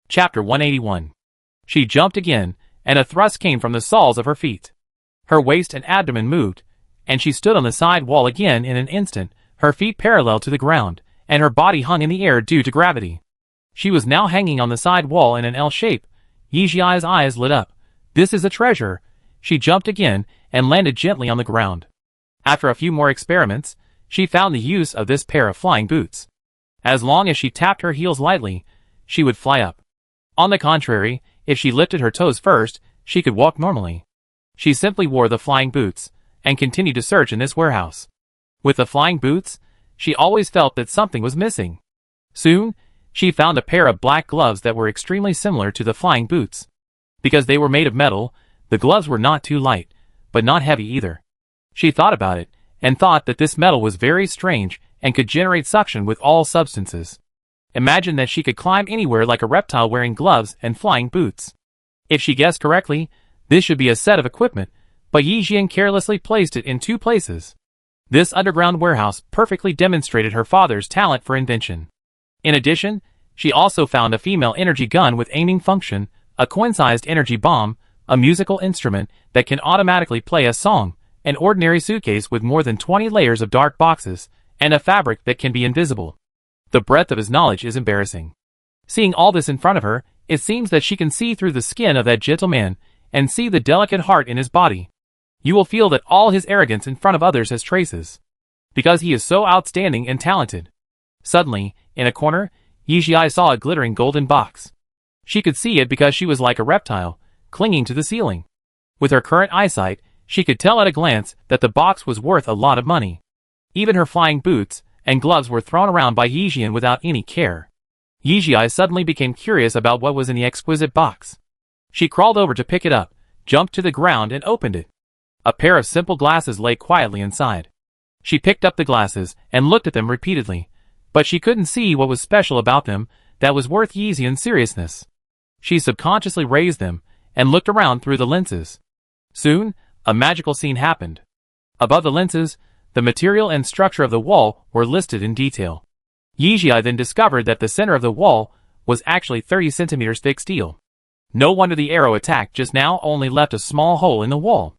Chapter 181. She jumped again, and a thrust came from the soles of her feet. Her waist and abdomen moved, and she stood on the side wall again in an instant, her feet parallel to the ground, and her body hung in the air due to gravity. She was now hanging on the side wall in an L shape. Yijiai's eyes lit up. This is a treasure. She jumped again, and landed gently on the ground. After a few more experiments, she found the use of this pair of flying boots. As long as she tapped her heels lightly, she would fly up. On the contrary, if she lifted her toes first, she could walk normally. She simply wore the flying boots, and continued to search in this warehouse. With the flying boots, she always felt that something was missing. Soon, she found a pair of black gloves that were extremely similar to the flying boots. Because they were made of metal, the gloves were not too light, but not heavy either. She thought about it, and thought that this metal was very strange and could generate suction with all substances. Imagine that she could climb anywhere like a reptile wearing gloves and flying boots. If she guessed correctly, this should be a set of equipment, but Yijian carelessly placed it in two places. This underground warehouse perfectly demonstrated her father's talent for invention. In addition, she also found a female energy gun with aiming function, a coin-sized energy bomb, a musical instrument that can automatically play a song, an ordinary suitcase with more than 20 layers of dark boxes, and a fabric that can be invisible. The breadth of his knowledge is embarrassing. Seeing all this in front of her, it seems that she can see through the skin of that gentleman, and see the delicate heart in his body. You will feel that all his arrogance in front of others has traces, because he is so outstanding and talented. Suddenly, in a corner, Yijiai saw a glittering golden box. She could see it because she was like a reptile, clinging to the ceiling. With her current eyesight, she could tell at a glance that the box was worth a lot of money. Even her flying boots and gloves were thrown around by Yijian without any care. Yijiai suddenly became curious about what was in the exquisite box. She crawled over to pick it up, jumped to the ground and opened it. A pair of simple glasses lay quietly inside. She picked up the glasses and looked at them repeatedly, but she couldn't see what was special about them that was worth Yijian's seriousness. She subconsciously raised them and looked around through the lenses. Soon, a magical scene happened. Above the lenses, the material and structure of the wall were listed in detail. Yijiai then discovered that the center of the wall was actually 30 centimeters thick steel. No wonder the arrow attack just now only left a small hole in the wall.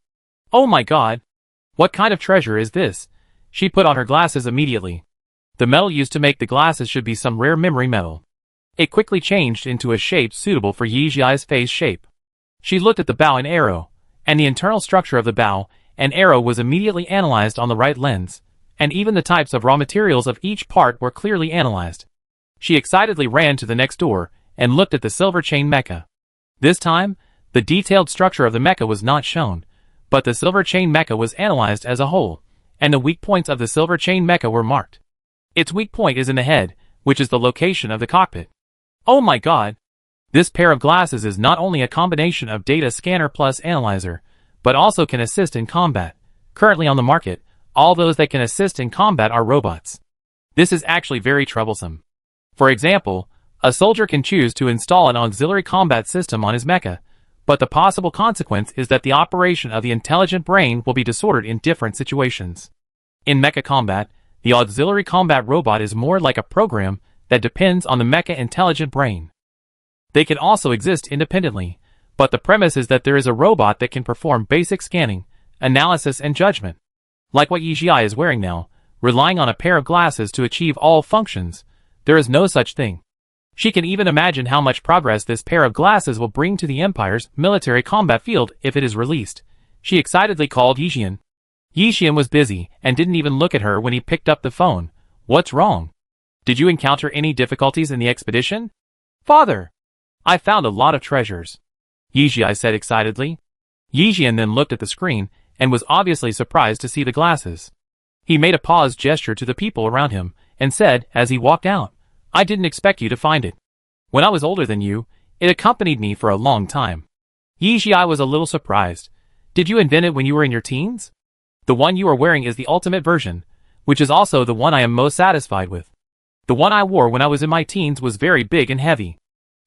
Oh my god! What kind of treasure is this? She put on her glasses immediately. The metal used to make the glasses should be some rare memory metal. It quickly changed into a shape suitable for Yijiai's face shape. She looked at the bow and arrow, and the internal structure of the bow and arrow was immediately analyzed on the right lens, and even the types of raw materials of each part were clearly analyzed. She excitedly ran to the next door and looked at the silver chain mecha. This time, the detailed structure of the mecha was not shown, but the silver chain mecha was analyzed as a whole, and the weak points of the silver chain mecha were marked. Its weak point is in the head, which is the location of the cockpit. Oh my god! This pair of glasses is not only a combination of data scanner plus analyzer, but also can assist in combat. Currently on the market, all those that can assist in combat are robots. This is actually very troublesome. For example, a soldier can choose to install an auxiliary combat system on his mecha, but the possible consequence is that the operation of the intelligent brain will be disordered in different situations. In mecha combat, the auxiliary combat robot is more like a program that depends on the mecha intelligent brain. They can also exist independently, but the premise is that there is a robot that can perform basic scanning, analysis and judgment. Like what Yijiai is wearing now, relying on a pair of glasses to achieve all functions, there is no such thing. She can even imagine how much progress this pair of glasses will bring to the Empire's military combat field if it is released. She excitedly called Yijian. Yijian was busy and didn't even look at her when he picked up the phone. What's wrong? Did you encounter any difficulties in the expedition? Father! I found a lot of treasures, Yijiai said excitedly. Yijian then looked at the screen and was obviously surprised to see the glasses. He made a pause gesture to the people around him and said as he walked out, I didn't expect you to find it. When I was older than you, it accompanied me for a long time. Yijiai was a little surprised. Did you invent it when you were in your teens? The one you are wearing is the ultimate version, which is also the one I am most satisfied with. The one I wore when I was in my teens was very big and heavy.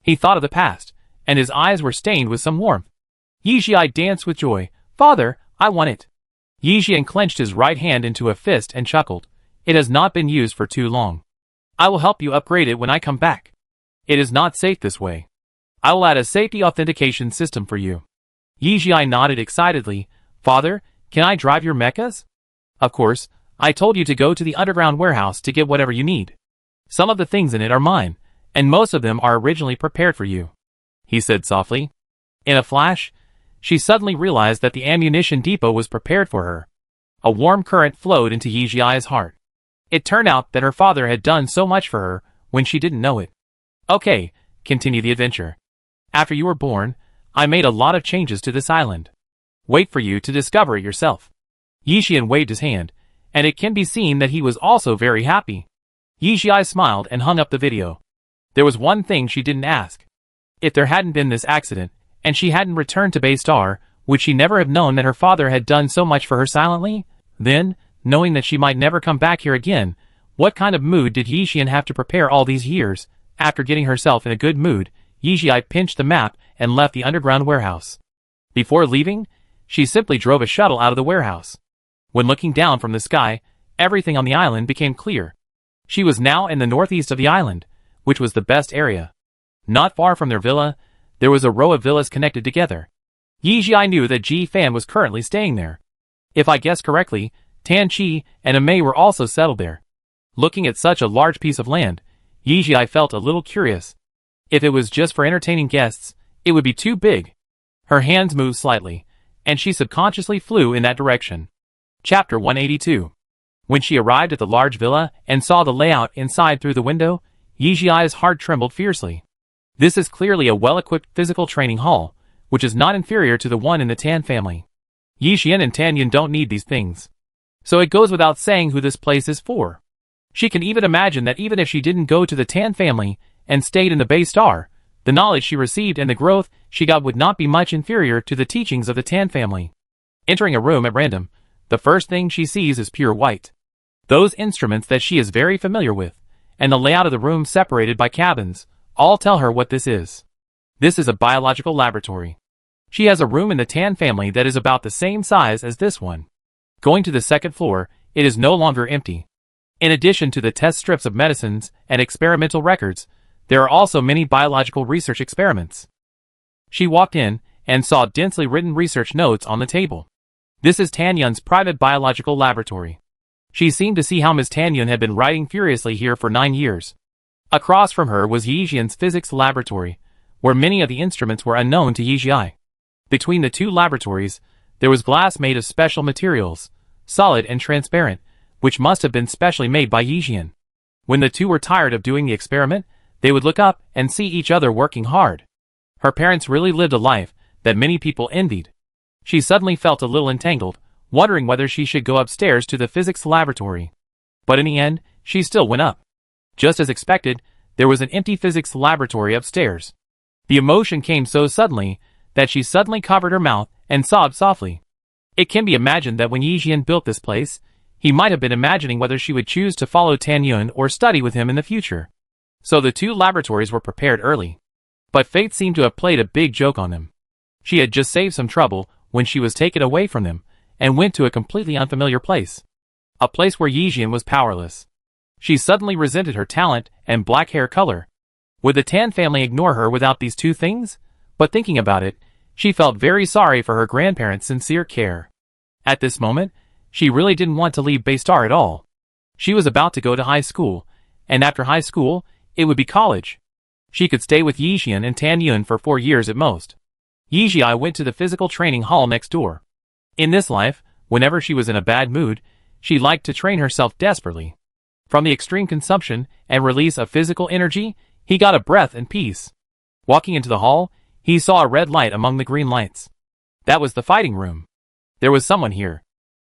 He thought of the past, and his eyes were stained with some warmth. Yijiai danced with joy. Father, I want it. Yijian clenched his right hand into a fist and chuckled. It has not been used for too long. I will help you upgrade it when I come back. It is not safe this way. I will add a safety authentication system for you. Yijia nodded excitedly. Father, can I drive your mechas? Of course, I told you to go to the underground warehouse to get whatever you need. Some of the things in it are mine, and most of them are originally prepared for you, he said softly. In a flash, she suddenly realized that the ammunition depot was prepared for her. A warm current flowed into Yijia's heart. It turned out that her father had done so much for her when she didn't know it. Okay, continued the adventure. After you were born, I made a lot of changes to this island. Wait for you to discover it yourself. Yixian waved his hand, and it can be seen that he was also very happy. Yijia smiled and hung up the video. There was one thing she didn't ask. If there hadn't been this accident, and she hadn't returned to Bay Star, would she never have known that her father had done so much for her silently? Then, knowing that she might never come back here again, what kind of mood did Yixian have to prepare all these years? After getting herself in a good mood, Yijia pinched the map and left the underground warehouse. Before leaving, she simply drove a shuttle out of the warehouse. When looking down from the sky, everything on the island became clear. She was now in the northeast of the island, which was the best area. Not far from their villa, there was a row of villas connected together. Yijia knew that Ji Fan was currently staying there. If I guessed correctly, Tan Chi and Amei were also settled there. Looking at such a large piece of land, Yijia felt a little curious. If it was just for entertaining guests, it would be too big. Her hands moved slightly, and she subconsciously flew in that direction. Chapter 182. When she arrived at the large villa and saw the layout inside through the window, Yijia's heart trembled fiercely. This is clearly a well-equipped physical training hall, which is not inferior to the one in the Tan family. Yixian and Tanyun don't need these things. So it goes without saying who this place is for. She can even imagine that even if she didn't go to the Tan family and stayed in the Bay Star, the knowledge she received and the growth she got would not be much inferior to the teachings of the Tan family. Entering a room at random, the first thing she sees is pure white. Those instruments that she is very familiar with, and the layout of the room separated by cabins, all tell her what this is. This is a biological laboratory. She has a room in the Tan family that is about the same size as this one. Going to the second floor, it is no longer empty. In addition to the test strips of medicines and experimental records, there are also many biological research experiments. She walked in and saw densely written research notes on the table. This is Tanyun's private biological laboratory. She seemed to see how Ms. Tanyun had been writing furiously here for 9 years. Across from her was Yixian's physics laboratory, where many of the instruments were unknown to Yijia. Between the two laboratories, there was glass made of special materials, solid and transparent, which must have been specially made by Yixian. When the two were tired of doing the experiment, they would look up and see each other working hard. Her parents really lived a life that many people envied. She suddenly felt a little entangled, wondering whether she should go upstairs to the physics laboratory. But in the end, she still went up. Just as expected, there was an empty physics laboratory upstairs. The emotion came so suddenly that she suddenly covered her mouth and sobbed softly. It can be imagined that when Yixian built this place, he might have been imagining whether she would choose to follow Tanyun or study with him in the future. So the two laboratories were prepared early. But fate seemed to have played a big joke on them. She had just saved some trouble when she was taken away from them and went to a completely unfamiliar place. A place where Yixian was powerless. She suddenly resented her talent and black hair color. Would the Tan family ignore her without these two things? But thinking about it, she felt very sorry for her grandparents' sincere care. At this moment, she really didn't want to leave Bay Star at all. She was about to go to high school, and after high school, it would be college. She could stay with Yixian and Tanyun for 4 years at most. Yijia went to the physical training hall next door. In this life, whenever she was in a bad mood, she liked to train herself desperately. From the extreme consumption and release of physical energy, he got a breath and peace. Walking into the hall, he saw a red light among the green lights. That was the fighting room. There was someone here.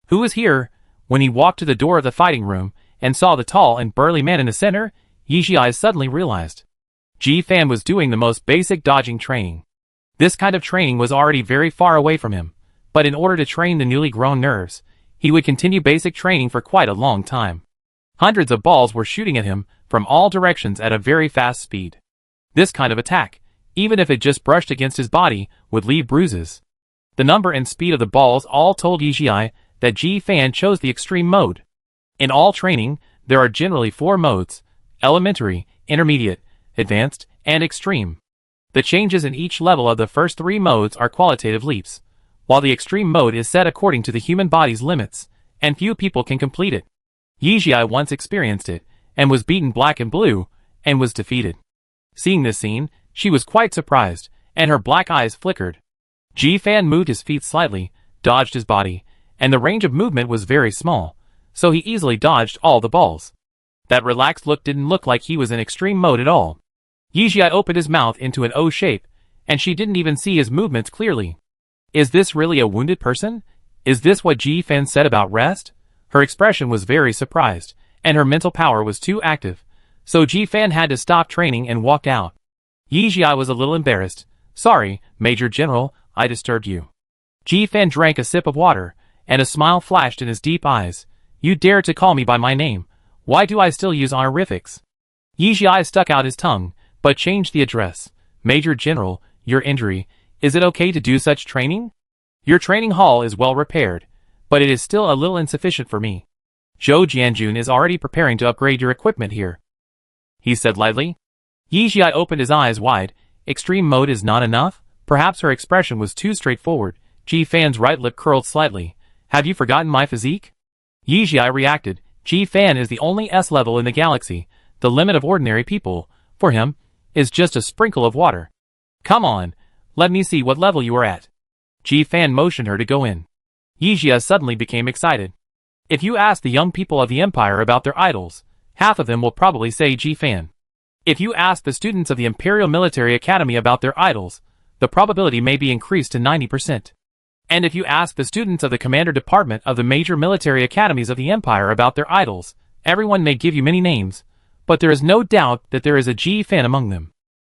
Who was here? When he walked to the door of the fighting room and saw the tall and burly man in the center, Yijia suddenly realized. Ji Fan was doing the most basic dodging training. This kind of training was already very far away from him, but in order to train the newly grown nerves, he would continue basic training for quite a long time. Hundreds of balls were shooting at him from all directions at a very fast speed. This kind of attack, even if it just brushed against his body, would leave bruises. The number and speed of the balls all told Yijia that Ji Fan chose the extreme mode. In all training, there are generally 4 modes: elementary, intermediate, advanced, and extreme. The changes in each level of the first 3 modes are qualitative leaps, while the extreme mode is set according to the human body's limits, and few people can complete it. Yijia once experienced it, and was beaten black and blue, and was defeated. Seeing this scene, she was quite surprised, and her black eyes flickered. Ji-fan moved his feet slightly, dodged his body, and the range of movement was very small, so he easily dodged all the balls. That relaxed look didn't look like he was in extreme mode at all. Yijia opened his mouth into an O shape, and she didn't even see his movements clearly. Is this really a wounded person? Is this what Ji-fan said about rest? Her expression was very surprised, and her mental power was too active, so Ji-fan had to stop training and walked out. Yijia was a little embarrassed. Sorry, Major General, I disturbed you. Ji-fan drank a sip of water, and a smile flashed in his deep eyes. You dare to call me by my name. Why do I still use honorifics? Yijia stuck out his tongue, but changed the address. Major General, your injury, is it okay to do such training? Your training hall is well repaired, but it is still a little insufficient for me. Zhou Jianjun is already preparing to upgrade your equipment here, he said lightly. Yijia opened his eyes wide. Extreme mode is not enough? Perhaps her expression was too straightforward. Ji-fan's right lip curled slightly. Have you forgotten my physique? Yijia reacted. Ji-fan is the only S level in the galaxy. The limit of ordinary people, for him, is just a sprinkle of water. Come on, let me see what level you are at. Ji-fan motioned her to go in. Yijia suddenly became excited. If you ask the young people of the Empire about their idols, half of them will probably say Ji-fan. If you ask the students of the Imperial Military Academy about their idols, the probability may be increased to 90%. And if you ask the students of the Commander Department of the major military academies of the Empire about their idols, everyone may give you many names, but there is no doubt that there is a Ji-fan among them.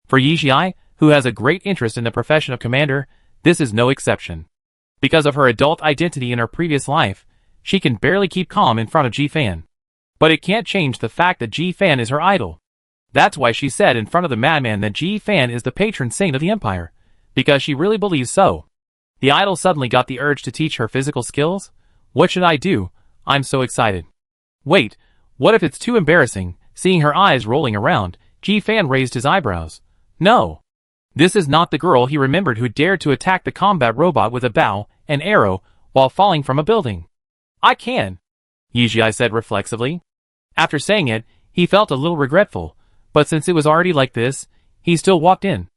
For Yijia, who has a great interest in the profession of commander, this is no exception. Because of her adult identity in her previous life, she can barely keep calm in front of Ji-fan. But it can't change the fact that Ji-fan is her idol. That's why she said in front of the madman that Ji-fan is the patron saint of the Empire, because she really believes so. The idol suddenly got the urge to teach her physical skills. What should I do? I'm so excited. Wait, what if it's too embarrassing? Seeing her eyes rolling around, Ji-fan raised his eyebrows. No. This is not the girl he remembered who dared to attack the combat robot with a bow and arrow while falling from a building. I can, Yijia said reflexively. After saying it, he felt a little regretful, but since it was already like this, he still walked in.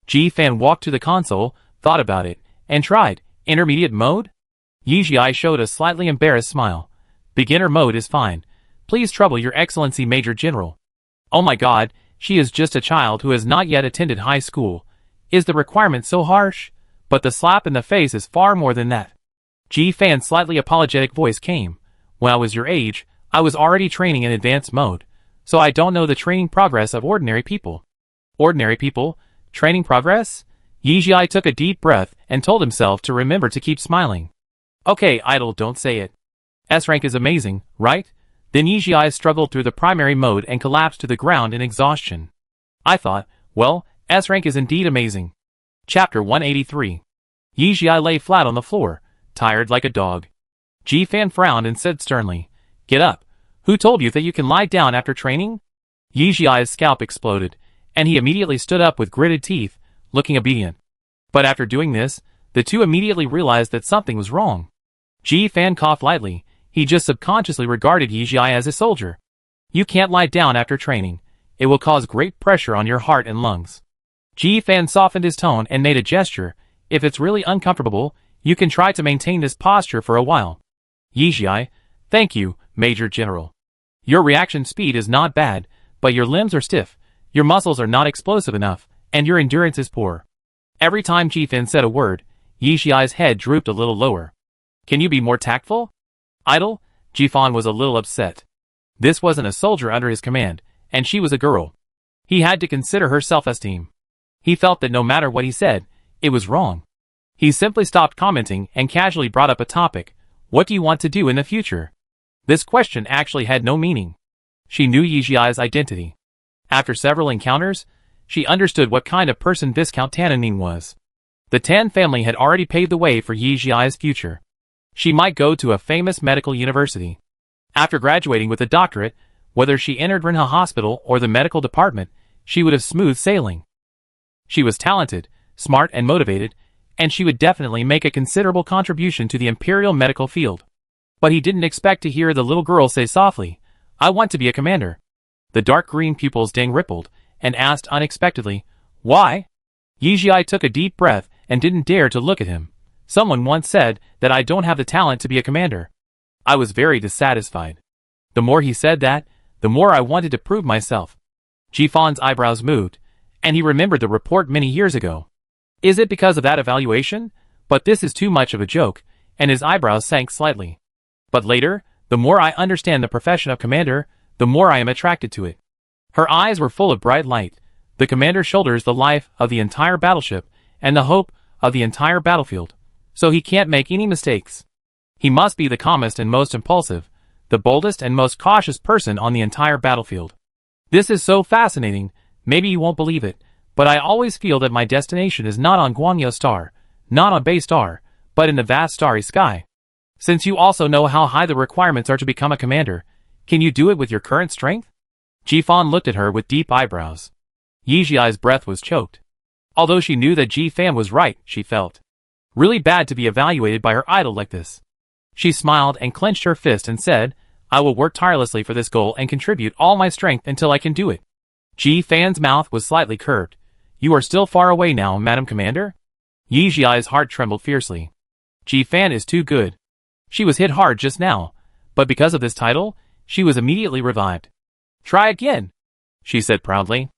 Ji-fan walked to the console, thought about it, and tried. Intermediate mode? Yijia showed a slightly embarrassed smile. Beginner mode is fine. Please trouble your excellency Major General. Oh my god, she is just a child who has not yet attended high school. Is the requirement so harsh? But the slap in the face is far more than that. Ji-fan's slightly apologetic voice came. When I was your age, I was already training in advanced mode, so I don't know the training progress of ordinary people. Ordinary people? Training progress? Yijia took a deep breath and told himself to remember to keep smiling. Okay, idol, don't say it. S-rank is amazing, right? Then Yijia struggled through the primary mode and collapsed to the ground in exhaustion. I thought, well, S-rank is indeed amazing. Chapter 183. Yijia lay flat on the floor, tired like a dog. Ji-fan frowned and said sternly, Get up. Who told you that you can lie down after training? Yijia's scalp exploded, and he immediately stood up with gritted teeth, looking obedient. But after doing this, the two immediately realized that something was wrong. Ji-fan coughed lightly. He just subconsciously regarded Yijia as a soldier. You can't lie down after training. It will cause great pressure on your heart and lungs. Ji-fan softened his tone and made a gesture. If it's really uncomfortable, you can try to maintain this posture for a while. Yijia, thank you, Major General. Your reaction speed is not bad, but your limbs are stiff, your muscles are not explosive enough, and your endurance is poor. Every time Ji-fan said a word, Yijia's head drooped a little lower. Can you be more tactful? Idle? Ji-fan was a little upset. This wasn't a soldier under his command, and she was a girl. He had to consider her self-esteem. He felt that no matter what he said, it was wrong. He simply stopped commenting and casually brought up a topic. What do you want to do in the future? This question actually had no meaning. She knew Yijia's identity. After several encounters, she understood what kind of person Viscount Tananin was. The Tan family had already paved the way for Yijia's future. She might go to a famous medical university. After graduating with a doctorate, whether she entered Renha Hospital or the medical department, she would have smooth sailing. She was talented, smart and motivated, and she would definitely make a considerable contribution to the imperial medical field. But he didn't expect to hear the little girl say softly, "I want to be a commander." The dark green pupils Deng rippled, and asked unexpectedly, "Why?" Yijia took a deep breath and didn't dare to look at him. "Someone once said that I don't have the talent to be a commander." I was very dissatisfied. The more he said that, the more I wanted to prove myself. Jifan's eyebrows moved, and he remembered the report many years ago. Is it because of that evaluation? But this is too much of a joke, and his eyebrows sank slightly. But later, the more I understand the profession of commander, the more I am attracted to it. Her eyes were full of bright light. The commander shoulders the life of the entire battleship and the hope of the entire battlefield, so he can't make any mistakes. He must be the calmest and most impulsive, the boldest and most cautious person on the entire battlefield. This is so fascinating, maybe you won't believe it, but I always feel that my destination is not on Guanyu Star, not on Bay Star, but in the vast starry sky. Since you also know how high the requirements are to become a commander, can you do it with your current strength? Jifan looked at her with deep eyebrows. Yijiai's breath was choked. Although she knew that Jifan was right, she felt really bad to be evaluated by her idol like this. She smiled and clenched her fist and said, "I will work tirelessly for this goal and contribute all my strength until I can do it." Jifan's mouth was slightly curved. "You are still far away now, Madam Commander?" Yijiai's heart trembled fiercely. Jifan is too good. She was hit hard just now, but because of this title, she was immediately revived. "Try again," she said proudly.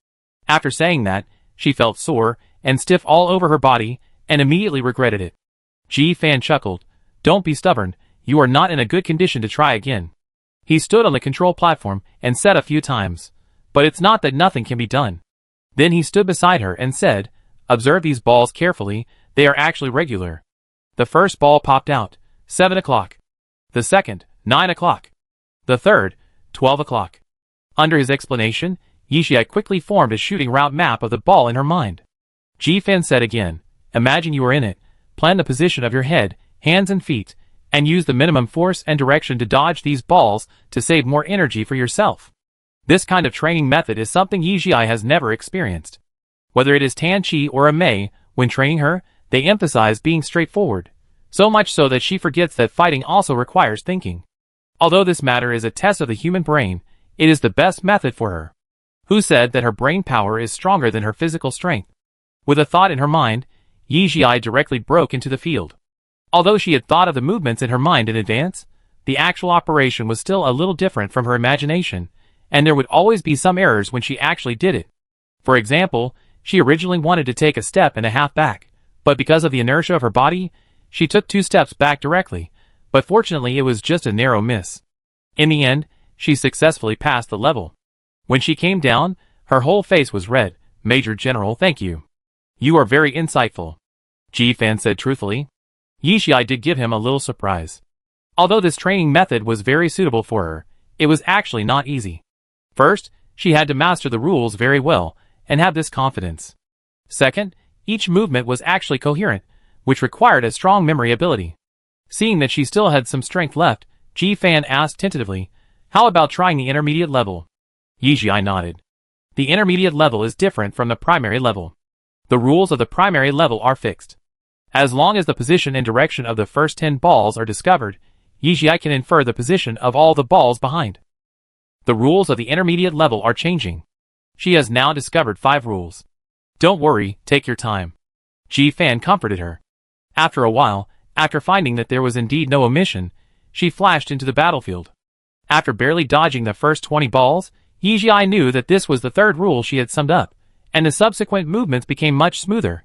After saying that, she felt sore and stiff all over her body and immediately regretted it. Jifan chuckled. "Don't be stubborn, you are not in a good condition to try again." He stood on the control platform and said a few times, "But it's not that nothing can be done." Then he stood beside her and said, "Observe these balls carefully, they are actually regular." The first ball popped out, 7 o'clock. The second, 9 o'clock. The third, 12 o'clock. Under his explanation, Yijia quickly formed a shooting route map of the ball in her mind. Jifan said again, "Imagine you are in it, plan the position of your head, hands and feet, and use the minimum force and direction to dodge these balls to save more energy for yourself." This kind of training method is something Yijia has never experienced. Whether it is Tan Chi or a Mei, when training her, they emphasize being straightforward, so much so that she forgets that fighting also requires thinking. Although this matter is a test of the human brain, it is the best method for her. Who said that her brain power is stronger than her physical strength? With a thought in her mind, Yijia directly broke into the field. Although she had thought of the movements in her mind in advance, the actual operation was still a little different from her imagination, and there would always be some errors when she actually did it. For example, she originally wanted to take a step and a half back, but because of the inertia of her body, she took 2 steps back directly, but fortunately it was just a narrow miss. In the end, she successfully passed the level. When she came down, her whole face was red. "Major General, thank you. You are very insightful," Jifan said truthfully. Yijia did give him a little surprise. Although this training method was very suitable for her, it was actually not easy. First, she had to master the rules very well, and have this confidence. Second, each movement was actually coherent, which required a strong memory ability. Seeing that she still had some strength left, Jifan asked tentatively, "How about trying the intermediate level?" Yijia nodded. The intermediate level is different from the primary level. The rules of the primary level are fixed. As long as the position and direction of the first 10 balls are discovered, Yijia can infer the position of all the balls behind. The rules of the intermediate level are changing. She has now discovered 5 rules. "Don't worry, take your time," Jifan comforted her. After a while, after finding that there was indeed no omission, she flashed into the battlefield. After barely dodging the first 20 balls, Yijia knew that this was the 3rd rule she had summed up, and the subsequent movements became much smoother.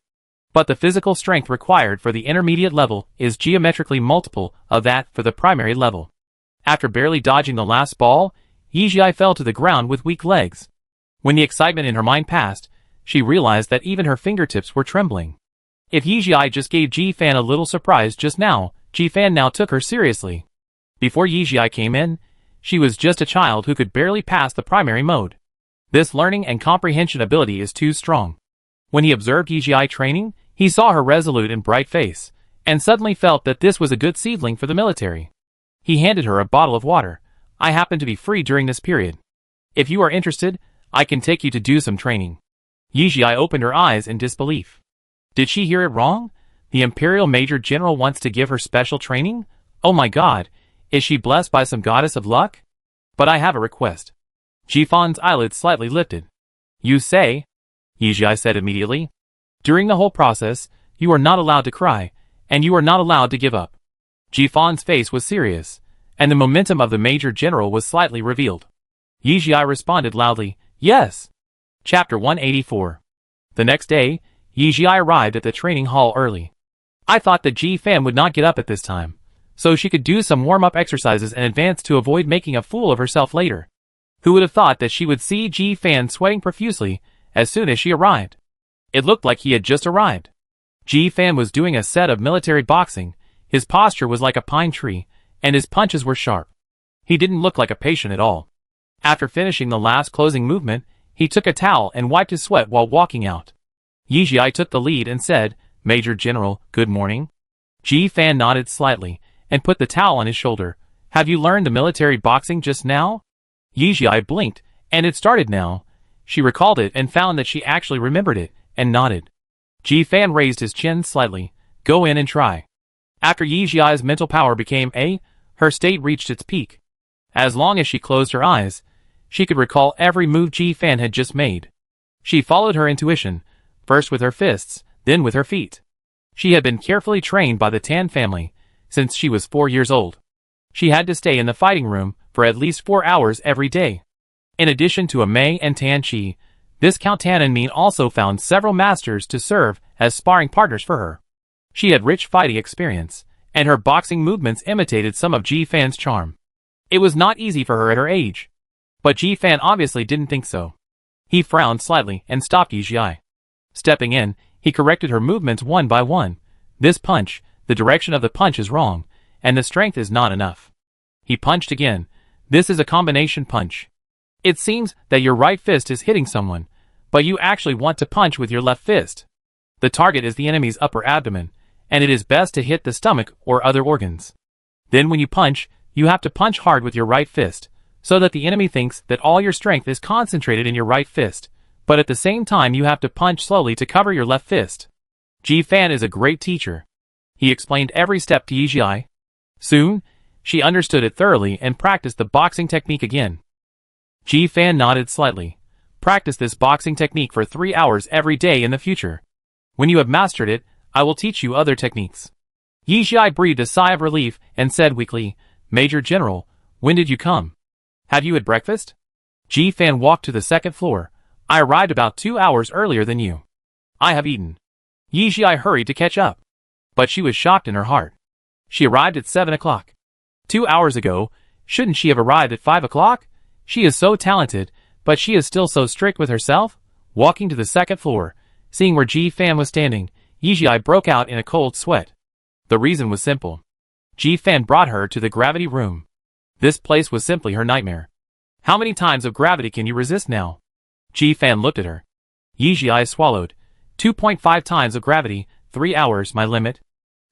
But the physical strength required for the intermediate level is geometrically multiple of that for the primary level. After barely dodging the last ball, Yijia fell to the ground with weak legs. When the excitement in her mind passed, she realized that even her fingertips were trembling. If Yijia just gave Jifan a little surprise just now, Jifan now took her seriously. Before Yijia came in, she was just a child who could barely pass the primary mode. This learning and comprehension ability is too strong. When he observed Yijia training, he saw her resolute and bright face, and suddenly felt that this was a good seedling for the military. He handed her a bottle of water. "I happen to be free during this period. If you are interested, I can take you to do some training." Yijia opened her eyes in disbelief. Did she hear it wrong? The Imperial Major General wants to give her special training? Oh my god, is she blessed by some goddess of luck? But I have a request. Jifan's eyelids slightly lifted. You say? Yijia said immediately. During the whole process, you are not allowed to cry, and you are not allowed to give up. Jifan's face was serious, and the momentum of the Major General was slightly revealed. Yijia responded loudly, yes. Chapter 184. The next day, Yijia arrived at the training hall early. I thought that Ji-Fan would not get up at this time, so she could do some warm-up exercises in advance to avoid making a fool of herself later. Who would have thought that she would see Ji-Fan sweating profusely as soon as she arrived? It looked like he had just arrived. Ji-Fan was doing a set of military boxing, his posture was like a pine tree, and his punches were sharp. He didn't look like a patient at all. After finishing the last closing movement, he took a towel and wiped his sweat while walking out. Yijia took the lead and said, Major General, good morning. Ji-Fan nodded slightly, and put the towel on his shoulder. Have you learned the military boxing just now? Yijia blinked, and it started now. She recalled it and found that she actually remembered it, and nodded. Ji-Fan raised his chin slightly. Go in and try. After Yijia's mental power became A, her state reached its peak. As long as she closed her eyes, she could recall every move Ji-Fan had just made. She followed her intuition, first with her fists, then with her feet. She had been carefully trained by the Tan family since she was 4 years old. She had to stay in the fighting room for at least 4 hours every day. In addition to Mei and Tan Chi, this Count Tan and Min also found several masters to serve as sparring partners for her. She had rich fighting experience, and her boxing movements imitated some of Ji-Fan's charm. It was not easy for her at her age. But Ji-Fan obviously didn't think so. He frowned slightly and stopped Yijia. Stepping in, he corrected her movements one by one. This punch, the direction of the punch is wrong, and the strength is not enough. He punched again. This is a combination punch. It seems that your right fist is hitting someone, but you actually want to punch with your left fist. The target is the enemy's upper abdomen, and it is best to hit the stomach or other organs. Then when you punch, you have to punch hard with your right fist, so that the enemy thinks that all your strength is concentrated in your right fist, but at the same time you have to punch slowly to cover your left fist. Ji-Fan is a great teacher. He explained every step to Yijia. Soon, she understood it thoroughly and practiced the boxing technique again. Ji-Fan nodded slightly. Practice this boxing technique for 3 hours every day in the future. When you have mastered it, I will teach you other techniques. Yijia breathed a sigh of relief and said weakly, Major General, when did you come? Have you had breakfast? Ji-Fan walked to the second floor. I arrived about 2 hours earlier than you. I have eaten. Yijia hurried to catch up. But she was shocked in her heart. She arrived at 7 o'clock. 2 hours ago, shouldn't she have arrived at 5 o'clock? She is so talented, but she is still so strict with herself. Walking to the second floor, seeing where Ji-Fan was standing, Yijia broke out in a cold sweat. The reason was simple. Ji-Fan brought her to the gravity room. This place was simply her nightmare. How many times of gravity can you resist now? Ji-Fan looked at her. Yijia swallowed. 2.5 times of gravity, 3 hours my limit.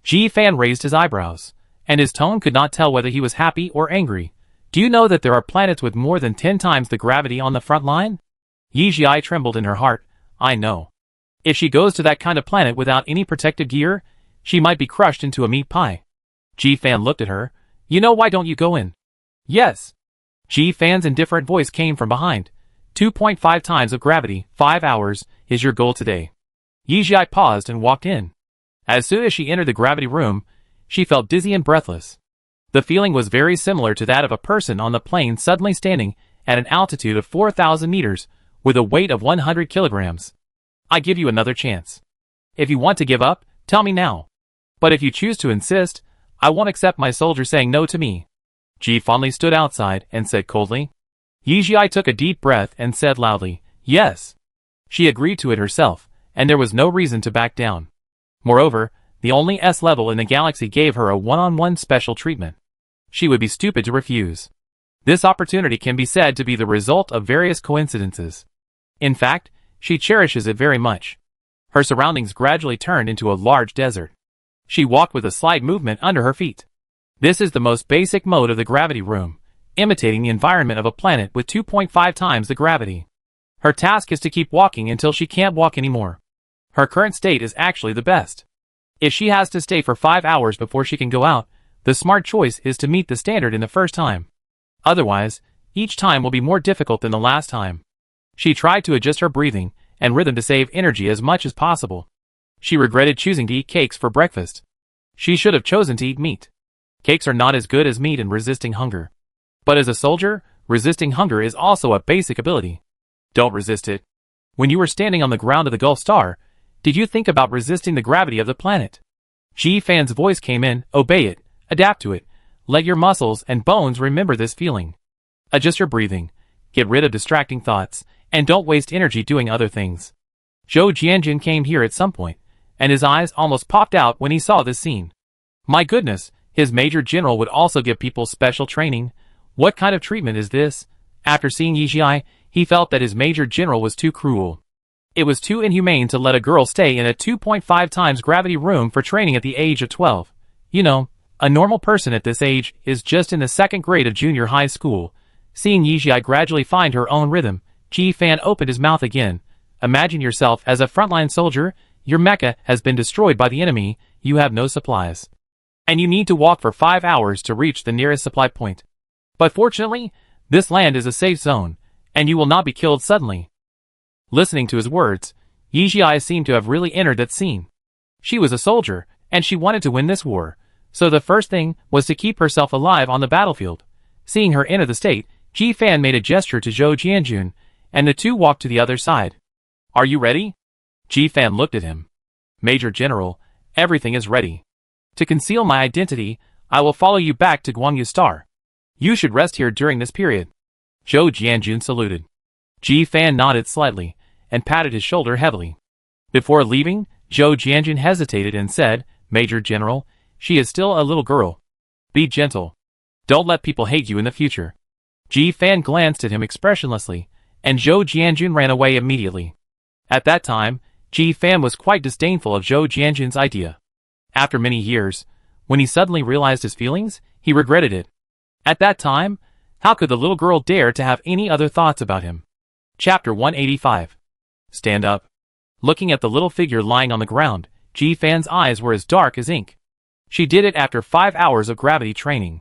Ji-Fan raised his eyebrows, and his tone could not tell whether he was happy or angry. Do you know that there are planets with more than 10 times the gravity on the front line? Yijia trembled in her heart. I know. If she goes to that kind of planet without any protective gear, she might be crushed into a meat pie. Ji-Fan looked at her. You know, why don't you go in? Yes. Ji-Fan's indifferent voice came from behind. 2.5 times of gravity, 5 hours, is your goal today. Yijia paused and walked in. As soon as she entered the gravity room, she felt dizzy and breathless. The feeling was very similar to that of a person on the plane suddenly standing at an altitude of 4,000 meters with a weight of 100 kilograms. I give you another chance. If you want to give up, tell me now. But if you choose to insist, I won't accept my soldier saying no to me. Ji-Fan stood outside and said coldly. Yijia took a deep breath and said loudly, yes. She agreed to it herself, and there was no reason to back down. Moreover, the only S level in the galaxy gave her a one-on-one special treatment. She would be stupid to refuse. This opportunity can be said to be the result of various coincidences. In fact, she cherishes it very much. Her surroundings gradually turned into a large desert. She walked with a slight movement under her feet. This is the most basic mode of the gravity room, imitating the environment of a planet with 2.5 times the gravity. Her task is to keep walking until she can't walk anymore. Her current state is actually the best. If she has to stay for 5 hours before she can go out, the smart choice is to meet the standard in the first time. Otherwise, each time will be more difficult than the last time. She tried to adjust her breathing and rhythm to save energy as much as possible. She regretted choosing to eat cakes for breakfast. She should have chosen to eat meat. Cakes are not as good as meat in resisting hunger. But as a soldier, resisting hunger is also a basic ability. Don't resist it. When you were standing on the ground of the Gulf Star, did you think about resisting the gravity of the planet? Ji Fan's voice came in, obey it, adapt to it, let your muscles and bones remember this feeling. Adjust your breathing, get rid of distracting thoughts, and don't waste energy doing other things. Zhou Jianjun came here at some point, and his eyes almost popped out when he saw this scene. My goodness, his Major General would also give people special training. What kind of treatment is this? After seeing Yizhi, he felt that his Major General was too cruel. It was too inhumane to let a girl stay in a 2.5 times gravity room for training at the age of 12. You know, a normal person at this age is just in the second grade of junior high school. Seeing Yizhi gradually find her own rhythm, Ji Fan opened his mouth again. Imagine yourself as a frontline soldier. Your mecha has been destroyed by the enemy, you have no supplies. And you need to walk for 5 hours to reach the nearest supply point. But fortunately, this land is a safe zone, and you will not be killed suddenly. Listening to his words, Yizhi seemed to have really entered that scene. She was a soldier, and she wanted to win this war, so the first thing was to keep herself alive on the battlefield. Seeing her enter the state, Ji Fan made a gesture to Zhou Jianjun, and the two walked to the other side. Are you ready? Ji Fan looked at him. Major General, everything is ready. To conceal my identity, I will follow you back to Guangyu Star. You should rest here during this period. Zhou Jianjun saluted. Ji Fan nodded slightly, and patted his shoulder heavily. Before leaving, Zhou Jianjun hesitated and said, Major General, she is still a little girl. Be gentle. Don't let people hate you in the future. Ji Fan glanced at him expressionlessly, and Zhou Jianjun ran away immediately. At that time, Ji Fan was quite disdainful of Zhou Jianjun's idea. After many years, when he suddenly realized his feelings, he regretted it. At that time, how could the little girl dare to have any other thoughts about him? Chapter 185. Stand up. Looking at the little figure lying on the ground, Ji Fan's eyes were as dark as ink. She did it after 5 hours of gravity training.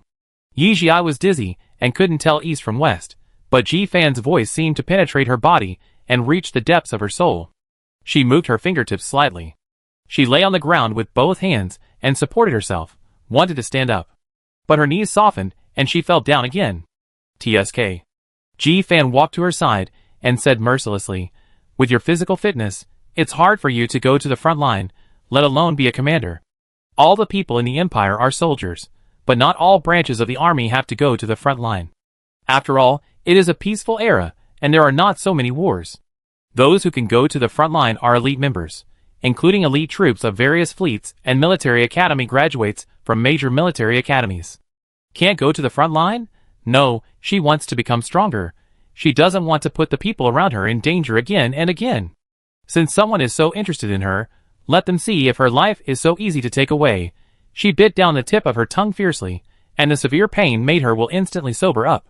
Yizhi was dizzy and couldn't tell east from west, but Ji Fan's voice seemed to penetrate her body and reach the depths of her soul. She moved her fingertips slightly. She lay on the ground with both hands and supported herself, wanted to stand up. But her knees softened and she fell down again. TSK. Ji Fan walked to her side and said mercilessly, with your physical fitness, it's hard for you to go to the front line, let alone be a commander. All the people in the Empire are soldiers, but not all branches of the army have to go to the front line. After all, it is a peaceful era, and there are not so many wars. Those who can go to the front line are elite members, including elite troops of various fleets and military academy graduates from major military academies. Can't go to the front line? No, she wants to become stronger. She doesn't want to put the people around her in danger again and again. Since someone is so interested in her, let them see if her life is so easy to take away. She bit down the tip of her tongue fiercely, and the severe pain made her will instantly sober up.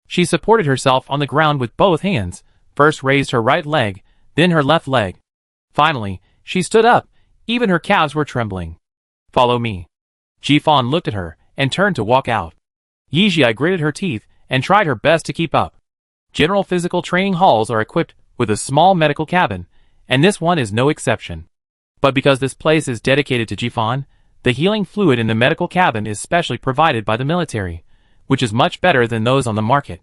She supported herself on the ground with both hands, first raised her right leg, then her left leg. Finally, she stood up, even her calves were trembling. Follow me. Ji Fan looked at her, and turned to walk out. Yizhi gritted her teeth, and tried her best to keep up. General physical training halls are equipped with a small medical cabin, and this one is no exception. But because this place is dedicated to Ji Fan, the healing fluid in the medical cabin is specially provided by the military, which is much better than those on the market.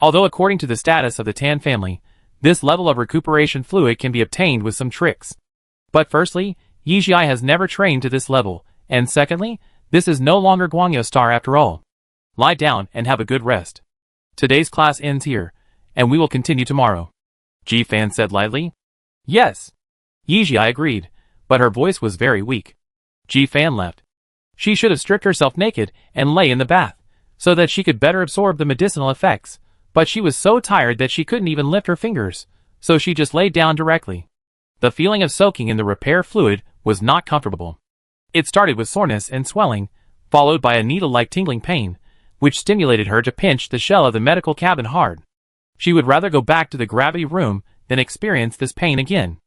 Although according to the status of the Tan family, this level of recuperation fluid can be obtained with some tricks. But firstly, Yizhi has never trained to this level, and secondly, this is no longer Guangyu Star after all. Lie down and have a good rest. Today's class ends here, and we will continue tomorrow. Ji Fan said lightly. Yes. Yizhi agreed, but her voice was very weak. Ji Fan left. She should have stripped herself naked and lay in the bath, so that she could better absorb the medicinal effects, but she was so tired that she couldn't even lift her fingers, so she just lay down directly. The feeling of soaking in the repair fluid was not comfortable. It started with soreness and swelling, followed by a needle-like tingling pain, which stimulated her to pinch the shell of the medical cabin hard. She would rather go back to the gravity room then experienced this pain again.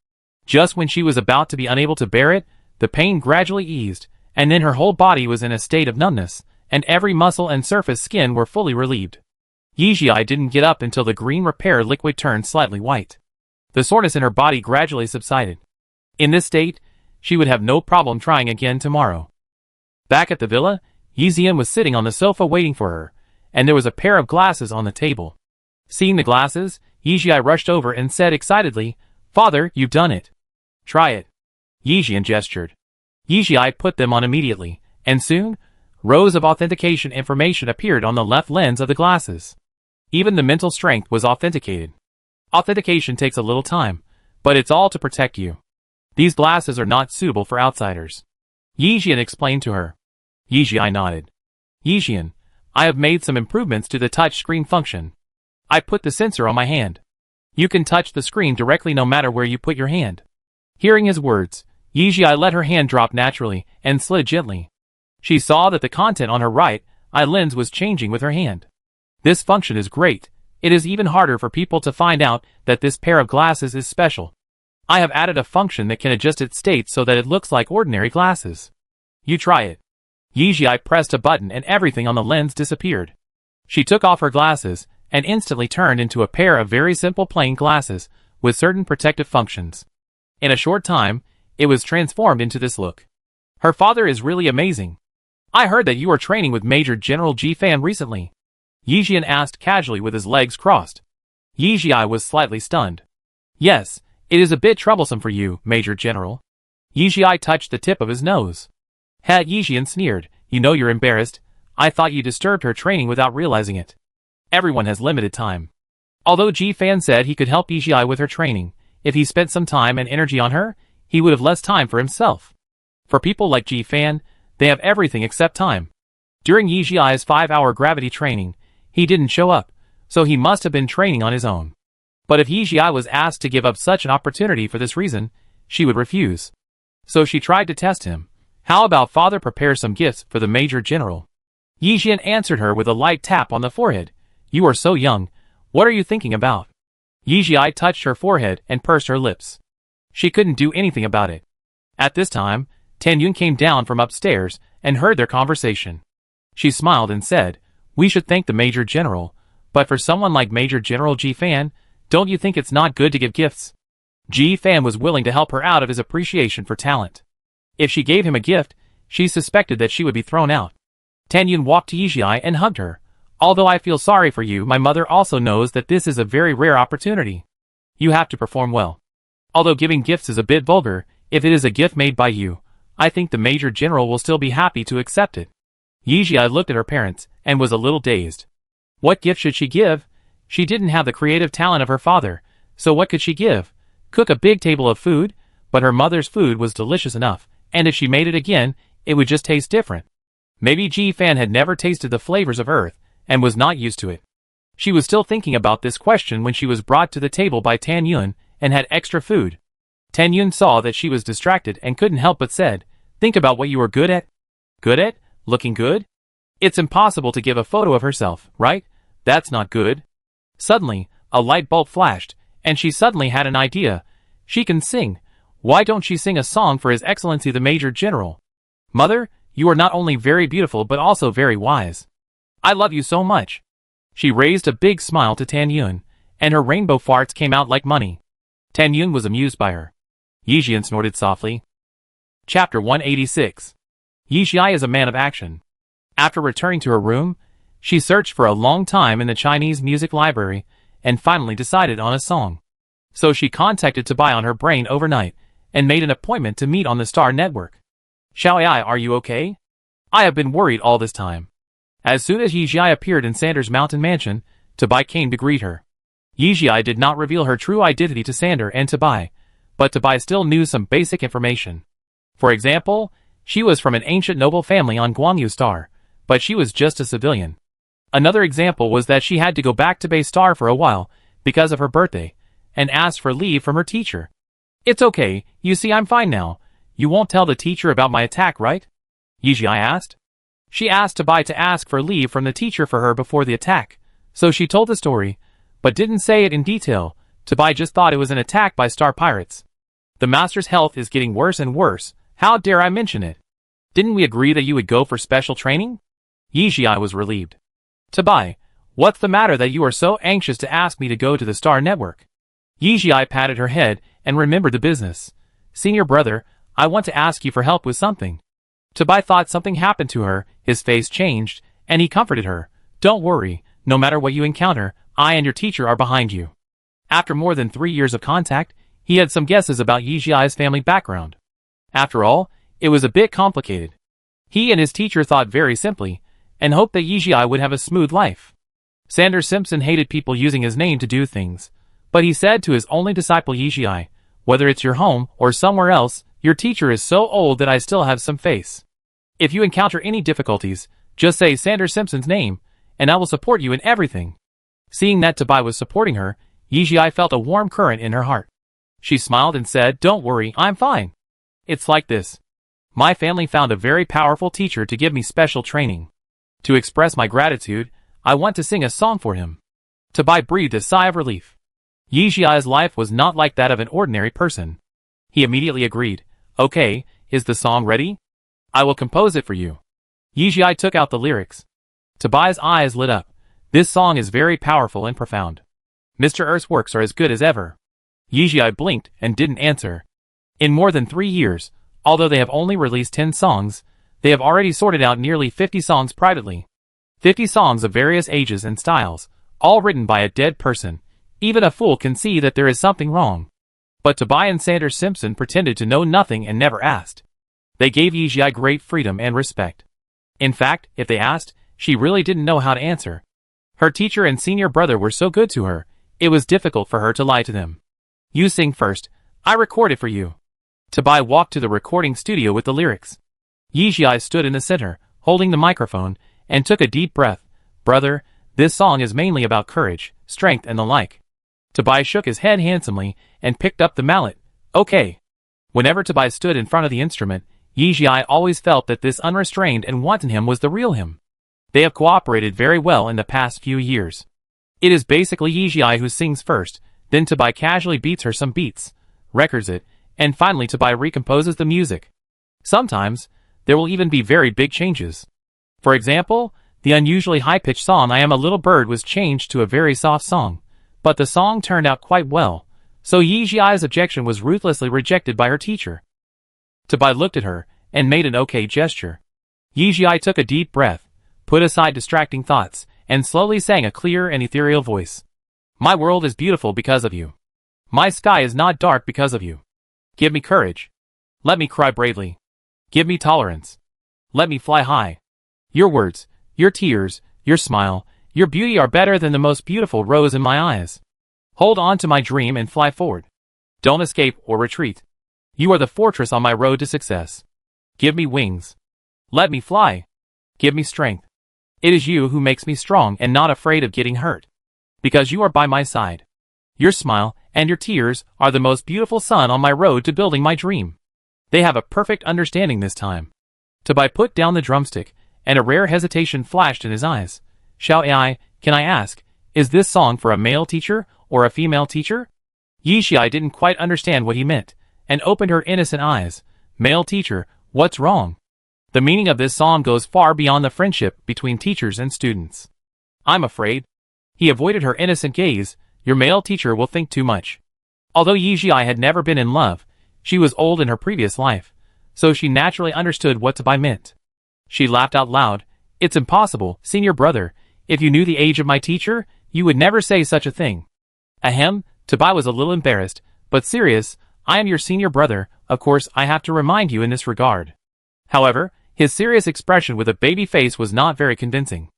Just when she was about to be unable to bear it, the pain gradually eased, and then her whole body was in a state of numbness, and every muscle and surface skin were fully relieved. Yijia didn't get up until the green repair liquid turned slightly white. The soreness in her body gradually subsided. In this state, she would have no problem trying again tomorrow. Back at the villa, Yixian was sitting on the sofa waiting for her, and there was a pair of glasses on the table. Seeing the glasses, Yijia rushed over and said excitedly, "Father, you've done it. Try it." Yixian gestured. Yijia put them on immediately, and soon, rows of authentication information appeared on the left lens of the glasses. Even the mental strength was authenticated. Authentication takes a little time, but it's all to protect you. These glasses are not suitable for outsiders. Yixian explained to her. Yijia nodded. Yixian, I have made some improvements to the touch screen function. I put the sensor on my hand. You can touch the screen directly no matter where you put your hand. Hearing his words, Yijia let her hand drop naturally and slid gently. She saw that the content on her right eye lens was changing with her hand. This function is great. It is even harder for people to find out that this pair of glasses is special. I have added a function that can adjust its state so that it looks like ordinary glasses. You try it. Yijia pressed a button and everything on the lens disappeared. She took off her glasses and instantly turned into a pair of very simple plain glasses with certain protective functions. In a short time, it was transformed into this look. Her father is really amazing. I heard that you are training with Major General Ji-fan recently. Yixian asked casually with his legs crossed. Yijia was slightly stunned. Yes, it is a bit troublesome for you, Major General. Yijia touched the tip of his nose. Yixian sneered, you know you're embarrassed. I thought you disturbed her training without realizing it. Everyone has limited time. Although Ji-fan said he could help Yijia with her training, if he spent some time and energy on her, he would have less time for himself. For people like Ji-fan, they have everything except time. During Yijia's 5-hour gravity training, he didn't show up, so he must have been training on his own. But if Yijia was asked to give up such an opportunity for this reason, she would refuse. So she tried to test him. How about father prepare some gifts for the Major General? Yixian answered her with a light tap on the forehead. You are so young. What are you thinking about? Yijia touched her forehead and pursed her lips. She couldn't do anything about it. At this time, Tan-Yun came down from upstairs and heard their conversation. She smiled and said, we should thank the Major General, but for someone like Major General Ji-fan, don't you think it's not good to give gifts? Ji-fan was willing to help her out of his appreciation for talent. If she gave him a gift, she suspected that she would be thrown out. Tan-Yun walked to Yijia and hugged her. Although I feel sorry for you, my mother also knows that this is a very rare opportunity. You have to perform well. Although giving gifts is a bit vulgar, if it is a gift made by you, I think the Major General will still be happy to accept it. Yijia looked at her parents and was a little dazed. What gift should she give? She didn't have the creative talent of her father, so what could she give? Cook a big table of food? But her mother's food was delicious enough, and if she made it again, it would just taste different. Maybe Ji-fan had never tasted the flavors of Earth, and was not used to it. She was still thinking about this question when she was brought to the table by Tan-Yun, and had extra food. Tan-Yun saw that she was distracted and couldn't help but said, think about what you are good at. Good at? Looking good? It's impossible to give a photo of herself, right? That's not good. Suddenly, a light bulb flashed, and she suddenly had an idea. She can sing. Why don't she sing a song for His Excellency the Major General? Mother, you are not only very beautiful but also very wise. I love you so much. She raised a big smile to Tan-Yun, and her rainbow farts came out like money. Tan-Yun was amused by her. Yixian snorted softly. Chapter 186. Yijia is a man of action. After returning to her room, she searched for a long time in the Chinese music library, and finally decided on a song. So she contacted Tabai on her brain overnight, and made an appointment to meet on the Star Network. Xiaoyai, are you okay? I have been worried all this time. As soon as Yijia appeared in Sander's mountain mansion, Tabai came to greet her. Yijia did not reveal her true identity to Sander and Tabai, but Tabai still knew some basic information. For example, she was from an ancient noble family on Guangyu Star, but she was just a civilian. Another example was that she had to go back to Bay Star for a while, because of her birthday, and asked for leave from her teacher. It's okay, you see I'm fine now. You won't tell the teacher about my attack, right? Yijia asked. She asked Tabai to ask for leave from the teacher for her before the attack, so she told the story, but didn't say it in detail. Tabai just thought it was an attack by star pirates. The master's health is getting worse and worse. How dare I mention it? Didn't we agree that you would go for special training? Yijia was relieved. Tabai, what's the matter that you are so anxious to ask me to go to the Star Network? Yijia patted her head and remembered the business. Senior brother, I want to ask you for help with something. Tabai thought something happened to her, his face changed, and he comforted her. Don't worry, no matter what you encounter, I and your teacher are behind you. After more than 3 years of contact, he had some guesses about Yijia's family background. After all, it was a bit complicated. He and his teacher thought very simply, and hoped that Yijia would have a smooth life. Sanders Simpson hated people using his name to do things, but he said to his only disciple Yijia, whether it's your home or somewhere else, your teacher is so old that I still have some face. If you encounter any difficulties, just say Sanders Simpson's name, and I will support you in everything. Seeing that Tabai was supporting her, Yijia felt a warm current in her heart. She smiled and said, Don't worry, I'm fine. It's like this. My family found a very powerful teacher to give me special training. To express my gratitude, I want to sing a song for him. Tabai breathed a sigh of relief. Yijia's life was not like that of an ordinary person. He immediately agreed. Okay, is the song ready? I will compose it for you. Yijia took out the lyrics. Tabai's eyes lit up. This song is very powerful and profound. Mr. Earth's works are as good as ever. Yijia blinked and didn't answer. In more than 3 years, although they have only released 10 songs, they have already sorted out nearly 50 songs privately. 50 songs of various ages and styles, all written by a dead person. Even a fool can see that there is something wrong. But Tabai and Sanders Simpson pretended to know nothing and never asked. They gave Yijia great freedom and respect. In fact, if they asked, she really didn't know how to answer. Her teacher and senior brother were so good to her, it was difficult for her to lie to them. You sing first. I record it for you. Tabai walked to the recording studio with the lyrics. Yijia stood in the center, holding the microphone, and took a deep breath. Brother, this song is mainly about courage, strength and the like. Tabai shook his head handsomely and picked up the mallet. Okay. Whenever Tabai stood in front of the instrument, Yijia always felt that this unrestrained and wanton him was the real him. They have cooperated very well in the past few years. It is basically Yijia who sings first, then Tabai casually beats her some beats, records it, and finally Tabai recomposes the music. Sometimes, there will even be very big changes. For example, the unusually high-pitched song I Am a Little Bird was changed to a very soft song, but the song turned out quite well, so Yijia's objection was ruthlessly rejected by her teacher. Tabai looked at her, and made an okay gesture. Yijia took a deep breath, put aside distracting thoughts, and slowly sang a clear and ethereal voice. My world is beautiful because of you. My sky is not dark because of you. Give me courage. Let me cry bravely. Give me tolerance. Let me fly high. Your words, your tears, your smile, your beauty are better than the most beautiful rose in my eyes. Hold on to my dream and fly forward. Don't escape or retreat. You are the fortress on my road to success. Give me wings. Let me fly. Give me strength. It is you who makes me strong and not afraid of getting hurt. Because you are by my side. Your smile and your tears are the most beautiful sun on my road to building my dream. They have a perfect understanding this time. Tabai put down the drumstick, and a rare hesitation flashed in his eyes. Can I ask, is this song for a male teacher or a female teacher? Yijia didn't quite understand what he meant, and opened her innocent eyes. Male teacher, what's wrong? The meaning of this song goes far beyond the friendship between teachers and students. I'm afraid. He avoided her innocent gaze. Your male teacher will think too much. Although Yijia had never been in love, she was old in her previous life, so she naturally understood what Tabai meant. She laughed out loud. It's impossible, senior brother. If you knew the age of my teacher, you would never say such a thing. Ahem, Tabai was a little embarrassed, but serious. I am your senior brother, of course I have to remind you in this regard. However, his serious expression with a baby face was not very convincing.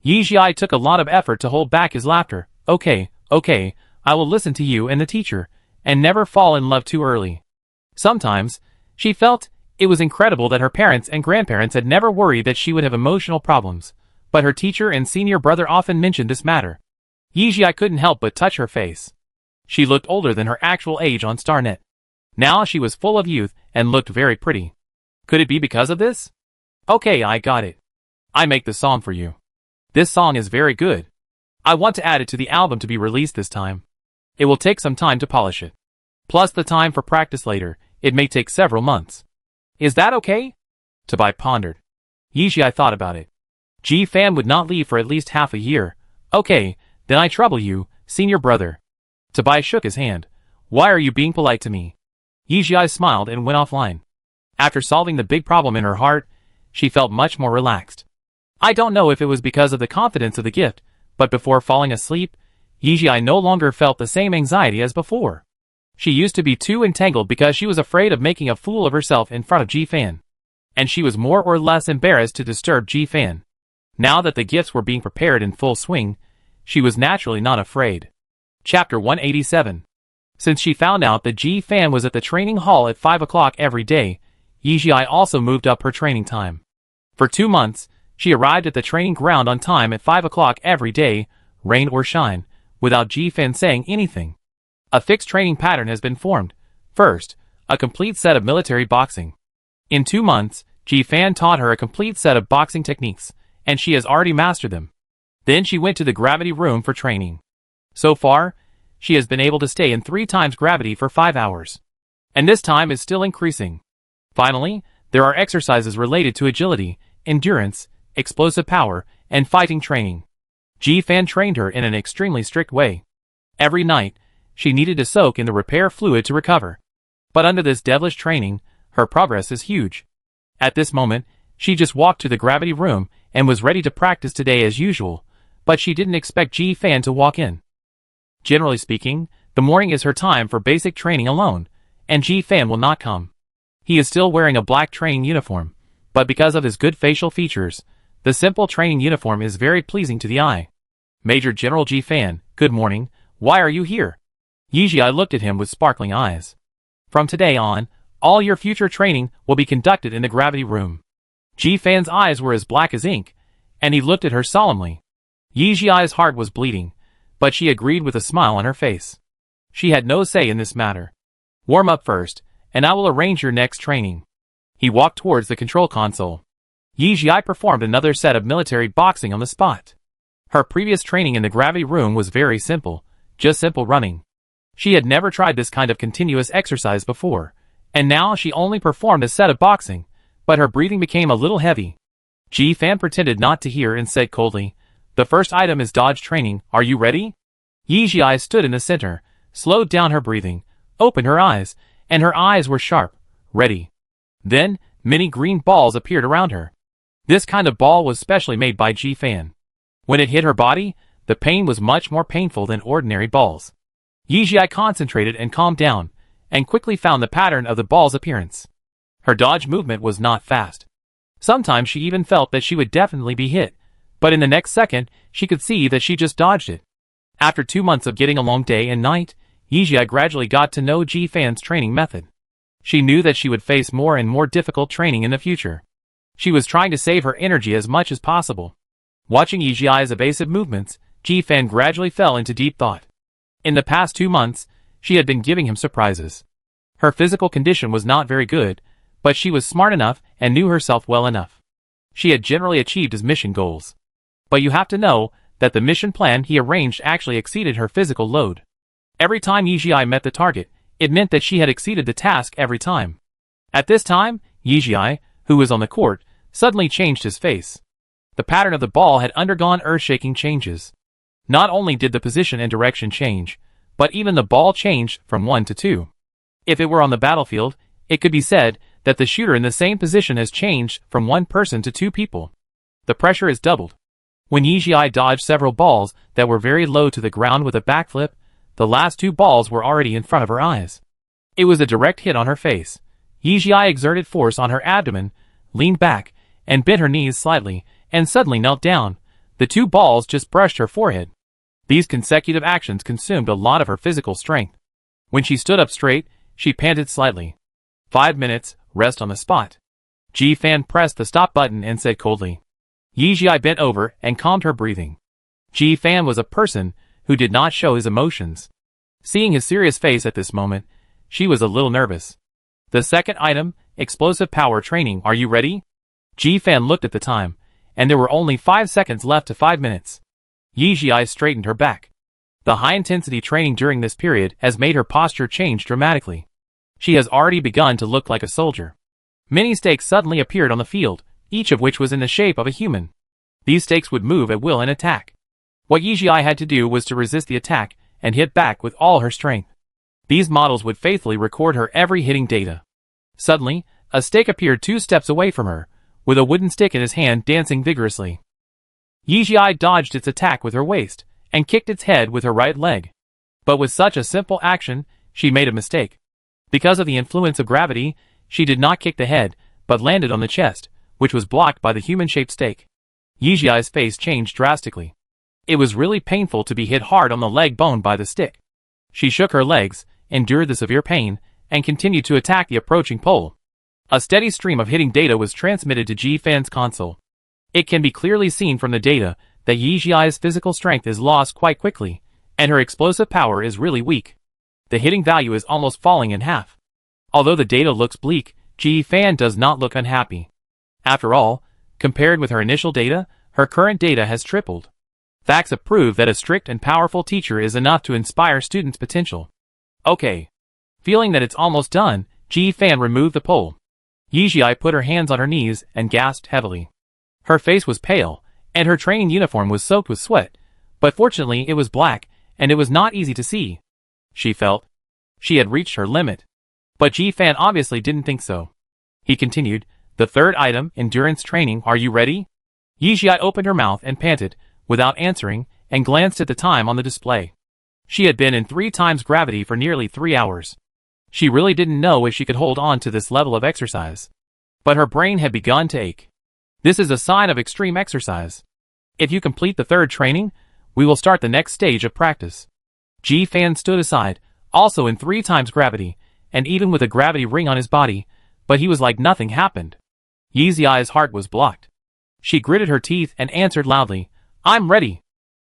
Yijia took a lot of effort to hold back his laughter. Okay, I will listen to you and the teacher, and never fall in love too early. Sometimes, she felt it was incredible that her parents and grandparents had never worried that she would have emotional problems, but her teacher and senior brother often mentioned this matter. Yijia couldn't help but touch her face. She looked older than her actual age on StarNet. Now she was full of youth and looked very pretty. Could it be because of this? Okay, I got it. I make the song for you. This song is very good. I want to add it to the album to be released this time. It will take some time to polish it. Plus the time for practice later, it may take several months. Is that okay? Tabai pondered. Yijia thought about it. Ji Fan would not leave for at least half a year. Okay, then I trouble you, senior brother. Tabai shook his hand. Why are you being polite to me? Yijia smiled and went offline. After solving the big problem in her heart, she felt much more relaxed. I don't know if it was because of the confidence of the gift, but before falling asleep, Yijia no longer felt the same anxiety as before. She used to be too entangled because she was afraid of making a fool of herself in front of Ji Fan. And she was more or less embarrassed to disturb Ji Fan. Now that the gifts were being prepared in full swing, she was naturally not afraid. Chapter 187. Since she found out that Ji Fan was at the training hall at 5 o'clock every day, Yijia also moved up her training time. For 2 months, she arrived at the training ground on time at 5 o'clock every day, rain or shine, without Ji Fan saying anything. A fixed training pattern has been formed. First, a complete set of military boxing. In 2 months, Ji Fan taught her a complete set of boxing techniques, and she has already mastered them. Then she went to the gravity room for training. So far, she has been able to stay in 3 times gravity for 5 hours. And this time is still increasing. Finally, there are exercises related to agility, endurance, explosive power, and fighting training. Ji Fan trained her in an extremely strict way. Every night, she needed to soak in the repair fluid to recover. But under this devilish training, her progress is huge. At this moment, she just walked to the gravity room and was ready to practice today as usual, but she didn't expect Ji Fan to walk in. Generally speaking, the morning is her time for basic training alone, and Ji Fan will not come. He is still wearing a black training uniform, but because of his good facial features, the simple training uniform is very pleasing to the eye. Major General Ji Fan, good morning, why are you here? Yijia looked at him with sparkling eyes. From today on, all your future training will be conducted in the gravity room. Ji Fan's eyes were as black as ink, and he looked at her solemnly. Yijia's heart was bleeding, but she agreed with a smile on her face. She had no say in this matter. Warm up first, and I will arrange your next training. He walked towards the control console. Yijia performed another set of military boxing on the spot. Her previous training in the gravity room was very simple, just simple running. She had never tried this kind of continuous exercise before, and now she only performed a set of boxing, but her breathing became a little heavy. Ji Fan pretended not to hear and said coldly, the first item is dodge training, are you ready? Yijia stood in the center, slowed down her breathing, opened her eyes, and her eyes were sharp, ready. Then, many green balls appeared around her. This kind of ball was specially made by Ji Fan. When it hit her body, the pain was much more painful than ordinary balls. Yijia concentrated and calmed down, and quickly found the pattern of the ball's appearance. Her dodge movement was not fast. Sometimes she even felt that she would definitely be hit, but in the next second, she could see that she just dodged it. After 2 months of getting along day and night, Yijia gradually got to know Ji Fan's training method. She knew that she would face more and more difficult training in the future. She was trying to save her energy as much as possible. Watching Yijia's evasive movements, Ji Fan gradually fell into deep thought. In the past 2 months, she had been giving him surprises. Her physical condition was not very good, but she was smart enough and knew herself well enough. She had generally achieved his mission goals. But you have to know that the mission plan he arranged actually exceeded her physical load. Every time Yijia met the target, it meant that she had exceeded the task every time. At this time, Yijia, who was on the court, suddenly changed his face. The pattern of the ball had undergone earth-shaking changes. Not only did the position and direction change, but even the ball changed from 1 to 2. If it were on the battlefield, it could be said that the shooter in the same position has changed from 1 person to 2 people. The pressure is doubled. When Yijia dodged several balls that were very low to the ground with a backflip, the last 2 balls were already in front of her eyes. It was a direct hit on her face. Yijia exerted force on her abdomen, leaned back, and bent her knees slightly, and suddenly knelt down. The 2 balls just brushed her forehead. These consecutive actions consumed a lot of her physical strength. When she stood up straight, she panted slightly. 5 minutes, rest on the spot. Ji Fan pressed the stop button and said coldly. Yijia bent over and calmed her breathing. Ji Fan was a person who did not show his emotions. Seeing his serious face at this moment, she was a little nervous. The second item, explosive power training, are you ready? Ji Fan looked at the time, and there were only 5 seconds left to 5 minutes. Yijia straightened her back. The high-intensity training during this period has made her posture change dramatically. She has already begun to look like a soldier. Many stakes suddenly appeared on the field, each of which was in the shape of a human. These stakes would move at will and attack. What Yijia had to do was to resist the attack and hit back with all her strength. These models would faithfully record her every hitting data. Suddenly, a stake appeared 2 steps away from her, with a wooden stick in his hand dancing vigorously. Yijia dodged its attack with her waist, and kicked its head with her right leg. But with such a simple action, she made a mistake. Because of the influence of gravity, she did not kick the head, but landed on the chest, which was blocked by the human-shaped stake. Yijia's face changed drastically. It was really painful to be hit hard on the leg bone by the stick. She shook her legs, endured the severe pain, and continued to attack the approaching pole. A steady stream of hitting data was transmitted to Ji Fan's console. It can be clearly seen from the data that Yijia's physical strength is lost quite quickly, and her explosive power is really weak. The hitting value is almost falling in half. Although the data looks bleak, Ji Fan does not look unhappy. After all, compared with her initial data, her current data has tripled. Facts have proved that a strict and powerful teacher is enough to inspire students' potential. Okay. Feeling that it's almost done, Ji Fan removed the pole. Yijia put her hands on her knees and gasped heavily. Her face was pale, and her training uniform was soaked with sweat, but fortunately it was black, and it was not easy to see. She felt she had reached her limit. But Ji Fan obviously didn't think so. He continued, "The third item, endurance training, are you ready?" Yijia opened her mouth and panted, without answering, and glanced at the time on the display. She had been in 3 times gravity for nearly 3 hours. She really didn't know if she could hold on to this level of exercise. But her brain had begun to ache. This is a sign of extreme exercise. If you complete the third training, we will start the next stage of practice. Ji Fan stood aside, also in 3 times gravity, and even with a gravity ring on his body, but he was like nothing happened. Yijia's heart was blocked. She gritted her teeth and answered loudly, "I'm ready."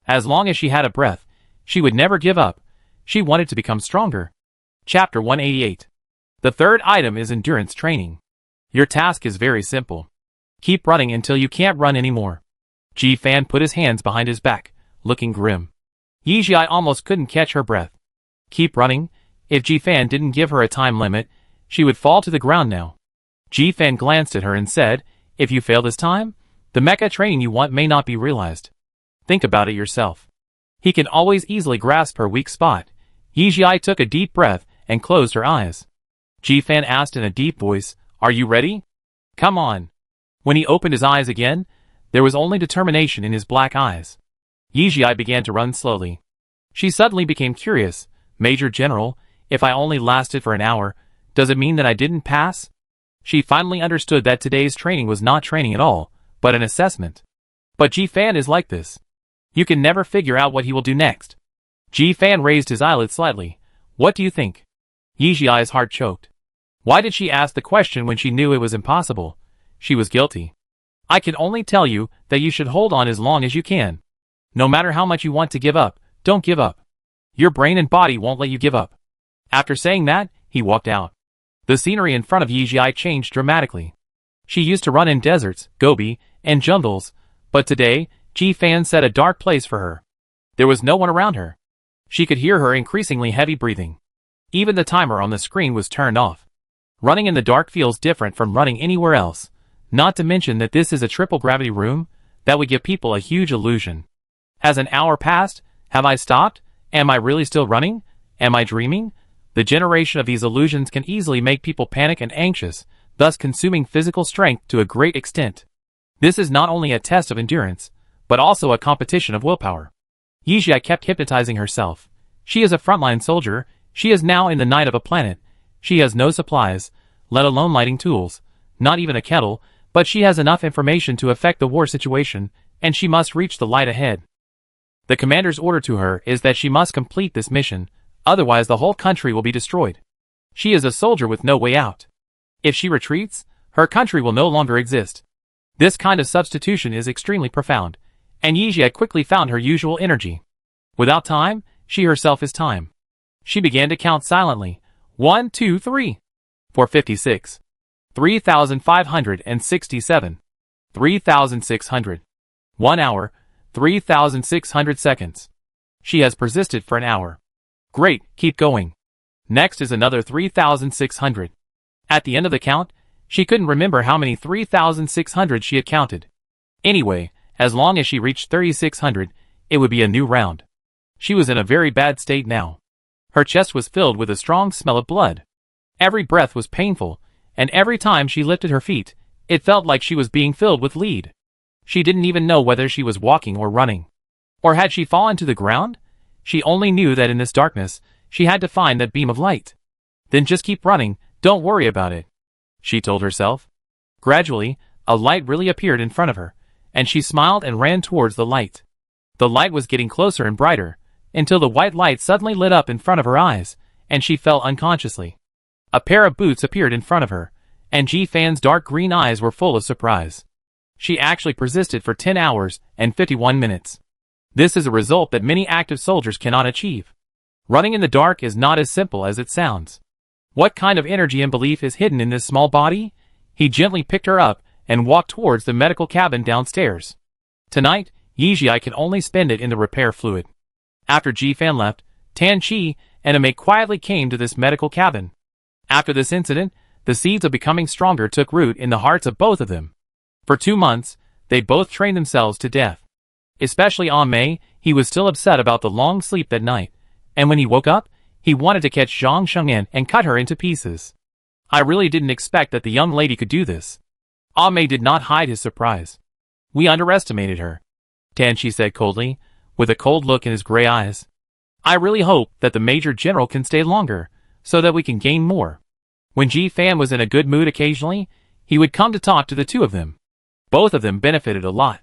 As long as she had a breath, she would never give up. She wanted to become stronger. Chapter 188. The third item is endurance training. Your task is very simple. Keep running until you can't run anymore. Ji Fan put his hands behind his back, looking grim. Yijia almost couldn't catch her breath. Keep running? If Ji Fan didn't give her a time limit, she would fall to the ground now. Ji Fan glanced at her and said, "If you fail this time, the mecha training you want may not be realized. Think about it yourself." He can always easily grasp her weak spot. Yijia took a deep breath and closed her eyes. Ji Fan asked in a deep voice, "Are you ready? Come on." When he opened his eyes again, there was only determination in his black eyes. Yijia began to run slowly. She suddenly became curious. "Major General, if I only lasted for an hour, does it mean that I didn't pass?" She finally understood that today's training was not training at all, but an assessment. But Ji Fan is like this. You can never figure out what he will do next. Ji Fan raised his eyelids slightly. "What do you think?" Yijia's heart choked. Why did she ask the question when she knew it was impossible? She was guilty. "I can only tell you that you should hold on as long as you can. No matter how much you want to give up, don't give up. Your brain and body won't let you give up." After saying that, he walked out. The scenery in front of Yijia changed dramatically. She used to run in deserts, gobi, and jungles, but today, Ji Fan set a dark place for her. There was no one around her. She could hear her increasingly heavy breathing. Even the timer on the screen was turned off. Running in the dark feels different from running anywhere else, not to mention that this is a triple gravity room that would give people a huge illusion. Has an hour passed? Have I stopped? Am I really still running? Am I dreaming? The generation of these illusions can easily make people panic and anxious, thus consuming physical strength to a great extent. This is not only a test of endurance, but also a competition of willpower. Yijia kept hypnotizing herself. She is a frontline soldier. She is now in the night of a planet. She has no supplies, let alone lighting tools, not even a kettle, but she has enough information to affect the war situation, and she must reach the light ahead. The commander's order to her is that she must complete this mission, otherwise the whole country will be destroyed. She is a soldier with no way out. If she retreats, her country will no longer exist. This kind of substitution is extremely profound, and Yijia quickly found her usual energy. Without time, she herself is time. She began to count silently. 1, 2, 3. 456. 3,567. 3,600. 1 hour, 3,600 seconds. She has persisted for an hour. Great, keep going. Next is another 3,600. At the end of the count, she couldn't remember how many 3,600 she had counted. Anyway, as long as she reached 3,600, it would be a new round. She was in a very bad state now. Her chest was filled with a strong smell of blood. Every breath was painful, and every time she lifted her feet, it felt like she was being filled with lead. She didn't even know whether she was walking or running. Or had she fallen to the ground? She only knew that in this darkness, she had to find that beam of light. Then just keep running, don't worry about it, she told herself. Gradually, a light really appeared in front of her, and she smiled and ran towards the light. The light was getting closer and brighter, until the white light suddenly lit up in front of her eyes, and she fell unconsciously. A pair of boots appeared in front of her, and Ji-Fan's dark green eyes were full of surprise. She actually persisted for 10 hours and 51 minutes. This is a result that many active soldiers cannot achieve. Running in the dark is not as simple as it sounds. What kind of energy and belief is hidden in this small body? He gently picked her up and walked towards the medical cabin downstairs. Tonight, Yijia can only spend it in the repair fluid. After Ji-Fan left, Tan Chi and Amei quietly came to this medical cabin. After this incident, the seeds of becoming stronger took root in the hearts of both of them. For 2 months, they both trained themselves to death. Especially Amei, he was still upset about the long sleep that night, and when he woke up, he wanted to catch Zhang Shengyan and cut her into pieces. I really didn't expect that the young lady could do this. Amei did not hide his surprise. We underestimated her, Tan Chi said coldly, with a cold look in his gray eyes. I really hope that the Major General can stay longer, so that we can gain more. When Ji-Fan was in a good mood occasionally, he would come to talk to the two of them. Both of them benefited a lot.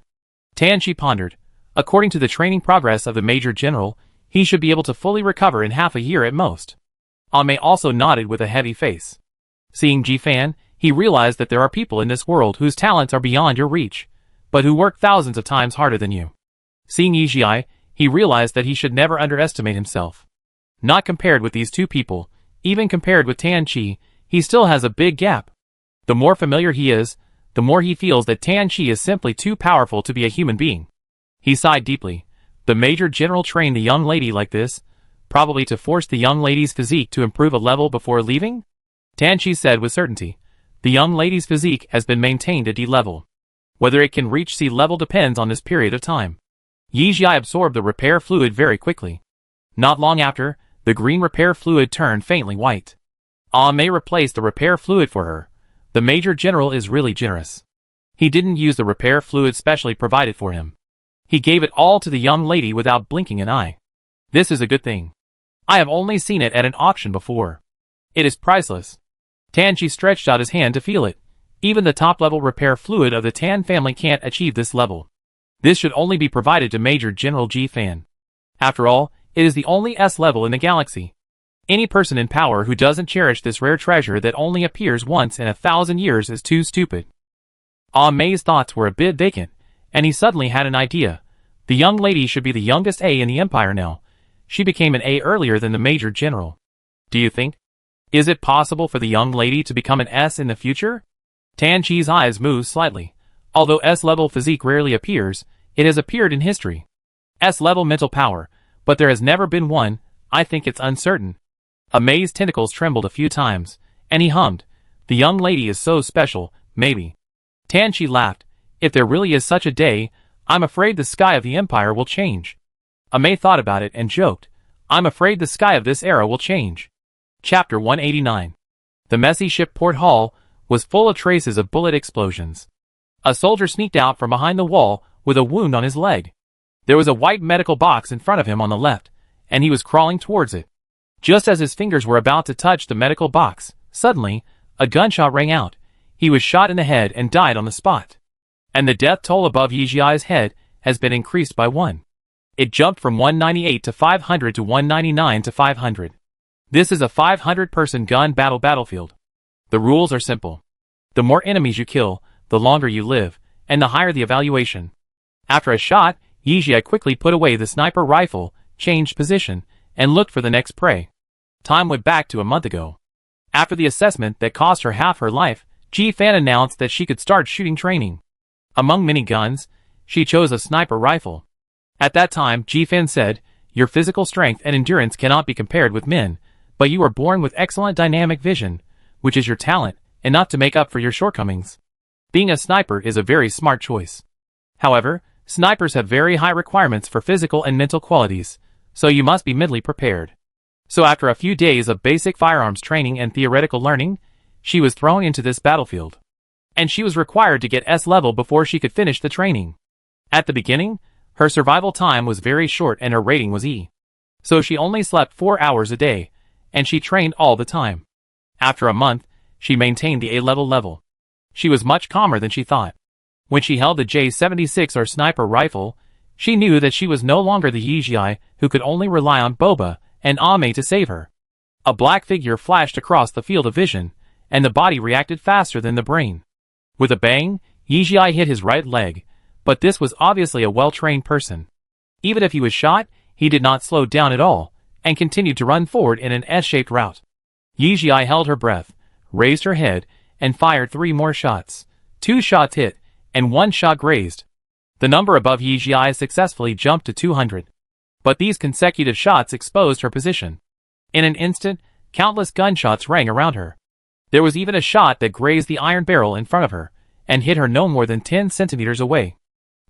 Tan Chi pondered. According to the training progress of the Major General, he should be able to fully recover in half a year at most. Amei also nodded with a heavy face. Seeing Ji-Fan, he realized that there are people in this world whose talents are beyond your reach, but who work thousands of times harder than you. Seeing Yijia, he realized that he should never underestimate himself. Not compared with these two people, even compared with Tan Chi, he still has a big gap. The more familiar he is, the more he feels that Tan Chi is simply too powerful to be a human being. He sighed deeply. The Major General trained the young lady like this, probably to force the young lady's physique to improve a level before leaving? Tan Chi said with certainty. The young lady's physique has been maintained at D level. Whether it can reach C level depends on this period of time. Yijia absorbed the repair fluid very quickly. Not long after, the green repair fluid turned faintly white. Amei replaced the repair fluid for her. The Major General is really generous. He didn't use the repair fluid specially provided for him. He gave it all to the young lady without blinking an eye. This is a good thing. I have only seen it at an auction before. It is priceless. Tan Chi stretched out his hand to feel it. Even the top-level repair fluid of the Tan family can't achieve this level. This should only be provided to Major General Ji-Fan. After all, it is the only S level in the galaxy. Any person in power who doesn't cherish this rare treasure that only appears once in 1,000 years is too stupid. Amei's thoughts were a bit vacant, and he suddenly had an idea. The young lady should be the youngest A in the Empire now. She became an A earlier than the Major General. Do you think? Is it possible for the young lady to become an S in the future? Tan Chi's eyes moved slightly. Although S-level physique rarely appears, it has appeared in history. S-level mental power, but there has never been one. I think it's uncertain. Amei's tentacles trembled a few times, and he hummed. The young lady is so special, maybe. Tan Chi laughed. If there really is such a day, I'm afraid the sky of the Empire will change. Amei thought about it and joked. I'm afraid the sky of this era will change. Chapter 189. The messy ship-port hall was full of traces of bullet explosions. A soldier sneaked out from behind the wall with a wound on his leg. There was a white medical box in front of him on the left, and he was crawling towards it. Just as his fingers were about to touch the medical box, suddenly, a gunshot rang out. He was shot in the head and died on the spot. And the death toll above Yijia's head has been increased by 1. It jumped from 198 to 500 to 199 to 500. This is a 500-person gun battlefield. The rules are simple. The more enemies you kill, the longer you live, and the higher the evaluation. After a shot, Yijia quickly put away the sniper rifle, changed position, and looked for the next prey. Time went back to a month ago. After the assessment that cost her half her life, Ji-Fan announced that she could start shooting training. Among many guns, she chose a sniper rifle. At that time, Ji-Fan said, Your physical strength and endurance cannot be compared with men, but you are born with excellent dynamic vision, which is your talent, and not to make up for your shortcomings. Being a sniper is a very smart choice. However, snipers have very high requirements for physical and mental qualities, so you must be mentally prepared. So after a few days of basic firearms training and theoretical learning, she was thrown into this battlefield. And she was required to get S level before she could finish the training. At the beginning, her survival time was very short and her rating was E. So she only slept 4 hours a day, and she trained all the time. After a month, she maintained the A level. She was much calmer than she thought. When she held the J76 or sniper rifle, she knew that she was no longer the Yijia who could only rely on Boba and Ame to save her. A black figure flashed across the field of vision, and the body reacted faster than the brain. With a bang, Yijia hit his right leg, but this was obviously a well-trained person. Even if he was shot, he did not slow down at all, and continued to run forward in an S-shaped route. Yijia held her breath, raised her head, and fired 3 more shots. 2 shots hit, and 1 shot grazed. The number above Yijia successfully jumped to 200. But these consecutive shots exposed her position. In an instant, countless gunshots rang around her. There was even a shot that grazed the iron barrel in front of her, and hit her no more than 10 centimeters away.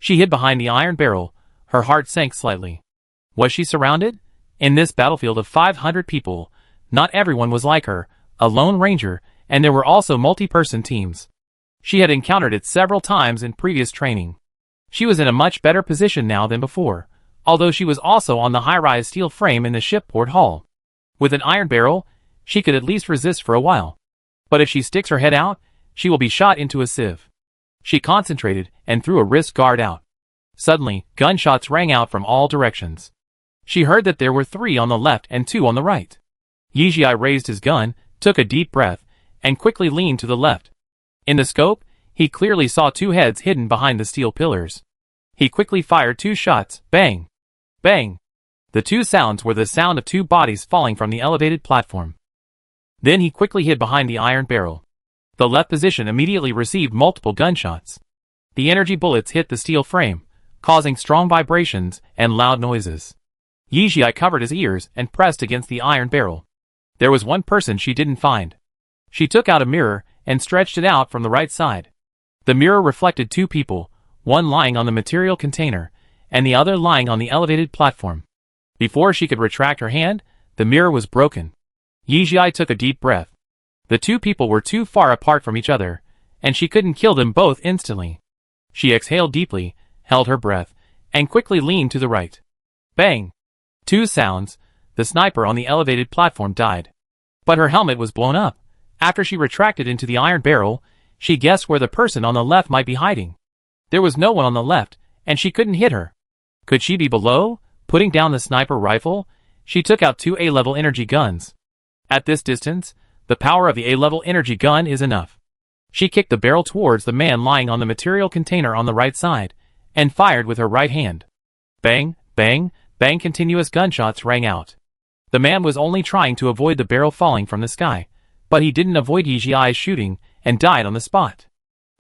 She hid behind the iron barrel, her heart sank slightly. Was she surrounded? In this battlefield of 500 people, not everyone was like her, a lone ranger, and there were also multi-person teams. She had encountered it several times in previous training. She was in a much better position now than before, although she was also on the high-rise steel frame in the shipboard hall. With an iron barrel, she could at least resist for a while. But if she sticks her head out, she will be shot into a sieve. She concentrated and threw a wrist guard out. Suddenly, gunshots rang out from all directions. She heard that there were 3 on the left and 2 on the right. Yijia raised his gun, took a deep breath, and quickly leaned to the left. In the scope, he clearly saw 2 heads hidden behind the steel pillars. He quickly fired 2 shots, bang! Bang! The 2 sounds were the sound of 2 bodies falling from the elevated platform. Then he quickly hid behind the iron barrel. The left position immediately received multiple gunshots. The energy bullets hit the steel frame, causing strong vibrations and loud noises. Yijia covered his ears and pressed against the iron barrel. There was one person she didn't find. She took out a mirror and stretched it out from the right side. The mirror reflected 2 people, one lying on the material container, and the other lying on the elevated platform. Before she could retract her hand, the mirror was broken. Yijia took a deep breath. The 2 people were too far apart from each other, and she couldn't kill them both instantly. She exhaled deeply, held her breath, and quickly leaned to the right. Bang! 2 sounds. The sniper on the elevated platform died. But her helmet was blown up. After she retracted into the iron barrel, she guessed where the person on the left might be hiding. There was no one on the left, and she couldn't hit her. Could she be below? Putting down the sniper rifle, she took out 2 A-level energy guns. At this distance, the power of the A-level energy gun is enough. She kicked the barrel towards the man lying on the material container on the right side, and fired with her right hand. Bang, bang, bang, continuous gunshots rang out. The man was only trying to avoid the barrel falling from the sky, but he didn't avoid Yijia's shooting, and died on the spot.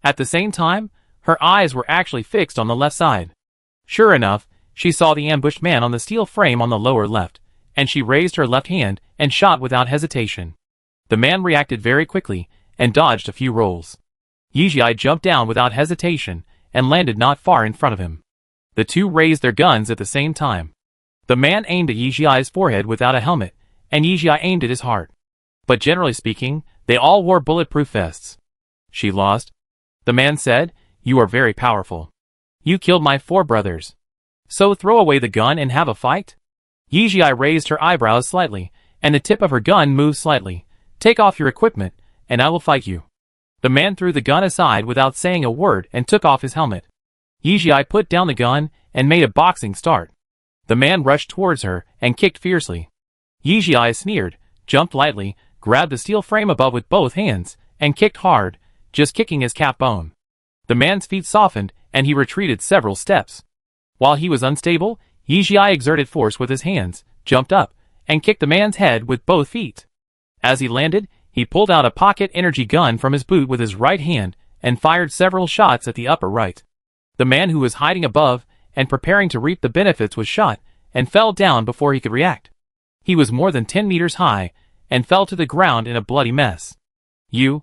At the same time, her eyes were actually fixed on the left side. Sure enough, she saw the ambushed man on the steel frame on the lower left, and she raised her left hand and shot without hesitation. The man reacted very quickly, and dodged a few rolls. Yijia jumped down without hesitation, and landed not far in front of him. The 2 raised their guns at the same time. The man aimed at Yijia's forehead without a helmet, and Yijia aimed at his heart. But generally speaking, they all wore bulletproof vests. She lost. The man said, "You are very powerful. You killed my 4 brothers. So throw away the gun and have a fight?" Yijia raised her eyebrows slightly, and the tip of her gun moved slightly. "Take off your equipment, and I will fight you." The man threw the gun aside without saying a word and took off his helmet. Yijia put down the gun and made a boxing start. The man rushed towards her and kicked fiercely. Yijia sneered, jumped lightly, grabbed the steel frame above with both hands, and kicked hard, just kicking his cap bone. The man's feet softened, and he retreated several steps. While he was unstable, Yijia exerted force with his hands, jumped up, and kicked the man's head with both feet. As he landed, he pulled out a pocket energy gun from his boot with his right hand, and fired several shots at the upper right. The man who was hiding above, and preparing to reap the benefits was shot, and fell down before he could react. He was more than 10 meters high and fell to the ground in a bloody mess. You?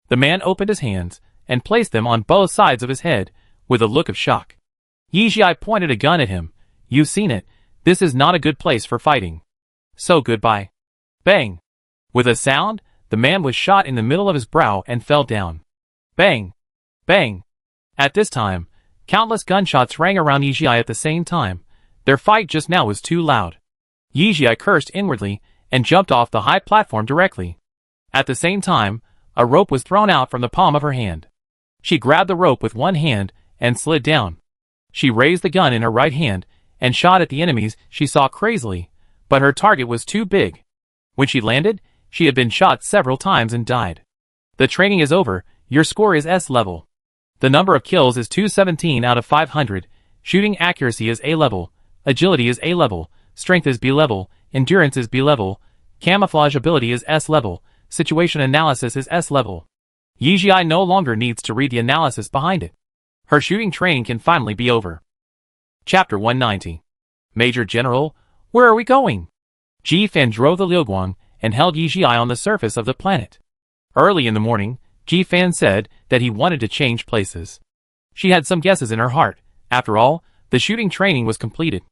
The man opened his hands and placed them on both sides of his head with a look of shock. Yijia pointed a gun at him. You've seen it. This is not a good place for fighting. So goodbye. Bang! With a sound, the man was shot in the middle of his brow and fell down. Bang! Bang! At this time, countless gunshots rang around Yijia at the same time. Their fight just now was too loud. Yijia cursed inwardly and jumped off the high platform directly. At the same time, a rope was thrown out from the palm of her hand. She grabbed the rope with one hand and slid down. She raised the gun in her right hand and shot at the enemies she saw crazily, but her target was too big. When she landed, she had been shot several times and died. The training is over. Your score is S level. The number of kills is 217 out of 500. Shooting accuracy is A level. Agility is A level. Strength is B level. Endurance is B level. Camouflage ability is S level. Situation analysis is S level. Yijia no longer needs to read the analysis behind it. Her shooting training can finally be over. Chapter 190. Major General, where are we going? Ji Fan drove the Liuguang and held Yijia on the surface of the planet. Early in the morning, Ji Fan said that he wanted to change places. She had some guesses in her heart. After all, the shooting training was completed.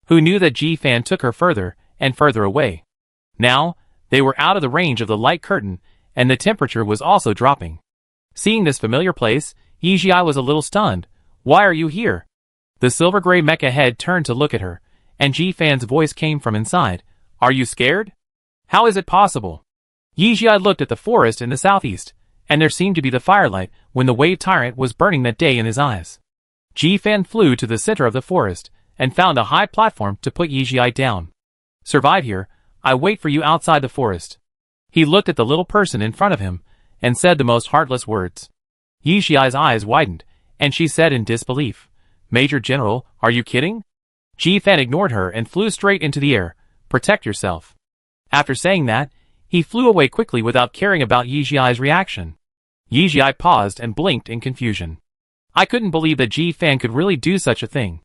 Who knew that Ji Fan took her further and further away? Now, they were out of the range of the light curtain, and the temperature was also dropping. Seeing this familiar place, Yijia was a little stunned. Why are you here? The silver-gray mecha head turned to look at her, and Ji Fan's voice came from inside. Are you scared? How is it possible? Yijia looked at the forest in the southeast, and there seemed to be the firelight when the wave tyrant was burning that day in his eyes. Ji Fan flew to the center of the forest and found a high platform to put Yijia down. Survive here. I wait for you outside the forest. He looked at the little person in front of him and said the most heartless words. Yijia's eyes widened, and she said in disbelief, Major General, are you kidding? Ji Fan ignored her and flew straight into the air. Protect yourself. After saying that, he flew away quickly without caring about Yijia's reaction. Yijia paused and blinked in confusion. I couldn't believe that Ji Fan could really do such a thing.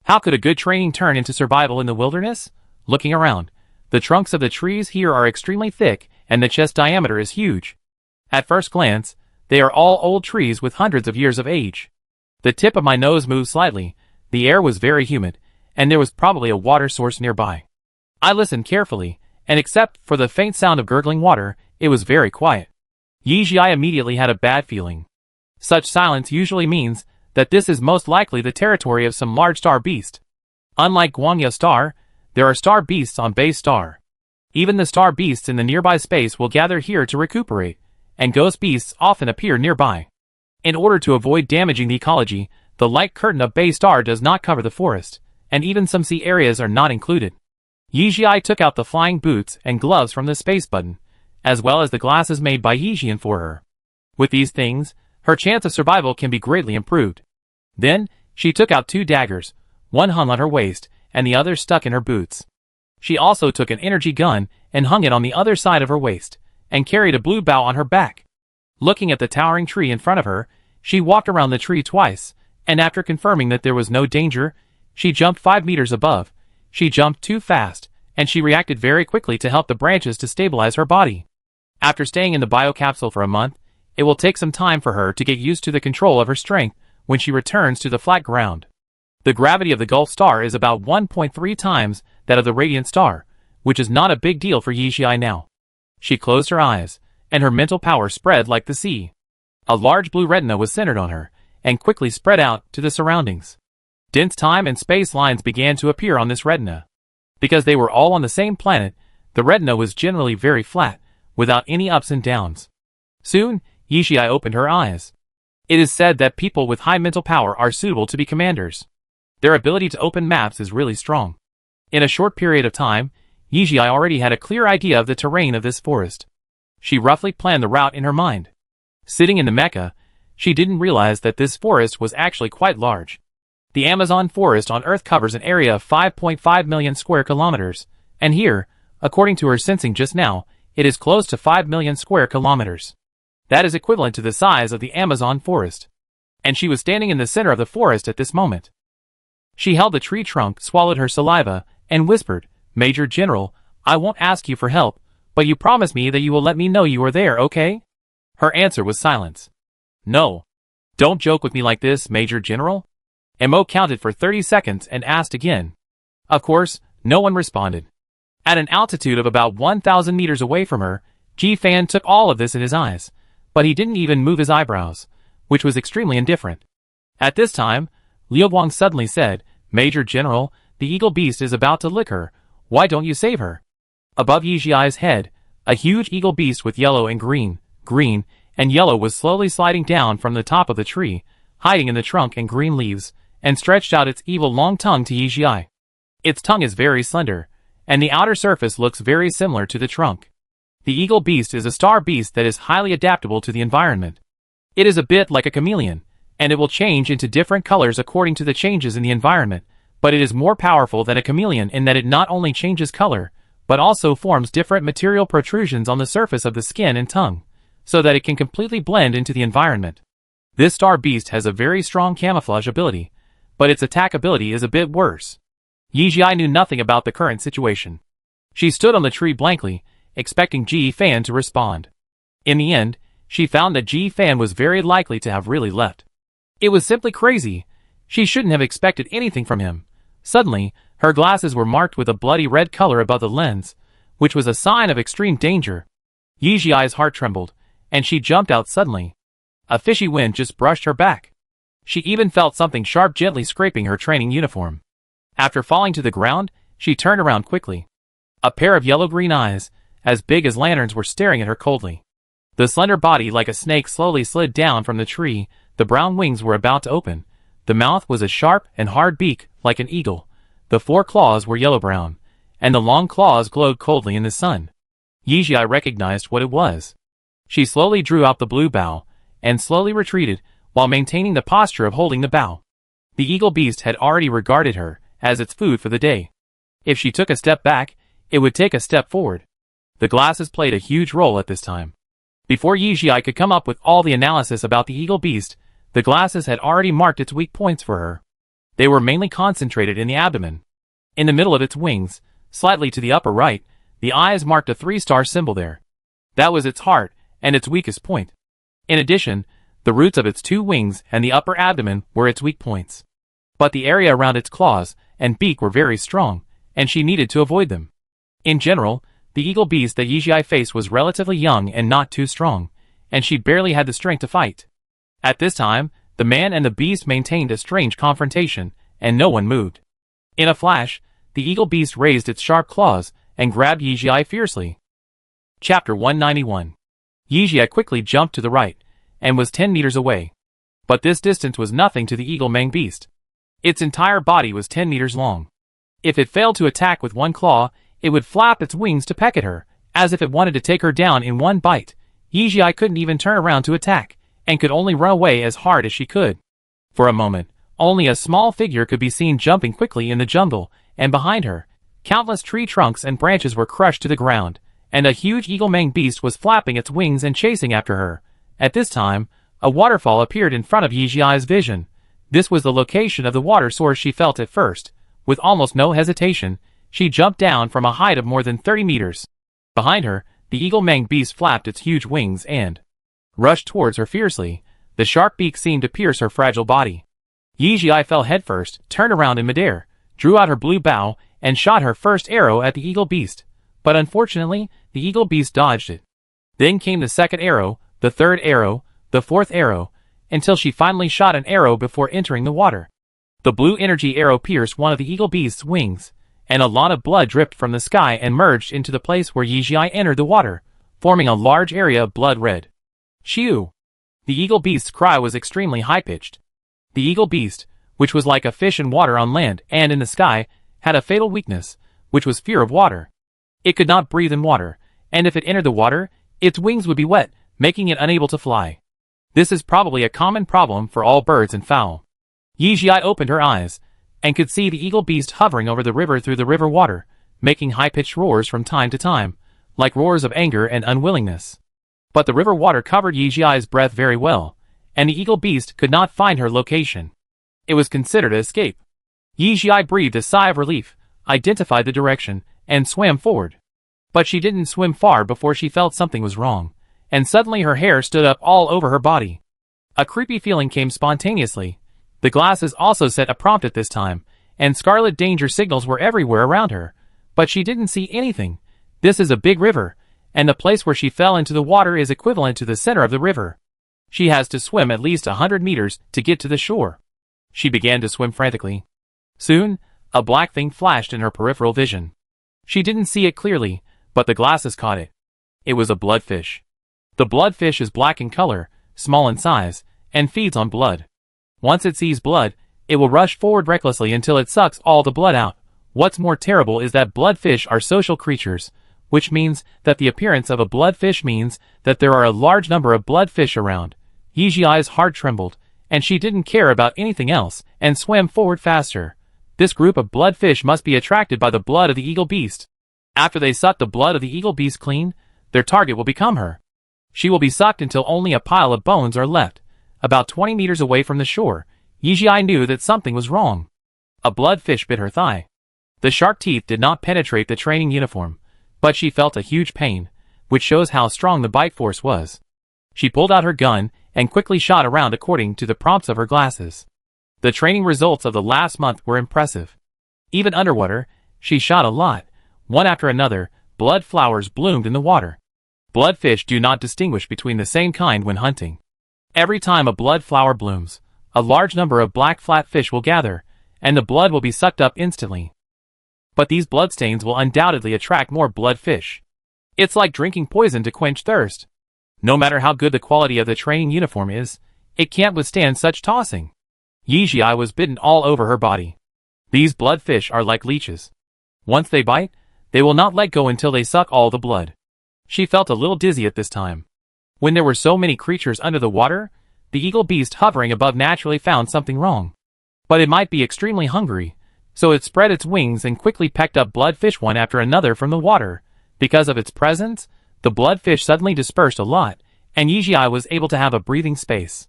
How could a good training turn into survival in the wilderness? Looking around, the trunks of the trees here are extremely thick and the chest diameter is huge. At first glance, they are all old trees with hundreds of years of age. The tip of my nose moved slightly, the air was very humid, and there was probably a water source nearby. I listened carefully, and except for the faint sound of gurgling water, it was very quiet. Yijia immediately had a bad feeling. Such silence usually means that this is most likely the territory of some large star beast. Unlike Guangya Star, there are star beasts on base star. Even the star beasts in the nearby space will gather here to recuperate, and ghost beasts often appear nearby. In order to avoid damaging the ecology, the light curtain of base star does not cover the forest, and even some sea areas are not included. Yijia took out the flying boots and gloves from the space button, as well as the glasses made by Yijian for her. With these things, her chance of survival can be greatly improved. Then, she took out 2 daggers, one hung on her waist, and the other stuck in her boots. She also took an energy gun and hung it on the other side of her waist, and carried a blue bow on her back. Looking at the towering tree in front of her, she walked around the tree twice, and after confirming that there was no danger, she jumped 5 meters above. She jumped too fast, and she reacted very quickly to help the branches to stabilize her body. After staying in the biocapsule for a month, it will take some time for her to get used to the control of her strength when she returns to the flat ground. The gravity of the Gulf Star is about 1.3 times that of the Radiant Star, which is not a big deal for Yijia now. She closed her eyes, and her mental power spread like the sea. A large blue retina was centered on her, and quickly spread out to the surroundings. Dense time and space lines began to appear on this retina. Because they were all on the same planet, the retina was generally very flat, without any ups and downs. Soon, Yijia opened her eyes. It is said that people with high mental power are suitable to be commanders. Their ability to open maps is really strong. In a short period of time, Yijia already had a clear idea of the terrain of this forest. She roughly planned the route in her mind. Sitting in the mecha, she didn't realize that this forest was actually quite large. The Amazon forest on Earth covers an area of 5.5 million square kilometers, and here, according to her sensing just now, it is close to 5 million square kilometers. That is equivalent to the size of the Amazon forest. And she was standing in the center of the forest at this moment. She held the tree trunk, swallowed her saliva, and whispered, "Major General, I won't ask you for help, but you promise me that you will let me know you are there, okay?" Her answer was silence. "No. Don't joke with me like this, Major General." Mo counted for 30 seconds and asked again. Of course, no one responded. At an altitude of about 1,000 meters away from her, Ji-fan took all of this in his eyes, but he didn't even move his eyebrows, which was extremely indifferent. At this time, Liu Guang suddenly said, "Major General, the eagle beast is about to lick her. Why don't you save her?" Above Yi Jiai's head, a huge eagle beast with yellow and green and yellow was slowly sliding down from the top of the tree, hiding in the trunk and green leaves, and stretched out its evil long tongue to Yi Jiai. Its tongue is very slender, and the outer surface looks very similar to the trunk. The eagle beast is a star beast that is highly adaptable to the environment. It is a bit like a chameleon, and it will change into different colors according to the changes in the environment, but it is more powerful than a chameleon in that it not only changes color, but also forms different material protrusions on the surface of the skin and tongue, so that it can completely blend into the environment. This star beast has a very strong camouflage ability, but its attack ability is a bit worse. Yi Jiai knew nothing about the current situation. She stood on the tree blankly, expecting Ji-fan to respond. In the end, she found that Ji-fan was very likely to have really left. It was simply crazy. She shouldn't have expected anything from him. Suddenly, her glasses were marked with a bloody red color above the lens, which was a sign of extreme danger. Yi Jiai's heart trembled, and she jumped out suddenly. A fishy wind just brushed her back. She even felt something sharp gently scraping her training uniform. After falling to the ground, she turned around quickly. A pair of yellow-green eyes, as big as lanterns, were staring at her coldly. The slender body like a snake slowly slid down from the tree, the brown wings were about to open. The mouth was a sharp and hard beak, like an eagle. The 4 claws were yellow-brown, and the long claws glowed coldly in the sun. Yi Jiai recognized what it was. She slowly drew out the blue bow, and slowly retreated, while maintaining the posture of holding the bow. The eagle beast had already regarded her as its food for the day. If she took a step back, it would take a step forward. The glasses played a huge role at this time. Before Yi Jiai could come up with all the analysis about the eagle beast, the glasses had already marked its weak points for her. They were mainly concentrated in the abdomen. In the middle of its wings, slightly to the upper right, the eyes marked a 3-star symbol there. That was its heart and its weakest point. In addition, the roots of its 2 wings and the upper abdomen were its weak points. But the area around its claws and beak were very strong, and she needed to avoid them. In general, the eagle beast that Yi Jiai faced was relatively young and not too strong, and she barely had the strength to fight. At this time, the man and the beast maintained a strange confrontation, and no one moved. In a flash, the eagle beast raised its sharp claws and grabbed Yi Jiai fiercely. Chapter 191. Yi Jiai quickly jumped to the right, and was 10 meters away. But this distance was nothing to the eagle-mang beast. Its entire body was 10 meters long. If it failed to attack with one claw, it would flap its wings to peck at her, as if it wanted to take her down in one bite. Yi Jiai couldn't even turn around to attack, and could only run away as hard as she could. For a moment, only a small figure could be seen jumping quickly in the jungle, and behind her, countless tree trunks and branches were crushed to the ground, and a huge eagle-mang beast was flapping its wings and chasing after her. At this time, a waterfall appeared in front of Yi Jiai's vision. This was the location of the water source she felt at first. With almost no hesitation, she jumped down from a height of more than 30 meters. Behind her, the eagle-mang beast flapped its huge wings and rushed towards her fiercely. The sharp beak seemed to pierce her fragile body. Yi Jiai fell headfirst, turned around in midair, drew out her blue bow, and shot her first arrow at the eagle beast. But unfortunately, the eagle beast dodged it. Then came the second arrow, the third arrow, the fourth arrow, until she finally shot an arrow before entering the water. The blue energy arrow pierced one of the eagle beast's wings, and a lot of blood dripped from the sky and merged into the place where Yi Jiai entered the water, forming a large area of blood red. Shoo! The eagle beast's cry was extremely high-pitched. The eagle beast, which was like a fish in water on land and in the sky, had a fatal weakness, which was fear of water. It could not breathe in water, and if it entered the water, its wings would be wet, making it unable to fly. This is probably a common problem for all birds and fowl. Yi Jiai opened her eyes, and could see the eagle beast hovering over the river through the river water, making high-pitched roars from time to time, like roars of anger and unwillingness. But the river water covered Yi Jiai's breath very well, and the eagle beast could not find her location. It was considered an escape. Yi Jiai breathed a sigh of relief, identified the direction, and swam forward. But she didn't swim far before she felt something was wrong, and suddenly her hair stood up all over her body. A creepy feeling came spontaneously. The glasses also set a prompt at this time, and scarlet danger signals were everywhere around her, but she didn't see anything. This is a big river, and the place where she fell into the water is equivalent to the center of the river. She has to swim at least 100 meters to get to the shore. She began to swim frantically. Soon, a black thing flashed in her peripheral vision. She didn't see it clearly, but the glasses caught it. It was a bloodfish. The bloodfish is black in color, small in size, and feeds on blood. Once it sees blood, it will rush forward recklessly until it sucks all the blood out. What's more terrible is that bloodfish are social creatures, which means that the appearance of a bloodfish means that there are a large number of bloodfish around. Yiji's heart trembled, and she didn't care about anything else, and swam forward faster. This group of bloodfish must be attracted by the blood of the eagle beast. After they suck the blood of the eagle beast clean, their target will become her. She will be sucked until only a pile of bones are left. About 20 meters away from the shore, Yiji knew that something was wrong. A bloodfish bit her thigh. The sharp teeth did not penetrate the training uniform, but she felt a huge pain, which shows how strong the bite force was. She pulled out her gun and quickly shot around according to the prompts of her glasses. The training results of the last month were impressive. Even underwater, she shot a lot. One after another, blood flowers bloomed in the water. Bloodfish do not distinguish between the same kind when hunting. Every time a blood flower blooms, a large number of black flat fish will gather, and the blood will be sucked up instantly. But these bloodstains will undoubtedly attract more bloodfish. It's like drinking poison to quench thirst. No matter how good the quality of the training uniform is, it can't withstand such tossing. Yiji was bitten all over her body. These bloodfish are like leeches. Once they bite, they will not let go until they suck all the blood. She felt a little dizzy at this time. When there were so many creatures under the water, the eagle beast hovering above naturally found something wrong. But it might be extremely hungry, so it spread its wings and quickly pecked up bloodfish one after another from the water. Because of its presence, the bloodfish suddenly dispersed a lot, and Yiji was able to have a breathing space.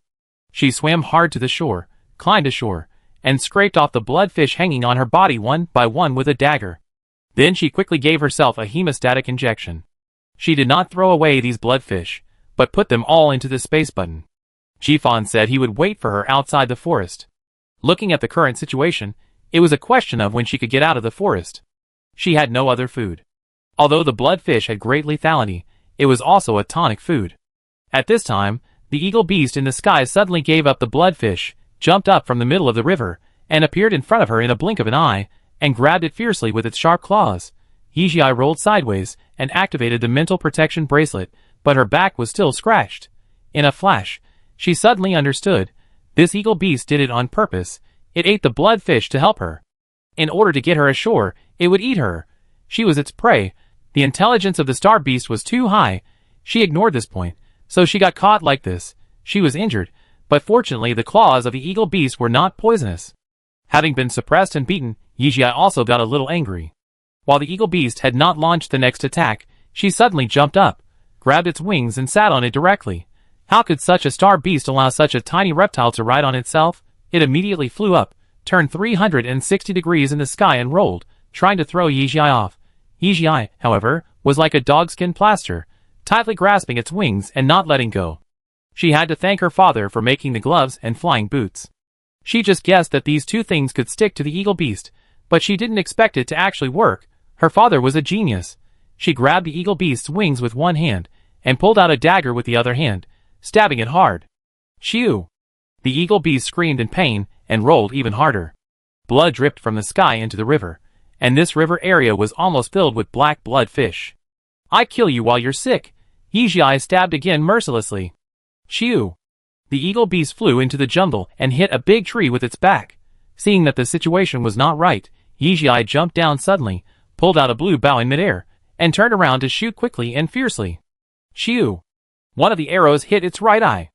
She swam hard to the shore, climbed ashore, and scraped off the bloodfish hanging on her body one by one with a dagger. Then she quickly gave herself a hemostatic injection. She did not throw away these bloodfish, but put them all into the space button. Jifan said he would wait for her outside the forest. Looking at the current situation, it was a question of when she could get out of the forest. She had no other food. Although the bloodfish had great lethality, it was also a tonic food. At this time, the eagle beast in the sky suddenly gave up the bloodfish, jumped up from the middle of the river, and appeared in front of her in a blink of an eye, and grabbed it fiercely with its sharp claws. Yiji rolled sideways and activated the mental protection bracelet, but her back was still scratched. In a flash, she suddenly understood. This eagle beast did it on purpose. It ate the bloodfish to help her. In order to get her ashore, it would eat her. She was its prey. The intelligence of the star beast was too high. She ignored this point, so she got caught like this. She was injured, but fortunately the claws of the eagle beast were not poisonous. Having been suppressed and beaten, Yiji also got a little angry. While the eagle beast had not launched the next attack, she suddenly jumped up, grabbed its wings and sat on it directly. How could such a star beast allow such a tiny reptile to ride on itself? It immediately flew up, turned 360 degrees in the sky and rolled, trying to throw Yiji off. Yiji, however, was like a dogskin plaster, tightly grasping its wings and not letting go. She had to thank her father for making the gloves and flying boots. She just guessed that these two things could stick to the eagle beast, but she didn't expect it to actually work. Her father was a genius. She grabbed the eagle beast's wings with one hand, and pulled out a dagger with the other hand, stabbing it hard. Shoo! The eagle beast screamed in pain, and rolled even harder. Blood dripped from the sky into the river, and this river area was almost filled with black blood fish. I kill you while you're sick. Yiji stabbed again mercilessly. Shoo! The eagle beast flew into the jungle and hit a big tree with its back. Seeing that the situation was not right, Yiji jumped down suddenly, pulled out a blue bow in midair, and turned around to shoot quickly and fiercely. Shoo! One of the arrows hit its right eye.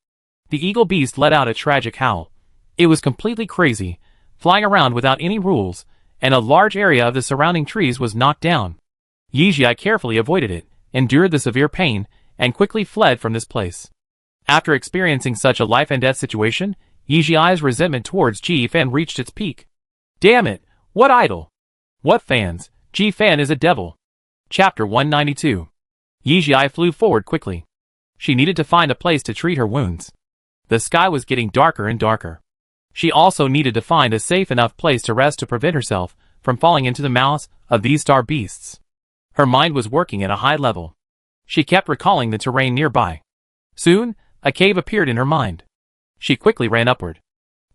The eagle beast let out a tragic howl. It was completely crazy, flying around without any rules, and a large area of the surrounding trees was knocked down. Yiji carefully avoided it, endured the severe pain, and quickly fled from this place. After experiencing such a life-and-death situation, Yiji's resentment towards Ji Fan reached its peak. Damn it, what idol! What fans? Ji-fan is a devil. Chapter 192. Yizhi flew forward quickly. She needed to find a place to treat her wounds. The sky was getting darker and darker. She also needed to find a safe enough place to rest to prevent herself from falling into the mouths of these star beasts. Her mind was working at a high level. She kept recalling the terrain nearby. Soon, a cave appeared in her mind. She quickly ran upward.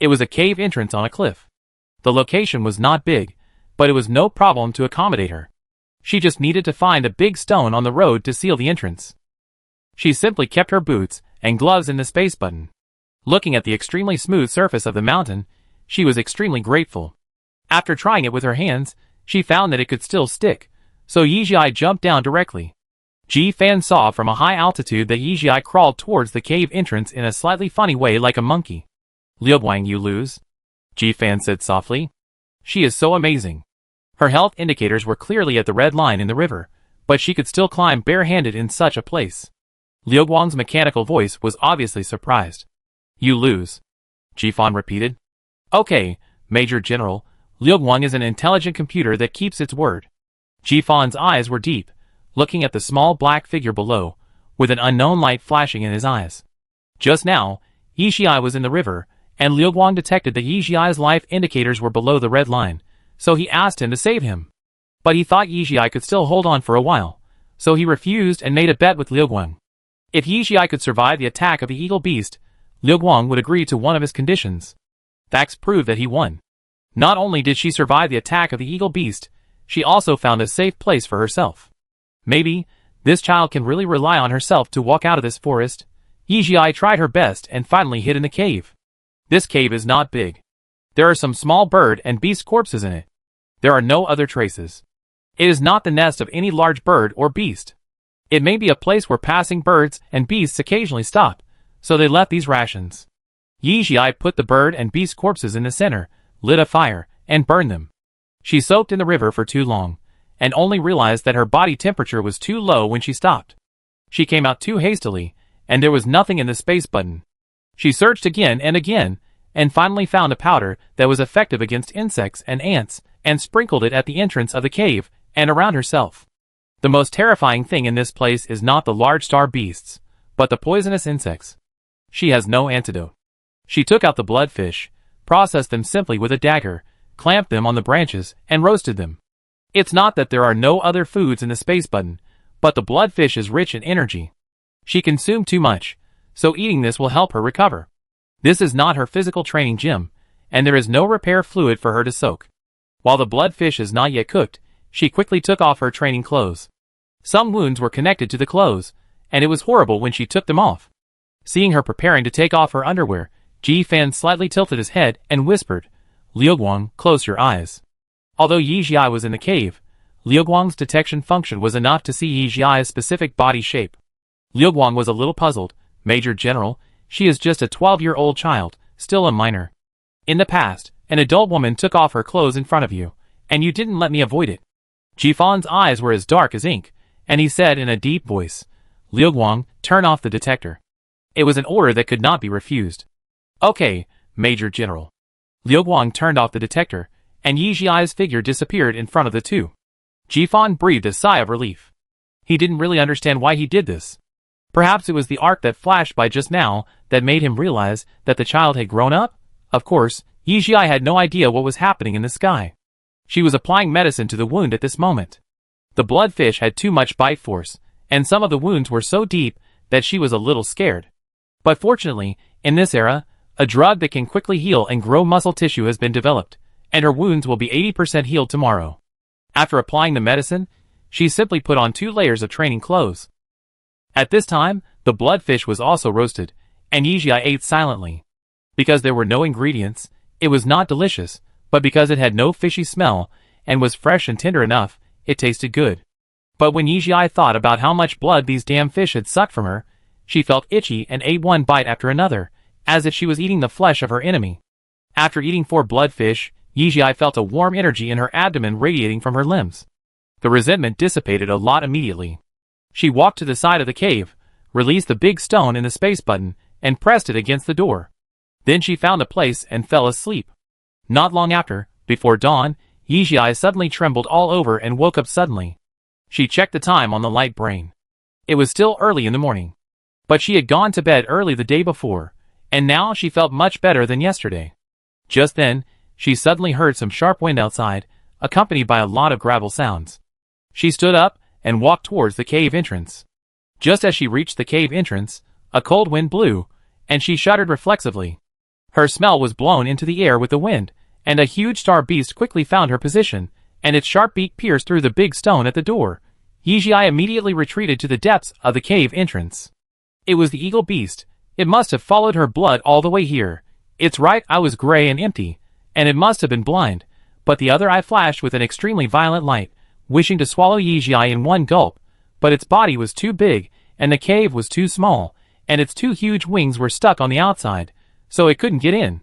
It was a cave entrance on a cliff. The location was not big, but it was no problem to accommodate her. She just needed to find a big stone on the road to seal the entrance. She simply kept her boots and gloves in the space button. Looking at the extremely smooth surface of the mountain, she was extremely grateful. After trying it with her hands, she found that it could still stick, so Yizhi jumped down directly. Ji-fan saw from a high altitude that Yizhi crawled towards the cave entrance in a slightly funny way like a monkey. "Liuguang, you lose," Ji-fan said softly. "She is so amazing." Her health indicators were clearly at the red line in the river, but she could still climb barehanded in such a place. Liuguang's mechanical voice was obviously surprised. "You lose," Ji-fan repeated. "Okay, Major General, Liuguang is an intelligent computer that keeps its word." Ji-fan's eyes were deep, looking at the small black figure below, with an unknown light flashing in his eyes. Just now, Yizhi was in the river, and Liuguang detected that Yizhi's life indicators were below the red line, so he asked him to save him. But he thought Yizhi could still hold on for a while, so he refused and made a bet with Liuguang. If Yizhi could survive the attack of the eagle beast, Liuguang would agree to one of his conditions. Facts proved that he won. Not only did she survive the attack of the eagle beast, she also found a safe place for herself. Maybe, this child can really rely on herself to walk out of this forest. Yizhi tried her best and finally hid in the cave. This cave is not big. There are some small bird and beast corpses in it. There are no other traces. It is not the nest of any large bird or beast. It may be a place where passing birds and beasts occasionally stop, so they left these rations. Yizhi put the bird and beast corpses in the center, lit a fire, and burned them. She soaked in the river for too long, and only realized that her body temperature was too low when she stopped. She came out too hastily, and there was nothing in the space button. She searched again, and finally found a powder that was effective against insects and ants, and sprinkled it at the entrance of the cave, and around herself. The most terrifying thing in this place is not the large star beasts, but the poisonous insects. She has no antidote. She took out the bloodfish, processed them simply with a dagger, clamped them on the branches, and roasted them. It's not that there are no other foods in the space button, but the bloodfish is rich in energy. She consumed too much, so eating this will help her recover. This is not her physical training gym, and there is no repair fluid for her to soak. While the bloodfish is not yet cooked, she quickly took off her training clothes. Some wounds were connected to the clothes, and it was horrible when she took them off. Seeing her preparing to take off her underwear, Ji-fan slightly tilted his head and whispered, "Liuguang, close your eyes." Although Yizhi was in the cave, Liuguang's detection function was enough to see Yizhi's specific body shape. Liuguang was a little puzzled. "Major General, she is just a 12-year-old child, still a minor. In the past, an adult woman took off her clothes in front of you, and you didn't let me avoid it." Ji-fan's eyes were as dark as ink, and he said in a deep voice, "Liuguang, turn off the detector." It was an order that could not be refused. "Okay, Major General." Liuguang turned off the detector, and Yizhi's figure disappeared in front of the two. Ji-fan breathed a sigh of relief. He didn't really understand why he did this. Perhaps it was the arc that flashed by just now that made him realize that the child had grown up? Of course, Yizhi had no idea what was happening in the sky. She was applying medicine to the wound at this moment. The bloodfish had too much bite force, and some of the wounds were so deep that she was a little scared. But fortunately, in this era, a drug that can quickly heal and grow muscle tissue has been developed, and her wounds will be 80% healed tomorrow. After applying the medicine, she simply put on 2 layers of training clothes. At this time, the bloodfish was also roasted, and Yizhi ate silently. Because there were no ingredients, it was not delicious, but because it had no fishy smell, and was fresh and tender enough, it tasted good. But when Yizhi thought about how much blood these damn fish had sucked from her, she felt itchy and ate one bite after another, as if she was eating the flesh of her enemy. After eating 4 bloodfish, Yizhi felt a warm energy in her abdomen radiating from her limbs. The resentment dissipated a lot immediately. She walked to the side of the cave, released the big stone in the space button, and pressed it against the door. Then she found a place and fell asleep. Not long after, before dawn, Yizhi suddenly trembled all over and woke up suddenly. She checked the time on the light brain. It was still early in the morning. But she had gone to bed early the day before, and now she felt much better than yesterday. Just then, she suddenly heard some sharp wind outside, accompanied by a lot of gravel sounds. She stood up and walked towards the cave entrance. Just as she reached the cave entrance, a cold wind blew, and she shuddered reflexively. Her smell was blown into the air with the wind, and a huge star beast quickly found her position, and its sharp beak pierced through the big stone at the door. Yizhi immediately retreated to the depths of the cave entrance. It was the eagle beast. It must have followed her blood all the way here. Its right eye was gray and empty, and it must have been blind, but the other eye flashed with an extremely violent light, wishing to swallow Yizhi in one gulp, but its body was too big, and the cave was too small, and its two huge wings were stuck on the outside, so it couldn't get in.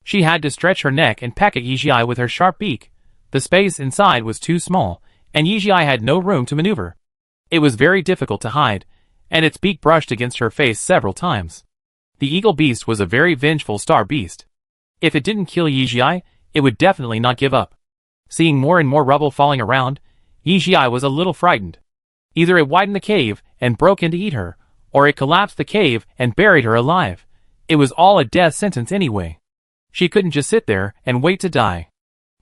She had to stretch her neck and peck at Yizhi with her sharp beak. The space inside was too small, and Yizhi had no room to maneuver. It was very difficult to hide, and its beak brushed against her face several times. The eagle beast was a very vengeful star beast. If it didn't kill Yizhi, it would definitely not give up. Seeing more and more rubble falling around, Yizhi was a little frightened. Either it widened the cave and broke in to eat her, or it collapsed the cave and buried her alive. It was all a death sentence anyway. She couldn't just sit there and wait to die.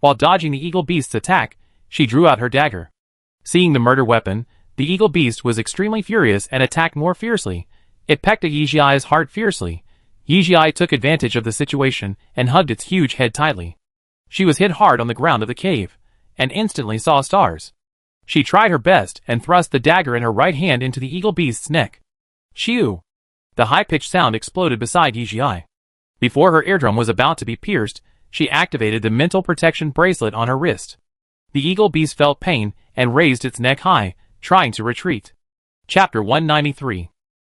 While dodging the eagle beast's attack, she drew out her dagger. Seeing the murder weapon, the eagle beast was extremely furious and attacked more fiercely. It pecked at Yizhi's heart fiercely. Yizhi took advantage of the situation and hugged its huge head tightly. She was hit hard on the ground of the cave, and instantly saw stars. She tried her best and thrust the dagger in her right hand into the eagle beast's neck. Shoo! The high-pitched sound exploded beside Yizhi. Before her eardrum was about to be pierced, she activated the mental protection bracelet on her wrist. The eagle beast felt pain and raised its neck high, trying to retreat. Chapter 193.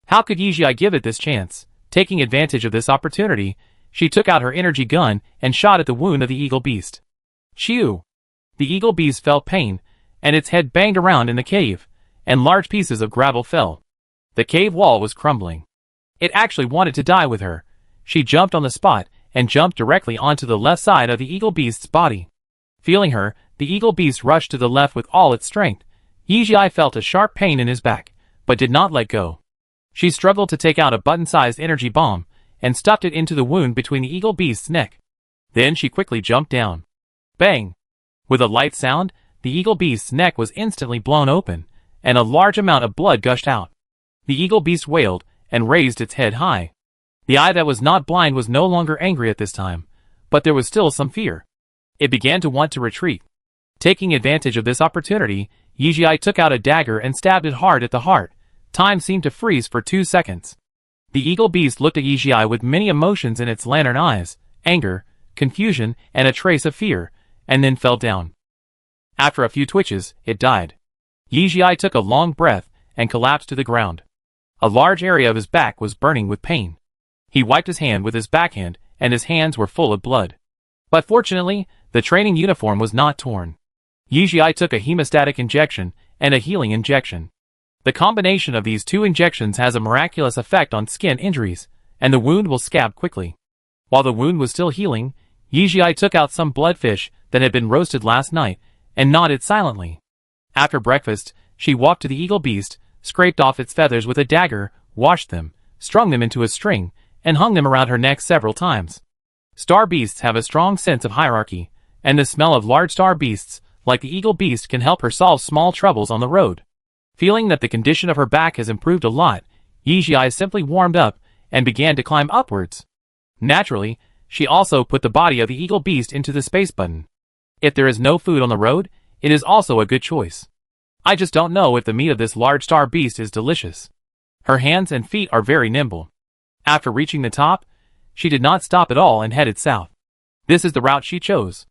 How could Yizhi give it this chance? Taking advantage of this opportunity, she took out her energy gun and shot at the wound of the eagle beast. Shoo! The eagle beast felt pain, and its head banged around in the cave, and large pieces of gravel fell. The cave wall was crumbling. It actually wanted to die with her. She jumped on the spot and jumped directly onto the left side of the eagle beast's body. Feeling her, the eagle beast rushed to the left with all its strength. Yizhi felt a sharp pain in his back, but did not let go. She struggled to take out a button-sized energy bomb and stuffed it into the wound between the eagle beast's neck. Then she quickly jumped down. Bang! With a light sound, the eagle beast's neck was instantly blown open, and a large amount of blood gushed out. The eagle beast wailed and raised its head high. The eye that was not blind was no longer angry at this time, but there was still some fear. It began to want to retreat. Taking advantage of this opportunity, Yizhi took out a dagger and stabbed it hard at the heart. Time seemed to freeze for 2 seconds. The eagle beast looked at Yizhi with many emotions in its lantern eyes, anger, confusion, and a trace of fear, and then fell down. After a few twitches, it died. Yizhi took a long breath and collapsed to the ground. A large area of his back was burning with pain. He wiped his hand with his backhand, and his hands were full of blood. But fortunately, the training uniform was not torn. Yizhi took a hemostatic injection and a healing injection. The combination of these two injections has a miraculous effect on skin injuries, and the wound will scab quickly. While the wound was still healing, Yizhi took out some bloodfish that had been roasted last night and nodded silently. After breakfast, she walked to the eagle beast, scraped off its feathers with a dagger, washed them, strung them into a string, and hung them around her neck several times. Star beasts have a strong sense of hierarchy, and the smell of large star beasts, like the eagle beast, can help her solve small troubles on the road. Feeling that the condition of her back has improved a lot, Yizhi simply warmed up and began to climb upwards. Naturally, she also put the body of the eagle beast into the space button. If there is no food on the road, it is also a good choice. I just don't know if the meat of this large star beast is delicious. Her hands and feet are very nimble. After reaching the top, she did not stop at all and headed south. This is the route she chose.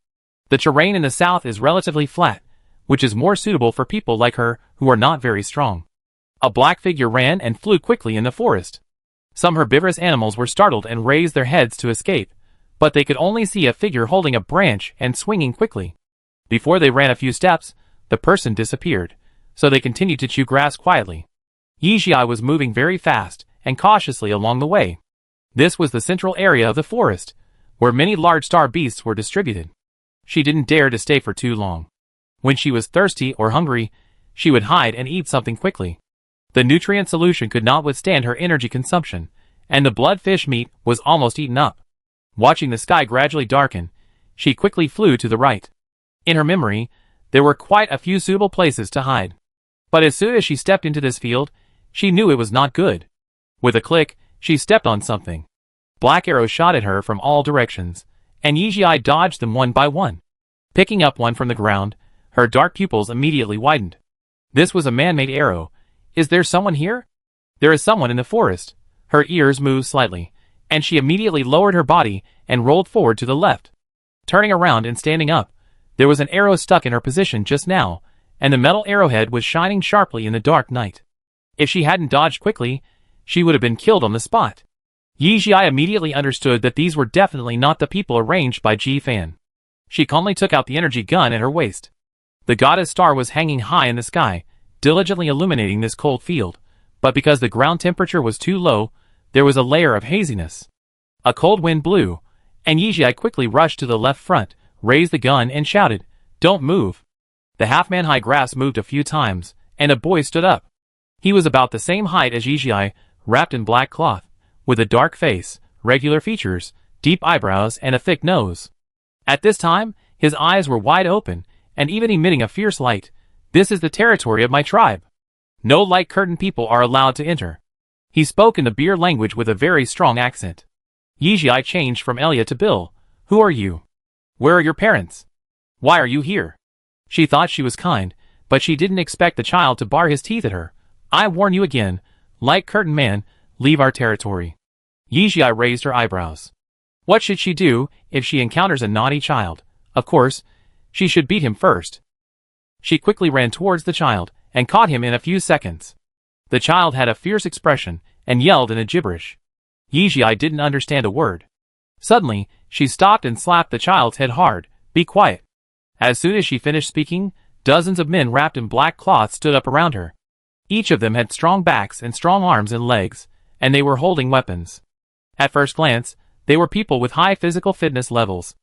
The terrain in the south is relatively flat, which is more suitable for people like her who are not very strong. A black figure ran and flew quickly in the forest. Some herbivorous animals were startled and raised their heads to escape, but they could only see a figure holding a branch and swinging quickly. Before they ran a few steps, the person disappeared, so they continued to chew grass quietly. Yizhi was moving very fast and cautiously along the way. This was the central area of the forest, where many large star beasts were distributed. She didn't dare to stay for too long. When she was thirsty or hungry, she would hide and eat something quickly. The nutrient solution could not withstand her energy consumption, and the bloodfish meat was almost eaten up. Watching the sky gradually darken, she quickly flew to the right. In her memory, there were quite a few suitable places to hide. But as soon as she stepped into this field, she knew it was not good. With a click, she stepped on something. Black arrows shot at her from all directions, and Yijie dodged them one by one. Picking up one from the ground, her dark pupils immediately widened. This was a man-made arrow. Is there someone here? There is someone in the forest. Her ears moved slightly, and she immediately lowered her body and rolled forward to the left. Turning around and standing up, there was an arrow stuck in her position just now, and the metal arrowhead was shining sharply in the dark night. If she hadn't dodged quickly, she would have been killed on the spot. Yijie immediately understood that these were definitely not the people arranged by Ji Fan. She calmly took out the energy gun at her waist. The goddess star was hanging high in the sky, diligently illuminating this cold field, but because the ground temperature was too low, there was a layer of haziness. A cold wind blew, and Yijie quickly rushed to the left front, raised the gun and shouted, "Don't move." The half-man-high grass moved a few times, and a boy stood up. He was about the same height as Yijie, wrapped in black cloth, with a dark face, regular features, deep eyebrows and a thick nose. At this time, his eyes were wide open, and even emitting a fierce light. "This is the territory of my tribe. No light curtain people are allowed to enter." He spoke in the beer language with a very strong accent. Yijie changed from Elia to Bill. "Who are you? Where are your parents? Why are you here?" She thought she was kind, but she didn't expect the child to bar his teeth at her. "I warn you again, light curtain man, leave our territory." Yijie raised her eyebrows. What should she do if she encounters a naughty child? Of course, she should beat him first. She quickly ran towards the child, and caught him in a few seconds. The child had a fierce expression, and yelled in a gibberish. Yijie didn't understand a word. Suddenly, she stopped and slapped the child's head hard. "Be quiet." As soon as she finished speaking, dozens of men wrapped in black cloth stood up around her. Each of them had strong backs and strong arms and legs, and they were holding weapons. At first glance, they were people with high physical fitness levels.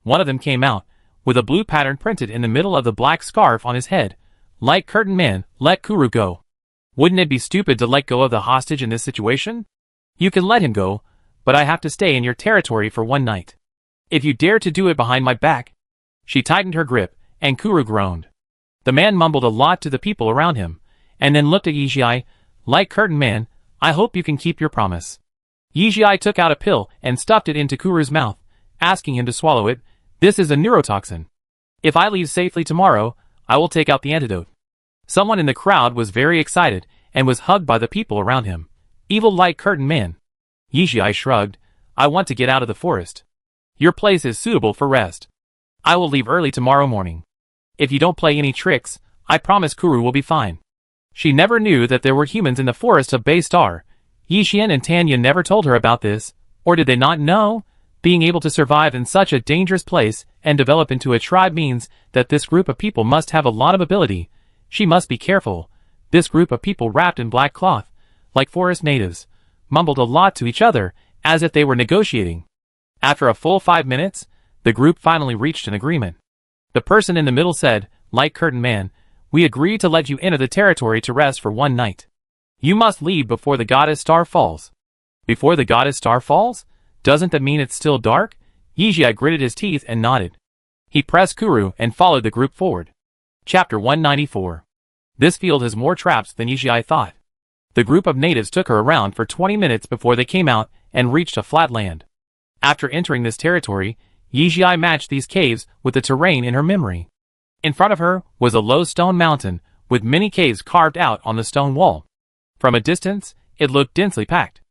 One of them came out, with a blue pattern printed in the middle of the black scarf on his head. "Light curtain man, let Kuru go." "Wouldn't it be stupid to let go of the hostage in this situation? You can let him go, but I have to stay in your territory for one night. If you dare to do it behind my back." She tightened her grip, and Kuru groaned. The man mumbled a lot to the people around him, and then looked at Yijie. "Light curtain man, I hope you can keep your promise." Yijie took out a pill and stuffed it into Kuru's mouth, asking him to swallow it. "This is a neurotoxin. If I leave safely tomorrow, I will take out the antidote." Someone in the crowd was very excited, and was hugged by the people around him. "Evil light curtain man." Yijie shrugged. "I want to get out of the forest. Your place is suitable for rest. I will leave early tomorrow morning. If you don't play any tricks, I promise Kuru will be fine." She never knew that there were humans in the forest of Bay Star. Yixian and Tanya never told her about this, or did they not know? Being able to survive in such a dangerous place and develop into a tribe means that this group of people must have a lot of ability. She must be careful. This group of people wrapped in black cloth, like forest natives, mumbled a lot to each other, as if they were negotiating. After a full 5 minutes, the group finally reached an agreement. The person in the middle said, "Light curtain man, we agree to let you enter the territory to rest for one night. You must leave before the goddess star falls." "Before the goddess star falls? Doesn't that mean it's still dark?" Yijie gritted his teeth and nodded. He pressed Kuru and followed the group forward. Chapter 194. This field has more traps than Yijie thought. The group of natives took her around for 20 minutes before they came out and reached a flat land. After entering this territory, Yijie matched these caves with the terrain in her memory. In front of her was a low stone mountain with many caves carved out on the stone wall. From a distance, it looked densely packed.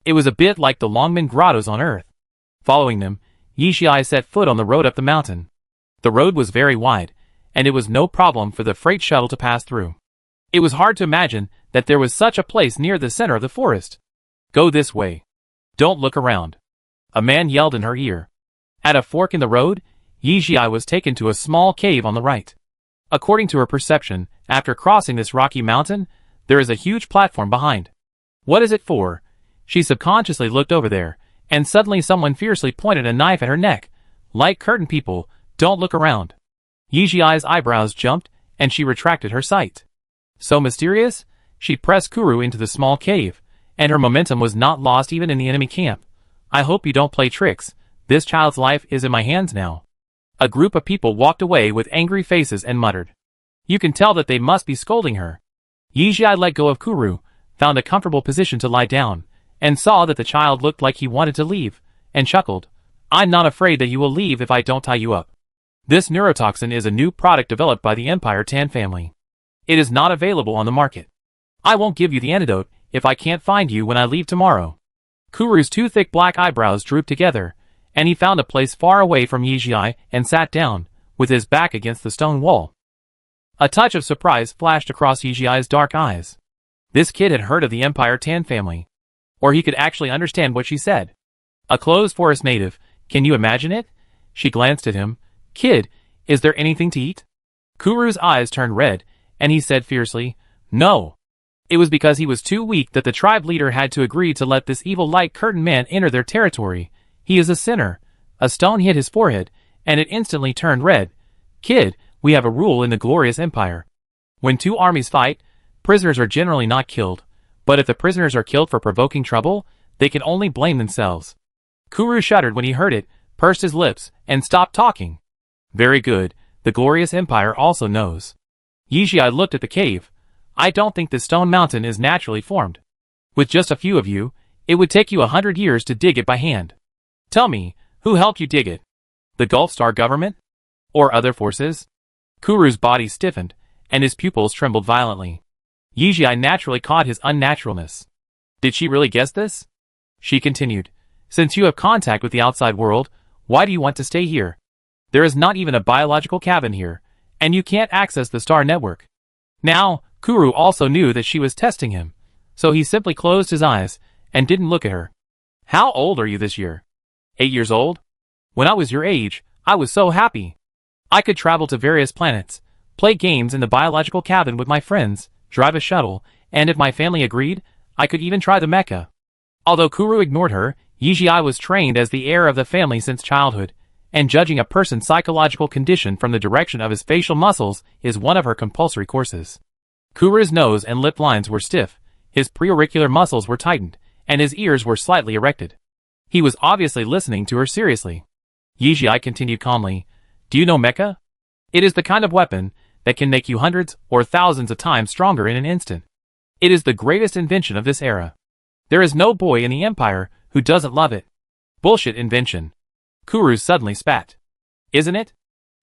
It was a bit like the Longmen grottos on Earth. Following them, Yijie set foot on the road up the mountain. The road was very wide, and it was no problem for the freight shuttle to pass through. It was hard to imagine that there was such a place near the center of the forest. "Go this way. Don't look around," a man yelled in her ear. At a fork in the road, Yijie was taken to a small cave on the right. According to her perception, after crossing this rocky mountain, there is a huge platform behind. What is it for? She subconsciously looked over there, and suddenly someone fiercely pointed a knife at her neck. "Light curtain people, Don't look around. Yijiai's eyebrows jumped, and she retracted her sight. So mysterious? She pressed Kuru into the small cave, and her momentum was not lost even in the enemy camp. I hope you don't play tricks. This child's life is in my hands now. A group of people walked away with angry faces and muttered. You can tell that they must be scolding her. Yijiai let go of Kuru, found a comfortable position to lie down, and saw that the child looked like he wanted to leave, and chuckled. I'm not afraid that you will leave if I don't tie you up. This neurotoxin is a new product developed by the Empire Tan family. It is not available on the market. I won't give you the antidote if I can't find you when I leave tomorrow. Kuru's two thick black eyebrows drooped together, and he found a place far away from Yijiai and sat down, with his back against the stone wall. A touch of surprise flashed across Yijiai's dark eyes. This kid had heard of the Empire Tan family. Or he could actually understand what she said. A closed forest native, can you imagine it? She glanced at him. Kid, is there anything to eat? Kuru's eyes turned red, and he said fiercely, No. It was because he was too weak that the tribe leader had to agree to let this evil light curtain man enter their territory. He is a sinner. A stone hit his forehead, and it instantly turned red. Kid, we have a rule in the glorious empire. When two armies fight, prisoners are generally not killed, but if the prisoners are killed for provoking trouble, they can only blame themselves. Kuru shuddered when he heard it, pursed his lips, and stopped talking. Very good, the glorious empire also knows. Yijiai looked at the cave. I don't think this stone mountain is naturally formed. With just a few of you, it would take you 100 years to dig it by hand. Tell me, who helped you dig it? The Gulf Star government? Or other forces? Kuru's body stiffened, and his pupils trembled violently. Yijiai naturally caught his unnaturalness. Did she really guess this? She continued. Since you have contact with the outside world, why do you want to stay here? There is not even a biological cabin here, and you can't access the star network. Now, Kuru also knew that she was testing him, so he simply closed his eyes and didn't look at her. How old are you this year? 8 years old? When I was your age, I was so happy. I could travel to various planets, play games in the biological cabin with my friends, drive a shuttle, and if my family agreed, I could even try the mecha. Although Kuru ignored her, Yijiai was trained as the heir of the family since childhood, and judging a person's psychological condition from the direction of his facial muscles is one of her compulsory courses. Kuru's nose and lip lines were stiff, his preauricular muscles were tightened, and his ears were slightly erected. He was obviously listening to her seriously. Yijiai continued calmly, Do you know mecha? It is the kind of weapon that can make you hundreds or thousands of times stronger in an instant. It is the greatest invention of this era. There is no boy in the Empire who doesn't love it. Bullshit invention. Kuru suddenly spat. Isn't it?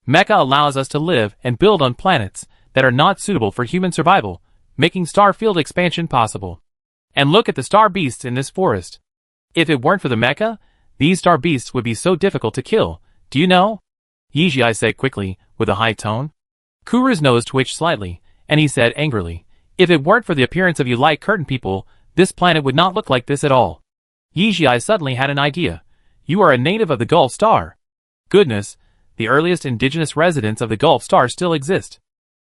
Mecha allows us to live and build on planets that are not suitable for human survival, making star field expansion possible. And look at the star beasts in this forest. If it weren't for the mecha, these star beasts would be so difficult to kill, do you know? Yijiai said quickly, with a high tone. Kuru's nose twitched slightly, and he said angrily, If it weren't for the appearance of you light curtain people, this planet would not look like this at all. Yijiai suddenly had an idea. You are a native of the Gulf Star. Goodness, the earliest indigenous residents of the Gulf Star still exist.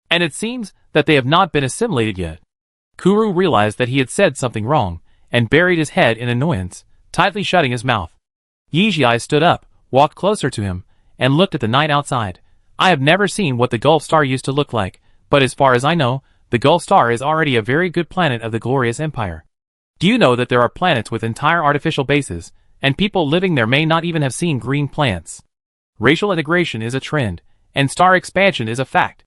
And it seems that they have not been assimilated yet. Kuru realized that he had said something wrong, and buried his head in annoyance, tightly shutting his mouth. Yijiai stood up, walked closer to him, and looked at the night outside. I have never seen what the Gulf Star used to look like, but as far as I know, the Gulf Star is already a very good planet of the glorious empire. Do you know that there are planets with entire artificial bases, and people living there may not even have seen green plants? Racial integration is a trend, and star expansion is a fact.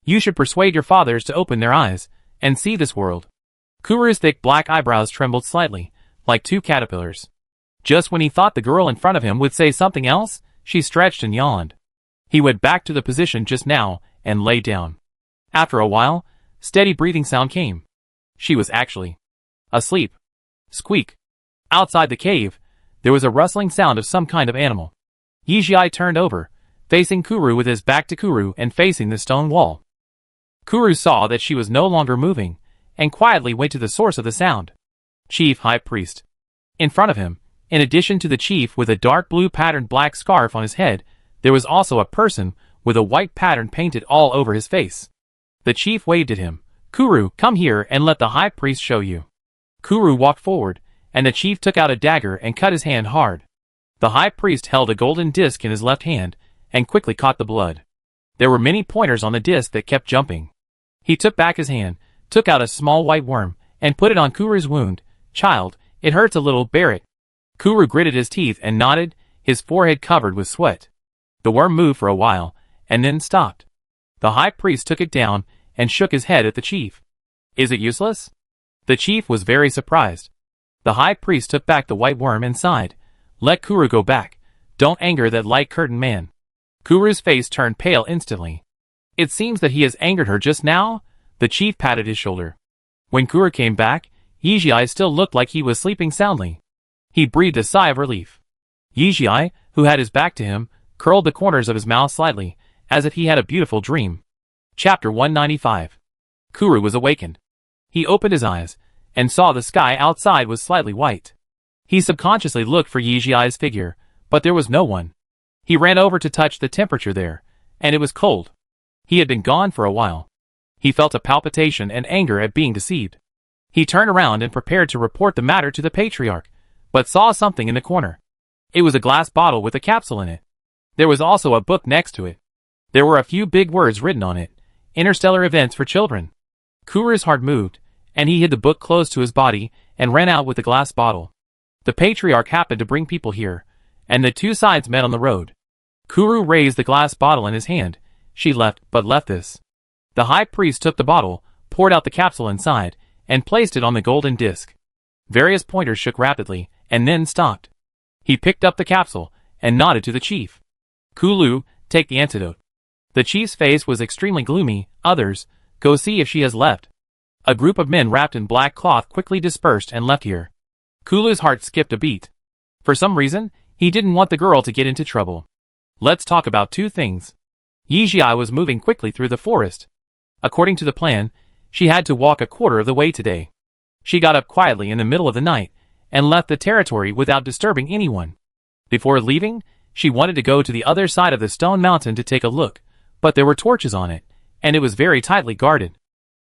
You should persuade your fathers to open their eyes, and see this world. Kuru's thick black eyebrows trembled slightly, like two caterpillars. Just when he thought the girl in front of him would say something else, she stretched and yawned. He went back to the position just now, and lay down. After a while, steady breathing sound came. She was actually asleep. Squeak. Outside the cave, there was a rustling sound of some kind of animal. Yijiai turned over, facing Kuru with his back to Kuru and facing the stone wall. Kuru saw that she was no longer moving, and quietly went to the source of the sound. Chief High Priest. In front of him, in addition to the chief with a dark blue patterned black scarf on his head, there was also a person with a white pattern painted all over his face. The chief waved at him. Kuru, come here and let the high priest show you. Kuru walked forward, and the chief took out a dagger and cut his hand hard. The high priest held a golden disc in his left hand, and quickly caught the blood. There were many pointers on the disc that kept jumping. He took back his hand, took out a small white worm, and put it on Kuru's wound. "Child, it hurts a little, bear it." Kuru gritted his teeth and nodded, his forehead covered with sweat. The worm moved for a while, and then stopped. The high priest took it down and shook his head at the chief. "Is it useless?" The chief was very surprised. The high priest took back the white worm and sighed. "Let Kuru go back. Don't anger that light curtain man." Kuru's face turned pale instantly. "It seems that he has angered her just now?" The chief patted his shoulder. When Kuru came back, Yijie still looked like he was sleeping soundly. He breathed a sigh of relief. Yijie, who had his back to him, curled the corners of his mouth slightly, as if he had a beautiful dream. Chapter 195. Kuru was awakened. He opened his eyes, and saw the sky outside was slightly white. He subconsciously looked for Yijie's figure, but there was no one. He ran over to touch the temperature there, and it was cold. He had been gone for a while. He felt a palpitation and anger at being deceived. He turned around and prepared to report the matter to the patriarch, but saw something in the corner. It was a glass bottle with a capsule in it. There was also a book next to it. There were a few big words written on it: Interstellar Events for Children. Kuru's heart moved, and he hid the book close to his body and ran out with the glass bottle. The patriarch happened to bring people here, and the two sides met on the road. Kuru raised the glass bottle in his hand. She left this. The high priest took the bottle, poured out the capsule inside, and placed it on the golden disc. Various pointers shook rapidly, and then stopped. He picked up the capsule, and nodded to the chief. "Kulu, take the antidote." The chief's face was extremely gloomy. "Others, go see if she has left." A group of men wrapped in black cloth quickly dispersed and left here. Kulu's heart skipped a beat. For some reason, he didn't want the girl to get into trouble. Let's talk about two things. Yijie was moving quickly through the forest. According to the plan, she had to walk a quarter of the way today. She got up quietly in the middle of the night, and left the territory without disturbing anyone. Before leaving, she wanted to go to the other side of the stone mountain to take a look, but there were torches on it, and it was very tightly guarded.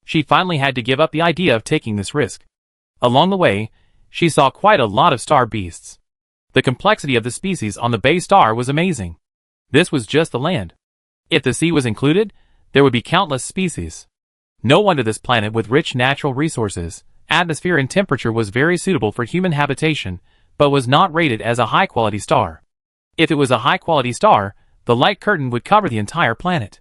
She finally had to give up the idea of taking this risk. Along the way, she saw quite a lot of star beasts. The complexity of the species on the base star was amazing. This was just the land. If the sea was included, there would be countless species. No wonder this planet with rich natural resources, atmosphere and temperature was very suitable for human habitation, but was not rated as a high-quality star. If it was a high-quality star, the light curtain would cover the entire planet.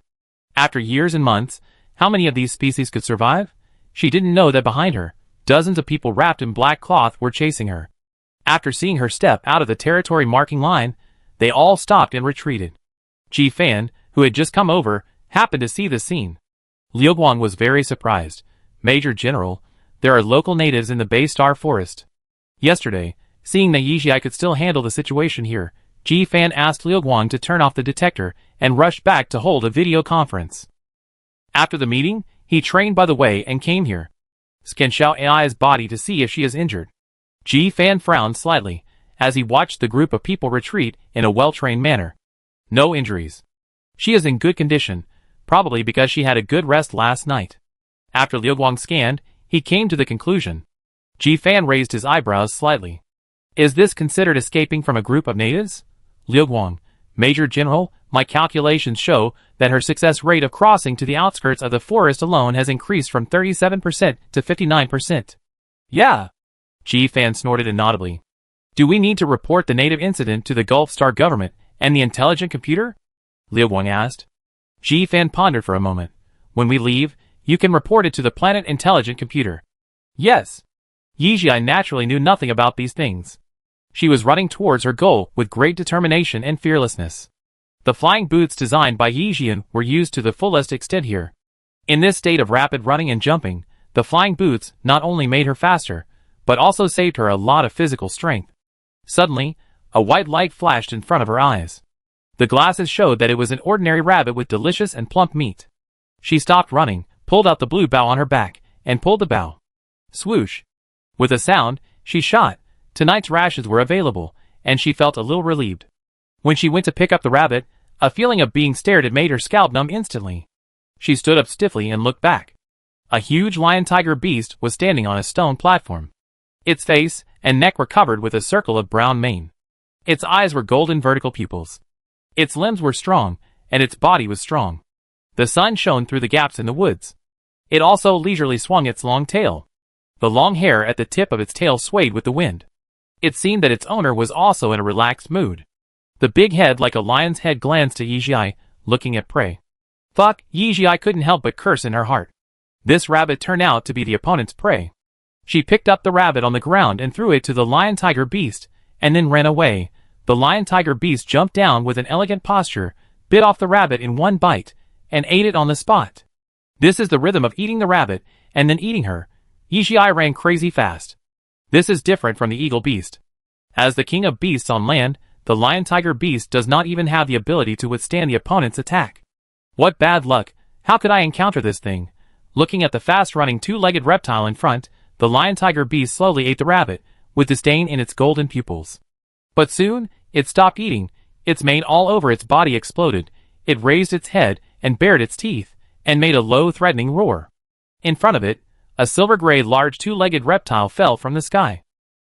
After years and months, how many of these species could survive? She didn't know that behind her, dozens of people wrapped in black cloth were chasing her. After seeing her step out of the territory marking line, they all stopped and retreated. Ji Fan, who had just come over, happened to see the scene. Liu Guang was very surprised. "Major General, there are local natives in the Bay Star Forest." Yesterday, seeing that Yijie could still handle the situation here, Ji Fan asked Liu Guang to turn off the detector and rushed back to hold a video conference. After the meeting, he trained by the way and came here. Scan Xiao Ai's body to see if she is injured. Ji Fan frowned slightly, as he watched the group of people retreat in a well-trained manner. No injuries. She is in good condition, probably because she had a good rest last night. After Liu Guang scanned, he came to the conclusion. Ji Fan raised his eyebrows slightly. Is this considered escaping from a group of natives? Liu Guang, Major General, my calculations show that her success rate of crossing to the outskirts of the forest alone has increased from 37% to 59%. Yeah. Ji Fan snorted inaudibly. Do we need to report the native incident to the Gulf Star government and the intelligent computer? Liu Guang asked. Ji Fan pondered for a moment. When we leave, you can report it to the planet intelligent computer. Yes. Yijie naturally knew nothing about these things. She was running towards her goal with great determination and fearlessness. The flying boots designed by Yijie were used to the fullest extent here. In this state of rapid running and jumping, the flying boots not only made her faster, but also saved her a lot of physical strength. Suddenly, a white light flashed in front of her eyes. The glasses showed that it was an ordinary rabbit with delicious and plump meat. She stopped running, pulled out the blue bow on her back, and pulled the bow. Swoosh! With a sound, she shot. Tonight's rations were available, and she felt a little relieved. When she went to pick up the rabbit, a feeling of being stared at made her scalp numb instantly. She stood up stiffly and looked back. A huge lion-tiger beast was standing on a stone platform. Its face and neck were covered with a circle of brown mane. Its eyes were golden vertical pupils. Its limbs were strong, and its body was strong. The sun shone through the gaps in the woods. It also leisurely swung its long tail. The long hair at the tip of its tail swayed with the wind. It seemed that its owner was also in a relaxed mood. The big head like a lion's head glanced at Yijie, looking at prey. Fuck, Yijie couldn't help but curse in her heart. This rabbit turned out to be the opponent's prey. She picked up the rabbit on the ground and threw it to the lion-tiger beast, and then ran away. The lion-tiger beast jumped down with an elegant posture, bit off the rabbit in one bite, and ate it on the spot. This is the rhythm of eating the rabbit, and then eating her. Yijie ran crazy fast. This is different from the eagle beast. As the king of beasts on land, the lion-tiger beast does not even have the ability to withstand the opponent's attack. What bad luck, how could I encounter this thing? Looking at the fast-running two-legged reptile in front, the lion-tiger beast slowly ate the rabbit, with disdain in its golden pupils. But soon, it stopped eating, its mane all over its body exploded, it raised its head and bared its teeth, and made a low threatening roar. In front of it, a silver-gray large two-legged reptile fell from the sky.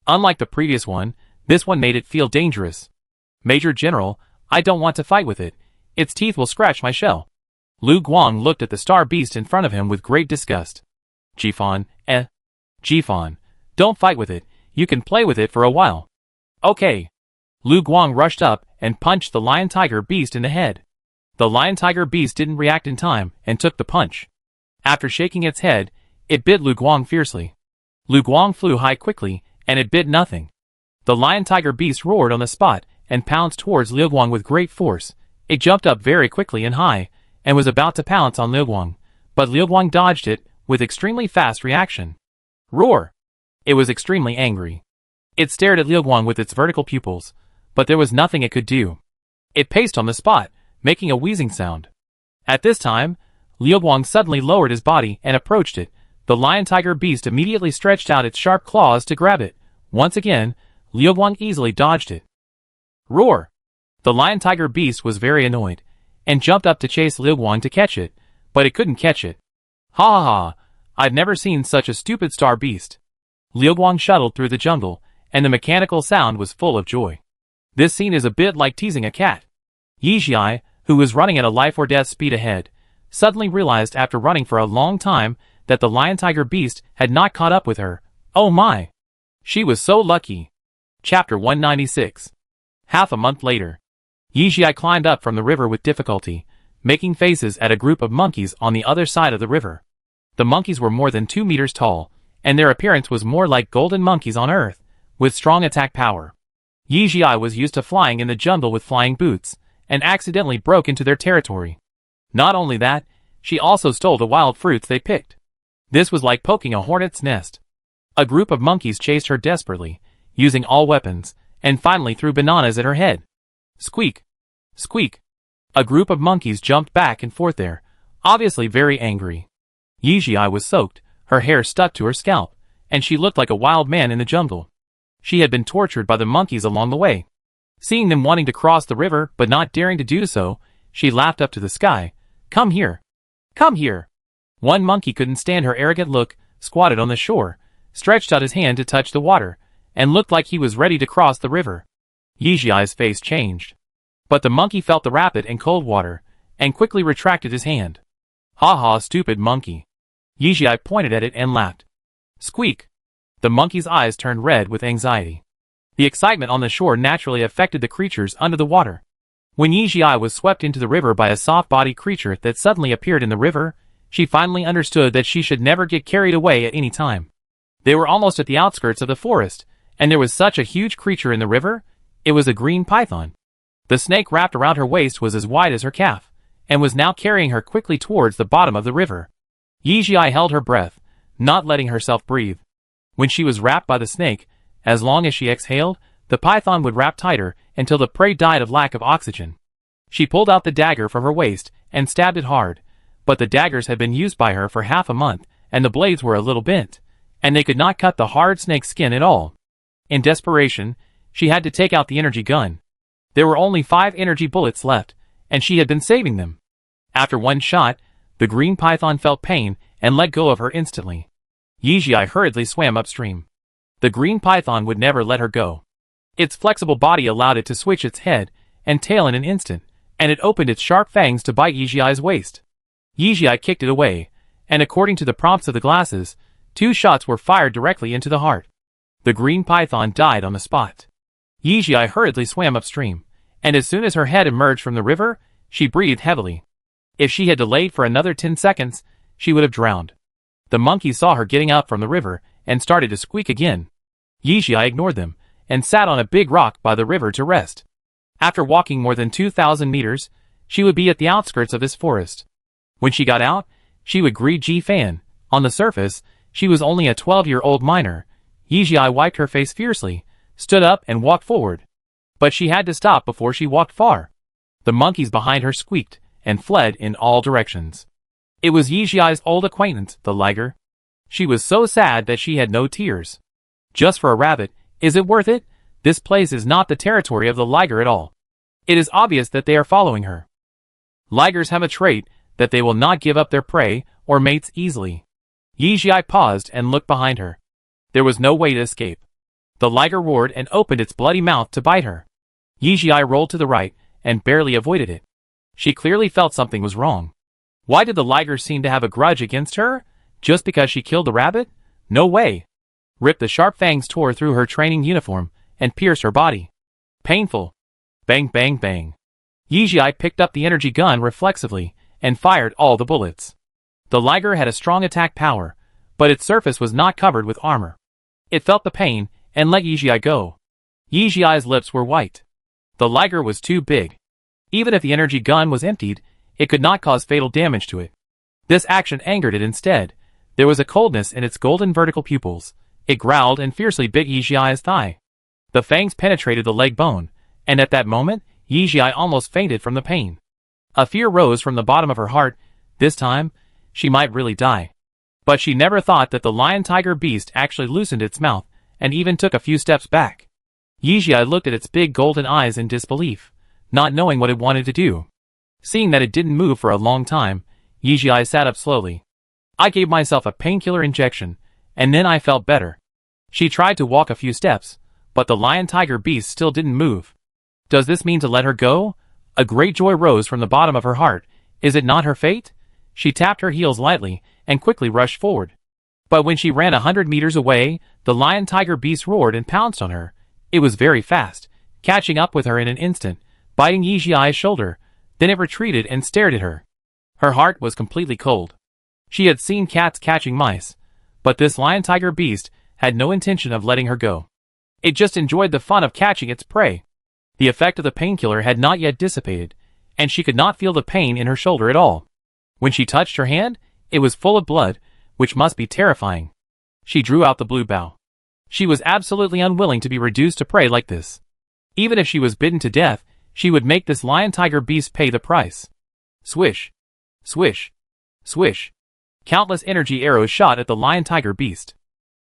Unlike the previous one, this one made it feel dangerous. Major General, I don't want to fight with it. Its teeth will scratch my shell. Lu Guang looked at the star beast in front of him with great disgust. Jifan, Jifan, don't fight with it, you can play with it for a while. Okay. Lu Guang rushed up and punched the lion-tiger beast in the head. The lion-tiger beast didn't react in time and took the punch. After shaking its head, it bit Lu Guang fiercely. Lu Guang flew high quickly, and it bit nothing. The lion-tiger beast roared on the spot and pounced towards Liu Guang with great force. It jumped up very quickly and high, and was about to pounce on Liu Guang, but Liu Guang dodged it with extremely fast reaction. Roar! It was extremely angry. It stared at Liu Guang with its vertical pupils, but there was nothing it could do. It paced on the spot, making a wheezing sound. At this time, Liu Guang suddenly lowered his body and approached it. The lion-tiger beast immediately stretched out its sharp claws to grab it. Once again, Liu Guang easily dodged it. Roar! The lion-tiger beast was very annoyed, and jumped up to chase Liu Guang to catch it, but it couldn't catch it. Ha ha ha! I've never seen such a stupid star beast. Liu Guang shuttled through the jungle, and the mechanical sound was full of joy. This scene is a bit like teasing a cat. Yijie, who was running at a life-or-death speed ahead, suddenly realized after running for a long time that the lion-tiger beast had not caught up with her. Oh my! She was so lucky. Chapter 196. Half a month later. Yijie climbed up from the river with difficulty, making faces at a group of monkeys on the other side of the river. The monkeys were more than 2 meters tall, and their appearance was more like golden monkeys on Earth, with strong attack power. Yijie was used to flying in the jungle with flying boots, and accidentally broke into their territory. Not only that, she also stole the wild fruits they picked. This was like poking a hornet's nest. A group of monkeys chased her desperately, using all weapons, and finally threw bananas at her head. Squeak! Squeak! A group of monkeys jumped back and forth there, obviously very angry. Yijie was soaked, her hair stuck to her scalp, and she looked like a wild man in the jungle. She had been tortured by the monkeys along the way. Seeing them wanting to cross the river but not daring to do so, she laughed up to the sky. Come here! Come here! One monkey couldn't stand her arrogant look, squatted on the shore, stretched out his hand to touch the water, and looked like he was ready to cross the river. Yijie's face changed. But the monkey felt the rapid and cold water, and quickly retracted his hand. Ha ha, stupid monkey. Yijie pointed at it and laughed. Squeak! The monkey's eyes turned red with anxiety. The excitement on the shore naturally affected the creatures under the water. When Yijie was swept into the river by a soft-bodied creature that suddenly appeared in the river, she finally understood that she should never get carried away at any time. They were almost at the outskirts of the forest, and there was such a huge creature in the river. It was a green python. The snake wrapped around her waist was as wide as her calf, and was now carrying her quickly towards the bottom of the river. Yijie held her breath, not letting herself breathe. When she was wrapped by the snake, as long as she exhaled, the python would wrap tighter until the prey died of lack of oxygen. She pulled out the dagger from her waist and stabbed it hard, but the daggers had been used by her for half a month, and the blades were a little bent, and they could not cut the hard snake skin at all. In desperation, she had to take out the energy gun. There were only 5 energy bullets left, and she had been saving them. After one shot, the green python felt pain and let go of her instantly. Yijie hurriedly swam upstream. The green python would never let her go. Its flexible body allowed it to switch its head and tail in an instant, and it opened its sharp fangs to bite Yijiai's waist. Yijia kicked it away, and according to the prompts of the glasses, 2 shots were fired directly into the heart. The green python died on the spot. Yijia hurriedly swam upstream, and as soon as her head emerged from the river, she breathed heavily. If she had delayed for another 10 seconds, she would have drowned. The monkeys saw her getting up from the river and started to squeak again. Yijia ignored them and sat on a big rock by the river to rest. After walking more than 2,000 meters, she would be at the outskirts of this forest. When she got out, she would greet Ji Fan. On the surface, she was only a 12-year-old minor. Yijia wiped her face fiercely, stood up and walked forward. But she had to stop before she walked far. The monkeys behind her squeaked and fled in all directions. It was Yijia's old acquaintance, the liger. She was so sad that she had no tears. Just for a rabbit, is it worth it? This place is not the territory of the liger at all. It is obvious that they are following her. Ligers have a trait that they will not give up their prey or mates easily. Yijia paused and looked behind her. There was no way to escape. The liger roared and opened its bloody mouth to bite her. Yijia rolled to the right and barely avoided it. She clearly felt something was wrong. Why did the liger seem to have a grudge against her? Just because she killed the rabbit? No way. Ripped the sharp fangs tore through her training uniform and pierced her body. Painful. Bang bang bang. Yijia picked up the energy gun reflexively and fired all the bullets. The liger had a strong attack power, but its surface was not covered with armor. It felt the pain and let Yijia go. Yijia's lips were white. The liger was too big. Even if the energy gun was emptied, it could not cause fatal damage to it. This action angered it instead. There was a coldness in its golden vertical pupils. It growled and fiercely bit Yijia's thigh. The fangs penetrated the leg bone, and at that moment, Yijia almost fainted from the pain. A fear rose from the bottom of her heart. This time, she might really die. But she never thought that the lion-tiger beast actually loosened its mouth and even took a few steps back. Yijia looked at its big golden eyes in disbelief, not knowing what it wanted to do. Seeing that it didn't move for a long time, Yijia sat up slowly. I gave myself a painkiller injection, and then I felt better. She tried to walk a few steps, but the lion-tiger beast still didn't move. Does this mean to let her go? A great joy rose from the bottom of her heart. Is it not her fate? She tapped her heels lightly and quickly rushed forward. But when she ran 100 meters away, the lion-tiger beast roared and pounced on her. It was very fast, catching up with her in an instant, biting Yijia's shoulder. Then it retreated and stared at her. Her heart was completely cold. She had seen cats catching mice, but this lion-tiger beast had no intention of letting her go. It just enjoyed the fun of catching its prey. The effect of the painkiller had not yet dissipated, and she could not feel the pain in her shoulder at all. When she touched her hand, it was full of blood, which must be terrifying. She drew out the blue bow. She was absolutely unwilling to be reduced to prey like this. Even if she was bitten to death, she would make this lion-tiger beast pay the price. Swish. Swish. Swish. Countless energy arrows shot at the lion-tiger beast.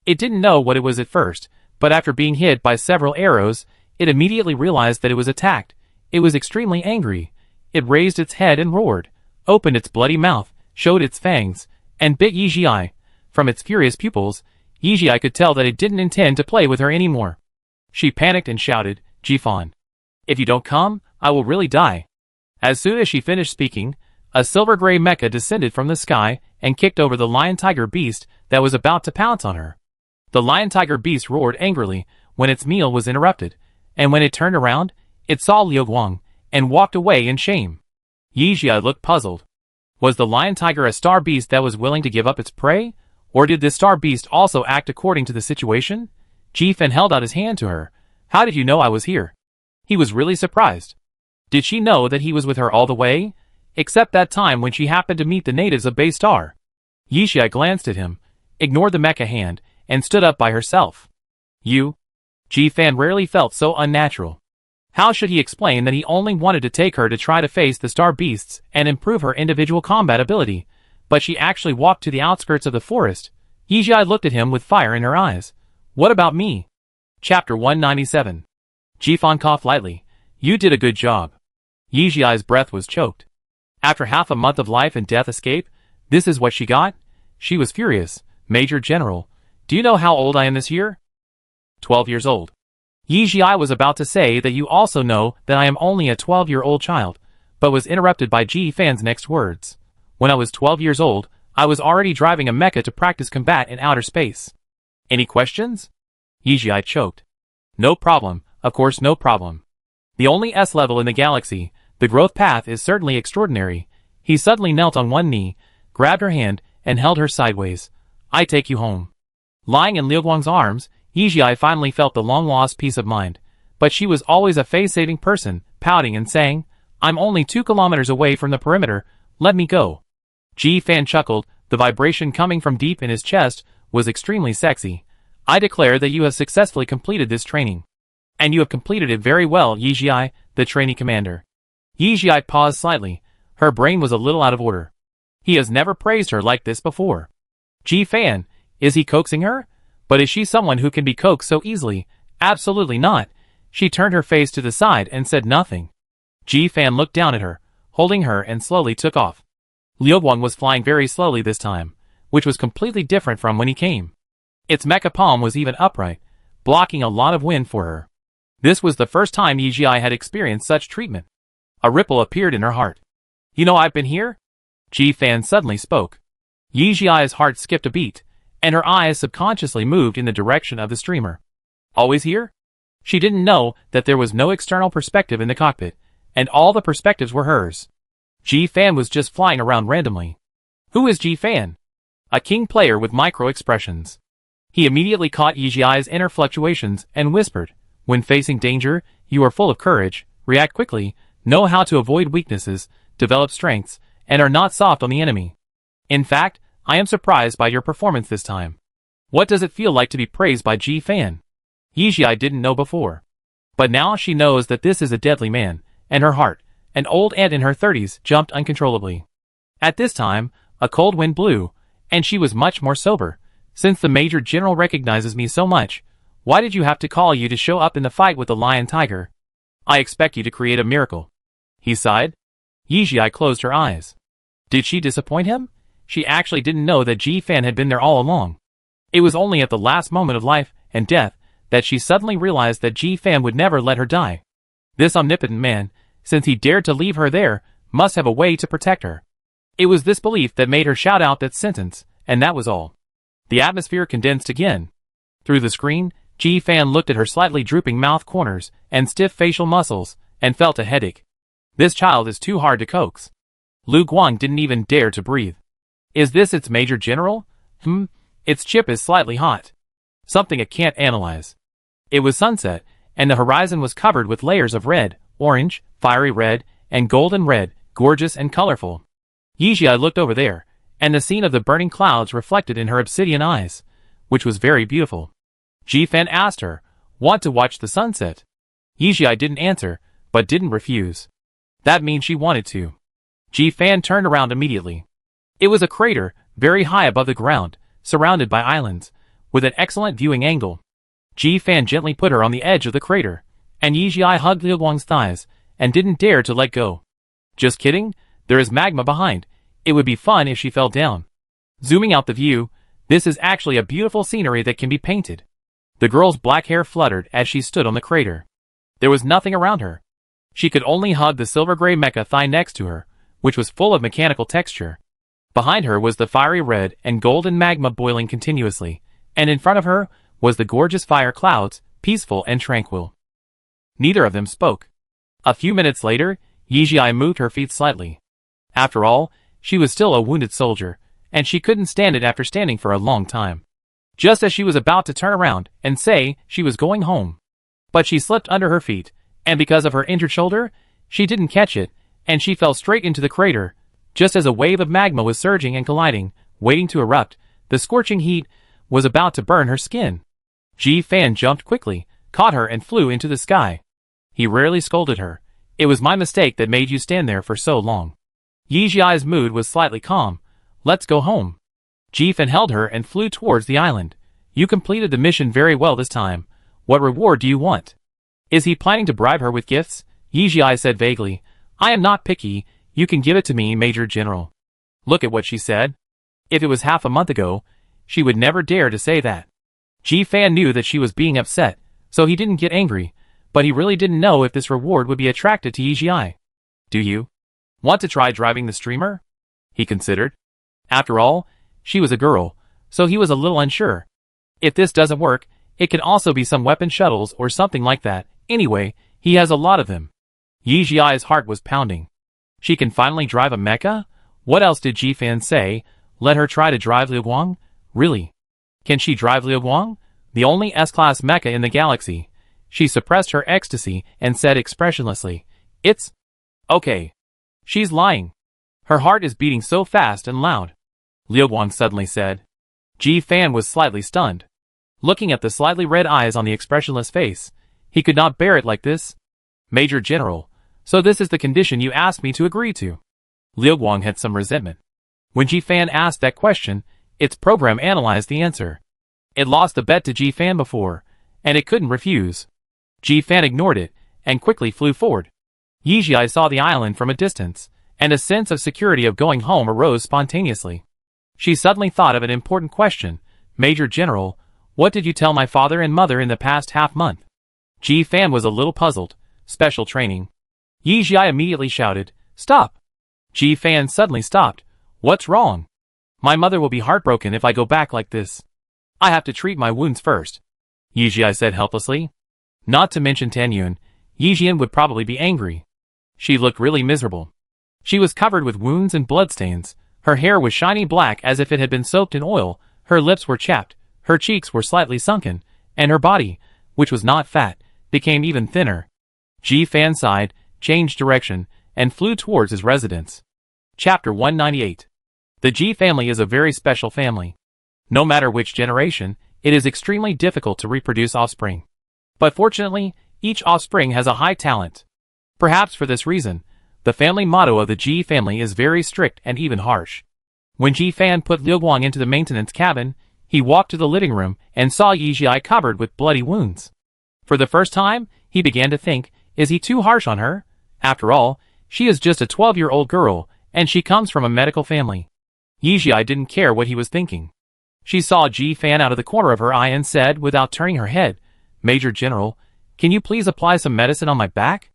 It didn't know what it was at first, but after being hit by several arrows, it immediately realized that it was attacked. It was extremely angry. It raised its head and roared, opened its bloody mouth, showed its fangs, and bit Yijia. From its furious pupils, Yijia could tell that it didn't intend to play with her anymore. She panicked and shouted, "Jifan. If you don't come, I will really die." As soon as she finished speaking, a silver-gray mecha descended from the sky and kicked over the lion-tiger beast that was about to pounce on her. The lion-tiger beast roared angrily when its meal was interrupted, and when it turned around, it saw Liu Guang and walked away in shame. Yijia looked puzzled. Was the lion-tiger a star beast that was willing to give up its prey? Or did this star beast also act according to the situation? Jifan held out his hand to her. "How did you know I was here?" He was really surprised. Did she know that he was with her all the way? Except that time when she happened to meet the natives of Bay Star. Yijia glanced at him, ignored the mecha hand, and stood up by herself. "You?" Jifan rarely felt so unnatural. How should he explain that he only wanted to take her to try to face the star beasts and improve her individual combat ability, but she actually walked to the outskirts of the forest? Yijia looked at him with fire in her eyes. "What about me?" Chapter 197. Jifan coughed lightly. "You did a good job." Yijia's breath was choked. After half a month of life and death escape, this is what she got? She was furious. "Major General, do you know how old I am this year?" 12 years old. Yijia was about to say that you also know that I am only a 12-year-old child, but was interrupted by Ji Fan's next words. When I was 12 years old, I was already driving a mecha to practice combat in outer space. Any questions? Yijia choked. No problem, of course no problem. The only S level in the galaxy, the growth path is certainly extraordinary. He suddenly knelt on one knee, grabbed her hand, and held her sideways. I take you home. Lying in Liu Guang's arms, Yijia finally felt the long-lost peace of mind. But she was always a face-saving person, pouting and saying, I'm only 2 kilometers away from the perimeter, let me go. Ji Fan chuckled, the vibration coming from deep in his chest was extremely sexy. I declare that you have successfully completed this training. And you have completed it very well, Yijia, the trainee commander. Yijia paused slightly. Her brain was a little out of order. He has never praised her like this before. Ji Fan, is he coaxing her? But is she someone who can be coaxed so easily? Absolutely not. She turned her face to the side and said nothing. Ji Fan looked down at her, holding her and slowly took off. Liu Guang was flying very slowly this time, which was completely different from when he came. Its mecha palm was even upright, blocking a lot of wind for her. This was the first time Yijia had experienced such treatment. A ripple appeared in her heart. You know I've been here? Ji Fan suddenly spoke. Yijia's heart skipped a beat, and her eyes subconsciously moved in the direction of the streamer. Always here? She didn't know that there was no external perspective in the cockpit, and all the perspectives were hers. Ji Fan was just flying around randomly. Who is Ji Fan? A king player with micro-expressions. He immediately caught Yijia's inner fluctuations and whispered, when facing danger, you are full of courage, react quickly, know how to avoid weaknesses, develop strengths, and are not soft on the enemy. In fact, I am surprised by your performance this time. What does it feel like to be praised by Ji Fan? Yijia didn't know before. But now she knows that this is a deadly man, and her heart, an old aunt in her 30s, jumped uncontrollably. At this time, a cold wind blew, and she was much more sober. Since the Major General recognizes me so much, why did you have to call you to show up in the fight with the lion tiger? I expect you to create a miracle. He sighed. Yijia closed her eyes. Did she disappoint him? She actually didn't know that Ji Fan had been there all along. It was only at the last moment of life and death that she suddenly realized that Ji Fan would never let her die. This omnipotent man, since he dared to leave her there, must have a way to protect her. It was this belief that made her shout out that sentence, and that was all. The atmosphere condensed again. Through the screen, Ji Fan looked at her slightly drooping mouth corners and stiff facial muscles, and felt a headache. This child is too hard to coax. Liu Guang didn't even dare to breathe. Is this its Major General? Its chip is slightly hot. Something it can't analyze. It was sunset, and the horizon was covered with layers of red, orange, fiery red, and golden red, gorgeous and colorful. Yijia looked over there, and the scene of the burning clouds reflected in her obsidian eyes, which was very beautiful. Ji Fan asked her, want to watch the sunset? Yijia didn't answer, but didn't refuse. That means she wanted to. Ji Fan turned around immediately. It was a crater, very high above the ground, surrounded by islands, with an excellent viewing angle. Ji Fan gently put her on the edge of the crater, and Yijia hugged Liu Guang's thighs, and didn't dare to let go. Just kidding, there is magma behind. It would be fun if she fell down. Zooming out the view, this is actually a beautiful scenery that can be painted. The girl's black hair fluttered as she stood on the crater. There was nothing around her. She could only hug the silver-gray mecha thigh next to her, which was full of mechanical texture. Behind her was the fiery red and golden magma boiling continuously, and in front of her was the gorgeous fire clouds, peaceful and tranquil. Neither of them spoke. A few minutes later, Yijia moved her feet slightly. After all, she was still a wounded soldier, and she couldn't stand it after standing for a long time. Just as she was about to turn around and say she was going home. But she slipped under her feet, and because of her injured shoulder, she didn't catch it, and she fell straight into the crater. Just as a wave of magma was surging and colliding, waiting to erupt, the scorching heat was about to burn her skin. Ji Fan jumped quickly, caught her and flew into the sky. He rarely scolded her. It was my mistake that made you stand there for so long. Yijia's mood was slightly calm. Let's go home. Ji Fan held her and flew towards the island. You completed the mission very well this time. What reward do you want? Is he planning to bribe her with gifts? Yijia said vaguely. I am not picky. You can give it to me, Major General. Look at what she said. If it was half a month ago, she would never dare to say that. Ji Fan knew that she was being upset, so he didn't get angry, but he really didn't know if this reward would be attractive to Yijia. Do you? Want to try driving the streamer? He considered. After all, she was a girl, so he was a little unsure. If this doesn't work, it can also be some weapon shuttles or something like that. Anyway, he has a lot of them. Yi Jiai's heart was pounding. She can finally drive a mecha? What else did Ji Fan say? Let her try to drive Liu Guang? Really? Can she drive Liu Guang? The only S-class mecha in the galaxy. She suppressed her ecstasy and said expressionlessly, "It's okay." She's lying. Her heart is beating so fast and loud. Liu Guang suddenly said. Ji Fan was slightly stunned. Looking at the slightly red eyes on the expressionless face, he could not bear it like this. Major General, so this is the condition you asked me to agree to. Liu Guang had some resentment. When Ji Fan asked that question, its program analyzed the answer. It lost a bet to Ji Fan before, and it couldn't refuse. Ji Fan ignored it, and quickly flew forward. Yi Jia saw the island from a distance, and a sense of security of going home arose spontaneously. She suddenly thought of an important question. Major General, what did you tell my father and mother in the past half-month? Ji Fan was a little puzzled. Special training. Yi Jia immediately shouted, "Stop!" Ji Fan suddenly stopped. What's wrong? My mother will be heartbroken if I go back like this. I have to treat my wounds first. Yi Jia said helplessly. Not to mention Tan Yun, Yi Jian would probably be angry. She looked really miserable. She was covered with wounds and bloodstains. Her hair was shiny black as if it had been soaked in oil, her lips were chapped, her cheeks were slightly sunken, and her body, which was not fat, became even thinner. Ji Fan sighed, changed direction, and flew towards his residence. Chapter 198. The Ji family is a very special family. No matter which generation, it is extremely difficult to reproduce offspring. But fortunately, each offspring has a high talent. Perhaps for this reason, the family motto of the Ji family is very strict and even harsh. When Ji Fan put Liu Guang into the maintenance cabin, he walked to the living room and saw Yi Jia covered with bloody wounds. For the first time, he began to think, is he too harsh on her? After all, she is just a 12-year-old girl, and she comes from a medical family. Yi Jia didn't care what he was thinking. She saw Ji Fan out of the corner of her eye and said, without turning her head, Major General, can you please apply some medicine on my back?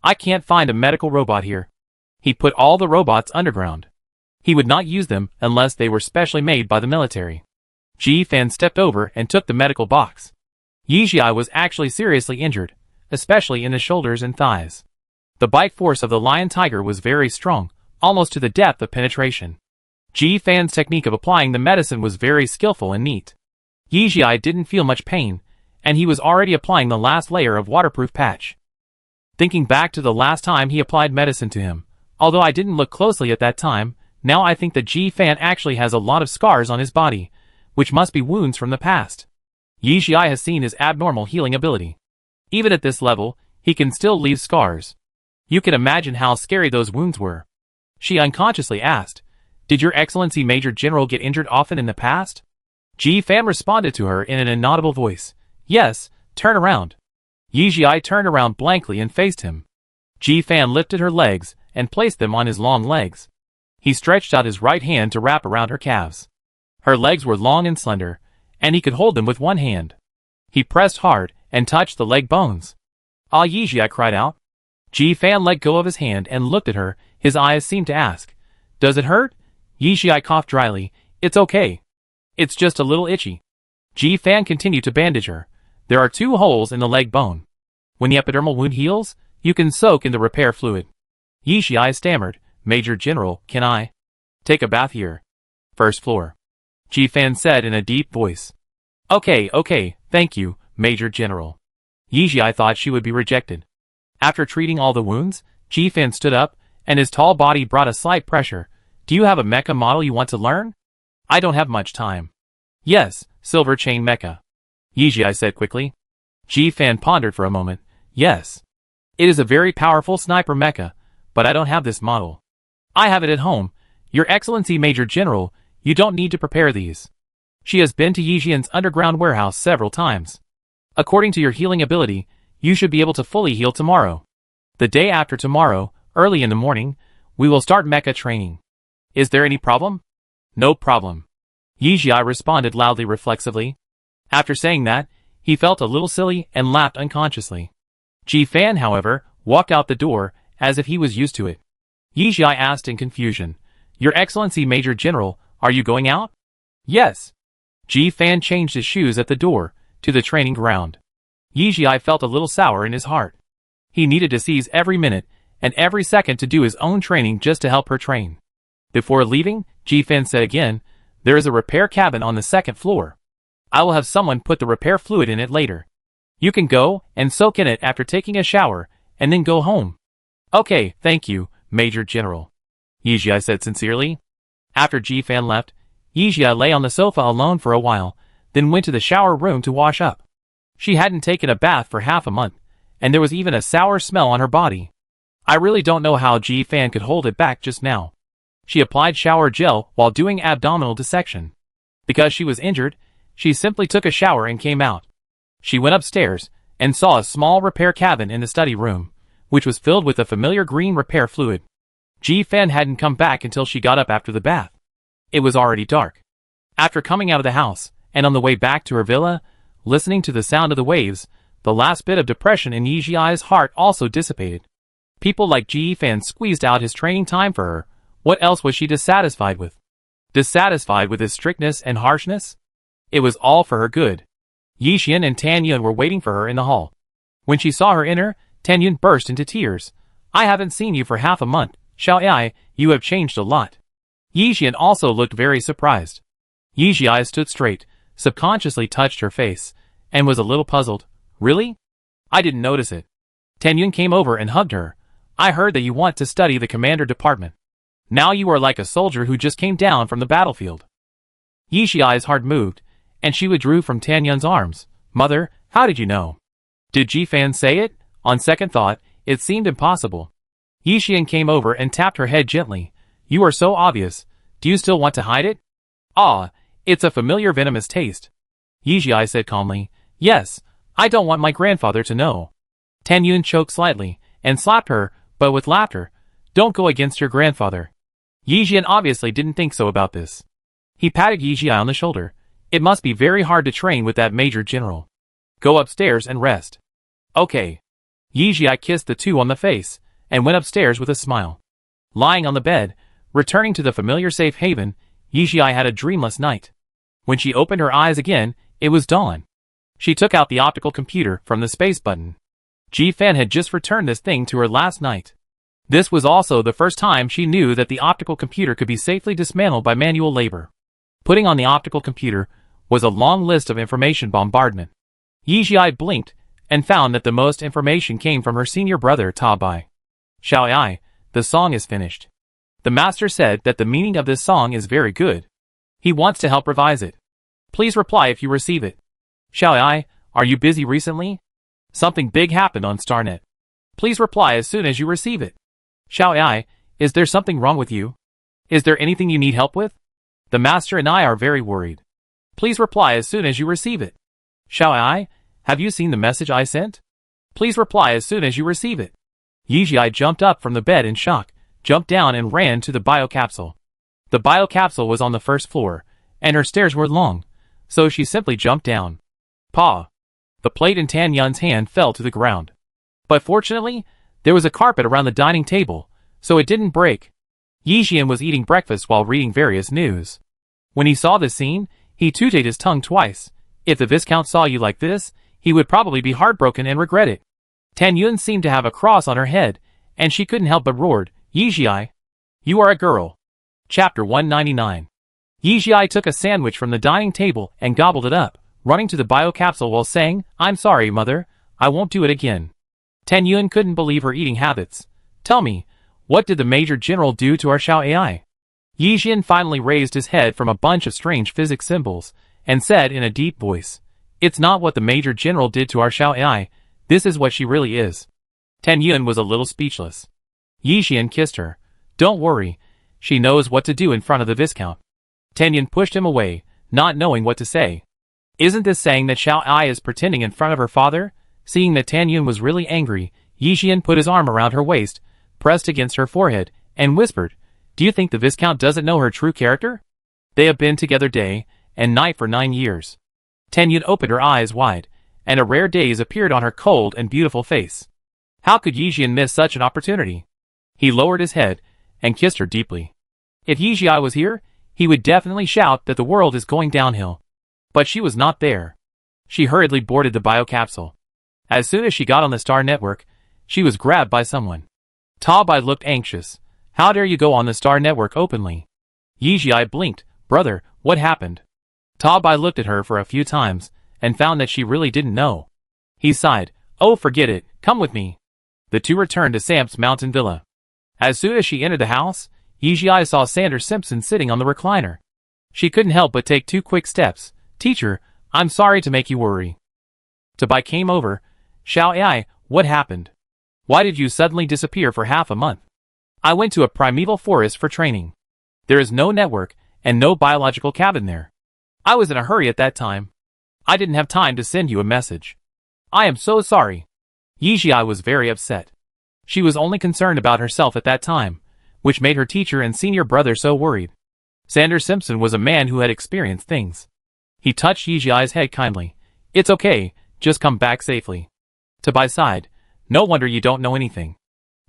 I can't find a medical robot here. He put all the robots underground. He would not use them unless they were specially made by the military. Ji Fan stepped over and took the medical box. Yi Jia was actually seriously injured, especially in the shoulders and thighs. The bite force of the lion tiger was very strong, almost to the depth of penetration. Ji Fan's technique of applying the medicine was very skillful and neat. Yi Jia didn't feel much pain, and he was already applying the last layer of waterproof patch. Thinking back to the last time he applied medicine to him, although I didn't look closely at that time, now I think that Ji Fan actually has a lot of scars on his body, which must be wounds from the past. Yi Jia has seen his abnormal healing ability. Even at this level, he can still leave scars. You can imagine how scary those wounds were. She unconsciously asked, Did Your Excellency Major General get injured often in the past? Ji Fan responded to her in an inaudible voice. Yes, turn around. Yi Jia turned around blankly and faced him. Ji Fan lifted her legs and placed them on his long legs. He stretched out his right hand to wrap around her calves. Her legs were long and slender, and he could hold them with one hand. He pressed hard and touched the leg bones. Ah, Yi Jia cried out. Ji Fan let go of his hand and looked at her. His eyes seemed to ask, Does it hurt? Yi Jia coughed dryly. It's okay. It's just a little itchy. Ji Fan continued to bandage her. There are 2 holes in the leg bone. When the epidermal wound heals, you can soak in the repair fluid. Yi Jia stammered, Major General, can I take a bath here? First floor. Ji Fan said in a deep voice. Okay, thank you, Major General. Yi Jia thought she would be rejected. After treating all the wounds, Ji Fan stood up, and his tall body brought a slight pressure. Do you have a mecha model you want to learn? I don't have much time. Yes, silver chain mecha. Yi Jia said quickly. Ji Fan pondered for a moment. Yes. It is a very powerful sniper mecha, but I don't have this model. I have it at home. Your Excellency Major General, you don't need to prepare these. She has been to Yi Jian's underground warehouse several times. According to your healing ability, you should be able to fully heal tomorrow. The day after tomorrow, early in the morning, we will start mecha training. Is there any problem? No problem. Yi Jia responded loudly reflexively. After saying that, he felt a little silly and laughed unconsciously. Ji Fan, however, walked out the door, as if he was used to it. Yi Jiai asked in confusion. Your Excellency Major General, are you going out? Yes. Ji Fan changed his shoes at the door, to the training ground. Yi Jiai felt a little sour in his heart. He needed to seize every minute and every second to do his own training just to help her train. Before leaving, Ji Fan said again, there is a repair cabin on the second floor. I will have someone put the repair fluid in it later. You can go and soak in it after taking a shower, and then go home. Okay, thank you, Major General. Yi Jiai said sincerely. After Ji Fan left, Yi Jiai lay on the sofa alone for a while, then went to the shower room to wash up. She hadn't taken a bath for half a month, and there was even a sour smell on her body. I really don't know how Ji Fan could hold it back just now. She applied shower gel while doing abdominal dissection. Because she was injured, she simply took a shower and came out. She went upstairs and saw a small repair cabin in the study room, which was filled with a familiar green repair fluid. Ji Fan hadn't come back until she got up after the bath. It was already dark. After coming out of the house, and on the way back to her villa, listening to the sound of the waves, the last bit of depression in Yi Jiai's heart also dissipated. People like Ji Fan squeezed out his training time for her. What else was she dissatisfied with? Dissatisfied with his strictness and harshness? It was all for her good. Yi Xian and Tan Yun were waiting for her in the hall. When she saw her enter, Tan Yun burst into tears. I haven't seen you for half a month, Xiao Ai, you have changed a lot. Yi Xian also looked very surprised. Yi Jiai stood straight, subconsciously touched her face, and was a little puzzled. Really? I didn't notice it. Tan Yun came over and hugged her. I heard that you want to study the commander department. Now you are like a soldier who just came down from the battlefield. Yi Jiai's heart moved, and she withdrew from Tan Yun's arms. Mother, how did you know? Did Ji Fan say it? On second thought, it seemed impossible. Yi Xian came over and tapped her head gently. You are so obvious. Do you still want to hide it? Ah, it's a familiar venomous taste. Yi Jiai said calmly. Yes, I don't want my grandfather to know. Tan Yun choked slightly, and slapped her, but with laughter. Don't go against your grandfather. Yi Xian obviously didn't think so about this. He patted Yi Jiai on the shoulder. It must be very hard to train with that Major General. Go upstairs and rest. Okay. Yi Jiai kissed the two on the face, and went upstairs with a smile. Lying on the bed, returning to the familiar safe haven, Yi Jiai had a dreamless night. When she opened her eyes again, it was dawn. She took out the optical computer from the space button. Ji Fan had just returned this thing to her last night. This was also the first time she knew that the optical computer could be safely dismantled by manual labor. Putting on the optical computer was a long list of information bombardment. Yi Jiai blinked and found that the most information came from her senior brother Ta Bai. Xiao Ai, the song is finished. The master said that the meaning of this song is very good. He wants to help revise it. Please reply if you receive it. Xiao Ai, are you busy recently? Something big happened on Starnet. Please reply as soon as you receive it. Xiao Ai, is there something wrong with you? Is there anything you need help with? The master and I are very worried. Please reply as soon as you receive it. Xiao Ai, have you seen the message I sent? Please reply as soon as you receive it. Yi Jiai jumped up from the bed in shock, jumped down and ran to the biocapsule. The biocapsule was on the first floor, and her stairs were long, so she simply jumped down. Pa! The plate in Tan Yun's hand fell to the ground. But fortunately, there was a carpet around the dining table, so it didn't break. Yi Xian was eating breakfast while reading various news. When he saw this scene, he tooted his tongue twice. If the Viscount saw you like this, he would probably be heartbroken and regret it. Tan Yun seemed to have a cross on her head, and she couldn't help but roared, Yi Jiai, you are a girl. Chapter 199. Yi Jiai took a sandwich from the dining table and gobbled it up, running to the biocapsule while saying, I'm sorry, mother, I won't do it again. Tan Yun couldn't believe her eating habits. Tell me, what did the Major General do to our Xiao AI? Yi Xian finally raised his head from a bunch of strange physics symbols, and said in a deep voice, It's not what the Major General did to our Xiao AI, this is what she really is. Tan Yun was a little speechless. Yi Xian kissed her. Don't worry, she knows what to do in front of the Viscount. Tan Yun pushed him away, not knowing what to say. Isn't this saying that Xiao Ai is pretending in front of her father? Seeing that Tan Yun was really angry, Yi Xian put his arm around her waist, pressed against her forehead, and whispered, Do you think the Viscount doesn't know her true character? They have been together day and night for 9 years. Tan Yun opened her eyes wide, and a rare daze appeared on her cold and beautiful face. How could Yi Xian miss such an opportunity? He lowered his head, and kissed her deeply. If Yijia was here, he would definitely shout that the world is going downhill. But she was not there. She hurriedly boarded the biocapsule. As soon as she got on the Star Network, she was grabbed by someone. Ta Bai looked anxious. How dare you go on the Star Network openly? Yijia blinked. Brother, what happened? Ta Bai looked at her for a few times, and found that she really didn't know. He sighed. Oh, forget it, come with me. The two returned to Sam's mountain villa. As soon as she entered the house, Yijia saw Sanders Simpson sitting on the recliner. She couldn't help but take 2 quick steps. Teacher, I'm sorry to make you worry. Tabai came over. Xiao Ai, what happened? Why did you suddenly disappear for half a month? I went to a primeval forest for training. There is no network, and no biological cabin there. I was in a hurry at that time. I didn't have time to send you a message. I am so sorry. Yijia was very upset. She was only concerned about herself at that time, which made her teacher and senior brother so worried. Sanders Simpson was a man who had experienced things. He touched Yijia's head kindly. It's okay, just come back safely. Tabai sighed. No wonder you don't know anything.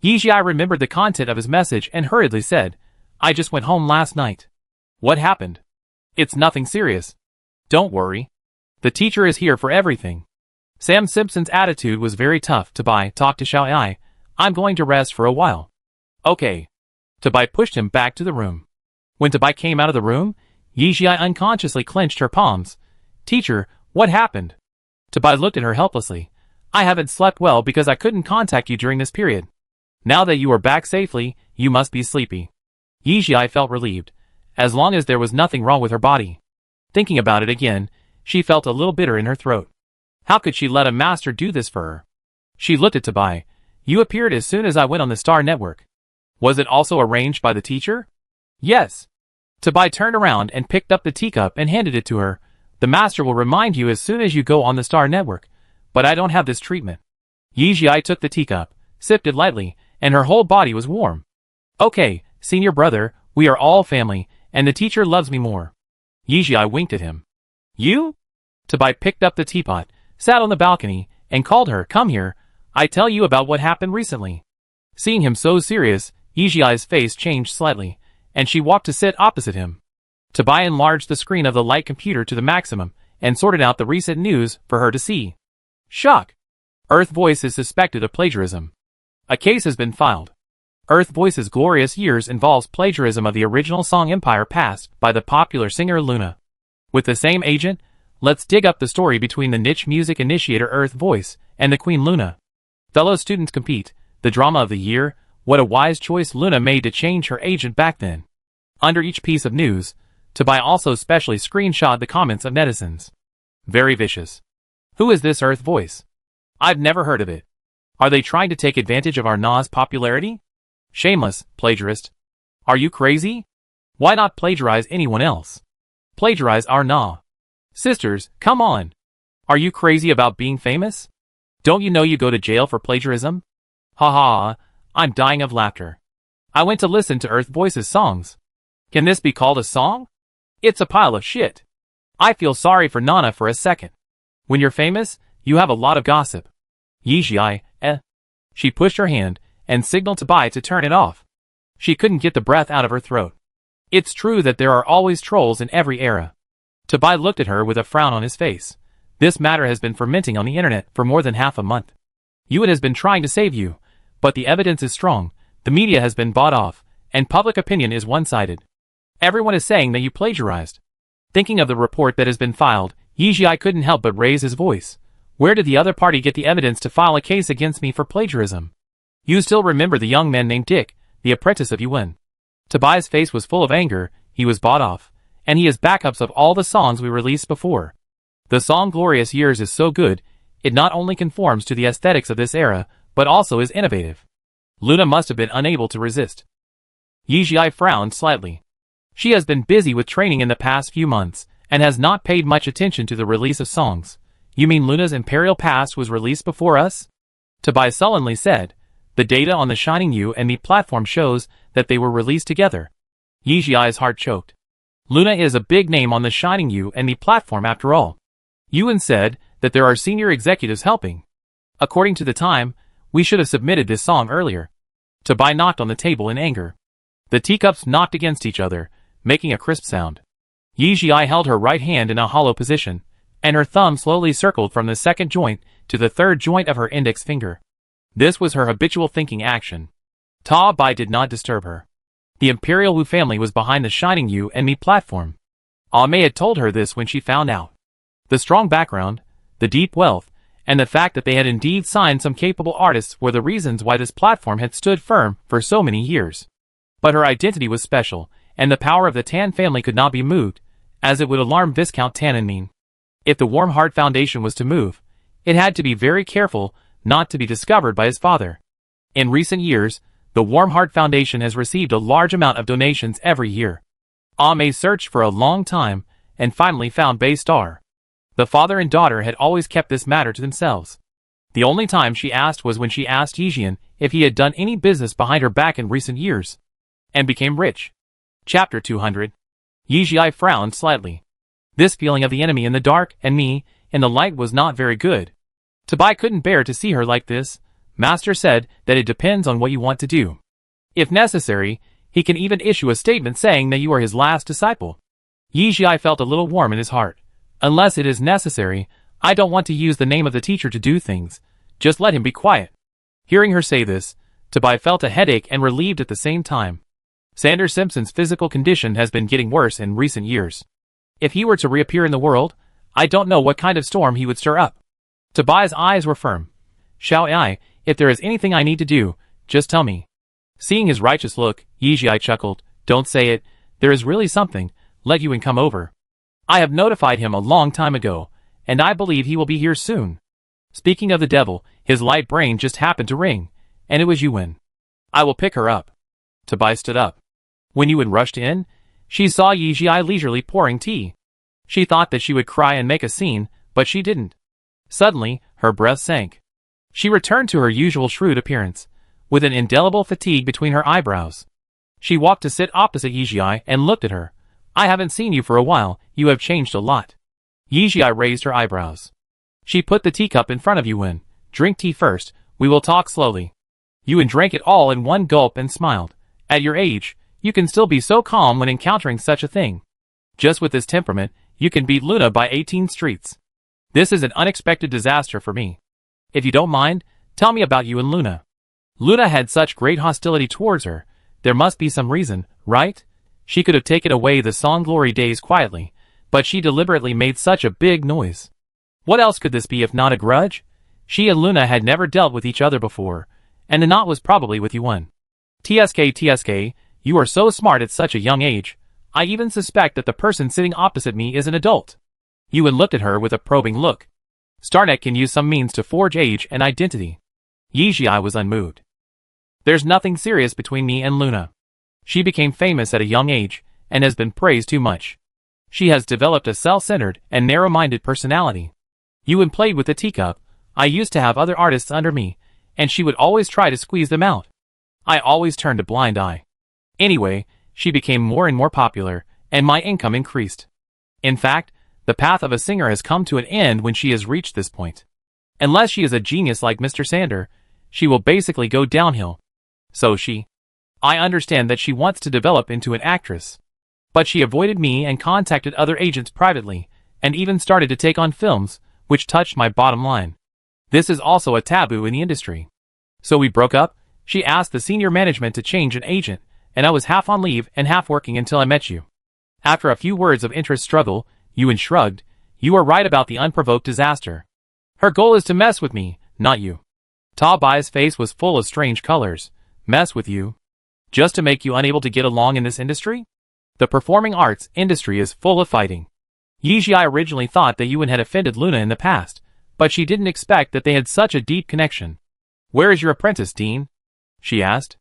Yijia remembered the content of his message and hurriedly said, I just went home last night. What happened? It's nothing serious. Don't worry. The teacher is here for everything. Sam Simpson's attitude was very tough. Tabai talked to Xiao Ai. I'm going to rest for a while. Okay. Tabai pushed him back to the room. When Tabai came out of the room, Yijia unconsciously clenched her palms. Teacher, what happened? Tabai looked at her helplessly. I haven't slept well because I couldn't contact you during this period. Now that you are back safely, you must be sleepy. Yijia felt relieved, as long as there was nothing wrong with her body. Thinking about it again, she felt a little bitter in her throat. How could she let a master do this for her? She looked at Tabai. You appeared as soon as I went on the Star Network. Was it also arranged by the teacher? Yes. Tabai turned around and picked up the teacup and handed it to her. The master will remind you as soon as you go on the Star Network, but I don't have this treatment. Yijia took the teacup, sipped it lightly, and her whole body was warm. Okay, senior brother, we are all family, and the teacher loves me more. Yijia winked at him. You? Tabai picked up the teapot, sat on the balcony, and called her. Come here, I tell you about what happened recently. Seeing him so serious, Yijia's face changed slightly, and she walked to sit opposite him. Tabai enlarged the screen of the light computer to the maximum, and sorted out the recent news for her to see. Shock! Earth Voice is suspected of plagiarism. A case has been filed. Earth Voice's Glorious Years involves plagiarism of the original song Empire Past by the popular singer Luna. With the same agent, let's dig up the story between the niche music initiator Earth Voice and the Queen Luna. Fellow students compete. The drama of the year. What a wise choice Luna made to change her agent back then. Under each piece of news, Tabai also specially screenshot the comments of netizens. Very vicious. Who is this Earth Voice? I've never heard of it. Are they trying to take advantage of our Na's popularity? Shameless, plagiarist. Are you crazy? Why not plagiarize anyone else? Plagiarize our Na. Sisters, come on. Are you crazy about being famous? Don't you know you go to jail for plagiarism? Ha ha, I'm dying of laughter. I went to listen to Earth Voice's songs. Can this be called a song? It's a pile of shit. I feel sorry for Nana for a second. When you're famous, you have a lot of gossip. Yijia, She pushed her hand and signaled to Bai to turn it off. She couldn't get the breath out of her throat. It's true that there are always trolls in every era. Tabai looked at her with a frown on his face. This matter has been fermenting on the internet for more than half a month. Yuan has been trying to save you, but the evidence is strong, the media has been bought off, and public opinion is one-sided. Everyone is saying that you plagiarized. Thinking of the report that has been filed, Yijia couldn't help but raise his voice. Where did the other party get the evidence to file a case against me for plagiarism? You still remember the young man named Dick, the apprentice of Yuan. Tabai's face was full of anger. He was bought off, and he has backups of all the songs we released before. The song Glorious Years is so good, it not only conforms to the aesthetics of this era, but also is innovative. Luna must have been unable to resist. Yijia frowned slightly. She has been busy with training in the past few months, and has not paid much attention to the release of songs. You mean Luna's Imperial Past was released before us? Tabai sullenly said. The data on the Shining You and Me platform shows that they were released together. Yijia's heart choked. Luna is a big name on the Shining You and Me platform after all. Yuan said that there are senior executives helping. According to the time, we should have submitted this song earlier. Tabai knocked on the table in anger. The teacups knocked against each other, making a crisp sound. Yi Jiai held her right hand in a hollow position, and her thumb slowly circled from the second joint to the third joint of her index finger. This was her habitual thinking action. Ta Bai did not disturb her. The Imperial Wu family was behind the shining You and Me platform. Ah Mei had told her this when she found out. The strong background, the deep wealth, and the fact that they had indeed signed some capable artists were the reasons why this platform had stood firm for so many years. But her identity was special, and the power of the Tan family could not be moved, as it would alarm Viscount Tannenming. If the Warm Heart Foundation was to move, it had to be very careful not to be discovered by his father. In recent years, the Warm Heart Foundation has received a large amount of donations every year. Ah Mei searched for a long time, and finally found Bei Star. The father and daughter had always kept this matter to themselves. The only time she asked was when she asked Yijian if he had done any business behind her back in recent years, and became rich. Chapter 200. Yi Jiai frowned slightly. This feeling of the enemy in the dark and me in the light was not very good. Tabai couldn't bear to see her like this. Master said that it depends on what you want to do. If necessary, he can even issue a statement saying that you are his last disciple. Yi Jiai felt a little warm in his heart. Unless it is necessary, I don't want to use the name of the teacher to do things. Just let him be quiet. Hearing her say this, Tabai felt a headache and relieved at the same time. Sander Simpson's physical condition has been getting worse in recent years. If he were to reappear in the world, I don't know what kind of storm he would stir up. Tabai's eyes were firm. Shall I, if there is anything I need to do, just tell me. Seeing his righteous look, Yi Jiai chuckled. Don't say it, there is really something, let Yuan come over. I have notified him a long time ago, and I believe he will be here soon. Speaking of the devil, his light brain just happened to ring, and it was Yuan. I will pick her up. Tabai stood up. When Yuan rushed in, she saw Yi Jiai leisurely pouring tea. She thought that she would cry and make a scene, but she didn't. Suddenly, her breath sank. She returned to her usual shrewd appearance, with an indelible fatigue between her eyebrows. She walked to sit opposite Yi Jiai and looked at her. I haven't seen you for a while, you have changed a lot. Yi Jiai raised her eyebrows. She put the teacup in front of Yuan. Drink tea first, we will talk slowly. Yuan drank it all in one gulp and smiled. At your age, you can still be so calm when encountering such a thing. Just with this temperament, you can beat Luna by 18 streets. This is an unexpected disaster for me. If you don't mind, tell me about you and Luna. Luna had such great hostility towards her. There must be some reason, right? She could have taken away the Song Glory days quietly, but she deliberately made such a big noise. What else could this be if not a grudge? She and Luna had never dealt with each other before, and the knot was probably with Yuan. TSK, you are so smart at such a young age. I even suspect that the person sitting opposite me is an adult. Yuan looked at her with a probing look. Starnet can use some means to forge age and identity. Yi Jiai was unmoved. There's nothing serious between me and Luna. She became famous at a young age, and has been praised too much. She has developed a self-centered and narrow-minded personality. Yuan played with the teacup. I used to have other artists under me, and she would always try to squeeze them out. I always turned a blind eye. Anyway, she became more and more popular, and my income increased. In fact, the path of a singer has come to an end when she has reached this point. Unless she is a genius like Mr. Sander, she will basically go downhill. So I understand that she wants to develop into an actress. But she avoided me and contacted other agents privately, and even started to take on films, which touched my bottom line. This is also a taboo in the industry. So we broke up. She asked the senior management to change an agent, and I was half on leave and half working until I met you. After a few words of interest struggle, Yuan shrugged. You are right about the unprovoked disaster. Her goal is to mess with me, not you. Ta Bai's face was full of strange colors. Mess with you? Just to make you unable to get along in this industry? The performing arts industry is full of fighting. Yi Jiai originally thought that Yuan had offended Luna in the past, but she didn't expect that they had such a deep connection. Where is your apprentice, Dean? She asked.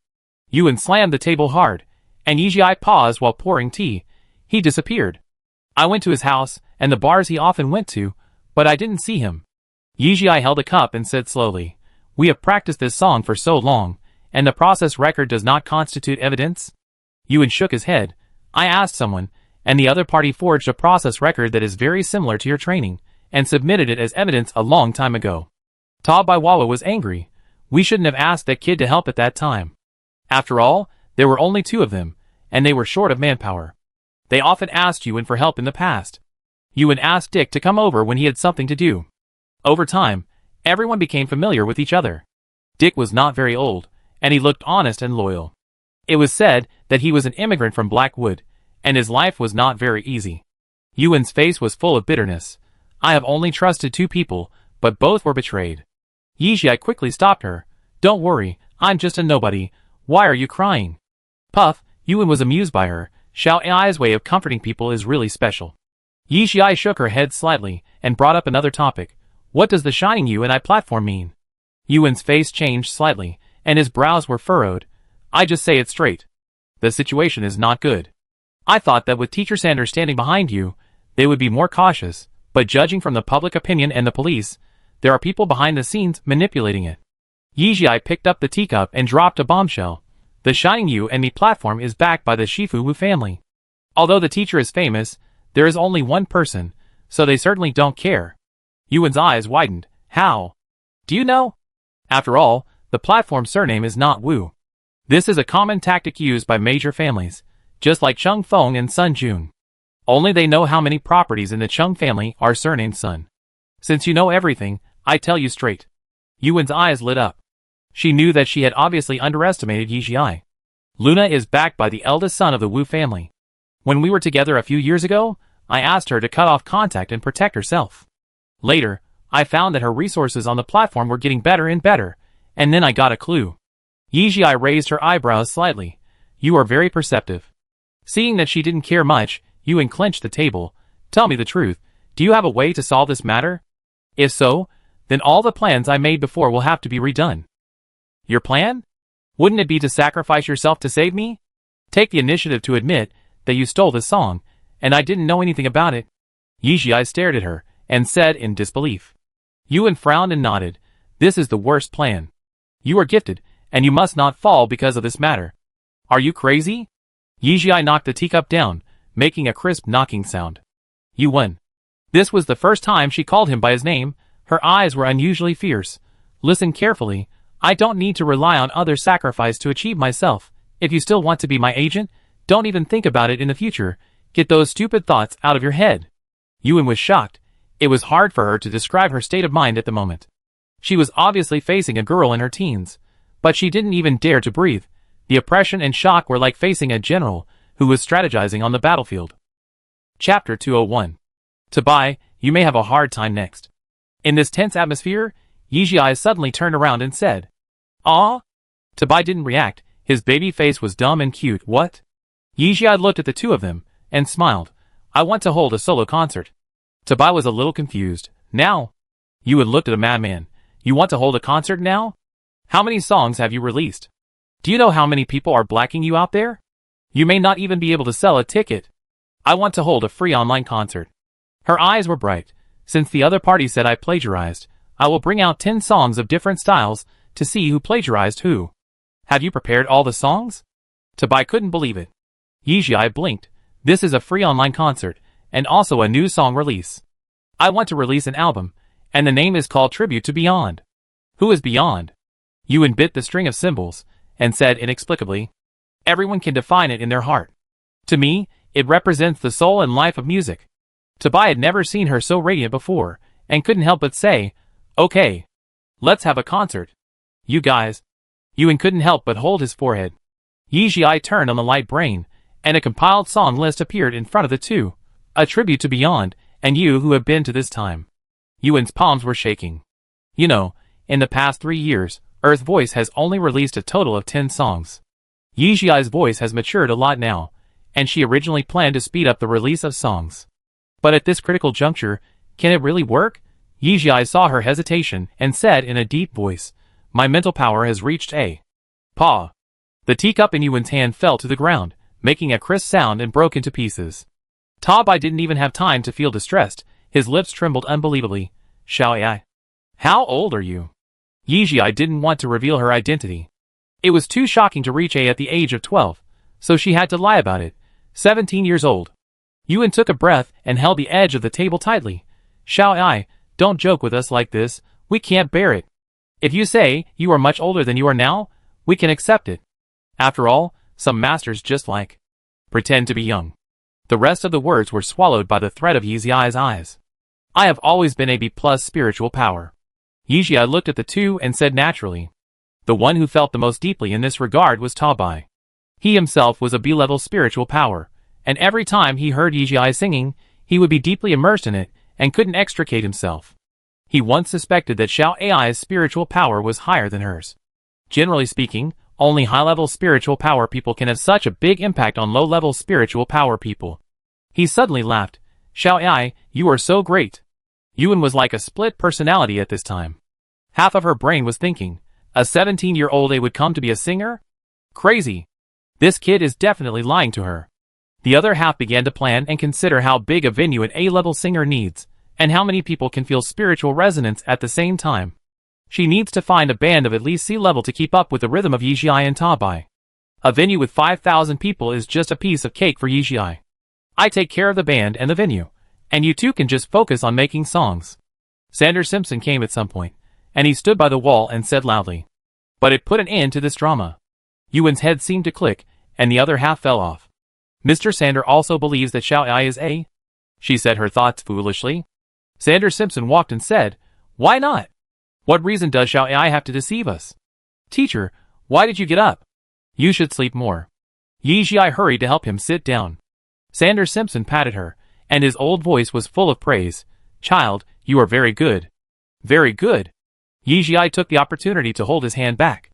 Yuan slammed the table hard, and Yi Jiai paused while pouring tea. He disappeared. I went to his house, and the bars he often went to, but I didn't see him. Yi Jiai held a cup and said slowly, We have practiced this song for so long, and the process record does not constitute evidence? Yuan shook his head. I asked someone, and the other party forged a process record that is very similar to your training, and submitted it as evidence a long time ago. Ta Baiwawa was angry. We shouldn't have asked that kid to help at that time. After all, there were only two of them, and they were short of manpower. They often asked Yuan for help in the past. Yuan asked Dick to come over when he had something to do. Over time, everyone became familiar with each other. Dick was not very old, and he looked honest and loyal. It was said that he was an immigrant from Blackwood, and his life was not very easy. Yuan's face was full of bitterness. I have only trusted 2 people, but both were betrayed. Yijia quickly stopped her. Don't worry, I'm just a nobody. Why are you crying? Puff, Yuan was amused by her. Xiao Ai's way of comforting people is really special. Yijia shook her head slightly and brought up another topic. What does the shining Yuan platform mean? Yuan's face changed slightly, and his brows were furrowed. I just say it straight. The situation is not good. I thought that with Teacher Sanders standing behind you, they would be more cautious, but judging from the public opinion and the police, there are people behind the scenes manipulating it. Yijia picked up the teacup and dropped a bombshell. The Shining Yuan platform is backed by the Shifu Wu family. Although the teacher is famous, there is only one person, so they certainly don't care. Yuan's eyes widened. How? Do you know? After all, the platform's surname is not Wu. This is a common tactic used by major families, just like Chung Feng and Sun Jun. Only they know how many properties in the Chung family are surnamed Sun. Since you know everything, I tell you straight. Yuan's eyes lit up. She knew that she had obviously underestimated Yijia. Luna is backed by the eldest son of the Wu family. When we were together a few years ago, I asked her to cut off contact and protect herself. Later, I found that her resources on the platform were getting better and better, and then I got a clue. Yijia raised her eyebrows slightly. You are very perceptive. Seeing that she didn't care much, Yuan clenched the table. Tell me the truth, do you have a way to solve this matter? If so, then all the plans I made before will have to be redone. Your plan? Wouldn't it be to sacrifice yourself to save me? Take the initiative to admit that you stole this song, and I didn't know anything about it. Yijia stared at her, and said in disbelief. Yuan frowned and nodded. This is the worst plan. You are gifted, and you must not fall because of this matter. Are you crazy? Yijia knocked the teacup down, making a crisp knocking sound. Yuan. This was the first time she called him by his name. Her eyes were unusually fierce. Listen carefully. I don't need to rely on other sacrifice to achieve myself. If you still want to be my agent, don't even think about it in the future. Get those stupid thoughts out of your head. Yuan was shocked. It was hard for her to describe her state of mind at the moment. She was obviously facing a girl in her teens, but she didn't even dare to breathe. The oppression and shock were like facing a general who was strategizing on the battlefield. Chapter 201. Tabai, you may have a hard time next. In this tense atmosphere, Yijia suddenly turned around and said, "Ah?" Tabai didn't react. His baby face was dumb and cute. What? Yijia looked at the two of them and smiled. I want to hold a solo concert. Tabai was a little confused. Now? Yuan looked at a madman. You want to hold a concert now? How many songs have you released? Do you know how many people are blacking you out there? You may not even be able to sell a ticket. I want to hold a free online concert. Her eyes were bright. Since the other party said I plagiarized, I will bring out 10 songs of different styles to see who plagiarized who. Have you prepared all the songs? Tabai couldn't believe it. Yijia blinked. This is a free online concert, and also a new song release. I want to release an album, and the name is called Tribute to Beyond. Who is Beyond? Yuan bit the string of cymbals, and said inexplicably, everyone can define it in their heart. To me, it represents the soul and life of music. Tabai had never seen her so radiant before, and couldn't help but say, okay. Let's have a concert. You guys. Yuan couldn't help but hold his forehead. Yijia turned on the light brain, and a compiled song list appeared in front of the two. A tribute to Beyond, and you who have been to this time. Yuan's palms were shaking. You know, in the past 3 years, Earth Voice has only released a total of 10 songs. Yijia's voice has matured a lot now, and she originally planned to speed up the release of songs. But at this critical juncture, can it really work? Yijia saw her hesitation and said in a deep voice, my mental power has reached a paw. The teacup in Yuan's hand fell to the ground, making a crisp sound and broke into pieces. Tabai didn't even have time to feel distressed. His lips trembled unbelievably. Xiao Ai. How old are you? Yijia didn't want to reveal her identity. It was too shocking to reach A at the age of 12, so she had to lie about it. 17 years old. Yuan took a breath and held the edge of the table tightly. Xiao Ai, don't joke with us like this. We can't bear it. If you say you are much older than you are now, we can accept it. After all, some masters just like Pretend to be young. The rest of the words were swallowed by the threat of Yixiai's eyes. I have always been a B+ spiritual power. Yixiai looked at the two and said naturally. The one who felt the most deeply in this regard was Tabai. He himself was a B-level spiritual power, and every time he heard Yixiai singing, he would be deeply immersed in it and couldn't extricate himself. He once suspected that Xiao Ai's spiritual power was higher than hers. Generally speaking, only high-level spiritual power people can have such a big impact on low-level spiritual power people. He suddenly laughed. Xiao Ai, you are so great. Yuan was like a split personality at this time. Half of her brain was thinking, a 17-year-old A would come to be a singer? Crazy. This kid is definitely lying to her. The other half began to plan and consider how big a venue an A-level singer needs, and how many people can feel spiritual resonance at the same time. She needs to find a band of at least C-level to keep up with the rhythm of Yixiai and Tabai. A venue with 5,000 people is just a piece of cake for Yixiai. I take care of the band and the venue, and you two can just focus on making songs. Sander Simpson came at some point, and he stood by the wall and said loudly. But it put an end to this drama. Yuan's head seemed to click, and the other half fell off. Mr. Sander also believes that Xiao Ai is A? She said her thoughts foolishly. Sander Simpson walked and said, Why not? What reason does Xiao Ai have to deceive us? Teacher, why did you get up? You should sleep more. Yixiai hurried to help him sit down. Sander Simpson patted her, and his old voice was full of praise. Child, you are very good. Very good. Yixiai took the opportunity to hold his hand back.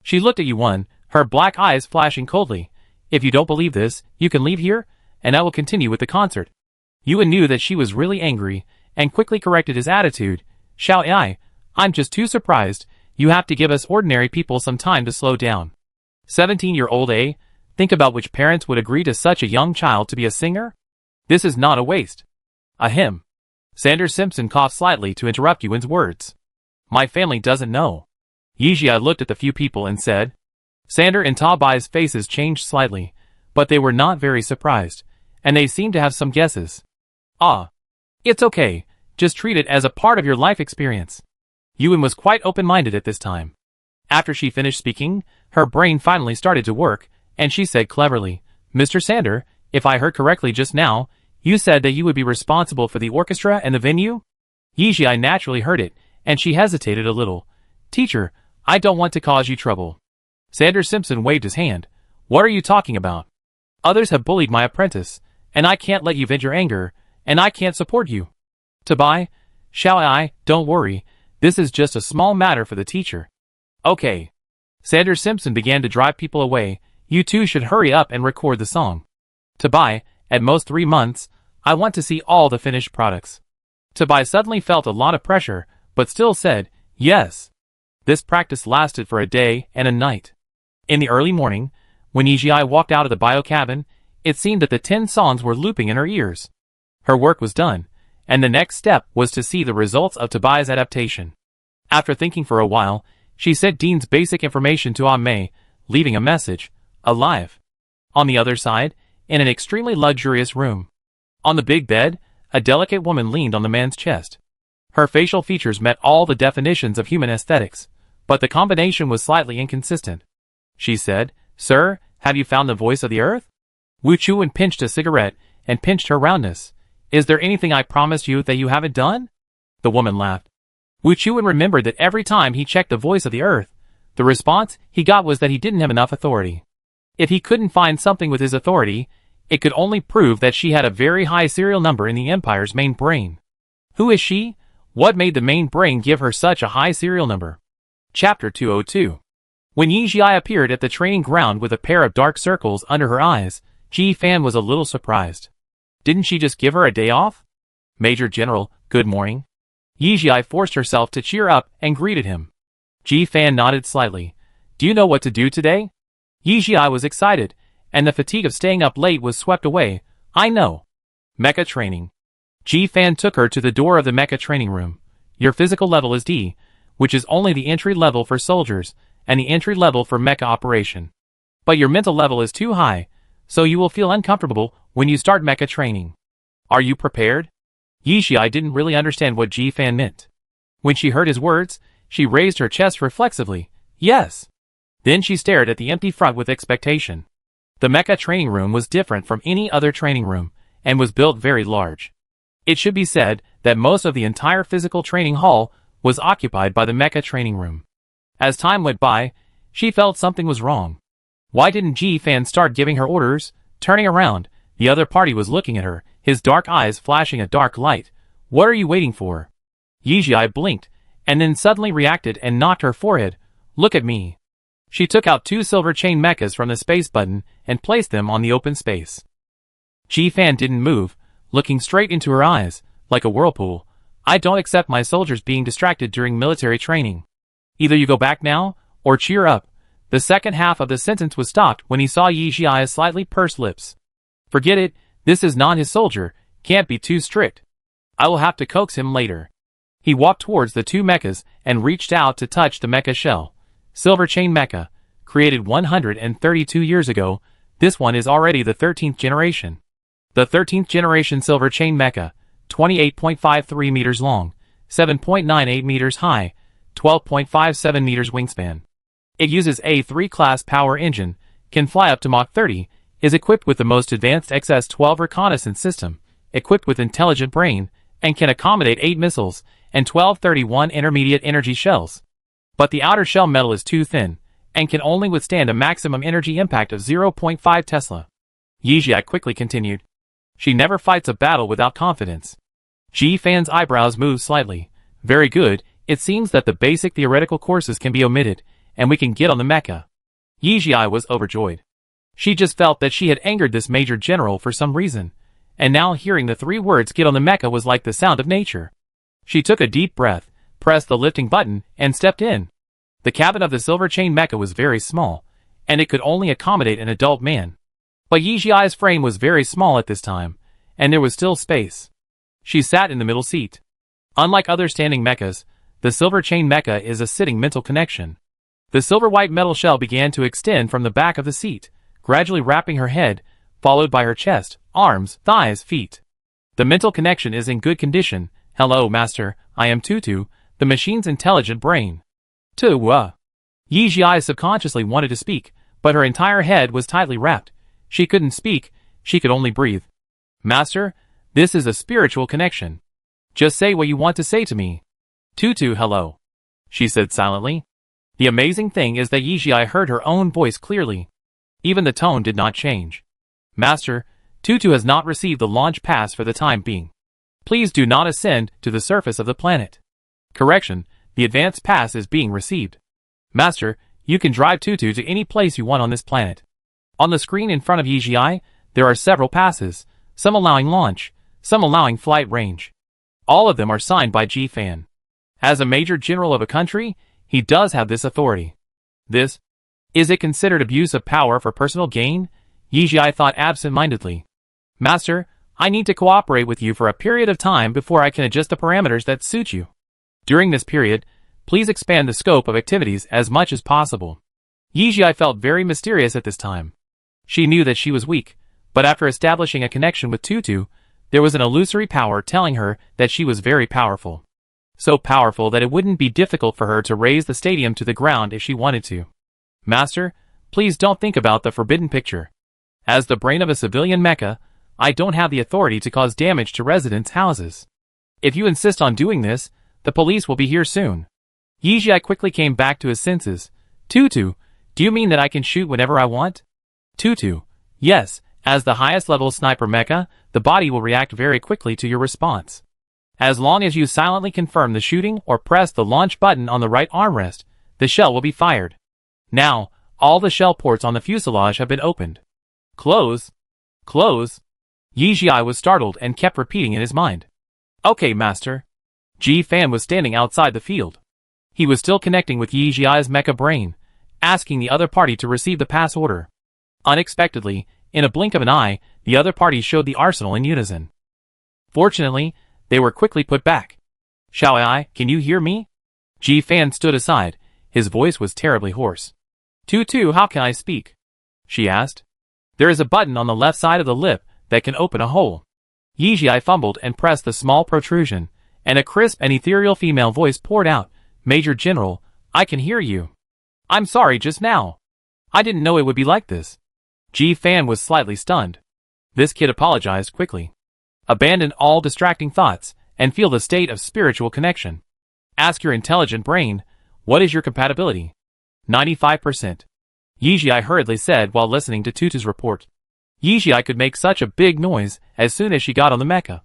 She looked at Yuan, her black eyes flashing coldly. If you don't believe this, you can leave here, and I will continue with the concert. Yuan knew that she was really angry, and quickly corrected his attitude. Xiao Ai, I'm just too surprised. You have to give us ordinary people some time to slow down. 17-year-old A? Think about which parents would agree to such a young child to be a singer? This is not a waste. Ahem. Sander Simpson coughed slightly to interrupt Yuan's words. My family doesn't know. Yixiai looked at the few people and said. Sander and Tabai's faces changed slightly, but they were not very surprised, and they seemed to have some guesses. Ah. It's okay, just treat it as a part of your life experience. Yuan was quite open-minded at this time. After she finished speaking, her brain finally started to work, and she said cleverly, Mr. Sander, if I heard correctly just now, you said that you would be responsible for the orchestra and the venue? Yixiai naturally heard it, and she hesitated a little. Teacher, I don't want to cause you trouble. Sander Simpson waved his hand. What are you talking about? Others have bullied my apprentice, and I can't let you vent your anger, and I can't support you. Tabai, Xiao Ai, don't worry, this is just a small matter for the teacher. Okay. Sander Simpson began to drive people away. You two should hurry up and record the song. Tabai, at most 3 months, I want to see all the finished products. Tabai suddenly felt a lot of pressure, but still said, yes. This practice lasted for a day and a night. In the early morning, when Yixiai walked out of the bio cabin, it seemed that the 10 songs were looping in her ears. Her work was done, and the next step was to see the results of Tabai's adaptation. After thinking for a while, she sent Dean's basic information to Mei, leaving a message, alive. On the other side, in an extremely luxurious room. On the big bed, a delicate woman leaned on the man's chest. Her facial features met all the definitions of human aesthetics, but the combination was slightly inconsistent. She said, Sir, have you found the voice of the earth? Wu Chuan pinched a cigarette and pinched her roundness. Is there anything I promised you that you haven't done? The woman laughed. Wu Chuan remembered that every time he checked the voice of the earth, the response he got was that he didn't have enough authority. If he couldn't find something with his authority, it could only prove that she had a very high serial number in the Empire's main brain. Who is she? What made the main brain give her such a high serial number? Chapter 202. When Yixiai appeared at the training ground with a pair of dark circles under her eyes, Ji Fan was a little surprised. Didn't she just give her a day off? Major General, good morning. Yixiai forced herself to cheer up and greeted him. Ji Fan nodded slightly. Do you know what to do today? Yixiai was excited, and the fatigue of staying up late was swept away. I know. Mecha training. Ji Fan took her to the door of the mecha training room. Your physical level is D, which is only the entry level for soldiers, and the entry level for mecha operation. But your mental level is too high, so you will feel uncomfortable when you start mecha training. Are you prepared? Yixiai didn't really understand what Ji Fan meant. When she heard his words, she raised her chest reflexively. Yes. Then she stared at the empty front with expectation. The mecha training room was different from any other training room, and was built very large. It should be said that most of the entire physical training hall was occupied by the mecha training room. As time went by, she felt something was wrong. Why didn't Ji-fan start giving her orders? Turning around, the other party was looking at her, his dark eyes flashing a dark light. What are you waiting for? Yijie blinked, and then suddenly reacted and knocked her forehead. Look at me. She took out 2 silver chain mechas from the space button and placed them on the open space. Ji-fan didn't move, looking straight into her eyes, like a whirlpool. I don't accept my soldiers being distracted during military training. Either you go back now, or cheer up. The second half of the sentence was stopped when he saw Yijie's slightly pursed lips. Forget it, this is not his soldier, can't be too strict. I will have to coax him later. He walked towards the 2 mechas and reached out to touch the mecha shell. Silver chain mecha, created 132 years ago, this one is already the 13th generation. The 13th generation silver chain mecha, 28.53 meters long, 7.98 meters high, 12.57 meters wingspan. It uses a 3-class power engine, can fly up to Mach 30, is equipped with the most advanced XS-12 reconnaissance system, equipped with intelligent brain, and can accommodate 8 missiles and 1231 intermediate energy shells. But the outer shell metal is too thin, and can only withstand a maximum energy impact of 0.5 Tesla. Yijie quickly continued. She never fights a battle without confidence. Ji-fan's eyebrows moved slightly. Very good, it seems that the basic theoretical courses can be omitted, and we can get on the mecha. Yijie was overjoyed. She just felt that she had angered this major general for some reason, and now hearing the 3 words get on the mecha was like the sound of nature. She took a deep breath, pressed the lifting button, and stepped in. The cabin of the silver chain mecha was very small, and it could only accommodate an adult man. But Yijie's frame was very small at this time, and there was still space. She sat in the middle seat. Unlike other standing mechas, the silver chain mecha is a sitting mental connection. The silver-white metal shell began to extend from the back of the seat, gradually wrapping her head, followed by her chest, arms, thighs, feet. The mental connection is in good condition. Hello, Master, I am Tutu, the machine's intelligent brain. Yijie subconsciously wanted to speak, but her entire head was tightly wrapped. She couldn't speak, she could only breathe. Master, this is a spiritual connection. Just say what you want to say to me. Tutu, hello, she said silently. The amazing thing is that Yijie heard her own voice clearly. Even the tone did not change. Master, Tutu has not received the launch pass for the time being. Please do not ascend to the surface of the planet. Correction, the advance pass is being received. Master, you can drive Tutu to any place you want on this planet. On the screen in front of Yijie, there are several passes, some allowing launch, some allowing flight range. All of them are signed by Ji-fan. As a major general of a country, he does have this authority. Is it considered abuse of power for personal gain? Yijie thought absent-mindedly. Master, I need to cooperate with you for a period of time before I can adjust the parameters that suit you. During this period, please expand the scope of activities as much as possible. Yijie felt very mysterious at this time. She knew that she was weak, but after establishing a connection with Tutu, there was an illusory power telling her that she was very powerful. So powerful that it wouldn't be difficult for her to raise the stadium to the ground if she wanted to. Master, please don't think about the forbidden picture. As the brain of a civilian mecha, I don't have the authority to cause damage to residents' houses. If you insist on doing this, the police will be here soon. Yijie quickly came back to his senses. Tutu, do you mean that I can shoot whenever I want? Tutu, yes, as the highest level sniper mecha, the body will react very quickly to your response. As long as you silently confirm the shooting or press the launch button on the right armrest, the shell will be fired. Now, all the shell ports on the fuselage have been opened. Close. Close. Yijie was startled and kept repeating in his mind. Okay, Master. Ji-fan was standing outside the field. He was still connecting with Yijie's mecha brain, asking the other party to receive the pass order. Unexpectedly, in a blink of an eye, the other party showed the arsenal in unison. Fortunately, they were quickly put back. Shall I, can you hear me? Ji-fan stood aside, his voice was terribly hoarse. Tutu, how can I speak? She asked. There is a button on the left side of the lip that can open a hole. Yijie fumbled and pressed the small protrusion, and a crisp and ethereal female voice poured out, Major General, I can hear you. I'm sorry just now. I didn't know it would be like this. Ji Fan was slightly stunned. This kid apologized quickly. Abandon all distracting thoughts and feel the state of spiritual connection. Ask your intelligent brain, what is your compatibility? 95%. Yijia hurriedly said while listening to Tutu's report. Yijia could make such a big noise as soon as she got on the mecha.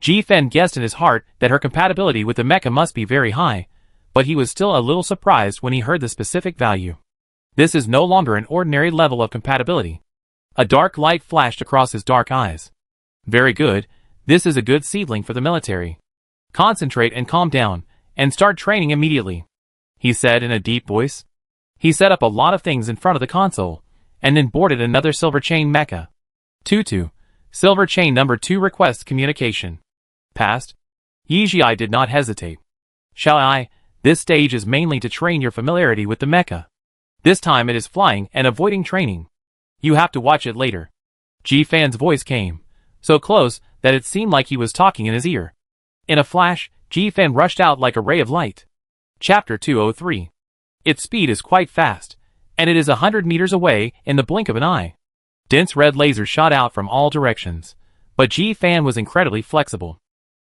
Ji Fan guessed in his heart that her compatibility with the mecha must be very high, but he was still a little surprised when he heard the specific value. This is no longer an ordinary level of compatibility. A dark light flashed across his dark eyes. Very good, this is a good seedling for the military. Concentrate and calm down, and start training immediately, he said in a deep voice. He set up a lot of things in front of the console, and then boarded another silver chain mecha. Tutu, silver chain number 2 requests communication. Passed. Yijia did not hesitate. Shall I? This stage is mainly to train your familiarity with the mecha. This time it is flying and avoiding training. You have to watch it later. Ji Fan's voice came, so close that it seemed like he was talking in his ear. In a flash, Ji Fan rushed out like a ray of light. Chapter 203. Its speed is quite fast, and it is 100 meters away in the blink of an eye. Dense red lasers shot out from all directions, but Ji Fan was incredibly flexible.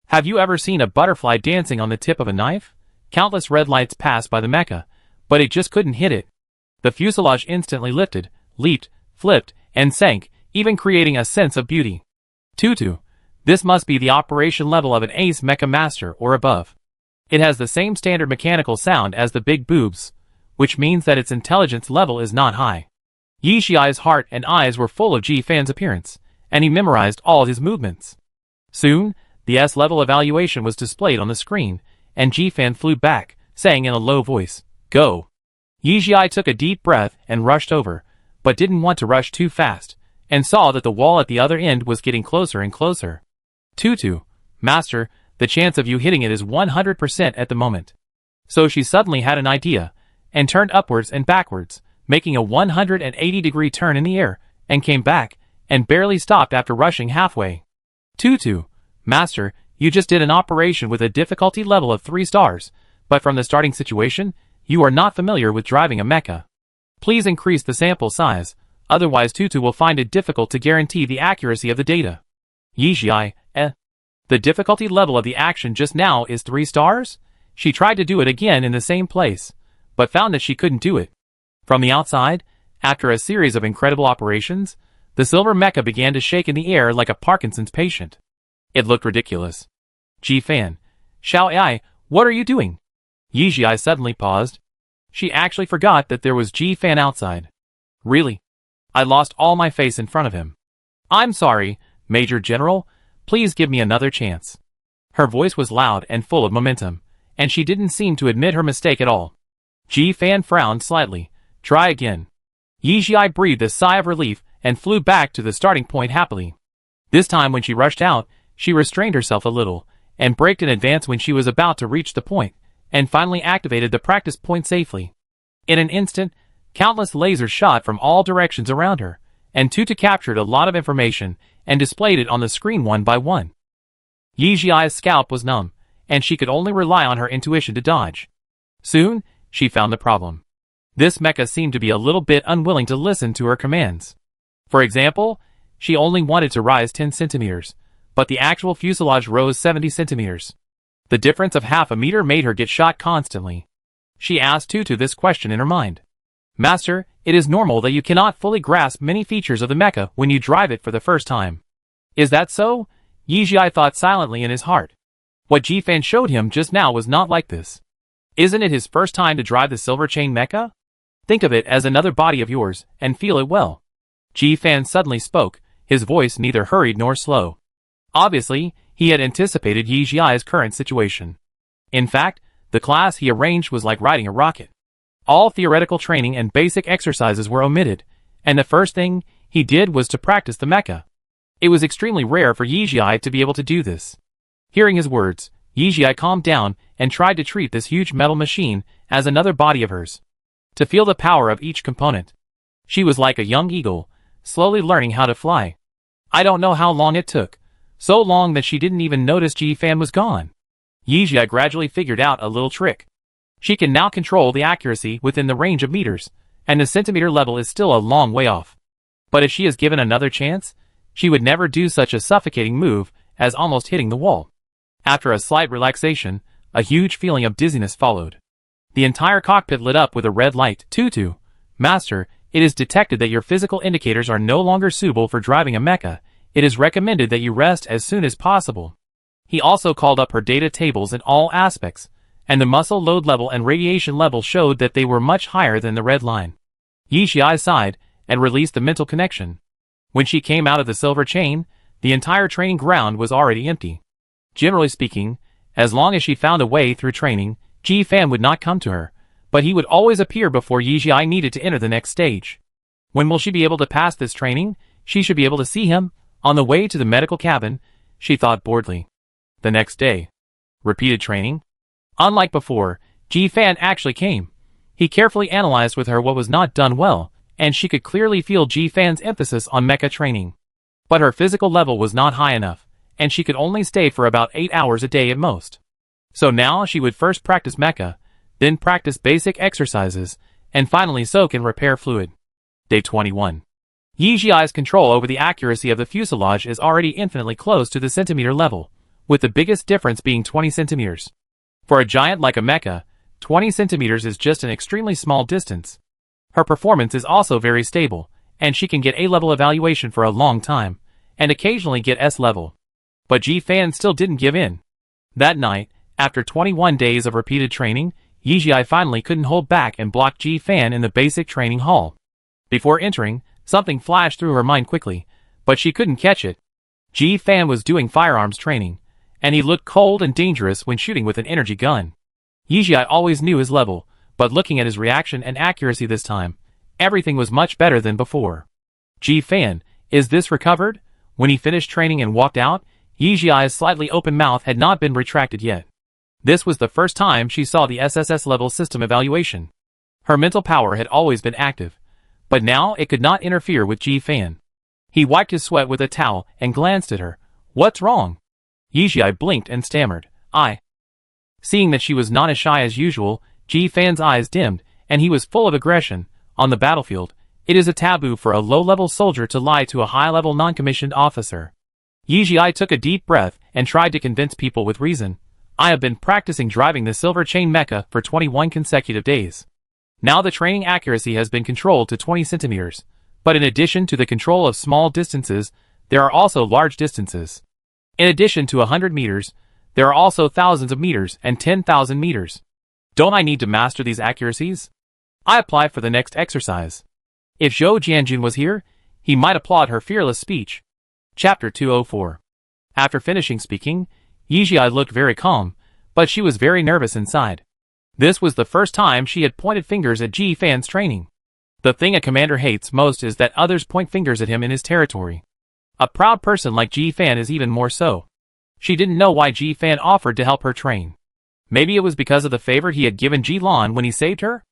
Have you ever seen a butterfly dancing on the tip of a knife? Countless red lights passed by the mecha, but it just couldn't hit it. The fuselage instantly lifted, leaped, flipped, and sank, even creating a sense of beauty. Tutu, this must be the operation level of an ace mecha master or above. It has the same standard mechanical sound as the big boobs, which means that its intelligence level is not high. Yixiai's heart and eyes were full of Ji Fan's appearance, and he memorized all his movements. Soon, the S-level evaluation was displayed on the screen, and Ji Fan flew back, saying in a low voice, "Go." Yixiai took a deep breath and rushed over, but didn't want to rush too fast, and saw that the wall at the other end was getting closer and closer. Tutu, Master, the chance of you hitting it is 100% at the moment. So she suddenly had an idea, and turned upwards and backwards, making a 180-degree turn in the air, and came back, and barely stopped after rushing halfway. Tutu, Master, you just did an operation with a difficulty level of 3 stars, but from the starting situation, you are not familiar with driving a mecha. Please increase the sample size, otherwise Tutu will find it difficult to guarantee the accuracy of the data. Yixiai, The difficulty level of the action just now is 3 stars? She tried to do it again in the same place, but found that she couldn't do it. From the outside, after a series of incredible operations, the silver mecha began to shake in the air like a Parkinson's patient. It looked ridiculous. Ji Fan, Xiao Ai, what are you doing? Yixiai suddenly paused. She actually forgot that there was Ji Fan outside. Really? I lost all my face in front of him. I'm sorry, Major General, please give me another chance. Her voice was loud and full of momentum, and she didn't seem to admit her mistake at all. Ji Fan frowned slightly. Try again. Yixiai breathed a sigh of relief and flew back to the starting point happily. This time when she rushed out, she restrained herself a little, and braked in advance when she was about to reach the point, and finally activated the practice point safely. In an instant, countless lasers shot from all directions around her, and Tutu captured a lot of information and displayed it on the screen one by one. Yixiai's scalp was numb, and she could only rely on her intuition to dodge. Soon, she found the problem. This mecha seemed to be a little bit unwilling to listen to her commands. For example, she only wanted to rise 10 centimeters, but the actual fuselage rose 70 centimeters. The difference of half a meter made her get shot constantly. She asked Tutu this question in her mind. Master, it is normal that you cannot fully grasp many features of the mecha when you drive it for the first time. Is that so? Yixiai thought silently in his heart. What Ji Fan showed him just now was not like this. Isn't it his first time to drive the silver chain mecha? Think of it as another body of yours, and feel it well. Ji Fan suddenly spoke, his voice neither hurried nor slow. Obviously, he had anticipated Yixiai's current situation. In fact, the class he arranged was like riding a rocket. All theoretical training and basic exercises were omitted, and the first thing he did was to practice the mecha. It was extremely rare for Yixiai to be able to do this. Hearing his words, Yixiai calmed down and tried to treat this huge metal machine as another body of hers. To feel the power of each component. She was like a young eagle, slowly learning how to fly. I don't know how long it took, so long that she didn't even notice Ji Fan was gone. Yixiai gradually figured out a little trick. She can now control the accuracy within the range of meters, and the centimeter level is still a long way off. But if she is given another chance, she would never do such a suffocating move as almost hitting the wall. After a slight relaxation, a huge feeling of dizziness followed. The entire cockpit lit up with a red light. Tutu, Master, it is detected that your physical indicators are no longer suitable for driving a mecha. It is recommended that you rest as soon as possible. He also called up her data tables in all aspects, and the muscle load level and radiation level showed that they were much higher than the red line. Yi Xiai sighed and released the mental connection. When she came out of the silver chain, the entire training ground was already empty. Generally speaking, as long as she found a way through training, Ji Fan would not come to her, but he would always appear before Yi Xiai needed to enter the next stage. When will she be able to pass this training? She should be able to see him. On the way to the medical cabin, she thought boredly. The next day. Repeated training? Unlike before, Ji Fan actually came. He carefully analyzed with her what was not done well, and she could clearly feel Ji Fan's emphasis on mecha training. But her physical level was not high enough, and she could only stay for about 8 hours a day at most. So now she would first practice mecha, then practice basic exercises, and finally soak and repair fluid. Day 21. Yi Xiai's control over the accuracy of the fuselage is already infinitely close to the centimeter level, with the biggest difference being 20 centimeters. For a giant like a mecha, 20 centimeters is just an extremely small distance. Her performance is also very stable, and she can get A-level evaluation for a long time, and occasionally get S-level. But Ji Fan still didn't give in. That night, after 21 days of repeated training, Yi Xiai finally couldn't hold back and blocked Ji Fan in the basic training hall. Before entering, something flashed through her mind quickly, but she couldn't catch it. Ji Fan was doing firearms training, and he looked cold and dangerous when shooting with an energy gun. Yi Xiai always knew his level, but looking at his reaction and accuracy this time, everything was much better than before. Ji Fan, is this recovered? When he finished training and walked out, Yi Xiai's slightly open mouth had not been retracted yet. This was the first time she saw the SSS level system evaluation. Her mental power had always been active, but now it could not interfere with Ji Fan. He wiped his sweat with a towel and glanced at her. What's wrong? Yi Xiai blinked and stammered, I. Seeing that she was not as shy as usual, Ji Fan's eyes dimmed, and he was full of aggression. On the battlefield, it is a taboo for a low-level soldier to lie to a high-level non-commissioned officer. Yi Xiai took a deep breath and tried to convince people with reason. I have been practicing driving the silver chain mecha for 21 consecutive days. Now the training accuracy has been controlled to 20 centimeters, but in addition to the control of small distances, there are also large distances. In addition to 100 meters, there are also thousands of meters and 10,000 meters. Don't I need to master these accuracies? I apply for the next exercise. If Zhou Jianjun was here, he might applaud her fearless speech. Chapter 204. After finishing speaking, Yi Xiai looked very calm, but she was very nervous inside. This was the first time she had pointed fingers at Ji Fan's training. The thing a commander hates most is that others point fingers at him in his territory. A proud person like Ji Fan is even more so. She didn't know why Ji Fan offered to help her train. Maybe it was because of the favor he had given Ji Lan when he saved her?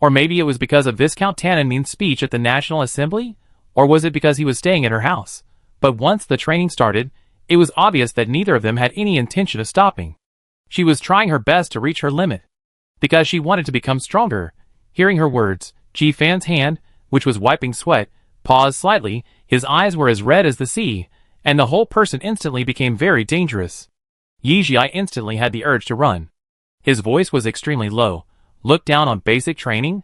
Or maybe it was because of Viscount Tannenmein's speech at the National Assembly? Or was it because he was staying at her house? But once the training started, it was obvious that neither of them had any intention of stopping. She was trying her best to reach her limit, because she wanted to become stronger. Hearing her words, Ji Fan's hand, which was wiping sweat, paused slightly. His eyes were as red as the sea, and the whole person instantly became very dangerous. Yi Xiai instantly had the urge to run. His voice was extremely low. Look down on basic training?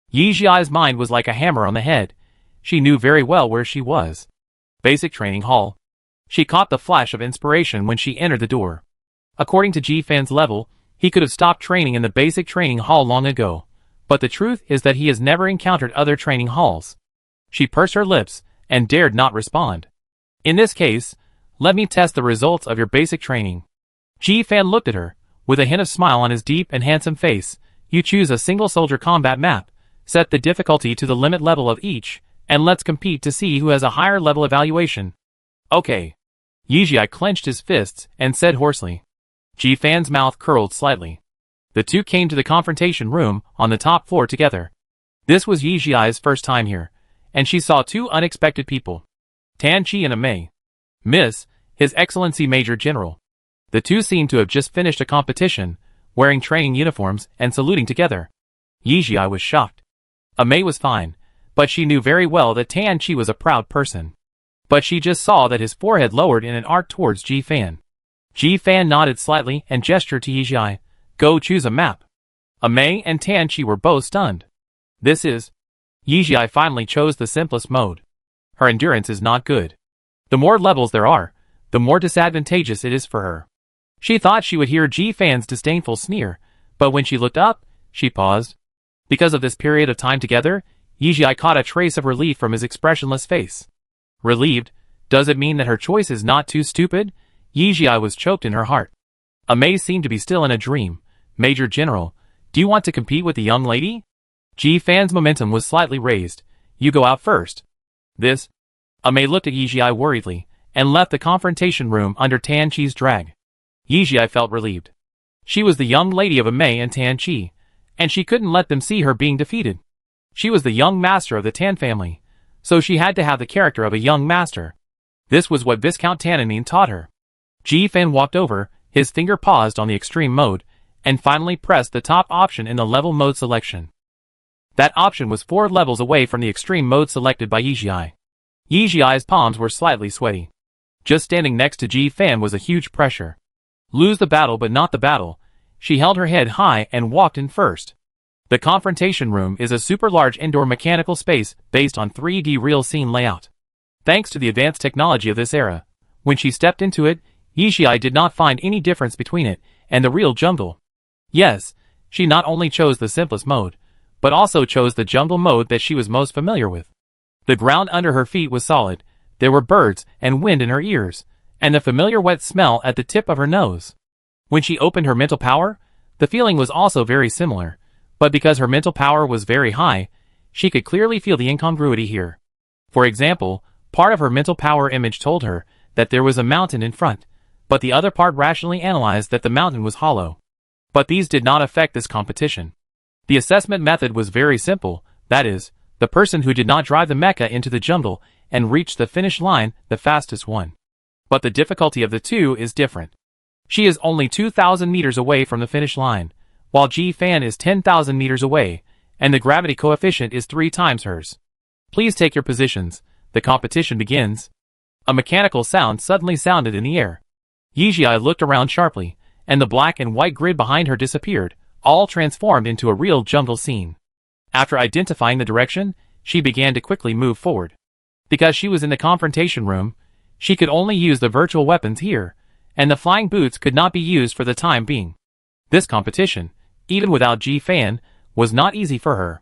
Yi Xiai's mind was like a hammer on the head. She knew very well where she was. Basic training hall. She caught the flash of inspiration when she entered the door. According to Ji Fan's level, he could have stopped training in the basic training hall long ago, but the truth is that he has never encountered other training halls. She pursed her lips and dared not respond. In this case, let me test the results of your basic training. Ji Fan looked at her, with a hint of smile on his deep and handsome face. You choose a single soldier combat map, set the difficulty to the limit level of each, and let's compete to see who has a higher level evaluation. Okay. Yi Xiai clenched his fists and said hoarsely. Ji Fan's mouth curled slightly. The two came to the confrontation room on the top floor together. This was Yi Xiai's first time here, and she saw two unexpected people. Tan Chi and a Mei. Miss, His Excellency Major General. The two seemed to have just finished a competition, wearing training uniforms and saluting together. Yi Xiai was shocked. A Mei was fine, but she knew very well that Tan Chi was a proud person. But she just saw that his forehead lowered in an arc towards Ji Fan. Ji Fan nodded slightly and gestured to Yizhi. Go choose a map. Mei and Tan Chi were both stunned. This is... Yizhi finally chose the simplest mode. Her endurance is not good. The more levels there are, the more disadvantageous it is for her. She thought she would hear Ji Fan's disdainful sneer, but when she looked up, she paused. Because of this period of time together, Yizhi caught a trace of relief from his expressionless face. Relieved? Does it mean that her choice is not too stupid? Yizhi was choked in her heart. Mei seemed to be still in a dream. Major General, do you want to compete with the young lady? Ji Fan's momentum was slightly raised. You go out first. This? Mei looked at Yizhi worriedly, and left the confrontation room under Tan Chi's drag. Yizhi felt relieved. She was the young lady of Mei and Tan Chi, and she couldn't let them see her being defeated. She was the young master of the Tan family, so she had to have the character of a young master. This was what Viscount Tananin taught her. Ji Fan walked over, his finger paused on the extreme mode, and finally pressed the top option in the level mode selection. That option was 4 levels away from the extreme mode selected by Yizhi. Yizhi's palms were slightly sweaty. Just standing next to Ji Fan was a huge pressure. Lose the battle but not the battle. She held her head high and walked in first. The confrontation room is a super large indoor mechanical space based on 3D real scene layout. Thanks to the advanced technology of this era, when she stepped into it, Yizhi did not find any difference between it and the real jungle. Yes, she not only chose the simplest mode, but also chose the jungle mode that she was most familiar with. The ground under her feet was solid, there were birds and wind in her ears, and the familiar wet smell at the tip of her nose. When she opened her mental power, the feeling was also very similar, but because her mental power was very high, she could clearly feel the incongruity here. For example, part of her mental power image told her that there was a mountain in front, but the other part rationally analyzed that the mountain was hollow. But these did not affect this competition. The assessment method was very simple, that is, the person who did not drive the mecha into the jungle and reach the finish line, the fastest won. But the difficulty of the two is different. She is only 2,000 meters away from the finish line, while Ji Fan is 10,000 meters away, and the gravity coefficient is 3 times hers. Please take your positions, the competition begins. A mechanical sound suddenly sounded in the air. Yizhi looked around sharply, and the black and white grid behind her disappeared, all transformed into a real jungle scene. After identifying the direction, she began to quickly move forward. Because she was in the confrontation room, she could only use the virtual weapons here, and the flying boots could not be used for the time being. This competition, even without Ji Fan, was not easy for her.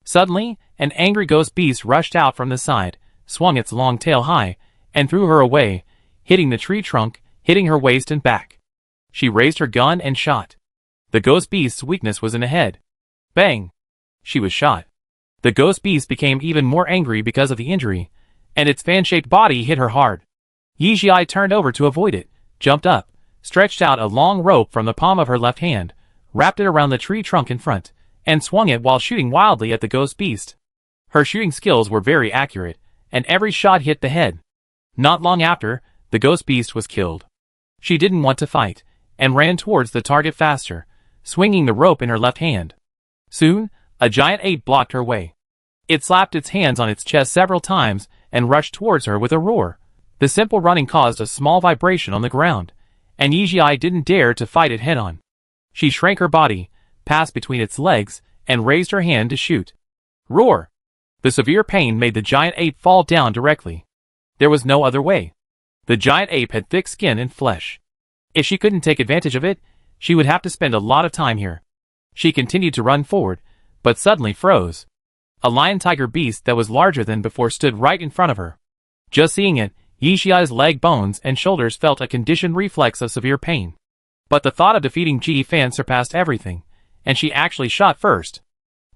Suddenly, an angry ghost beast rushed out from the side, swung its long tail high, and threw her away, hitting the tree trunk, hitting her waist and back. She raised her gun and shot. The ghost beast's weakness was in the head. Bang! She was shot. The ghost beast became even more angry because of the injury, and its fan-shaped body hit her hard. Yizhi turned over to avoid it, jumped up, stretched out a long rope from the palm of her left hand, wrapped it around the tree trunk in front, and swung it while shooting wildly at the ghost beast. Her shooting skills were very accurate, and every shot hit the head. Not long after, the ghost beast was killed. She didn't want to fight, and ran towards the target faster, swinging the rope in her left hand. Soon, a giant ape blocked her way. It slapped its hands on its chest several times and rushed towards her with a roar. The simple running caused a small vibration on the ground, and Yizhi didn't dare to fight it head-on. She shrank her body, passed between its legs, and raised her hand to shoot. Roar! The severe pain made the giant ape fall down directly. There was no other way. The giant ape had thick skin and flesh. If she couldn't take advantage of it, she would have to spend a lot of time here. She continued to run forward, but suddenly froze. A lion-tiger beast that was larger than before stood right in front of her. Just seeing it, Yizhi's leg bones and shoulders felt a conditioned reflex of severe pain. But the thought of defeating Ji Fan surpassed everything, and she actually shot first.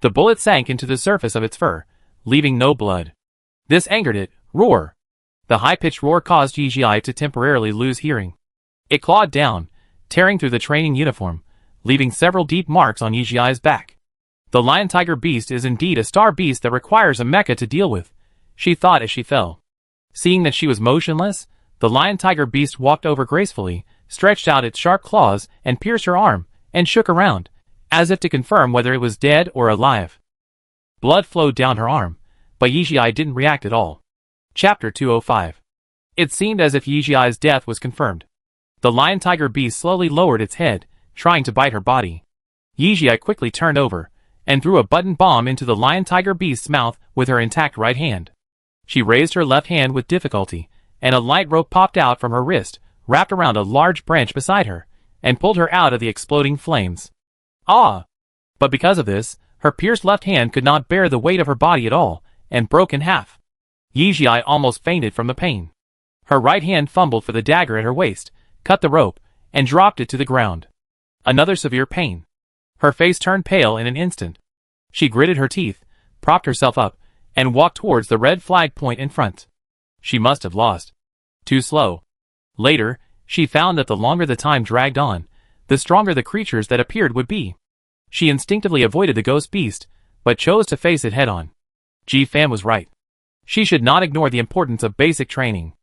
The bullet sank into the surface of its fur, leaving no blood. This angered it. Roar! The high-pitched roar caused Yizhi to temporarily lose hearing. It clawed down, tearing through the training uniform, leaving several deep marks on Yizhi's back. The lion-tiger beast is indeed a star beast that requires a mecha to deal with, she thought as she fell. Seeing that she was motionless, the lion-tiger beast walked over gracefully, stretched out its sharp claws, and pierced her arm, and shook around, as if to confirm whether it was dead or alive. Blood flowed down her arm, but Yijie didn't react at all. Chapter 205. It seemed as if Yijie's death was confirmed. The lion-tiger beast slowly lowered its head, trying to bite her body. Yijie quickly turned over, and threw a button bomb into the lion-tiger beast's mouth with her intact right hand. She raised her left hand with difficulty, and a light rope popped out from her wrist, wrapped around a large branch beside her, and pulled her out of the exploding flames. Ah! But because of this, her pierced left hand could not bear the weight of her body at all, and broke in half. Yijie almost fainted from the pain. Her right hand fumbled for the dagger at her waist, cut the rope, and dropped it to the ground. Another severe pain. Her face turned pale in an instant. She gritted her teeth, propped herself up, and walked towards the red flag point in front. She must have lost. Too slow. Later, she found that the longer the time dragged on, the stronger the creatures that appeared would be. She instinctively avoided the ghost beast, but chose to face it head-on. Ji-fan was right. She should not ignore the importance of basic training.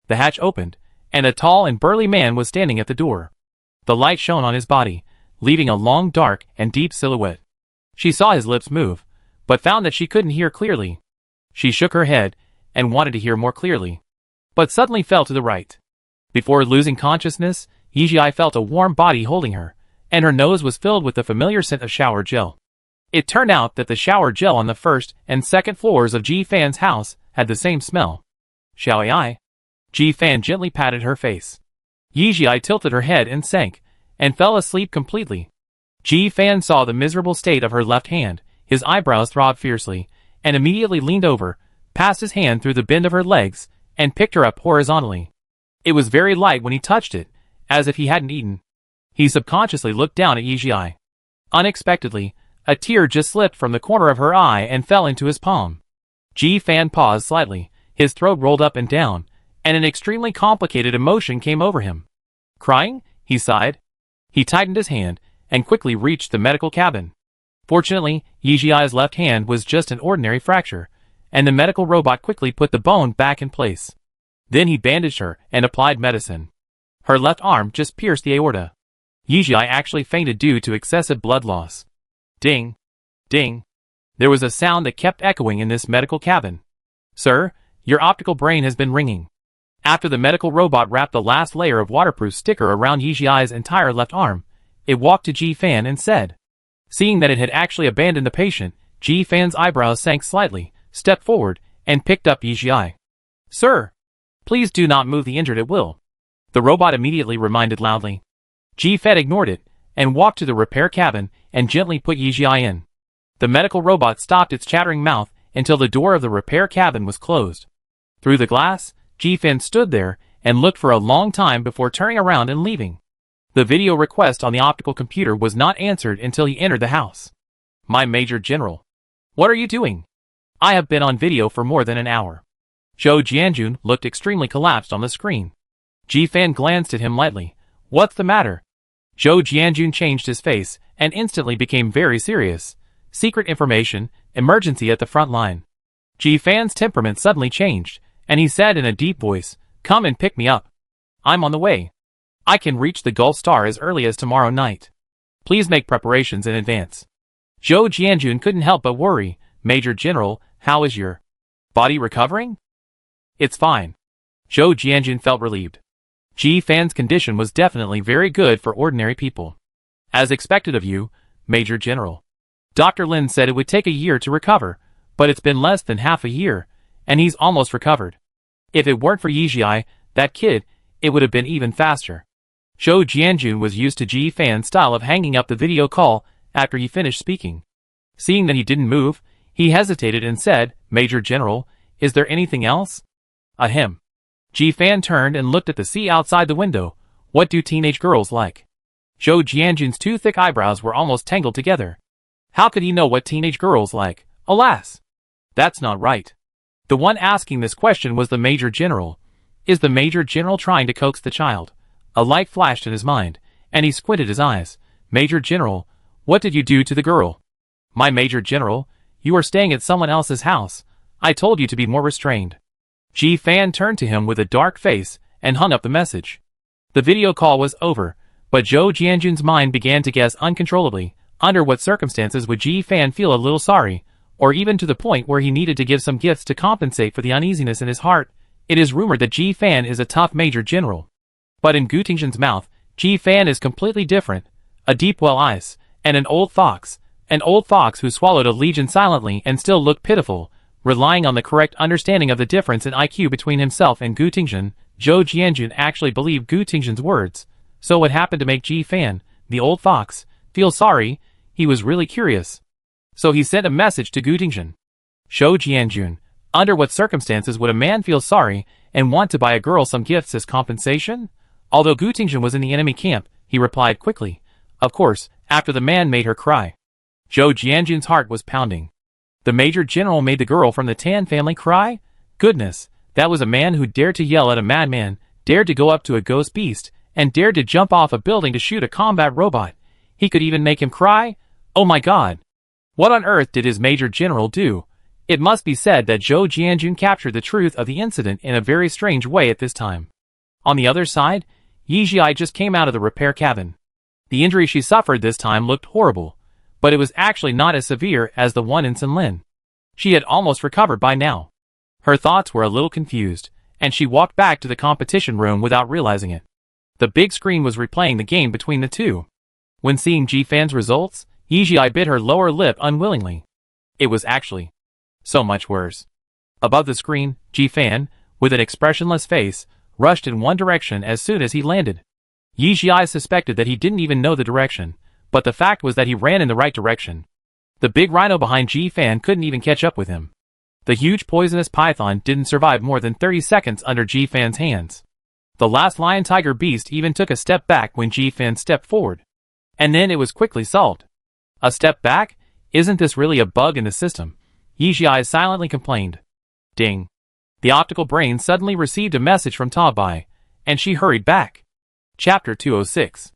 The hatch opened, and a tall and burly man was standing at the door. The light shone on his body, leaving a long, dark, and deep silhouette. She saw his lips move, but found that she couldn't hear clearly. She shook her head, and wanted to hear more clearly, but suddenly fell to the right. Before losing consciousness, Yijie felt a warm body holding her, and her nose was filled with the familiar scent of shower gel. It turned out that the shower gel on the first and second floors of Ji-fan's house had the same smell. Shall I? Ji-fan gently patted her face. Yijie tilted her head and sank, and fell asleep completely. Ji-fan saw the miserable state of her left hand, his eyebrows throbbed fiercely, and immediately leaned over, passed his hand through the bend of her legs, and picked her up horizontally. It was very light when he touched it, as if he hadn't eaten. He subconsciously looked down at Yijie. Unexpectedly, a tear just slipped from the corner of her eye and fell into his palm. Ji-fan paused slightly, his throat rolled up and down, and an extremely complicated emotion came over him. Crying? He sighed. He tightened his hand, and quickly reached the medical cabin. Fortunately, Yijie's left hand was just an ordinary fracture, and the medical robot quickly put the bone back in place. Then he bandaged her and applied medicine. Her left arm just pierced the aorta. Yijie actually fainted due to excessive blood loss. Ding! Ding! There was a sound that kept echoing in this medical cabin. Sir, your optical brain has been ringing. After the medical robot wrapped the last layer of waterproof sticker around Yijie's entire left arm, it walked to Ji-fan and said. Seeing that it had actually abandoned the patient, Ji-fan's eyebrows sank slightly, stepped forward, and picked up Yijie. Sir! Please do not move the injured at will. The robot immediately reminded loudly. Ji-fan ignored it, and walked to the repair cabin, and gently put Yijie in. The medical robot stopped its chattering mouth until the door of the repair cabin was closed. Through the glass, Ji-fan stood there, and looked for a long time before turning around and leaving. The video request on the optical computer was not answered until he entered the house. My Major General. What are you doing? I have been on video for more than an hour. Zhou Jianjun looked extremely collapsed on the screen. Ji-fan glanced at him lightly. What's the matter? Zhou Jianjun changed his face, and instantly became very serious. Secret information, emergency at the front line. Ji-fan's temperament suddenly changed, and he said in a deep voice, Come and pick me up. I'm on the way. I can reach the Gulf Star as early as tomorrow night. Please make preparations in advance. Zhou Jianjun couldn't help but worry. Major General, how is your body recovering? It's fine. Zhou Jianjun felt relieved. Ji-fan's condition was definitely very good for ordinary people. As expected of you, Major General. Dr. Lin said it would take a year to recover, but it's been less than half a year, and he's almost recovered. If it weren't for Yijie, that kid, it would have been even faster. Zhou Jianjun was used to Ji-fan's style of hanging up the video call after he finished speaking. Seeing that he didn't move, he hesitated and said, Major General, is there anything else? Ahem. Ji-fan turned and looked at the sea outside the window. What do teenage girls like? Zhou Jianjun's two thick eyebrows were almost tangled together. How could he know what teenage girls like? Alas! That's not right. The one asking this question was the Major General. Is the Major General trying to coax the child? A light flashed in his mind, and he squinted his eyes. Major General, what did you do to the girl? My Major General, you are staying at someone else's house. I told you to be more restrained. Ji-fan turned to him with a dark face, and hung up the message. The video call was over, but Zhou Jianjun's mind began to guess uncontrollably. Under what circumstances would Ji-fan feel a little sorry? or even to the point where he needed to give some gifts to compensate for the uneasiness in his heart. It is rumored that Ji Fan is a tough major general. But in Gu Tingzhen's mouth, Ji Fan is completely different. A deep well eyes, and an old fox who swallowed a legion silently and still looked pitiful. Relying on the correct understanding of the difference in IQ between himself and Gu Tingzhen, Zhou Jianjun actually believed Gu Tingzhen's words. So what happened to make Ji Fan, the old fox, feel sorry? He was really curious. So he sent a message to Gu Tingzhen. Zhou Jianjun, under what circumstances would a man feel sorry and want to buy a girl some gifts as compensation? Although Gu Tingzhen was in the enemy camp, he replied quickly. Of course, after the man made her cry. Zhou Jianjun's heart was pounding. The major general made the girl from the Tan family cry? Goodness, that was a man who dared to yell at a madman, dared to go up to a ghost beast, and dared to jump off a building to shoot a combat robot. He could even make him cry? Oh my god! What on earth did his major general do? It must be said that Zhou Jianjun captured the truth of the incident in a very strange way at this time. On the other side, Yi Jia just came out of the repair cabin. The injury she suffered this time looked horrible, but it was actually not as severe as the one in Senlin. She had almost recovered by now. Her thoughts were a little confused, and she walked back to the competition room without realizing it. The big screen was replaying the game between the two. When seeing Ji Fan's results, Yi Jia bit her lower lip unwillingly. It was actually so much worse. Above the screen, Ji Fan, with an expressionless face, rushed in one direction as soon as he landed. Yi Jia suspected that he didn't even know the direction, but the fact was that he ran in the right direction. The big rhino behind Ji Fan couldn't even catch up with him. The huge poisonous python didn't survive more than 30 seconds under Ji Fan's hands. The last lion-tiger beast even took a step back when Ji Fan stepped forward. And then it was quickly solved. A step back? Isn't this really a bug in the system? Yi Jia silently complained. Ding. The optical brain suddenly received a message from Ta Bai, and she hurried back. Chapter 206.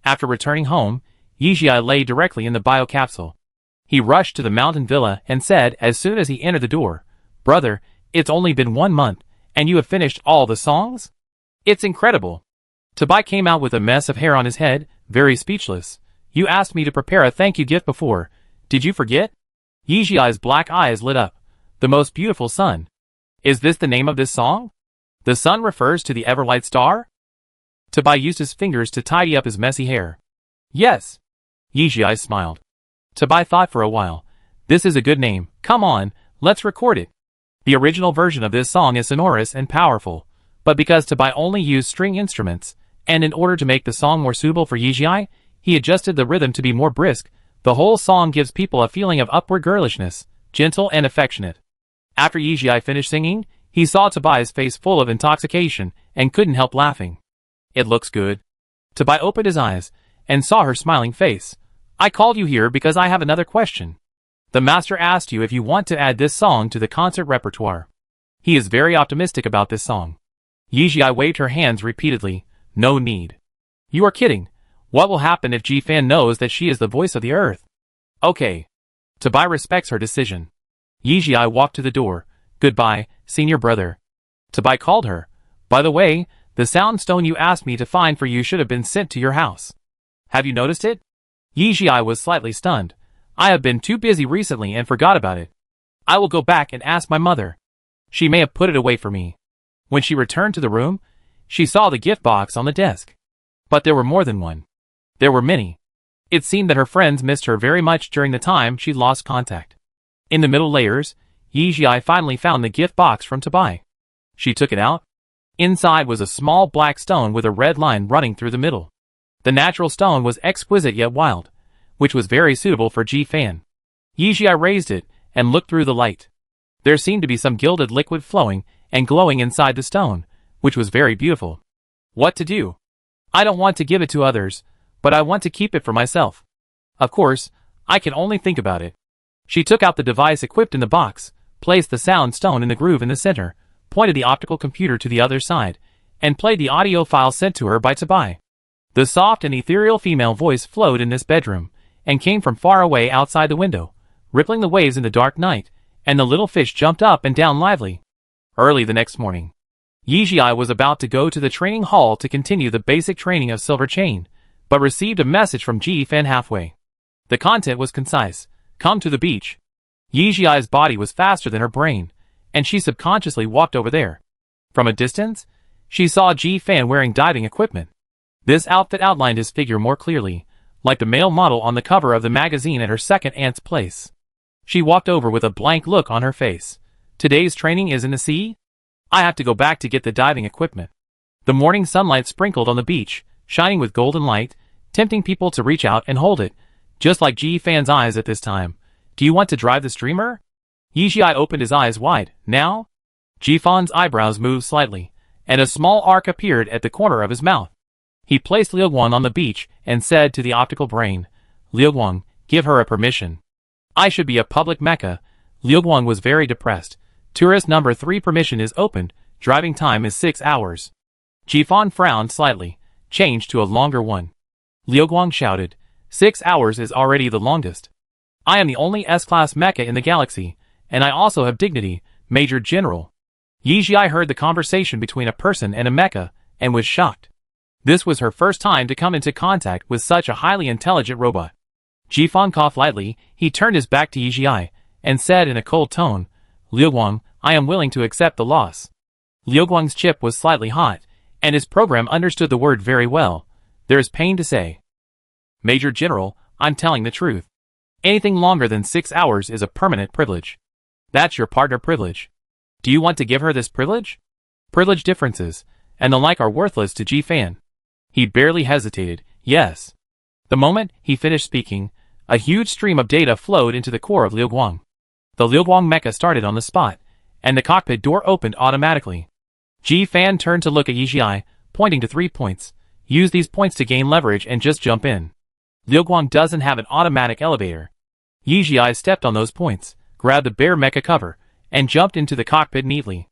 After returning home, Yi Jia lay directly in the biocapsule. He rushed to the mountain villa and said as soon as he entered the door, "Brother, it's only been 1 month, and you have finished all the songs? It's incredible." Ta Bai came out with a mess of hair on his head, very speechless. "You asked me to prepare a thank you gift before. Did you forget?" Yi Jia's black eyes lit up. "The most beautiful sun. Is this the name of this song? The sun refers to the Everlight star?" Ta Bai used his fingers to tidy up his messy hair. "Yes." Yi Jia smiled. Ta Bai thought for a while. "This is a good name. Come on, let's record it." The original version of this song is sonorous and powerful, but because Ta Bai only used string instruments, and in order to make the song more suitable for Yi Jia, he adjusted the rhythm to be more brisk, the whole song gives people a feeling of upward girlishness, gentle and affectionate. After Yi Jia finished singing, he saw Ta Bai's face full of intoxication and couldn't help laughing. "It looks good." Ta Bai opened his eyes and saw her smiling face. "I called you here because I have another question. The master asked you if you want to add this song to the concert repertoire. He is very optimistic about this song." Yi Jia waved her hands repeatedly. "No need." "You are kidding. What will happen if Ji Fan knows that she is the voice of the earth?" "Okay." Ta Bai respects her decision. Yi Jia walked to the door. "Goodbye, senior brother." Ta Bai called her. "By the way, the sound stone you asked me to find for you should have been sent to your house. Have you noticed it?" Yi Jia was slightly stunned. "I have been too busy recently and forgot about it. I will go back and ask my mother. She may have put it away for me." When she returned to the room, she saw the gift box on the desk. But there were more than one. There were many. It seemed that her friends missed her very much during the time she lost contact. In the middle layers, Yi Jia finally found the gift box from Ta Bai. She took it out. Inside was a small black stone with a red line running through the middle. The natural stone was exquisite yet wild, which was very suitable for Ji Fan. Yi Jia raised it and looked through the light. There seemed to be some gilded liquid flowing and glowing inside the stone, which was very beautiful. What to do? I don't want to give it to others, but I want to keep it for myself. Of course, I can only think about it. She took out the device equipped in the box, placed the sound stone in the groove in the center, pointed the optical computer to the other side, and played the audio file sent to her by Ta Bai. The soft and ethereal female voice flowed in this bedroom, and came from far away outside the window, rippling the waves in the dark night, and the little fish jumped up and down lively. Early the next morning, Yi Jia was about to go to the training hall to continue the basic training of Silver Chain, but received a message from Ji Fan halfway. The content was concise. "Come to the beach." Yi Jiai's body was faster than her brain, and she subconsciously walked over there. From a distance, she saw Ji Fan wearing diving equipment. This outfit outlined his figure more clearly, like the male model on the cover of the magazine at her second aunt's place. She walked over with a blank look on her face. Today's training is in the sea? I have to go back to get the diving equipment. The morning sunlight sprinkled on the beach, shining with golden light, tempting people to reach out and hold it, just like Ji Fan's eyes at this time. Do you want to drive the streamer? Yi Jia opened his eyes wide. Now? Ji Fan's eyebrows moved slightly, and a small arc appeared at the corner of his mouth. He placed Liu Guang on the beach and said to the optical brain, Liu Guang, give her a permission. I should be a public mecca. Liu Guang was very depressed. Tourist number 3 permission is opened. Driving time is 6 hours. Ji Fan frowned slightly, changed to a longer one. Liu Guang shouted, 6 hours is already the longest. I am the only S-class mecha in the galaxy, and I also have dignity, Major General. Yi Jia heard the conversation between a person and a mecha, and was shocked. This was her first time to come into contact with such a highly intelligent robot. Ji Fan coughed lightly. He turned his back to Yi Jia, and said in a cold tone, Liu Guang, I am willing to accept the loss. Liu Guang's chip was slightly hot, and his program understood the word very well. There is pain to say. Major General, I'm telling the truth. Anything longer than 6 hours is a permanent privilege. That's your partner privilege. Do you want to give her this privilege? Privilege differences, and the like are worthless to Ji Fan. He barely hesitated. Yes. The moment he finished speaking, a huge stream of data flowed into the core of Liu Guang. The Liu Guang mecha started on the spot, and the cockpit door opened automatically. Ji Fan turned to look at Yi Jia, pointing to 3 points. Use these points to gain leverage and just jump in. Liu Guang doesn't have an automatic elevator. Yi Jia stepped on those points, grabbed the bare mecha cover, and jumped into the cockpit neatly.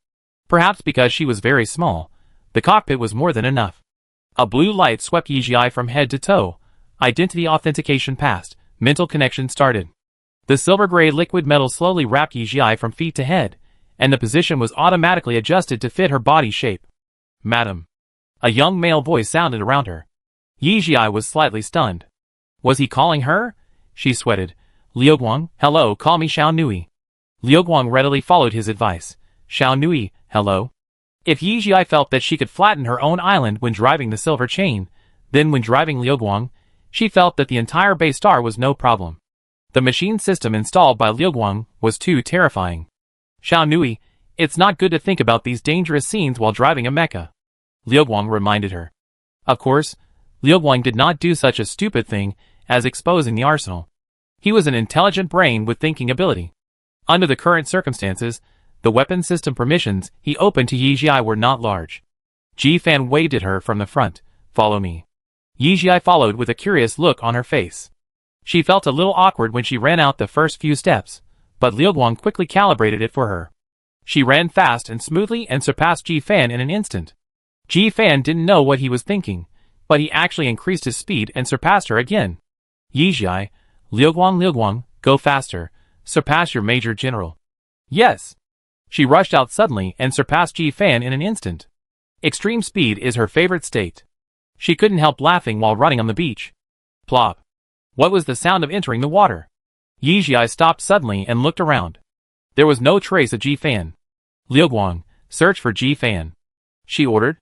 Perhaps because she was very small, the cockpit was more than enough. A blue light swept Yi Jia from head to toe. Identity authentication passed. Mental connection started. The silver-gray liquid metal slowly wrapped Yi Jia from feet to head, and the position was automatically adjusted to fit her body shape. Madam. A young male voice sounded around her. Yi Jia was slightly stunned. Was he calling her? She sweated. Liu Guang, hello, call me Xiao Nui. Liu Guang readily followed his advice. Xiao Nui, hello. If Yi Jia felt that she could flatten her own island when driving the silver chain, then when driving Liu Guang, she felt that the entire base star was no problem. The machine system installed by Liu Guang was too terrifying. Xiao Nui, it's not good to think about these dangerous scenes while driving a mecha. Liu Guang reminded her. Of course, Liu Guang did not do such a stupid thing as exposing the arsenal. He was an intelligent brain with thinking ability. Under the current circumstances, the weapon system permissions he opened to Yi Jia were not large. Ji Fan waved at her from the front. Follow me. Yi Jia followed with a curious look on her face. She felt a little awkward when she ran out the first few steps, but Liu Guang quickly calibrated it for her. She ran fast and smoothly and surpassed Ji Fan in an instant. Ji Fan didn't know what he was thinking, but he actually increased his speed and surpassed her again. Yi Jia, Liu Guang, go faster. Surpass your Major General. Yes. She rushed out suddenly and surpassed Ji Fan in an instant. Extreme speed is her favorite state. She couldn't help laughing while running on the beach. Plop. What was the sound of entering the water? Yi Jia stopped suddenly and looked around. There was no trace of Ji Fan. Liu Guang, search for Ji Fan. She ordered.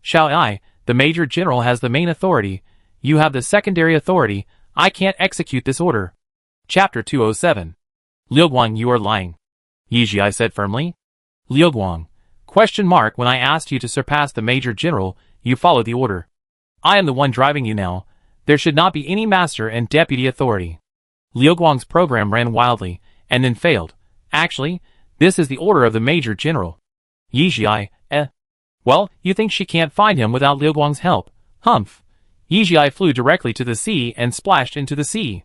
Shall I? The Major General has the main authority. You have the secondary authority. I can't execute this order. Chapter 207. Liu Guang, you are lying. Yi Jia said firmly. Liu Guang. When I asked you to surpass the Major General, you followed the order. I am the one driving you now. There should not be any master and deputy authority. Liu Guang's program ran wildly, and then failed. Actually, this is the order of the Major General. Yi Jia, Well, you think she can't find him without Liu Guang's help? Humph. Yi Jia flew directly to the sea and splashed into the sea.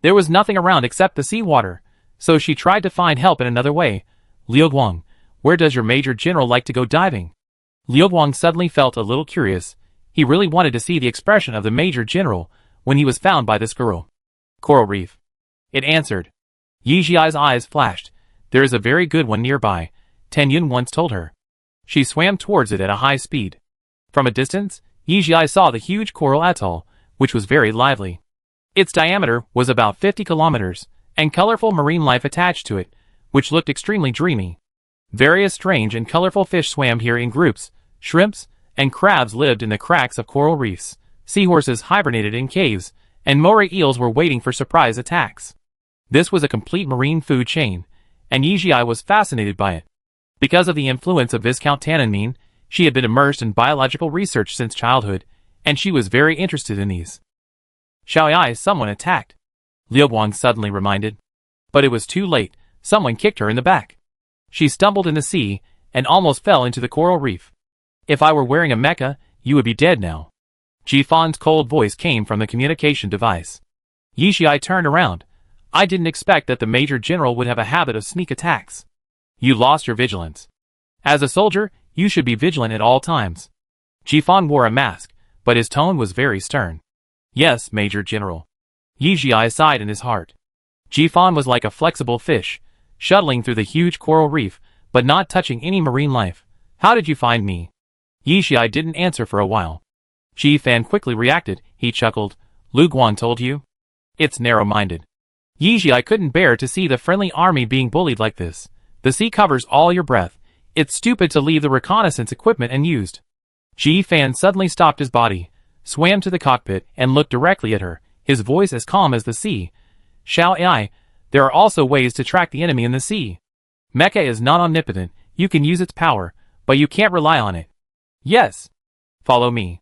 There was nothing around except the seawater, so she tried to find help in another way. Liu Guang, where does your Major General like to go diving? Liu Guang suddenly felt a little curious. He really wanted to see the expression of the Major General when he was found by this girl. Coral Reef. It answered. Yi Jia's eyes flashed. There is a very good one nearby, Ten Yun once told her. She swam towards it at a high speed. From a distance, Yi Jia saw the huge coral atoll, which was very lively. Its diameter was about 50 kilometers, and colorful marine life attached to it, which looked extremely dreamy. Various strange and colorful fish swam here in groups. Shrimps and crabs lived in the cracks of coral reefs. Seahorses hibernated in caves, and moray eels were waiting for surprise attacks. This was a complete marine food chain, and Yijia was fascinated by it. Because of the influence of Viscount Tannenmine, she had been immersed in biological research since childhood, and she was very interested in these. Xiaoyai, someone attacked, Liu Guang suddenly reminded. But it was too late. Someone kicked her in the back. She stumbled in the sea, and almost fell into the coral reef. If I were wearing a mecha, you would be dead now. Jifan's cold voice came from the communication device. Yijia turned around. I didn't expect that the Major General would have a habit of sneak attacks. You lost your vigilance. As a soldier, you should be vigilant at all times. Jifan wore a mask, but his tone was very stern. Yes, Major General. Yijia sighed in his heart. Jifan was like a flexible fish, shuttling through the huge coral reef, but not touching any marine life. How did you find me? Yijia didn't answer for a while. Jifan quickly reacted. He chuckled. Lu Guan told you? It's narrow-minded. Yijia couldn't bear to see the friendly army being bullied like this. The sea covers all your breath. It's stupid to leave the reconnaissance equipment unused. Jifan suddenly stopped his body, swam to the cockpit, and looked directly at her, his voice as calm as the sea. Xiaoyai, there are also ways to track the enemy in the sea. Mecha is not omnipotent. You can use its power, but you can't rely on it. Yes. Follow me,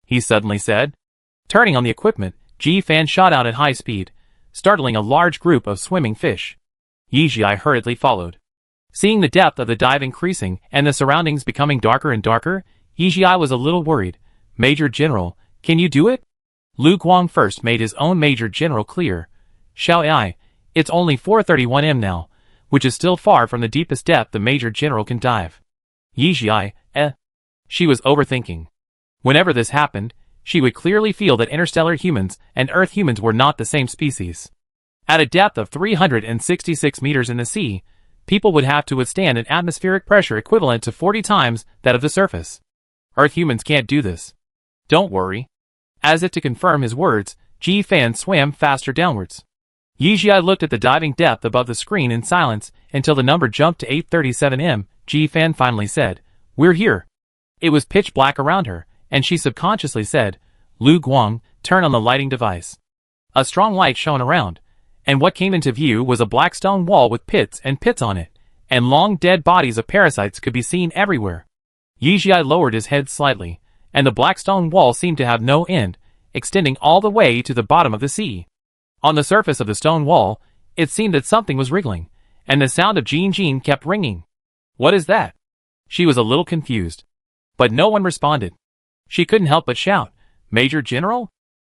he suddenly said. Turning on the equipment, Jifan shot out at high speed, startling a large group of swimming fish. Yijia hurriedly followed. Seeing the depth of the dive increasing and the surroundings becoming darker and darker, Yijia was a little worried. Major General, can you do it? Lu Guang first made his own Major General clear. Xiaoyai, it's only 431 m now, which is still far from the deepest depth the Major General can dive. Yijia, She was overthinking. Whenever this happened, she would clearly feel that interstellar humans and Earth humans were not the same species. At a depth of 366 meters in the sea, people would have to withstand an atmospheric pressure equivalent to 40 times that of the surface. Earth humans can't do this. Don't worry. As if to confirm his words, Jifan swam faster downwards. Yijia looked at the diving depth above the screen in silence until the number jumped to 837 m. Jifan finally said, We're here. It was pitch black around her, and she subconsciously said, Lu Guang, turn on the lighting device. A strong light shone around, and what came into view was a black stone wall with pits and pits on it, and long dead bodies of parasites could be seen everywhere. Yijia lowered his head slightly, and the black stone wall seemed to have no end, extending all the way to the bottom of the sea. On the surface of the stone wall, it seemed that something was wriggling, and the sound of Jin Jin kept ringing. What is that? She was a little confused. But no one responded. She couldn't help but shout, Major General?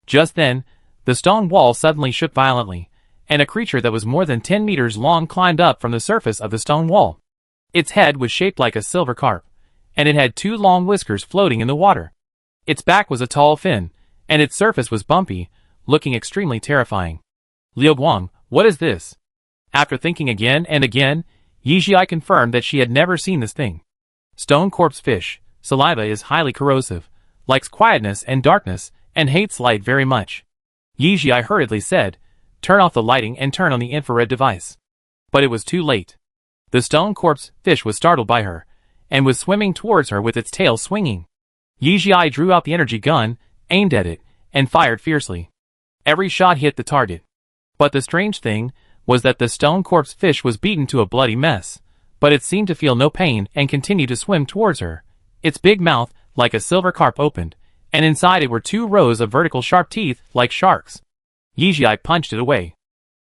Just then, the stone wall suddenly shook violently, and a creature that was more than 10 meters long climbed up from the surface of the stone wall. Its head was shaped like a silver carp, and it had 2 long whiskers floating in the water. Its back was a tall fin, and its surface was bumpy, looking extremely terrifying. Liu Guang, what is this? After thinking again and again, Yijia confirmed that she had never seen this thing. Stone corpse fish. Saliva is highly corrosive, likes quietness and darkness, and hates light very much. Yijia hurriedly said, Turn off the lighting and turn on the infrared device. But it was too late. The stone corpse fish was startled by her, and was swimming towards her with its tail swinging. Yijia drew out the energy gun, aimed at it, and fired fiercely. Every shot hit the target. But the strange thing was that the stone corpse fish was beaten to a bloody mess, but it seemed to feel no pain and continued to swim towards her. Its big mouth, like a silver carp, opened, and inside it were 2 rows of vertical sharp teeth, like sharks. Yijia punched it away.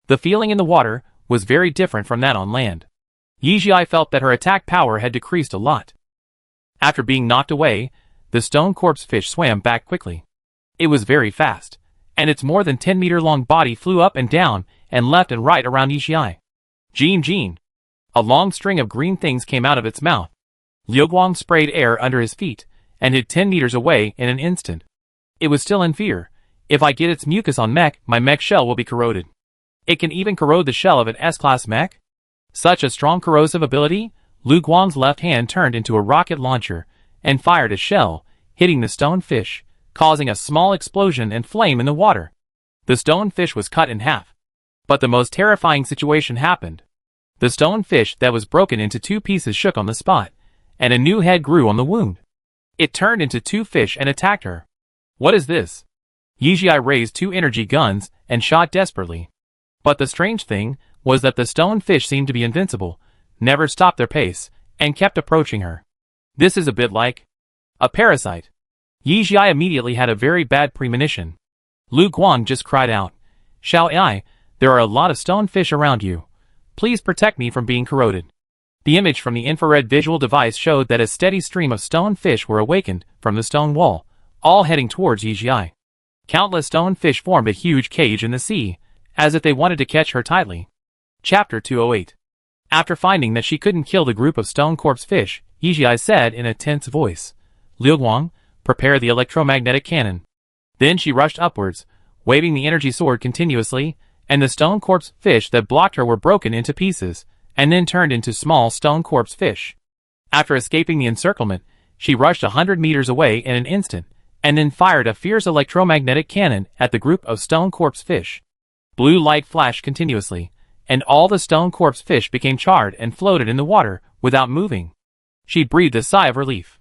The feeling in the water was very different from that on land. Yijia felt that her attack power had decreased a lot. After being knocked away, the stone corpse fish swam back quickly. It was very fast, and its more than 10-meter-long body flew up and down and left and right around Yijia. Jin Jin. A long string of green things came out of its mouth. Liu Guang sprayed air under his feet, and hid 10 meters away in an instant. It was still in fear. If I get its mucus on mech, my mech shell will be corroded. It can even corrode the shell of an S-class mech? Such a strong corrosive ability? Lu Guang's left hand turned into a rocket launcher, and fired a shell, hitting the stone fish, causing a small explosion and flame in the water. The stone fish was cut in half. But the most terrifying situation happened. The stone fish that was broken into 2 pieces shook on the spot, and a new head grew on the wound. It turned into 2 fish and attacked her. What is this? Yijia raised 2 energy guns and shot desperately. But the strange thing was that the stone fish seemed to be invincible, never stopped their pace, and kept approaching her. This is a bit like a parasite. Yijia immediately had a very bad premonition. Lu Guang just cried out, "Xiao Ai, there are a lot of stone fish around you. Please protect me from being corroded." The image from the infrared visual device showed that a steady stream of stone fish were awakened from the stone wall, all heading towards Yijia. Countless stone fish formed a huge cage in the sea, as if they wanted to catch her tightly. Chapter 208. After finding that she couldn't kill the group of stone corpse fish, Yijia said in a tense voice, "Liu Guang, prepare the electromagnetic cannon." Then she rushed upwards, waving the energy sword continuously, and the stone corpse fish that blocked her were broken into pieces, and then turned into small stone corpse fish. After escaping the encirclement, she rushed 100 meters away in an instant, and then fired a fierce electromagnetic cannon at the group of stone corpse fish. Blue light flashed continuously, and all the stone corpse fish became charred and floated in the water without moving. She breathed a sigh of relief.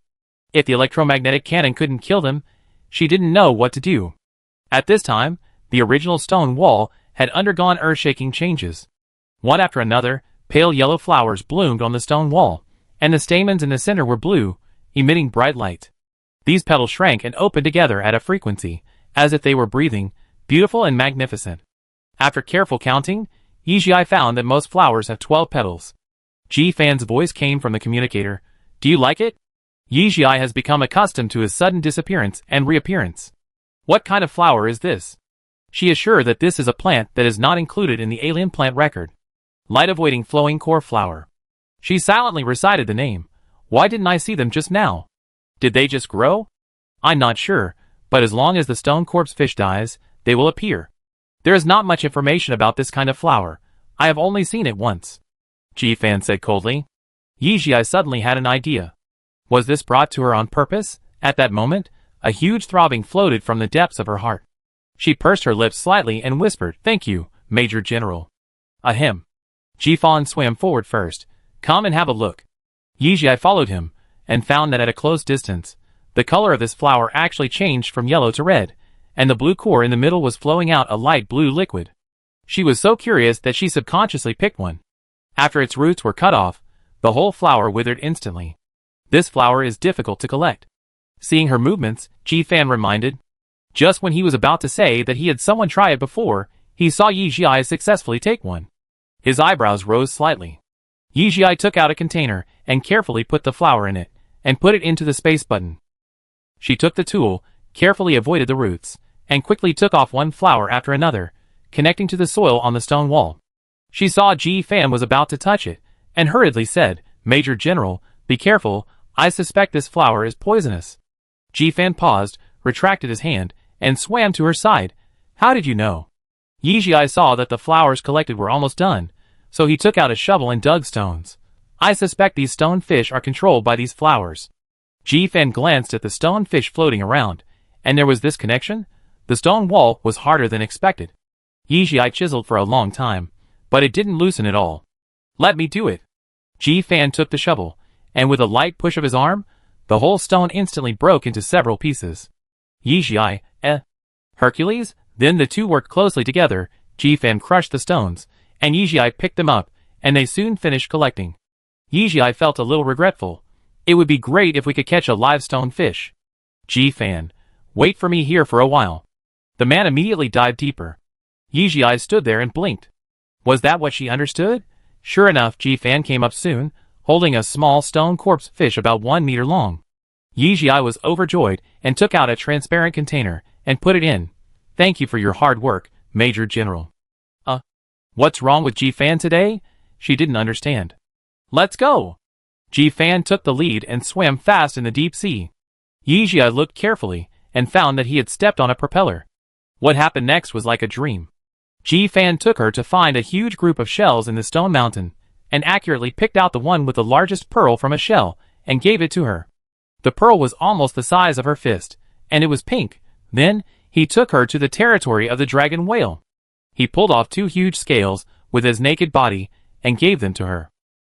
If the electromagnetic cannon couldn't kill them, she didn't know what to do. At this time, the original stone wall had undergone earth-shaking changes. One after another, pale yellow flowers bloomed on the stone wall, and the stamens in the center were blue, emitting bright light. These petals shrank and opened together at a frequency, as if they were breathing, beautiful and magnificent. After careful counting, Yijia found that most flowers have 12 petals. Ji Fan's voice came from the communicator. "Do you like it?" Yijia has become accustomed to his sudden disappearance and reappearance. What kind of flower is this? She is sure that this is a plant that is not included in the alien plant record. Light-avoiding flowing core flower. She silently recited the name. Why didn't I see them just now? Did they just grow? I'm not sure, but as long as the stone corpse fish dies, they will appear. There is not much information about this kind of flower. I have only seen it once. Ji Fan said coldly. Yijia suddenly had an idea. Was this brought to her on purpose? At that moment, a huge throbbing floated from the depths of her heart. She pursed her lips slightly and whispered, "Thank you, Major General." Ahem. Ji Fan swam forward first. "Come and have a look." Yijia followed him, and found that at a close distance, the color of this flower actually changed from yellow to red, and the blue core in the middle was flowing out a light blue liquid. She was so curious that she subconsciously picked one. After its roots were cut off, the whole flower withered instantly. This flower is difficult to collect. Seeing her movements, Ji Fan reminded. Just when he was about to say that he had someone try it before, he saw Yijia successfully take one. His eyebrows rose slightly. Yijia took out a container and carefully put the flower in it, and put it into the space button. She took the tool, carefully avoided the roots, and quickly took off one flower after another, connecting to the soil on the stone wall. She saw Ji Fan was about to touch it, and hurriedly said, "Major General, be careful, I suspect this flower is poisonous." Ji Fan paused, retracted his hand, and swam to her side. "How did you know?" Yijia saw that the flowers collected were almost done, so he took out a shovel and dug stones. "I suspect these stone fish are controlled by these flowers." Ji Fan glanced at the stone fish floating around, and there was this connection. The stone wall was harder than expected. Yijia chiseled for a long time, but it didn't loosen at all. "Let me do it." Ji Fan took the shovel, and with a light push of his arm, the whole stone instantly broke into several pieces. Yijia, Hercules? Then the two worked closely together. Ji Fan crushed the stones, and Yijia picked them up, and they soon finished collecting. Yijia felt a little regretful. It would be great if we could catch a live stone fish. Ji Fan, wait for me here for a while. The man immediately dived deeper. Yijia stood there and blinked. Was that what she understood? Sure enough, Ji Fan came up soon, holding a small stone corpse fish about 1 meter long. Yijia was overjoyed and took out a transparent container and put it in. "Thank you for your hard work, Major General." What's wrong with Ji Fan today? She didn't understand. "Let's go." Ji Fan took the lead and swam fast in the deep sea. Yijia looked carefully and found that he had stepped on a propeller. What happened next was like a dream. Ji Fan took her to find a huge group of shells in the stone mountain, and accurately picked out the one with the largest pearl from a shell, and gave it to her. The pearl was almost the size of her fist, and it was pink. Then, he took her to the territory of the dragon whale. He pulled off 2 huge scales with his naked body and gave them to her.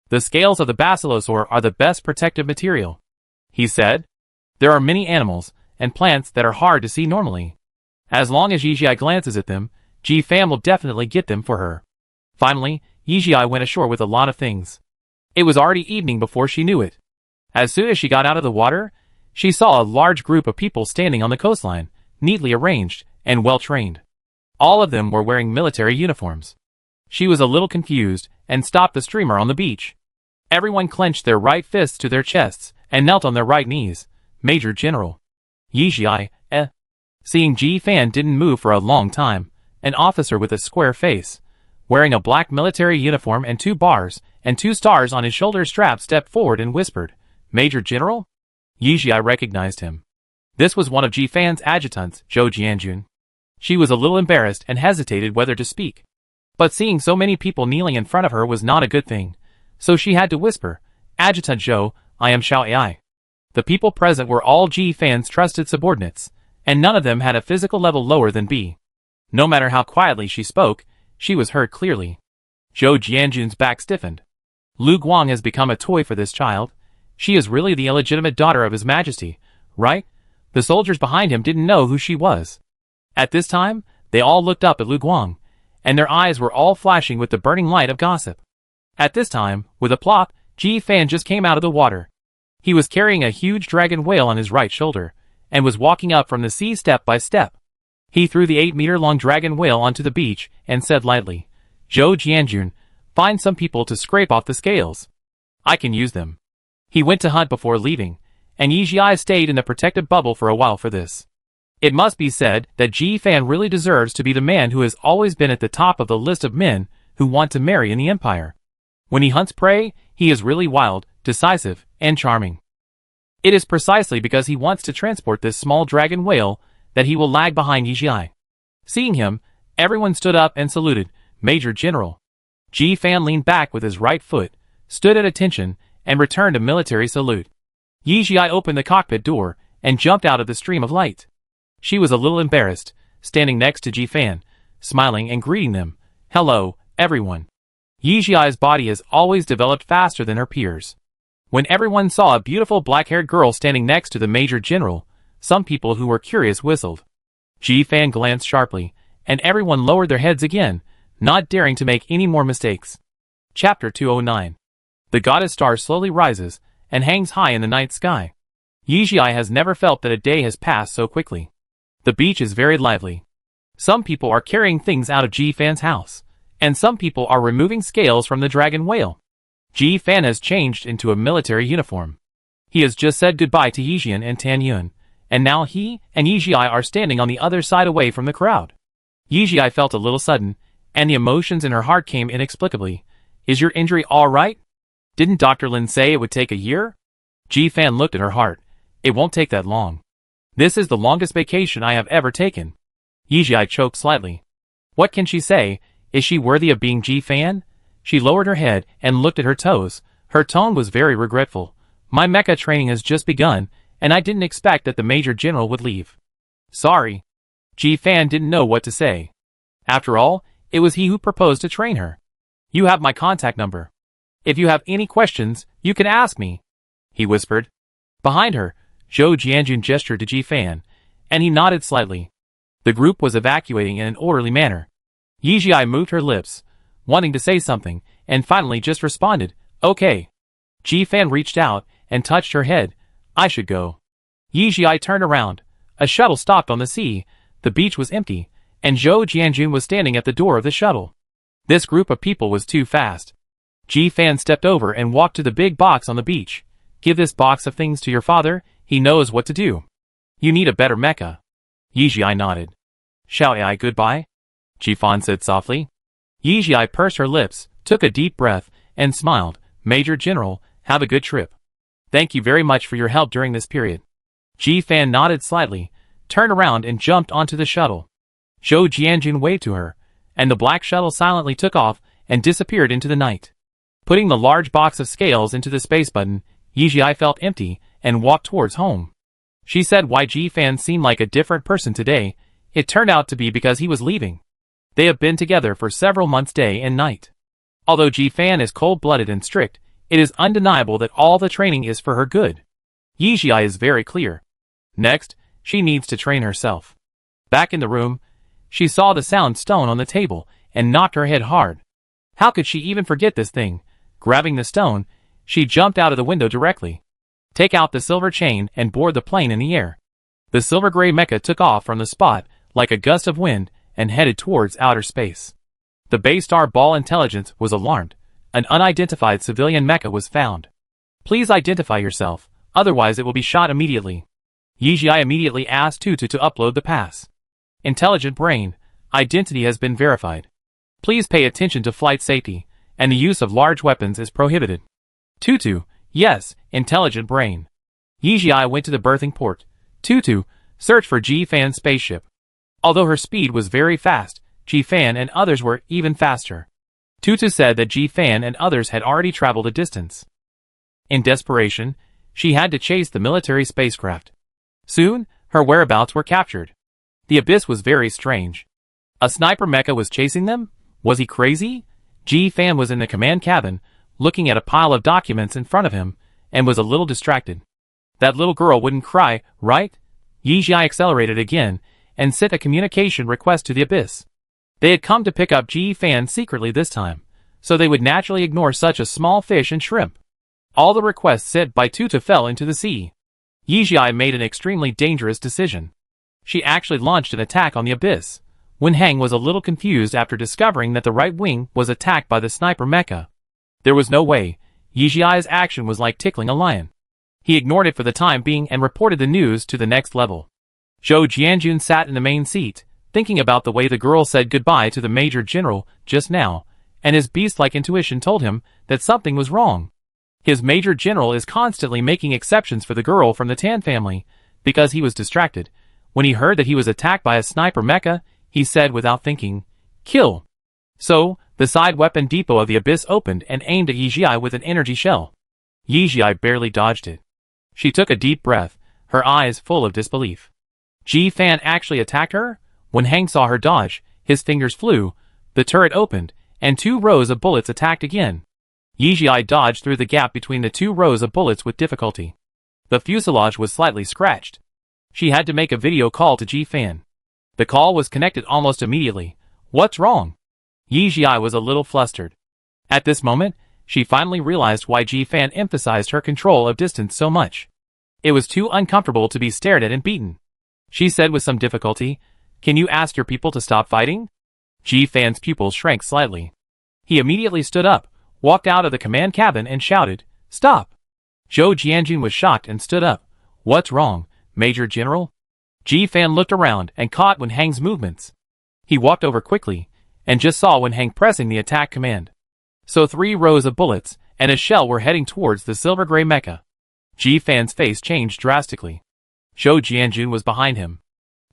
The scales of the basilosaur are the best protective material, he said. There are many animals and plants that are hard to see normally. As long as Yijia glances at them, Ji-fan will definitely get them for her. Finally, Yijia went ashore with a lot of things. It was already evening before she knew it. As soon as she got out of the water, she saw a large group of people standing on the coastline, neatly arranged and well-trained. All of them were wearing military uniforms. She was a little confused and stopped the steamer on the beach. Everyone clenched their right fists to their chests and knelt on their right knees. Major General. Yijia, Seeing Ji-fan didn't move for a long time, an officer with a square face, wearing a black military uniform and 2 bars and 2 stars on his shoulder strap stepped forward and whispered, "Major General?" Yijia recognized him. This was one of Ji-fan's adjutants, Zhou Jianjun. She was a little embarrassed and hesitated whether to speak. But seeing so many people kneeling in front of her was not a good thing, so she had to whisper, "Adjutant Zhou, I am Xiao Ai." The people present were all Ji-fan's trusted subordinates, and none of them had a physical level lower than B. No matter how quietly she spoke, she was heard clearly. Zhou Jianjun's back stiffened. Lu Guang has become a toy for this child. She is really the illegitimate daughter of His Majesty, right? The soldiers behind him didn't know who she was. At this time, they all looked up at Lu Guang, and their eyes were all flashing with the burning light of gossip. At this time, with a plop, Ji-fan just came out of the water. He was carrying a huge dragon whale on his right shoulder, and was walking up from the sea step by step. He threw the 8-meter-long dragon whale onto the beach and said lightly, "Zhou Jianjun, find some people to scrape off the scales. I can use them." He went to hunt before leaving, and Yijia stayed in the protective bubble for a while for this. It must be said that Ji-fan really deserves to be the man who has always been at the top of the list of men who want to marry in the empire. When he hunts prey, he is really wild, decisive, and charming. It is precisely because he wants to transport this small dragon whale that he will lag behind Yijia. Seeing him, everyone stood up and saluted, "Major General." Ji-fan leaned back with his right foot, stood at attention, and returned a military salute. Yijia opened the cockpit door and jumped out of the stream of light. She was a little embarrassed, standing next to Ji-fan, smiling and greeting them, "Hello, everyone." Yijia's body has always developed faster than her peers. When everyone saw a beautiful black-haired girl standing next to the Major General, some people who were curious whistled. Ji-fan glanced sharply, and everyone lowered their heads again, not daring to make any more mistakes. Chapter 209. The goddess star slowly rises and hangs high in the night sky. Yijia has never felt that a day has passed so quickly. The beach is very lively. Some people are carrying things out of Ji-fan's house, and some people are removing scales from the dragon whale. Ji-fan has changed into a military uniform. He has just said goodbye to Yijian and Tan Yun, and now he and Yijia are standing on the other side away from the crowd. Yijia felt a little sudden, and the emotions in her heart came inexplicably. "Is your injury all right? Didn't Dr. Lin say it would take a year?" Ji-fan looked at her heart. "It won't take that long. This is the longest vacation I have ever taken." Yijia choked slightly. What can she say? Is she worthy of being Ji-fan? She lowered her head and looked at her toes. Her tone was very regretful. "My mecha training has just begun, and I didn't expect that the Major General would leave." "Sorry." Ji-fan didn't know what to say. After all, it was he who proposed to train her. "You have my contact number. If you have any questions, you can ask me," he whispered. Behind her, Zhou Jianjun gestured to Ji-fan, and he nodded slightly. The group was evacuating in an orderly manner. Yijia moved her lips, wanting to say something, and finally just responded, "Okay." Ji-fan reached out and touched her head. "I should go." Yijia turned around. A shuttle stopped on the sea. The beach was empty, and Zhou Jianjun was standing at the door of the shuttle. This group of people was too fast. Ji-fan stepped over and walked to the big box on the beach. "Give this box of things to your father, he knows what to do. You need a better mecha." Yijia nodded. "Shall I goodbye?" Ji-fan said softly. Yijia pursed her lips, took a deep breath, and smiled. "Major General, have a good trip. Thank you very much for your help during this period." Ji-fan nodded slightly, turned around and jumped onto the shuttle. Zhou Jianjun waved to her, and the black shuttle silently took off and disappeared into the night. Putting the large box of scales into the space button, Yijia felt empty and walked towards home. She said why Ji-fan seemed like a different person today. It turned out to be because he was leaving. They have been together for several months day and night. Although Ji-fan is cold-blooded and strict, it is undeniable that all the training is for her good. Yijia is very clear. Next, she needs to train herself. Back in the room, she saw the sound stone on the table and knocked her head hard. How could she even forget this thing? Grabbing the stone, she jumped out of the window directly. Take out the silver chain and board the plane in the air. The silver-gray mecha took off from the spot like a gust of wind and headed towards outer space. The Baystar Ball intelligence was alarmed. An unidentified civilian mecha was found. Please identify yourself, otherwise it will be shot immediately. Yijia immediately asked Tutu to upload the pass. Intelligent brain, identity has been verified. Please pay attention to flight safety, and the use of large weapons is prohibited. Tutu, yes, intelligent brain. Yijia went to the berthing port. Tutu, search for Ji-fan's spaceship. Although her speed was very fast, Ji-fan and others were even faster. Tutu said that Ji-fan and others had already traveled a distance. In desperation, she had to chase the military spacecraft. Soon, her whereabouts were captured. The abyss was very strange. A sniper mecha was chasing them? Was he crazy? Ji-fan was in the command cabin, looking at a pile of documents in front of him, and was a little distracted. That little girl wouldn't cry, right? Yijia accelerated again, and sent a communication request to the abyss. They had come to pick up Ji-fan secretly this time, so they would naturally ignore such a small fish and shrimp. All the requests sent by Tutu fell into the sea. Yijia made an extremely dangerous decision. She actually launched an attack on the abyss. Wenhang was a little confused after discovering that the right wing was attacked by the sniper mecha. There was no way. Yijia's action was like tickling a lion. He ignored it for the time being and reported the news to the next level. Zhou Jianjun sat in the main seat, thinking about the way the girl said goodbye to the Major General just now, and his beast-like intuition told him that something was wrong. His Major General is constantly making exceptions for the girl from the Tan family, because he was distracted. When he heard that he was attacked by a sniper mecha, he said without thinking, "Kill." So, the side weapon depot of the abyss opened and aimed at Yijia with an energy shell. Yijia barely dodged it. She took a deep breath, her eyes full of disbelief. Ji-fan actually attacked her? When Hang saw her dodge, his fingers flew, the turret opened, and 2 rows of bullets attacked again. Yijia dodged through the gap between the 2 rows of bullets with difficulty. The fuselage was slightly scratched. She had to make a video call to Ji-fan. The call was connected almost immediately. What's wrong? Yijia was a little flustered. At this moment, she finally realized why Ji-fan emphasized her control of distance so much. It was too uncomfortable to be stared at and beaten. She said with some difficulty, "Can you ask your people to stop fighting?" Ji-fan's pupils shrank slightly. He immediately stood up, walked out of the command cabin and shouted, "Stop!" Zhou Jianjun was shocked and stood up. "What's wrong, Major General?" Ji-fan looked around and caught Wenhang's movements. He walked over quickly, and just saw Wenhang pressing the attack command. So 3 rows of bullets and a shell were heading towards the silver-gray mecha. Ji-fan's face changed drastically. Zhou Jianjun was behind him.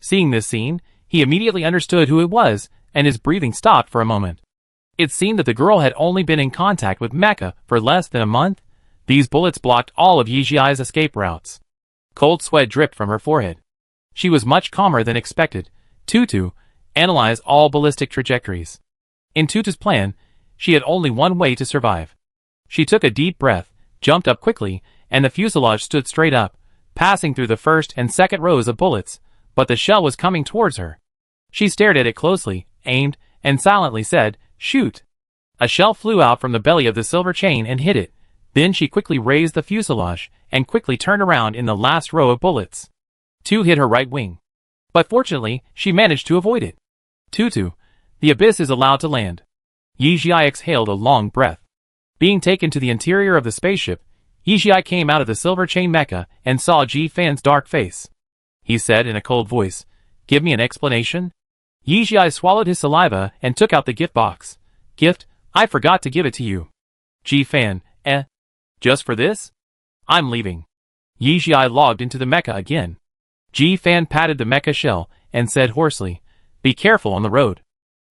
Seeing this scene, he immediately understood who it was, and his breathing stopped for a moment. It seemed that the girl had only been in contact with mecha for less than a month. These bullets blocked all of Yijia's escape routes. Cold sweat dripped from her forehead. She was much calmer than expected. Tutu, analyze all ballistic trajectories. In Tutu's plan, she had only one way to survive. She took a deep breath, jumped up quickly, and the fuselage stood straight up, passing through the first and second rows of bullets, but the shell was coming towards her. She stared at it closely, aimed, and silently said, "Shoot." A shell flew out from the belly of the silver chain and hit it. Then she quickly raised the fuselage, and quickly turned around in the last row of bullets. 2 hit her right wing. But fortunately, she managed to avoid it. Tutu, the abyss is allowed to land. Yijia exhaled a long breath. Being taken to the interior of the spaceship, Yijia came out of the silver chain mecha and saw Ji-fan's dark face. He said in a cold voice, "Give me an explanation?" Yijia swallowed his saliva and took out the gift box. "Gift? I forgot to give it to you." Ji-fan, just for this? I'm leaving. Yijia logged into the mecha again. Ji-fan patted the mecha shell and said hoarsely, "Be careful on the road."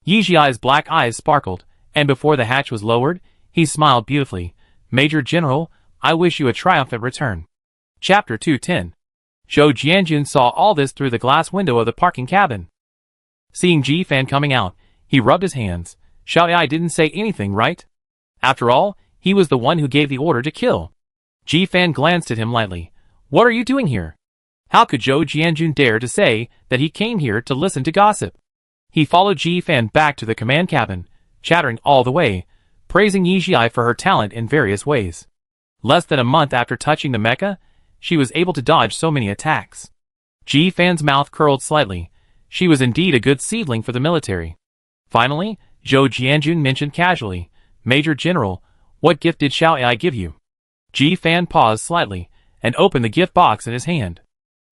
Yijia's black eyes sparkled, and before the hatch was lowered, he smiled beautifully. "Major General, I wish you a triumphant return." Chapter 210. Zhou Jianjun saw all this through the glass window of the parking cabin. Seeing Ji-fan coming out, He rubbed his hands. Xiao Ai didn't say anything, right? After all, he was the one who gave the order to kill. Ji Fan glanced at him lightly. What are you doing here? How could Zhou Jianjun dare to say that he came here to listen to gossip? He followed Ji Fan back to the command cabin, chattering all the way, praising Yi Jiai for her talent in various ways. Less than a month after touching the mecha, she was able to dodge so many attacks. Ji Fan's mouth curled slightly. She was indeed a good seedling for the military. Finally, Zhou Jianjun mentioned casually, Major General, what gift did Xiao Ai give you? Ji Fan paused slightly, and opened the gift box in his hand.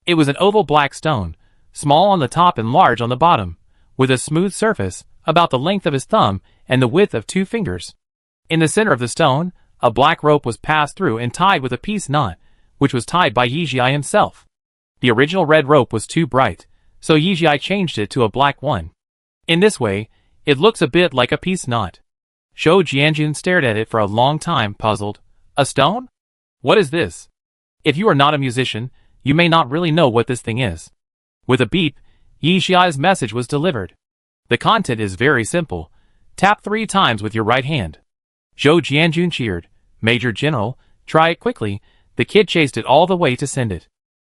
It was an oval black stone, small on the top and large on the bottom, with a smooth surface, about the length of his thumb and the width of 2 fingers. In the center of the stone, a black rope was passed through and tied with a peace knot, which was tied by Yi Jiai himself. The original red rope was too bright, so Yi Jiai changed it to a black one. In this way, it looks a bit like a peace knot. Zhou Jianjun stared at it for a long time, puzzled. A stone? What is this? If you are not a musician, you may not really know what this thing is. With a beep, Yi Jiai's message was delivered. The content is very simple. Tap 3 times with your right hand. Zhou Jianjun cheered. Major General, try it quickly. The kid chased it all the way to send it.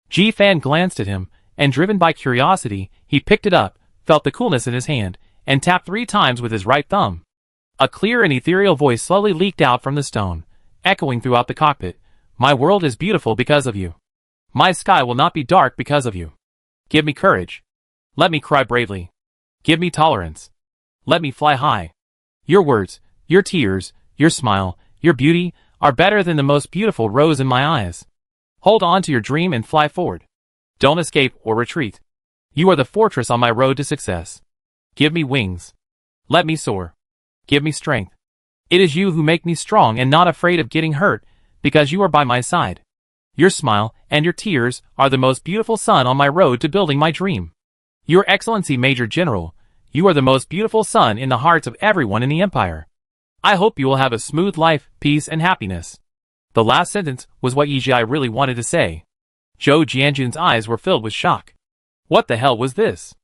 Ji Fan glanced at him, and driven by curiosity, he picked it up, felt the coolness in his hand, and tapped 3 times with his right thumb. A clear and ethereal voice slowly leaked out from the stone, echoing throughout the cockpit. My world is beautiful because of you. My sky will not be dark because of you. Give me courage. Let me cry bravely. Give me tolerance. Let me fly high. Your words, your tears, your smile, your beauty, are better than the most beautiful rose in my eyes. Hold on to your dream and fly forward. Don't escape or retreat. You are the fortress on my road to success. Give me wings. Let me soar. Give me strength. It is you who make me strong and not afraid of getting hurt, because you are by my side. Your smile and your tears are the most beautiful sun on my road to building my dream. Your Excellency Major General, you are the most beautiful sun in the hearts of everyone in the Empire. I hope you will have a smooth life, peace and happiness. The last sentence was what Yi Jiai really wanted to say. Zhou Jianjun's eyes were filled with shock. What the hell was this?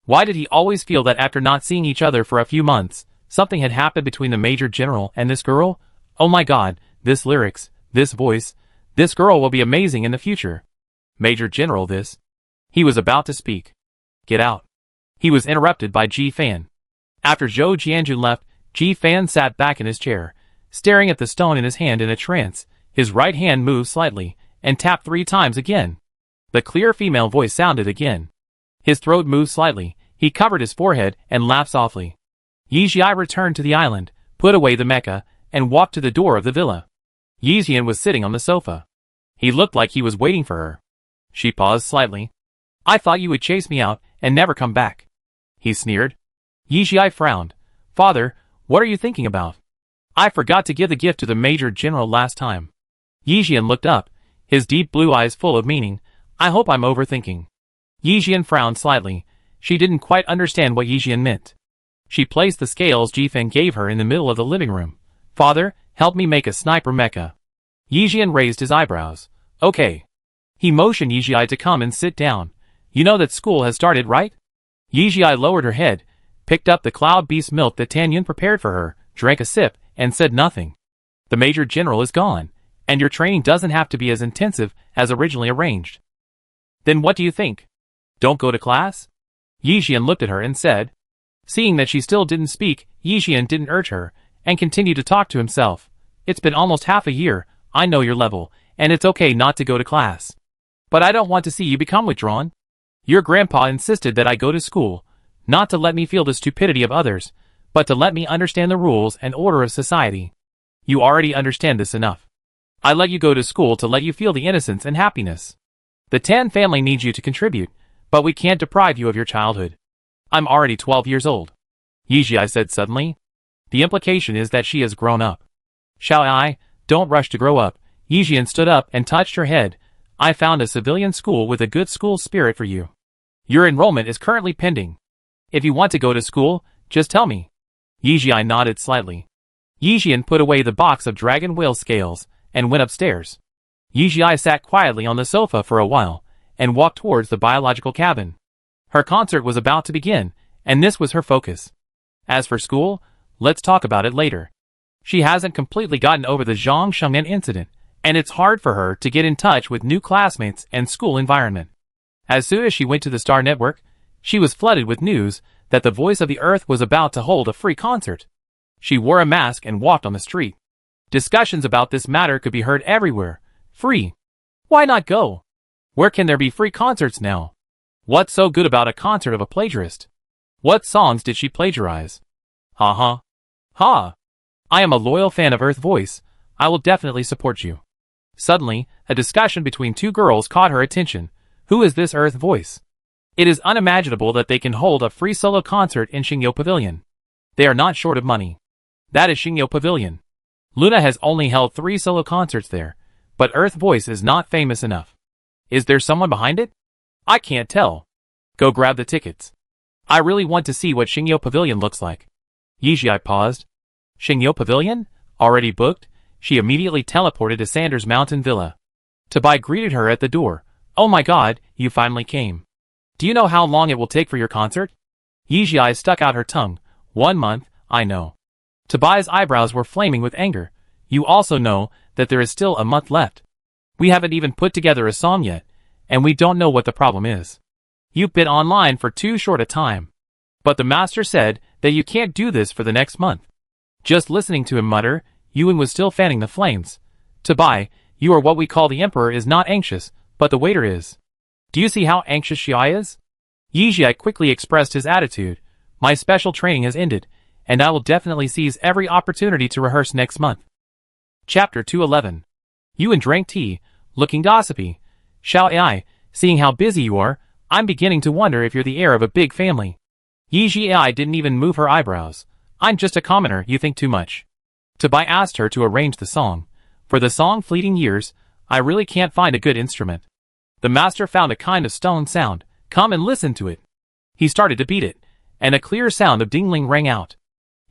Why did he always feel that after not seeing each other for a few months, something had happened between the Major General and this girl? Oh my god, this lyrics, this voice, this girl will be amazing in the future. Major General this. He was about to speak. Get out. He was interrupted by Ji Fan. After Zhou Jianjun left, Ji Fan sat back in his chair, staring at the stone in his hand in a trance. His right hand moved slightly, and tapped 3 times again. The clear female voice sounded again. His throat moved slightly, he covered his forehead and laughed softly. Yi Jiai returned to the island, put away the mecha, and walked to the door of the villa. Yi Jian was sitting on the sofa. He looked like he was waiting for her. She paused slightly. I thought you would chase me out and never come back. He sneered. Yi Jiai frowned. Father, what are you thinking about? I forgot to give the gift to the Major General last time. Yi Jian looked up, his deep blue eyes full of meaning. I hope I'm overthinking. Yi Jian frowned slightly. She didn't quite understand what Yi Jian meant. She placed the scales Ji Fan gave her in the middle of the living room. Father, help me make a sniper mecha. Yi Jian raised his eyebrows. Okay. He motioned Yi Jiai to come and sit down. You know that school has started, right? Yi Jiai lowered her head, picked up the cloud beast milk that Tan Yun prepared for her, drank a sip, and said nothing. The Major General is gone, and your training doesn't have to be as intensive as originally arranged. Then what do you think? Don't go to class? Yi Jian looked at her and said. Seeing that she still didn't speak, Yi Jian didn't urge her, and continued to talk to himself. It's been almost half a year, I know your level, and it's okay not to go to class. But I don't want to see you become withdrawn. Your grandpa insisted that I go to school, not to let me feel the stupidity of others, but to let me understand the rules and order of society. You already understand this enough. I let you go to school to let you feel the innocence and happiness. The Tan family needs you to contribute, but we can't deprive you of your childhood. I'm already 12 years old. Yi Jiai said suddenly. The implication is that she has grown up. Shall I? Don't rush to grow up. Yi Jian stood up and touched her head. I found a civilian school with a good school spirit for you. Your enrollment is currently pending. If you want to go to school, just tell me. Yi Jiai nodded slightly. Yi Jian put away the box of dragon whale scales and went upstairs. Yi Jiai sat quietly on the sofa for a while and walked towards the biological cabin. Her concert was about to begin, and this was her focus. As for school, let's talk about it later. She hasn't completely gotten over the Zhang Shengnan incident, and it's hard for her to get in touch with new classmates and school environment. As soon as she went to the Star Network, she was flooded with news that the Voice of the Earth was about to hold a free concert. She wore a mask and walked on the street. Discussions about this matter could be heard everywhere. Free. Why not go? Where can there be free concerts now? What's so good about a concert of a plagiarist? What songs did she plagiarize? Ha. I am a loyal fan of Earth Voice. I will definitely support you. Suddenly, a discussion between two girls caught her attention. Who is this Earth Voice? It is unimaginable that they can hold a free solo concert in Xingyo Pavilion. They are not short of money. That is Xingyo Pavilion. Luna has only held 3 solo concerts there, but Earth Voice is not famous enough. Is there someone behind it? I can't tell. Go grab the tickets. I really want to see what Xingyo Pavilion looks like. Yijia paused. Xingyo Pavilion? Already booked? She immediately teleported to Sanders Mountain Villa. Tabai greeted her at the door. Oh my god, you finally came. Do you know how long it will take for your concert? Yijia stuck out her tongue. 1 month, I know. Tabai's eyebrows were flaming with anger. You also know that there is still a month left. We haven't even put together a song yet, and we don't know what the problem is. You've been online for too short a time. But the master said that you can't do this for the next month. Just listening to him mutter, Yuan was still fanning the flames. Tabai, you are what we call the emperor is not anxious, but the waiter is. Do you see how anxious Xiai is? Yijia quickly expressed his attitude. My special training has ended, and I will definitely seize every opportunity to rehearse next month. Chapter 211. Yuan drank tea, looking gossipy. Xiao Ai, seeing how busy you are, I'm beginning to wonder if you're the heir of a big family. Yijia didn't even move her eyebrows. I'm just a commoner, you think too much. Tabai asked her to arrange the song. For the song Fleeting Years, I really can't find a good instrument. The master found a kind of stone sound. Come and listen to it. He started to beat it, and a clear sound of dingling rang out.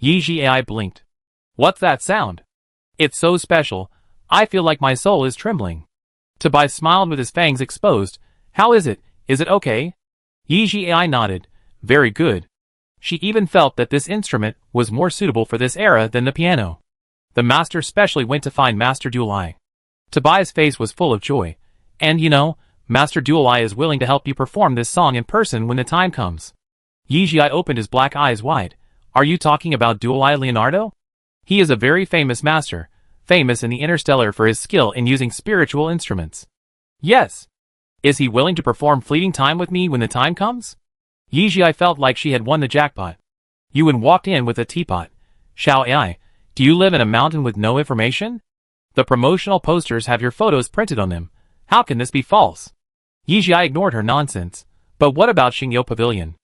Yijia blinked. What's that sound? It's so special, I feel like my soul is trembling. Tabai smiled with his fangs exposed. How is it? Is it okay? Yijia nodded. Very good. She even felt that this instrument was more suitable for this era than the piano. The master specially went to find Master Duelai. Tabai's face was full of joy. And you know, Master Duelai is willing to help you perform this song in person when the time comes. Yijia opened his black eyes wide. Are you talking about Duelai Leonardo? He is a very famous master, famous in the Interstellar for his skill in using spiritual instruments. Yes. Is he willing to perform Fleeting Time with me when the time comes? Yijia felt like she had won the jackpot. Yuan walked in with a teapot. Xiao Ai, do you live in a mountain with no information? The promotional posters have your photos printed on them. How can this be false? Yijia ignored her nonsense. But what about Xingyo Pavilion?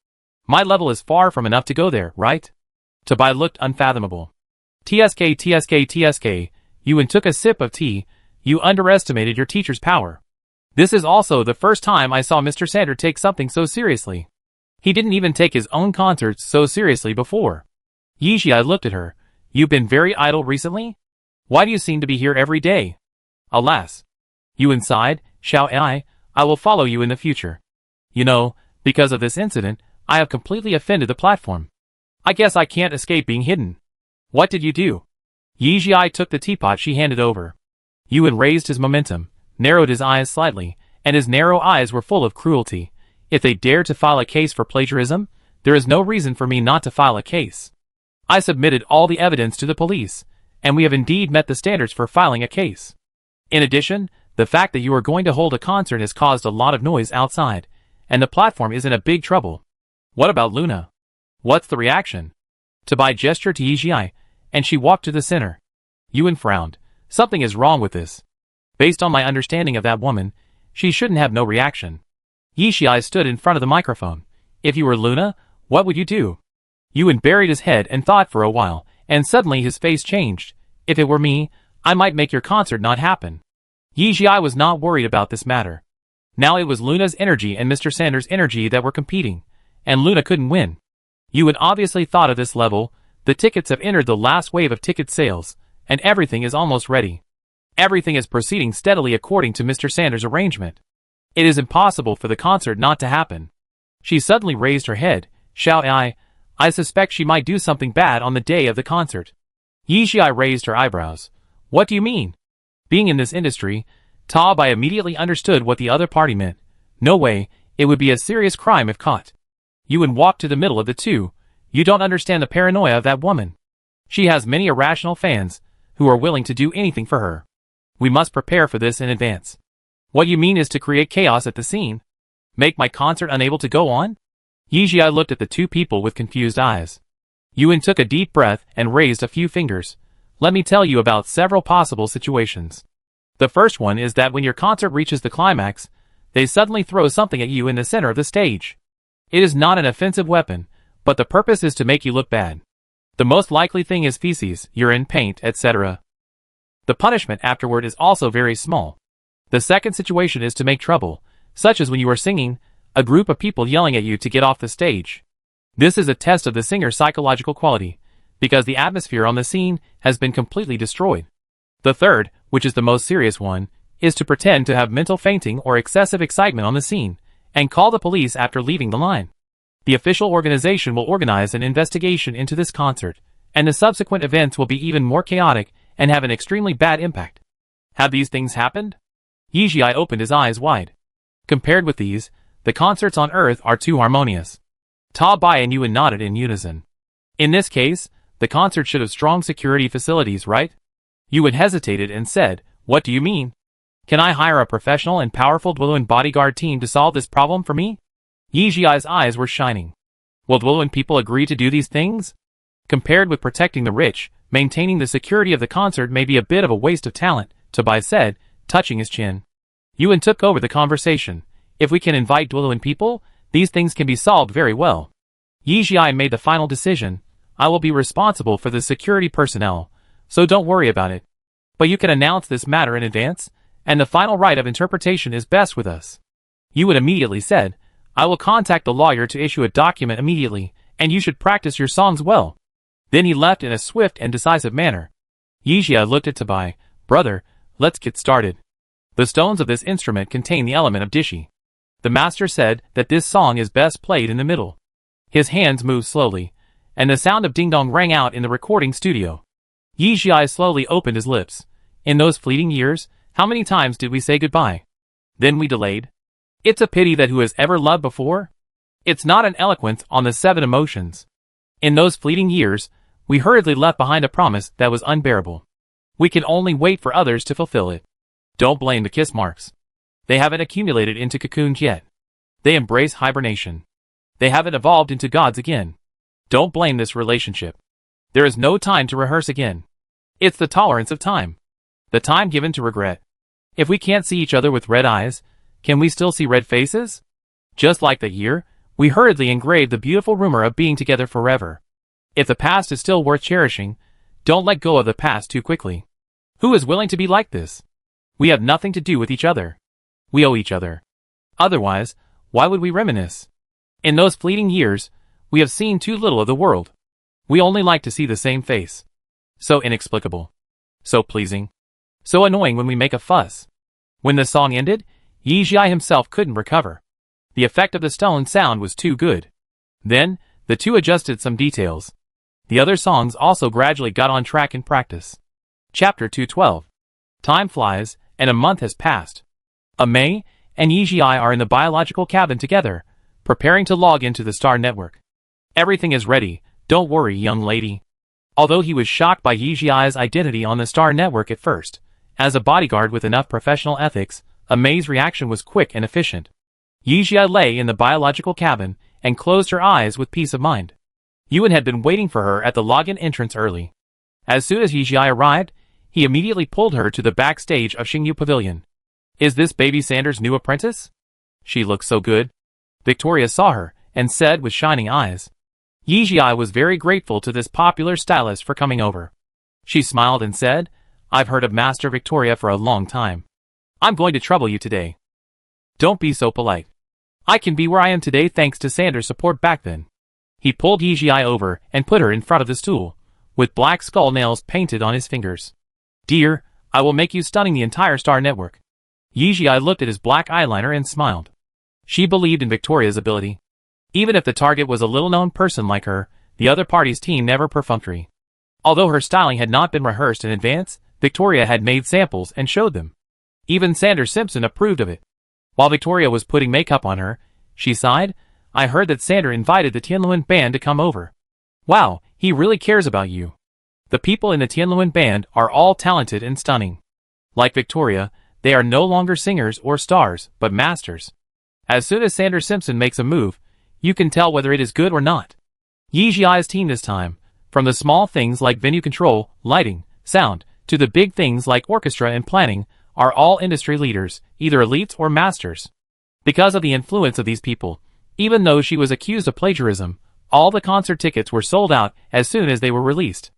My level is far from enough to go there, right? Tabai looked unfathomable. TSK. Yuan took a sip of tea. You underestimated your teacher's power. This is also the first time I saw Mr. Sander take something so seriously. He didn't even take his own concerts so seriously before. Yijia looked at her. You've been very idle recently? Why do you seem to be here every day? Alas. Yuan sighed. Xiao Ai, I will follow you in the future. You know, because of this incident, I have completely offended the platform. I guess I can't escape being hidden. What did you do? Yijia took the teapot she handed over. Yuan raised his momentum, narrowed his eyes slightly, and his narrow eyes were full of cruelty. If they dare to file a case for plagiarism, there is no reason for me not to file a case. I submitted all the evidence to the police, and we have indeed met the standards for filing a case. In addition, the fact that you are going to hold a concert has caused a lot of noise outside, and the platform is in a big trouble. What about Luna? What's the reaction? Tabai gestured to Yijia, and she walked to the center. Yuan frowned. Something is wrong with this. Based on my understanding of that woman, she shouldn't have no reaction. Yijia stood in front of the microphone. If you were Luna, what would you do? Yuan buried his head and thought for a while, and suddenly his face changed. If it were me, I might make your concert not happen. Yijia was not worried about this matter. Now it was Luna's energy and Mr. Sanders' energy that were competing, and Luna couldn't win. Yuan obviously thought of this level. The tickets have entered the last wave of ticket sales, and everything is almost ready. Everything is proceeding steadily according to Mr. Sanders' arrangement. It is impossible for the concert not to happen. She suddenly raised her head. Xiao Ai, I suspect she might do something bad on the day of the concert. Yi Xiai raised her eyebrows. What do you mean? Being in this industry, Ta Bai immediately understood what the other party meant. No way, it would be a serious crime if caught. Yuan walked to the middle of the two. You don't understand the paranoia of that woman. She has many irrational fans, who are willing to do anything for her. We must prepare for this in advance. What you mean is to create chaos at the scene? Make my concert unable to go on? Yi Xiai looked at the two people with confused eyes. Yuan took a deep breath and raised a few fingers. Let me tell you about several possible situations. The first one is that when your concert reaches the climax, they suddenly throw something at you in the center of the stage. It is not an offensive weapon, but the purpose is to make you look bad. The most likely thing is feces, urine, paint, etc. The punishment afterward is also very small. The second situation is to make trouble, such as when you are singing, a group of people yelling at you to get off the stage. This is a test of the singer's psychological quality, because the atmosphere on the scene has been completely destroyed. The third, which is the most serious one, is to pretend to have mental fainting or excessive excitement on the scene, and call the police after leaving the line. The official organization will organize an investigation into this concert, and the subsequent events will be even more chaotic and have an extremely bad impact. Have these things happened? Yi Xiai opened his eyes wide. Compared with these, the concerts on Earth are too harmonious. Ta Bai and Yuan nodded in unison. In this case, the concert should have strong security facilities, right? Yuan hesitated and said, What do you mean? Can I hire a professional and powerful Dwelluan bodyguard team to solve this problem for me? Yi Xiai's eyes were shining. Will Dwelluan people agree to do these things? Compared with protecting the rich, maintaining the security of the concert may be a bit of a waste of talent, Ta Bai said, touching his chin. Yuan took over the conversation. If we can invite Dwelluan people, these things can be solved very well. Yi Xiai made the final decision. I will be responsible for the security personnel, so don't worry about it. But you can announce this matter in advance, and the final right of interpretation is best with us. Yuan immediately said, I will contact the lawyer to issue a document immediately, and you should practice your songs well. Then he left in a swift and decisive manner. Yi Xiai looked at Ta Bai. Brother, let's get started. The stones of this instrument contain the element of dishi. The master said that this song is best played in the middle. His hands moved slowly, and the sound of ding-dong rang out in the recording studio. Yi Xiai slowly opened his lips. In those fleeting years, how many times did we say goodbye? Then we delayed. It's a pity that who has ever loved before? It's not an eloquence on the 7 emotions. In those fleeting years, we hurriedly left behind a promise that was unbearable. We can only wait for others to fulfill it. Don't blame the kiss marks. They haven't accumulated into cocoons yet. They embrace hibernation. They haven't evolved into gods again. Don't blame this relationship. There is no time to rehearse again. It's the tolerance of time. The time given to regret. If we can't see each other with red eyes, can we still see red faces? Just like the year, we hurriedly engraved the beautiful rumor of being together forever. If the past is still worth cherishing, don't let go of the past too quickly. Who is willing to be like this? We have nothing to do with each other. We owe each other. Otherwise, why would we reminisce? In those fleeting years, we have seen too little of the world. We only like to see the same face. So inexplicable. So pleasing. So annoying when we make a fuss. When the song ended, Yi Xiai himself couldn't recover. The effect of the stone sound was too good. Then, the two adjusted some details. The other songs also gradually got on track in practice. Chapter 212. Time flies, and a month has passed. Mei and Yi Xiai are in the biological cabin together, preparing to log into the Star Network. Everything is ready, don't worry, young lady. Although he was shocked by Yi Xiai's identity on the Star Network at first, as a bodyguard with enough professional ethics, Mei's reaction was quick and efficient. Yi Xiai lay in the biological cabin and closed her eyes with peace of mind. Yuan had been waiting for her at the login entrance early. As soon as Yi Xiai arrived, he immediately pulled her to the backstage of Xingyu Pavilion. Is this baby Sanders' new apprentice? She looks so good. Victoria saw her and said with shining eyes. Yi Xiai was very grateful to this popular stylist for coming over. She smiled and said, I've heard of Master Victoria for a long time. I'm going to trouble you today. Don't be so polite. I can be where I am today thanks to Sanders' support back then. He pulled Yi Xiai over and put her in front of the stool, with black skull nails painted on his fingers. Dear, I will make you stunning the entire Star Network. Yi Xiai looked at his black eyeliner and smiled. She believed in Victoria's ability. Even if the target was a little-known person like her, The other party's team never perfunctory. Although her styling had not been rehearsed in advance, Victoria had made samples and showed them. Even Sanders Simpson approved of it. While Victoria was putting makeup on her, she sighed, "I heard that Sander invited the Tianluan band to come over. Wow, he really cares about you." The people in the Tianluan band are all talented and stunning. Like Victoria, they are no longer singers or stars, but masters. As soon as Sanders Simpson makes a move, you can tell whether it is good or not. Yi Jiai's team this time, from the small things like venue control, lighting, sound, to the big things like orchestra and planning, are all industry leaders, either elites or masters. Because of the influence of these people, even though she was accused of plagiarism, all the concert tickets were sold out as soon as they were released.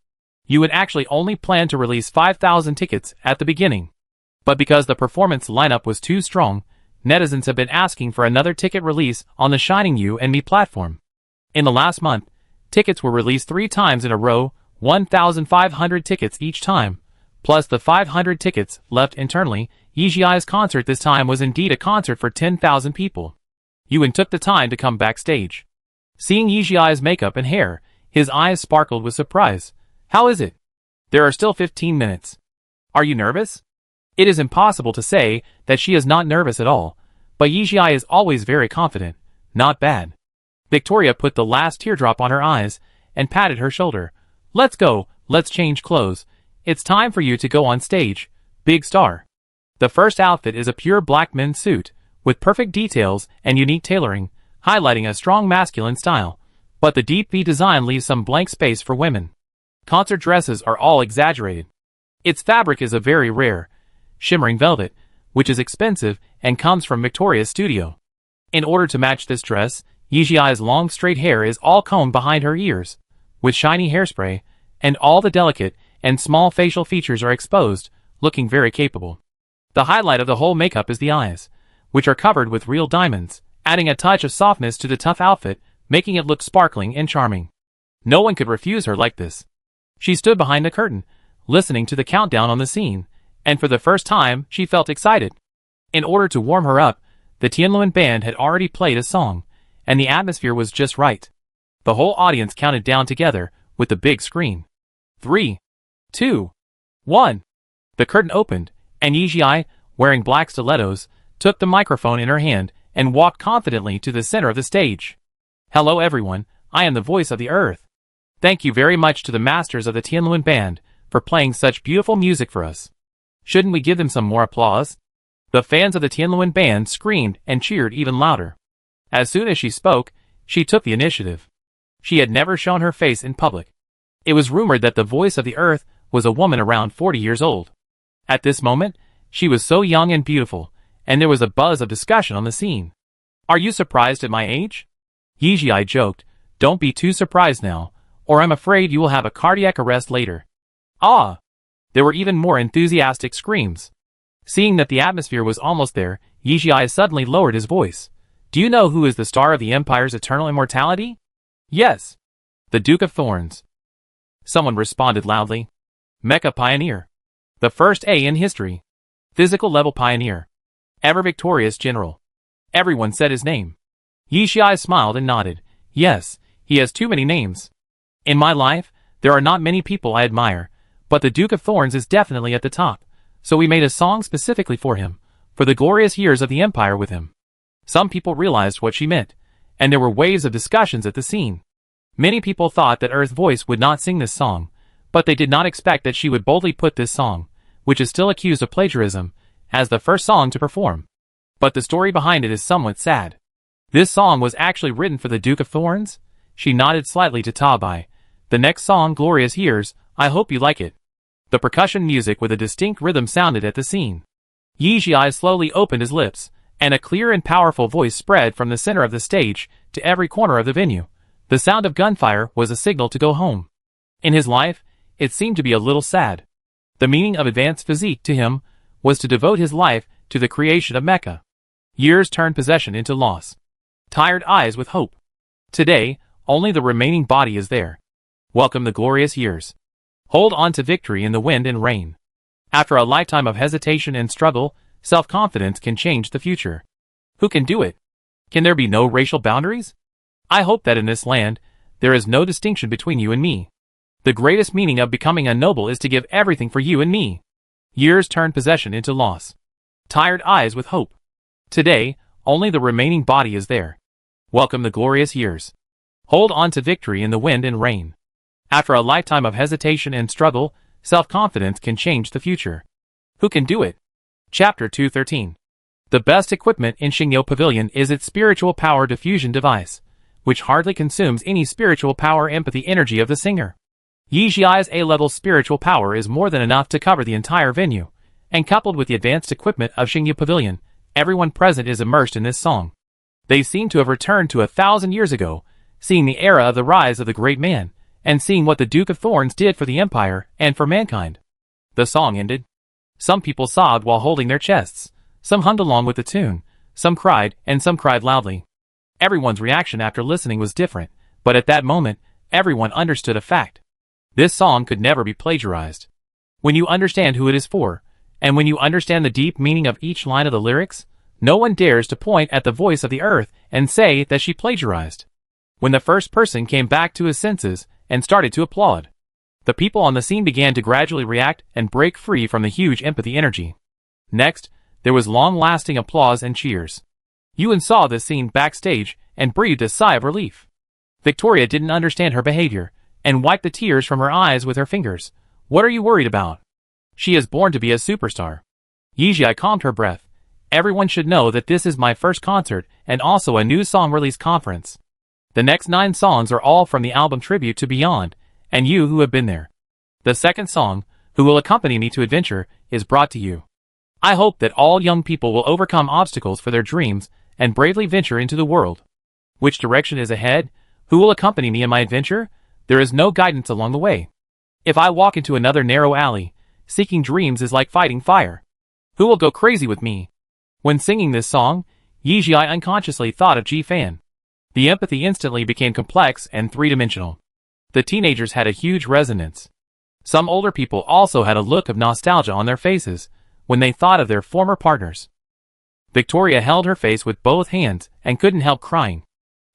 You would actually only plan to release 5,000 tickets at the beginning. But because the performance lineup was too strong, netizens have been asking for another ticket release on the Shining You and Me platform. In the last month, tickets were released 3 times in a row, 1,500 tickets each time, plus the 500 tickets left internally. Yi Jiai's concert this time was indeed a concert for 10,000 people. Yuan took the time to come backstage. Seeing Yi Jiai's makeup and hair, his eyes sparkled with surprise. "How is it? There are still 15 minutes. Are you nervous?" It is impossible to say that she is not nervous at all, but Yi Jiai is always very confident. "Not bad." Victoria put the last teardrop on her eyes and patted her shoulder. "Let's go, let's change clothes. It's time for you to go on stage, big star." The first outfit is a pure black men's suit, with perfect details and unique tailoring, highlighting a strong masculine style, but the deep V design leaves some blank space for women. Concert dresses are all exaggerated. Its fabric is a very rare, shimmering velvet, which is expensive and comes from Victoria's studio. In order to match this dress, Yi Jiai's long straight hair is all combed behind her ears, with shiny hairspray, and all the delicate and small facial features are exposed, looking very capable. The highlight of the whole makeup is the eyes, which are covered with real diamonds, adding a touch of softness to the tough outfit, making it look sparkling and charming. No one could refuse her like this. She stood behind the curtain, listening to the countdown on the scene, and for the first time she felt excited. In order to warm her up, the Tianluan band had already played a song, and the atmosphere was just right. The whole audience counted down together with the big screen. 3, 2, 1. The curtain opened, and Yi Jiai, wearing black stilettos, took the microphone in her hand and walked confidently to the center of the stage. "Hello everyone, I am the voice of the earth. Thank you very much to the masters of the Tianluan band for playing such beautiful music for us. Shouldn't we give them some more applause?" The fans of the Tianluan band screamed and cheered even louder. As soon as she spoke, she took the initiative. She had never shown her face in public. It was rumored that the voice of the earth was a woman around 40 years old. At this moment, she was so young and beautiful, and there was a buzz of discussion on the scene. "Are you surprised at my age?" Yi Jiai joked, "Don't be too surprised now, or I'm afraid you will have a cardiac arrest later." "Ah!" There were even more enthusiastic screams. Seeing that the atmosphere was almost there, Yi Jiai suddenly lowered his voice. "Do you know who is the star of the Empire's eternal immortality?" "Yes. The Duke of Thorns." Someone responded loudly. "Mecha Pioneer. The first A in history. Physical level pioneer. Ever victorious general." Everyone said his name. Yi Jiai smiled and nodded. "Yes, he has too many names. In my life, there are not many people I admire, but the Duke of Thorns is definitely at the top, so we made a song specifically for him, for the glorious years of the Empire with him." Some people realized what she meant, and there were waves of discussions at the scene. Many people thought that Earth Voice would not sing this song, but they did not expect that she would boldly put this song, which is still accused of plagiarism, as the first song to perform. But the story behind it is somewhat sad. This song was actually written for the Duke of Thorns? She nodded slightly to Tabai. "The next song, Glorious Years, I hope you like it." The percussion music with a distinct rhythm sounded at the scene. Yi Jiai slowly opened his lips, and a clear and powerful voice spread from the center of the stage to every corner of the venue. The sound of gunfire was a signal to go home. In his life, it seemed to be a little sad. The meaning of advanced physique to him was to devote his life to the creation of mecha. Years turned possession into loss. Tired eyes with hope. Today, only the remaining body is there. Welcome the glorious years. Hold on to victory in the wind and rain. After a lifetime of hesitation and struggle, self-confidence can change the future. Who can do it? Can there be no racial boundaries? I hope that in this land, There is no distinction between you and me. The greatest meaning of becoming a noble is to give everything for you and me. Years turn possession into loss. Tired eyes with hope. Today, only the remaining body is there. Welcome the glorious years. Hold on to victory in the wind and rain. After a lifetime of hesitation and struggle, self-confidence can change the future. Who can do it? Chapter 213. The best equipment in Xingyo Pavilion is its spiritual power diffusion device, which hardly consumes any spiritual power empathy energy of the singer. Yi Jiai's A-level spiritual power is more than enough to cover the entire venue, and coupled with the advanced equipment of Xingyo Pavilion, everyone present is immersed in this song. They seem to have returned to 1,000 years ago, seeing the era of the rise of the great man, and seeing what the Duke of Thorns did for the Empire and for mankind. The song ended. Some people sobbed while holding their chests, some hummed along with the tune, some cried, and some cried loudly. Everyone's reaction after listening was different, but at that moment, everyone understood a fact. This song could never be plagiarized. When you understand who it is for, and when you understand the deep meaning of each line of the lyrics, no one dares to point at the voice of the earth and say that she plagiarized. When the first person came back to his senses and started to applaud, the people on the scene began to gradually react and break free from the huge empathy energy. Next, there was long-lasting applause and cheers. Yuan saw this scene backstage and breathed a sigh of relief. Victoria didn't understand her behavior and wiped the tears from her eyes with her fingers. What are you worried about? She is born to be a superstar. Yi Jia calmed her breath. Everyone should know that this is my first concert and also a new song release conference. The next 9 songs are all from the album Tribute to Beyond, and you who have been there. The second song, Who Will Accompany Me to Adventure, is brought to you. I hope that all young people will overcome obstacles for their dreams and bravely venture into the world. Which direction is ahead? Who will accompany me in my adventure? There is no guidance along the way. If I walk into another narrow alley, seeking dreams is like fighting fire. Who will go crazy with me? When singing this song, Yi Jia unconsciously thought of Ji Fan. The empathy instantly became complex and three-dimensional. The teenagers had a huge resonance. Some older people also had a look of nostalgia on their faces when they thought of their former partners. Victoria held her face with both hands and couldn't help crying.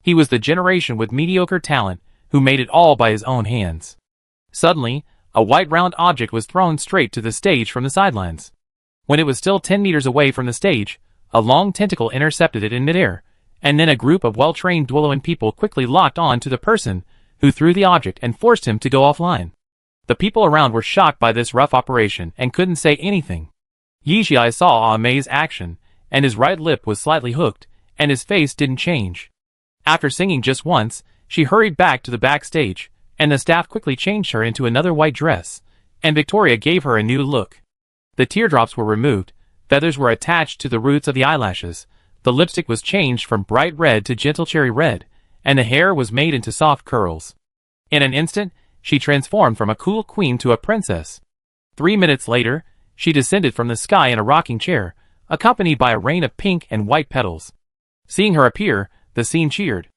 He was the generation with mediocre talent who made it all by his own hands. Suddenly, a white round object was thrown straight to the stage from the sidelines. When it was still 10 meters away from the stage, a long tentacle intercepted it in midair, and then a group of well-trained Dwelloan people quickly locked on to the person who threw the object and forced him to go offline. The people around were shocked by this rough operation and couldn't say anything. Yi Jia saw Mei's action, and his right lip was slightly hooked, and his face didn't change. After singing just once, she hurried back to the backstage, and the staff quickly changed her into another white dress, and Victoria gave her a new look. The teardrops were removed, feathers were attached to the roots of the eyelashes, the lipstick was changed from bright red to gentle cherry red, and the hair was made into soft curls. In an instant, she transformed from a cool queen to a princess. 3 minutes later, she descended from the sky in a rocking chair, accompanied by a rain of pink and white petals. Seeing her appear, the scene cheered.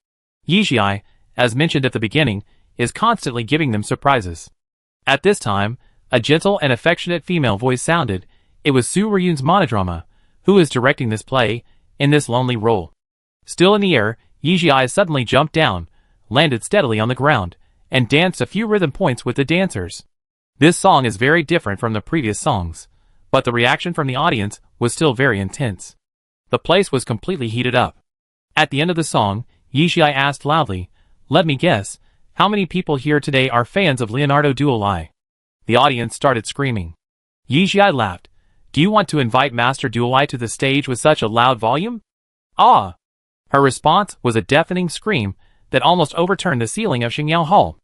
Yi Jia, as mentioned at the beginning, is constantly giving them surprises. At this time, a gentle and affectionate female voice sounded. It was Su Ryun's monodrama, who is directing this play, in this lonely role. Still in the air, Yi Jia suddenly jumped down, landed steadily on the ground, and danced a few rhythm points with the dancers. This song is very different from the previous songs, but the reaction from the audience was still very intense. The place was completely heated up. At the end of the song, Yi Jia asked loudly, "Let me guess, how many people here today are fans of Leonardo Duolai?" The audience started screaming. Yi Jia laughed. "Do you want to invite Master Duolai to the stage with such a loud volume?" "Ah!" Her response was a deafening scream that almost overturned the ceiling of Xingyao Hall.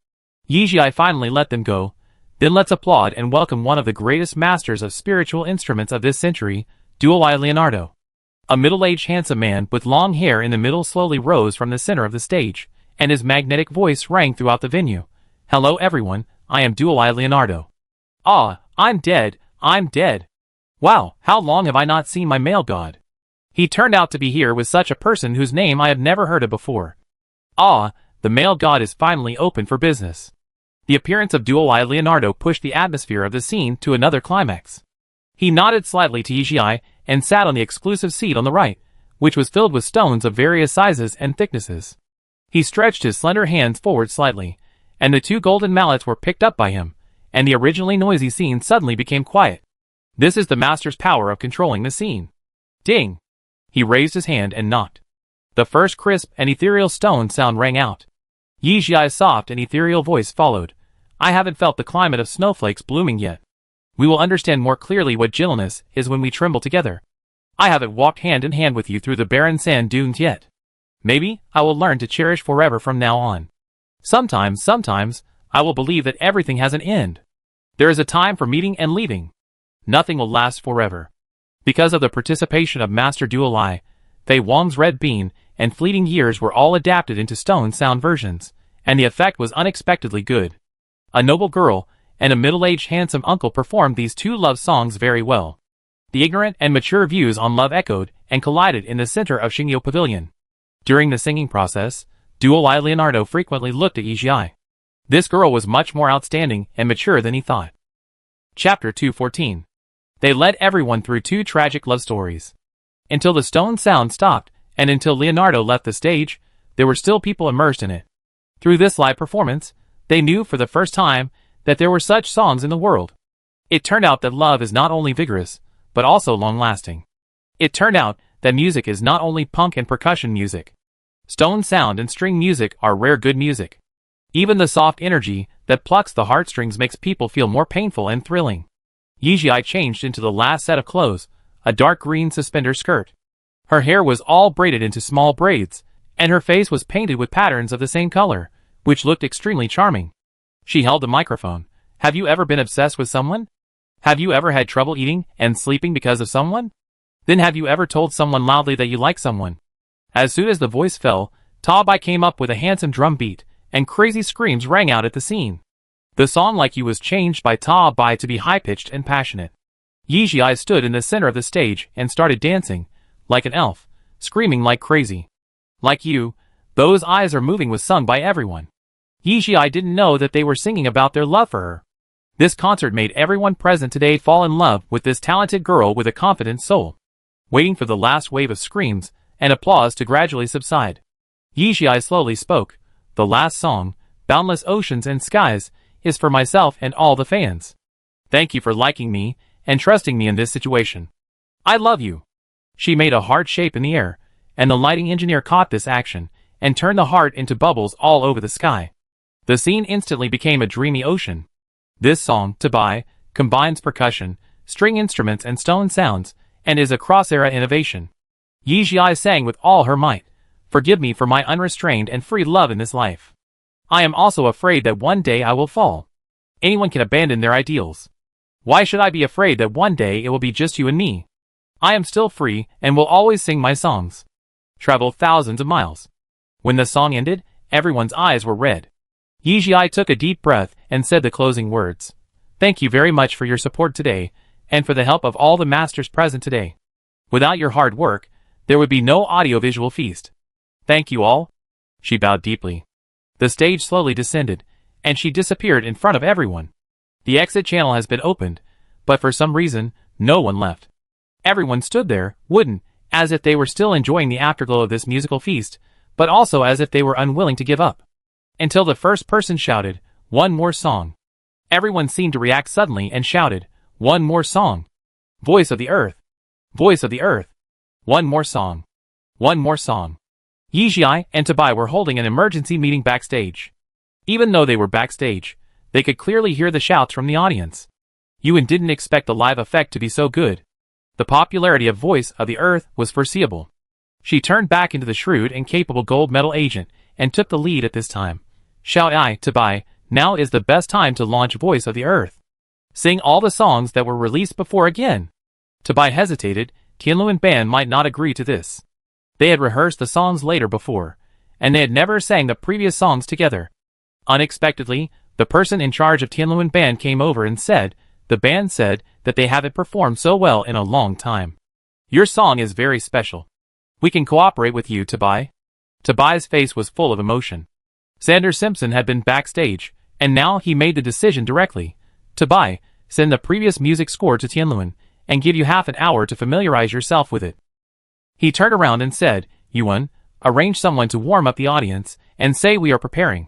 Yi Jia finally let them go. "Then let's applaud and welcome one of the greatest masters of spiritual instruments of this century, Duolai Leonardo." A middle-aged handsome man with long hair in the middle slowly rose from the center of the stage, and his magnetic voice rang throughout the venue. "Hello everyone, I am Duolai Leonardo." "Ah, I'm dead, I'm dead. Wow, how long have I not seen my male god? He turned out to be here with such a person whose name I have never heard of before. Ah, the male god is finally open for business." The appearance of Duolai Leonardo pushed the atmosphere of the scene to another climax. He nodded slightly to Yi Jia and sat on the exclusive seat on the right, which was filled with stones of various sizes and thicknesses. He stretched his slender hands forward slightly, and the two golden mallets were picked up by him, and the originally noisy scene suddenly became quiet. This is the master's power of controlling the scene. Ding! He raised his hand and knocked. The first crisp and ethereal stone sound rang out. Yi Jiai's soft and ethereal voice followed. I haven't felt the climate of snowflakes blooming yet. We will understand more clearly what gentleness is when we tremble together. I haven't walked hand in hand with you through the barren sand dunes yet. Maybe I will learn to cherish forever from now on. Sometimes, I will believe that everything has an end. There is a time for meeting and leaving. Nothing will last forever. Because of the participation of Master Duolai, Fei Wang's red bean and fleeting years were all adapted into stone sound versions, and the effect was unexpectedly good. A noble girl and a middle-aged handsome uncle performed these two love songs very well. The ignorant and mature views on love echoed and collided in the center of Xingyo Pavilion. During the singing process, Duolai Leonardo frequently looked at Yi Jiai. This girl was much more outstanding and mature than he thought. Chapter 214. They led everyone through two tragic love stories. Until the stone sound stopped, and until Leonardo left the stage, there were still people immersed in it. Through this live performance, they knew for the first time that there were such songs in the world. It turned out that love is not only vigorous, but also long-lasting. It turned out that music is not only punk and percussion music. Stone sound and string music are rare good music. Even the soft energy that plucks the heartstrings makes people feel more painful and thrilling. Yi Jiai changed into the last set of clothes, a dark green suspender skirt. Her hair was all braided into small braids, and her face was painted with patterns of the same color, which looked extremely charming. She held the microphone. Have you ever been obsessed with someone? Have you ever had trouble eating and sleeping because of someone? Then have you ever told someone loudly that you like someone? As soon as the voice fell, Ta Bai came up with a handsome drum beat, and crazy screams rang out at the scene. The song Like You was changed by Ta Bai to be high-pitched and passionate. Yi Jiai stood in the center of the stage and started dancing, like an elf, screaming like crazy. Like You, Those Eyes Are Moving was sung by everyone. Yi Jiai didn't know that they were singing about their love for her. This concert made everyone present today fall in love with this talented girl with a confident soul. Waiting for the last wave of screams and applause to gradually subside, Yi Jiai slowly spoke. The last song, Boundless Oceans and Skies, is for myself and all the fans. Thank you for liking me and trusting me in this situation. I love you. She made a heart shape in the air, and the lighting engineer caught this action and turned the heart into bubbles all over the sky. The scene instantly became a dreamy ocean. This song, Ta Bai, combines percussion, string instruments and stone sounds, and is a cross-era innovation. Yi Jiai sang with all her might. Forgive me for my unrestrained and free love in this life. I am also afraid that one day I will fall. Anyone can abandon their ideals. Why should I be afraid that one day it will be just you and me? I am still free and will always sing my songs. Travel thousands of miles. When the song ended, everyone's eyes were red. Yi Jiai took a deep breath and said the closing words. Thank you very much for your support today, and for the help of all the masters present today. Without your hard work, there would be no audiovisual feast. Thank you all. She bowed deeply. The stage slowly descended, and she disappeared in front of everyone. The exit channel has been opened, but for some reason, no one left. Everyone stood there, wooden, as if they were still enjoying the afterglow of this musical feast, but also as if they were unwilling to give up. Until the first person shouted, "One more song." Everyone seemed to react suddenly and shouted, "One more song. Voice of the Earth. Voice of the Earth. One more song. One more song." Yi Jiai and Ta Bai were holding an emergency meeting backstage. Even though they were backstage, they could clearly hear the shouts from the audience. Yuan didn't expect the live effect to be so good. The popularity of Voice of the Earth was foreseeable. She turned back into the shrewd and capable gold medal agent and took the lead at this time. Shout I, Ta Bai, now is the best time to launch Voice of the Earth. Sing all the songs that were released before again. Ta Bai hesitated. Tianluan Band might not agree to this. They had rehearsed the songs later before, and they had never sang the previous songs together. Unexpectedly, the person in charge of Tianluan Band came over and said, the band said that they haven't performed so well in a long time. Your song is very special. We can cooperate with you, Ta Bai. Ta Bai's face was full of emotion. Sander Simpson had been backstage, and now he made the decision directly. Ta Bai, send the previous music score to Tianluan, and give you half an hour to familiarize yourself with it. He turned around and said, Yuan, arrange someone to warm up the audience, and say we are preparing.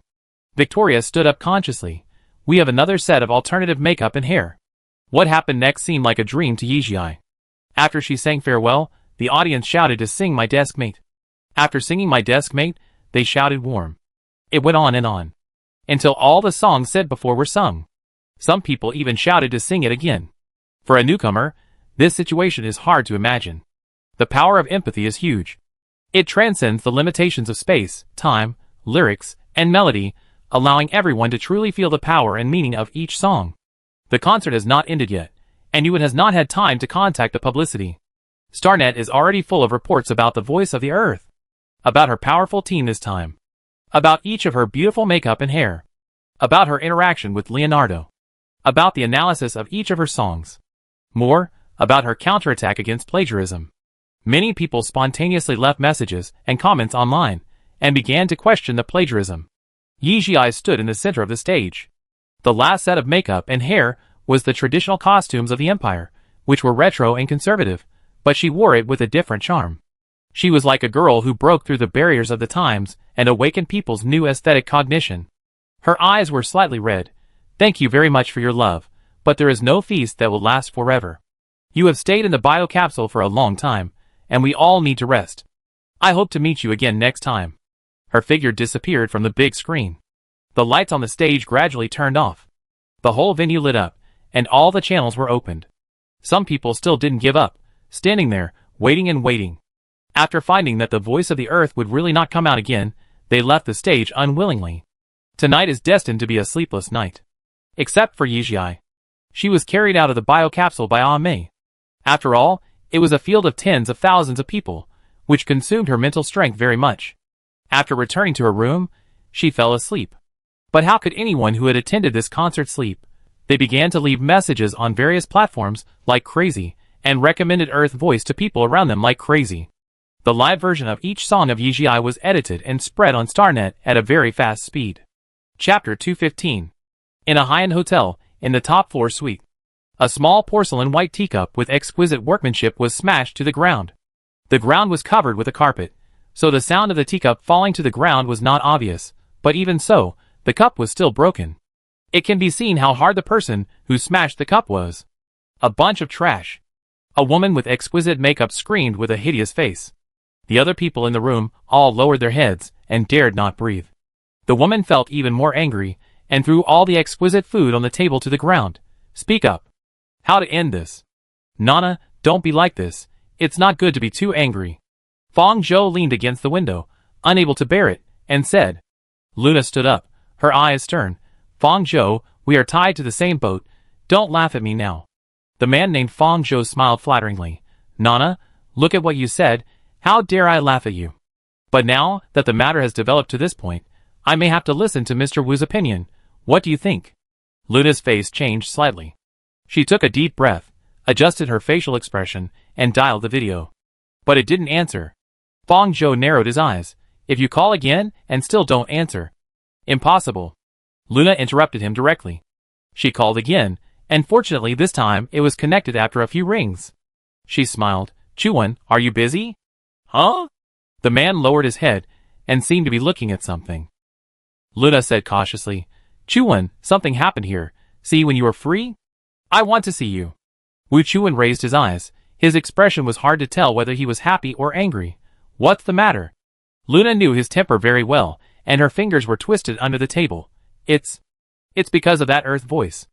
Victoria stood up consciously. We have another set of alternative makeup and hair. What happened next seemed like a dream to Yijie. After she sang farewell, the audience shouted to sing My Desk Mate. After singing My Desk Mate, they shouted warm. It went on and on, until all the songs said before were sung. Some people even shouted to sing it again. For a newcomer, this situation is hard to imagine. The power of empathy is huge. It transcends the limitations of space, time, lyrics, and melody, allowing everyone to truly feel the power and meaning of each song. The concert has not ended yet, and Yuan has not had time to contact the publicity. Starnet is already full of reports about the voice of the earth, about her powerful team this time, about each of her beautiful makeup and hair, about her interaction with Leonardo, about the analysis of each of her songs, more, about her counterattack against plagiarism. Many people spontaneously left messages and comments online, and began to question the plagiarism. Yijie stood in the center of the stage. The last set of makeup and hair was the traditional costumes of the empire, which were retro and conservative, but she wore it with a different charm. She was like a girl who broke through the barriers of the times and awakened people's new aesthetic cognition. Her eyes were slightly red. Thank you very much for your love, but there is no feast that will last forever. You have stayed in the biocapsule for a long time, and we all need to rest. I hope to meet you again next time. Her figure disappeared from the big screen. The lights on the stage gradually turned off. The whole venue lit up, and all the channels were opened. Some people still didn't give up, standing there, waiting and waiting. After finding that the voice of the earth would really not come out again, they left the stage unwillingly. Tonight is destined to be a sleepless night. Except for Yijie. She was carried out of the biocapsule by Mei. After all, it was a field of tens of thousands of people, which consumed her mental strength very much. After returning to her room, she fell asleep. But how could anyone who had attended this concert sleep? They began to leave messages on various platforms like crazy, and recommended Earth Voice to people around them like crazy. The live version of each song of Yijie was edited and spread on Starnet at a very fast speed. Chapter 215. In a high-end hotel, in the top floor suite, a small porcelain white teacup with exquisite workmanship was smashed to the ground. The ground was covered with a carpet, so the sound of the teacup falling to the ground was not obvious, but even so, the cup was still broken. It can be seen how hard the person who smashed the cup was. A bunch of trash. A woman with exquisite makeup screamed with a hideous face. The other people in the room all lowered their heads and dared not breathe. The woman felt even more angry and threw all the exquisite food on the table to the ground. Speak up. How to end this? Nana, don't be like this. It's not good to be too angry. Fong Zhou leaned against the window, unable to bear it, and said. Luna stood up, her eyes stern. Fong Zhou, we are tied to the same boat. Don't laugh at me now. The man named Fong Zhou smiled flatteringly. Nana, look at what you said. How dare I laugh at you? But now that the matter has developed to this point, I may have to listen to Mr. Wu's opinion. What do you think? Luna's face changed slightly. She took a deep breath, adjusted her facial expression, and dialed the video. But it didn't answer. Fong Zhou narrowed his eyes. If you call again and still don't answer. Impossible. Luna interrupted him directly. She called again, and fortunately this time it was connected after a few rings. She smiled. Chuan, are you busy? Huh? The man lowered his head and seemed to be looking at something. Luna said cautiously, Chuan, something happened here. See when you are free? I want to see you. Wu Chuan raised his eyes. His expression was hard to tell whether he was happy or angry. What's the matter? Luna knew his temper very well, and her fingers were twisted under the table. It's because of that Earth Voice.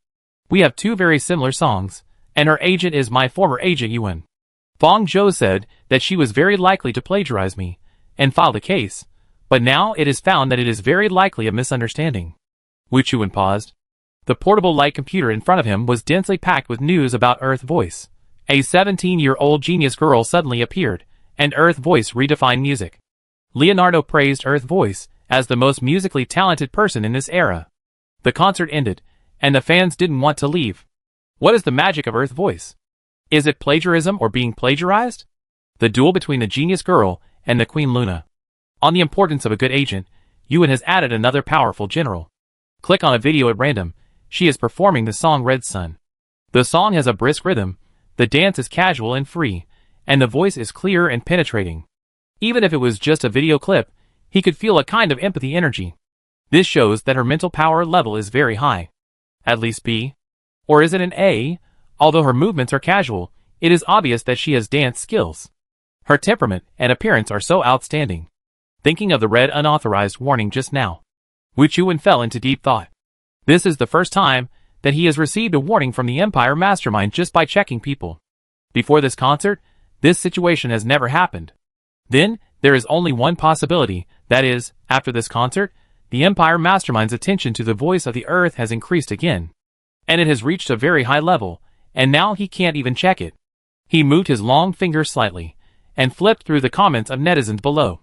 We have two very similar songs, and her agent is my former agent Yuan. Fong Zhou said that she was very likely to plagiarize me, and filed a case, but now it is found that it is very likely a misunderstanding. Wu Chuan paused. The portable light computer in front of him was densely packed with news about Earth Voice. A 17-year-old genius girl suddenly appeared, and Earth Voice redefined music. Leonardo praised Earth Voice as the most musically talented person in this era. The concert ended, and the fans didn't want to leave. What is the magic of Earth Voice? Is it plagiarism or being plagiarized? The duel between the genius girl and the Queen Luna. On the importance of a good agent, Yuan has added another powerful general. Click on a video at random. She is performing the song Red Sun. The song has a brisk rhythm, the dance is casual and free, and the voice is clear and penetrating. Even if it was just a video clip, He could feel a kind of empathy energy. This shows that her mental power level is very high. At least B. Or is it an A? Although her movements are casual, it is obvious that she has dance skills. Her temperament and appearance are so outstanding. Thinking of the red unauthorized warning just now, Wu Chuan fell into deep thought. This is the first time that he has received a warning from the Empire Mastermind just by checking people. Before this concert, this situation has never happened. Then, there is only one possibility, that is, after this concert, the Empire Mastermind's attention to the voice of the earth has increased again. And it has reached a very high level, and now he can't even check it. He moved his long finger slightly, and flipped through the comments of netizens below.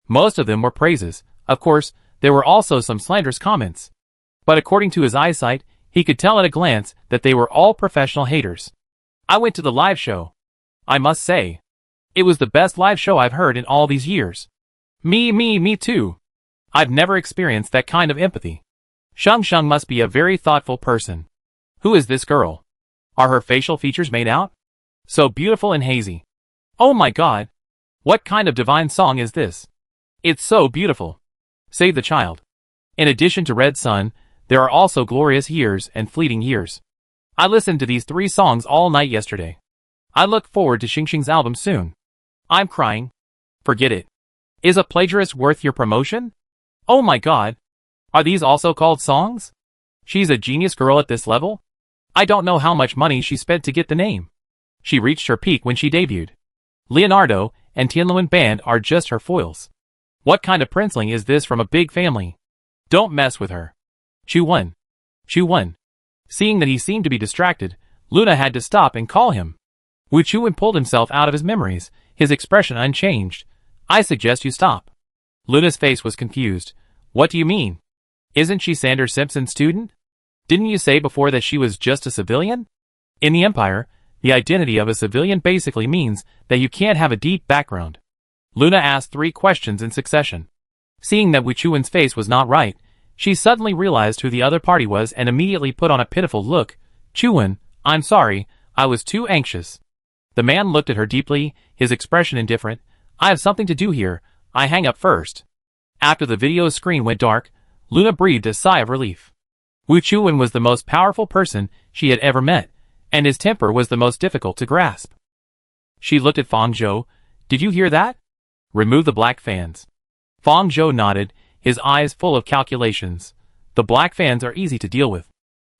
Most of them were praises. Of course, there were also some slanderous comments. But according to his eyesight, he could tell at a glance that they were all professional haters. I went to the live show. I must say, it was the best live show I've heard in all these years. Me too. I've never experienced that kind of empathy. Sheng must be a very thoughtful person. Who is this girl? Are her facial features made out? So beautiful and hazy. Oh my god. What kind of divine song is this? It's so beautiful. Save the child. In addition to Red Sun, there are also Glorious Years and Fleeting Years. I listened to these 3 songs all night yesterday. I look forward to Xing's album soon. I'm crying. Forget it. Is a plagiarist worth your promotion? Oh my god. Are these also called songs? She's a genius girl at this level? I don't know how much money she spent to get the name. She reached her peak when she debuted. Leonardo and Tianluan Band are just her foils. What kind of princeling is this from a big family? Don't mess with her. Chuan. Seeing that he seemed to be distracted, Luna had to stop and call him. Wu Chuan pulled himself out of his memories, his expression unchanged. I suggest you stop. Luna's face was confused. What do you mean? Isn't she Sanders Simpson's student? Didn't you say before that she was just a civilian? In the Empire, the identity of a civilian basically means that you can't have a deep background. Luna asked 3 questions in succession. Seeing that Wu Chuan's face was not right, she suddenly realized who the other party was and immediately put on a pitiful look. Chuan, I'm sorry, I was too anxious. The man looked at her deeply, his expression indifferent. I have something to do here, I hang up first. After the video's screen went dark, Luna breathed a sigh of relief. Wu Chuan was the most powerful person she had ever met, and his temper was the most difficult to grasp. She looked at Fang Zhou. Did you hear that? Remove the black fans. Fang Zhou nodded, his eyes full of calculations. The black fans are easy to deal with.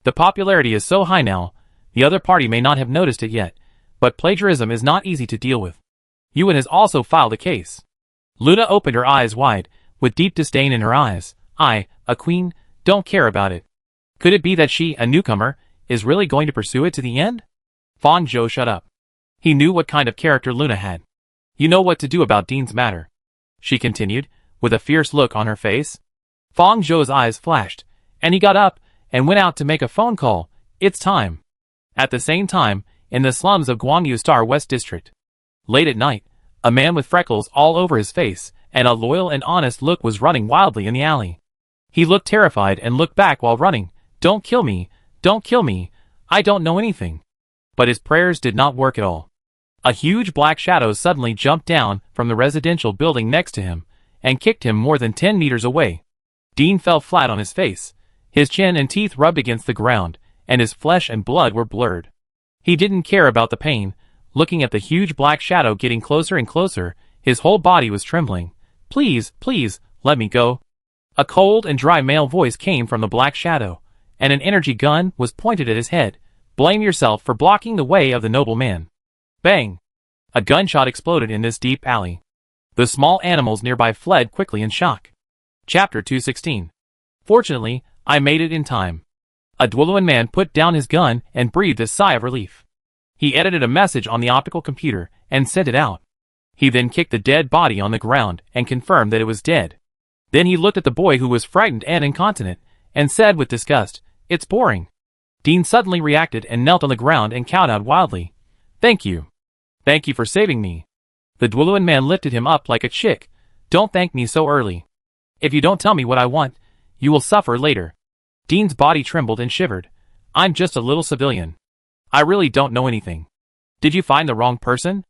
The popularity is so high now, the other party may not have noticed it yet, but plagiarism is not easy to deal with. Yuan has also filed a case. Luna opened her eyes wide, with deep disdain in her eyes. I, a queen, don't care about it. Could it be that she, a newcomer, is really going to pursue it to the end? Fang Zhou shut up. He knew what kind of character Luna had. You know what to do about Dean's matter, she continued, with a fierce look on her face. Fang Zhou's eyes flashed, and he got up and went out to make a phone call. It's time. At the same time, in the slums of Guangyu Star West District. Late at night, a man with freckles all over his face and a loyal and honest look was running wildly in the alley. He looked terrified and looked back while running. Don't kill me, I don't know anything. But his prayers did not work at all. A huge black shadow suddenly jumped down from the residential building next to him and kicked him more than 10 meters away. Dean fell flat on his face. His chin and teeth rubbed against the ground, and his flesh and blood were blurred. He didn't care about the pain. Looking at the huge black shadow getting closer and closer, his whole body was trembling. Please, let me go. A cold and dry male voice came from the black shadow, and an energy gun was pointed at his head. Blame yourself for blocking the way of the noble man. Bang! A gunshot exploded in this deep alley. The small animals nearby fled quickly in shock. Chapter 216. Fortunately, I made it in time. A Dwuluan man put down his gun and breathed a sigh of relief. He edited a message on the optical computer and sent it out. He then kicked the dead body on the ground and confirmed that it was dead. Then he looked at the boy who was frightened and incontinent, and said with disgust, "It's boring." Dean suddenly reacted and knelt on the ground and kowtowed wildly. Thank you. Thank you for saving me. The Dwuluan man lifted him up like a chick. Don't thank me so early. If you don't tell me what I want, you will suffer later. Dean's body trembled and shivered. I'm just a little civilian. I really don't know anything. Did you find the wrong person?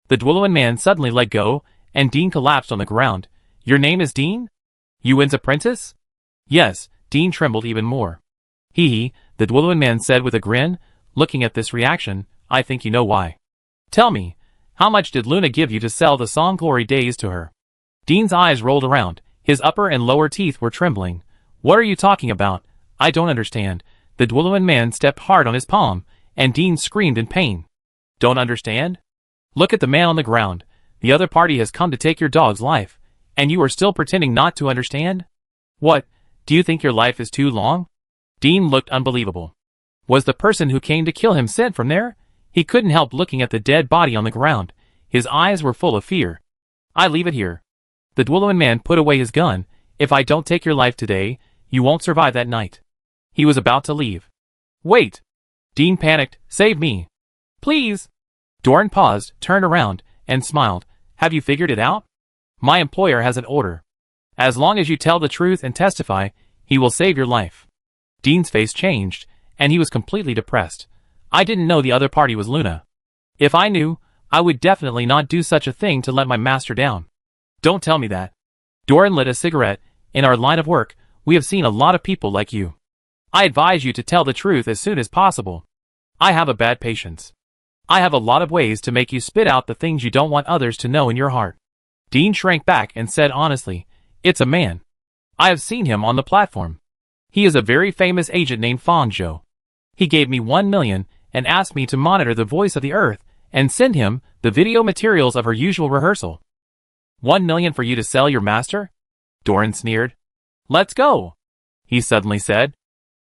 The Dwuluan man suddenly let go, and Dean collapsed on the ground. Your name is Dean? Yuan's apprentice? Yes, Dean trembled even more. Hee, the Dwelluan man said with a grin, looking at this reaction, I think you know why. Tell me, how much did Luna give you to sell the Song Glory Days to her? Dean's eyes rolled around, his upper and lower teeth were trembling. What are you talking about? I don't understand. The Dwelluan man stepped hard on his palm, and Dean screamed in pain. Don't understand? Look at the man on the ground. The other party has come to take your dog's life, and you are still pretending not to understand? What, do you think your life is too long? Dean looked unbelievable. Was the person who came to kill him sent from there? He couldn't help looking at the dead body on the ground. His eyes were full of fear. I leave it here. The Dwelluan man put away his gun. If I don't take your life today, you won't survive that night. He was about to leave. Wait! Dean panicked. Save me. Please! Doran paused, turned around, and smiled. Have you figured it out? My employer has an order. As long as you tell the truth and testify, he will save your life. Dean's face changed, and he was completely depressed. I didn't know the other party was Luna. If I knew, I would definitely not do such a thing to let my master down. Don't tell me that. Doran lit a cigarette. In our line of work, we have seen a lot of people like you. I advise you to tell the truth as soon as possible. I have a bad patience. I have a lot of ways to make you spit out the things you don't want others to know in your heart. Dean shrank back and said honestly, it's a man. I have seen him on the platform. He is a very famous agent named Fong Zhou. He gave me 1 million and asked me to monitor the voice of the earth and send him the video materials of her usual rehearsal. 1 million for you to sell your master? Doran sneered. Let's go, he suddenly said.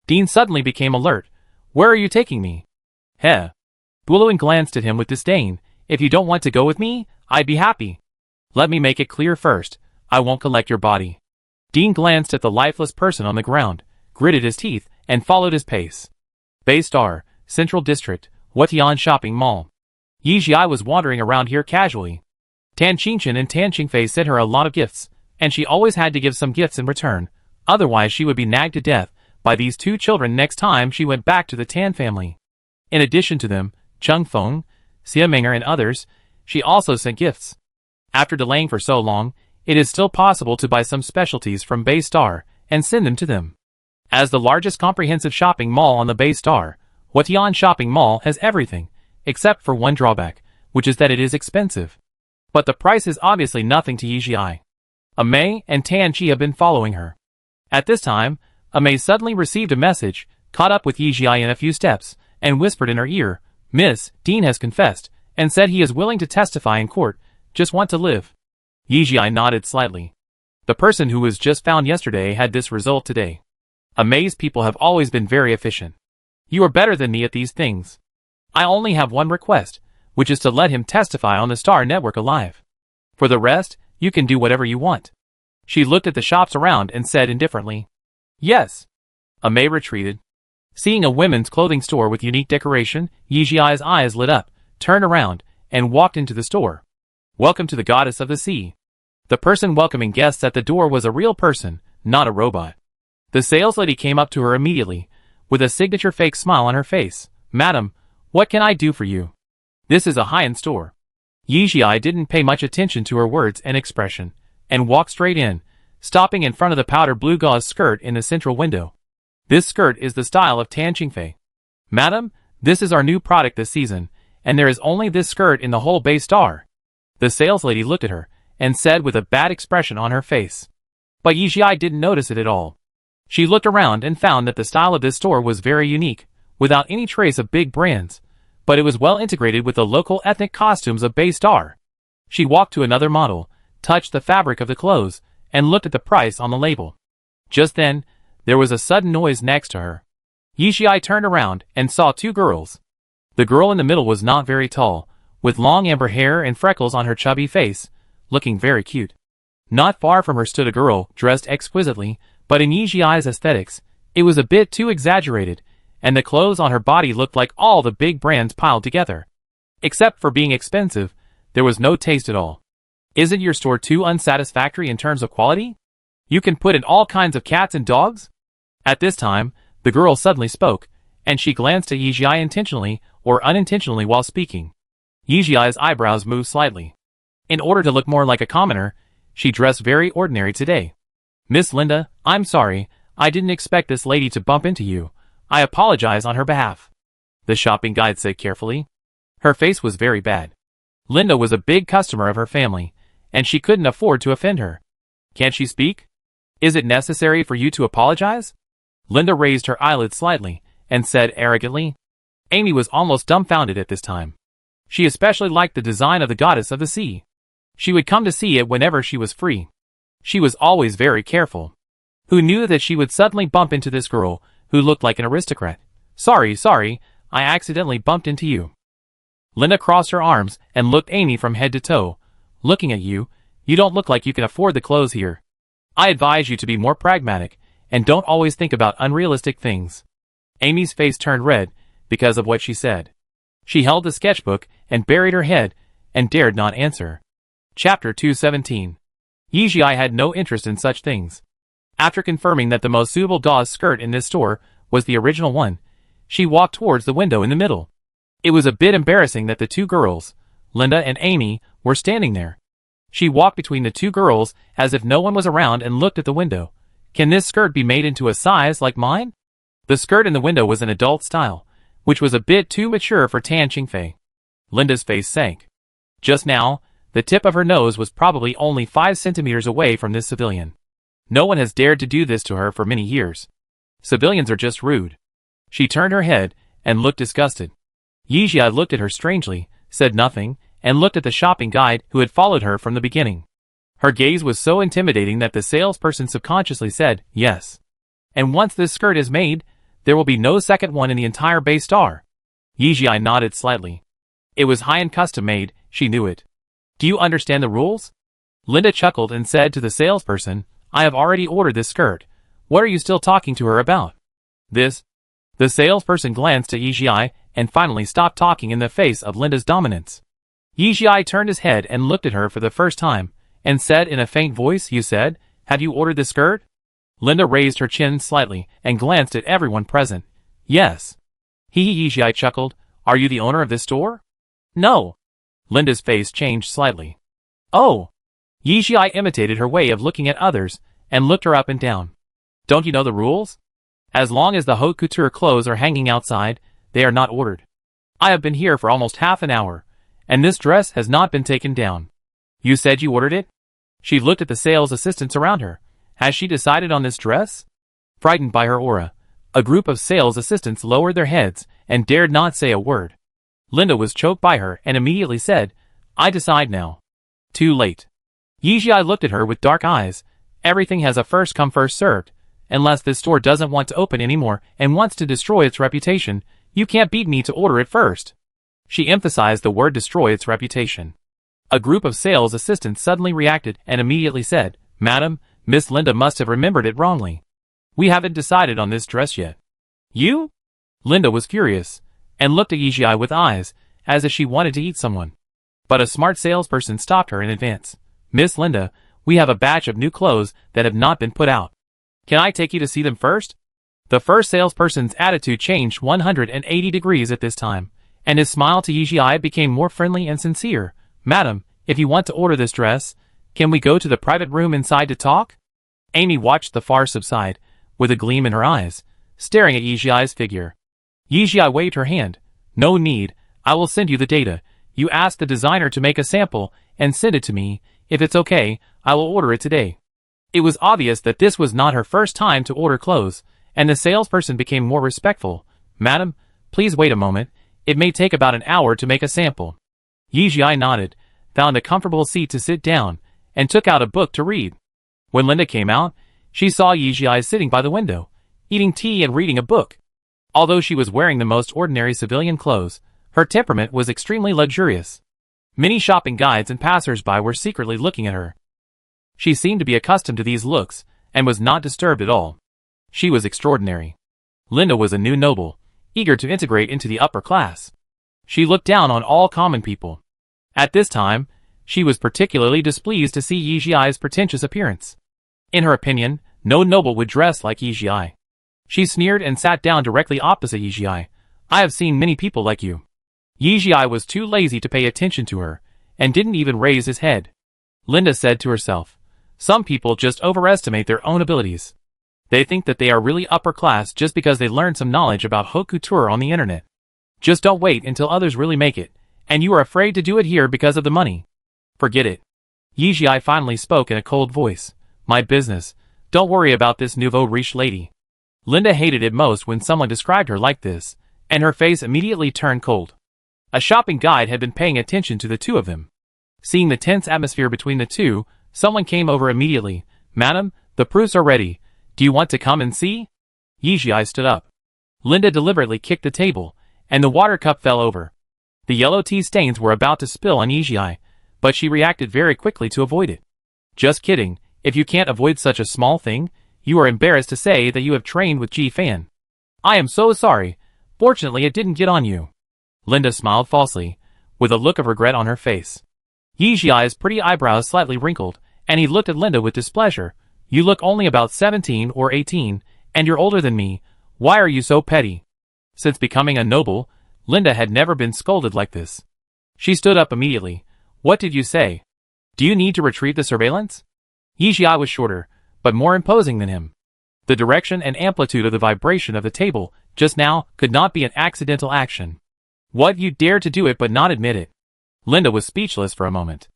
Dean suddenly became alert. Where are you taking me? Heh. Dwelluan glanced at him with disdain. If you don't want to go with me, I'd be happy. Let me make it clear first. I won't collect your body. Dean glanced at the lifeless person on the ground, gritted his teeth, and followed his pace. Bay Star, Central District, Wutian Shopping Mall. Yi Jiai was wandering around here casually. Tan Qingchen and Tan Qingfei sent her a lot of gifts, and she always had to give some gifts in return, otherwise she would be nagged to death by these two children next time she went back to the Tan family. In addition to them, Cheng Feng, Xia Ming'er and others, she also sent gifts. After delaying for so long, it is still possible to buy some specialties from Bay Star and send them to them. As the largest comprehensive shopping mall on the Bay Star, Wutian Shopping Mall has everything, except for one drawback, which is that it is expensive. But the price is obviously nothing to Yi Jiai. Amei and Tan Qi have been following her. At this time, Amei suddenly received a message, caught up with Yi Jiai in a few steps, and whispered in her ear, Miss, Dean has confessed, and said he is willing to testify in court, just want to live. Yi Jiai nodded slightly. The person who was just found yesterday had this result today. Amei's people have always been very efficient. You are better than me at these things. I only have one request, which is to let him testify on the Star Network alive. For the rest, you can do whatever you want. She looked at the shops around and said indifferently, Yes. Amei retreated. Seeing a women's clothing store with unique decoration, Yi Jiai's eyes lit up, turned around, and walked into the store. Welcome to the Goddess of the Sea. The person welcoming guests at the door was a real person, not a robot. The saleslady came up to her immediately, with a signature fake smile on her face. Madam, what can I do for you? This is a high-end store. Yi Jiai didn't pay much attention to her words and expression, and walked straight in, stopping in front of the powder blue gauze skirt in the central window. This skirt is the style of Tan Qingfei. Madam, this is our new product this season, and there is only this skirt in the whole Bay Star. The saleslady looked at her, and said with a bad expression on her face. But Yi Jiai didn't notice it at all. She looked around and found that the style of this store was very unique, without any trace of big brands, but it was well integrated with the local ethnic costumes of Bay Star. She walked to another model, touched the fabric of the clothes, and looked at the price on the label. Just then, there was a sudden noise next to her. Yi Jiai turned around and saw two girls. The girl in the middle was not very tall, with long amber hair and freckles on her chubby face, looking very cute. Not far from her stood a girl, dressed exquisitely, but in Yi Jiai's aesthetics, it was a bit too exaggerated, and the clothes on her body looked like all the big brands piled together. Except for being expensive, there was no taste at all. Isn't your store too unsatisfactory in terms of quality? You can put in all kinds of cats and dogs? At this time, the girl suddenly spoke, and she glanced at Yi Jiai intentionally or unintentionally while speaking. Yi Jiai's eyebrows moved slightly. In order to look more like a commoner, She dressed very ordinary today. Miss Linda, I'm sorry, I didn't expect this lady to bump into you. I apologize on her behalf, the shopping guide said carefully. Her face was very bad. Linda was a big customer of her family, and she couldn't afford to offend her. Can't she speak? Is it necessary for you to apologize? Linda raised her eyelids slightly, and said arrogantly. Amy was almost dumbfounded at this time. She especially liked the design of the goddess of the sea. She would come to see it whenever she was free. She was always very careful. Who knew that she would suddenly bump into this girl, who looked like an aristocrat? Sorry, I accidentally bumped into you. Linda crossed her arms and looked Amy from head to toe. Looking at you, you don't look like you can afford the clothes here. I advise you to be more pragmatic, and don't always think about unrealistic things. Amy's face turned red, because of what she said. She held the sketchbook and buried her head, and dared not answer. Chapter 217. Yijia had no interest in such things. After confirming that the most suitable gauze skirt in this store was the original one, she walked towards the window in the middle. It was a bit embarrassing that the two girls, Linda and Amy, were standing there. She walked between the two girls as if no one was around and looked at the window. Can this skirt be made into a size like mine? The skirt in the window was an adult style, which was a bit too mature for Tan Qingfei. Linda's face sank. Just now, the tip of her nose was probably only 5 centimeters away from this civilian. No one has dared to do this to her for many years. Civilians are just rude. She turned her head and looked disgusted. Yijia looked at her strangely, said nothing, and looked at the shopping guide who had followed her from the beginning. Her gaze was so intimidating that the salesperson subconsciously said, yes. And once this skirt is made, there will be no second one in the entire Bay Star. Yijia nodded slightly. It was high-end custom made, she knew it. Do you understand the rules? Linda chuckled and said to the salesperson, I have already ordered this skirt. What are you still talking to her about? This? The salesperson glanced at Yijia and finally stopped talking in the face of Linda's dominance. Yijia turned his head and looked at her for the first time, and said in a faint voice, You said, have you ordered this skirt? Linda raised her chin slightly and glanced at everyone present. Yes. Yijia chuckled. Are you the owner of this store? No. Linda's face changed slightly. Oh. Yijia imitated her way of looking at others, and looked her up and down. Don't you know the rules? As long as the haute couture clothes are hanging outside, they are not ordered. I have been here for almost half an hour, and this dress has not been taken down. You said you ordered it? She looked at the sales assistants around her. Has she decided on this dress? Frightened by her aura, a group of sales assistants lowered their heads and dared not say a word. Linda was choked by her and immediately said, I decide now. Too late. Yijia looked at her with dark eyes. Everything has a first come first served. Unless this store doesn't want to open anymore and wants to destroy its reputation, you can't beat me to order it first. She emphasized the word destroy its reputation. A group of sales assistants suddenly reacted and immediately said, Madam, Miss Linda must have remembered it wrongly. We haven't decided on this dress yet. You? Linda was furious, and looked at Yijia with eyes, as if she wanted to eat someone. But a smart salesperson stopped her in advance. Miss Linda, we have a batch of new clothes that have not been put out. Can I take you to see them first? The first salesperson's attitude changed 180 degrees at this time, and his smile to Yijia became more friendly and sincere. Madam, if you want to order this dress, can we go to the private room inside to talk? Amy watched the farce subside, with a gleam in her eyes, staring at Yijia's figure. Yijia waved her hand. No need, I will send you the data. You ask the designer to make a sample, and send it to me. If it's okay, I will order it today. It was obvious that this was not her first time to order clothes, and the salesperson became more respectful. Madam, please wait a moment. It may take about an hour to make a sample. Yijia nodded, found a comfortable seat to sit down, and took out a book to read. When Linda came out, she saw Yijia sitting by the window, eating tea and reading a book. Although she was wearing the most ordinary civilian clothes, her temperament was extremely luxurious. Many shopping guides and passers-by were secretly looking at her. She seemed to be accustomed to these looks, and was not disturbed at all. She was extraordinary. Linda was a new noble, eager to integrate into the upper class. She looked down on all common people. At this time, she was particularly displeased to see Yijia's pretentious appearance. In her opinion, no noble would dress like Yijia. She sneered and sat down directly opposite Yijia. I have seen many people like you. Yijia was too lazy to pay attention to her, and didn't even raise his head. Linda said to herself, Some people just overestimate their own abilities. They think that they are really upper class just because they learned some knowledge about haute couture on the internet. Just don't wait until others really make it, and you are afraid to do it here because of the money. Forget it. Yijia finally spoke in a cold voice. My business. Don't worry about this nouveau riche lady. Linda hated it most when someone described her like this, and her face immediately turned cold. A shopping guide had been paying attention to the two of them. Seeing the tense atmosphere between the two, someone came over immediately. Madam, the proofs are ready. Do you want to come and see? Yijia stood up. Linda deliberately kicked the table, and the water cup fell over. The yellow tea stains were about to spill on Yijia, but she reacted very quickly to avoid it. Just kidding, if you can't avoid such a small thing, you are embarrassed to say that you have trained with Ji Fan. I am so sorry, fortunately it didn't get on you. Linda smiled falsely, with a look of regret on her face. Yijia's pretty eyebrows slightly wrinkled, and he looked at Linda with displeasure. You look only about 17 or 18, and you're older than me. Why are you so petty? Since becoming a noble, Linda had never been scolded like this. She stood up immediately. What did you say? Do you need to retrieve the surveillance? Yijia was shorter, but more imposing than him. The direction and amplitude of the vibration of the table just now could not be an accidental action. What, you dare to do it but not admit it? Linda was speechless for a moment.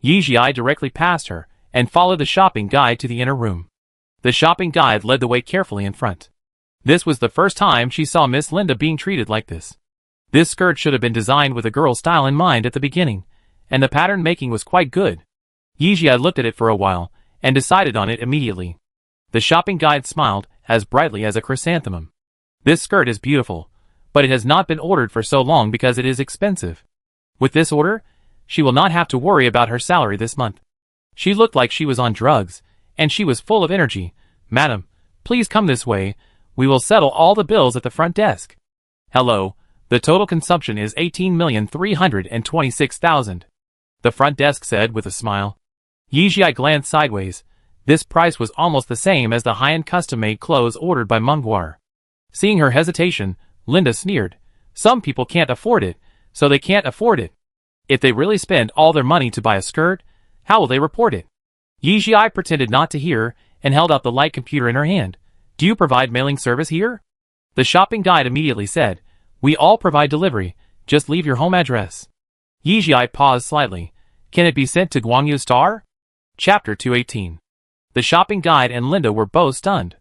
Yijia directly passed her, and followed the shopping guide to the inner room. The shopping guide led the way carefully in front. This was the first time she saw Miss Linda being treated like this. This skirt should have been designed with a girl style in mind at the beginning, and the pattern making was quite good. Yijia looked at it for a while, and decided on it immediately. The shopping guide smiled, as brightly as a chrysanthemum. This skirt is beautiful, but it has not been ordered for so long because it is expensive. With this order, she will not have to worry about her salary this month. She looked like she was on drugs, and she was full of energy. Madam, please come this way. We will settle all the bills at the front desk. Hello, the total consumption is 18,326,000. The front desk said with a smile. Yijia glanced sideways. This price was almost the same as the high-end custom-made clothes ordered by Mengguar. Seeing her hesitation, Linda sneered. Some people can't afford it, so they can't afford it. If they really spend all their money to buy a skirt, how will they report it? Yijia pretended not to hear, and held out the light computer in her hand. Do you provide mailing service here? The shopping guide immediately said, we all provide delivery, just leave your home address. Yijia paused slightly. Can it be sent to Guangyu Star? Chapter 218. The shopping guide and Linda were both stunned.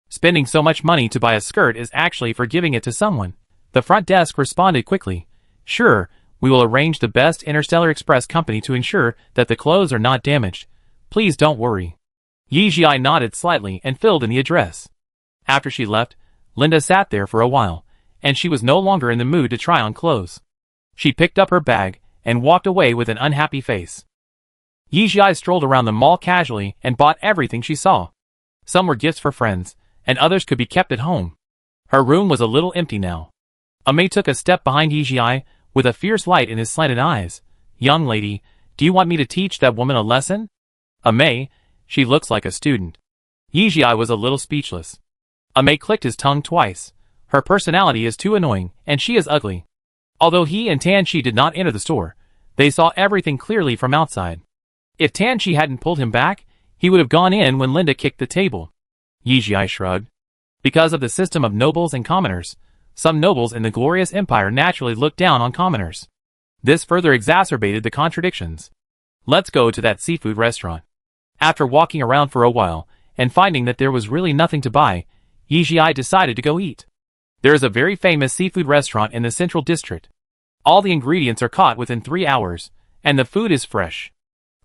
Spending so much money to buy a skirt is actually for giving it to someone. The front desk responded quickly. Sure, we will arrange the best Interstellar Express company to ensure that the clothes are not damaged. Please don't worry. Yijia nodded slightly and filled in the address. After she left, Linda sat there for a while, and she was no longer in the mood to try on clothes. She picked up her bag and walked away with an unhappy face. Yijia strolled around the mall casually and bought everything she saw. Some were gifts for friends, and others could be kept at home. Her room was a little empty now. Amei took a step behind Yijia with a fierce light in his slanted eyes. Young lady, do you want me to teach that woman a lesson? Amei, she looks like a student. Yijia was a little speechless. Amei clicked his tongue twice. Her personality is too annoying, and she is ugly. Although he and Tanshi did not enter the store, they saw everything clearly from outside. If Tanshi hadn't pulled him back, he would have gone in when Linda kicked the table. Yijia shrugged. Because of the system of nobles and commoners, some nobles in the glorious empire naturally looked down on commoners. This further exacerbated the contradictions. Let's go to that seafood restaurant. After walking around for a while, and finding that there was really nothing to buy, Yijia decided to go eat. There is a very famous seafood restaurant in the central district. All the ingredients are caught within 3 hours, and the food is fresh.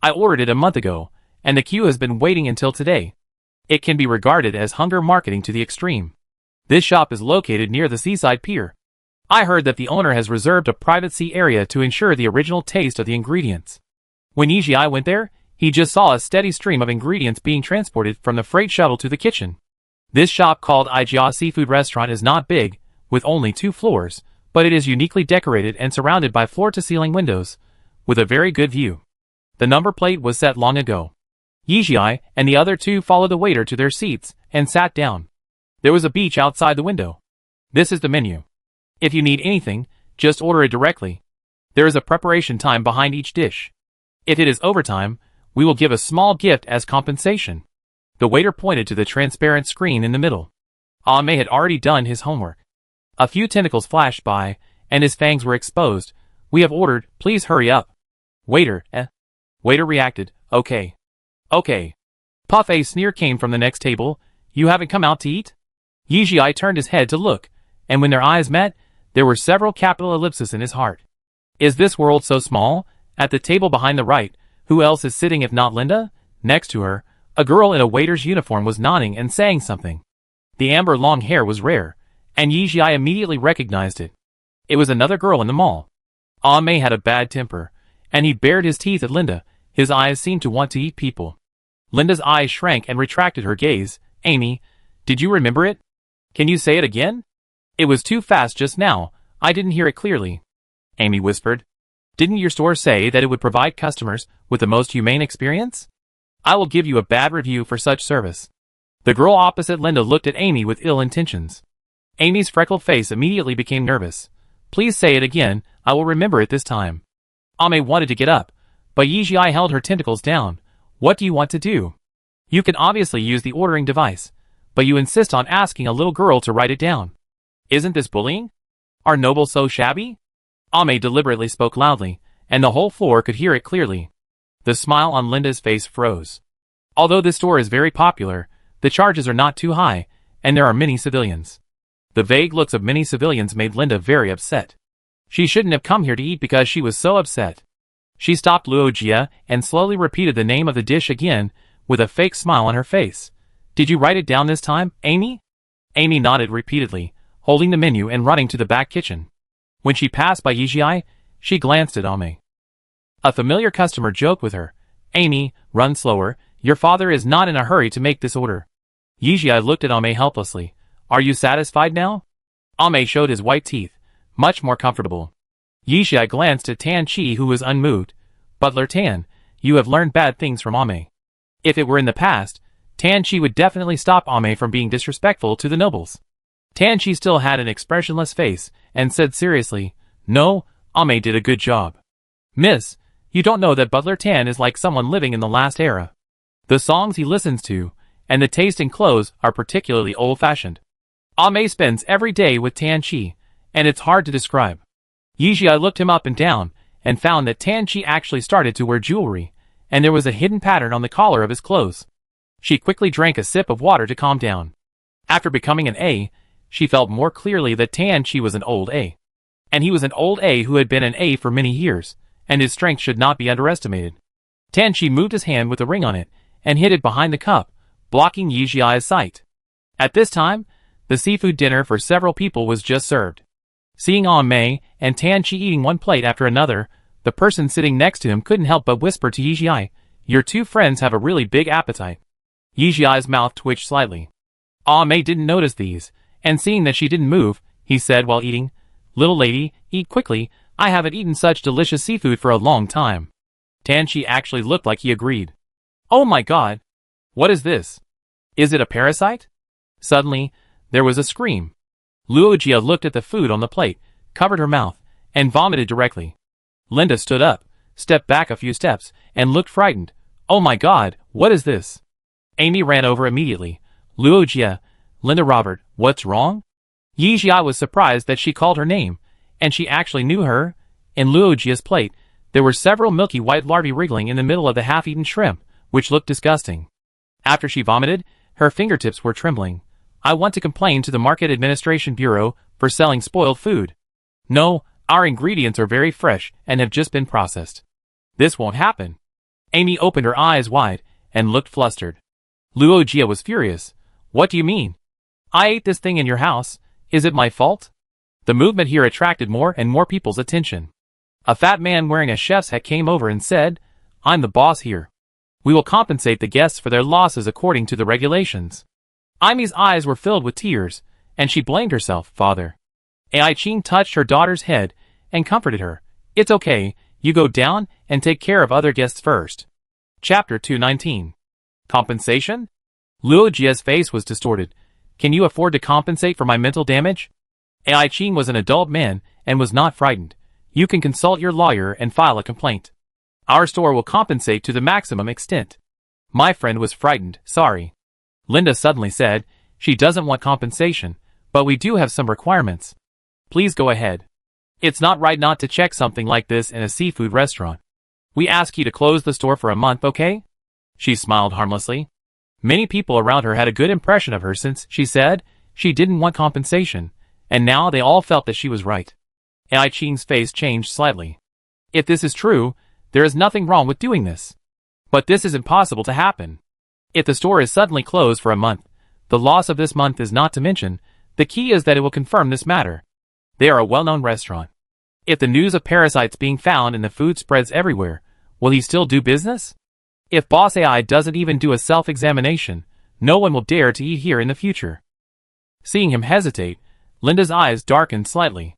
I ordered it a month ago, and the queue has been waiting until today. It can be regarded as hunger marketing to the extreme. This shop is located near the seaside pier. I heard that the owner has reserved a private sea area to ensure the original taste of the ingredients. When Yijia went there, he just saw a steady stream of ingredients being transported from the freight shuttle to the kitchen. This shop called Ijia Seafood Restaurant is not big, with only 2 floors, but it is uniquely decorated and surrounded by floor-to-ceiling windows, with a very good view. The number plate was set long ago. Yijia and the other 2 followed the waiter to their seats and sat down. There was a beach outside the window. This is the menu. If you need anything, just order it directly. There is a preparation time behind each dish. If it is overtime, We will give a small gift as compensation. The waiter pointed to the transparent screen in the middle. Ame had already done his homework. A few tentacles flashed by, and his fangs were exposed. We have ordered, please hurry up. Waiter, Waiter reacted, okay. Okay. Puff, a sneer came from the next table. You haven't come out to eat? Yijai turned his head to look, and when their eyes met, there were several capital ellipses in his heart. Is this world so small? At the table behind the right, who else is sitting if not Linda? Next to her, a girl in a waiter's uniform was nodding and saying something. The amber long hair was rare, and Yijai immediately recognized it. It was another girl in the mall. Ame had a bad temper, and he bared his teeth at Linda. His eyes seemed to want to eat people. Linda's eyes shrank and retracted her gaze. Amy, did you remember it? Can you say it again? It was too fast just now. I didn't hear it clearly. Amy whispered. Didn't your store say that it would provide customers with the most humane experience? I will give you a bad review for such service. The girl opposite Linda looked at Amy with ill intentions. Amy's freckled face immediately became nervous. Please say it again, I will remember it this time. Ame wanted to get up, but Yijai held her tentacles down. What do you want to do? You can obviously use the ordering device, but you insist on asking a little girl to write it down. Isn't this bullying? Are nobles so shabby? Ame deliberately spoke loudly, and the whole floor could hear it clearly. The smile on Linda's face froze. Although this store is very popular, the charges are not too high, and there are many civilians. The vague looks of many civilians made Linda very upset. She shouldn't have come here to eat because she was so upset. She stopped Luogia and slowly repeated the name of the dish again, with a fake smile on her face. Did you write it down this time, Amy? Amy nodded repeatedly, holding the menu and running to the back kitchen. When she passed by Yijai, she glanced at Ame. A familiar customer joked with her. Amy, run slower, your father is not in a hurry to make this order. Yijai looked at Ame helplessly. Are you satisfied now? Ame showed his white teeth, much more comfortable. Yijai glanced at Tan Chi, who was unmoved. Butler Tan, you have learned bad things from Ame. If it were in the past, Tan Chi would definitely stop Ame from being disrespectful to the nobles. Tan Chi still had an expressionless face, and said seriously, No, Ame did a good job. Miss, you don't know that Butler Tan is like someone living in the last era. The songs he listens to, and the taste in clothes are particularly old-fashioned. Ame spends every day with Tan Chi, and it's hard to describe. Yijai looked him up and down, and found that Tan Chi actually started to wear jewelry, and there was a hidden pattern on the collar of his clothes. She quickly drank a sip of water to calm down. After becoming an A, she felt more clearly that Tan Chi was an old A. And he was an old A who had been an A for many years, and his strength should not be underestimated. Tan Chi moved his hand with a ring on it, and hid it behind the cup, blocking Yijai's sight. At this time, the seafood dinner for several people was just served. Seeing Ame and Tan Chi eating one plate after another, the person sitting next to him couldn't help but whisper to Yijai, Your two friends have a really big appetite. Yijai's mouth twitched slightly. Ame didn't notice these, and seeing that she didn't move, he said while eating, Little lady, eat quickly, I haven't eaten such delicious seafood for a long time. Tan Chi actually looked like he agreed. Oh my god! What is this? Is it a parasite? Suddenly, there was a scream. Luogia looked at the food on the plate, covered her mouth, and vomited directly. Linda stood up, stepped back a few steps, and looked frightened. Oh my god, what is this? Amy ran over immediately. Luogia, Linda Robert, what's wrong? Yijia was surprised that she called her name, and she actually knew her. In Luogia's plate, there were several milky white larvae wriggling in the middle of the half-eaten shrimp, which looked disgusting. After she vomited, her fingertips were trembling. I want to complain to the Market Administration Bureau for selling spoiled food. No, our ingredients are very fresh and have just been processed. This won't happen. Amy opened her eyes wide and looked flustered. Luogia was furious. What do you mean? I ate this thing in your house. Is it my fault? The movement here attracted more and more people's attention. A fat man wearing a chef's hat came over and said, I'm the boss here. We will compensate the guests for their losses according to the regulations. Amy's eyes were filled with tears, and she blamed herself, Father. Ai-Ching touched her daughter's head and comforted her. It's okay, you go down and take care of other guests first. Chapter 219. Compensation? Luogia's face was distorted. Can you afford to compensate for my mental damage? Ai-Ching was an adult man and was not frightened. You can consult your lawyer and file a complaint. Our store will compensate to the maximum extent. My friend was frightened. Sorry. Linda suddenly said. She doesn't want compensation, but we do have some requirements. Please go ahead. It's not right not to check something like this in a seafood restaurant. We ask you to close the store for a month, okay? She smiled harmlessly. Many people around her had a good impression of her since she said she didn't want compensation, and now they all felt that she was right. Ai Qing's face changed slightly. If this is true, there is nothing wrong with doing this. But this is impossible to happen. If the store is suddenly closed for a month, the loss of this month is not to mention. The key is that it will confirm this matter. They are a well-known restaurant. If the news of parasites being found in the food spreads everywhere, will he still do business? If Boss AI doesn't even do a self-examination, no one will dare to eat here in the future. Seeing him hesitate, Linda's eyes darkened slightly.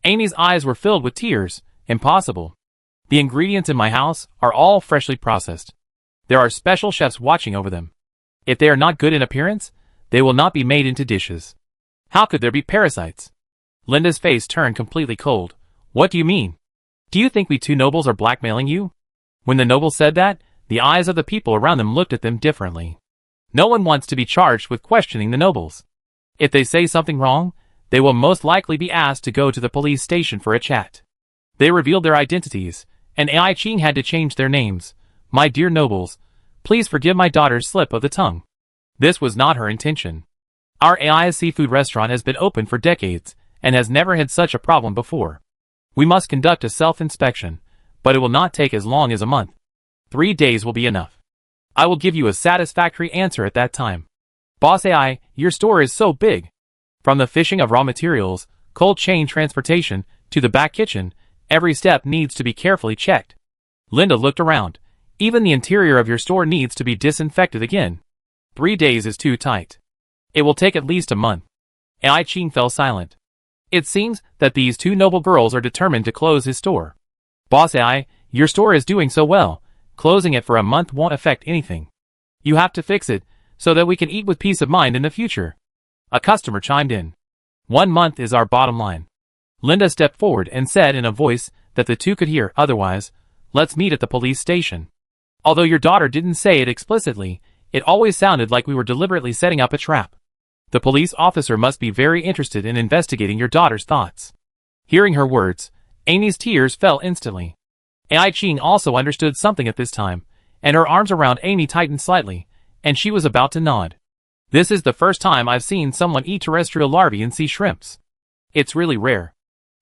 Amy's eyes were filled with tears. Impossible. The ingredients in my house are all freshly processed. There are special chefs watching over them. If they are not good in appearance, they will not be made into dishes. How could there be parasites? Linda's face turned completely cold. What do you mean? Do you think we two nobles are blackmailing you? When the noble said that, the eyes of the people around them looked at them differently. No one wants to be charged with questioning the nobles. If they say something wrong, they will most likely be asked to go to the police station for a chat. They revealed their identities, and Ai Qing had to change their names. My dear nobles, please forgive my daughter's slip of the tongue. This was not her intention. Our AI seafood restaurant has been open for decades, and has never had such a problem before. We must conduct a self-inspection, but it will not take as long as a month. 3 days will be enough. I will give you a satisfactory answer at that time. Boss AI, your store is so big. From the fishing of raw materials, cold chain transportation, to the back kitchen, every step needs to be carefully checked. Linda looked around. Even the interior of your store needs to be disinfected again. 3 days is too tight. It will take at least a month. Ai Qing fell silent. It seems that these two noble girls are determined to close his store. Boss AI, your store is doing so well. Closing it for a month won't affect anything. You have to fix it, so that we can eat with peace of mind in the future. A customer chimed in. 1 month is our bottom line. Linda stepped forward and said in a voice that the two could hear. Otherwise, let's meet at the police station. Although your daughter didn't say it explicitly, it always sounded like we were deliberately setting up a trap. The police officer must be very interested in investigating your daughter's thoughts. Hearing her words, Amy's tears fell instantly. Ai Qing also understood something at this time, and her arms around Amy tightened slightly, and she was about to nod. This is the first time I've seen someone eat terrestrial larvae and sea shrimps. It's really rare.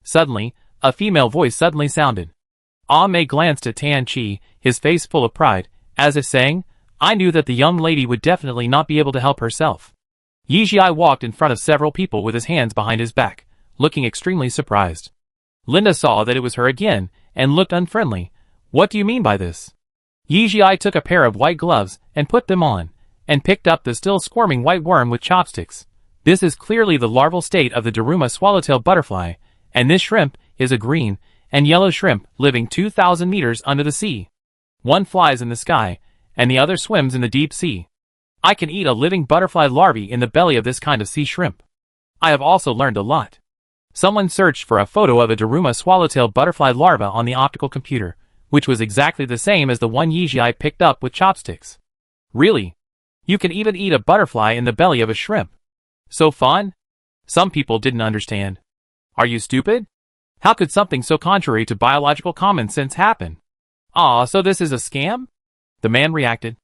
Suddenly, a female voice suddenly sounded. Ah Mei glanced at Tan Chi, his face full of pride, as if saying, I knew that the young lady would definitely not be able to help herself. Yi Jiai walked in front of several people with his hands behind his back, looking extremely surprised. Linda saw that it was her again, and looked unfriendly. What do you mean by this? Yi Jiai took a pair of white gloves, and put them on, and picked up the still squirming white worm with chopsticks. This is clearly the larval state of the Daruma swallowtail butterfly, and this shrimp is a green and yellow shrimp living 2,000 meters under the sea. One flies in the sky, and the other swims in the deep sea. I can eat a living butterfly larvae in the belly of this kind of sea shrimp. I have also learned a lot. Someone searched for a photo of a Daruma swallowtail butterfly larva on the optical computer, which was exactly the same as the one Yi Jiai picked up with chopsticks. Really? You can even eat a butterfly in the belly of a shrimp. So fun? Some people didn't understand. Are you stupid? How could something so contrary to biological common sense happen? So this is a scam? The man reacted.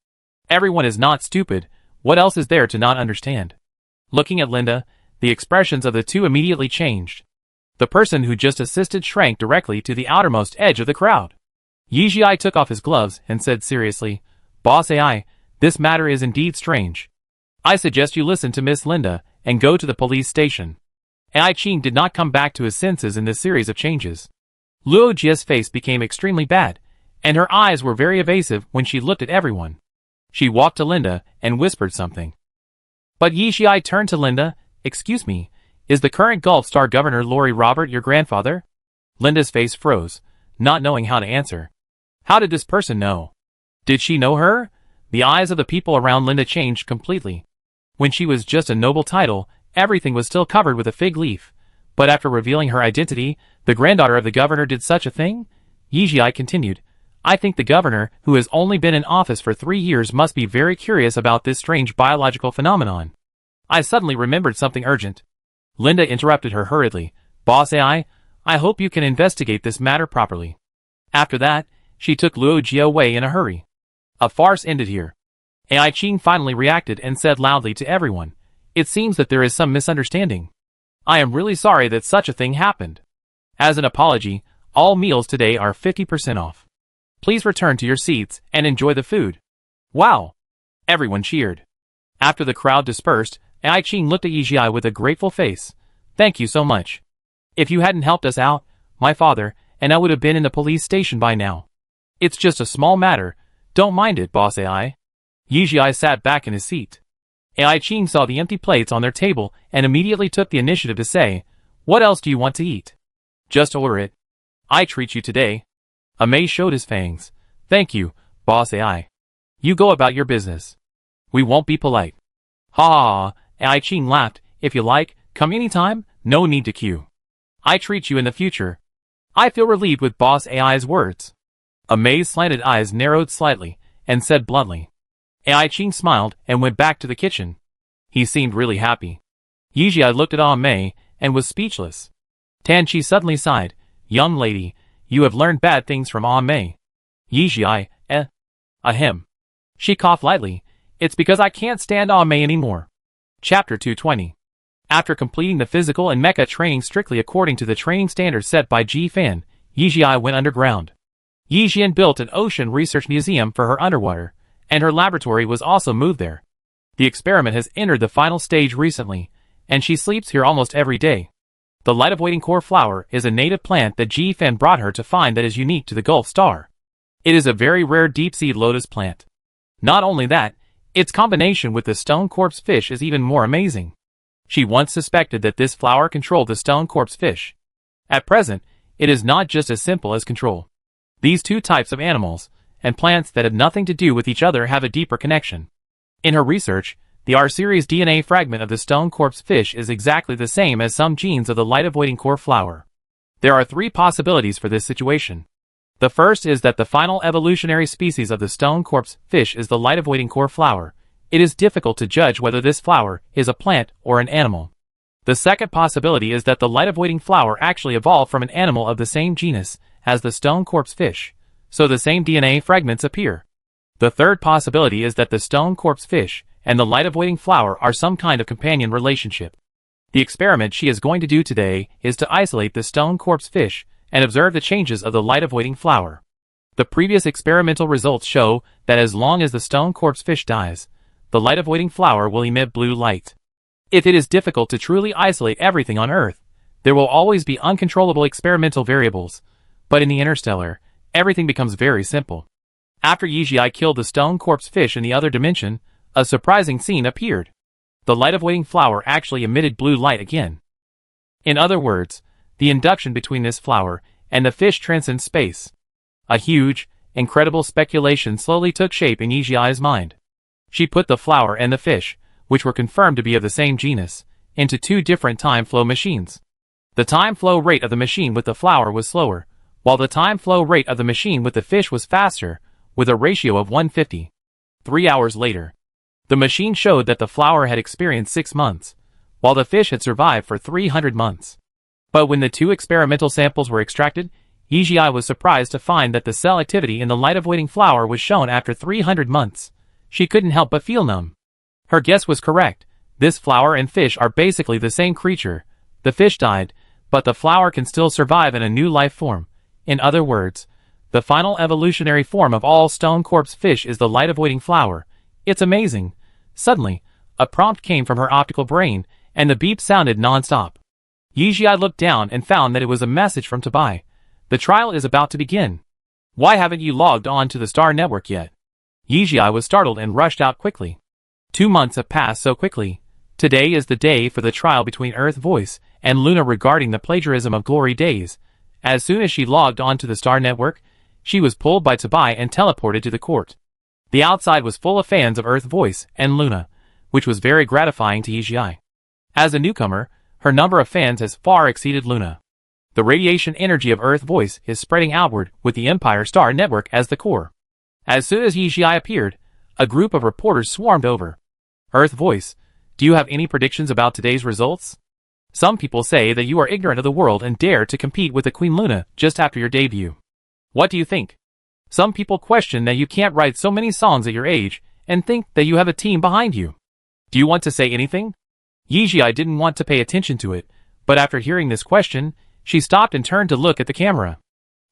Everyone is not stupid. What else is there to not understand? Looking at Linda, the expressions of the two immediately changed. The person who just assisted shrank directly to the outermost edge of the crowd. Yi Jiai took off his gloves and said seriously, Boss AI, this matter is indeed strange. I suggest you listen to Miss Linda and go to the police station. Ai Qing did not come back to his senses in this series of changes. Luo Jia's face became extremely bad, and her eyes were very evasive when she looked at everyone. She walked to Linda and whispered something. But Yi Jiai turned to Linda. Excuse me, is the current Gulf Star Governor Lori Robert your grandfather? Linda's face froze, not knowing how to answer. How did this person know? Did she know her? The eyes of the people around Linda changed completely. When she was just a noble title, everything was still covered with a fig leaf. But after revealing her identity, the granddaughter of the governor did such a thing? Yi Jiai continued. I think the governor, who has only been in office for 3 years, must be very curious about this strange biological phenomenon. I suddenly remembered something urgent. Linda interrupted her hurriedly. Boss AI, I hope you can investigate this matter properly. After that, she took Luo Jia away in a hurry. A farce ended here. AI Qing finally reacted and said loudly to everyone, it seems that there is some misunderstanding. I am really sorry that such a thing happened. As an apology, all meals today are 50% off. Please return to your seats and enjoy the food. Wow! Everyone cheered. After the crowd dispersed, AI Qing looked at Yizhi with a grateful face. Thank you so much. If you hadn't helped us out, my father and I would have been in the police station by now. It's just a small matter. Don't mind it, Boss AI. Yizhi sat back in his seat. AI Qing saw the empty plates on their table and immediately took the initiative to say, what else do you want to eat? Just order it. I treat you today. Amei showed his fangs. Thank you, Boss AI. You go about your business. We won't be polite. Ha ha ha, AI Qing laughed. If you like, come anytime, no need to queue. I treat you in the future. I feel relieved with Boss AI's words. Amei's slanted eyes narrowed slightly, and said bluntly. AI Qing smiled and went back to the kitchen. He seemed really happy. Yizhi looked at Amei and was speechless. Tan Qi suddenly sighed. Young lady, you have learned bad things from Amei. Yizhi, ahem. She coughed lightly. It's because I can't stand Amei anymore. Chapter 220. After completing the physical and mecha training strictly according to the training standards set by Ji Fan, Yizhi went underground. Yixian built an ocean research museum for her underwater, and her laboratory was also moved there. The experiment has entered the final stage recently, and she sleeps here almost every day. The light-avoiding core flower is a native plant that Ji Fan brought her to find that is unique to the Gulf Star. It is a very rare deep-sea lotus plant. Not only that, its combination with the stone corpse fish is even more amazing. She once suspected that this flower controlled the stone corpse fish. At present, it is not just as simple as control. These two types of animals, and plants that have nothing to do with each other, have a deeper connection. In her research, the R-series DNA fragment of the stone corpse fish is exactly the same as some genes of the light-avoiding core flower. There are 3 possibilities for this situation. The first is that the final evolutionary species of the stone corpse fish is the light-avoiding core flower. It is difficult to judge whether this flower is a plant or an animal. The second possibility is that the light-avoiding flower actually evolved from an animal of the same genus as the stone corpse fish, so the same DNA fragments appear. The third possibility is that the stone corpse fish and the light-avoiding flower are some kind of companion relationship. The experiment she is going to do today is to isolate the stone corpse fish and observe the changes of the light-avoiding flower. The previous experimental results show that as long as the stone corpse fish dies, the light-avoiding flower will emit blue light. If it is difficult to truly isolate everything on Earth, there will always be uncontrollable experimental variables, but in the interstellar, everything becomes very simple. After Yizhi killed the stone corpse fish in the other dimension, a surprising scene appeared. The light-avoiding flower actually emitted blue light again. In other words, the induction between this flower and the fish transcends space. A huge, incredible speculation slowly took shape in Yizhi's mind. She put the flower and the fish, which were confirmed to be of the same genus, into 2 different time flow machines. The time flow rate of the machine with the flower was slower, while the time flow rate of the machine with the fish was faster, with a ratio of 150. 3 hours later, the machine showed that the flower had experienced 6 months, while the fish had survived for 300 months. But when the 2 experimental samples were extracted, Yizhi was surprised to find that the cell activity in the light-avoiding flower was shown after 300 months. She couldn't help but feel numb. Her guess was correct. This flower and fish are basically the same creature. The fish died, but the flower can still survive in a new life form. In other words, the final evolutionary form of all stone corpse fish is the light-avoiding flower. It's amazing. Suddenly, a prompt came from her optical brain, and the beep sounded non-stop. Yizhi looked down and found that it was a message from Tabai. The trial is about to begin. Why haven't you logged on to the Star Network yet? Yizhi was startled and rushed out quickly. 2 months have passed so quickly. Today is the day for the trial between Earth Voice and Luna regarding the plagiarism of Glory Days. As soon as she logged on to the Star Network, she was pulled by Tabai and teleported to the court. The outside was full of fans of Earth Voice and Luna, which was very gratifying to Yizhi. As a newcomer, her number of fans has far exceeded Luna. The radiation energy of Earth Voice is spreading outward with the Empire Star Network as the core. As soon as Yijia appeared, a group of reporters swarmed over. Earth Voice, do you have any predictions about today's results? Some people say that you are ignorant of the world and dare to compete with the Queen Luna just after your debut. What do you think? Some people question that you can't write so many songs at your age and think that you have a team behind you. Do you want to say anything? Yijia didn't want to pay attention to it, but after hearing this question, she stopped and turned to look at the camera.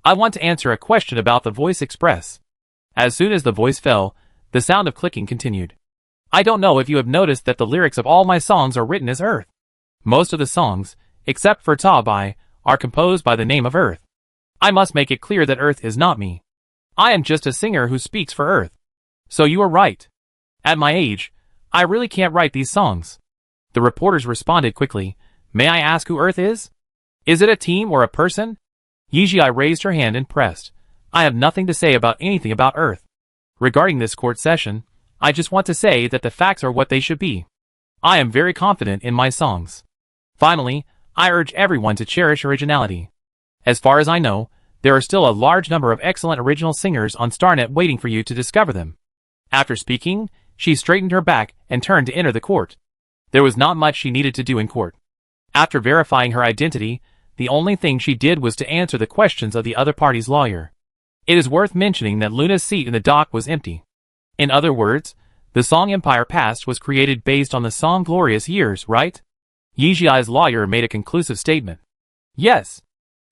I want to answer a question about the Voice Express. As soon as the voice fell, the sound of clicking continued. I don't know if you have noticed that the lyrics of all my songs are written as Earth. Most of the songs, except for Ta Bai, are composed by the name of Earth. I must make it clear that Earth is not me. I am just a singer who speaks for Earth. So you are right. At my age, I really can't write these songs. The reporters responded quickly. May I ask who Earth is? Is it a team or a person? Yijia raised her hand and pressed. I have nothing to say about anything about Earth. Regarding this court session, I just want to say that the facts are what they should be. I am very confident in my songs. Finally, I urge everyone to cherish originality. As far as I know, there are still a large number of excellent original singers on StarNet waiting for you to discover them. After speaking, she straightened her back and turned to enter the court. There was not much she needed to do in court. After verifying her identity, the only thing she did was to answer the questions of the other party's lawyer. It is worth mentioning that Luna's seat in the dock was empty. In other words, the song Empire Past was created based on the song Glorious Years, right? Yijia's lawyer made a conclusive statement. Yes.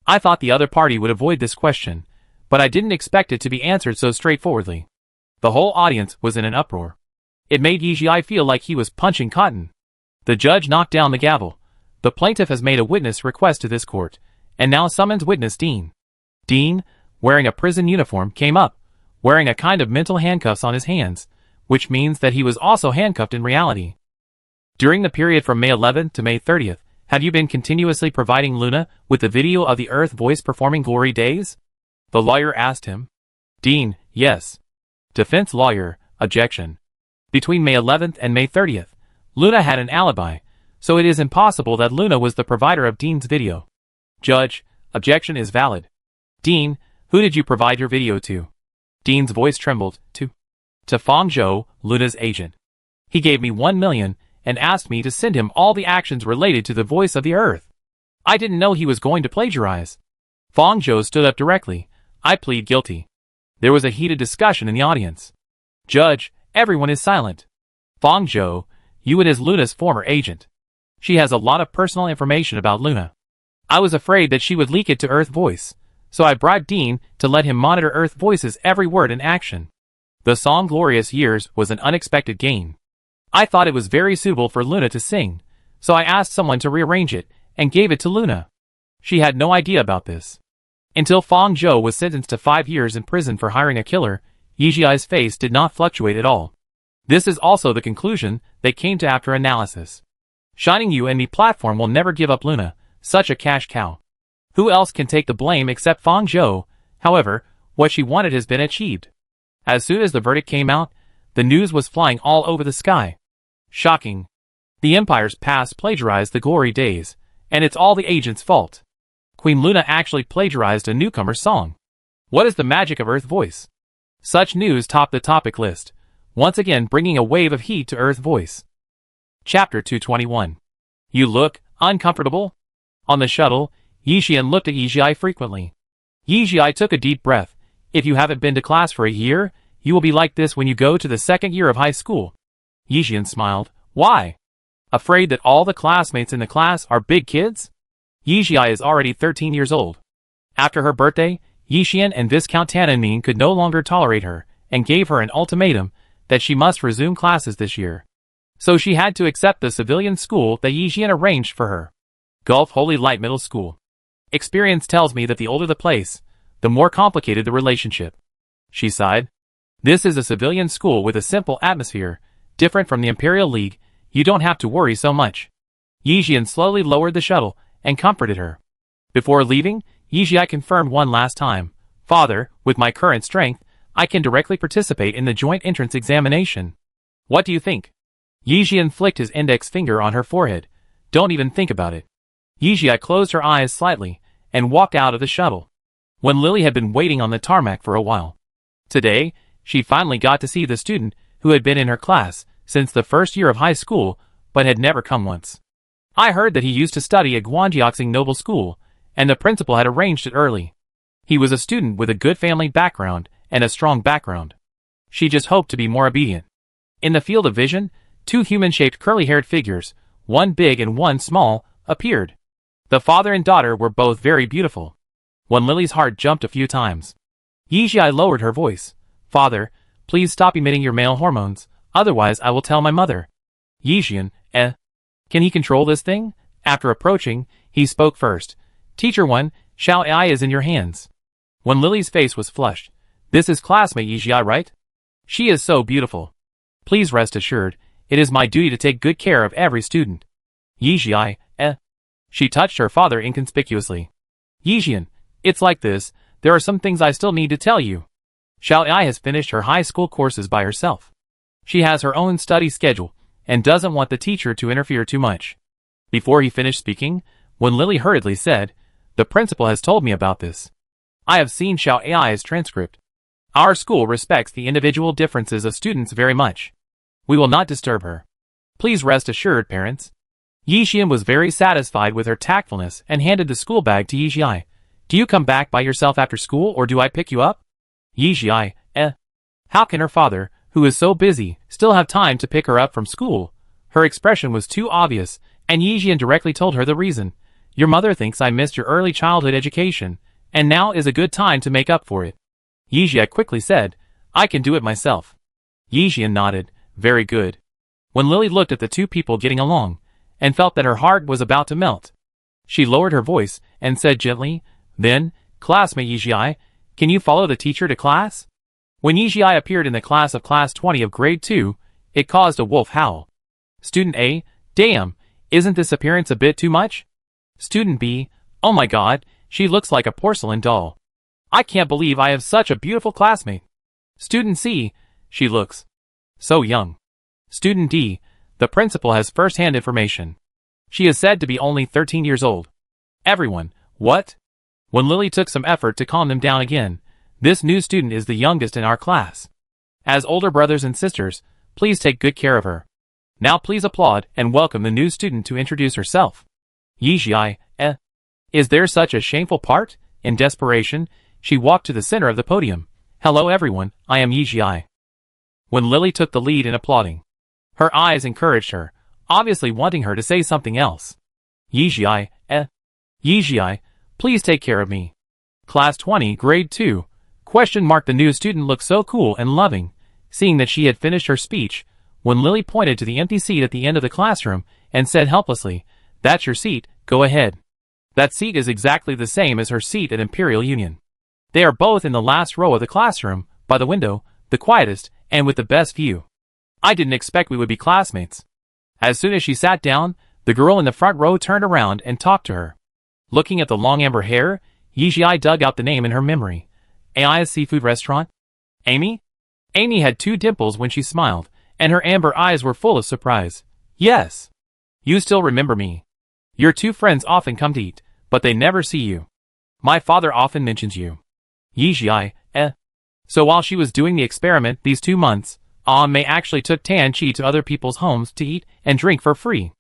I thought the other party would avoid this question, but I didn't expect it to be answered so straightforwardly. The whole audience was in an uproar. It made Yijia feel like he was punching cotton. The judge knocked down the gavel. The plaintiff has made a witness request to this court, and now summons witness Dean. Dean, wearing a prison uniform, came up, wearing a kind of mental handcuffs on his hands, which means that he was also handcuffed in reality. During the period from May 11th to May 30th, have you been continuously providing Luna with the video of the Earth Voice performing Glory Days? The lawyer asked him. Dean, yes. Defense lawyer, objection. Between May 11th and May 30th, Luna had an alibi, so it is impossible that Luna was the provider of Dean's video. Judge, objection is valid. Dean, who did you provide your video to? Dean's voice trembled. To Fang Zhou, Luna's agent. He gave me 1 million and asked me to send him all the actions related to the voice of the Earth. I didn't know he was going to plagiarize. Fang Zhou stood up directly. I plead guilty. There was a heated discussion in the audience. Judge, everyone is silent. Fang Zhou, you it is Luna's former agent. She has a lot of personal information about Luna. I was afraid that she would leak it to Earth Voice, so I bribed Dean to let him monitor Earth Voice's every word and action. The song Glorious Years was an unexpected gain. I thought it was very suitable for Luna to sing, so I asked someone to rearrange it and gave it to Luna. She had no idea about this. Until Fang Zhou was sentenced to 5 years in prison for hiring a killer, Yijia's face did not fluctuate at all. This is also the conclusion they came to after analysis. Shining You and Me platform will never give up Luna, such a cash cow. Who else can take the blame except Fang Zhou? However, what she wanted has been achieved. As soon as the verdict came out, the news was flying all over the sky. Shocking. The Empire's past plagiarized the Glory Days, and it's all the agent's fault. Queen Luna actually plagiarized a newcomer's song. What is the magic of Earth Voice? Such news topped the topic list, once again bringing a wave of heat to Earth Voice. Chapter 221. You look uncomfortable? On the shuttle, Yixian looked at Yijia frequently. Yijia took a deep breath. If you haven't been to class for a year, you will be like this when you go to the second year of high school. Yixian smiled. Why? Afraid that all the classmates in the class are big kids? Yijia is already 13 years old. After her birthday, Yixian and Viscount Tananin could no longer tolerate her, and gave her an ultimatum that she must resume classes this year. So she had to accept the civilian school that Yixian arranged for her. Gulf Holy Light Middle School. Experience tells me that the older the place, the more complicated the relationship. She sighed. This is a civilian school with a simple atmosphere, different from the Imperial League. You don't have to worry so much. Yixian slowly lowered the shuttle and comforted her. Before leaving, Yijia confirmed one last time. Father, with my current strength, I can directly participate in the joint entrance examination. What do you think? Yixian flicked his index finger on her forehead. Don't even think about it. Yijia closed her eyes slightly, and walked out of the shuttle. When Lily had been waiting on the tarmac for a while. Today, she finally got to see the student who had been in her class since the first year of high school but had never come once. I heard that he used to study at Gwanjiaxing Noble School, and the principal had arranged it early. He was a student with a good family background and a strong background. She just hoped to be more obedient. In the field of vision, two human-shaped curly-haired figures, one big and one small, appeared. The father and daughter were both very beautiful. When Lily's heart jumped a few times. Yijia lowered her voice. Father, please stop emitting your male hormones, otherwise I will tell my mother. Yijian, Can he control this thing? After approaching, he spoke first. Teacher 1, Xiao Ai is in your hands. When Lily's face was flushed. This is classmate Yijia, right? She is so beautiful. Please rest assured, it is my duty to take good care of every student. Yijia, She touched her father inconspicuously. Yijian, it's like this, there are some things I still need to tell you. Xiao Ai has finished her high school courses by herself. She has her own study schedule, and doesn't want the teacher to interfere too much. Before he finished speaking, when Lily hurriedly said, the principal has told me about this. I have seen Xiao Ai's transcript. Our school respects the individual differences of students very much. We will not disturb her. Please rest assured, parents. Yixian was very satisfied with her tactfulness and handed the school bag to Yijia. Do you come back by yourself after school or do I pick you up? Yijia, How can her father, who is so busy, still have time to pick her up from school? Her expression was too obvious, and Yixian directly told her the reason. Your mother thinks I missed your early childhood education, and now is a good time to make up for it. Yijia quickly said, I can do it myself. Yixian nodded, very good. When Lily looked at the two people getting along, and felt that her heart was about to melt, she lowered her voice and said gently, then, classmate Yijia, can you follow the teacher to class? When Yijia appeared in the class of class 20 of grade 2, it caused a wolf howl. Student A, damn, isn't this appearance a bit too much? Student B, oh my god, she looks like a porcelain doll. I can't believe I have such a beautiful classmate. Student C, she looks so young. Student D, the principal has first-hand information. She is said to be only 13 years old. Everyone, what? When Lily took some effort to calm them down again, this new student is the youngest in our class. As older brothers and sisters, please take good care of her. Now please applaud and welcome the new student to introduce herself. Yijia, Is there such a shameful part? In desperation, she walked to the center of the podium. Hello everyone, I am Yijia. When Lily took the lead in applauding, her eyes encouraged her, obviously wanting her to say something else. Yijia, Yijia, please take care of me. Class 20, grade 2. The new student looked so cool and loving. Seeing that she had finished her speech, when Lily pointed to the empty seat at the end of the classroom and said helplessly, that's your seat, go ahead. That seat is exactly the same as her seat at Imperial Union. They are both in the last row of the classroom, by the window, the quietest, and with the best view. I didn't expect we would be classmates. As soon as she sat down, the girl in the front row turned around and talked to her. Looking at the long amber hair, Yijia dug out the name in her memory. Ai's Seafood Restaurant? Amy? Amy had two dimples when she smiled, and her amber eyes were full of surprise. Yes. You still remember me. Your two friends often come to eat, but they never see you. My father often mentions you. Yijia, So while she was doing the experiment these 2 months, May actually took Tan Chi to other people's homes to eat and drink for free.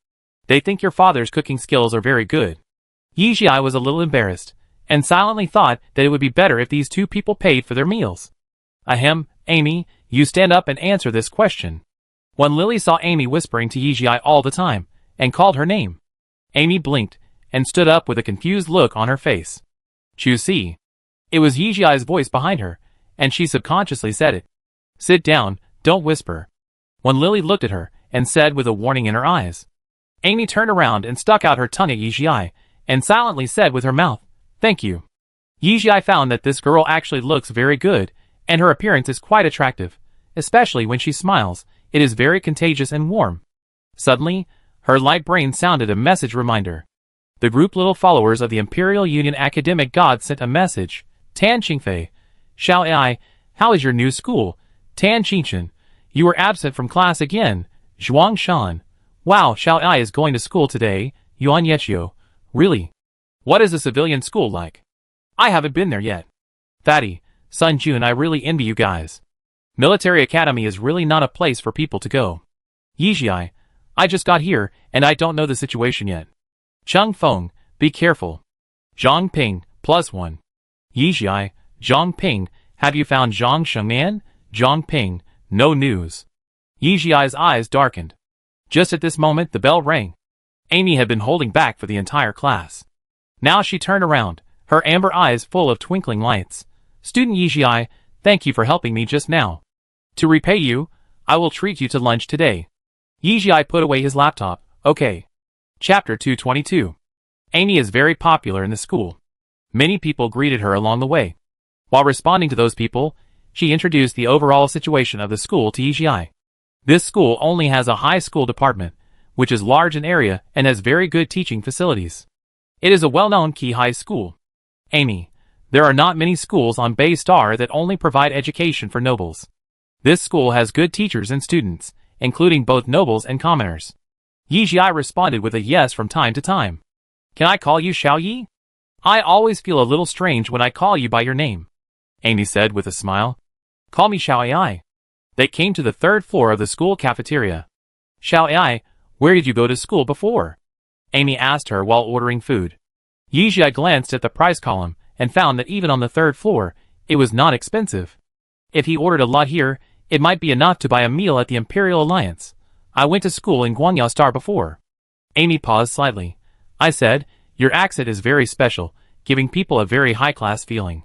They think your father's cooking skills are very good. Yijia was a little embarrassed, and silently thought that it would be better if these two people paid for their meals. Ahem, Amy, you stand up and answer this question. When Lily saw Amy whispering to Yijia all the time, and called her name, Amy blinked, and stood up with a confused look on her face. Choose C. It was Yijia's voice behind her, and she subconsciously said it. Sit down, don't whisper. When Lily looked at her, and said with a warning in her eyes. Amy turned around and stuck out her tongue at Yijia, and silently said with her mouth, thank you. Yijia found that this girl actually looks very good, and her appearance is quite attractive, especially when she smiles. It is very contagious and warm. Suddenly, her light brain sounded a message reminder. The group little followers of the Imperial Union Academic God sent a message. Tan Qingfei, Xiao Ai, how is your new school? Tan Qingchen, you were absent from class again. Zhuang Shan, wow, Xiao Ai is going to school today. Yuan Yechiu, really? What is a civilian school like? I haven't been there yet. Fatty, Sun Jun, I really envy you guys. Military academy is really not a place for people to go. Yijie, I just got here, and I don't know the situation yet. Chung Feng, be careful. Zhang Ping, +1. Yijie, Zhang Ping, have you found Zhang Shengman? Zhang Ping, no news. Yijie's eyes darkened. Just at this moment the bell rang. Amy had been holding back for the entire class. Now she turned around, her amber eyes full of twinkling lights. Student Yijie, thank you for helping me just now. To repay you, I will treat you to lunch today. Yijie put away his laptop. Okay. Chapter 222. Amy is very popular in the school. Many people greeted her along the way. While responding to those people, she introduced the overall situation of the school to Yijie. This school only has a high school department, which is large in area and has very good teaching facilities. It is a well-known key high school. Amy, there are not many schools on Bay Star that only provide education for nobles. This school has good teachers and students, including both nobles and commoners. Yijie responded with a yes from time to time. Can I call you Xiao Yi? I always feel a little strange when I call you by your name. Amy said with a smile. Call me Xiao Yi. They came to the third floor of the school cafeteria. Xiao Yi, where did you go to school before? Amy asked her while ordering food. Yijie glanced at the price column and found that even on the third floor, it was not expensive. If he ordered a lot here, it might be enough to buy a meal at the Imperial Alliance. I went to school in Guangyao Star before. Amy paused slightly. I said, your accent is very special, giving people a very high-class feeling.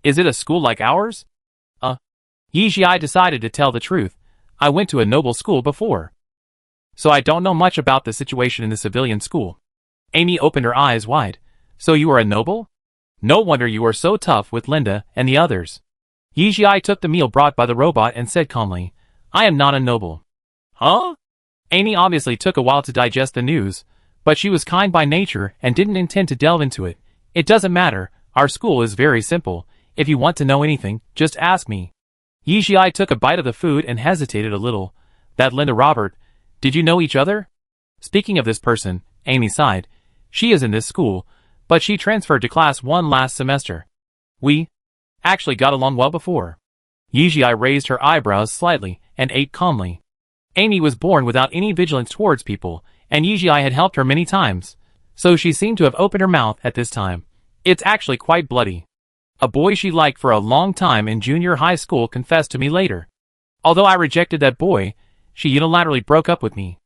Is it a school like ours? Yijie decided to tell the truth. I went to a noble school before. So I don't know much about the situation in the civilian school. Amy opened her eyes wide. So you are a noble? No wonder you are so tough with Linda and the others. Yijie took the meal brought by the robot and said calmly, I am not a noble. Huh? Amy obviously took a while to digest the news, but she was kind by nature and didn't intend to delve into it. It doesn't matter, our school is very simple. If you want to know anything, just ask me. Yijie took a bite of the food and hesitated a little. That Linda Robert, did you know each other? Speaking of this person, Amy sighed. She is in this school, but she transferred to class 1 last semester. We actually got along well before. Yijie raised her eyebrows slightly and ate calmly. Amy was born without any vigilance towards people, and Yijie had helped her many times, so she seemed to have opened her mouth at this time. It's actually quite bloody. A boy she liked for a long time in junior high school confessed to me later. Although I rejected that boy, she unilaterally broke up with me.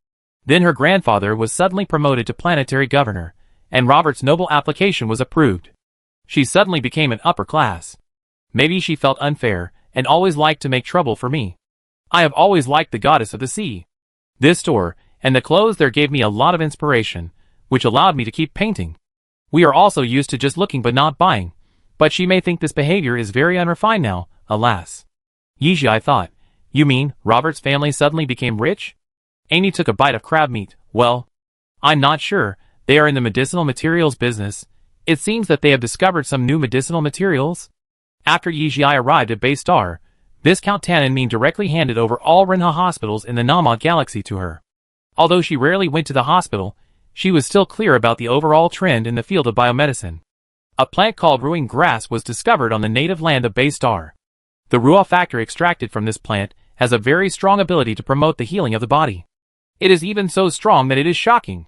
Then her grandfather was suddenly promoted to planetary governor, and Robert's noble application was approved. She suddenly became an upper class. Maybe she felt unfair, and always liked to make trouble for me. I have always liked the goddess of the sea. This store, and the clothes there gave me a lot of inspiration, which allowed me to keep painting. We are also used to just looking but not buying. But she may think this behavior is very unrefined now, alas. Yijie thought, you mean, Robert's family suddenly became rich? Amy took a bite of crab meat. Well, I'm not sure, they are in the medicinal materials business. It seems that they have discovered some new medicinal materials. After Yijie arrived at Bay Star, Viscount Tannenming directly handed over all Renha hospitals in the Namod Galaxy to her. Although she rarely went to the hospital, she was still clear about the overall trend in the field of biomedicine. A plant called ruing grass was discovered on the native land of Bay Star. The Ruah factor extracted from this plant has a very strong ability to promote the healing of the body. It is even so strong that it is shocking.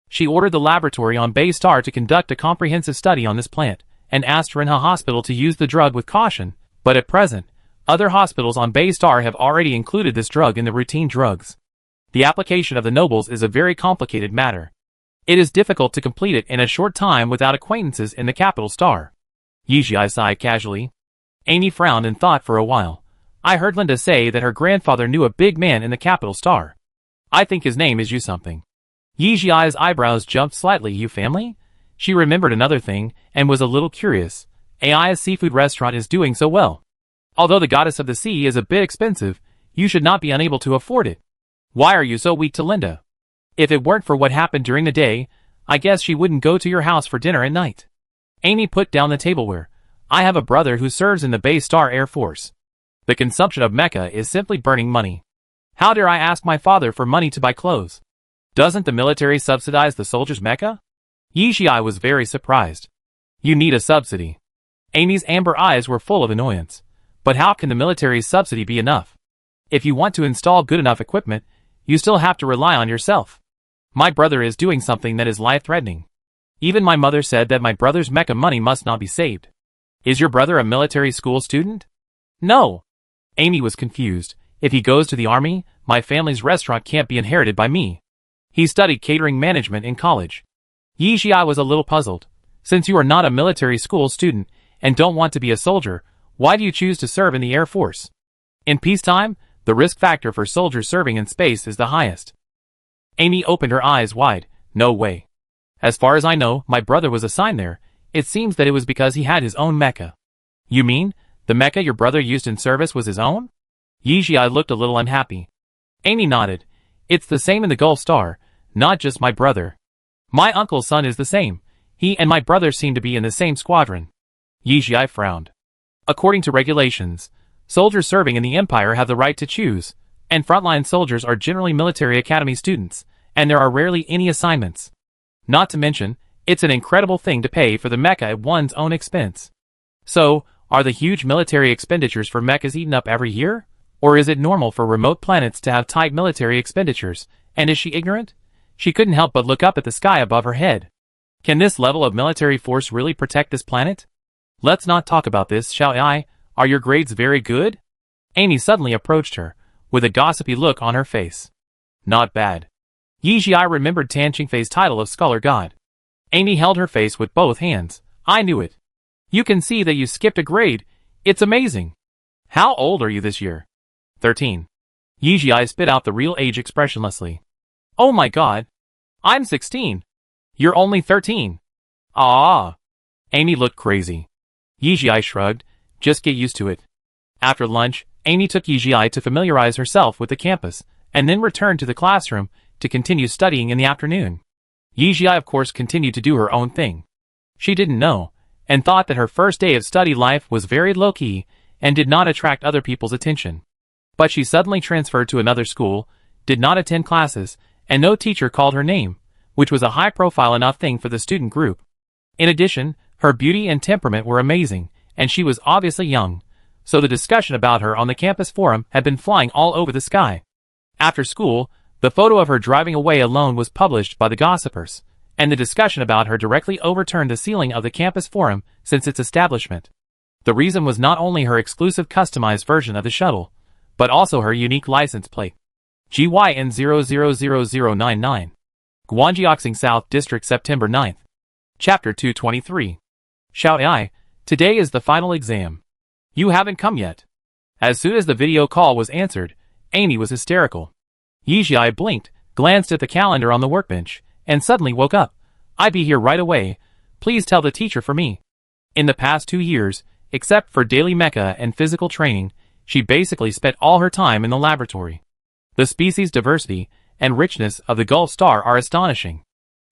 She ordered the laboratory on Bay Star to conduct a comprehensive study on this plant, and asked Renha Hospital to use the drug with caution, but at present, other hospitals on Bay Star have already included this drug in the routine drugs. The application of the nobles is a very complicated matter. It is difficult to complete it in a short time without acquaintances in the capital star. Yijie sighed casually. Amy frowned and thought for a while. I heard Linda say that her grandfather knew a big man in the capital star. I think his name is you something. Yijie's eyebrows jumped slightly. You family? She remembered another thing, and was a little curious. Ai's seafood restaurant is doing so well. Although the goddess of the sea is a bit expensive, you should not be unable to afford it. Why are you so weak to Linda? If it weren't for what happened during the day, I guess she wouldn't go to your house for dinner at night. Amy put down the tableware. I have a brother who serves in the Bay Star Air Force. The consumption of mecha is simply burning money. How dare I ask my father for money to buy clothes? Doesn't the military subsidize the soldiers' mecha? Yi Jiai was very surprised. You need a subsidy. Amy's amber eyes were full of annoyance. But how can the military's subsidy be enough? If you want to install good enough equipment, you still have to rely on yourself. My brother is doing something that is life-threatening. Even my mother said that my brother's mecha money must not be saved. Is your brother a military school student? No. Amy was confused. If he goes to the army, my family's restaurant can't be inherited by me. He studied catering management in college. Yi Jiai was a little puzzled. Since you are not a military school student and don't want to be a soldier, why do you choose to serve in the Air Force? In peacetime, the risk factor for soldiers serving in space is the highest. Amy opened her eyes wide. No way. As far as I know, my brother was assigned there. It seems that it was because he had his own mecha. You mean, the mecha your brother used in service was his own? Yi Jiai looked a little unhappy. Amy nodded. It's the same in the Gulf Star, not just my brother. My uncle's son is the same. He and my brother seem to be in the same squadron. Yi Jiai frowned. According to regulations, soldiers serving in the Empire have the right to choose, and frontline soldiers are generally military academy students, and there are rarely any assignments. Not to mention, it's an incredible thing to pay for the mecha at one's own expense. So, are the huge military expenditures for mechas eaten up every year? Or is it normal for remote planets to have tight military expenditures, and is she ignorant? She couldn't help but look up at the sky above her head. Can this level of military force really protect this planet? Let's not talk about this, shall I? Are your grades very good? Amy suddenly approached her, with a gossipy look on her face. Not bad. Yi Jiai remembered Tan Qingfei's title of Scholar God. Amy held her face with both hands. I knew it. You can see that you skipped a grade. It's amazing. How old are you this year? 13. Yi Jiai spit out the real age expressionlessly. Oh my god. I'm 16. You're only 13. Ah. Amy looked crazy. Yi Jiai shrugged. Just get used to it. After lunch, Amy took Yi Jiai to familiarize herself with the campus, and then returned to the classroom to continue studying in the afternoon. Yi Jiai of course continued to do her own thing. She didn't know, and thought that her first day of study life was very low-key, and did not attract other people's attention. But she suddenly transferred to another school, did not attend classes, and no teacher called her name, which was a high-profile enough thing for the student group. In addition, her beauty and temperament were amazing, and she was obviously young, so the discussion about her on the campus forum had been flying all over the sky. After school, the photo of her driving away alone was published by the gossipers, and the discussion about her directly overturned the ceiling of the campus forum since its establishment. The reason was not only her exclusive customized version of the shuttle, but also her unique license plate. GYN000099. Guangjiaxing South District, September 9th. Chapter 223. Xiao Ai, today is the final exam. You haven't come yet. As soon as the video call was answered, Amy was hysterical. Yi Jiai blinked, glanced at the calendar on the workbench, and suddenly woke up. I'd be here right away. Please tell the teacher for me. In the past 2 years, except for daily mecha and physical training, she basically spent all her time in the laboratory. The species diversity and richness of the Gulf Star are astonishing.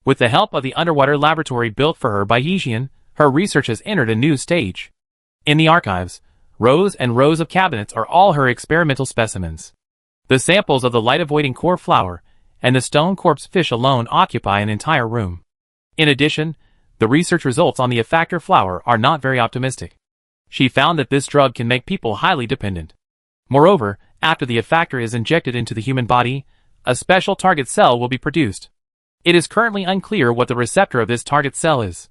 With the help of the underwater laboratory built for her by Yixian, her research has entered a new stage. In the archives, rows and rows of cabinets are all her experimental specimens. The samples of the light-avoiding core flower and the stone corpse fish alone occupy an entire room. In addition, the research results on the effactor flower are not very optimistic. She found that this drug can make people highly dependent. Moreover, after the effactor is injected into the human body, a special target cell will be produced. It is currently unclear what the receptor of this target cell is.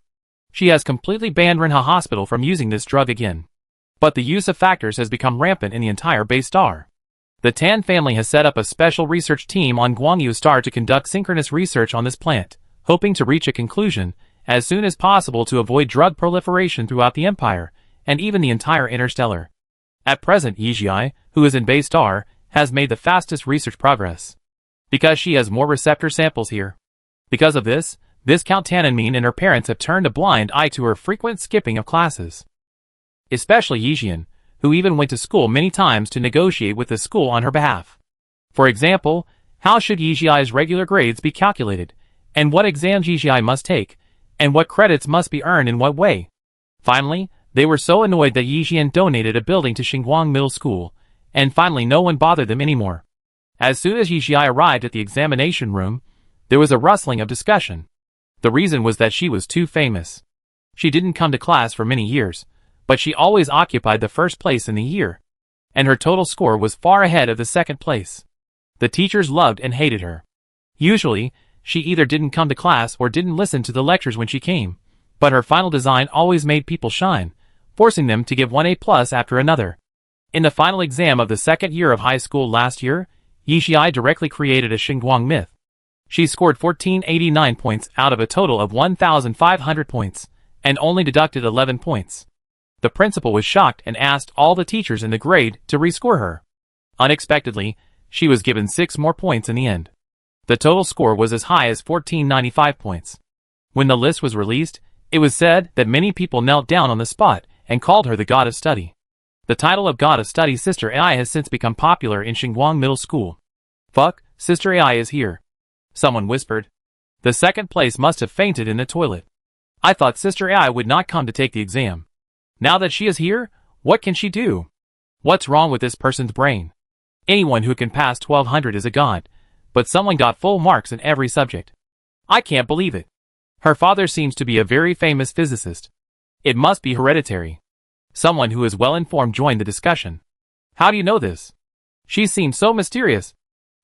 She has completely banned Renha Hospital from using this drug again. But the use of factors has become rampant in the entire base star. The Tan family has set up a special research team on Guangyu Star to conduct synchronous research on this plant, hoping to reach a conclusion as soon as possible to avoid drug proliferation throughout the Empire, and even the entire interstellar. At present, Yi Jiai, who is in base star, has made the fastest research progress. Because she has more receptor samples here. Because of this, Viscount Tananmin and her parents have turned a blind eye to her frequent skipping of classes. Especially Yixian, who even went to school many times to negotiate with the school on her behalf. For example, how should Yi Jiai's regular grades be calculated, and what exams Yi Jiai must take, and what credits must be earned in what way? Finally, they were so annoyed that Yixian donated a building to Xinguang Middle School, and finally no one bothered them anymore. As soon as Yi Jiai arrived at the examination room, there was a rustling of discussion. The reason was that she was too famous. She didn't come to class for many years, but she always occupied the first place in the year, and her total score was far ahead of the second place. The teachers loved and hated her. Usually, she either didn't come to class or didn't listen to the lectures when she came, but her final design always made people shine, forcing them to give one A+ after another. In the final exam of the second year of high school last year, Yixi directly created a Xinguang myth. She scored 1489 points out of a total of 1,500 points, and only deducted 11 points. The principal was shocked and asked all the teachers in the grade to rescore her. Unexpectedly, she was given 6 more points in the end. The total score was as high as 1495 points. When the list was released, it was said that many people knelt down on the spot and called her the God of Study. The title of God of Study Sister AI has since become popular in Xinguang Middle School. "Fuck, Sister AI is here," someone whispered. The second place must have fainted in the toilet. I thought Sister AI would not come to take the exam. Now that she is here, what can she do? What's wrong with this person's brain? Anyone who can pass 1200 is a god, but someone got full marks in every subject. I can't believe it. Her father seems to be a very famous physicist. It must be hereditary. Someone who is well informed joined the discussion. How do you know this? She seems so mysterious.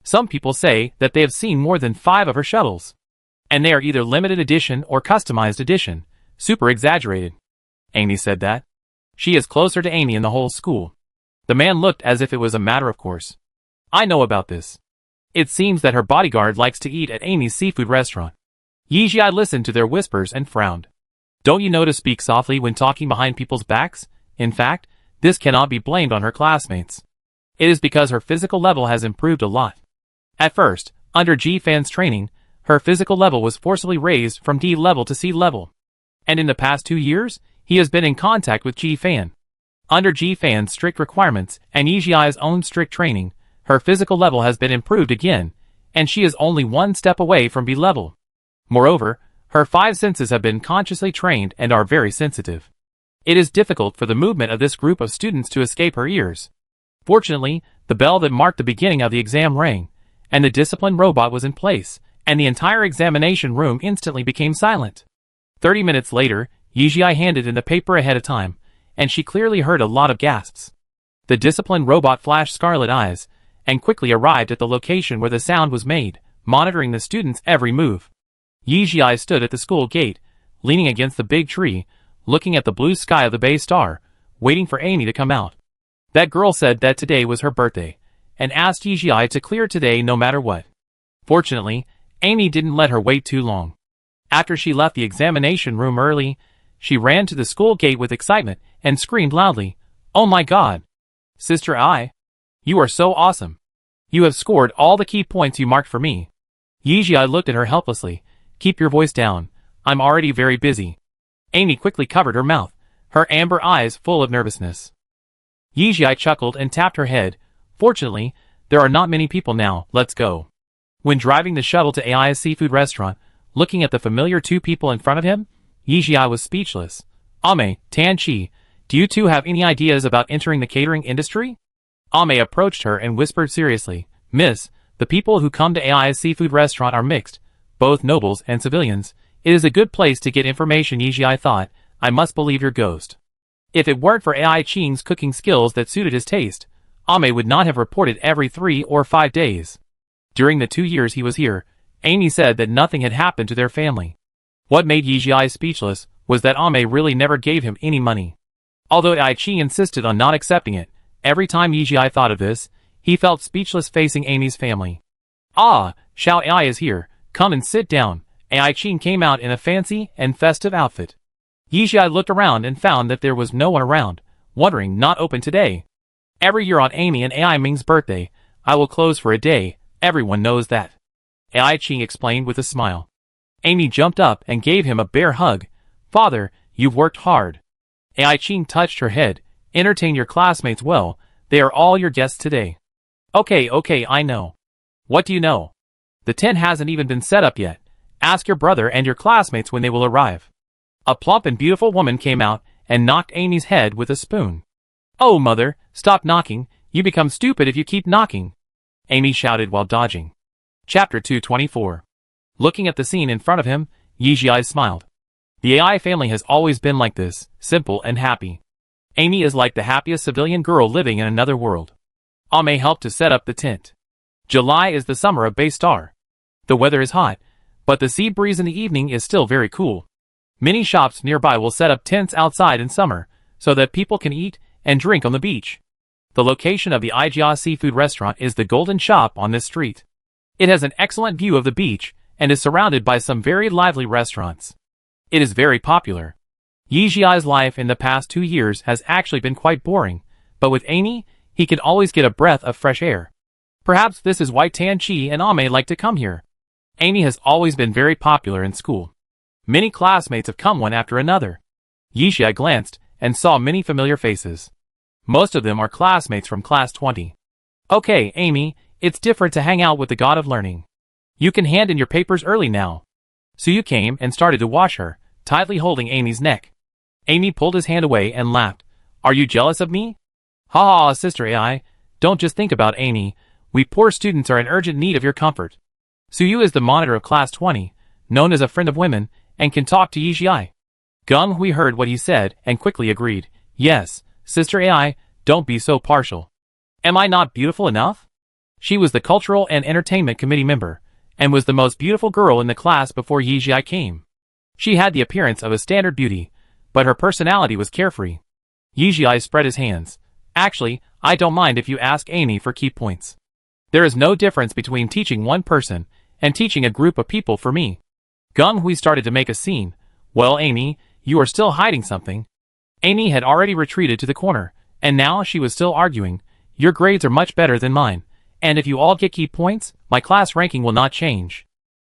Some people say that they have seen more than 5 of her shuttles. And they are either limited edition or customized edition, super exaggerated. Amy said that. She is closer to Amy in the whole school. The man looked as if it was a matter of course. I know about this. It seems that her bodyguard likes to eat at Amy's seafood restaurant. Yixi listened to their whispers and frowned. Don't you know to speak softly when talking behind people's backs? In fact, this cannot be blamed on her classmates. It is because her physical level has improved a lot. At first, under Ji Fan's training, her physical level was forcibly raised from D level to C level. And in the past 2 years, he has been in contact with Ji Fan. Under Ji Fan's strict requirements and Yixi's own strict training, her physical level has been improved again, and she is only 1 step away from B level. Moreover, her 5 senses have been consciously trained and are very sensitive. It is difficult for the movement of this group of students to escape her ears. Fortunately, the bell that marked the beginning of the exam rang, and the discipline robot was in place, and the entire examination room instantly became silent. 30 minutes later, Yixi handed in the paper ahead of time, and she clearly heard a lot of gasps. The discipline robot flashed scarlet eyes, and quickly arrived at the location where the sound was made, monitoring the students' every move. Yixi stood at the school gate, leaning against the big tree, looking at the blue sky of the Bay Star, waiting for Amy to come out. That girl said that today was her birthday, and asked Yixi to clear today no matter what. Fortunately, Amy didn't let her wait too long. After she left the examination room early, she ran to the school gate with excitement and screamed loudly, "Oh my God! Sister I! You are so awesome! You have scored all the key points you marked for me." Yixi looked at her helplessly. "Keep your voice down. I'm already very busy." Amy quickly covered her mouth, her amber eyes full of nervousness. Yixi chuckled and tapped her head. "Fortunately, there are not many people now, let's go." When driving the shuttle to AI's seafood restaurant, looking at the familiar 2 people in front of him, Yixi was speechless. "Ame, Tan-Chi, do you two have any ideas about entering the catering industry?" Ame approached her and whispered seriously, "Miss, the people who come to AI's seafood restaurant are mixed, both nobles and civilians. It is a good place to get information." Yixi thought, "I must believe your ghost." If it weren't for AI Qing's cooking skills that suited his taste, Ame would not have reported every 3 or 5 days. During the 2 years he was here, Amy said that nothing had happened to their family. What made Yixi speechless was that Ame really never gave him any money. Although AI Qing insisted on not accepting it, every time Yixi thought of this, he felt speechless facing Amy's family. "Ah, Xiao AI is here, come and sit down." AI Qing came out in a fancy and festive outfit. Yixi looked around and found that there was no one around, wondering, not open today. Every year on Amy and AI Ming's birthday, I will close for a day, everyone knows that. AI Qing explained with a smile. Amy jumped up and gave him a bear hug. "Father, you've worked hard." AI Qing touched her head. "Entertain your classmates well, they are all your guests today." Okay, I know." "What do you know?" "The tent hasn't even been set up yet. Ask your brother and your classmates when they will arrive." A plump and beautiful woman came out and knocked Amy's head with a spoon. "Oh, mother, stop knocking. You become stupid if you keep knocking," Amy shouted while dodging. Chapter 224. Looking at the scene in front of him, Yijia smiled. The AI family has always been like this, simple and happy. Amy is like the happiest civilian girl living in another world. Ame helped to set up the tent. July is the summer of Bay Star. The weather is hot, but the sea breeze in the evening is still very cool. Many shops nearby will set up tents outside in summer, so that people can eat and drink on the beach. The location of the Ijia seafood restaurant is the Golden Shop on this street. It has an excellent view of the beach, and is surrounded by some very lively restaurants. It is very popular. Yijia's life in the past 2 years has actually been quite boring, but with Amy, he can always get a breath of fresh air. Perhaps this is why Tianqi and Ame like to come here. Amy has always been very popular in school. Many classmates have come one after another. Yijia glanced and saw many familiar faces. Most of them are classmates from class 20. Okay, Amy, it's different to hang out with the god of learning. You can hand in your papers early now. Suyu came and started to wash her, tightly holding Amy's neck. Amy pulled his hand away and laughed. Are you jealous of me? Ha ha, Sister AI, don't just think about Amy. We poor students are in urgent need of your comfort. Suyu is the monitor of class 20, known as a friend of women, and can talk to Yijia. Gung Hui heard what he said and quickly agreed. Yes, Sister AI, don't be so partial. Am I not beautiful enough? She was the Cultural and Entertainment Committee member, and was the most beautiful girl in the class before Yijia came. She had the appearance of a standard beauty, but her personality was carefree. Yijia spread his hands. Actually, I don't mind if you ask Amy for key points. There is no difference between teaching one person and teaching a group of people for me. Gung Hui started to make a scene. Well, Amy, you are still hiding something. Amy had already retreated to the corner, and now she was still arguing. Your grades are much better than mine, and if you all get key points, my class ranking will not change.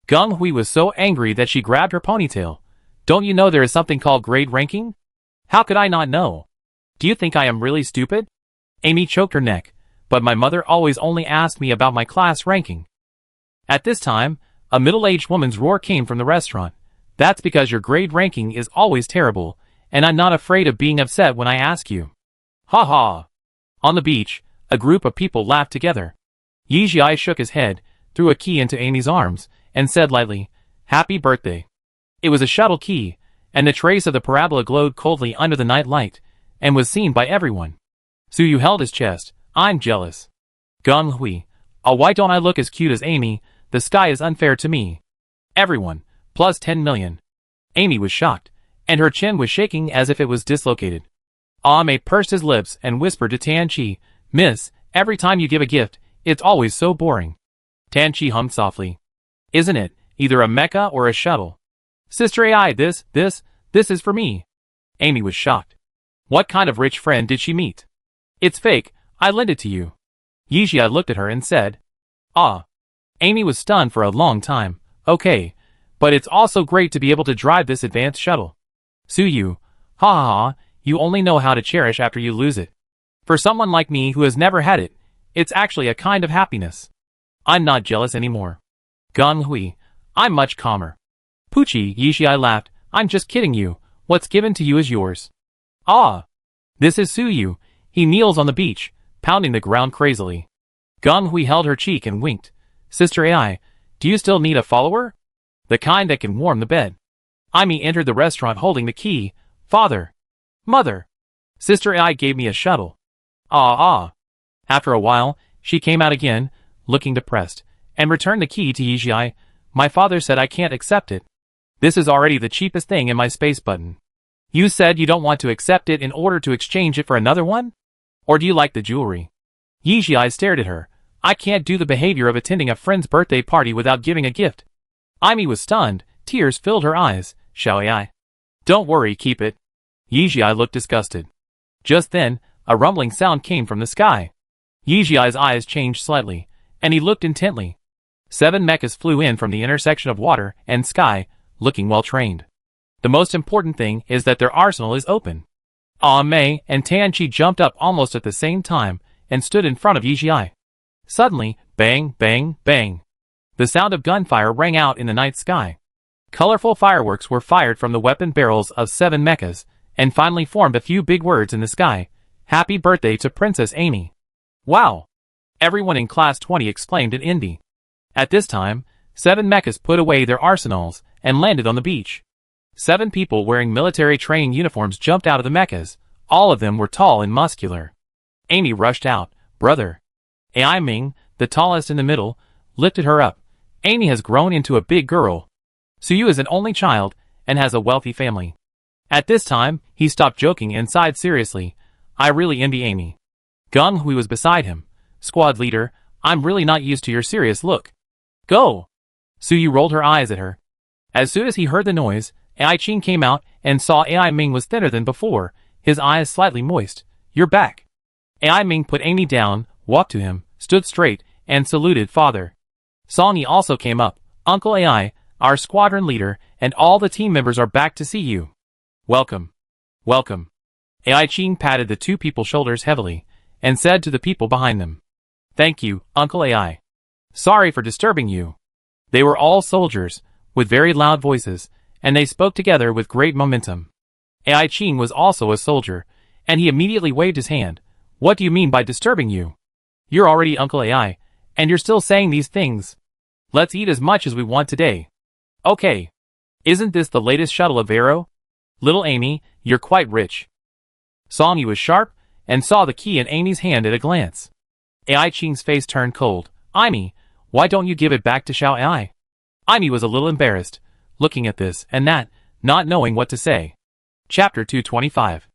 Gung Hui was so angry that she grabbed her ponytail. Don't you know there is something called grade ranking? How could I not know? Do you think I am really stupid? Amy choked her neck, but my mother always only asked me about my class ranking. At this time, a middle-aged woman's roar came from the restaurant. That's because your grade ranking is always terrible, and I'm not afraid of being upset when I ask you. Ha ha! On the beach, a group of people laughed together. Yijia shook his head, threw a key into Amy's arms, and said lightly, Happy birthday. It was a shuttle key, and the trace of the parabola glowed coldly under the night light, and was seen by everyone. Suyu held his chest. I'm jealous. Gung Hui. Oh, why don't I look as cute as Amy? The sky is unfair to me. Everyone, plus 10 million. Amy was shocked, and her chin was shaking as if it was dislocated. Ame pursed his lips and whispered to Tianqi, Miss, every time you give a gift, it's always so boring. Tianqi hummed softly. Isn't it, either a mecha or a shuttle? Sister AI, this is for me. Amy was shocked. What kind of rich friend did she meet? It's fake, I lent it to you. Yijia looked at her and said. Ah. Amy was stunned for a long time. Okay, but it's also great to be able to drive this advanced shuttle. Suyu. Ha ha ha, you only know how to cherish after you lose it. For someone like me who has never had it, it's actually a kind of happiness. I'm not jealous anymore. Gung Hui. I'm much calmer. Pucci, Yijia laughed. I'm just kidding you. What's given to you is yours. Ah. This is Suyu. He kneels on the beach, pounding the ground crazily. Gung Hui held her cheek and winked. Sister AI, do you still need a follower? The kind that can warm the bed. Amy entered the restaurant holding the key. Father. Mother. Sister AI gave me a shuttle. Ah. After a while, she came out again, looking depressed, and returned the key to Yijia. My father said I can't accept it. This is already the cheapest thing in my space button. You said you don't want to accept it in order to exchange it for another one? Or do you like the jewelry? Yijia stared at her. I can't do the behavior of attending a friend's birthday party without giving a gift. Amy was stunned. Tears filled her eyes. Shall I? Don't worry, keep it. Yijia looked disgusted. Just then, a rumbling sound came from the sky. Yijia's eyes changed slightly, and he looked intently. 7 mechas flew in from the intersection of water and sky, looking well trained. The most important thing is that their arsenal is open. Mei and Tianqi jumped up almost at the same time and stood in front of Yijia. Suddenly, bang, bang, bang. The sound of gunfire rang out in the night sky. Colorful fireworks were fired from the weapon barrels of 7 mechas, and finally formed a few big words in the sky. Happy birthday to Princess Amy. Wow! Everyone in class 20 exclaimed in Hindi. At this time, 7 mechas put away their arsenals and landed on the beach. 7 people wearing military training uniforms jumped out of the mechas. All of them were tall and muscular. Amy rushed out. Brother. Ai Ming, the tallest in the middle, lifted her up. Amy has grown into a big girl. Suyu is an only child and has a wealthy family. At this time, he stopped joking and sighed seriously. I really envy Amy. Gung Hui was beside him. Squad leader, I'm really not used to your serious look. Go! Suyu rolled her eyes at her. As soon as he heard the noise, Ai Qing came out and saw Ai Ming was thinner than before, his eyes slightly moist. You're back. Ai Ming put Amy down, walked to him, stood straight, and saluted father. Song Yi also came up. Uncle Ai, our squadron leader, and all the team members are back to see you. Welcome. Welcome. Ai Qing patted the 2 people's shoulders heavily, and said to the people behind them. Thank you, Uncle Ai. Sorry for disturbing you. They were all soldiers, with very loud voices, and they spoke together with great momentum. Ai Qing was also a soldier, and he immediately waved his hand. What do you mean by disturbing you? You're already Uncle Ai, and you're still saying these things. Let's eat as much as we want today. Okay. Isn't this the latest shuttle of Aero? Little Amy, you're quite rich. Song Yi was sharp, and saw the key in Amy's hand at a glance. Ai Qing's face turned cold. Amy, why don't you give it back to Xiao Ai? Amy was a little embarrassed, looking at this and that, not knowing what to say. Chapter 225.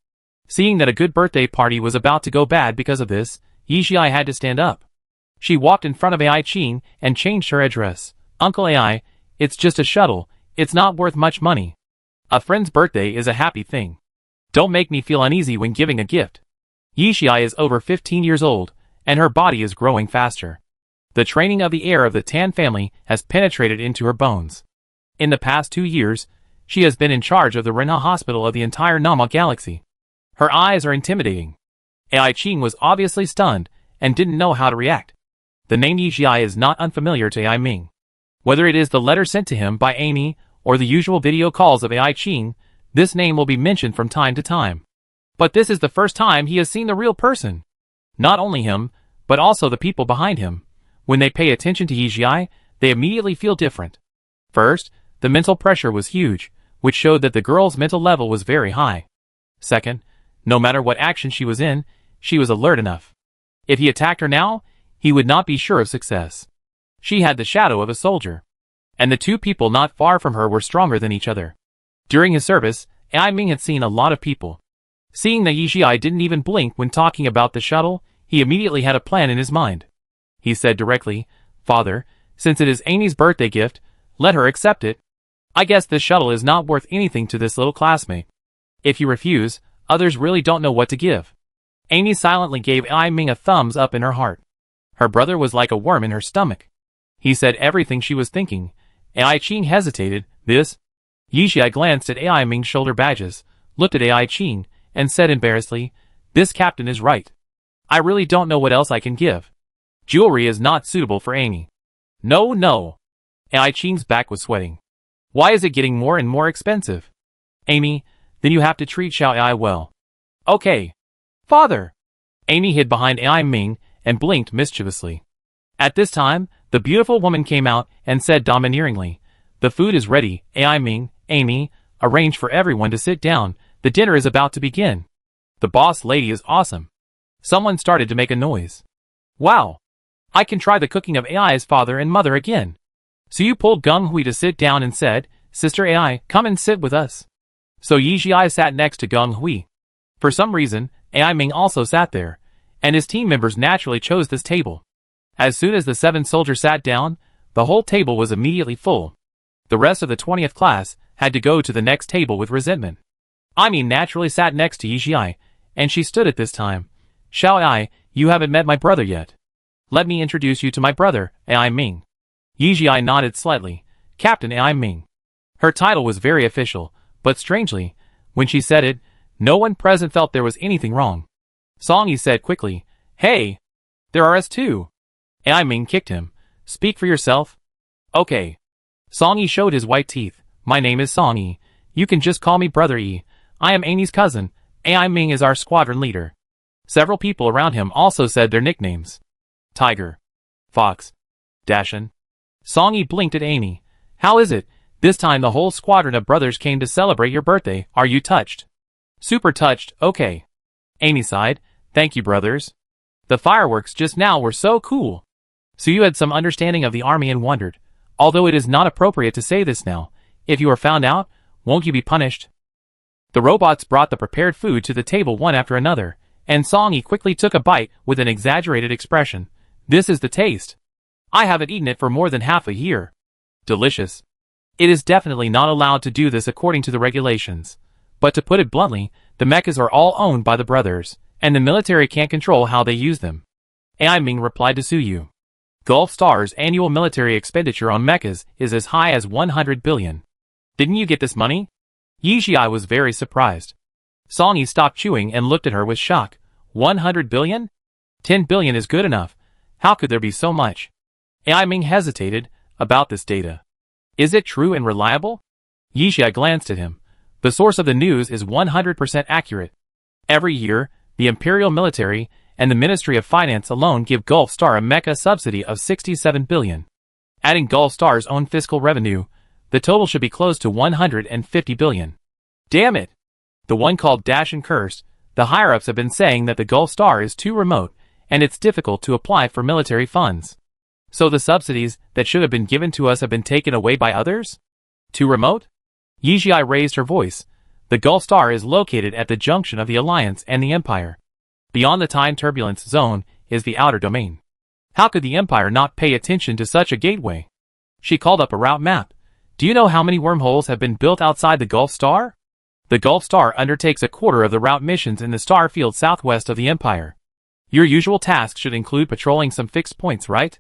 Seeing that a good birthday party was about to go bad because of this, Yixi had to stand up. She walked in front of Ai Qing and changed her address. Uncle Ai, it's just a shuttle, it's not worth much money. A friend's birthday is a happy thing. Don't make me feel uneasy when giving a gift. Yixi is over 15 years old, and her body is growing faster. The training of the heir of the Tan family has penetrated into her bones. In the past 2 years, she has been in charge of the Renha hospital of the entire Nama galaxy. Her eyes are intimidating. Ai Qing was obviously stunned, and didn't know how to react. The name Yixi is not unfamiliar to Ai Ming. Whether it is the letter sent to him by Amy, or the usual video calls of Ai Qing, this name will be mentioned from time to time. But this is the first time he has seen the real person. Not only him, but also the people behind him. When they pay attention to Yixi, they immediately feel different. First, the mental pressure was huge, which showed that the girl's mental level was very high. Second, no matter what action she was in, she was alert enough. If he attacked her now, he would not be sure of success. She had the shadow of a soldier. And the 2 people not far from her were stronger than each other. During his service, Ai Ming had seen a lot of people. Seeing that Yixi didn't even blink when talking about the shuttle, he immediately had a plan in his mind. He said directly, Father, since it is Amy's birthday gift, let her accept it. I guess this shuttle is not worth anything to this little classmate. If you refuse, others really don't know what to give. Amy silently gave Ai Ming a thumbs up in her heart. Her brother was like a worm in her stomach. He said everything she was thinking. Ai Qing hesitated. This? Yixi glanced at Ai Ming's shoulder badges, looked at Ai Qing, and said embarrassedly, This captain is right. I really don't know what else I can give. Jewelry is not suitable for Amy. No, no. Ai Qing's back was sweating. Why is it getting more and more expensive? Amy, then you have to treat Xiao Ai well. Okay. Father. Amy hid behind Ai Ming and blinked mischievously. At this time, the beautiful woman came out and said domineeringly, The food is ready, Ai Ming, Amy, arrange for everyone to sit down, the dinner is about to begin. The boss lady is awesome. Someone started to make a noise. Wow. I can try the cooking of Ai's father and mother again. So you pulled Gung Hui to sit down and said, Sister Ai, come and sit with us. So Yixi sat next to Gung Hui. For some reason, Ai Ming also sat there, and his team members naturally chose this table. As soon as the 7 soldiers sat down, the whole table was immediately full. The rest of the 20th class had to go to the next table with resentment. Amy naturally sat next to Yixi, and she stood at this time. Xiao Ai, you haven't met my brother yet. Let me introduce you to my brother, Ai Ming. Yixi nodded slightly. Captain Ai Ming. Her title was very official, but strangely, when she said it, no one present felt there was anything wrong. Song Yi said quickly, Hey! There are us too. Ai Ming kicked him. Speak for yourself. Okay. Song Yi showed his white teeth. My name is Song Yi. You can just call me Brother Yi. I am Amy's cousin. Ai Ming is our squadron leader. Several people around him also said their nicknames. Tiger. Fox. Dashin. Song Yi blinked at Amy. How is it? This time the whole squadron of brothers came to celebrate your birthday. Are you touched? Super touched, okay. Amy sighed. Thank you, brothers. The fireworks just now were so cool. Suyu had some understanding of the army and wondered, although it is not appropriate to say this now, if you are found out, won't you be punished? The robots brought the prepared food to the table one after another, and Song-yi quickly took a bite with an exaggerated expression. This is the taste. I haven't eaten it for more than half a year. Delicious. It is definitely not allowed to do this according to the regulations. But to put it bluntly, the mechas are all owned by the brothers, and the military can't control how they use them. Ai Ming replied to Suyu. Gulf Star's annual military expenditure on mechas is as high as 100 billion. Didn't you get this money? Yixi was very surprised. Song-yi stopped chewing and looked at her with shock. 100 billion? 10 billion is good enough. How could there be so much? Ai Ming hesitated about this data. Is it true and reliable? Yixi glanced at him. The source of the news is 100% accurate. Every year, the Imperial Military and the Ministry of Finance alone give Gulf Star a mecha subsidy of 67 billion. Adding Gulf Star's own fiscal revenue, the total should be close to 150 billion. Damn it! The one called Dash and Curse, the higher-ups have been saying that the Gulf Star is too remote, and it's difficult to apply for military funds. So the subsidies that should have been given to us have been taken away by others? Too remote? Yixi raised her voice. The Gulf Star is located at the junction of the Alliance and the Empire. Beyond the time turbulence zone is the outer domain. How could the Empire not pay attention to such a gateway? She called up a route map. Do you know how many wormholes have been built outside the Gulf Star? The Gulf Star undertakes a quarter of the route missions in the star field southwest of the Empire. Your usual tasks should include patrolling some fixed points, right?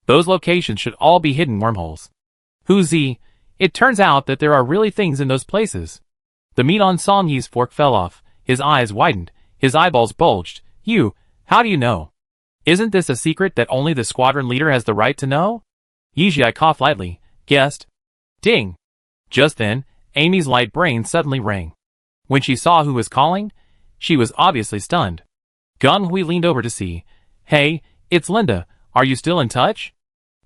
Those locations should all be hidden wormholes. Who's It turns out that there are really things in those places. The meat on Song-yi's fork fell off, his eyes widened, his eyeballs bulged. How do you know? Isn't this a secret that only the squadron leader has the right to know? Yixi coughed lightly, guessed. Ding! Just then, Amy's light brain suddenly rang. When she saw who was calling, she was obviously stunned. Gung Hui leaned over to see. Hey, it's Linda, are you still in touch?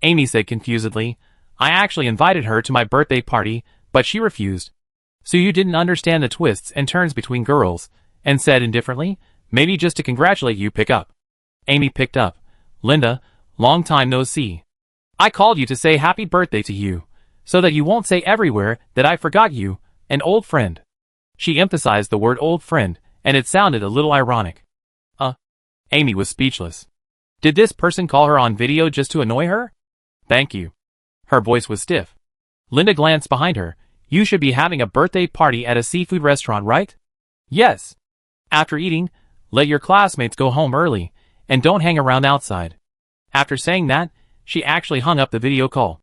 Amy said confusedly. I actually invited her to my birthday party, but she refused. So you didn't understand the twists and turns between girls, and said indifferently, maybe just to congratulate you pick up. Amy picked up. Linda, long time no see. I called you to say happy birthday to you, so that you won't say everywhere that I forgot you, an old friend. She emphasized the word old friend, and it sounded a little ironic. Amy was speechless. Did this person call her on video just to annoy her? Thank you. Her voice was stiff. Linda glanced behind her. You should be having a birthday party at a seafood restaurant, right? Yes. After eating, let your classmates go home early, and don't hang around outside. After saying that, she actually hung up the video call.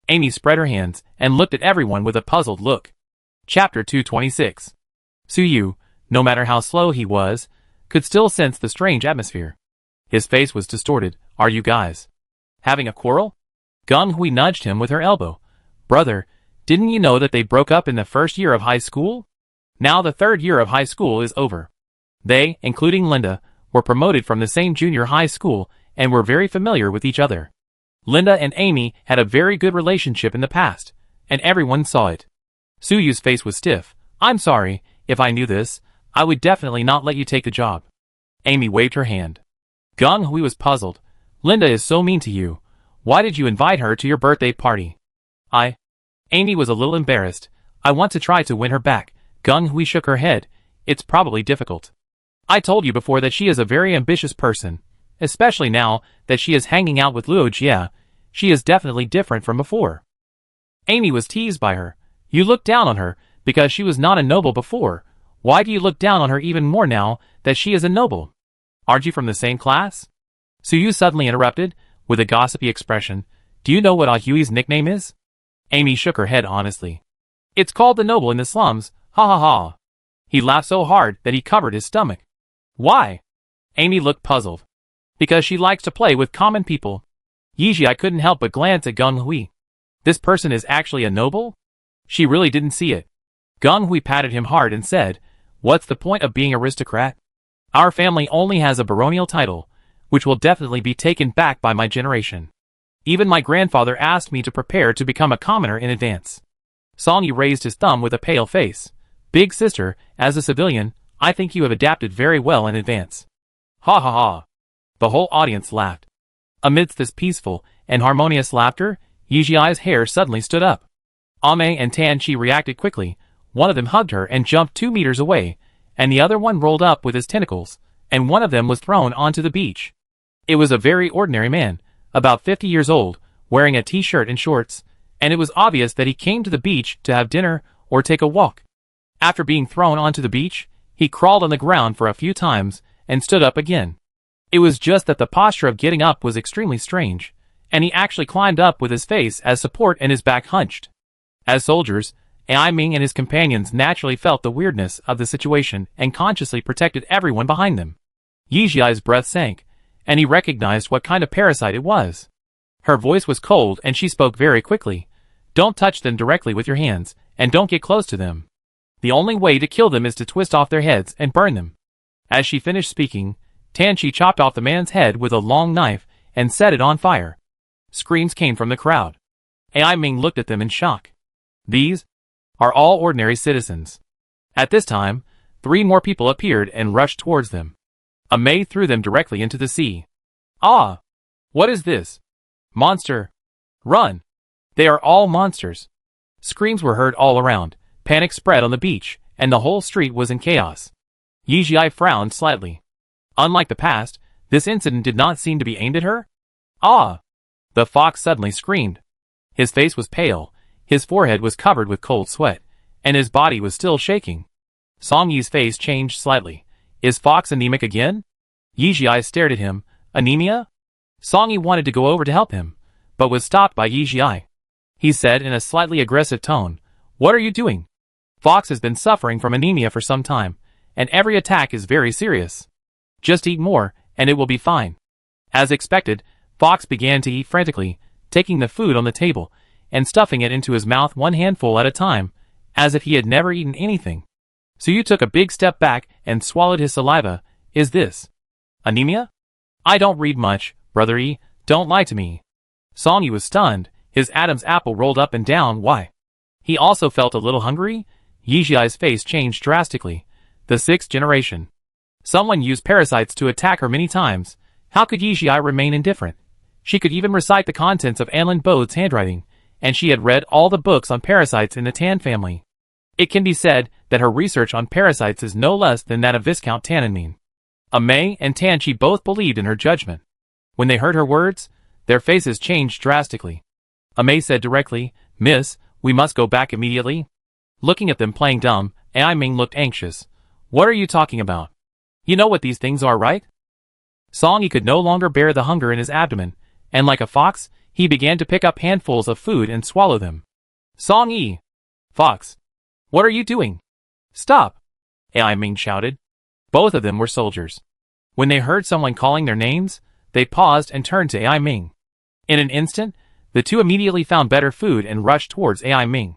Amy spread her hands and looked at everyone with a puzzled look. Chapter 226. Suyu, no matter how slow he was, could still sense the strange atmosphere. His face was distorted. Are you guys having a quarrel? Gung Hui nudged him with her elbow. Brother, didn't you know that they broke up in the first year of high school? Now the third year of high school is over. They, including Linda, were promoted from the same junior high school and were very familiar with each other. Linda and Amy had a very good relationship in the past, and everyone saw it. Suyu's face was stiff. I'm sorry, if I knew this, I would definitely not let you take the job. Amy waved her hand. Gung Hui was puzzled. Linda is so mean to you. Why did you invite her to your birthday party? Amy was a little embarrassed. I want to try to win her back. Gung Hui shook her head. It's probably difficult. I told you before that she is a very ambitious person, especially now that she is hanging out with Luo Jie. She is definitely different from before. Amy was teased by her. You looked down on her because she was not a noble before. Why do you look down on her even more now that she is a noble? Aren't you from the same class? Suyu suddenly interrupted, with a gossipy expression. Do you know what Ah Hui's nickname is? Amy shook her head honestly. It's called the noble in the slums, ha ha ha. He laughed so hard that he covered his stomach. Why? Amy looked puzzled. Because she likes to play with common people. Yixi couldn't help but glance at Gung Hui. This person is actually a noble? She really didn't see it. Gung Hui patted him hard and said, What's the point of being aristocrat? Our family only has a baronial title, which will definitely be taken back by my generation. Even my grandfather asked me to prepare to become a commoner in advance. Song Yi raised his thumb with a pale face. Big sister, as a civilian, I think you have adapted very well in advance. Ha ha ha. The whole audience laughed. Amidst this peaceful and harmonious laughter, Yijiai's hair suddenly stood up. Ame and Tan Chi reacted quickly. One of them hugged her and jumped 2 meters away, and the other one rolled up with his tentacles, and one of them was thrown onto the beach. It was a very ordinary man, about 50 years old, wearing a t-shirt and shorts, and it was obvious that he came to the beach to have dinner or take a walk. After being thrown onto the beach, he crawled on the ground for a few times and stood up again. It was just that the posture of getting up was extremely strange, and he actually climbed up with his face as support and his back hunched. As soldiers, Ai Ming and his companions naturally felt the weirdness of the situation and consciously protected everyone behind them. Yijiai's breath sank, and he recognized what kind of parasite it was. Her voice was cold and she spoke very quickly. Don't touch them directly with your hands, and don't get close to them. The only way to kill them is to twist off their heads and burn them. As she finished speaking, Tan Chi chopped off the man's head with a long knife and set it on fire. Screams came from the crowd. Ai Ming looked at them in shock. These are all ordinary citizens. At this time, 3 more people appeared and rushed towards them. A Mei threw them directly into the sea. Ah! What is this? Monster! Run! They are all monsters. Screams were heard all around, panic spread on the beach, and the whole street was in chaos. Yijiai frowned slightly. Unlike the past, this incident did not seem to be aimed at her. Ah! The fox suddenly screamed. His face was pale, his forehead was covered with cold sweat, and his body was still shaking. Song Yi's face changed slightly. Is Fox anemic again? Yijiai stared at him. Anemia? Song Yi wanted to go over to help him, but was stopped by Yijiai. He said in a slightly aggressive tone, What are you doing? Fox has been suffering from anemia for some time, and every attack is very serious. Just eat more, and it will be fine. As expected, Fox began to eat frantically, taking the food on the table, and stuffing it into his mouth one handful at a time, as if he had never eaten anything. So you took a big step back and swallowed his saliva. Is this anemia? I don't read much, Brother E, don't lie to me. Song Yi was stunned, his Adam's apple rolled up and down. Why? He also felt a little hungry. Yijiai's face changed drastically. The 6th generation. Someone used parasites to attack her many times. How could Yijiai remain indifferent? She could even recite the contents of Anlin Bode's handwriting, and she had read all the books on parasites in the Tan family. It can be said that her research on parasites is no less than that of Viscount Tannenming. Mei and Tan Chi both believed in her judgment. When they heard her words, their faces changed drastically. Mei said directly, Miss, we must go back immediately. Looking at them playing dumb, Ai Ming looked anxious. What are you talking about? You know what these things are, right? Song Yi could no longer bear the hunger in his abdomen, and like a fox, he began to pick up handfuls of food and swallow them. Song Yi! Fox! What are you doing? Stop! Ai Ming shouted. Both of them were soldiers. When they heard someone calling their names, they paused and turned to Ai Ming. In an instant, the two immediately found better food and rushed towards Ai Ming.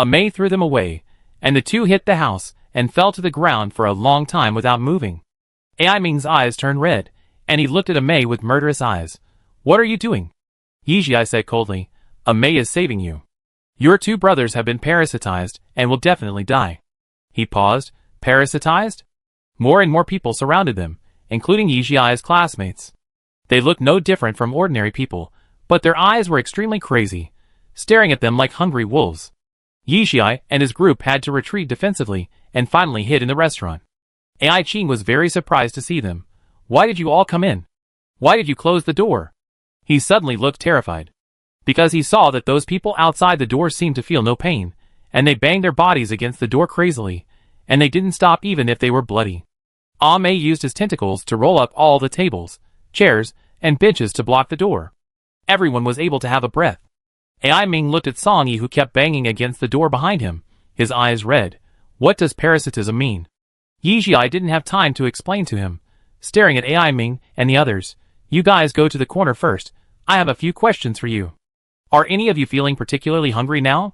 Mei threw them away, and the two hit the house and fell to the ground for a long time without moving. Ai Ming's eyes turned red, and he looked at Mei with murderous eyes. What are you doing? Yijiai said coldly, Mei is saving you. Your 2 brothers have been parasitized and will definitely die. He paused. Parasitized? More and more people surrounded them, including Yijiai's classmates. They looked no different from ordinary people, but their eyes were extremely crazy, staring at them like hungry wolves. Yijiai and his group had to retreat defensively and finally hid in the restaurant. Ai Qing was very surprised to see them. Why did you all come in? Why did you close the door? He suddenly looked terrified. Because he saw that those people outside the door seemed to feel no pain, and they banged their bodies against the door crazily, and they didn't stop even if they were bloody. Mei used his tentacles to roll up all the tables, chairs, and benches to block the door. Everyone was able to have a breath. Ai Ming looked at Song Yi, who kept banging against the door behind him, his eyes red. What does parasitism mean? Yijiai didn't have time to explain to him. Staring at Ai Ming and the others, you guys go to the corner first. I have a few questions for you. Are any of you feeling particularly hungry now?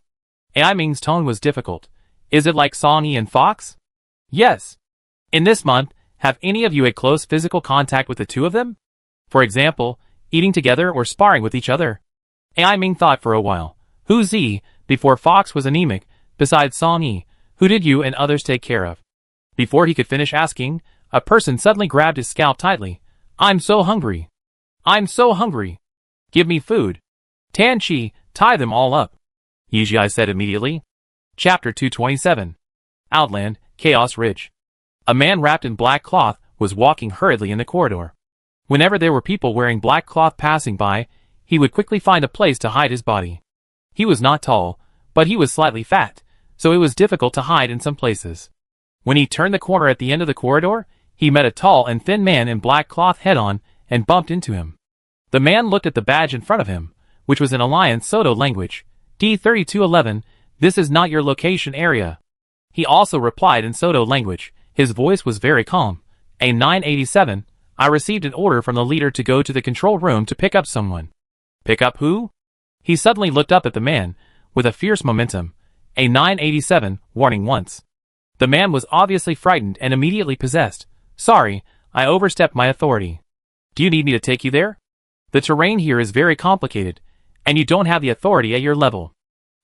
Ai Ming's tone was difficult. Is it like Song Yi and Fox? Yes. In this month, have any of you had close physical contact with the 2 of them? For example, eating together or sparring with each other? Ai Ming thought for a while. Hu Zi, Before Fox was anemic, besides Song Yi, who did you and others take care of? Before he could finish asking, a person suddenly grabbed his scalp tightly. I'm so hungry. I'm so hungry. Give me food. Tan Chi, tie them all up. Yijia said immediately. Chapter 227. Outland, Chaos Ridge. A man wrapped in black cloth was walking hurriedly in the corridor. Whenever there were people wearing black cloth passing by, he would quickly find a place to hide his body. He was not tall, but he was slightly fat, so it was difficult to hide in some places. When he turned the corner at the end of the corridor, he met a tall and thin man in black cloth head-on and bumped into him. The man looked at the badge in front of him, which was in Alliance Soto language. D3211, this is not your location area. He also replied in Soto language. His voice was very calm. A987, I received an order from the leader to go to the control room to pick up someone. Pick up who? He suddenly looked up at the man, with a fierce momentum. A987, warning once. The man was obviously frightened and immediately possessed. Sorry, I overstepped my authority. Do you need me to take you there? The terrain here is very complicated, and you don't have the authority at your level.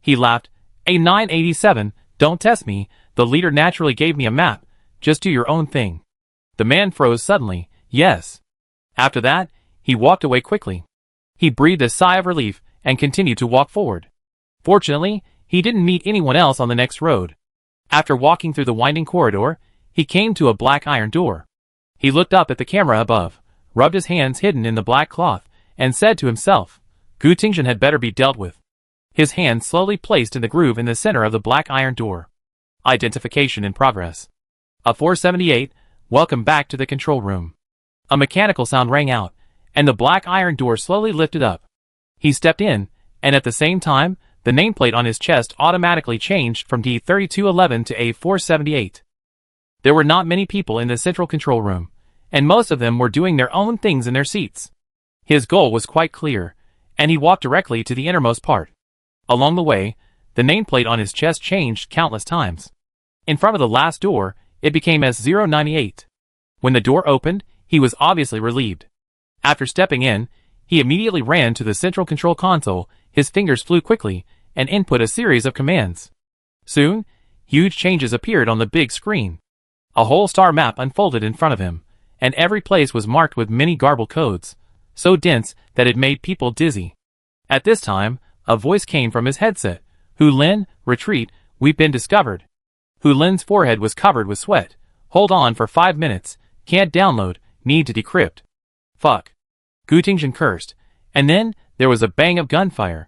He laughed. A987, don't test me, the leader naturally gave me a map, just do your own thing. The man froze suddenly. Yes. After that, he walked away quickly. He breathed a sigh of relief and continued to walk forward. Fortunately, he didn't meet anyone else on the next road. After walking through the winding corridor, he came to a black iron door. He looked up at the camera above, rubbed his hands hidden in the black cloth, and said to himself, Gu Tingzhen had better be dealt with. His hand slowly placed in the groove in the center of the black iron door. Identification in progress. A 478, welcome back to the control room. A mechanical sound rang out, and the black iron door slowly lifted up. He stepped in, and at the same time, the nameplate on his chest automatically changed from D3211 to A478. There were not many people in the central control room, and most of them were doing their own things in their seats. His goal was quite clear, and he walked directly to the innermost part. Along the way, the nameplate on his chest changed countless times. In front of the last door, it became S098. When the door opened, he was obviously relieved. After stepping in, he immediately ran to the central control console, his fingers flew quickly, and input a series of commands. Soon, huge changes appeared on the big screen. A whole star map unfolded in front of him, and every place was marked with many garbled codes, so dense that it made people dizzy. At this time, a voice came from his headset. Hu Lin, retreat, we've been discovered. Hu Lin's forehead was covered with sweat. Hold on for 5 minutes, can't download, need to decrypt. Fuck. Gu Tingzhen cursed, and then, there was a bang of gunfire.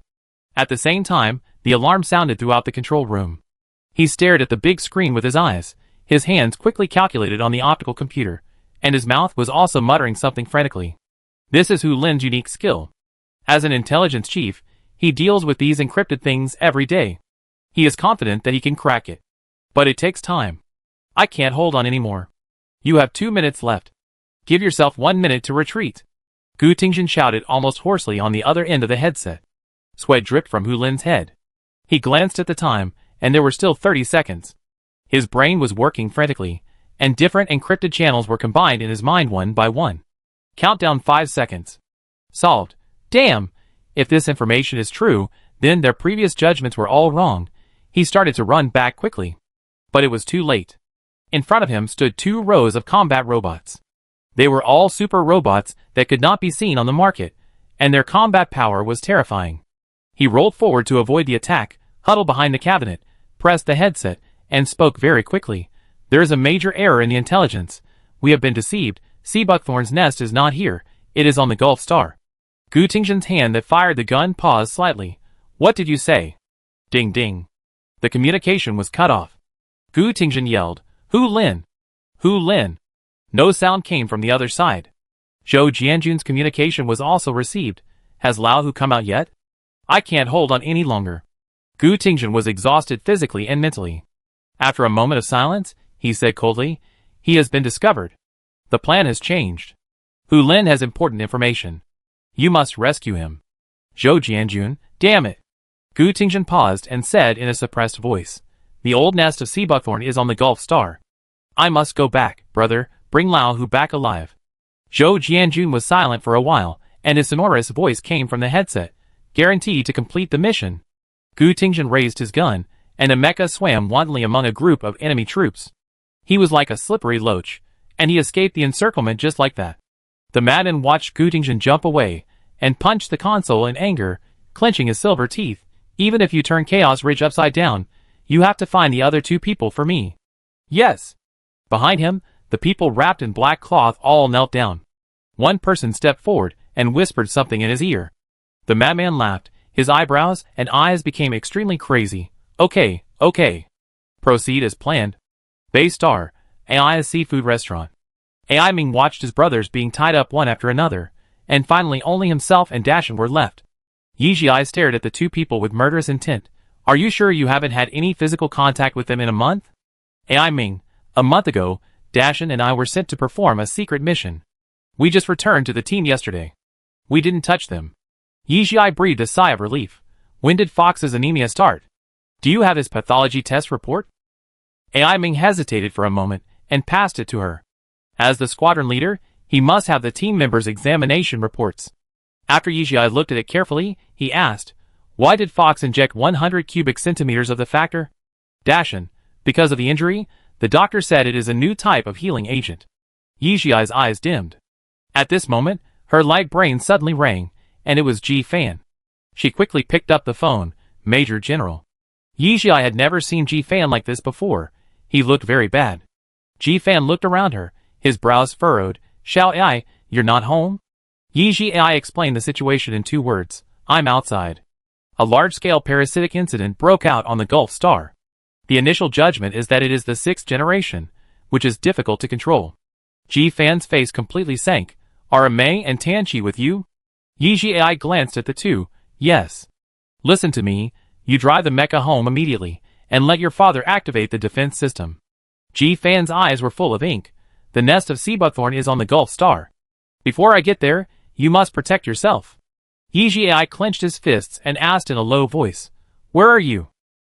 At the same time, the alarm sounded throughout the control room. He stared at the big screen with his eyes, his hands quickly calculated on the optical computer, and his mouth was also muttering something frantically. This is Hu Lin's unique skill. As an intelligence chief, he deals with these encrypted things every day. He is confident that he can crack it. But it takes time. I can't hold on anymore. You have 2 minutes left. Give yourself 1 minute to retreat. Gu Tingzhen shouted almost hoarsely on the other end of the headset. Sweat dripped from Hu Lin's head. He glanced at the time, and there were still 30 seconds. His brain was working frantically, and different encrypted channels were combined in his mind one by one. Countdown 5 seconds. Solved. Damn! If this information is true, then their previous judgments were all wrong. He started to run back quickly. But it was too late. In front of him stood 2 rows of combat robots. They were all super robots that could not be seen on the market, and their combat power was terrifying. He rolled forward to avoid the attack, huddled behind the cabinet, pressed the headset, and spoke very quickly. There is a major error in the intelligence. We have been deceived. Seabuckthorn's nest is not here. It is on the Gulf Star. Gu Tingzhen's hand that fired the gun paused slightly. What did you say? Ding ding. The communication was cut off. Gu Tingzhen yelled, Hu Lin! Hu Lin! No sound came from the other side. Zhou Jianjun's communication was also received. Has Lao Hu come out yet? I can't hold on any longer. Gu Tingzhen was exhausted physically and mentally. After a moment of silence, he said coldly, he has been discovered. The plan has changed. Hu Lin has important information. You must rescue him. Zhou Jianjun, damn it. Gu Tingzhen paused and said in a suppressed voice, the old nest of Seabuckthorn is on the Gulf Star. I must go back, brother, bring Lao Hu back alive. Zhou Jianjun was silent for a while, and his sonorous voice came from the headset. Guarantee to complete the mission. Gu Tingjin raised his gun, and a mecha swam wantonly among a group of enemy troops. He was like a slippery loach, and he escaped the encirclement just like that. The madman watched Gu Tingjin jump away, and punched the console in anger, clenching his silver teeth. Even if you turn Chaos Ridge upside down, you have to find the other two people for me. Yes. Behind him, the people wrapped in black cloth all knelt down. One person stepped forward and whispered something in his ear. The madman laughed, his eyebrows and eyes became extremely crazy. Okay. Proceed as planned. Bay Star, AI's seafood restaurant. AI Ming watched his brothers being tied up one after another, and finally only himself and Dashin were left. Yijie stared at the two people with murderous intent. Are you sure you haven't had any physical contact with them in a month? AI Ming, a month ago, Dashin and I were sent to perform a secret mission. We just returned to the team yesterday. We didn't touch them. Yijie breathed a sigh of relief. When did Fox's anemia start? Do you have his pathology test report? AI Ming hesitated for a moment and passed it to her. As the squadron leader, he must have the team members' examination reports. After Yijie looked at it carefully, he asked, why did Fox inject 100 cubic centimeters of the factor? Dashin, because of the injury, the doctor said it is a new type of healing agent. Yijie's eyes dimmed. At this moment, her light brain suddenly rang, and it was Ji Fan. She quickly picked up the phone. Major General. Yijie had never seen Ji Fan like this before. He looked very bad. Ji Fan looked around her, his brows furrowed. Xiao Ai, you're not home? Yijie explained the situation in 2 words. I'm outside. A large-scale parasitic incident broke out on the Gulf Star. The initial judgment is that it is the 6th generation, which is difficult to control. Ji Fan's face completely sank. Are Mei and Tanchi with you? Yijie glanced at the two. Yes. Listen to me, you drive the mecha home immediately, and let your father activate the defense system. Ji Fan's eyes were full of ink. The nest of Seabuthorn is on the Gulf Star. Before I get there, you must protect yourself. Yijie clenched his fists and asked in a low voice, where are you?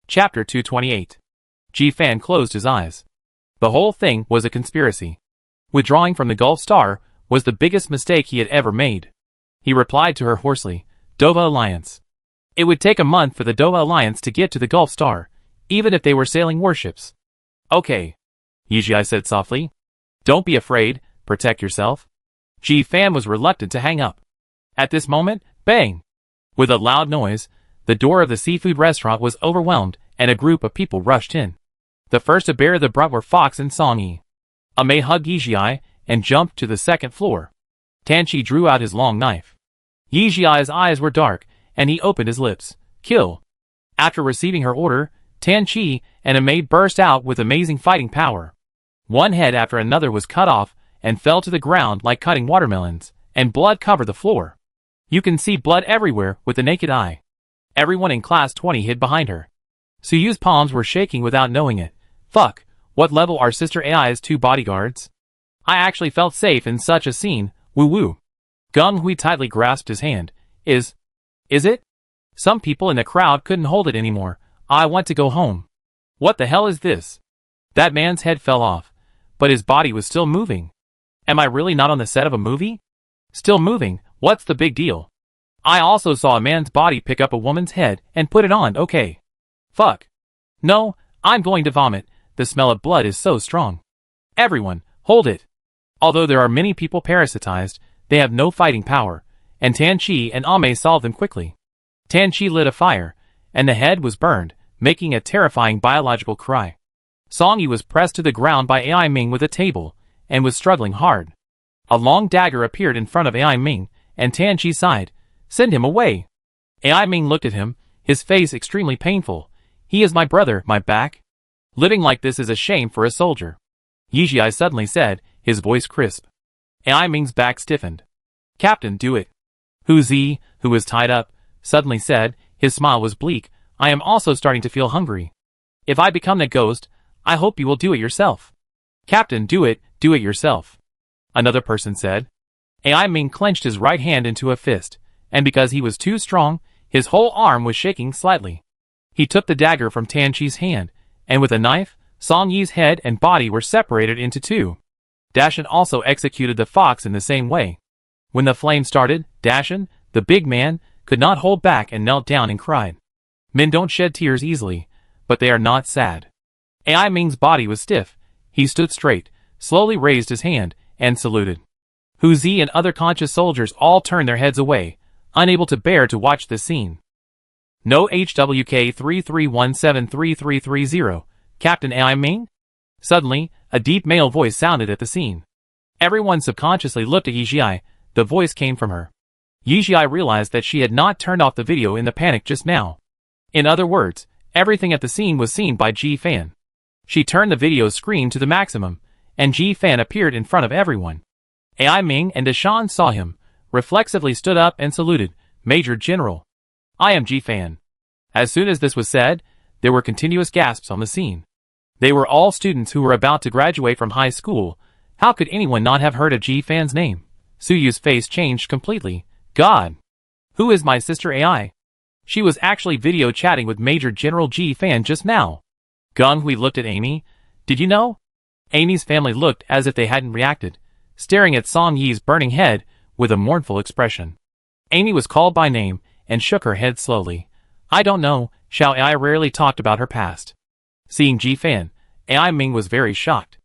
Chapter 228. Ji Fan closed his eyes. The whole thing was a conspiracy. Withdrawing from the Gulf Star was the biggest mistake he had ever made. He replied to her hoarsely, Dova Alliance. It would take a month for the Dova Alliance to get to the Gulf Star, even if they were sailing warships. Okay. Yijie said softly. Don't be afraid, protect yourself. Ji Fan was reluctant to hang up. At this moment, bang! With a loud noise, the door of the seafood restaurant was overwhelmed and a group of people rushed in. The first to bear the brunt were Fox and Songyi. Mei hugged Yijie and jumped to the 2nd floor. Tanchi drew out his long knife. Yijie's eyes were dark, and he opened his lips. Kill. After receiving her order, Tanchi and Mei burst out with amazing fighting power. One head after another was cut off and fell to the ground like cutting watermelons, and blood covered the floor. You can see blood everywhere with the naked eye. Everyone in Class 20 hid behind her. Suyu's palms were shaking without knowing it. Fuck, what level are Sister AI's 2 bodyguards? I actually felt safe in such a scene, woo-woo. Gung Hui tightly grasped his hand. Is it? Some people in the crowd couldn't hold it anymore. I want to go home. What the hell is this? That man's head fell off, but his body was still moving. Am I really not on the set of a movie? Still moving, what's the big deal? I also saw a man's body pick up a woman's head and put it on, okay. Fuck. No, I'm going to vomit, the smell of blood is so strong. Everyone, hold it. Although there are many people parasitized, they have no fighting power, and Tanchi and Ame solved them quickly. Tanchi lit a fire, and the head was burned, making a terrifying biological cry. Songyi was pressed to the ground by AI Ming with a table, and was struggling hard. A long dagger appeared in front of AI Ming, and Tanchi sighed, Send him away. AI Ming looked at him, his face extremely painful. He is my brother, my back. Living like this is a shame for a soldier. Yijie suddenly said, his voice crisp. AI Ming's back stiffened. Captain, do it. Hu Zi, who was tied up, suddenly said, his smile was bleak, I am also starting to feel hungry. If I become the ghost, I hope you will do it yourself. Captain, do it yourself. Another person said. AI Ming clenched his right hand into a fist, and because he was too strong, his whole arm was shaking slightly. He took the dagger from Tanchi's hand, and with a knife, Songyi's head and body were separated into 2. Dashin also executed the fox in the same way. When the flame started, Dashin, the big man, could not hold back and knelt down and cried. Men don't shed tears easily, but they are not sad. AI Ming's body was stiff. He stood straight, slowly raised his hand, and saluted. Hu Zi and other conscious soldiers all turned their heads away, unable to bear to watch this scene. No HWK 33173330, Captain AI Ming? Suddenly, a deep male voice sounded at the scene. Everyone subconsciously looked at Yizhi. The voice came from her. Yizhi realized that she had not turned off the video in the panic just now. In other words, everything at the scene was seen by Ji Fan. She turned the video screen to the maximum, and Ji Fan appeared in front of everyone. AI Ming and Deshan saw him, reflexively stood up and saluted, Major General. I am Ji Fan. As soon as this was said, there were continuous gasps on the scene. They were all students who were about to graduate from high school. How could anyone not have heard of Ji Fan's name? Suyu's face changed completely. God! Who is my sister AI? She was actually video chatting with Major General Ji Fan just now. Geng Hui looked at Amy. Did you know? Amy's family looked as if they hadn't reacted, staring at Song Yi's burning head with a mournful expression. Amy was called by name and shook her head slowly. I don't know, Xiao Ai rarely talked about her past. Seeing Ji Fan, AI Ming was very shocked.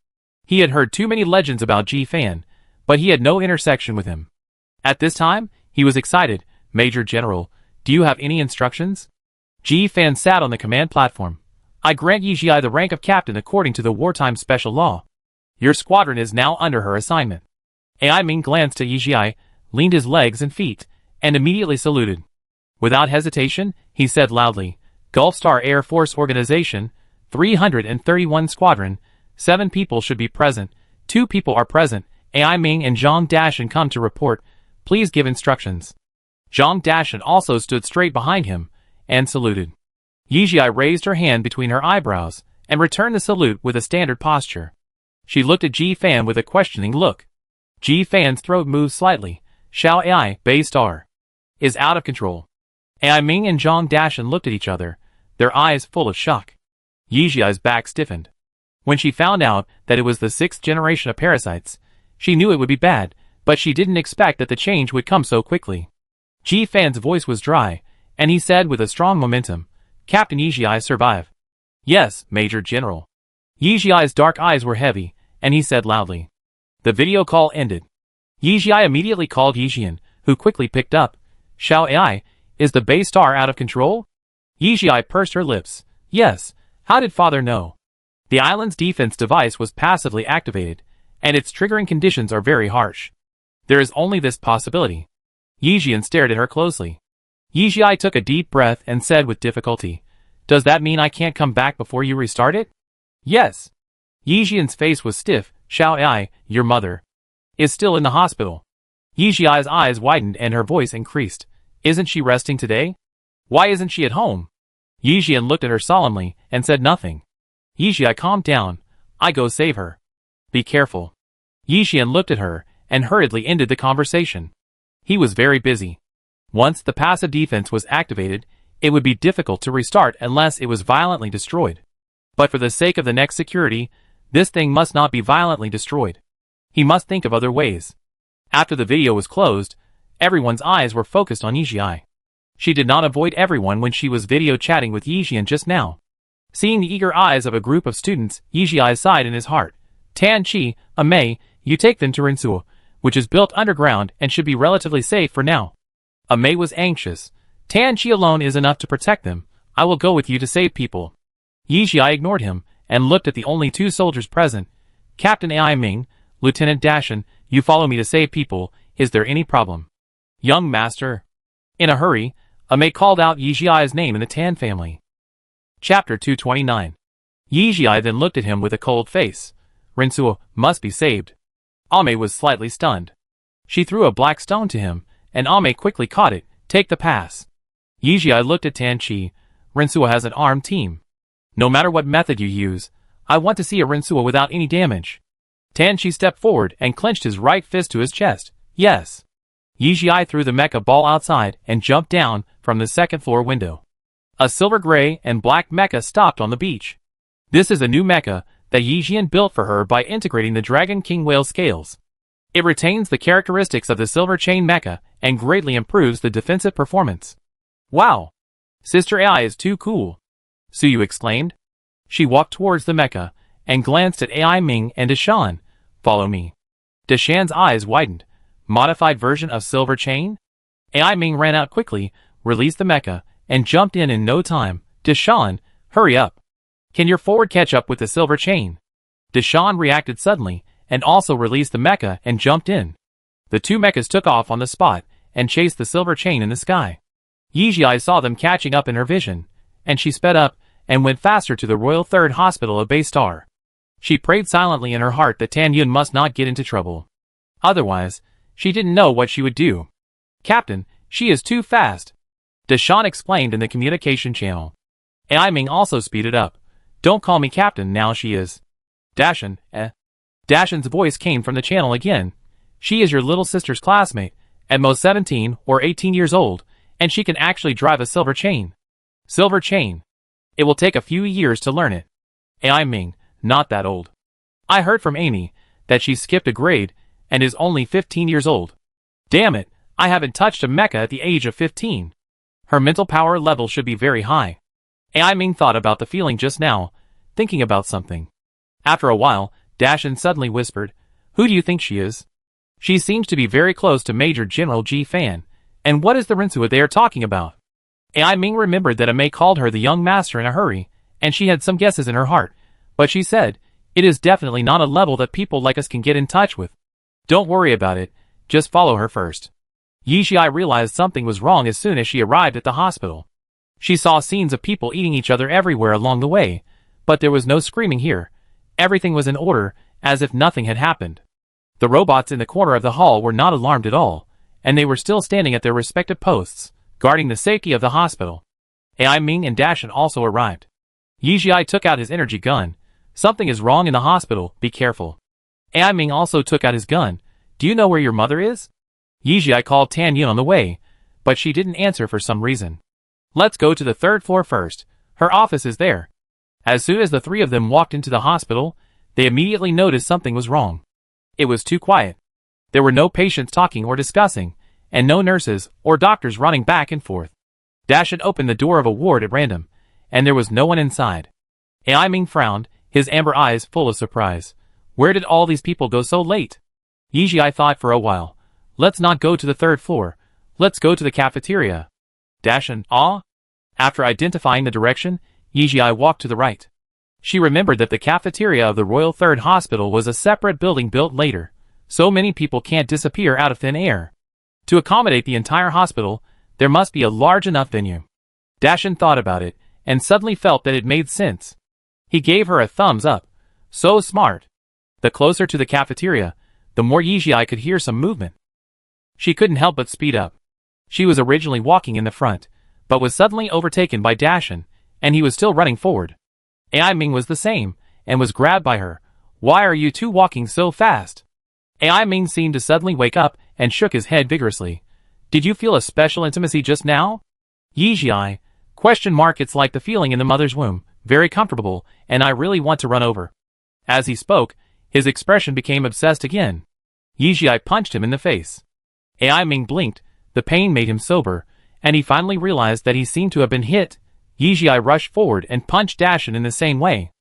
He had heard too many legends about Ji Fan, but he had no intersection with him. At this time, he was excited. Major General, do you have any instructions? Ji Fan sat on the command platform. I grant Yizhi the rank of captain according to the wartime special law. Your squadron is now under her assignment. AI Ming glanced at Yizhi, leaned his legs and feet, and immediately saluted. Without hesitation, he said loudly, Gulf Star Air Force Organization, 331 Squadron, 7 people should be present, 2 people are present, AI Ming and Zhang Dashan come to report, please give instructions. Zhang Dashan also stood straight behind him, and saluted. Yizhi raised her hand between her eyebrows, and returned the salute with a standard posture. She looked at Ji Fan with a questioning look. Ji Fan's throat moved slightly. Xiao Ai, Bay Star, is out of control. AI Ming and Zhang Dashan looked at each other, their eyes full of shock. Yizhi's back stiffened. When she found out that it was the 6th generation of parasites, she knew it would be bad, but she didn't expect that the change would come so quickly. Ji Fan's voice was dry, and he said with a strong momentum, Captain Yizhi survive. Yes, Major General. Yizhi's dark eyes were heavy, and he said loudly. The video call ended. Yizhi immediately called Yixian, who quickly picked up. Xiao Ai, is the Bay Star out of control? Yizhi pursed her lips. Yes, how did father know? The island's defense device was passively activated, and its triggering conditions are very harsh. There is only this possibility. Yixian stared at her closely. Yizhi took a deep breath and said with difficulty, Does that mean I can't come back before you restart it? Yes. Yixian's face was stiff. Xiao Ai, your mother, is still in the hospital. Yizhi's eyes widened and her voice increased. Isn't she resting today? Why isn't she at home? Yixian looked at her solemnly and said nothing. Yizhi calmed down. I go save her. Be careful. Yixian looked at her and hurriedly ended the conversation. He was very busy. Once the passive defense was activated, it would be difficult to restart unless it was violently destroyed. But for the sake of the next security, this thing must not be violently destroyed. He must think of other ways. After the video was closed, everyone's eyes were focused on Yizhi. She did not avoid everyone when she was video chatting with Yixian just now. Seeing the eager eyes of a group of students, Yizhi sighed in his heart. Tan Chi, Amei, you take them to Rinsuo, which is built underground and should be relatively safe for now. Amei was anxious. Tan Chi alone is enough to protect them. I will go with you to save people. Yizhi ignored him and looked at the only 2 soldiers present. Captain AI Ming, Lieutenant Dashan, you follow me to save people. Is there any problem? Young master. In a hurry, Amei called out Yizhi's name in the Tan family. Chapter 229. Yizhi then looked at him with a cold face. Rinsuo must be saved. Amei was slightly stunned. She threw a black stone to him, and Amei quickly caught it. Take the pass. Yizhi looked at Tan Chi. Rinsuo has an armed team. No matter what method you use, I want to see a Rinsuo without any damage. Tan Chi stepped forward and clenched his right fist to his chest. Yes. Yizhi threw the mecha ball outside and jumped down from the 2nd floor window. A silver gray and black mecha stopped on the beach. This is a new mecha that Yixian built for her by integrating the Dragon King Whale scales. It retains the characteristics of the silver chain mecha and greatly improves the defensive performance. Wow! Sister AI is too cool, Suyu exclaimed. She walked towards the mecha and glanced at AI Ming and Deshan. Follow me. Deshan's eyes widened. Modified version of Silver Chain? AI Ming ran out quickly, released the mecha, and jumped in no time. Deshan, hurry up. Can your forward catch up with the Silver Chain? Deshan reacted suddenly, and also released the mecha and jumped in. The two mechas took off on the spot, and chased the Silver Chain in the sky. Yijia saw them catching up in her vision, and she sped up, and went faster to the Royal Third Hospital of Baystar. She prayed silently in her heart that Tan Yun must not get into trouble. Otherwise, she didn't know what she would do. Captain, she is too fast, Deshan explained in the communication channel. AI Ming also speeded up. Don't call me Captain now, she is. Dashan, Dashan's voice came from the channel again. She is your little sister's classmate, at most 17 or 18 years old, and she can actually drive a Silver Chain. Silver Chain. It will take a few years to learn it. AI Ming, not that old. I heard from Amy that she skipped a grade and is only 15 years old. Damn it, I haven't touched a mecha at the age of 15. Her mental power level should be very high. AI Ming thought about the feeling just now, thinking about something. After a while, Dashan suddenly whispered, Who do you think she is? She seems to be very close to Major General Ji Fan. And what is the Rinsu they are talking about? AI Ming remembered that Amei called her the young master in a hurry, and she had some guesses in her heart, but she said, it is definitely not a level that people like us can get in touch with. Don't worry about it, just follow her first. Yijia realized something was wrong as soon as she arrived at the hospital. She saw scenes of people eating each other everywhere along the way, but there was no screaming here. Everything was in order, as if nothing had happened. The robots in the corner of the hall were not alarmed at all, and they were still standing at their respective posts, guarding the safety of the hospital. AI Ming and Dashan also arrived. Yijia took out his energy gun. Something is wrong in the hospital, be careful. AI Ming also took out his gun. Do you know where your mother is? Yijia called Tan Yun on the way, but she didn't answer for some reason. Let's go to the third floor first. Her office is there. As soon as the three of them walked into the hospital, they immediately noticed something was wrong. It was too quiet. There were no patients talking or discussing, and no nurses or doctors running back and forth. Dashan opened the door of a ward at random, and there was no one inside. AI Ming frowned, his amber eyes full of surprise. Where did all these people go so late? Yijia thought for a while. Let's not go to the third floor. Let's go to the cafeteria. Dashan, ah? After identifying the direction, Yijia walked to the right. She remembered that the cafeteria of the Royal Third Hospital was a separate building built later. So many people can't disappear out of thin air. To accommodate the entire hospital, there must be a large enough venue. Dashan thought about it, and suddenly felt that it made sense. He gave her a thumbs up. So smart. The closer to the cafeteria, the more Yijia could hear some movement. She couldn't help but speed up. She was originally walking in the front, but was suddenly overtaken by Dashan, and he was still running forward. AI Ming was the same, and was grabbed by her. Why are you two walking so fast? AI Ming seemed to suddenly wake up and shook his head vigorously. Did you feel a special intimacy just now? Yijia, ? It's like the feeling in the mother's womb, very comfortable, and I really want to run over. As he spoke, his expression became obsessed again. Yijia punched him in the face. AI Ming blinked, the pain made him sober, and he finally realized that he seemed to have been hit. Yijia rushed forward and punched Dashan in the same way.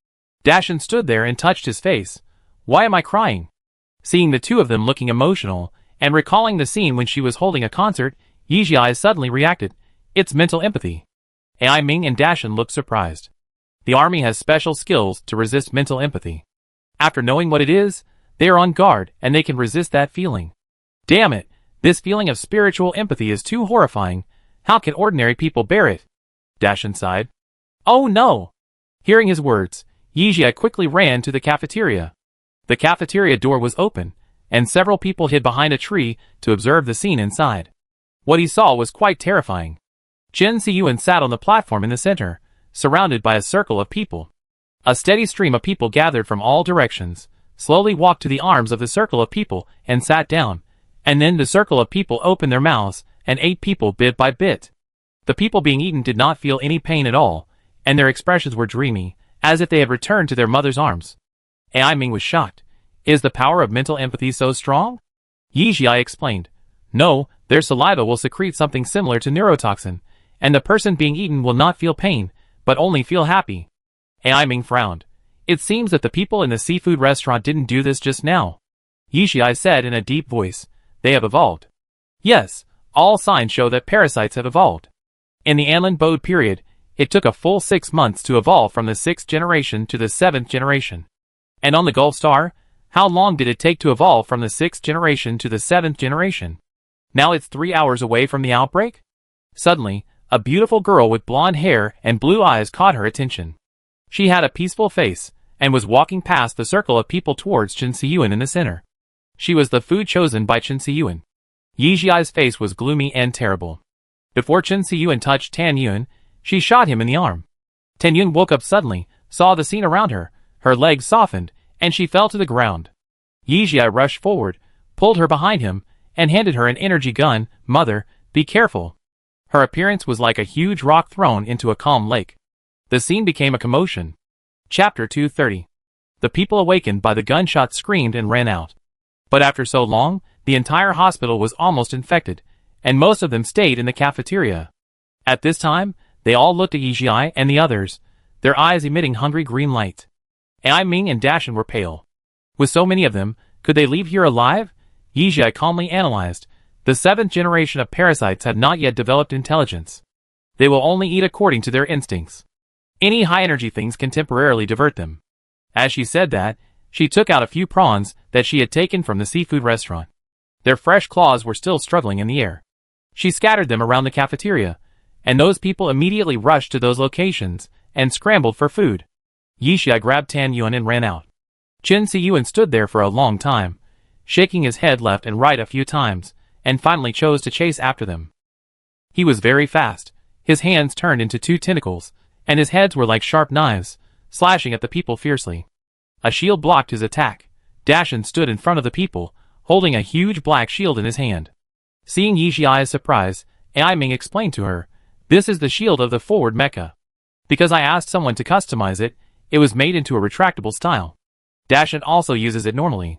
Dashan stood there and touched his face. Why am I crying? Seeing the two of them looking emotional, and recalling the scene when she was holding a concert, Yijia suddenly reacted. It's mental empathy. AI Ming and Dashan looked surprised. The army has special skills to resist mental empathy. After knowing what it is, they are on guard and they can resist that feeling. Damn it, this feeling of spiritual empathy is too horrifying. How can ordinary people bear it? Dashan sighed. Oh no! Hearing his words, Yijia quickly ran to the cafeteria. The cafeteria door was open, and several people hid behind a tree to observe the scene inside. What he saw was quite terrifying. Chen Siyuan sat on the platform in the center, surrounded by a circle of people. A steady stream of people gathered from all directions, slowly walked to the arms of the circle of people and sat down, and then the circle of people opened their mouths and ate people bit by bit. The people being eaten did not feel any pain at all, and their expressions were dreamy, as if they had returned to their mother's arms. AI Ming was shocked. Is the power of mental empathy so strong? Yijia explained. No, their saliva will secrete something similar to neurotoxin, and the person being eaten will not feel pain, but only feel happy. Ai Ming frowned. It seems that the people in the seafood restaurant didn't do this just now. Yixi said in a deep voice. They have evolved. Yes, all signs show that parasites have evolved. In the Anlin Bode period, it took a full 6 months to evolve from the 6th generation to the 7th generation. And on the Gulf Star, how long did it take to evolve from the 6th generation to the 7th generation? Now it's 3 hours away from the outbreak? Suddenly, a beautiful girl with blonde hair and blue eyes caught her attention. She had a peaceful face, and was walking past the circle of people towards Chen Siyuan in the center. She was the food chosen by Chen Siyuan. Yi Jiai's face was gloomy and terrible. Before Chen Siyuan touched Tan Yun, she shot him in the arm. Tan Yun woke up suddenly, saw the scene around her, her legs softened, and she fell to the ground. Yi Jiai rushed forward, pulled her behind him, and handed her an energy gun. Mother, be careful. Her appearance was like a huge rock thrown into a calm lake. The scene became a commotion. Chapter 230. The people awakened by the gunshot screamed and ran out. But after so long, the entire hospital was almost infected, and most of them stayed in the cafeteria. At this time, they all looked at Yixi and the others, their eyes emitting hungry green light. Ai Ming and Dashan were pale. With so many of them, could they leave here alive? Yixi calmly analyzed. The 7th generation of parasites had not yet developed intelligence. They will only eat according to their instincts. Any high-energy things can temporarily divert them. As she said that, she took out a few prawns that she had taken from the seafood restaurant. Their fresh claws were still struggling in the air. She scattered them around the cafeteria, and those people immediately rushed to those locations and scrambled for food. Yixi grabbed Tan Yun and ran out. Chen Siyuan stood there for a long time, shaking his head left and right a few times, and finally chose to chase after them. He was very fast. His hands turned into 2 tentacles, and his heads were like sharp knives, slashing at the people fiercely. A shield blocked his attack. Dashan stood in front of the people, holding a huge black shield in his hand. Seeing Yixi's surprise, Ai Ming explained to her, "This is the shield of the forward mecha. Because I asked someone to customize it, it was made into a retractable style. Dashan also uses it normally."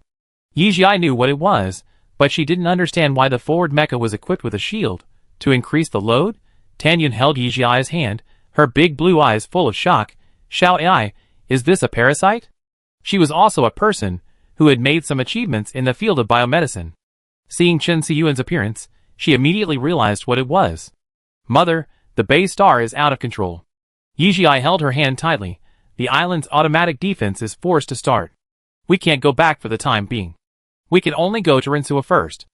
Yixi knew what it was, but she didn't understand why the forward mecha was equipped with a shield. To increase the load, Tan Yun held Yixi's hand, her big blue eyes full of shock. "Xiao Ai, is this a parasite?" She was also a person who had made some achievements in the field of biomedicine. Seeing Chen Siyuan's appearance, she immediately realized what it was. "Mother, the Bay Star is out of control." Yixi held her hand tightly. "The island's automatic defense is forced to start. We can't go back for the time being. We can only go to Rinsua first."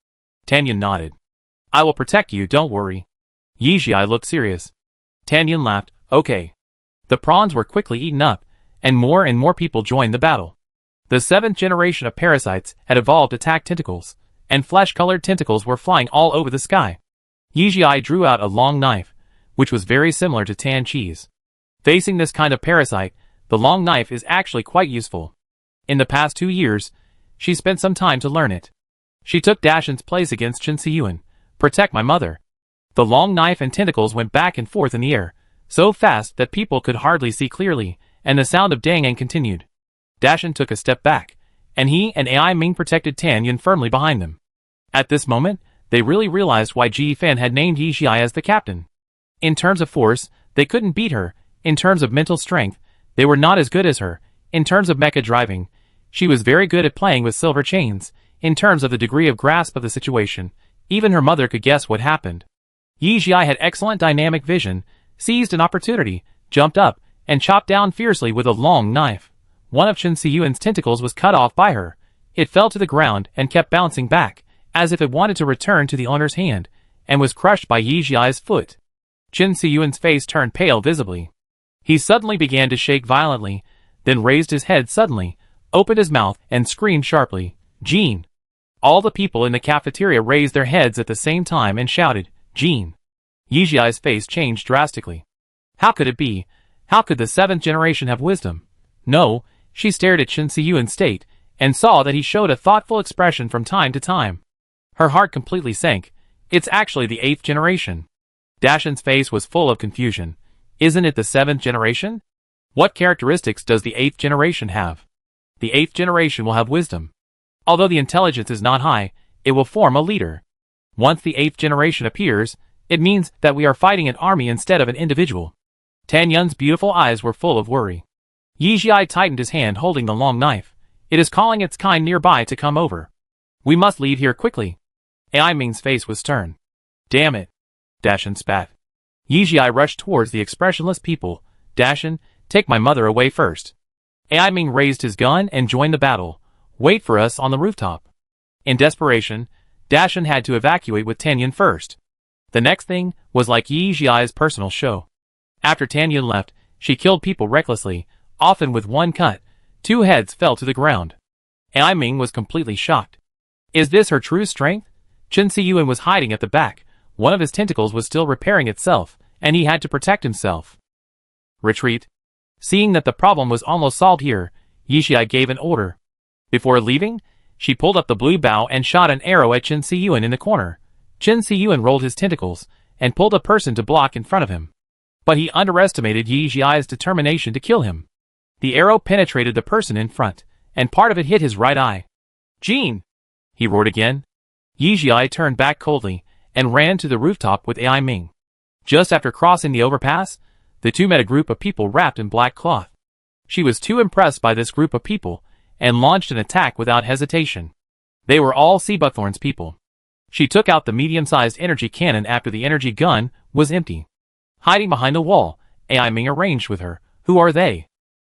Tan Yun nodded. "I will protect you, don't worry." Yixi looked serious. Tan Yun laughed. "Okay." The prawns were quickly eaten up, and more people joined the battle. The 7th generation of parasites had evolved attack tentacles, and flesh-colored tentacles were flying all over the sky. Yixi drew out a long knife, which was very similar to Tan Chi's. Facing this kind of parasite, the long knife is actually quite useful. In the past 2 years, she spent some time to learn it. She took Dashan's place against Chen Siyuan. "Protect my mother." The long knife and tentacles went back and forth in the air, so fast that people could hardly see clearly, and the sound of danging continued. Dashan took a step back, and he and Ai Ming protected Tan Yun firmly behind them. At this moment, they really realized why Ji Fan had named Yixi as the captain. In terms of force, they couldn't beat her. In terms of mental strength, they were not as good as her. In terms of mecha driving, she was very good at playing with silver chains. In terms of the degree of grasp of the situation, even her mother could guess what happened. Yixi had excellent dynamic vision, seized an opportunity, jumped up, and chopped down fiercely with a long knife. One of Chen Siyuan's tentacles was cut off by her. It fell to the ground and kept bouncing back, as if it wanted to return to the owner's hand, and was crushed by Yixi's foot. Chen Siyuan's face turned pale visibly. He suddenly began to shake violently, then raised his head suddenly, opened his mouth, and screamed sharply, "Jean!" All the people in the cafeteria raised their heads at the same time and shouted, "Jean!" Yixi's face changed drastically. How could it be? How could the 7th generation have wisdom? No, she stared at Chen Siyuan's state, and saw that he showed a thoughtful expression from time to time. Her heart completely sank. It's actually the 8th generation. Dashan's face was full of confusion. Isn't it the 7th generation? What characteristics does the 8th generation have? The 8th generation will have wisdom. Although the intelligence is not high, it will form a leader. Once the 8th generation appears, It means that we are fighting an army instead of an individual. Tan Yun's beautiful eyes were full of worry. Yi Jiai tightened his hand holding the long knife. It is calling its kind nearby to come over. We must leave here quickly. Ai Ming's face was stern. Damn it. Dashan spat. Yi Jiai rushed towards the expressionless people. Dashan, take my mother away first. Ai Ming raised his gun and joined the battle. Wait for us on the rooftop. In desperation, Dashan had to evacuate with Tan Yun first. The next thing was like Yi Jiai's personal show. After Tan Yun left, she killed people recklessly, often with one cut. 2 heads fell to the ground. Ai Ming was completely shocked. Is this her true strength? Chen Siyuan was hiding at the back. One of his tentacles was still repairing itself, and he had to protect himself. Retreat. Seeing that the problem was almost solved here, Yi Jiai gave an order. Before leaving, she pulled up the blue bow and shot an arrow at Chen Siyuan in the corner. Chen Siyuan rolled his tentacles and pulled a person to block in front of him. But he underestimated Yi Jiai's determination to kill him. The arrow penetrated the person in front, and part of it hit his right eye. Jean! He roared again. Yi Jiai turned back coldly and ran to the rooftop with Ai Ming. Just after crossing the overpass, the two met a group of people wrapped in black cloth. She was too impressed by this group of people and launched an attack without hesitation. They were all Seabuckthorn's people. She took out the medium-sized energy cannon after the energy gun was empty. Hiding behind the wall, Ai Ming arranged with her. Who are they?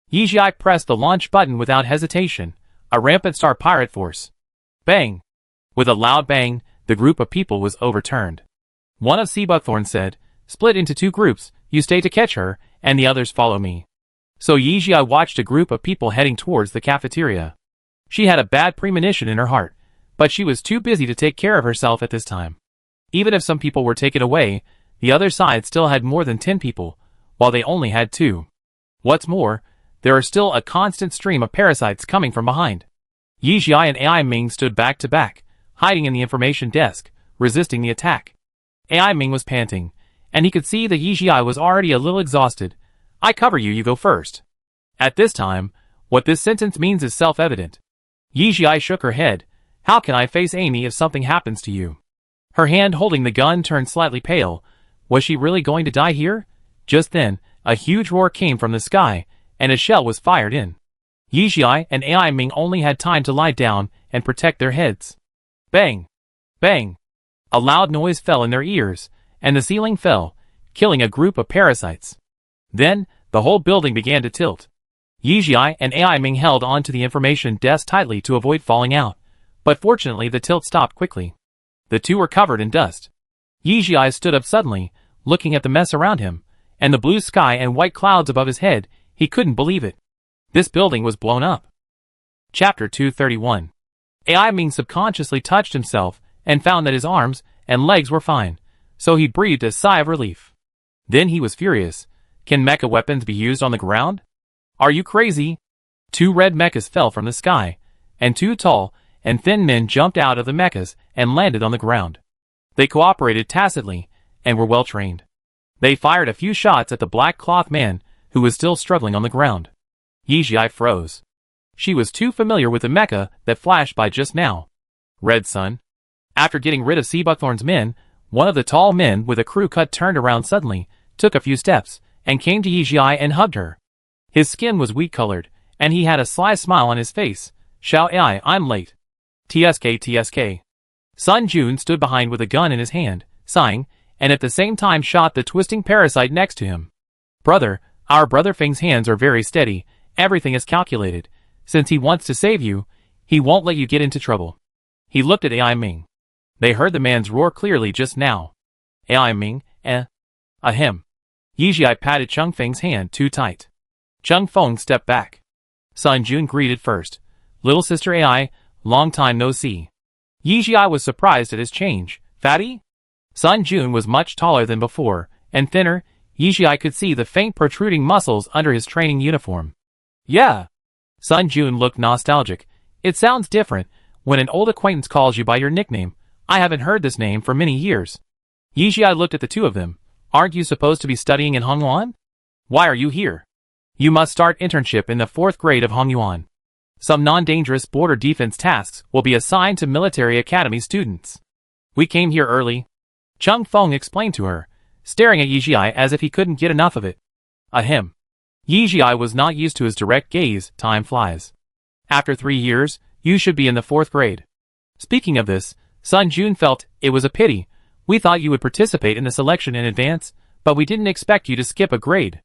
Yi Jiai pressed the launch button without hesitation. A rampant star pirate force. Bang! With a loud bang, the group of people was overturned. One of Seabuckthorn said, split into 2 groups, you stay to catch her, and the others follow me. So Yi Jiai watched a group of people heading towards the cafeteria. She had a bad premonition in her heart, but she was too busy to take care of herself at this time. Even if some people were taken away, the other side still had more than 10 people, while they only had 2. What's more, there are still a constant stream of parasites coming from behind. Yi Jiai and Ai Ming stood back to back, hiding in the information desk, resisting the attack. Ai Ming was panting, and he could see that Yi Jiai was already a little exhausted. I cover you, you go first. At this time, what this sentence means is self-evident. Yi Jiai shook her head. How can I face Amy if something happens to you? Her hand holding the gun turned slightly pale. Was she really going to die here? Just then, a huge roar came from the sky, and a shell was fired in. Yi Jiai and Ai Ming only had time to lie down and protect their heads. Bang! Bang! A loud noise fell in their ears, and the ceiling fell, killing a group of parasites. Then, the whole building began to tilt. Yi Jiai and Ai Ming held onto the information desk tightly to avoid falling out, but fortunately the tilt stopped quickly. The two were covered in dust. Yi Jiai stood up suddenly, looking at the mess around him, and the blue sky and white clouds above his head. He couldn't believe it. This building was blown up. Chapter 231. Ai Ming subconsciously touched himself and found that his arms and legs were fine, so he breathed a sigh of relief. Then he was furious. Can mecha weapons be used on the ground? Are you crazy? 2 red mechas fell from the sky, and 2 tall and thin men jumped out of the mechas and landed on the ground. They cooperated tacitly and were well trained. They fired a few shots at the black cloth man who was still struggling on the ground. Yi Jiai froze. She was too familiar with the mecha that flashed by just now. Red Sun. After getting rid of Seabuckthorn's men, one of the tall men with a crew cut turned around suddenly, took a few steps, and came to Yi Jiai and hugged her. His skin was wheat-colored, and he had a sly smile on his face. Xiao Ai, I'm late. TSK TSK. Sun Jun stood behind with a gun in his hand, sighing, and at the same time shot the twisting parasite next to him. Brother, our brother Feng's hands are very steady, everything is calculated. Since he wants to save you, he won't let you get into trouble. He looked at Ai Ming. They heard the man's roar clearly just now. Ai Ming, ahem. Yi Jiai patted Chung Feng's hand too tight. Chung Feng stepped back. Sun Jun greeted first. Little sister Ai, long time no see. Yi Jiai was surprised at his change. Fatty? Sun Jun was much taller than before, and thinner. Yi Jiai could see the faint protruding muscles under his training uniform. Yeah. Sun Jun looked nostalgic. It sounds different when an old acquaintance calls you by your nickname. I haven't heard this name for many years. Yi Jiai looked at the two of them. Aren't you supposed to be studying in Hongyuan? Why are you here? You must start internship in the 4th grade of Hongyuan. Some non-dangerous border defense tasks will be assigned to military academy students. We came here early. Chung Feng explained to her, staring at Yizhi as if he couldn't get enough of it. Ahem. Yizhi was not used to his direct gaze. Time flies. After 3 years, you should be in the 4th grade. Speaking of this, Sun Jun felt it was a pity. We thought you would participate in the selection in advance, but we didn't expect you to skip a grade.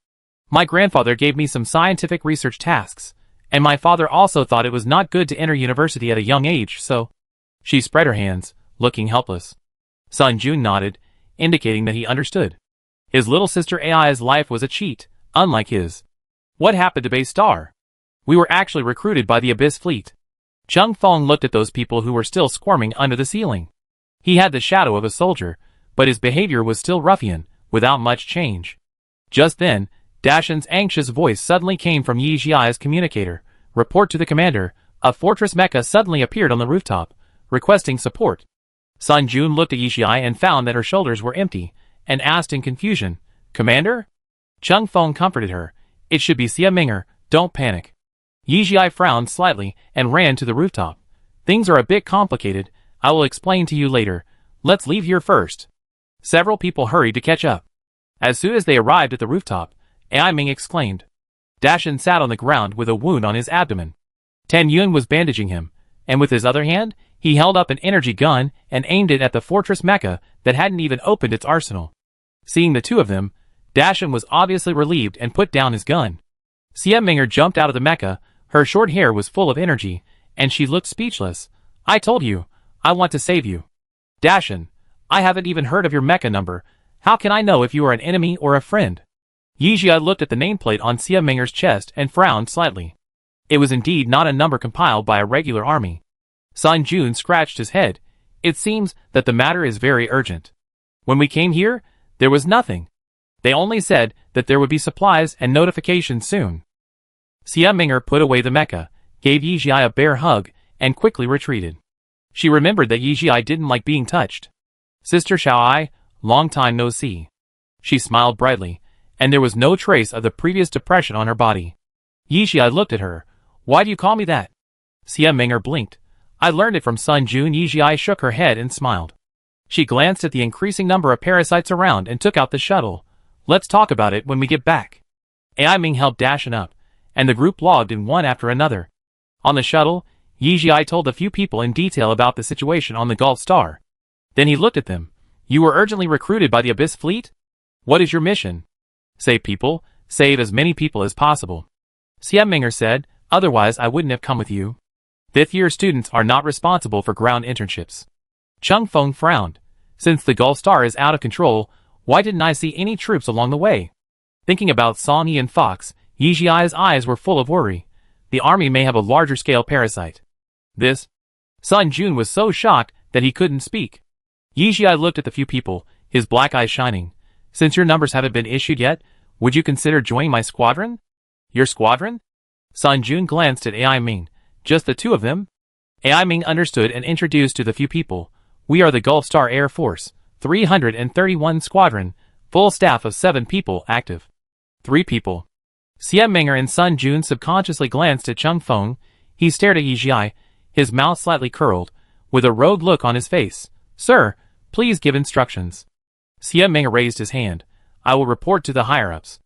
My grandfather gave me some scientific research tasks, and my father also thought it was not good to enter university at a young age, so... She spread her hands, looking helpless. Sun Jun nodded, indicating that he understood. His little sister Ai's life was a cheat, unlike his. What happened to Bay Star? We were actually recruited by the Abyss Fleet. Chung Feng looked at those people who were still squirming under the ceiling. He had the shadow of a soldier, but his behavior was still ruffian, without much change. Just then, Dashan's anxious voice suddenly came from Yizhi's communicator. Report to the commander. A fortress mecha suddenly appeared on the rooftop, requesting support. Sun Jun looked at Yizhi and found that her shoulders were empty, and asked in confusion, Commander? Chung Feng comforted her. It should be Xia Ming'er, don't panic. Yizhi frowned slightly and ran to the rooftop. Things are a bit complicated, I will explain to you later. Let's leave here first. Several people hurried to catch up. As soon as they arrived at the rooftop, Ai Ming exclaimed. Dashan sat on the ground with a wound on his abdomen. Tan Yun was bandaging him, and with his other hand, he held up an energy gun and aimed it at the fortress mecha that hadn't even opened its arsenal. Seeing the two of them, Dashan was obviously relieved and put down his gun. Xia Ming'er jumped out of the mecha. Her short hair was full of energy, and she looked speechless. I told you, I want to save you. Dashan, I haven't even heard of your mecha number. How can I know if you are an enemy or a friend? Yizhi looked at the nameplate on Xia Ming'er's chest and frowned slightly. It was indeed not a number compiled by a regular army. Sun Jun scratched his head. It seems that the matter is very urgent. When we came here, there was nothing. They only said that there would be supplies and notifications soon. Xia Ming'er put away the mecha, gave Yizhi a bear hug, and quickly retreated. She remembered that Yizhi didn't like being touched. Sister Xiaoai, long time no see. She smiled brightly, and there was no trace of the previous depression on her body. Yizhi looked at her. Why do you call me that? Xia Ming'er blinked. I learned it from Sun Jun. Yizhi shook her head and smiled. She glanced at the increasing number of parasites around and took out the shuttle. Let's talk about it when we get back. Ai Ming helped Dashan up, and the group logged in one after another. On the shuttle, Yizhi told a few people in detail about the situation on the Gulf Star. Then he looked at them. You were urgently recruited by the Abyss Fleet? What is your mission? Save people, save as many people as possible. Xia Ming'er said, otherwise I wouldn't have come with you. 5th-year students are not responsible for ground internships. Chung Feng frowned. Since the Gulf Star is out of control, why didn't I see any troops along the way? Thinking about Song Yi and Fox, Yizhi's eyes were full of worry. The army may have a larger-scale parasite. This? Sun Jun was so shocked that he couldn't speak. Yizhi looked at the few people, his black eyes shining. Since your numbers haven't been issued yet, would you consider joining my squadron? Your squadron? Sun Jun glanced at Ai Ming. Just the two of them? Ai Ming understood and introduced to the few people. We are the Gulf Star Air Force, 331 Squadron, full staff of 7 people active. 3 people. Xia Ming'er and Sun Jun subconsciously glanced at Chung Feng. He stared at Yizhi, his mouth slightly curled, with a rogue look on his face. Sir, please give instructions. Xia Ming'er raised his hand. I will report to the higher-ups.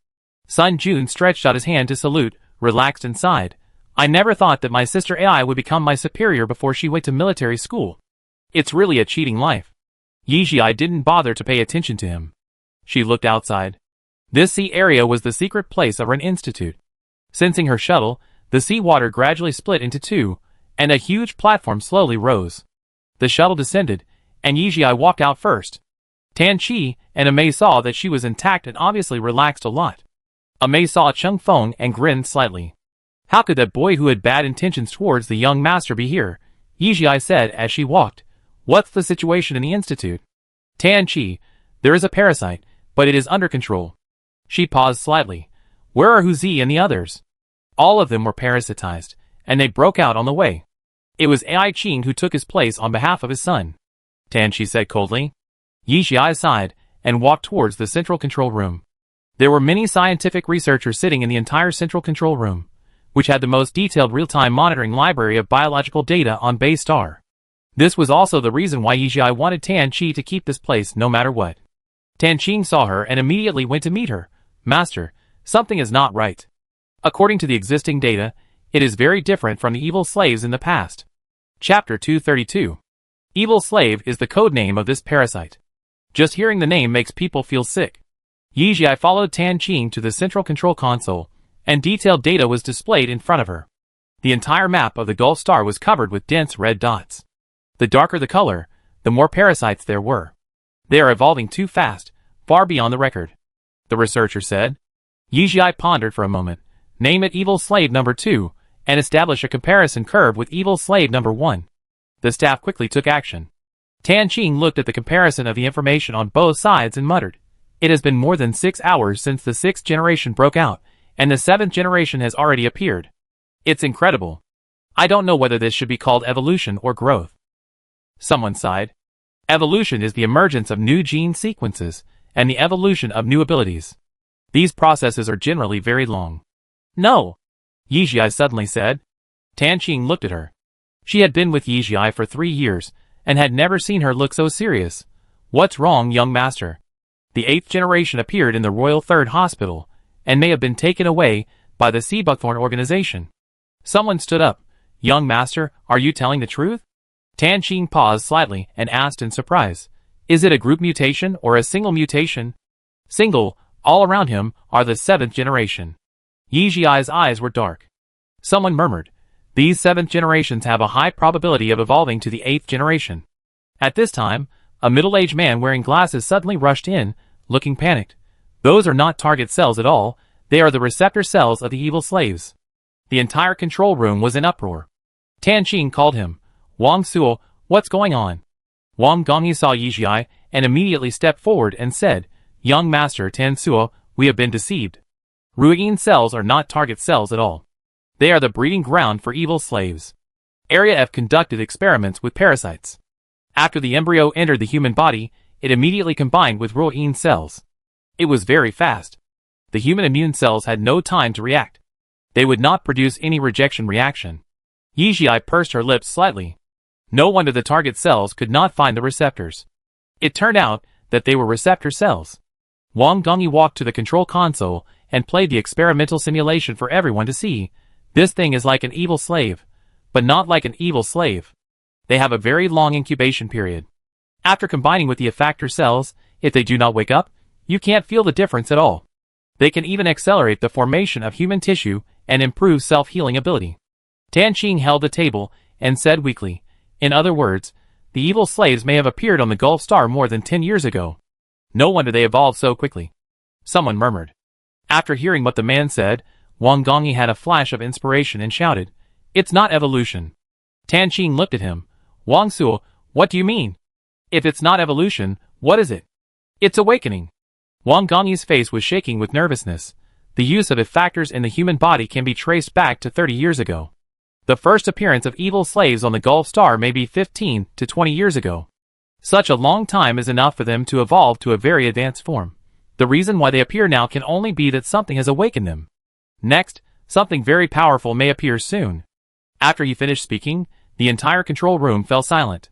Sun Jun stretched out his hand to salute, relaxed and sighed. I never thought that my sister Ai would become my superior before she went to military school. It's really a cheating life. Yizhi didn't bother to pay attention to him. She looked outside. This sea area was the secret place of an institute. Sensing her shuttle, the seawater gradually split into 2, and a huge platform slowly rose. The shuttle descended, and Yizhi walked out first. Tan Chi and Amei saw that she was intact and obviously relaxed a lot. Amei saw Chung Feng and grinned slightly. How could that boy who had bad intentions towards the young master be here? Yizhi said as she walked. What's the situation in the institute? Tan Chi, there is a parasite, but it is under control. She paused slightly. Where are Hu Zi and the others? All of them were parasitized, and they broke out on the way. It was Ai Qing who took his place on behalf of his son. Tan Chi said coldly. Yizhi sighed, and walked towards the central control room. There were many scientific researchers sitting in the entire central control room, which had the most detailed real-time monitoring library of biological data on Bay Star. This was also the reason why Yijia wanted Tan Qi to keep this place no matter what. Tan Qing saw her and immediately went to meet her. Master, something is not right. According to the existing data, it is very different from the evil slaves in the past. Chapter 232. Evil slave is the code name of this parasite. Just hearing the name makes people feel sick. Yijia followed Tan Qing to the central control console, and detailed data was displayed in front of her. The entire map of the Gulf Star was covered with dense red dots. The darker the color, the more parasites there were. They are evolving too fast, far beyond the record, the researcher said. Yijia pondered for a moment. Name it Evil Slave Number 2, and establish a comparison curve with Evil Slave Number 1. The staff quickly took action. Tan Qing looked at the comparison of the information on both sides and muttered, "It has been more than 6 hours since the 6th generation broke out, and the 7th generation has already appeared. It's incredible. I don't know whether this should be called evolution or growth." Someone sighed. Evolution is the emergence of new gene sequences, and the evolution of new abilities. These processes are generally very long. No, Yijia suddenly said. Tan Qing looked at her. She had been with Yijia for 3 years, and had never seen her look so serious. What's wrong, young master? The 8th generation appeared in the Royal Third Hospital, and may have been taken away by the Sea Buckthorn organization. Someone stood up. Young master, are you telling the truth? Tan Qing paused slightly and asked in surprise. Is it a group mutation or a single mutation? Single. All around him are the 7th generation. Yijia's eyes were dark. Someone murmured. These 7th generations have a high probability of evolving to the 8th generation. At this time, a middle-aged man wearing glasses suddenly rushed in, looking panicked. Those are not target cells at all, they are the receptor cells of the evil slaves. The entire control room was in uproar. Tan Qing called him. Wang Suo, what's going on? Wang Gongyi saw Yijia and immediately stepped forward and said, Young Master Tan Suo, we have been deceived. Ruyin cells are not target cells at all. They are the breeding ground for evil slaves. Area F conducted experiments with parasites. After the embryo entered the human body, it immediately combined with Ruyin cells. It was very fast. The human immune cells had no time to react. They would not produce any rejection reaction. Yijia pursed her lips slightly. No wonder the target cells could not find the receptors. It turned out that they were receptor cells. Wang Gongyi walked to the control console and played the experimental simulation for everyone to see. This thing is like an evil slave, but not like an evil slave. They have a very long incubation period. After combining with the effector cells, if they do not wake up, you can't feel the difference at all. They can even accelerate the formation of human tissue and improve self-healing ability. Tan Qing held the table and said weakly, in other words, the evil slaves may have appeared on the Gulf Star more than 10 years ago. No wonder they evolved so quickly. Someone murmured. After hearing what the man said, Wang Gongyi had a flash of inspiration and shouted, It's not evolution. Tan Qing looked at him. Wang Suo, what do you mean? If it's not evolution, what is it? It's awakening. Wang Gongyi's face was shaking with nervousness. The use of effectors in the human body can be traced back to 30 years ago. The first appearance of evil slaves on the Gulf Star may be 15 to 20 years ago. Such a long time is enough for them to evolve to a very advanced form. The reason why they appear now can only be that something has awakened them. Next, something very powerful may appear soon. After he finished speaking, the entire control room fell silent.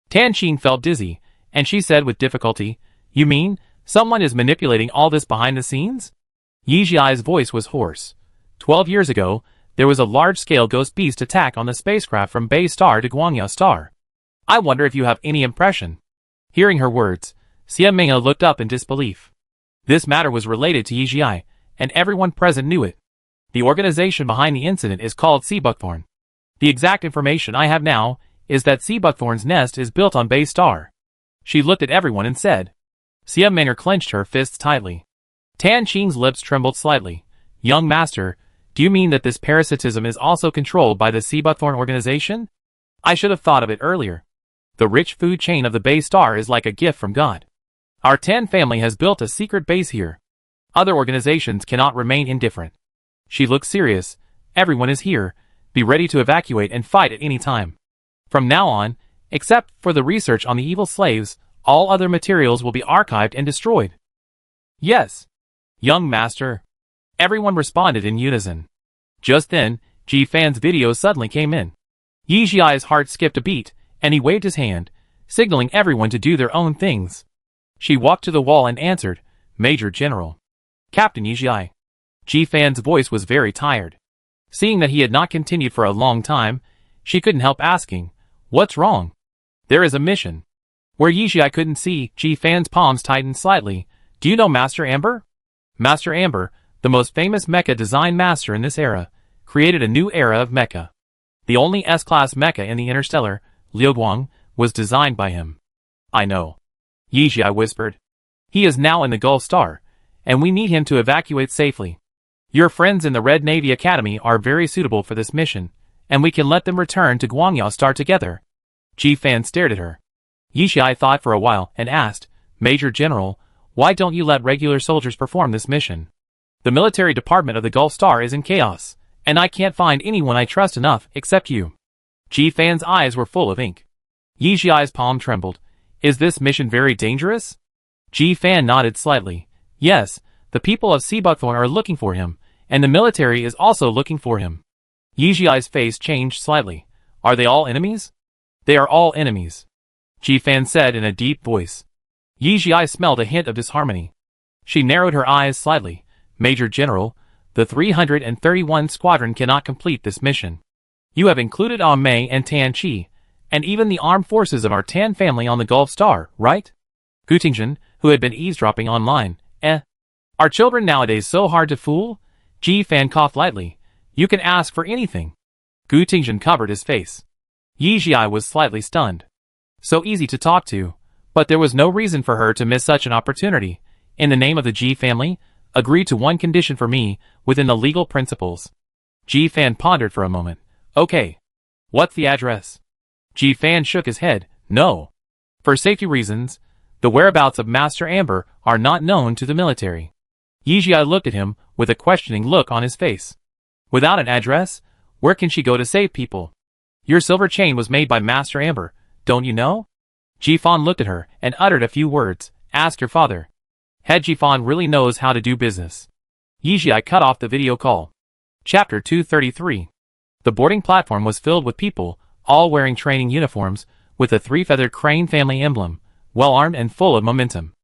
Tan Qing felt dizzy, and she said with difficulty, You mean, someone is manipulating all this behind the scenes? Yijia's voice was hoarse. 12 years ago, there was a large-scale ghost beast attack on the spacecraft from Bay Star to Guangya Star. I wonder if you have any impression. Hearing her words, Xia Minghe looked up in disbelief. This matter was related to Yijia, and everyone present knew it. The organization behind the incident is called Sea Buckthorn. The exact information I have now is that Sea Buckthorn's nest is built on Bay Star. She looked at everyone and said. Xia Minghe clenched her fists tightly. Tan Qing's lips trembled slightly. Young master, do you mean that this parasitism is also controlled by the Sea Buckthorn organization? I should have thought of it earlier. The rich food chain of the Bay Star is like a gift from God. Our Tan family has built a secret base here. Other organizations cannot remain indifferent. She looked serious. Everyone is here. Be ready to evacuate and fight at any time. From now on, except for the research on the evil slaves, all other materials will be archived and destroyed. Yes. Young master. Everyone responded in unison. Just then, Ji Fan's video suddenly came in. Yijia's heart skipped a beat, and he waved his hand, signaling everyone to do their own things. She walked to the wall and answered, "Major General." "Captain Yizhi." Ji Fan's voice was very tired. Seeing that he had not continued for a long time, she couldn't help asking, "What's wrong?" "There is a mission." Where Yizhi couldn't see, Ji Fan's palms tightened slightly. "Do you know Master Amber?" Master Amber, the most famous mecha design master in this era, created a new era of mecha. The only S-class mecha in the Interstellar, Liuguang, was designed by him. "I know," Yizhi whispered. "He is now in the Gulf Star, and we need him to evacuate safely. Your friends in the Red Navy Academy are very suitable for this mission, and we can let them return to Guangya Star together." Ji Fan stared at her. Yizhi thought for a while and asked, "Major General, why don't you let regular soldiers perform this mission? The military department of the Gulf Star is in chaos, and I can't find anyone I trust enough except you." Ji Fan's eyes were full of ink. Yizhi's palm trembled. "Is this mission very dangerous?" Ji Fan nodded slightly. "Yes, the people of Seabuckthorn are looking for him, and the military is also looking for him." Yizhi's face changed slightly. "Are they all enemies?" "They are all enemies," Ji Fan said in a deep voice. Yizhi smelled a hint of disharmony. She narrowed her eyes slightly. "Major General, the 331 Squadron cannot complete this mission. You have included Mei and Tan Chi, and even the armed forces of our Tan family on the Gulf Star, right?" Gutingen, who had been eavesdropping online, "Are children nowadays so hard to fool?" Ji Fan coughed lightly. "You can ask for anything." Gutingen covered his face. Yizhi was slightly stunned. So easy to talk to, but there was no reason for her to miss such an opportunity. "In the name of the Ji family, agree to one condition for me, within the legal principles." Ji Fan pondered for a moment. "Okay. What's the address?" Ji Fan shook his head. "No. For safety reasons, the whereabouts of Master Amber are not known to the military." Yizhi looked at him with a questioning look on his face. "Without an address, where can she go to save people? Your silver chain was made by Master Amber, don't you know?" Ji Fan looked at her and uttered a few words. "Ask your father. Head Ji Fan really knows how to do business." Yizhi cut off the video call. Chapter 233. The boarding platform was filled with people, all wearing training uniforms, with a three-feathered crane family emblem, well-armed and full of momentum.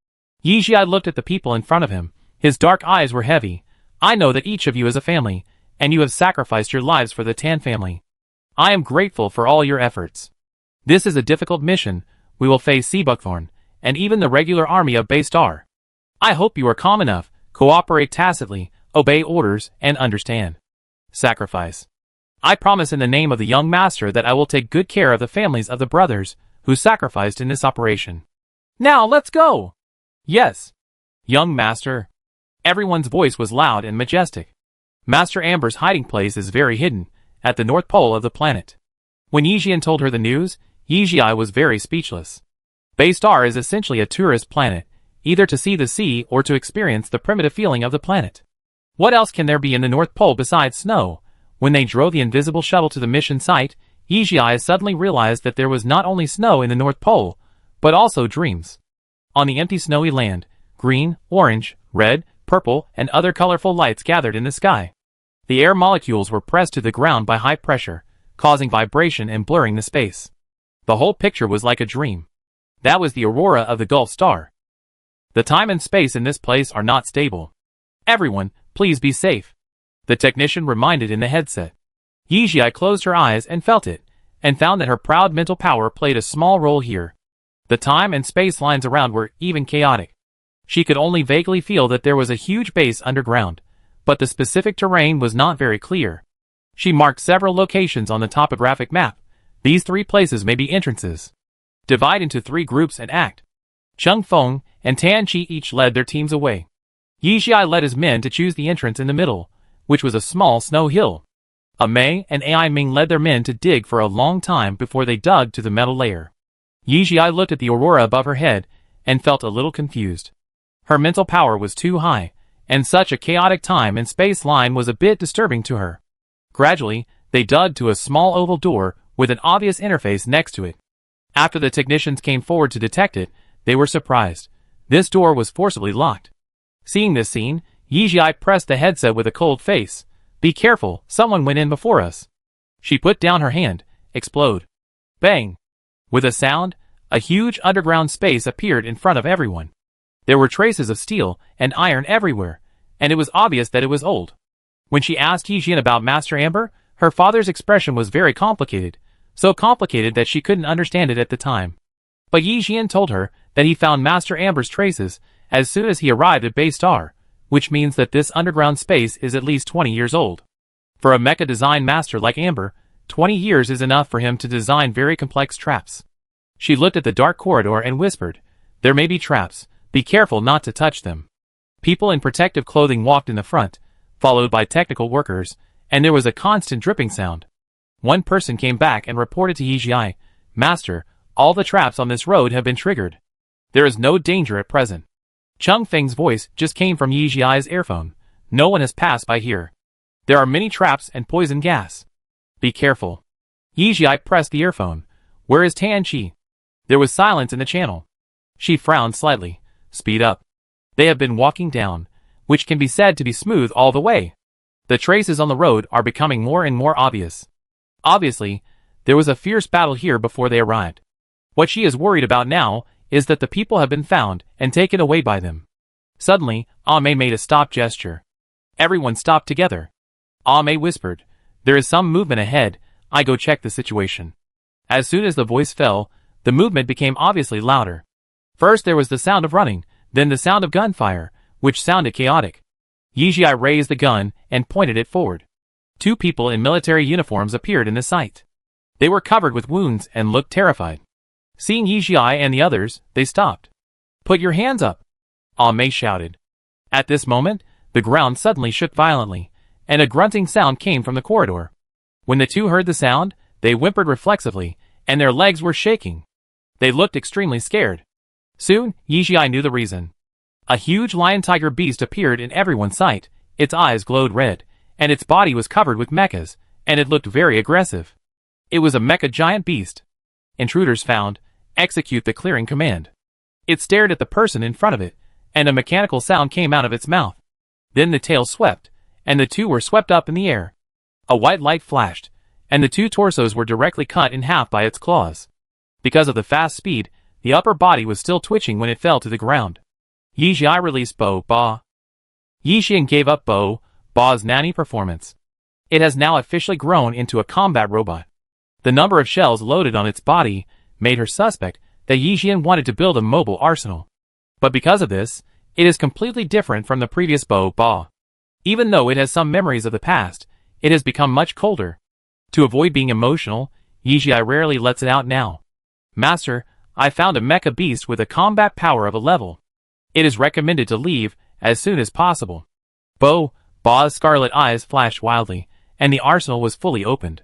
Yizhi looked at the people in front of him. His dark eyes were heavy. "I know that each of you is a family, and you have sacrificed your lives for the Tan family. I am grateful for all your efforts. This is a difficult mission. We will face Seabuckthorn, and even the regular army of Bay Star. I hope you are calm enough, cooperate tacitly, obey orders, and understand. Sacrifice. I promise in the name of the young master that I will take good care of the families of the brothers who sacrificed in this operation. Now let's go!" "Yes, young master." Everyone's voice was loud and majestic. Master Amber's hiding place is very hidden, at the North Pole of the planet. When Yizhi told her the news, Yizhi was very speechless. Bay Star is essentially a tourist planet, either to see the sea or to experience the primitive feeling of the planet. What else can there be in the North Pole besides snow? When they drove the invisible shuttle to the mission site, Yizhi suddenly realized that there was not only snow in the North Pole, but also dreams. On the empty snowy land, green, orange, red, purple, and other colorful lights gathered in the sky. The air molecules were pressed to the ground by high pressure, causing vibration and blurring the space. The whole picture was like a dream. That was the aurora of the Gulf Star. The time and space in this place are not stable. Everyone, please be safe, the technician reminded in the headset. Yizhi closed her eyes and felt it, and found that her proud mental power played a small role here. The time and space lines around were even chaotic. She could only vaguely feel that there was a huge base underground, but the specific terrain was not very clear. She marked several locations on the topographic map. These 3 places may be entrances. Divide into 3 groups and act. Chung Feng and Tan Chi each led their teams away. Yizhi led his men to choose the entrance in the middle, which was a small snow hill. Mei and Ai Ming led their men to dig for a long time before they dug to the metal layer. Yizhi looked at the aurora above her head and felt a little confused. Her mental power was too high, and such a chaotic time and space line was a bit disturbing to her. Gradually, they dug to a small oval door with an obvious interface next to it. After the technicians came forward to detect it, they were surprised. This door was forcibly locked. Seeing this scene, Yizhi pressed the headset with a cold face. "Be careful, someone went in before us." She put down her hand. Explode. Bang. With a sound, a huge underground space appeared in front of everyone. There were traces of steel and iron everywhere, and it was obvious that it was old. When she asked Yijian about Master Amber, her father's expression was very complicated, so complicated that she couldn't understand it at the time. But Yijian told her that he found Master Amber's traces as soon as he arrived at Base Star, which means that this underground space is at least 20 years old. For a mecha design master like Amber, 20 years is enough for him to design very complex traps. She looked at the dark corridor and whispered, "There may be traps, be careful not to touch them." People in protective clothing walked in the front, followed by technical workers, and there was a constant dripping sound. One person came back and reported to Yijie, "Master, all the traps on this road have been triggered. There is no danger at present." Chung Feng's voice just came from Yijie's earphone. "No one has passed by here. There are many traps and poison gas. Be careful." Yijie pressed the earphone. "Where is Tan Chi?" There was silence in the channel. She frowned slightly. "Speed up." They have been walking down, which can be said to be smooth all the way. The traces on the road are becoming more and more obvious. Obviously, there was a fierce battle here before they arrived. What she is worried about now is that the people have been found and taken away by them. Suddenly, Ame made a stop gesture. Everyone stopped together. Ame whispered, "There is some movement ahead, I go check the situation." As soon as the voice fell, the movement became obviously louder. First there was the sound of running, then the sound of gunfire, which sounded chaotic. Yijie raised the gun and pointed it forward. Two people in military uniforms appeared in the sight. They were covered with wounds and looked terrified. Seeing Yijie and the others, they stopped. "Put your hands up!" Ame shouted. At this moment, the ground suddenly shook violently, and a grunting sound came from the corridor. When the two heard the sound, they whimpered reflexively, and their legs were shaking. They looked extremely scared. Soon, Yijie knew the reason. A huge lion-tiger beast appeared in everyone's sight, its eyes glowed red, and its body was covered with mechas, and it looked very aggressive. It was a mecha giant beast. Intruders found, execute the clearing command. It stared at the person in front of it, and a mechanical sound came out of its mouth. Then the tail swept, and the two were swept up in the air. A white light flashed, and the two torsos were directly cut in half by its claws. Because of the fast speed, the upper body was still twitching when it fell to the ground. Yijie released Ba. Yixian gave up Ba's nanny performance. It has now officially grown into a combat robot. The number of shells loaded on its body made her suspect that Yixian wanted to build a mobile arsenal. But because of this, it is completely different from the previous Ba. Even though it has some memories of the past, it has become much colder. To avoid being emotional, Yijie rarely lets it out now. "Master, I found a mecha beast with a combat power of a level. It is recommended to leave as soon as possible." Ba's scarlet eyes flashed wildly, and the arsenal was fully opened.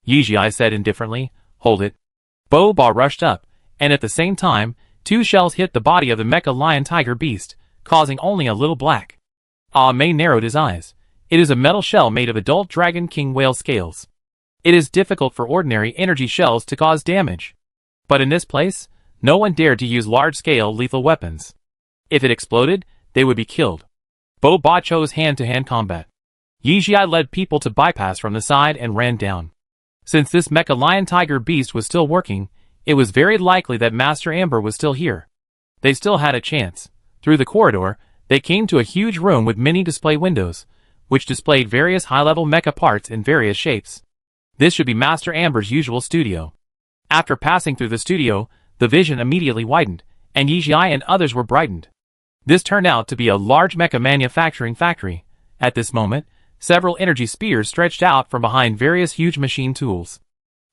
Yijie said indifferently, "Hold it." Ba rushed up, and at the same time, two shells hit the body of the mecha lion-tiger beast, causing only a little black. Ame narrowed his eyes. It is a metal shell made of adult dragon king whale scales. It is difficult for ordinary energy shells to cause damage. But in this place, no one dared to use large-scale lethal weapons. If it exploded, they would be killed. Ba chose hand-to-hand combat. Yijie led people to bypass from the side and ran down. Since this mecha lion-tiger beast was still working, it was very likely that Master Amber was still here. They still had a chance. Through the corridor, they came to a huge room with many display windows, which displayed various high-level mecha parts in various shapes. This should be Master Amber's usual studio. After passing through the studio, the vision immediately widened, and Yijie and others were brightened. This turned out to be a large mecha manufacturing factory. At this moment, several energy spears stretched out from behind various huge machine tools.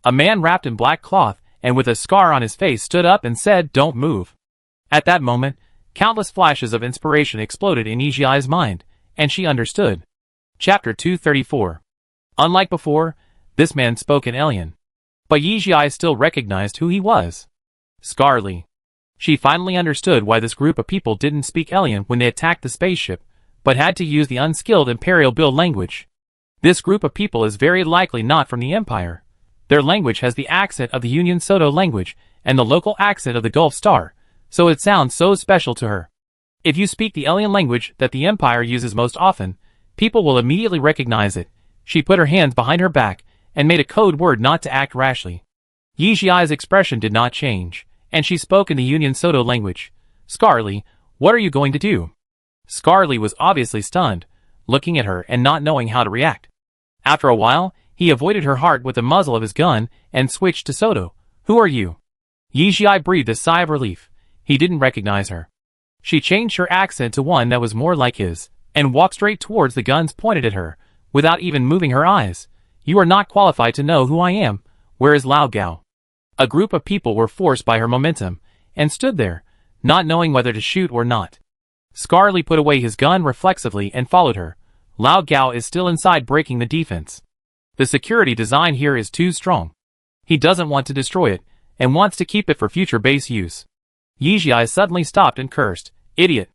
A man wrapped in black cloth and with a scar on his face stood up and said, "Don't move." At that moment, countless flashes of inspiration exploded in Yijie's mind, and she understood. Chapter 234. Unlike before, this man spoke in alien. But Yijie still recognized who he was. Scarly. She finally understood why this group of people didn't speak alien when they attacked the spaceship, but had to use the unskilled Imperial Build language. This group of people is very likely not from the Empire. Their language has the accent of the Union Soto language and the local accent of the Gulf Star, so it sounds so special to her. If you speak the alien language that the Empire uses most often, people will immediately recognize it. She put her hands behind her back and made a code word not to act rashly. Yi Jiai's expression did not change, and she spoke in the Union Soto language. Scarly, what are you going to do? Scarly was obviously stunned, looking at her and not knowing how to react. After a while, he avoided her heart with the muzzle of his gun and switched to Soto. Who are you? Yi Jiai breathed a sigh of relief. He didn't recognize her. She changed her accent to one that was more like his, and walked straight towards the guns pointed at her, without even moving her eyes. You are not qualified to know who I am. Where is Lao Gao? A group of people were forced by her momentum, and stood there, not knowing whether to shoot or not. Scarly put away his gun reflexively and followed her. Lao Gao is still inside breaking the defense. The security design here is too strong. He doesn't want to destroy it, and wants to keep it for future base use. Yi Jiai suddenly stopped and cursed, idiot.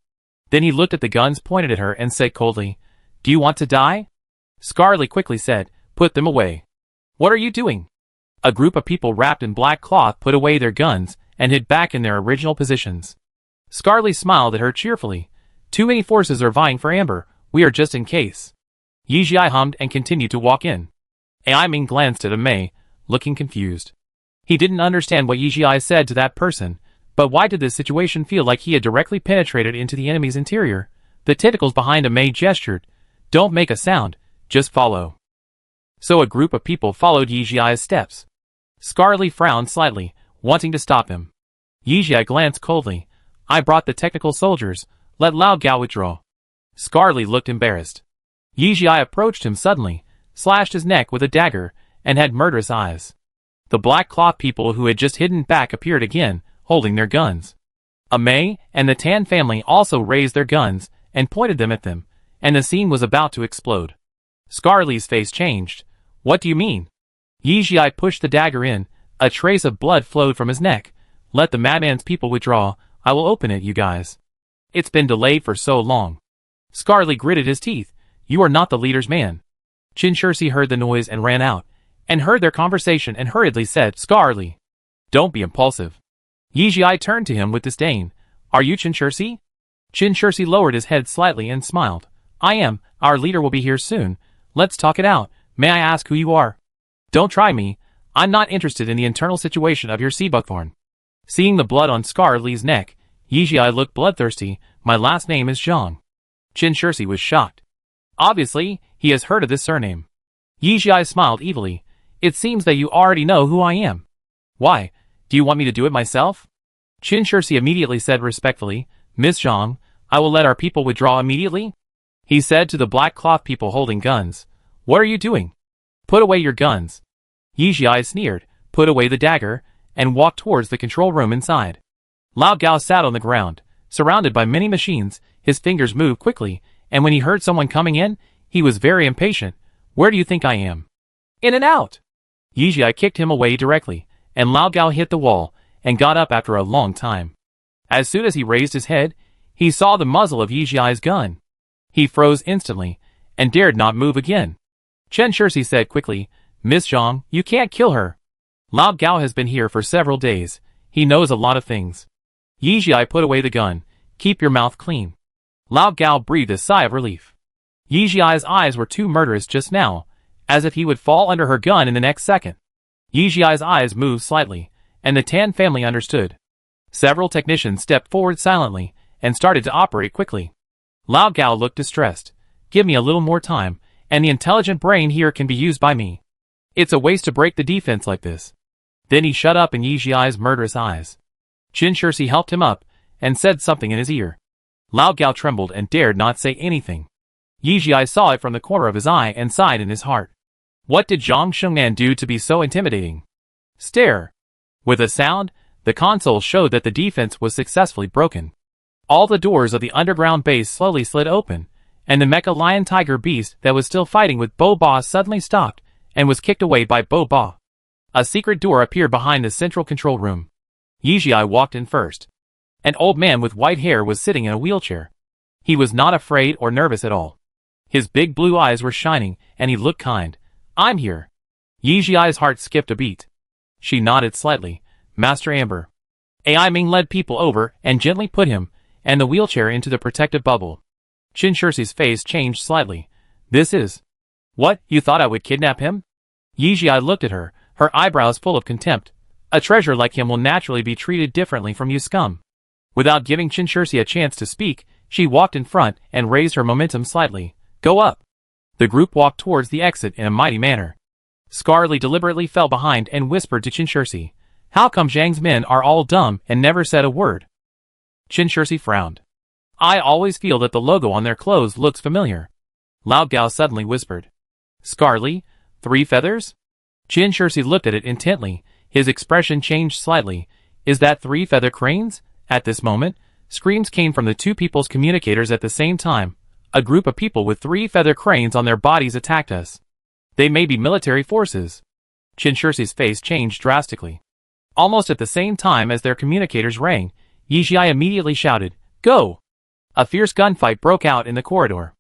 Then he looked at the guns pointed at her and said coldly, do you want to die? Scarly quickly said, put them away. What are you doing? A group of people wrapped in black cloth put away their guns and hid back in their original positions. Scarly smiled at her cheerfully. Too many forces are vying for Amber, we are just in case. Yi Jiai hummed and continued to walk in. Ai Ming glanced at Mei, looking confused. He didn't understand what Yi Jiai said to that person, but why did this situation feel like he had directly penetrated into the enemy's interior? The tentacles behind Mei gestured. Don't make a sound, just follow. So a group of people followed Yi Jiai's steps. Scarly frowned slightly, wanting to stop him. Yi Jiai glanced coldly. I brought the technical soldiers, let Lao Gao withdraw. Scarly looked embarrassed. Yi Jiai approached him suddenly, slashed his neck with a dagger, and had murderous eyes. The black cloth people who had just hidden back appeared again, holding their guns. Mei and the Tan family also raised their guns and pointed them at them, and the scene was about to explode. Scarly's face changed. What do you mean? Yi Jiai pushed the dagger in, a trace of blood flowed from his neck. Let the madman's people withdraw, I will open it you guys. It's been delayed for so long. Scarly gritted his teeth. You are not the leader's man. Qin Shirsi heard the noise and ran out, and heard their conversation and hurriedly said, Scarly, don't be impulsive. Yi Jiai turned to him with disdain. Are you Qin Shirsi? Qin Shirsi lowered his head slightly and smiled. I am, our leader will be here soon. Let's talk it out. May I ask who you are? Don't try me. I'm not interested in the internal situation of your sea buckthorn. Seeing the blood on Scarly's neck, Yi Jiai looked bloodthirsty. My last name is Zhang. Qin Shirsi was shocked. Obviously, he has heard of this surname. Yi Jiai smiled evilly. It seems that you already know who I am. Why? Do you want me to do it myself? Qin Shirsi immediately said respectfully, Miss Zhang, I will let our people withdraw immediately. He said to the black cloth people holding guns. What are you doing? Put away your guns. Yi Jiai sneered, put away the dagger, and walked towards the control room inside. Lao Gao sat on the ground, surrounded by many machines. His fingers moved quickly, and when he heard someone coming in, he was very impatient. Where do you think I am? In and out. Yi Jiai kicked him away directly, and Lao Gao hit the wall, and got up after a long time. As soon as he raised his head, he saw the muzzle of Yi Jiai's gun. He froze instantly, and dared not move again. Qin Shirsi said quickly, Miss Zhang, you can't kill her. Lao Gao has been here for several days. He knows a lot of things. Yi Jiai put away the gun. Keep your mouth clean. Lao Gao breathed a sigh of relief. Yi Jiai's eyes were too murderous just now, as if he would fall under her gun in the next second. Yi Jiai's eyes moved slightly, and the Tan family understood. Several technicians stepped forward silently, and started to operate quickly. Lao Gao looked distressed. Give me a little more time, and the intelligent brain here can be used by me. It's a waste to break the defense like this. Then he shut up in Yi Jiai's murderous eyes. Qin Shirsi helped him up, and said something in his ear. Lao Gao trembled and dared not say anything. Yi Jiai saw it from the corner of his eye and sighed in his heart. What did Zhang Shengnan do to be so intimidating? Stare. With a sound, the console showed that the defense was successfully broken. All the doors of the underground base slowly slid open, and the mecha lion tiger beast that was still fighting with Bo Ba suddenly stopped, and was kicked away by Bo Ba. A secret door appeared behind the central control room. Yi Jiai walked in first. An old man with white hair was sitting in a wheelchair. He was not afraid or nervous at all. His big blue eyes were shining, and he looked kind. I'm here. Yi Jiai's heart skipped a beat. She nodded slightly. Master Amber. Ai Ming led people over and gently put him and the wheelchair into the protective bubble. Qin Shirsi's face changed slightly. This is... What, you thought I would kidnap him? Yi Jiai looked at her, her eyebrows full of contempt. A treasure like him will naturally be treated differently from you scum. Without giving Qinshursi a chance to speak, she walked in front and raised her momentum slightly. Go up. The group walked towards the exit in a mighty manner. Scarly deliberately fell behind and whispered to Qinshursi, how come Zhang's men are all dumb and never said a word? Qinshursi frowned. I always feel that the logo on their clothes looks familiar. Lao Gao suddenly whispered. Scarly? 3 feathers? Qinshursi looked at it intently. His expression changed slightly. Is that 3 feather cranes? At this moment, screams came from the 2 people's communicators at the same time. A group of people with 3 feather cranes on their bodies attacked us. They may be military forces. Qinshursi's face changed drastically. Almost at the same time as their communicators rang, Yizhai immediately shouted, Go! A fierce gunfight broke out in the corridor.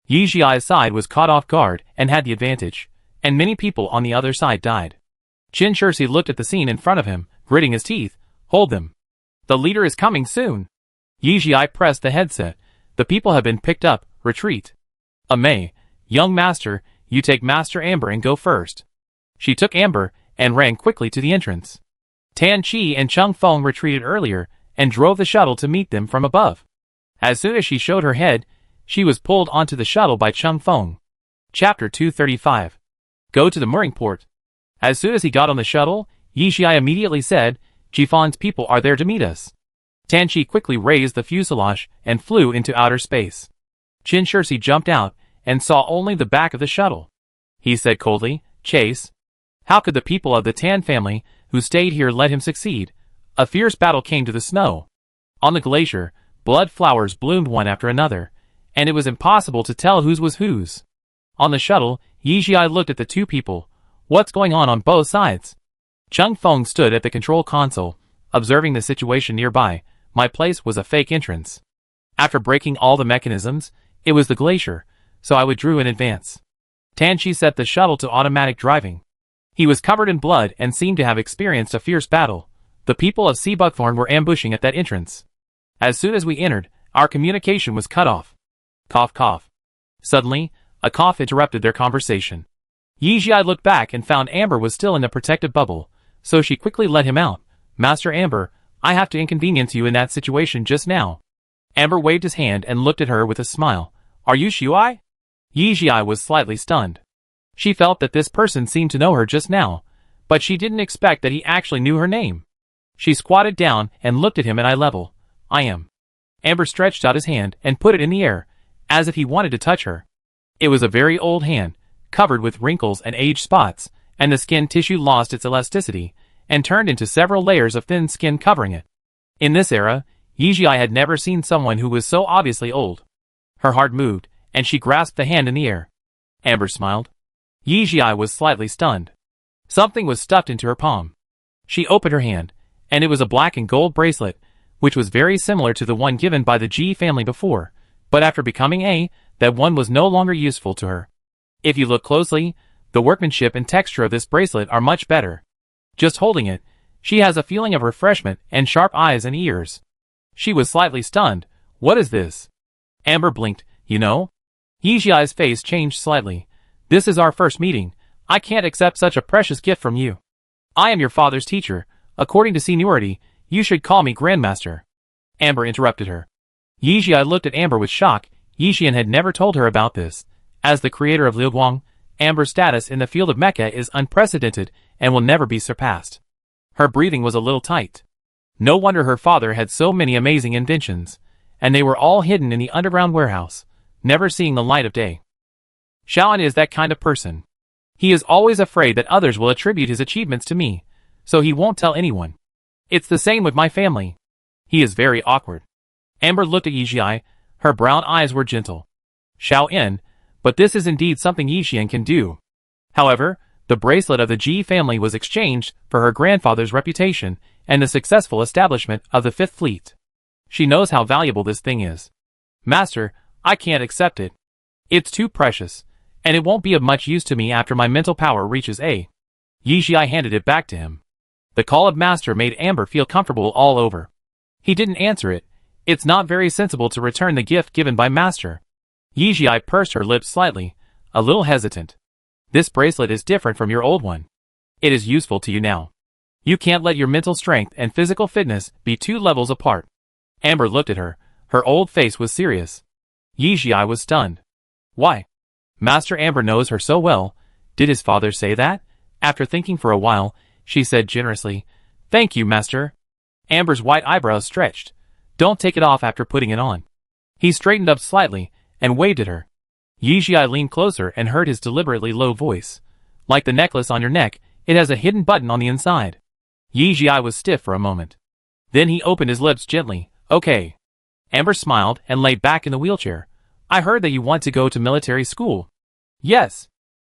Yizhai's side was caught off guard and had the advantage, and many people on the other side died. Qinshursi looked at the scene in front of him, gritting his teeth. Hold them. The leader is coming soon. Yizhai pressed the headset. The people have been picked up. Retreat. Amei, young master, you take Master Amber and go first. She took Amber and ran quickly to the entrance. Tan Qi and Chung Feng retreated earlier and drove the shuttle to meet them from above. As soon as she showed her head, she was pulled onto the shuttle by Chung Feng. Chapter 235. Go to the mooring port. As soon as he got on the shuttle, Yizhai immediately said, Jifan's people are there to meet us. Tan Qi quickly raised the fuselage and flew into outer space. Qinshursi jumped out and saw only the back of the shuttle. He said coldly, Chase. How could the people of the Tan family who stayed here let him succeed? A fierce battle came to the snow. On the glacier, blood flowers bloomed one after another, and it was impossible to tell whose was whose. On the shuttle, Yizhai looked at the 2 people. What's going on both sides? Chung Feng stood at the control console, observing the situation nearby. My place was a fake entrance. After breaking all the mechanisms, it was the glacier, so I withdrew in advance. Tan Qi set the shuttle to automatic driving. He was covered in blood and seemed to have experienced a fierce battle. The people of Sea Buckthorn were ambushing at that entrance. As soon as we entered, our communication was cut off. Cough cough. Suddenly, a cough interrupted their conversation. Yizhai looked back and found Amber was still in the protective bubble, so she quickly let him out. Master Amber, I have to inconvenience you in that situation just now. Amber waved his hand and looked at her with a smile. Are you Shuai? Yizhai was slightly stunned. She felt that this person seemed to know her just now, but she didn't expect that he actually knew her name. She squatted down and looked at him at eye level. I am. Amber stretched out his hand and put it in the air, as if he wanted to touch her. It was a very old hand, covered with wrinkles and age spots, and the skin tissue lost its elasticity, and turned into several layers of thin skin covering it. In this era, Yizhai had never seen someone who was so obviously old. Her heart moved, and she grasped the hand in the air. Amber smiled. Yizhai was slightly stunned. Something was stuffed into her palm. She opened her hand, and it was a black and gold bracelet, which was very similar to the one given by the Ji family before, but after becoming that one was no longer useful to her. If you look closely, the workmanship and texture of this bracelet are much better. Just holding it, she has a feeling of refreshment and sharp eyes and ears. She was slightly stunned. What is this? Amber blinked. You know? Yizhai's face changed slightly. This is our first meeting. I can't accept such a precious gift from you. I am your father's teacher. According to seniority, you should call me Grandmaster. Amber interrupted her. Yizhai looked at Amber with shock. Yizhian had never told her about this. As the creator of Liu Guang, Amber's status in the field of mecha is unprecedented and will never be surpassed. Her breathing was a little tight. No wonder her father had so many amazing inventions, and they were all hidden in the underground warehouse, never seeing the light of day. Shaoan is that kind of person. He is always afraid that others will attribute his achievements to me, so he won't tell anyone. It's the same with my family. He is very awkward. Amber looked at Yizhai. Her brown eyes were gentle. Shaoan, but this is indeed something Yizhian can do. However, the bracelet of the Ji family was exchanged for her grandfather's reputation and the successful establishment of the Fifth Fleet. She knows how valuable this thing is. Master, I can't accept it. It's too precious, and it won't be of much use to me after my mental power reaches A. Yizhai handed it back to him. The call of Master made Amber feel comfortable all over. He didn't answer it. It's not very sensible to return the gift given by Master. Yizhai pursed her lips slightly, a little hesitant. This bracelet is different from your old one. It is useful to you now. You can't let your mental strength and physical fitness be 2 levels apart. Amber looked at her. Her old face was serious. Yi Jiai was stunned. Why? Master Amber knows her so well. Did his father say that? After thinking for a while, she said generously, Thank you, Master. Amber's white eyebrows stretched. Don't take it off after putting it on. He straightened up slightly and waved at her. Yi Jiai leaned closer and heard his deliberately low voice. Like the necklace on your neck, it has a hidden button on the inside. Yi Jiai was stiff for a moment. Then he opened his lips gently. Okay. Amber smiled and lay back in the wheelchair. I heard that you want to go to military school. Yes.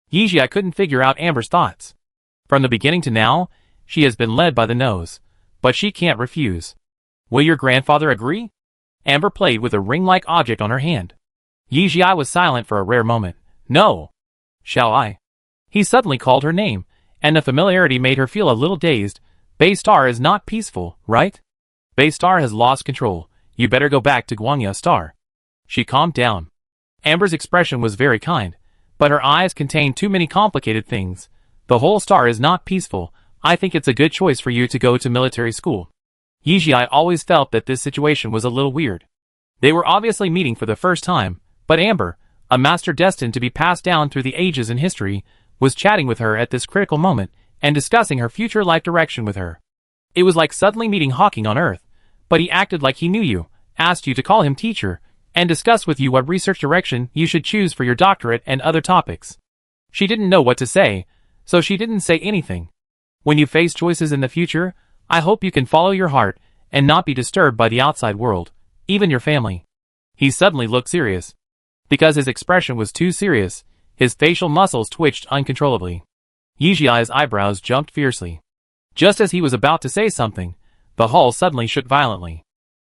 Yi Jiai couldn't figure out Amber's thoughts. From the beginning to now, she has been led by the nose. But she can't refuse. Will your grandfather agree? Amber played with a ring-like object on her hand. Yi Jiai was silent for a rare moment. No. Shall I? He suddenly called her name, and the familiarity made her feel a little dazed. Bay Star is not peaceful, right? Bay Star has lost control. You better go back to Guangya Star. She calmed down. Amber's expression was very kind, but her eyes contained too many complicated things. The whole star is not peaceful. I think it's a good choice for you to go to military school. Yi Jiai always felt that this situation was a little weird. They were obviously meeting for the first time, but Amber, a master destined to be passed down through the ages in history, was chatting with her at this critical moment and discussing her future life direction with her. It was like suddenly meeting Hawking on Earth, but he acted like he knew you, asked you to call him teacher, and discussed with you what research direction you should choose for your doctorate and other topics. She didn't know what to say, so she didn't say anything. When you face choices in the future, I hope you can follow your heart and not be disturbed by the outside world, even your family. He suddenly looked serious. Because his expression was too serious, his facial muscles twitched uncontrollably. Yi Jiai's eyebrows jumped fiercely. Just as he was about to say something, the hall suddenly shook violently.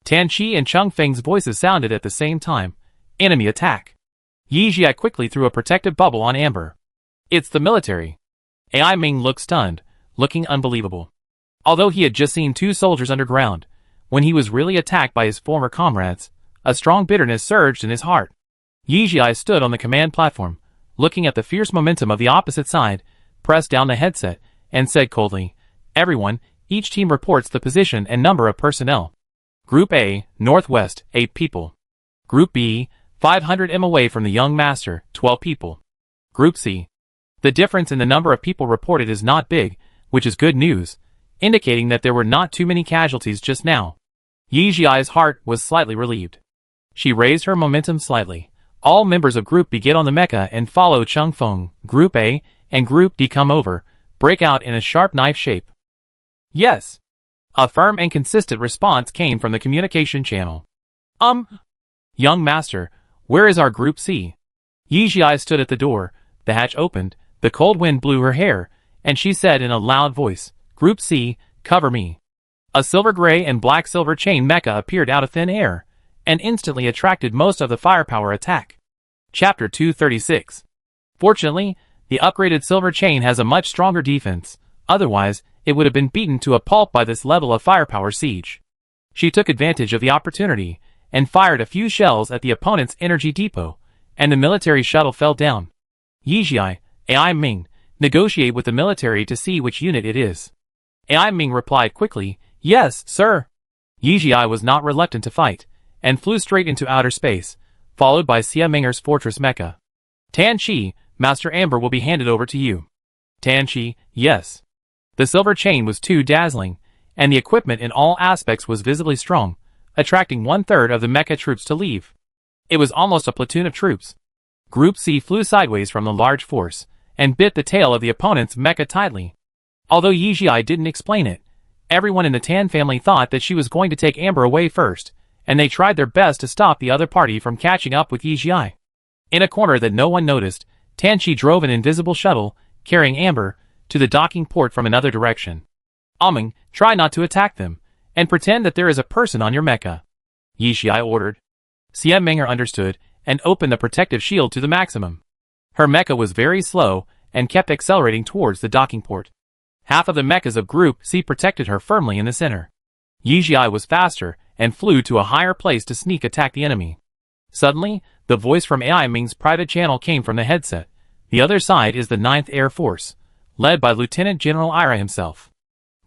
Tan Qi and Cheng Feng's voices sounded at the same time. Enemy attack. Yi Jiai quickly threw a protective bubble on Amber. It's the military. Ai Ming looked stunned, looking unbelievable. Although he had just seen 2 soldiers underground, when he was really attacked by his former comrades, a strong bitterness surged in his heart. Yi Jiai stood on the command platform, looking at the fierce momentum of the opposite side, pressed down the headset, and said coldly, Everyone, each team reports the position and number of personnel. Group A, Northwest, 8 people. Group B, 500 m away from the young master, 12 people. Group C. The difference in the number of people reported is not big, which is good news, indicating that there were not too many casualties just now. Yi Jiai's heart was slightly relieved. She raised her momentum slightly. All members of Group B get on the mecha and follow Cheng Feng. Group A and Group D come over, break out in a sharp knife shape. Yes. A firm and consistent response came from the communication channel. Young master, where is our Group C? Yi Jiai stood at the door. The hatch opened, the cold wind blew her hair, and she said in a loud voice, Group C, cover me. A silver-gray and black-silver chain mecha appeared out of thin air, and instantly attracted most of the firepower attack. Chapter 236. Fortunately, the upgraded silver chain has a much stronger defense, otherwise, it would have been beaten to a pulp by this level of firepower siege. She took advantage of the opportunity, and fired a few shells at the opponent's energy depot, and the military shuttle fell down. Yi Jiai, Ai Ming, negotiate with the military to see which unit it is. Ai Ming replied quickly, Yes, sir. Yi Jiai was not reluctant to fight, and flew straight into outer space, followed by Xia Minger's fortress mecha. Tan Qi, Master Amber will be handed over to you. Tan Qi, yes. The silver chain was too dazzling, and the equipment in all aspects was visibly strong, attracting 1/3 of the mecha troops to leave. It was almost a platoon of troops. Group C flew sideways from the large force, and bit the tail of the opponent's mecha tightly. Although Yi Jiai didn't explain it, everyone in the Tan family thought that she was going to take Amber away first, and they tried their best to stop the other party from catching up with Yi Jiai. In a corner that no one noticed, Tan Qi drove an invisible shuttle, carrying Amber, to the docking port from another direction. Ming, try not to attack them, and pretend that there is a person on your mecha. Yi Jiai ordered. Xia Minger understood, and opened the protective shield to the maximum. Her mecha was very slow, and kept accelerating towards the docking port. Half of the mechas of Group C protected her firmly in the center. Yi Jiai was faster, and flew to a higher place to sneak attack the enemy. Suddenly, the voice from Ai Ming's private channel came from the headset. The other side is the 9th Air Force, led by Lieutenant General Ira himself.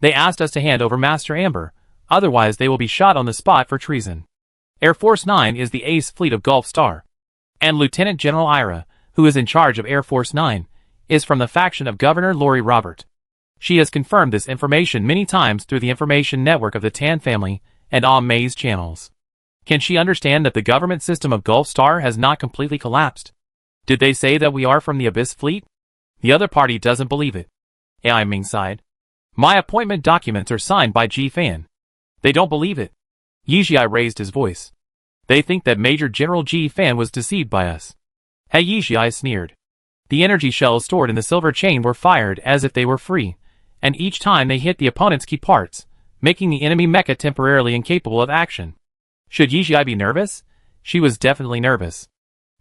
They asked us to hand over Master Amber, otherwise they will be shot on the spot for treason. Air Force 9 is the ace fleet of Gulf Star. And Lieutenant General Ira, who is in charge of Air Force 9, is from the faction of Governor Lori Robert. She has confirmed this information many times through the information network of the Tan family and May's channels. Can she understand that the government system of Gulf Star has not completely collapsed? Did they say that we are from the Abyss Fleet? The other party doesn't believe it. Ai Ming sighed. My appointment documents are signed by Ji Fan. They don't believe it. Yijia raised his voice. They think that Major General Ji Fan was deceived by us. Hey, Yijia sneered. The energy shells stored in the silver chain were fired as if they were free, and each time they hit the opponent's key parts, making the enemy mecha temporarily incapable of action. Should Yijia be nervous? She was definitely nervous.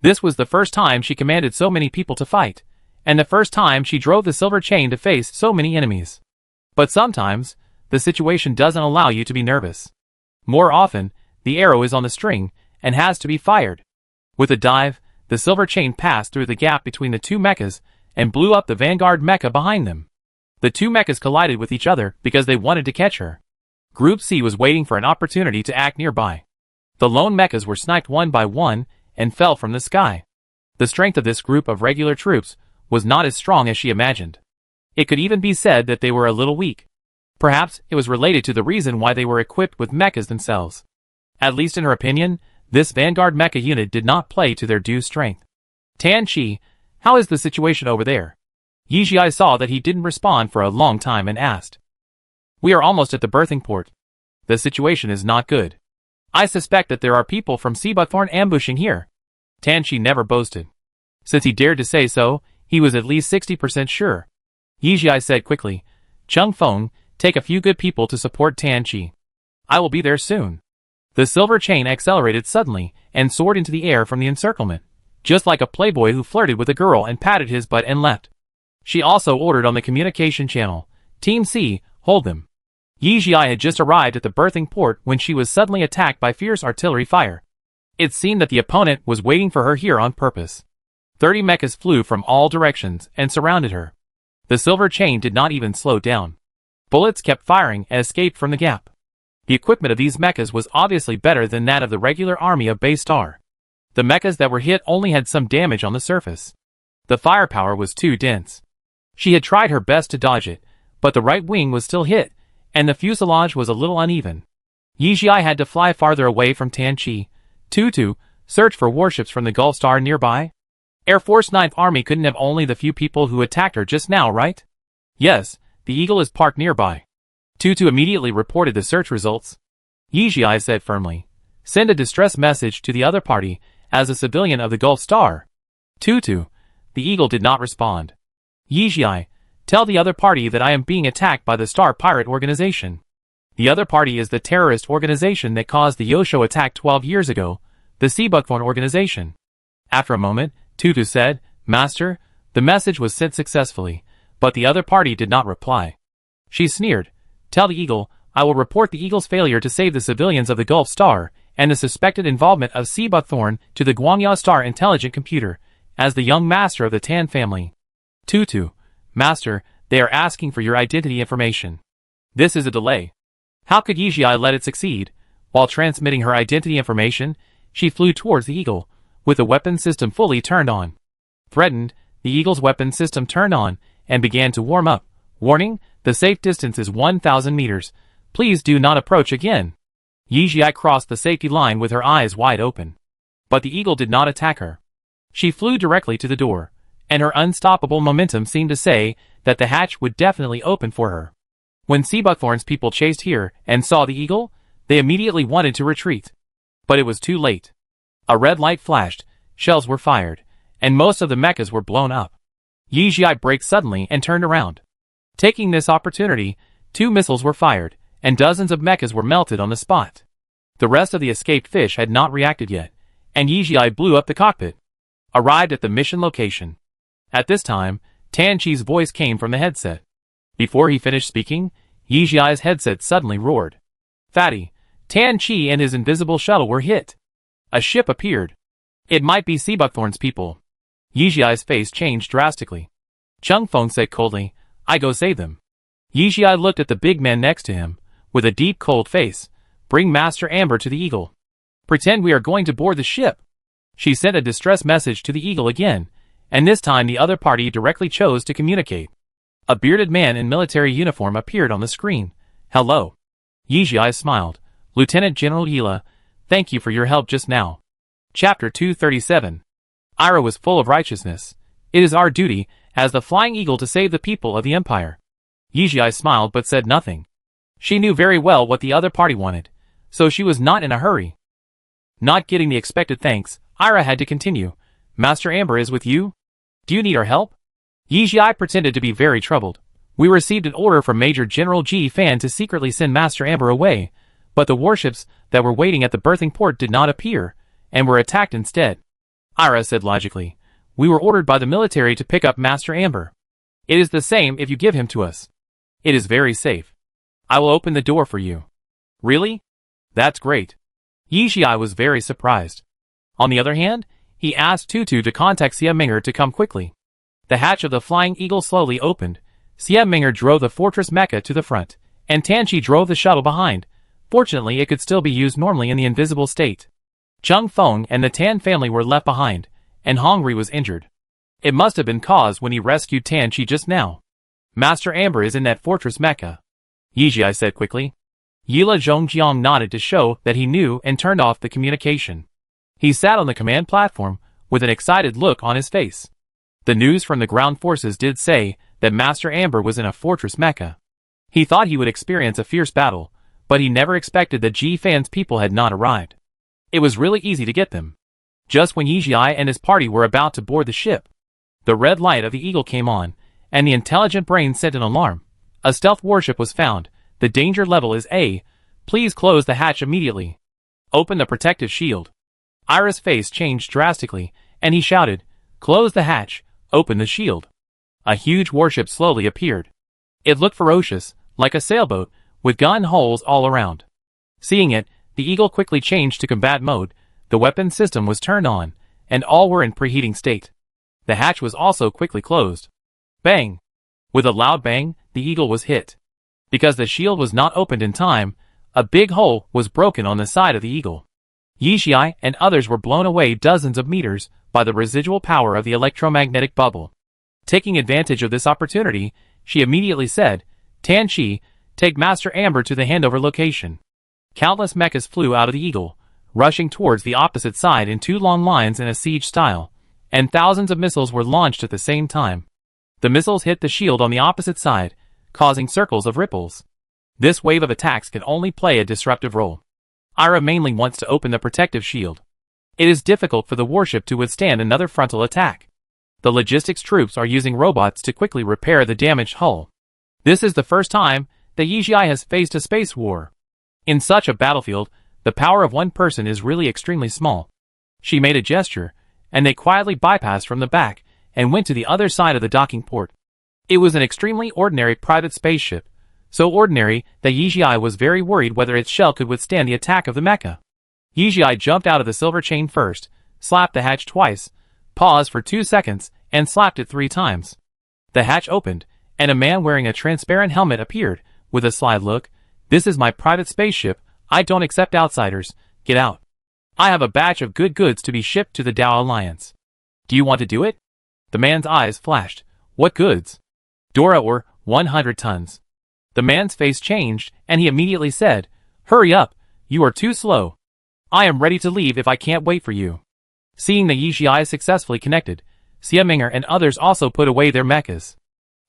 This was the first time she commanded so many people to fight, and the first time she drove the silver chain to face so many enemies. But sometimes, the situation doesn't allow you to be nervous. More often, the arrow is on the string and has to be fired. With a dive, the silver chain passed through the gap between the two mechas and blew up the vanguard mecha behind them. The two mechas collided with each other because they wanted to catch her. Group C was waiting for an opportunity to act nearby. The lone mechas were sniped one by one and fell from the sky. The strength of this group of regular troops was not as strong as she imagined. It could even be said that they were a little weak. Perhaps it was related to the reason why they were equipped with mechas themselves. At least in her opinion, this vanguard mecha unit did not play to their due strength. Tan Chi, how is the situation over there? Yijia saw that he didn't respond for a long time and asked. We are almost at the berthing port. The situation is not good. I suspect that there are people from Seabuckthorn ambushing here. Tan Chi never boasted. Since he dared to say so, he was at least 60% sure. Yijia said quickly, Chung Feng, take a few good people to support Tan Chi. I will be there soon. The silver chain accelerated suddenly and soared into the air from the encirclement, just like a playboy who flirted with a girl and patted his butt and left. She also ordered on the communication channel, Team C, hold them. Yijia had just arrived at the berthing port when she was suddenly attacked by fierce artillery fire. It seemed that the opponent was waiting for her here on purpose. 30 mechas flew from all directions and surrounded her. The silver chain did not even slow down. Bullets kept firing and escaped from the gap. The equipment of these mechas was obviously better than that of the regular army of Bay Star. The mechas that were hit only had some damage on the surface. The firepower was too dense. She had tried her best to dodge it, but the right wing was still hit, and the fuselage was a little uneven. Yijia had to fly farther away from Tan Chi. To search for warships from the Gulf Star nearby? Air Force 9th Army couldn't have only the few people who attacked her just now, right? Yes, the Eagle is parked nearby. Tutu immediately reported the search results. Yijia said firmly, send a distress message to the other party as a civilian of the Gulf Star. Tutu, the Eagle did not respond. Yijia, tell the other party that I am being attacked by the Star Pirate Organization. The other party is the terrorist organization that caused the Yosho attack 12 years ago, the Seabuckthorn Organization. After a moment, Tutu said, Master, the message was sent successfully, but the other party did not reply. She sneered, tell the Eagle, I will report the Eagle's failure to save the civilians of the Gulf Star and the suspected involvement of Seabuckthorn to the Guangya Star intelligent computer, as the young master of the Tan family. Tutu, Master, they are asking for your identity information. This is a delay. How could Yijia let it succeed? While transmitting her identity information, she flew towards the Eagle, with the weapon system fully turned on. Threatened, the Eagle's weapon system turned on and began to warm up. Warning, the safe distance is 1,000 meters. Please do not approach again. Yijia crossed the safety line with her eyes wide open. But the Eagle did not attack her. She flew directly to the door, and her unstoppable momentum seemed to say that the hatch would definitely open for her. When Seabuckthorn's people chased here and saw the Eagle, they immediately wanted to retreat. But it was too late. A red light flashed, shells were fired, and most of the mechas were blown up. Yijia braked suddenly and turned around. Taking this opportunity, 2 missiles were fired, and dozens of mechas were melted on the spot. The rest of the escaped fish had not reacted yet, and Yijia blew up the cockpit. Arrived at the mission location. At this time, Tan Chi's voice came from the headset. Before he finished speaking, Yijia's headset suddenly roared. Fatty, Tan Chi and his invisible shuttle were hit. A ship appeared. It might be Seabuckthorn's people. Yijia's face changed drastically. Chung Feng said coldly, I go save them. Yi Jiai looked at the big man next to him, with a deep cold face. Bring Master Amber to the Eagle. Pretend we are going to board the ship. She sent a distress message to the Eagle again, and this time the other party directly chose to communicate. A bearded man in military uniform appeared on the screen. Hello. Yi Jiai smiled. Lieutenant General Yila, thank you for your help just now. Chapter 237. Ira was full of righteousness. It is our duty, as the Flying Eagle, to save the people of the Empire. Yi Jiai smiled but said nothing. She knew very well what the other party wanted, so she was not in a hurry. Not getting the expected thanks, Ira had to continue. Master Amber is with you? Do you need our help? Yi Jiai pretended to be very troubled. We received an order from Major General Ji Fan to secretly send Master Amber away, but the warships that were waiting at the berthing port did not appear, and were attacked instead. Ira said logically. We were ordered by the military to pick up Master Amber. It is the same if you give him to us. It is very safe. I will open the door for you. Really? That's great. Yi Jiai was very surprised. On the other hand, he asked Tutu to contact Xia Ming'er to come quickly. The hatch of the Flying Eagle slowly opened. Xia Ming'er drove the fortress mecha to the front, and Tanchi drove the shuttle behind. Fortunately, it could still be used normally in the invisible state. Chung Feng and the Tan family were left behind, and Hongri was injured. It must have been caused when he rescued Tanchi just now. Master Amber is in that fortress mecha. Yi Jiai said quickly. Yila Zhongjiang nodded to show that he knew and turned off the communication. He sat on the command platform with an excited look on his face. The news from the ground forces did say that Master Amber was in a fortress mecha. He thought he would experience a fierce battle, but he never expected that Ji Fan's people had not arrived. It was really easy to get them. Just when Yi Jiai and his party were about to board the ship, the red light of the Eagle came on, and the intelligent brain sent an alarm. A stealth warship was found. The danger level is A. Please close the hatch immediately. Open the protective shield. Ira's face changed drastically, and he shouted, Close the hatch, open the shield. A huge warship slowly appeared. It looked ferocious, like a sailboat, with gun holes all around. Seeing it, the Eagle quickly changed to combat mode. The weapon system was turned on, and all were in preheating state. The hatch was also quickly closed. Bang! With a loud bang, the Eagle was hit. Because the shield was not opened in time, a big hole was broken on the side of the Eagle. Yi Jiai and others were blown away dozens of meters by the residual power of the electromagnetic bubble. Taking advantage of this opportunity, she immediately said, Tan Chi, take Master Amber to the handover location. Countless mechas flew out of the Eagle, rushing towards the opposite side in two long lines in a siege style, and thousands of missiles were launched at the same time. The missiles hit the shield on the opposite side, causing circles of ripples. This wave of attacks can only play a disruptive role. Ira mainly wants to open the protective shield. It is difficult for the warship to withstand another frontal attack. The logistics troops are using robots to quickly repair the damaged hull. This is the first time that Yi Jiai has faced a space war. In such a battlefield, the power of one person is really extremely small. She made a gesture, and they quietly bypassed from the back and went to the other side of the docking port. It was an extremely ordinary private spaceship, so ordinary that Yi Jiai was very worried whether its shell could withstand the attack of the mecha. Yi Jiai jumped out of the silver chain first, slapped the hatch twice, paused for 2 seconds, and slapped it 3 times. The hatch opened, and a man wearing a transparent helmet appeared, with a sly look. This is my private spaceship, I don't accept outsiders, get out. I have a batch of good goods to be shipped to the Dao Alliance. Do you want to do it? The man's eyes flashed. What goods? Dora or 100 tons. The man's face changed, and he immediately said, Hurry up, you are too slow. I am ready to leave if I can't wait for you. Seeing that Yi Jiai successfully connected, Xia Ming'er and others also put away their mechas.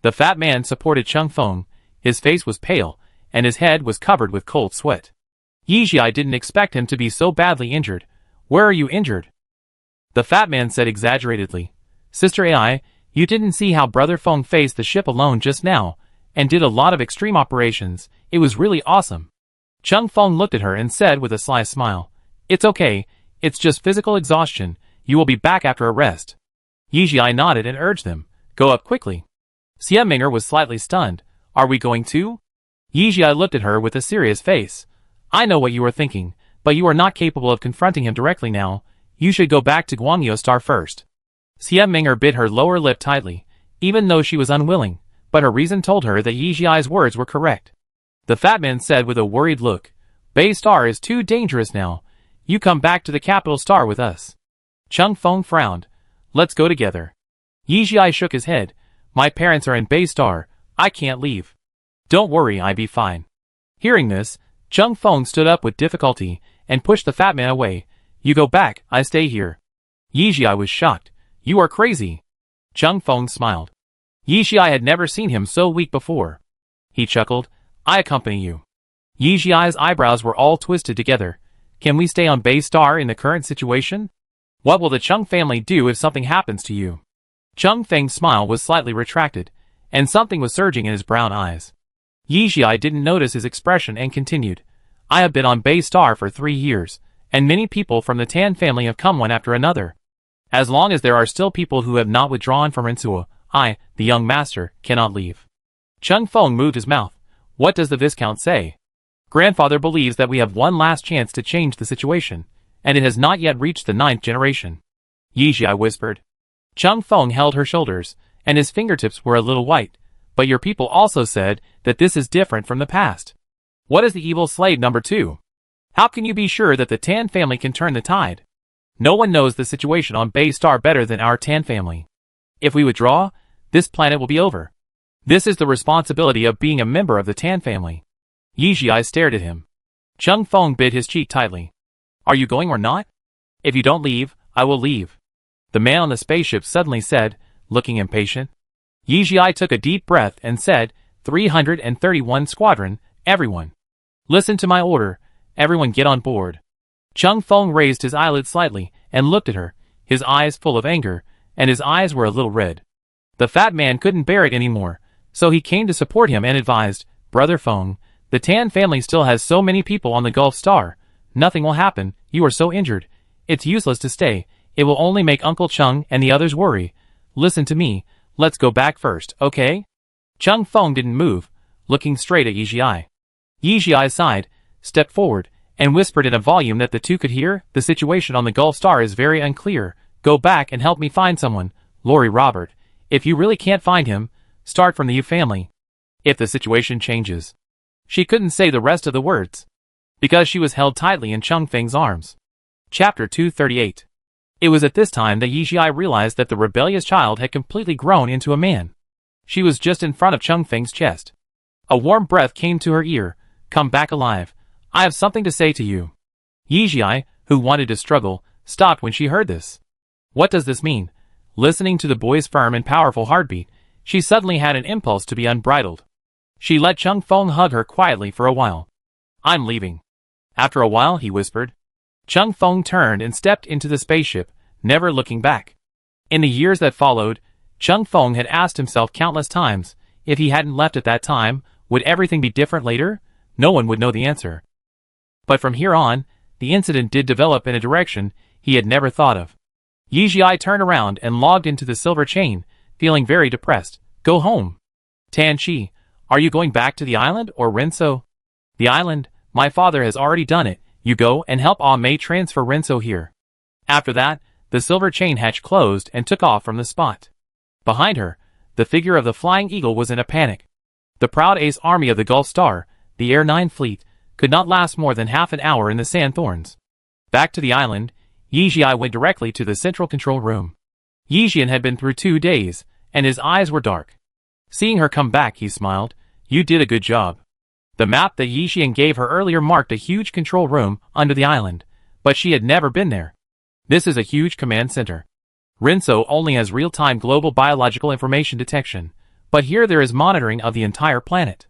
The fat man supported Chung Feng. His face was pale, and his head was covered with cold sweat. Yi Jiai didn't expect him to be so badly injured. Where are you injured? The fat man said exaggeratedly. Sister Ai, you didn't see how Brother Feng faced the ship alone just now, and did a lot of extreme operations. It was really awesome. Chung Feng looked at her and said with a sly smile, It's okay, it's just physical exhaustion, you will be back after a rest. Yi Jiai nodded and urged them, Go up quickly. Xia Ming'er was slightly stunned. Are we going too? Yi Jiai looked at her with a serious face. I know what you are thinking, but you are not capable of confronting him directly now. You should go back to Guangyou Star first. Xia Ming'er bit her lower lip tightly, even though she was unwilling, but her reason told her that Yijiai's words were correct. The fat man said with a worried look, Bay Star is too dangerous now. You come back to the capital star with us. Chung Feng frowned. Let's go together. Yijia shook his head. My parents are in Bay Star. I can't leave. Don't worry, I be fine. Hearing this, Chung Feng stood up with difficulty and pushed the fat man away. You go back, I stay here. Yijia was shocked. You are crazy. Chung Feng smiled. Yijia had never seen him so weak before. He chuckled. I accompany you. Yijia's eyebrows were all twisted together. Can we stay on Bay Star in the current situation? What will the Chung family do if something happens to you? Chung Feng's smile was slightly retracted, and something was surging in his brown eyes. Yijia didn't notice his expression and continued. I have been on Bay Star for 3 years, and many people from the Tan family have come one after another. As long as there are still people who have not withdrawn from Rinsuo, I, the young master, cannot leave. Chung Feng moved his mouth. What does the Viscount say? Grandfather believes that we have one last chance to change the situation, and it has not yet reached the 9th generation. Yijia whispered. Chung Feng held her shoulders, and his fingertips were a little white, but your people also said that this is different from the past. What is the evil slave number 2? How can you be sure that the Tan family can turn the tide? No one knows the situation on Bay Star better than our Tan family. If we withdraw, this planet will be over. This is the responsibility of being a member of the Tan family. Yijia stared at him. Chung Feng bit his cheek tightly. Are you going or not? If you don't leave, I will leave. The man on the spaceship suddenly said, looking impatient. Yijia took a deep breath and said, 331 Squadron, everyone. Listen to my order, everyone get on board. Chung Feng raised his eyelids slightly and looked at her, his eyes full of anger, and his eyes were a little red. The fat man couldn't bear it anymore, so he came to support him and advised, Brother Feng, the Tan family still has so many people on the Gulf Star. Nothing will happen, you are so injured. It's useless to stay, it will only make Uncle Chung and the others worry. Listen to me, let's go back first, okay? Chung Feng didn't move, looking straight at Yijia. Yijia sighed, stepped forward, and whispered in a volume that the two could hear, the situation on the Gulf Star is very unclear. Go back and help me find someone, Lori Robert. If you really can't find him, start from the Yu family. If the situation changes. She couldn't say the rest of the words, because she was held tightly in Chung Feng's arms. Chapter 238. It was at this time that Yijia realized that the rebellious child had completely grown into a man. She was just in front of Chung Feng's chest. A warm breath came to her ear. Come back alive. I have something to say to you. Yijia, who wanted to struggle, stopped when she heard this. What does this mean? Listening to the boy's firm and powerful heartbeat, she suddenly had an impulse to be unbridled. She let Chung Feng hug her quietly for a while. I'm leaving. After a while, he whispered. Chung Feng turned and stepped into the spaceship, never looking back. In the years that followed, Chung Feng had asked himself countless times, if he hadn't left at that time, would everything be different later? No one would know the answer. But from here on, the incident did develop in a direction he had never thought of. Yijia turned around and logged into the silver chain, feeling very depressed. Go home. Tan Chi, are you going back to the island or Rinso? The island, my father has already done it. You go and help Ah Mei transfer Rinso here. After that, the silver chain hatch closed and took off from the spot. Behind her, the figure of the Flying Eagle was in a panic. The proud ace army of the Gulf Star, the Air 9 fleet, could not last more than half an hour in the sand thorns. Back to the island, Yijia went directly to the central control room. Yijian had been through 2 days, and his eyes were dark. Seeing her come back, he smiled. You did a good job. The map that Yijian gave her earlier marked a huge control room under the island, but she had never been there. This is a huge command center. Rinso only has real-time global biological information detection, but here there is monitoring of the entire planet.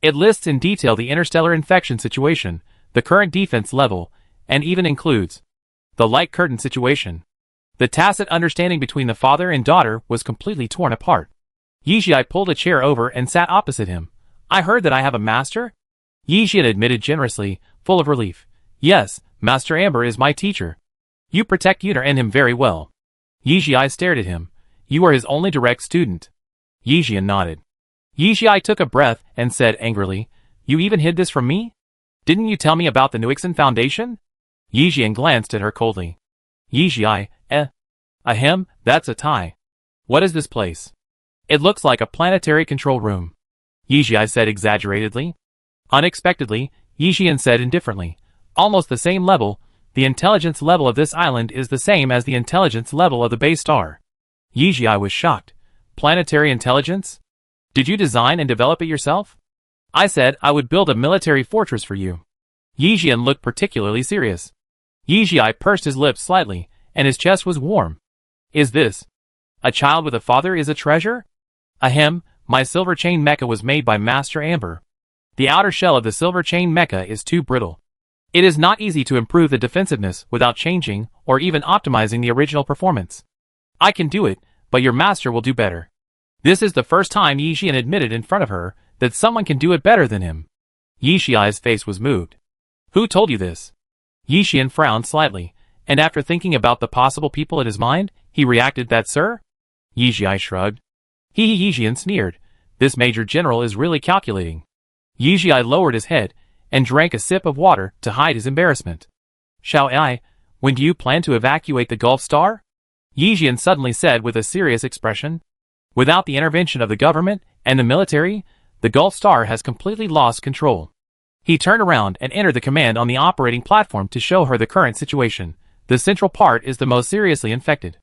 It lists in detail the interstellar infection situation, the current defense level, and even includes the light curtain situation. The tacit understanding between the father and daughter was completely torn apart. Yijia pulled a chair over and sat opposite him. I heard that I have a master? Yijian admitted generously, full of relief. Yes, Master Amber is my teacher. You protect Yuner and him very well. Yijia stared at him. You are his only direct student. Yijian nodded. Yijia took a breath and said angrily, You even hid this from me? Didn't you tell me about the Nuixin Foundation? Yijian glanced at her coldly. Yijia, Ahem, that's a tie. What is this place? It looks like a planetary control room, Yizhi said exaggeratedly. Unexpectedly, Yixian said indifferently, almost the same level. The intelligence level of this island is the same as the intelligence level of the base star. Yizhi was shocked. Planetary intelligence? Did you design and develop it yourself? I said I would build a military fortress for you. Yixian looked particularly serious. Yizhi pursed his lips slightly, and his chest was warm. Is this? A child with a father is a treasure? Ahem, my silver chain mecha was made by Master Amber. The outer shell of the silver chain mecha is too brittle. It is not easy to improve the defensiveness without changing or even optimizing the original performance. I can do it, but your master will do better. This is the first time Yixian admitted in front of her that someone can do it better than him. Yixi's face was moved. Who told you this? Yixian frowned slightly, and after thinking about the possible people in his mind, he reacted that sir? Yizhi shrugged. Yixian sneered. This major general is really calculating. Yizhi lowered his head and drank a sip of water to hide his embarrassment. Shall I? When do you plan to evacuate the Gulf Star? Yixian suddenly said with a serious expression. Without the intervention of the government and the military, the Gulf Star has completely lost control. He turned around and entered the command on the operating platform to show her the current situation. The central part is the most seriously infected.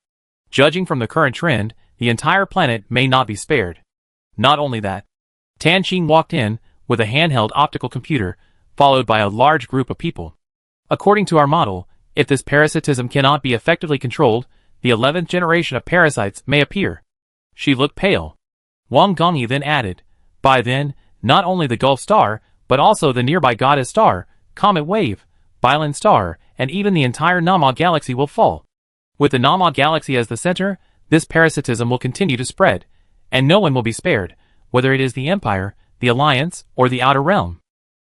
Judging from the current trend, the entire planet may not be spared. Not only that. Tan Qing walked in with a handheld optical computer, followed by a large group of people. According to our model, if this parasitism cannot be effectively controlled, the 11th generation of parasites may appear. She looked pale. Wang Gongyi then added, by then, not only the Gulf Star, but also the nearby Goddess Star, Comet Wave, Bylin Star, and even the entire Nama Galaxy will fall. With the Nama Galaxy as the center, this parasitism will continue to spread, and no one will be spared, whether it is the Empire, the Alliance, or the Outer Realm.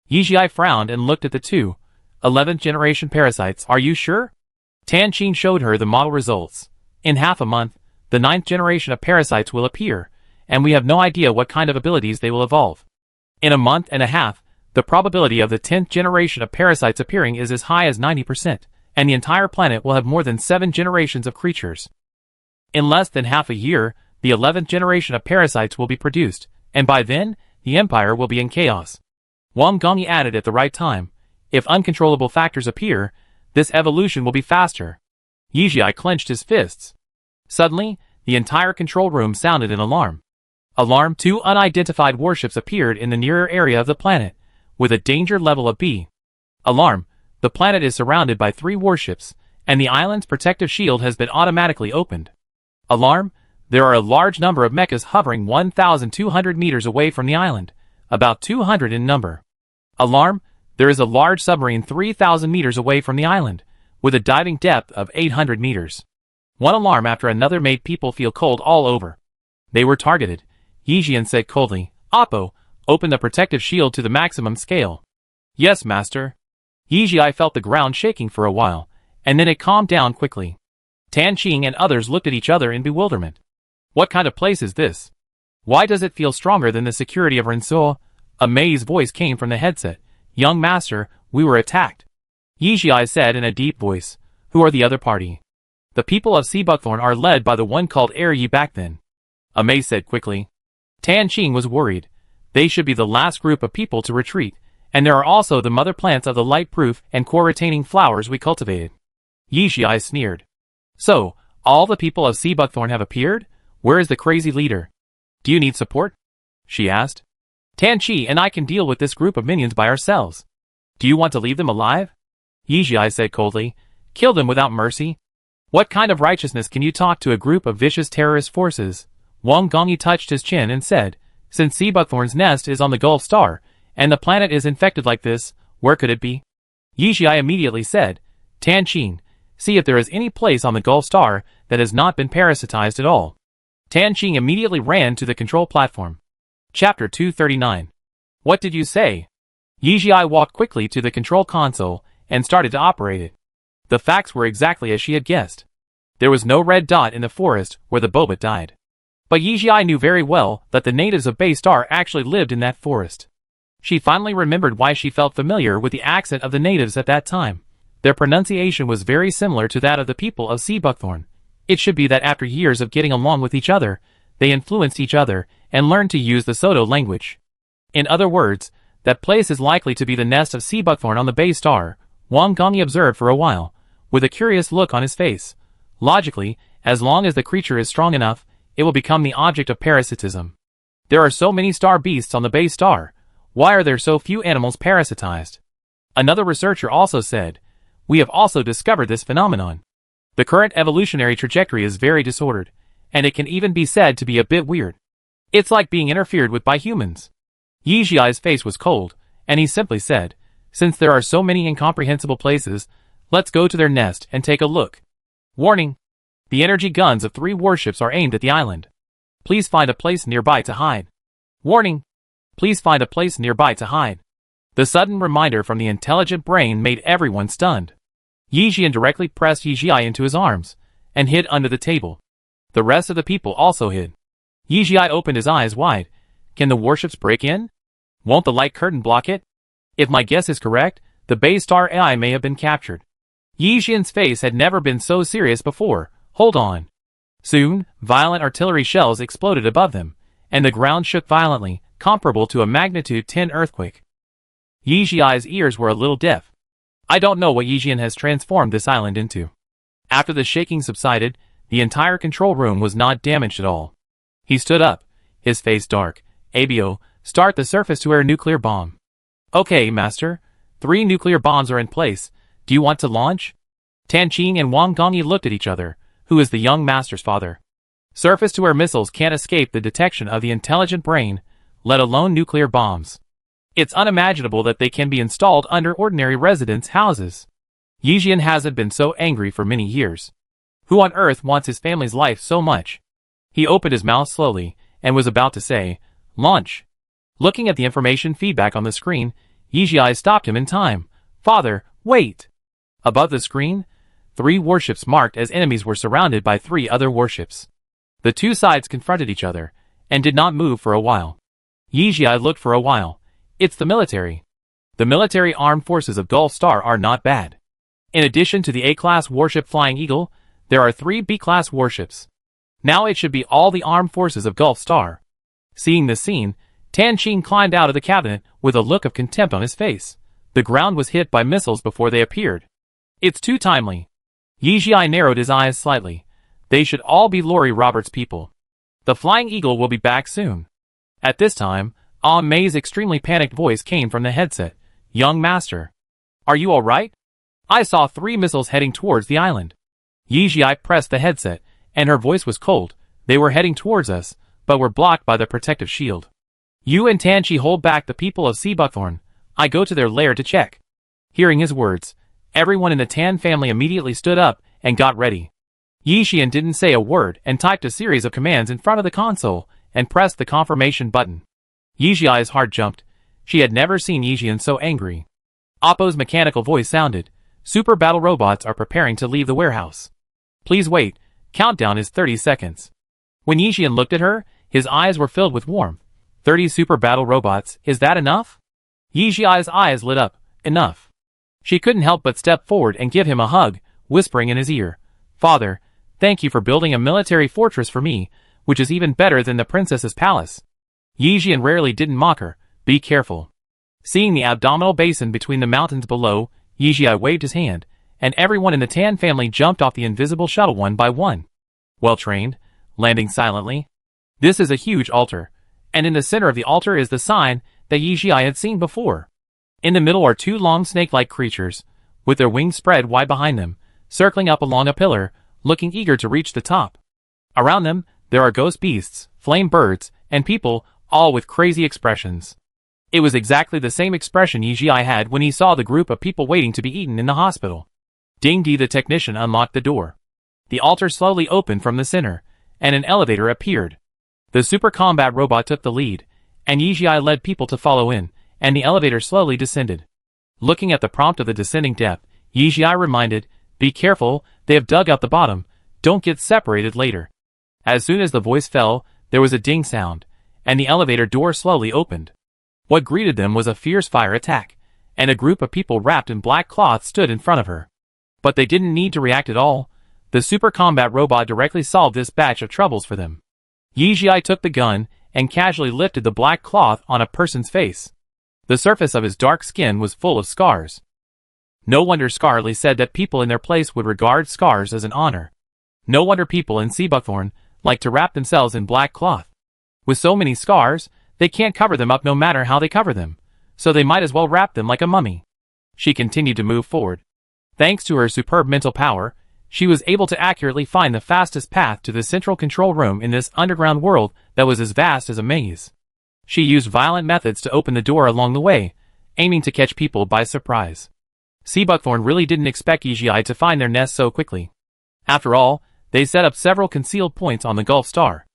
Yizhi frowned and looked at the two 11th generation parasites. Are you sure? Tan Qing showed her the model results. In half a month, the 9th generation of parasites will appear, and we have no idea what kind of abilities they will evolve. In a month and a half, the probability of the 10th generation of parasites appearing is as high as 90%, and the entire planet will have more than 7 generations of creatures. In less than half a year, the 11th generation of parasites will be produced, and by then, the Empire will be in chaos. Wang Gongyi added at the right time, if uncontrollable factors appear, this evolution will be faster. Yizhi clenched his fists. Suddenly, the entire control room sounded an alarm. Alarm: 2 unidentified warships appeared in the nearer area of the planet, with a danger level of B. Alarm: the planet is surrounded by 3 warships, and the island's protective shield has been automatically opened. Alarm: there are a large number of mechas hovering 1,200 meters away from the island, about 200 in number. Alarm: there is a large submarine 3,000 meters away from the island, with a diving depth of 800 meters. One alarm after another made people feel cold all over. They were targeted. Yixian said coldly, Oppo, open the protective shield to the maximum scale. Yes, master. Yizhi felt the ground shaking for a while, and then it calmed down quickly. Tan Qing and others looked at each other in bewilderment. What kind of place is this? Why does it feel stronger than the security of Rinso? A Mei's voice came from the headset. Young master, we were attacked. Yizhi said in a deep voice. Who are the other party? The people of Seabuckthorn are led by the one called Air Yi back then. A Mei said quickly. Tan Qing was worried. They should be the last group of people to retreat, and there are also the mother plants of the light-proof and core-retaining flowers we cultivated. Yizhi sneered. So, all the people of Seabuckthorn have appeared? Where is the crazy leader? Do you need support? She asked. Tan Qi and I can deal with this group of minions by ourselves. Do you want to leave them alive? Yizhi said coldly. Kill them without mercy? What kind of righteousness can you talk to a group of vicious terrorist forces? Wang Gongyi touched his chin and said, since Seabuckthorn's nest is on the Gulf Star, and the planet is infected like this, where could it be? Yizhi immediately said, Tan Qing, see if there is any place on the Gulf Star that has not been parasitized at all. Tan Qing immediately ran to the control platform. Chapter 239. What did you say? Yizhi walked quickly to the control console and started to operate it. The facts were exactly as she had guessed. There was no red dot in the forest where the Bobat died. But Yizhi knew very well that the natives of Bay Star actually lived in that forest. She finally remembered why she felt familiar with the accent of the natives at that time. Their pronunciation was very similar to that of the people of Seabuckthorn. It should be that after years of getting along with each other, they influenced each other and learned to use the Soto language. In other words, that place is likely to be the nest of sea buckthorn on the bay star, Wang Gongyi observed for a while, with a curious look on his face. Logically, as long as the creature is strong enough, it will become the object of parasitism. There are so many star beasts on the bay star. Why are there so few animals parasitized? Another researcher also said, we have also discovered this phenomenon. The current evolutionary trajectory is very disordered, and it can even be said to be a bit weird. It's like being interfered with by humans. Yi Jiai's face was cold, and he simply said, since there are so many incomprehensible places, let's go to their nest and take a look. Warning! The energy guns of 3 warships are aimed at the island. Please find a place nearby to hide. Warning! Please find a place nearby to hide. The sudden reminder from the intelligent brain made everyone stunned. Yi Jian directly pressed Yi Jiai into his arms, and hid under the table. The rest of the people also hid. Yi Jiai opened his eyes wide. Can the warships break in? Won't the light curtain block it? If my guess is correct, the Bay Star AI may have been captured. Yi Jian's face had never been so serious before. Hold on. Soon, violent artillery shells exploded above them, and the ground shook violently, comparable to a magnitude 10 earthquake. Yi Jiai's ears were a little deaf. I don't know what Yi Jian has transformed this island into. After the shaking subsided, the entire control room was not damaged at all. He stood up, his face dark. ABO, start the surface-to-air nuclear bomb. Okay, Master. 3 nuclear bombs are in place. Do you want to launch? Tan Qing and Wang Gongyi looked at each other, who is the young master's father. Surface-to-air missiles can't escape the detection of the intelligent brain, let alone nuclear bombs. It's unimaginable that they can be installed under ordinary residents' houses. Yi Jian hasn't been so angry for many years. Who on earth wants his family's life so much? He opened his mouth slowly, and was about to say, launch. Looking at the information feedback on the screen, Yi Jiai stopped him in time. Father, wait! Above the screen, 3 warships marked as enemies were surrounded by 3 other warships. The 2 sides confronted each other, and did not move for a while. Yi Jiai looked for a while. It's the military. The military armed forces of Gulf Star are not bad. In addition to the A-class warship Flying Eagle, there are 3 B-class warships. Now it should be all the armed forces of Gulf Star. Seeing this scene, Tan Qing climbed out of the cabinet with a look of contempt on his face. The ground was hit by missiles before they appeared. It's too timely. Yi Jiai narrowed his eyes slightly. They should all be Lori Roberts' people. The Flying Eagle will be back soon. At this time, May's extremely panicked voice came from the headset. Young Master. Are you alright? I saw 3 missiles heading towards the island. Yi Jiai pressed the headset, and her voice was cold. They were heading towards us, but were blocked by the protective shield. You and Tanchi hold back the people of Sea Buckthorn. I go to their lair to check. Hearing his words, everyone in the Tan family immediately stood up and got ready. Yi Jian didn't say a word and typed a series of commands in front of the console and pressed the confirmation button. Yi Jiai's heart jumped. She had never seen Yi Jian so angry. Oppo's mechanical voice sounded. Super battle robots are preparing to leave the warehouse. Please wait. Countdown is 30 seconds. When Yi Jian looked at her, his eyes were filled with warmth. 30 super battle robots, is that enough? Yi Jiai's eyes lit up. Enough. She couldn't help but step forward and give him a hug, whispering in his ear. Father, thank you for building a military fortress for me, which is even better than the princess's palace. Yi Jian rarely didn't mock her. Be careful. Seeing the abdominal basin between the mountains below, Yi Jiai waved his hand, and everyone in the Tan family jumped off the invisible shuttle one by one. Well trained, landing silently. This is a huge altar, and in the center of the altar is the sign that Yi Jiai had seen before. In the middle are 2 long snake-like creatures, with their wings spread wide behind them, circling up along a pillar, looking eager to reach the top. Around them, there are ghost beasts, flame birds, and people, all with crazy expressions. It was exactly the same expression Yi Jiai had when he saw the group of people waiting to be eaten in the hospital. Ding Di the technician unlocked the door. The altar slowly opened from the center, and an elevator appeared. The super combat robot took the lead, and Yi Jiai led people to follow in, and the elevator slowly descended. Looking at the prompt of the descending depth, Yi Jiai reminded, be careful, they have dug out the bottom, don't get separated later. As soon as the voice fell, there was a ding sound, and the elevator door slowly opened. What greeted them was a fierce fire attack, and a group of people wrapped in black cloth stood in front of her. But they didn't need to react at all. The super combat robot directly solved this batch of troubles for them. Yijia took the gun and casually lifted the black cloth on a person's face. The surface of his dark skin was full of scars. No wonder Scarlet said that people in their place would regard scars as an honor. No wonder people in Seabuckthorn like to wrap themselves in black cloth. With so many scars, they can't cover them up no matter how they cover them, so they might as well wrap them like a mummy. She continued to move forward. Thanks to her superb mental power, she was able to accurately find the fastest path to the central control room in this underground world that was as vast as a maze. She used violent methods to open the door along the way, aiming to catch people by surprise. Seabuckthorn really didn't expect Yijia to find their nest so quickly. After all, they set up several concealed points on the Gulf Star.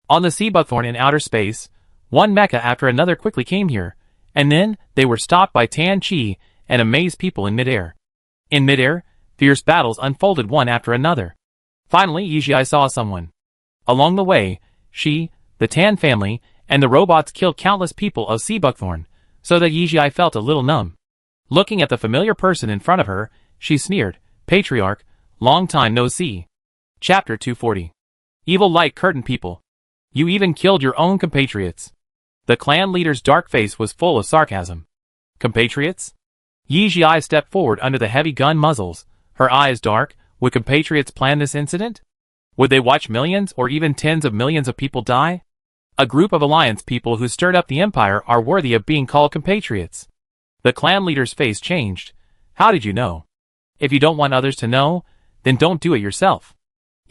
On the Seabuckthorn in outer space, one mecha after another quickly came here, and then they were stopped by Tan Chi and amazed people in midair. In midair, fierce battles unfolded one after another. Finally, Yijia saw someone. Along the way, she, the Tan family, and the robots killed countless people of Seabuckthorn, so that Yijia felt a little numb. Looking at the familiar person in front of her, she sneered, "Patriarch, long time no see." Chapter 240. Evil Light Curtain People. You even killed your own compatriots. The clan leader's dark face was full of sarcasm. Compatriots? Yijia stepped forward under the heavy gun muzzles, her eyes dark. Would compatriots plan this incident? Would they watch millions or even tens of millions of people die? A group of alliance people who stirred up the empire are worthy of being called compatriots. The clan leader's face changed. How did you know? If you don't want others to know, then don't do it yourself.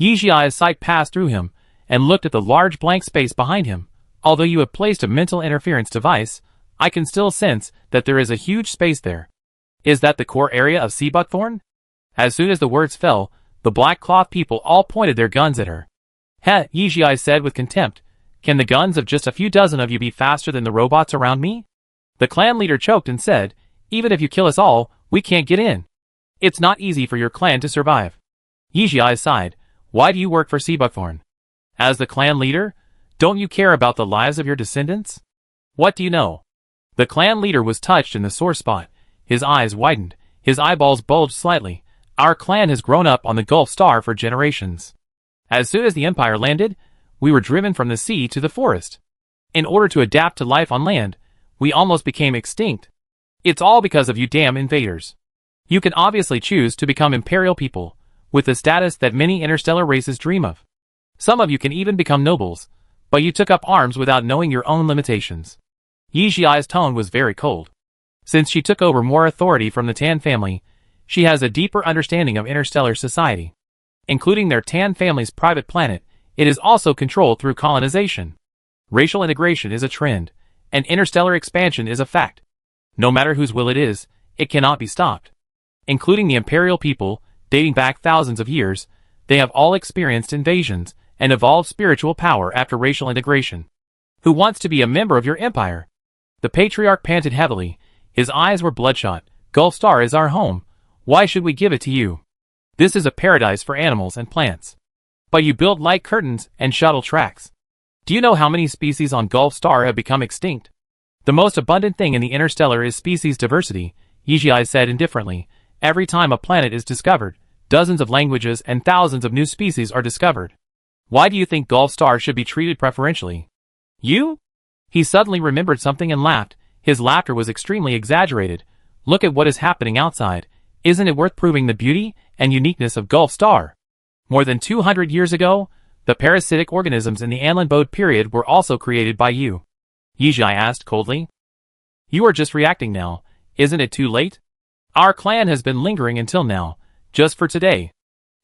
Yijia's sight passed through him and looked at the large blank space behind him. Although you have placed a mental interference device, I can still sense that there is a huge space there. Is that the core area of Seabuckthorn? As soon as the words fell, the black cloth people all pointed their guns at her. Heh, Yijia said with contempt. Can the guns of just a few dozen of you be faster than the robots around me? The clan leader choked and said, even if you kill us all, we can't get in. It's not easy for your clan to survive. Yijia sighed. Why do you work for Seabuckthorn? As the clan leader, don't you care about the lives of your descendants? What do you know? The clan leader was touched in the sore spot. His eyes widened. His eyeballs bulged slightly. Our clan has grown up on the Gulf Star for generations. As soon as the Empire landed, we were driven from the sea to the forest. In order to adapt to life on land, we almost became extinct. It's all because of you damn invaders. You can obviously choose to become imperial people, with the status that many interstellar races dream of. Some of you can even become nobles, but you took up arms without knowing your own limitations. Yijia's tone was very cold. Since she took over more authority from the Tan family, she has a deeper understanding of interstellar society. Including their Tan family's private planet, it is also controlled through colonization. Racial integration is a trend, and interstellar expansion is a fact. No matter whose will it is, it cannot be stopped. Including the imperial people, dating back thousands of years, they have all experienced invasions and evolved spiritual power after racial integration. Who wants to be a member of your empire? The patriarch panted heavily. His eyes were bloodshot. Gulf Star is our home. Why should we give it to you? This is a paradise for animals and plants. But you build light curtains and shuttle tracks. Do you know how many species on Gulf Star have become extinct? The most abundant thing in the interstellar is species diversity, Yijia said indifferently. Every time a planet is discovered, dozens of languages and thousands of new species are discovered. Why do you think Gulf Star should be treated preferentially? You? He suddenly remembered something and laughed. His laughter was extremely exaggerated. Look at what is happening outside. Isn't it worth proving the beauty and uniqueness of Gulf Star? More than 200 years ago, the parasitic organisms in the Anlan-Bode period were also created by you. Yijia asked coldly. You are just reacting now. Isn't it too late? Our clan has been lingering until now, just for today.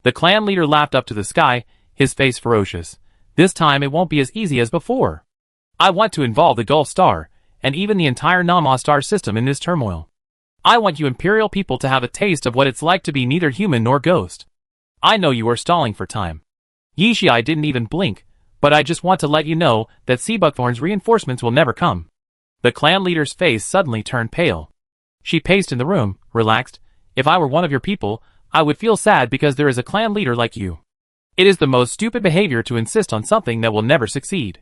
The clan leader laughed up to the sky, his face ferocious. This time it won't be as easy as before. I want to involve the Gulf Star, and even the entire Nama star system in this turmoil. I want you imperial people to have a taste of what it's like to be neither human nor ghost. I know you are stalling for time. Yijia didn't even blink, but I just want to let you know that Seabuckthorn's reinforcements will never come. The clan leader's face suddenly turned pale. She paced in the room, relaxed. If I were one of your people, I would feel sad because there is a clan leader like you. It is the most stupid behavior to insist on something that will never succeed.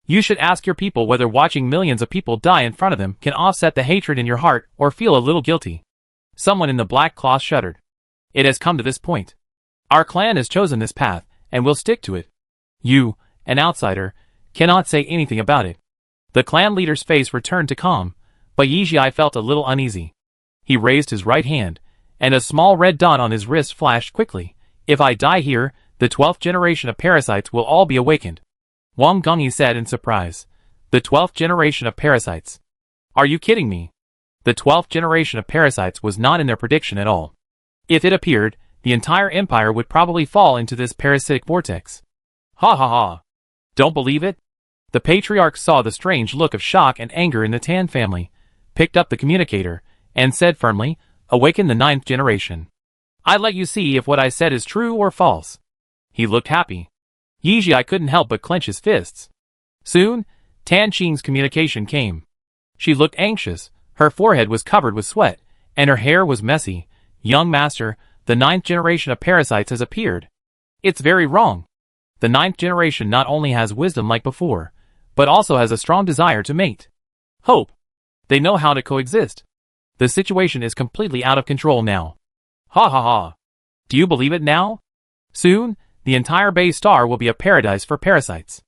You should ask your people whether watching millions of people die in front of them can offset the hatred in your heart or feel a little guilty. Someone in the black cloth shuddered. It has come to this point. Our clan has chosen this path, and will stick to it. You, an outsider, cannot say anything about it. The clan leader's face returned to calm, but Yijia felt a little uneasy. He raised his right hand, and a small red dot on his wrist flashed quickly. If I die here, the 12th generation of parasites will all be awakened. Wang Gongyi said in surprise. The 12th generation of parasites. Are you kidding me? The 12th generation of parasites was not in their prediction at all. If it appeared, the entire empire would probably fall into this parasitic vortex. Ha ha ha. Don't believe it? The patriarch saw the strange look of shock and anger in the Tan family, picked up the communicator, and said firmly, awaken the 9th generation. I let you see if what I said is true or false. He looked happy. Yijia couldn't help but clench his fists. Soon, Tan Qing's communication came. She looked anxious, her forehead was covered with sweat, and her hair was messy. Young master, the 9th generation of parasites has appeared. It's very wrong. The 9th generation not only has wisdom like before, but also has a strong desire to mate. Hope. They know how to coexist. The situation is completely out of control now. Ha ha ha. Do you believe it now? Soon, the entire Bay Star will be a paradise for parasites.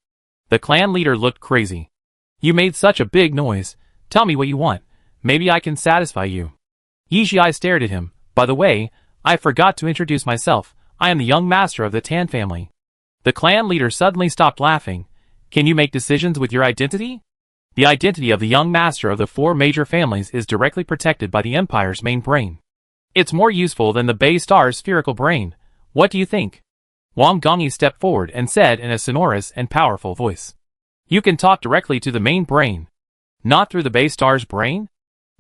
The clan leader looked crazy. You made such a big noise. Tell me what you want. Maybe I can satisfy you. Yijia stared at him. By the way, I forgot to introduce myself. I am the young master of the Tan family. The clan leader suddenly stopped laughing. Can you make decisions with your identity? The identity of the young master of the 4 major families is directly protected by the empire's main brain. It's more useful than the Bay Star's spherical brain. What do you think? Wang Gongyi stepped forward and said in a sonorous and powerful voice. You can talk directly to the main brain. Not through the Bay Star's brain?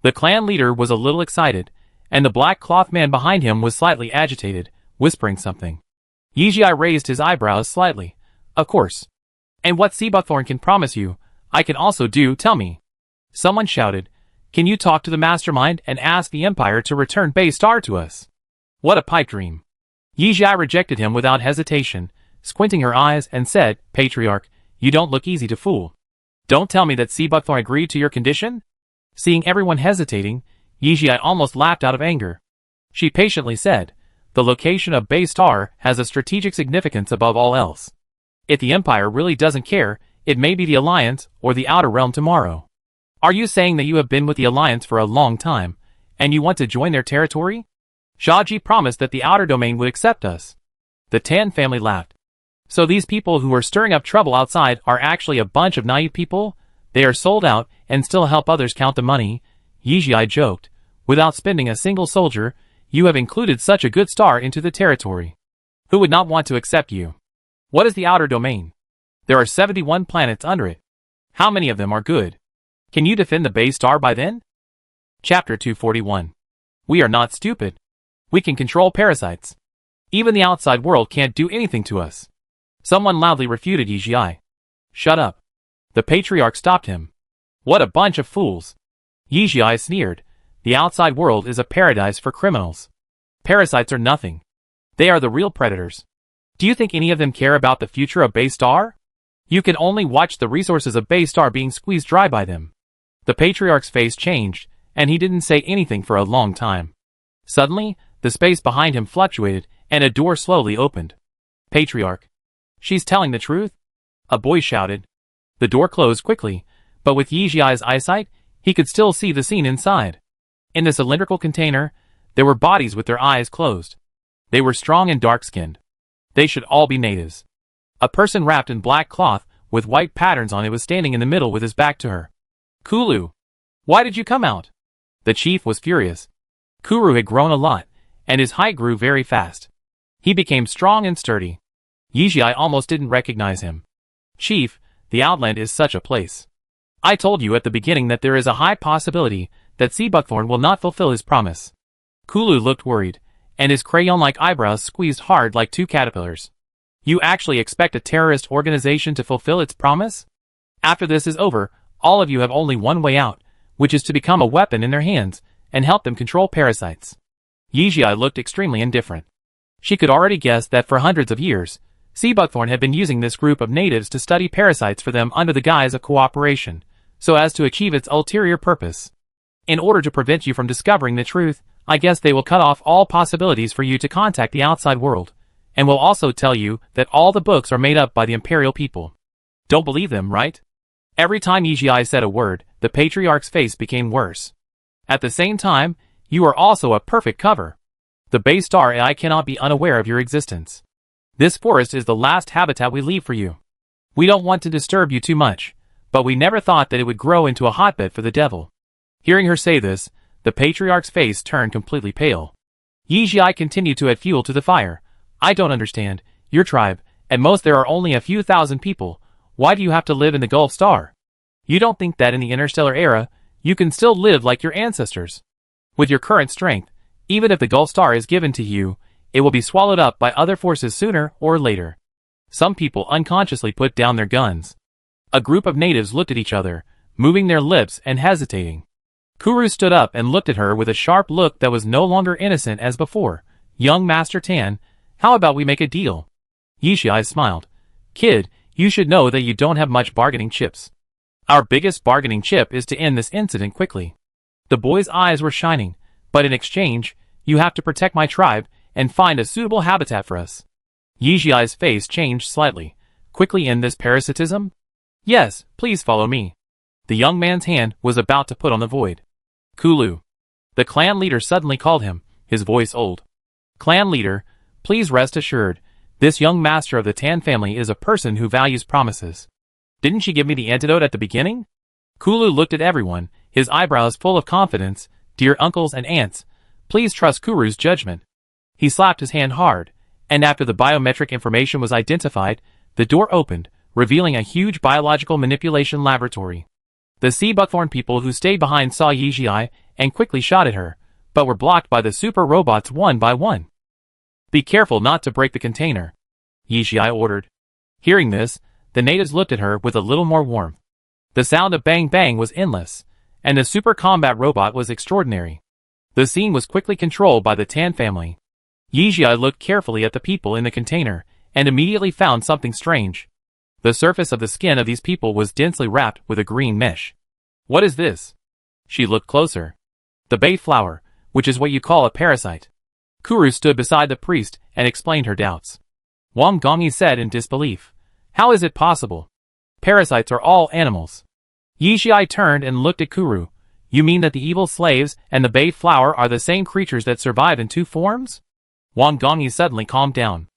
The clan leader was a little excited, and the black cloth man behind him was slightly agitated, whispering something. Yijia raised his eyebrows slightly. Of course. And what Seabuckthorn can promise you, I can also do, tell me. Someone shouted, can you talk to the mastermind and ask the Empire to return Bay Star to us? What a pipe dream. Yijia rejected him without hesitation, squinting her eyes and said, Patriarch, you don't look easy to fool. Don't tell me that Seabuckthorn agreed to your condition? Seeing everyone hesitating, Yijia almost laughed out of anger. She patiently said, the location of Bay Star has a strategic significance above all else. If the Empire really doesn't care, it may be the Alliance or the Outer Realm tomorrow. Are you saying that you have been with the Alliance for a long time, and you want to join their territory? Shaji promised that the Outer Domain would accept us. The Tan family laughed. So these people who are stirring up trouble outside are actually a bunch of naive people? They are sold out and still help others count the money? Yijia joked. Without spending a single soldier, you have included such a good star into the territory. Who would not want to accept you? What is the Outer Domain? There are 71 planets under it. How many of them are good? Can you defend the Bay Star by then? Chapter 241. We are not stupid. We can control parasites. Even the outside world can't do anything to us. Someone loudly refuted Yijia. Shut up. The patriarch stopped him. What a bunch of fools. Yijia sneered. The outside world is a paradise for criminals. Parasites are nothing. They are the real predators. Do you think any of them care about the future of Bay Star? You can only watch the resources of Bay Star being squeezed dry by them. The patriarch's face changed, and he didn't say anything for a long time. Suddenly, the space behind him fluctuated, and a door slowly opened. Patriarch. She's telling the truth? A boy shouted. The door closed quickly, but with Yijia's eyesight, he could still see the scene inside. In the cylindrical container, there were bodies with their eyes closed. They were strong and dark-skinned. They should all be natives. A person wrapped in black cloth, with white patterns on it, was standing in the middle with his back to her. Kulu! Why did you come out? The chief was furious. Kuru had grown a lot, and his height grew very fast. He became strong and sturdy. Yijia almost didn't recognize him. Chief, the Outland is such a place. I told you at the beginning that there is a high possibility that Seabuckthorn will not fulfill his promise. Kulu looked worried, and his crayon-like eyebrows squeezed hard like 2 caterpillars. You actually expect a terrorist organization to fulfill its promise? After this is over, all of you have only one way out, which is to become a weapon in their hands and help them control parasites. Yijia looked extremely indifferent. She could already guess that for hundreds of years, Seabuckthorn had been using this group of natives to study parasites for them under the guise of cooperation, so as to achieve its ulterior purpose. In order to prevent you from discovering the truth, I guess they will cut off all possibilities for you to contact the outside world, and will also tell you that all the books are made up by the imperial people. Don't believe them, right? Every time Yijai said a word, the patriarch's face became worse. At the same time, you are also a perfect cover. The Bay Star AI cannot be unaware of your existence. This forest is the last habitat we leave for you. We don't want to disturb you too much, but we never thought that it would grow into a hotbed for the devil. Hearing her say this, the patriarch's face turned completely pale. Yijai continued to add fuel to the fire. I don't understand. Your tribe, at most there are only a few thousand people. Why do you have to live in the Gulf Star? You don't think that in the interstellar era, you can still live like your ancestors? With your current strength, even if the Gulf Star is given to you, it will be swallowed up by other forces sooner or later. Some people unconsciously put down their guns. A group of natives looked at each other, moving their lips and hesitating. Kuru stood up and looked at her with a sharp look that was no longer innocent as before. Young Master Tan, how about we make a deal? Yijai smiled. Kid, you should know that you don't have much bargaining chips. Our biggest bargaining chip is to end this incident quickly. The boy's eyes were shining, but in exchange, you have to protect my tribe and find a suitable habitat for us. Yijai's face changed slightly. Quickly end this parasitism? Yes, please follow me. The young man's hand was about to put on the void. Kulu. The clan leader suddenly called him, his voice old. Clan leader, please rest assured, this young master of the Tan family is a person who values promises. Didn't she give me the antidote at the beginning? Kulu looked at everyone, his eyebrows full of confidence. Dear uncles and aunts, please trust Kuru's judgment. He slapped his hand hard, and after the biometric information was identified, the door opened, revealing a huge biological manipulation laboratory. The sea buckthorn people who stayed behind saw Yijai and quickly shot at her, but were blocked by the super robots one by one. Be careful not to break the container, Yijai ordered. Hearing this, the natives looked at her with a little more warmth. The sound of bang bang was endless, and the super combat robot was extraordinary. The scene was quickly controlled by the Tan family. Yijai looked carefully at the people in the container, and immediately found something strange. The surface of the skin of these people was densely wrapped with a green mesh. What is this? She looked closer. The bay flower, which is what you call a parasite. Kuru stood beside the priest and explained her doubts. Wang Gongyi said in disbelief. How is it possible? Parasites are all animals. Yijai turned and looked at Kuru. You mean that the evil slaves and the bay flower are the same creatures that survive in two forms? Wang Gongyi suddenly calmed down.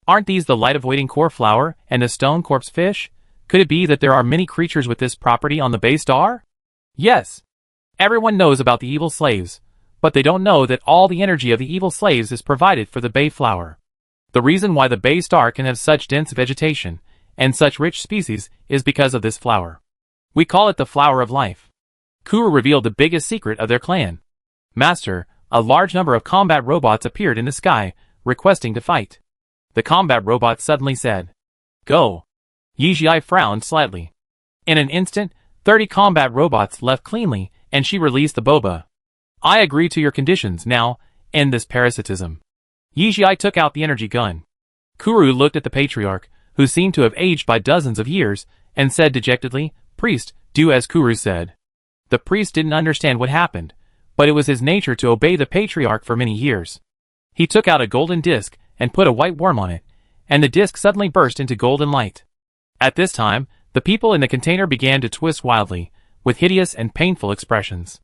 Aren't these the light-avoiding core flower and the stone corpse fish? Could it be that there are many creatures with this property on the Bay Star? Yes. Everyone knows about the evil slaves, but they don't know that all the energy of the evil slaves is provided for the Bay Flower. The reason why the Bay Star can have such dense vegetation and such rich species is because of this flower. We call it the Flower of Life. Kuru revealed the biggest secret of their clan. Master, a large number of combat robots appeared in the sky, requesting to fight. The combat robot suddenly said, Go. Yijai frowned slightly. In an instant, 30 combat robots left cleanly, and she released the boba. I agree to your conditions. Now, end this parasitism. Yijai took out the energy gun. Kuru looked at the patriarch, who seemed to have aged by dozens of years, and said dejectedly, Priest, do as Kuru said. The priest didn't understand what happened, but it was his nature to obey the patriarch for many years. He took out a golden disc and put a white worm on it, and the disc suddenly burst into golden light. At this time, the people in the container began to twist wildly, with hideous and painful expressions.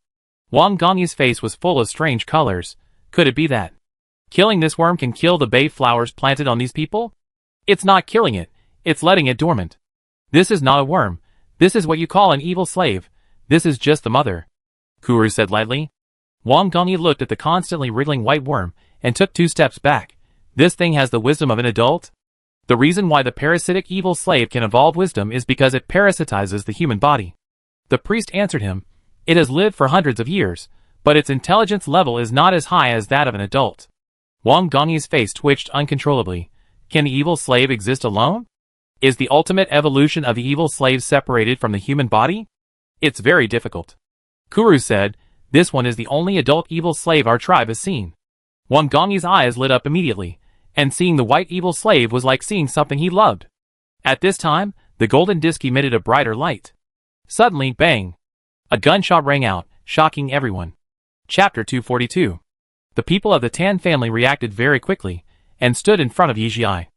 Wang Gongyi's face was full of strange colors. Could it be that killing this worm can kill the bay flowers planted on these people? It's not killing it, it's letting it dormant. This is not a worm. This is what you call an evil slave. This is just the mother, Kuru said lightly. Wang Gongyi looked at the constantly wriggling white worm and took 2 steps back. This thing has the wisdom of an adult? The reason why the parasitic evil slave can evolve wisdom is because it parasitizes the human body. The priest answered him. It has lived for hundreds of years, but its intelligence level is not as high as that of an adult. Wang Gongyi's face twitched uncontrollably. Can the evil slave exist alone? Is the ultimate evolution of the evil slave separated from the human body? It's very difficult. Kuru said, This one is the only adult evil slave our tribe has seen. Wang Gongyi's eyes lit up immediately, and seeing the white evil slave was like seeing something he loved. At this time, the golden disc emitted a brighter light. Suddenly, bang! A gunshot rang out, shocking everyone. Chapter 242. The people of the Tan family reacted very quickly, and stood in front of Yijai.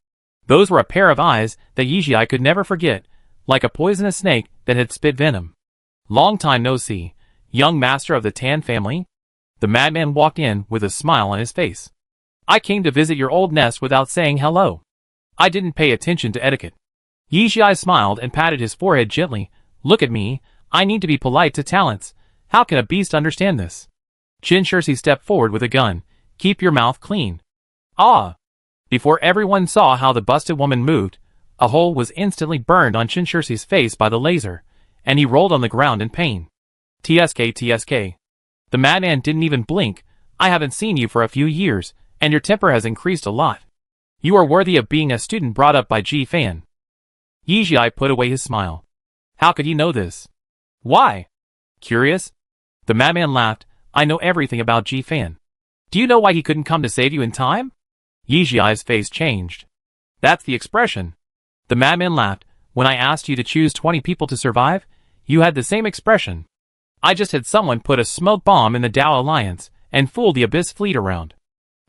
Those were a pair of eyes that Yijai could never forget, like a poisonous snake that had spit venom. Long time no see, young master of the Tan family? The madman walked in with a smile on his face. I came to visit your old nest without saying hello. I didn't pay attention to etiquette. Yi Jiai smiled and patted his forehead gently. Look at me, I need to be polite to talents. How can a beast understand this? Qin Shirsi stepped forward with a gun. Keep your mouth clean. Ah! Before everyone saw how the busted woman moved, a hole was instantly burned on Qin Shirsi's face by the laser, and he rolled on the ground in pain. TSK. The madman didn't even blink. I haven't seen you for a few years, and your temper has increased a lot. You are worthy of being a student brought up by Ji Fan. Yi Jiai put away his smile. How could he know this? Why? Curious? The madman laughed. I know everything about Ji Fan. Do you know why he couldn't come to save you in time? Yi Jiai's face changed. That's the expression. The madman laughed. When I asked you to choose 20 people to survive, you had the same expression. I just had someone put a smoke bomb in the Dao Alliance and fool the Abyss Fleet around.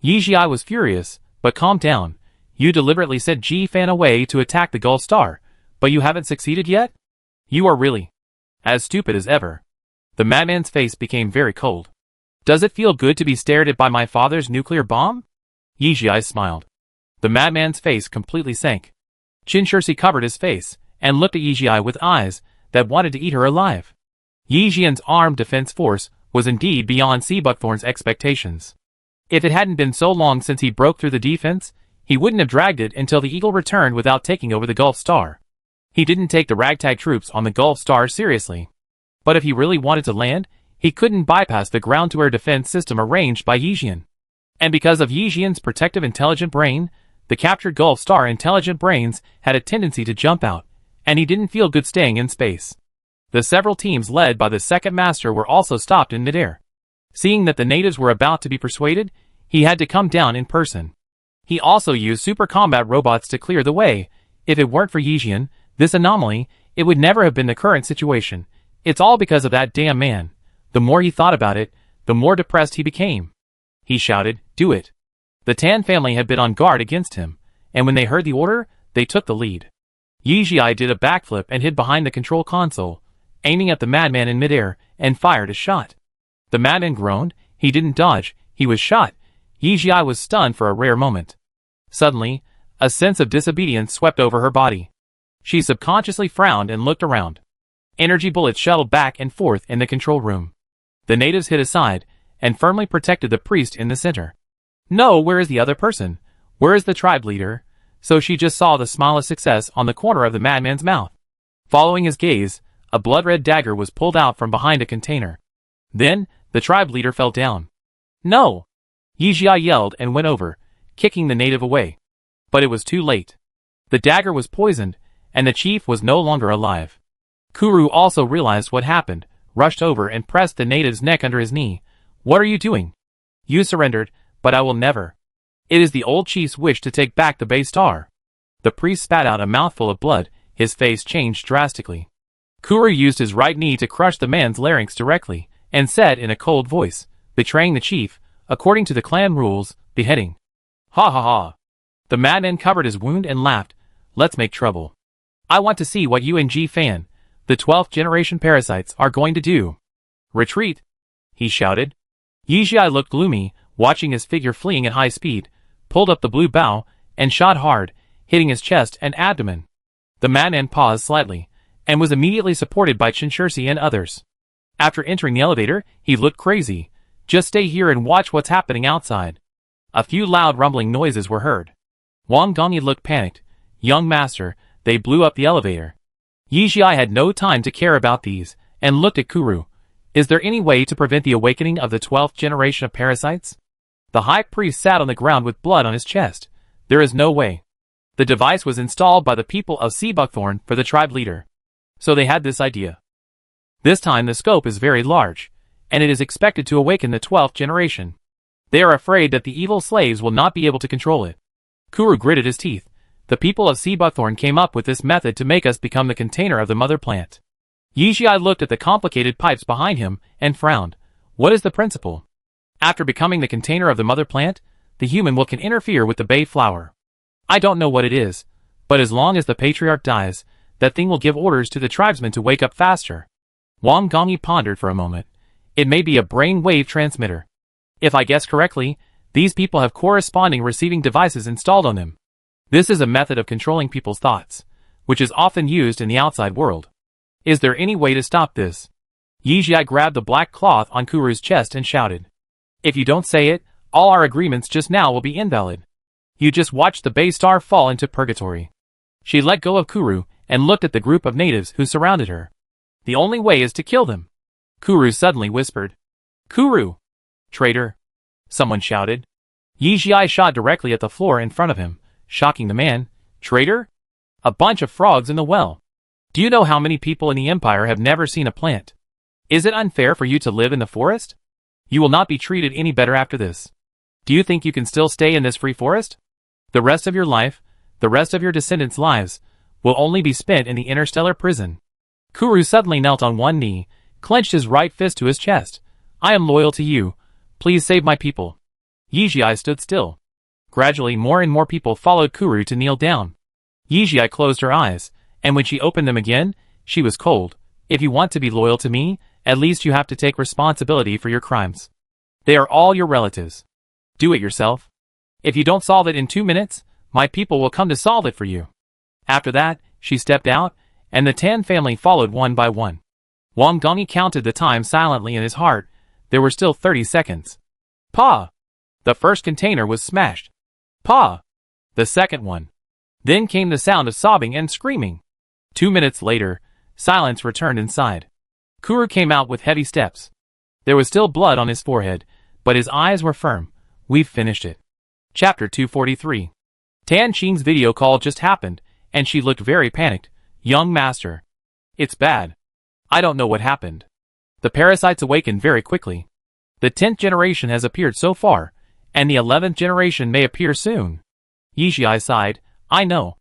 Yi Jiai was furious, but calm down. You deliberately sent Ji Fan away to attack the Gulf Star, but you haven't succeeded yet? You are really as stupid as ever. The madman's face became very cold. Does it feel good to be stared at by my father's nuclear bomb? Yi Jiai smiled. The madman's face completely sank. Qin Shirsi covered his face and looked at Yi Jiai with eyes that wanted to eat her alive. Yi Jian's armed defense force was indeed beyond Sea Buckthorn's expectations. If it hadn't been so long since he broke through the defense, he wouldn't have dragged it until the Eagle returned without taking over the Gulf Star. He didn't take the ragtag troops on the Gulf Star seriously. But if he really wanted to land, he couldn't bypass the ground-to-air defense system arranged by Yi Jian. And because of Yi Jian's protective intelligent brain, the captured Gulf Star intelligent brains had a tendency to jump out, and he didn't feel good staying in space. The several teams led by the second master were also stopped in midair. Seeing that the natives were about to be persuaded, he had to come down in person. He also used super combat robots to clear the way. If it weren't for Yi Jian, this anomaly, it would never have been the current situation. It's all because of that damn man. The more he thought about it, the more depressed he became. He shouted, do it. The Tan family had been on guard against him, and when they heard the order, they took the lead. Yi Jiai did a backflip and hid behind the control console, aiming at the madman in midair, and fired a shot. The madman groaned. He didn't dodge, he was shot. Yi Jiai was stunned for a rare moment. Suddenly, a sense of disobedience swept over her body. She subconsciously frowned and looked around. Energy bullets shuttled back and forth in the control room. The natives hid aside, and firmly protected the priest in the center. No, where is the other person? Where is the tribe leader? So she just saw the smile of success on the corner of the madman's mouth. Following his gaze, a blood-red dagger was pulled out from behind a container. Then, the tribe leader fell down. No! Yi Jiai yelled and went over, kicking the native away. But it was too late. The dagger was poisoned, and the chief was no longer alive. Kuru also realized what happened, rushed over and pressed the native's neck under his knee. What are you doing? You surrendered, but I will never. It is the old chief's wish to take back the Bay Star. The priest spat out a mouthful of blood, his face changed drastically. Kuru used his right knee to crush the man's larynx directly, and said in a cold voice, betraying the chief, according to the clan rules, beheading. Ha ha ha. The madman covered his wound and laughed. Let's make trouble. I want to see what you and Ji Fan, the 12th generation parasites, are going to do. Retreat! He shouted. Yi Jiai looked gloomy, watching his figure fleeing at high speed, pulled up the blue bow, and shot hard, hitting his chest and abdomen. The madman paused slightly, and was immediately supported by Qin Shirsi and others. After entering the elevator, he looked crazy. Just stay here and watch what's happening outside. A few loud rumbling noises were heard. Wang Dongyi looked panicked. Young master, they blew up the elevator. Yi Jiai had no time to care about these, and looked at Kuru. Is there any way to prevent the awakening of the 12th generation of parasites? The high priest sat on the ground with blood on his chest. There is no way. The device was installed by the people of Sea Buckthorn for the tribe leader. So they had this idea. This time the scope is very large, and it is expected to awaken the 12th generation. They are afraid that the evil slaves will not be able to control it. Kuru gritted his teeth. The people of Sea Buckthorn came up with this method to make us become the container of the mother plant. Yi Jiai looked at the complicated pipes behind him and frowned. What is the principle? After becoming the container of the mother plant, the human will can interfere with the bay flower. I don't know what it is, but as long as the patriarch dies, that thing will give orders to the tribesmen to wake up faster. Wang Gongyi pondered for a moment. It may be a brain-wave transmitter. If I guess correctly, these people have corresponding receiving devices installed on them. This is a method of controlling people's thoughts, which is often used in the outside world. Is there any way to stop this? Yi Jiai grabbed the black cloth on Kuru's chest and shouted. If you don't say it, all our agreements just now will be invalid. You just watched the Bay Star fall into purgatory. She let go of Kuru and looked at the group of natives who surrounded her. The only way is to kill them. Kuru suddenly whispered. Kuru! Traitor! Someone shouted. Yi Jiai shot directly at the floor in front of him, shocking the man. Traitor? A bunch of frogs in the well. Do you know how many people in the Empire have never seen a plant? Is it unfair for you to live in the forest? You will not be treated any better after this. Do you think you can still stay in this free forest? The rest of your life, the rest of your descendants' lives, will only be spent in the interstellar prison. Kuru suddenly knelt on one knee, clenched his right fist to his chest. I am loyal to you. Please save my people. Yi Jiai stood still. Gradually more and more people followed Kuru to kneel down. Yi Jiai closed her eyes, and when she opened them again, she was cold. If you want to be loyal to me, at least you have to take responsibility for your crimes. They are all your relatives. Do it yourself. If you don't solve it in 2 minutes, my people will come to solve it for you. After that, she stepped out, and the Tan family followed one by one. Wang Gongyi counted the time silently in his heart. There were still 30 seconds. Pa! The first container was smashed. Pa! The second one. Then came the sound of sobbing and screaming. 2 minutes later, silence returned inside. Kuru came out with heavy steps. There was still blood on his forehead, but his eyes were firm. We've finished it. Chapter 243. Tan Qing's video call just happened, and she looked very panicked. Young master. It's bad. I don't know what happened. The parasites awakened very quickly. The 10th generation has appeared so far, and the 11th generation may appear soon. Yi Jiai sighed. I know.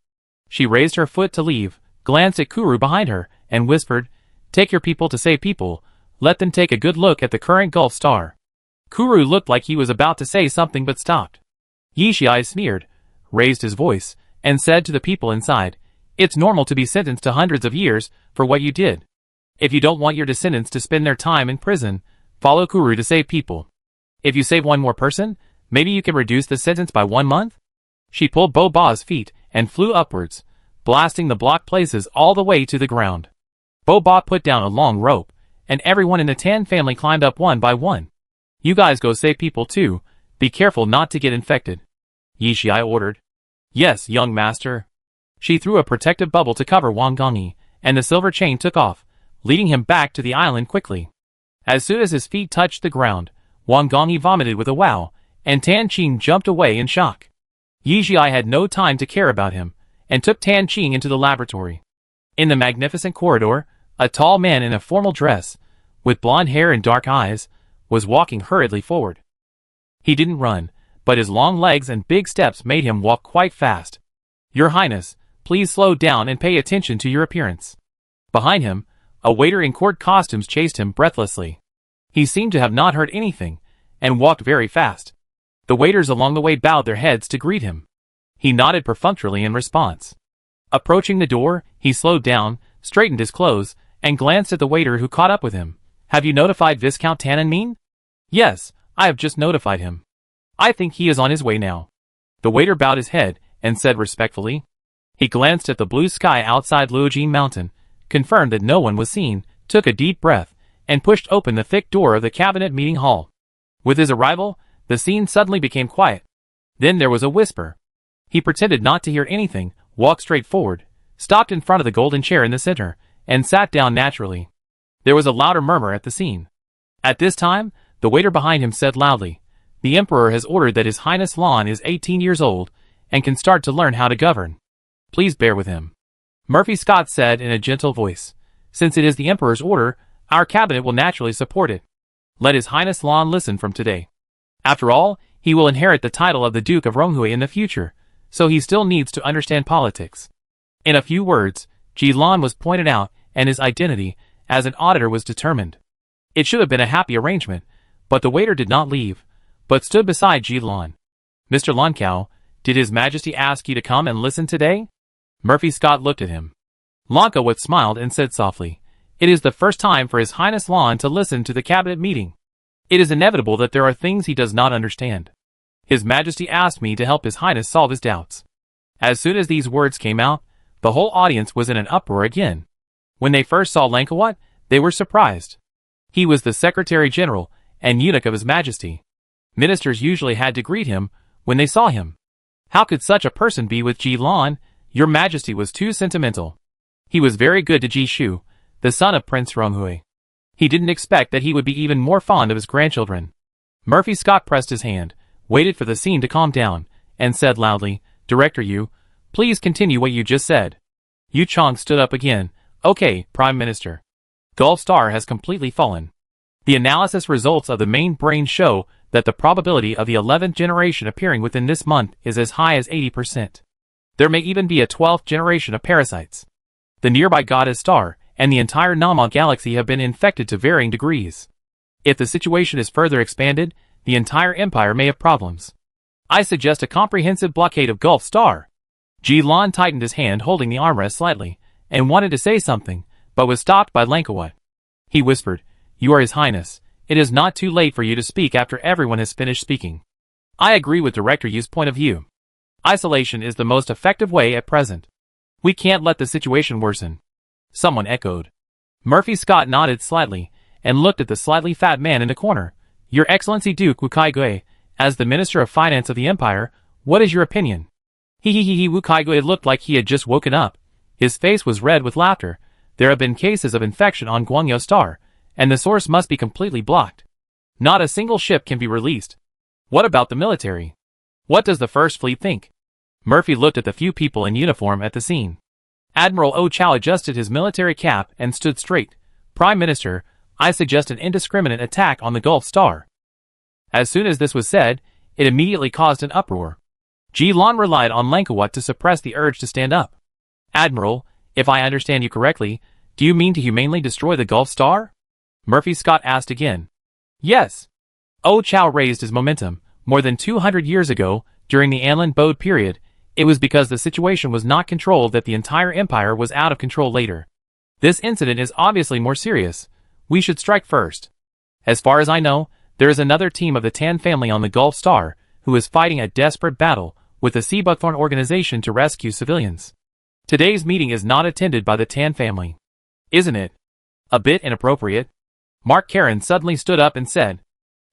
She raised her foot to leave, glanced at Kuru behind her, and whispered, Take your people to save people. Let them take a good look at the current Gulf Star. Kuru looked like he was about to say something but stopped. Yi Jiai sneered, raised his voice, and said to the people inside, It's normal to be sentenced to hundreds of years for what you did. If you don't want your descendants to spend their time in prison, follow Kuru to save people. If you save one more person, maybe you can reduce the sentence by 1 month? She pulled Bo Ba's feet and flew upwards, blasting the blocked places all the way to the ground. Bo Ba put down a long rope, and everyone in the Tan family climbed up one by one. You guys go save people too. Be careful not to get infected. Yi Jiai ordered. Yes, young master. She threw a protective bubble to cover Wang Gongyi, and the silver chain took off, leading him back to the island quickly. As soon as his feet touched the ground, Wang Gongyi vomited with a wow, and Tan Qing jumped away in shock. Yi Jiai had no time to care about him, and took Tan Qing into the laboratory. In the magnificent corridor, a tall man in a formal dress, with blonde hair and dark eyes, was walking hurriedly forward. He didn't run, but his long legs and big steps made him walk quite fast. Your Highness, please slow down and pay attention to your appearance. Behind him, a waiter in court costumes chased him breathlessly. He seemed to have not heard anything, and walked very fast. The waiters along the way bowed their heads to greet him. He nodded perfunctorily in response. Approaching the door, he slowed down, straightened his clothes, and glanced at the waiter who caught up with him. Have you notified Viscount Tannenming? Yes, I have just notified him. I think he is on his way now. The waiter bowed his head and said respectfully. He glanced at the blue sky outside Luojin Mountain, confirmed that no one was seen, took a deep breath, and pushed open the thick door of the cabinet meeting hall. With his arrival, the scene suddenly became quiet. Then there was a whisper. He pretended not to hear anything, walked straight forward, stopped in front of the golden chair in the center, and sat down naturally. There was a louder murmur at the scene. At this time, the waiter behind him said loudly, The Emperor has ordered that His Highness Lon is 18 years old, and can start to learn how to govern. Please bear with him. Murphy Scott said in a gentle voice, Since it is the Emperor's order, our cabinet will naturally support it. Let His Highness Lon listen from today. After all, he will inherit the title of the Duke of Ronghui in the future, so he still needs to understand politics. In a few words, Ji Lan was pointed out, and his identity, as an auditor, was determined. It should have been a happy arrangement, but the waiter did not leave, but stood beside Ji Lan. Mr. Lankao, did His Majesty ask you to come and listen today? Murphy Scott looked at him. Lankawut smiled and said softly, "It is the first time for His Highness Lan to listen to the cabinet meeting. It is inevitable that there are things he does not understand. His Majesty asked me to help His Highness solve his doubts." As soon as these words came out, the whole audience was in an uproar again. When they first saw Lankawut, they were surprised. He was the Secretary General and eunuch of His Majesty. Ministers usually had to greet him when they saw him. How could such a person be with Ji Lan? Your Majesty was too sentimental. He was very good to Ji Shu, the son of Prince Ronghui. He didn't expect that he would be even more fond of his grandchildren. Murphy Scott pressed his hand, waited for the scene to calm down, and said loudly, "Director Yu, please continue what you just said." Yu Chong stood up again. "Okay, Prime Minister. Gulf Star has completely fallen. The analysis results of the main brain show that the probability of the 11th generation appearing within this month is as high as 80%. There may even be a 12th generation of parasites. The nearby goddess star and the entire Nama galaxy have been infected to varying degrees. If the situation is further expanded, the entire empire may have problems. I suggest a comprehensive blockade of Gulf Star." Ji Lan tightened his hand holding the armrest slightly, and wanted to say something, but was stopped by Lankawut. He whispered, "You are His Highness. It is not too late for you to speak after everyone has finished speaking. I agree with Director Yu's point of view. Isolation is the most effective way at present. We can't let the situation worsen." Someone echoed. Murphy Scott nodded slightly, and looked at the slightly fat man in the corner. "Your Excellency Duke Wu Kai-gui, as the Minister of Finance of the Empire, what is your opinion?" Wu Kai-gui looked like he had just woken up. His face was red with laughter. "There have been cases of infection on Guangyo Star, and the source must be completely blocked. Not a single ship can be released. What about the military? What does the First Fleet think?" Murphy looked at the few people in uniform at the scene. Admiral Oh Chow adjusted his military cap and stood straight. "Prime Minister, I suggest an indiscriminate attack on the Gulf Star." As soon as this was said, it immediately caused an uproar. Ji Lan relied on Lankawut to suppress the urge to stand up. "Admiral, if I understand you correctly, do you mean to humanely destroy the Gulf Star?" Murphy Scott asked again. "Yes." Oh Chow raised his momentum. More than 200 years ago, during the Anlin Bode period, it was because the situation was not controlled that the entire empire was out of control later. This incident is obviously more serious. We should strike first. As far as I know, there is another team of the Tan family on the Gulf Star, who is fighting a desperate battle with the Sea Buckthorn organization to rescue civilians. Today's meeting is not attended by the Tan family. Isn't it a bit inappropriate? Mark Karen suddenly stood up and said.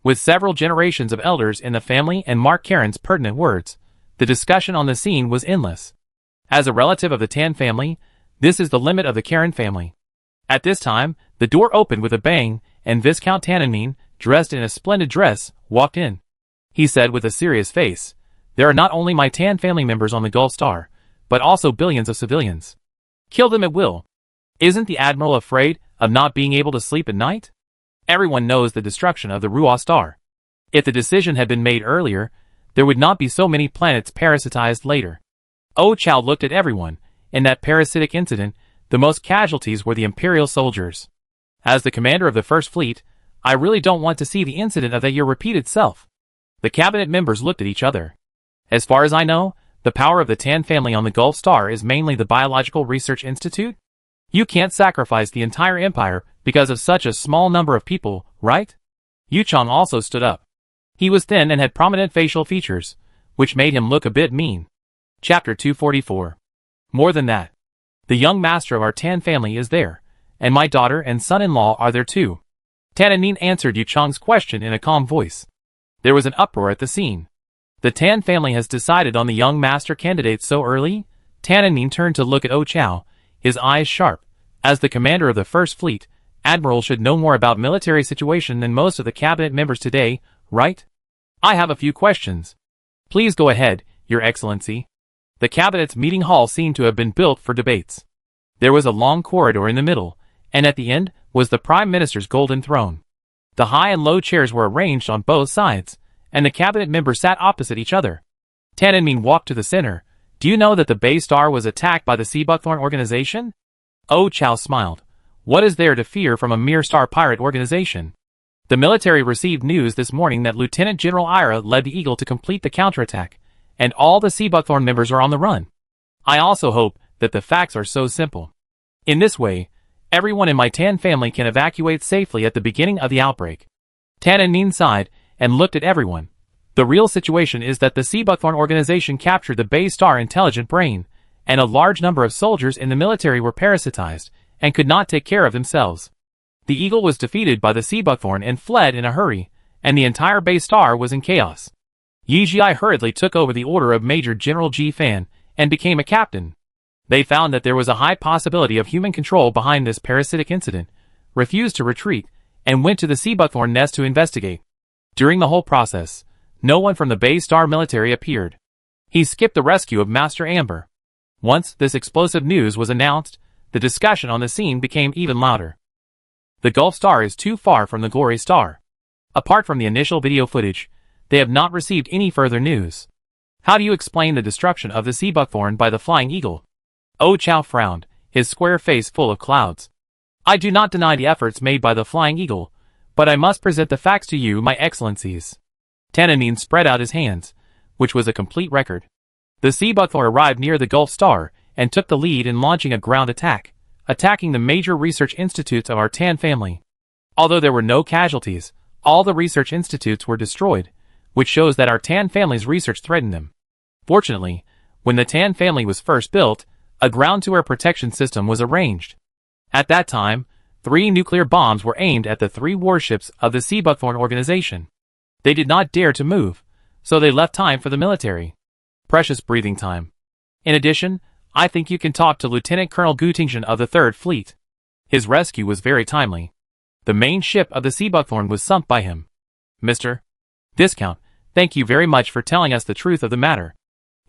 With several generations of elders in the family and Mark Karen's pertinent words, the discussion on the scene was endless. As a relative of the Tan family, this is the limit of the Karen family. At this time, the door opened with a bang, and Viscount Tananmin, dressed in a splendid dress, walked in. He said with a serious face, "There are not only my Tan family members on the Gulf Star, but also billions of civilians. Kill them at will. Isn't the Admiral afraid of not being able to sleep at night? Everyone knows the destruction of the Ruo Star. If the decision had been made earlier, there would not be so many planets parasitized later." Oh Chow looked at everyone. In that parasitic incident, the most casualties were the Imperial soldiers. As the commander of the First Fleet, I really don't want to see the incident of that year repeat itself. The cabinet members looked at each other. As far as I know, the power of the Tan family on the Gulf Star is mainly the Biological Research Institute? You can't sacrifice the entire empire because of such a small number of people, right? Yu Chong also stood up. He was thin and had prominent facial features, which made him look a bit mean. Chapter 244. More than that. The young master of our Tan family is there, and my daughter and son-in-law are there too. Tananmin answered Yu Chong's question in a calm voice. There was an uproar at the scene. The Tan family has decided on the young master candidate so early? Tananmin turned to look at Oh Chow, his eyes sharp. As the commander of the First Fleet, Admiral should know more about military situation than most of the cabinet members today, right? I have a few questions. Please go ahead, Your Excellency. The cabinet's meeting hall seemed to have been built for debates. There was a long corridor in the middle, and at the end was the Prime Minister's golden throne. The high and low chairs were arranged on both sides, and the cabinet members sat opposite each other. Tananmin walked to the center. Do you know that the Bay Star was attacked by the Sea Buckthorn organization? Oh Chow smiled. What is there to fear from a mere star pirate organization? The military received news this morning that Lieutenant General Ira led the Eagle to complete the counterattack, and all the Sea Buckthorn members are on the run. I also hope that the facts are so simple. In this way, everyone in my Tan family can evacuate safely at the beginning of the outbreak. Tan and Nin sighed and looked at everyone. The real situation is that the Seabuckthorn organization captured the Bay Star intelligent brain, and a large number of soldiers in the military were parasitized and could not take care of themselves. The Eagle was defeated by the Seabuckthorn and fled in a hurry, and the entire Bay Star was in chaos. Yi Ji hurriedly took over the order of Major General Ji Fan and became a captain. They found that there was a high possibility of human control behind this parasitic incident, refused to retreat, and went to the Seabuckthorn nest to investigate. During the whole process, no one from the Bay Star military appeared. He skipped the rescue of Master Amber. Once this explosive news was announced, the discussion on the scene became even louder. The Gulf Star is too far from the Glory Star. Apart from the initial video footage, they have not received any further news. How do you explain the destruction of the Seabuckthorn by the Flying Eagle? Oh Chow frowned, his square face full of clouds. I do not deny the efforts made by the Flying Eagle, but I must present the facts to you, my excellencies. Tananin spread out his hands, which was a complete record. The Seabuckthorn arrived near the Gulf Star and took the lead in launching a ground attack, attacking the major research institutes of our Tan family. Although there were no casualties, all the research institutes were destroyed, which shows that our Tan family's research threatened them. Fortunately, when the Tan family was first built, a ground-to-air protection system was arranged. At that time, 3 nuclear bombs were aimed at the 3 warships of the Seabuckthorn organization. They did not dare to move, so they left time for the military. Precious breathing time. In addition, I think you can talk to Lieutenant Colonel Gutingen of the 3rd Fleet. His rescue was very timely. The main ship of the Seabuckthorn was sunk by him. Mr. Viscount, thank you very much for telling us the truth of the matter.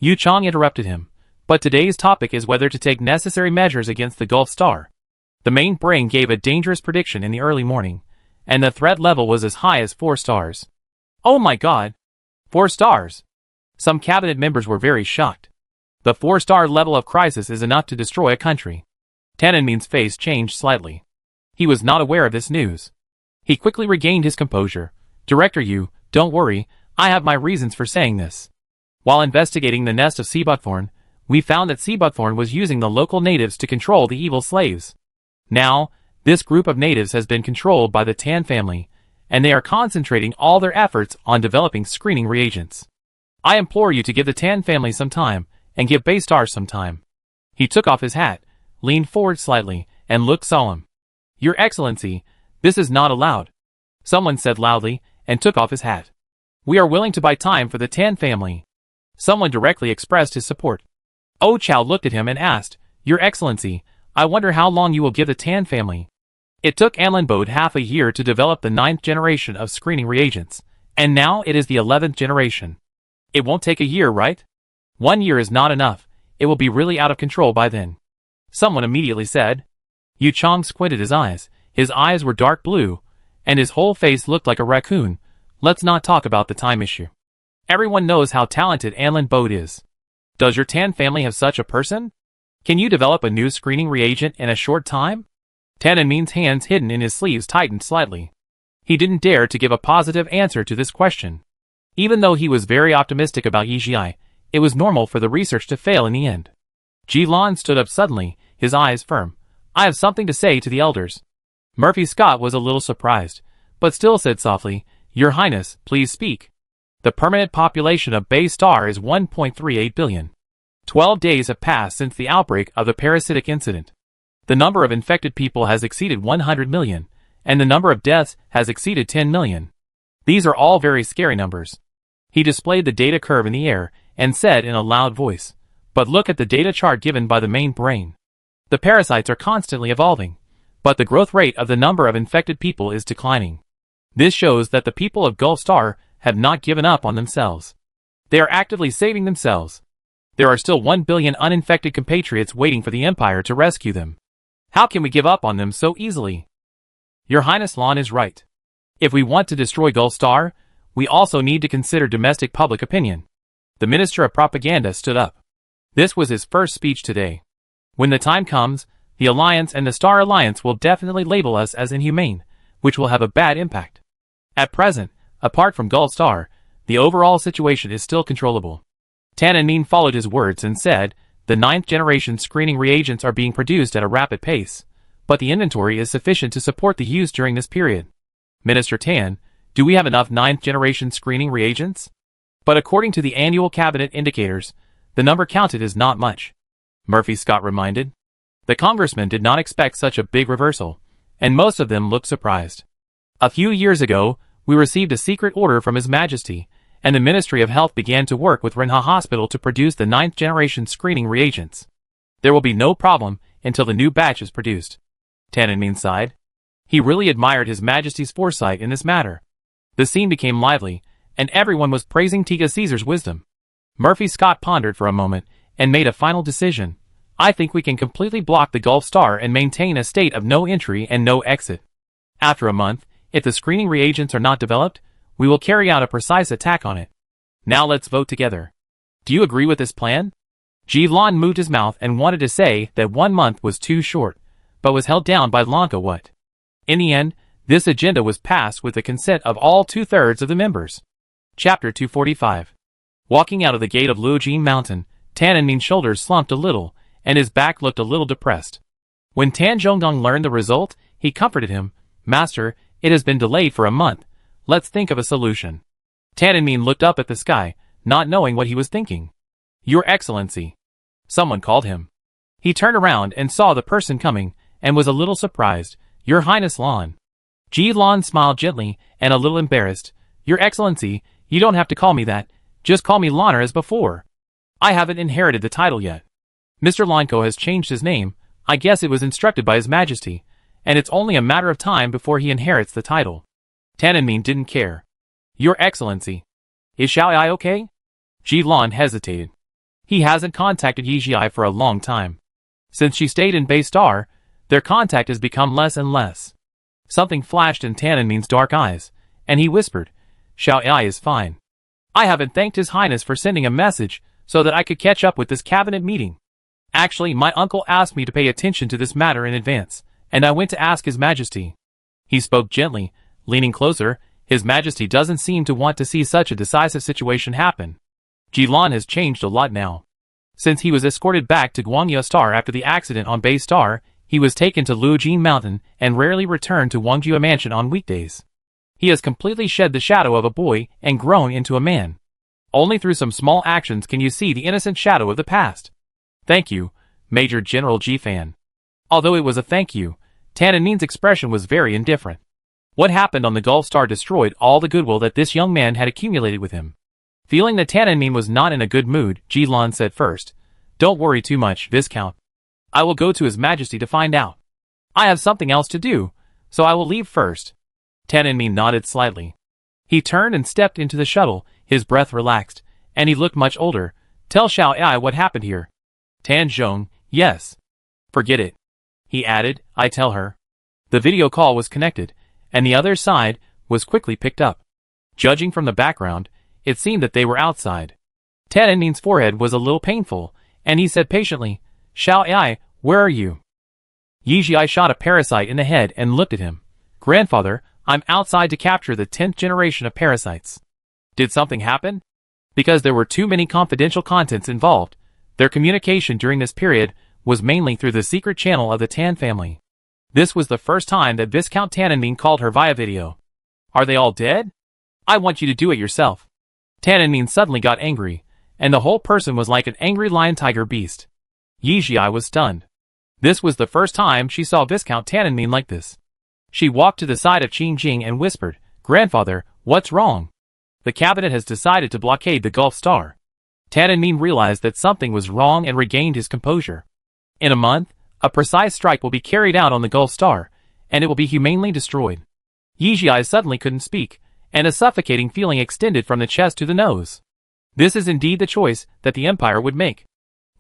Yu Chong interrupted him, but today's topic is whether to take necessary measures against the Gulf Star. The main brain gave a dangerous prediction in the early morning, and the threat level was as high as 4 stars. Oh my god! 4 stars! Some cabinet members were very shocked. The 4-star level of crisis is enough to destroy a country. Tananin's face changed slightly. He was not aware of this news. He quickly regained his composure. Director Yu, don't worry, I have my reasons for saying this. While investigating the nest of Seabuckthorn, we found that Seabuckthorn was using the local natives to control the evil slaves. Now, this group of natives has been controlled by the Tan family, and they are concentrating all their efforts on developing screening reagents. I implore you to give the Tan family some time, and give Bay Star some time. He took off his hat, leaned forward slightly, and looked solemn. Your Excellency, this is not allowed. Someone said loudly, and took off his hat. We are willing to buy time for the Tan family. Someone directly expressed his support. Oh Chow looked at him and asked, Your Excellency, I wonder how long you will give the Tan family. It took Anlin Bode half a year to develop the 9th generation of screening reagents, and now it is the 11th generation. It won't take a year, right? 1 year is not enough, it will be really out of control by then. Someone immediately said. Yu Chong squinted his eyes were dark blue, and his whole face looked like a raccoon. Let's not talk about the time issue. Everyone knows how talented Anlin Bode is. Does your Tan family have such a person? Can you develop a new screening reagent in a short time? Tananin's hands hidden in his sleeves tightened slightly. He didn't dare to give a positive answer to this question. Even though he was very optimistic about Yi Ji, it was normal for the research to fail in the end. Ji Lan stood up suddenly, his eyes firm. I have something to say to the elders. Murphy Scott was a little surprised, but still said softly, Your Highness, please speak. The permanent population of Bay Star is 1.38 billion. 12 days have passed since the outbreak of the parasitic incident. The number of infected people has exceeded 100 million, and the number of deaths has exceeded 10 million. These are all very scary numbers. He displayed the data curve in the air and said in a loud voice, But look at the data chart given by the main brain. The parasites are constantly evolving, but the growth rate of the number of infected people is declining. This shows that the people of Gulf Star have not given up on themselves. They are actively saving themselves. There are still 1 billion uninfected compatriots waiting for the Empire to rescue them. How can we give up on them so easily? Your Highness Lon is right. If we want to destroy Gulf Star, we also need to consider domestic public opinion. The Minister of Propaganda stood up. This was his first speech today. When the time comes, the Alliance and the Star Alliance will definitely label us as inhumane, which will have a bad impact. At present, apart from Gulf Star, the overall situation is still controllable. Tananin followed his words and said, The 9th generation screening reagents are being produced at a rapid pace, but the inventory is sufficient to support the use during this period. Minister Tan, do we have enough 9th generation screening reagents? But according to the annual cabinet indicators, the number counted is not much. Murphy Scott reminded. The congressman did not expect such a big reversal, and most of them looked surprised. A few years ago, we received a secret order from His Majesty, and the Ministry of Health began to work with Renha Hospital to produce the 9th generation screening reagents. There will be no problem until the new batch is produced. Tiananmen sighed. He really admired His Majesty's foresight in this matter. The scene became lively, and everyone was praising Tiga Caesar's wisdom. Murphy Scott pondered for a moment and made a final decision. I think we can completely block the Gulf Star and maintain a state of no entry and no exit. After a month, if the screening reagents are not developed, we will carry out a precise attack on it. Now let's vote together. Do you agree with this plan? Ji Lan moved his mouth and wanted to say that 1 month was too short, but was held down by Lanka What. In the end, this agenda was passed with the consent of all 2/3 of the members. Chapter 245. Walking out of the gate of Luojin Mountain, Tiananmen's shoulders slumped a little, and his back looked a little depressed. When Tan Zhongdong learned the result, he comforted him. Master, it has been delayed for a month. Let's think of a solution. Tiananmen looked up at the sky, not knowing what he was thinking. Your Excellency. Someone called him. He turned around and saw the person coming, and was a little surprised. Your Highness Lan. Ji Lan smiled gently and a little embarrassed. Your Excellency, you don't have to call me that. Just call me Lanner as before. I haven't inherited the title yet. Mr. Lanko has changed his name. I guess it was instructed by His Majesty, and it's only a matter of time before he inherits the title. Tiananmen didn't care. Your Excellency. Is Xiao Ai okay? Ji Lan hesitated. He hasn't contacted Yi Jiai for a long time. Since she stayed in Bay Star, their contact has become less and less. Something flashed in Tiananmen's dark eyes, and he whispered, Xiao Ai is fine. I haven't thanked His Highness for sending a message so that I could catch up with this cabinet meeting. Actually, my uncle asked me to pay attention to this matter in advance, and I went to ask His Majesty. He spoke gently, leaning closer. His Majesty doesn't seem to want to see such a decisive situation happen. Ji Lan has changed a lot now. Since he was escorted back to Guangya Star after the accident on Bay Star, he was taken to Luojin Mountain and rarely returned to Wangjia Mansion on weekdays. He has completely shed the shadow of a boy and grown into a man. Only through some small actions can you see the innocent shadow of the past. Thank you, Major General Ji Fan. Although it was a thank you, Tiananmen's expression was very indifferent. What happened on the Gulf Star destroyed all the goodwill that this young man had accumulated with him. Feeling that Tiananmen was not in a good mood, Ji Lan said first, Don't worry too much, Viscount. I will go to His Majesty to find out. I have something else to do, so I will leave first. Tiananmen nodded slightly. He turned and stepped into the shuttle, his breath relaxed, and he looked much older. Tell Xiao Ai what happened here. Tan Zhong, yes. Forget it. He added, I tell her. The video call was connected, and the other side was quickly picked up. Judging from the background, it seemed that they were outside. Tiananmen's forehead was a little painful, and he said patiently, Xiao Ai, where are you? Yi Jiai shot a parasite in the head and looked at him. Grandfather, I'm outside to capture the 10th generation of parasites. Did something happen? Because there were too many confidential contents involved, their communication during this period was mainly through the secret channel of the Tan family. This was the first time that Viscount Tiananmen called her via video. Are they all dead? I want you to do it yourself. Tiananmen suddenly got angry, and the whole person was like an angry lion-tiger beast. Yi Jiai was stunned. This was the first time she saw Viscount Tiananmen like this. She walked to the side of Qing Jing and whispered, Grandfather, what's wrong? The cabinet has decided to blockade the Gulf Star. Tiananmen realized that something was wrong and regained his composure. In a month, a precise strike will be carried out on the Gulf Star, and it will be humanely destroyed. Yi Jiai suddenly couldn't speak, and a suffocating feeling extended from the chest to the nose. This is indeed the choice that the Empire would make.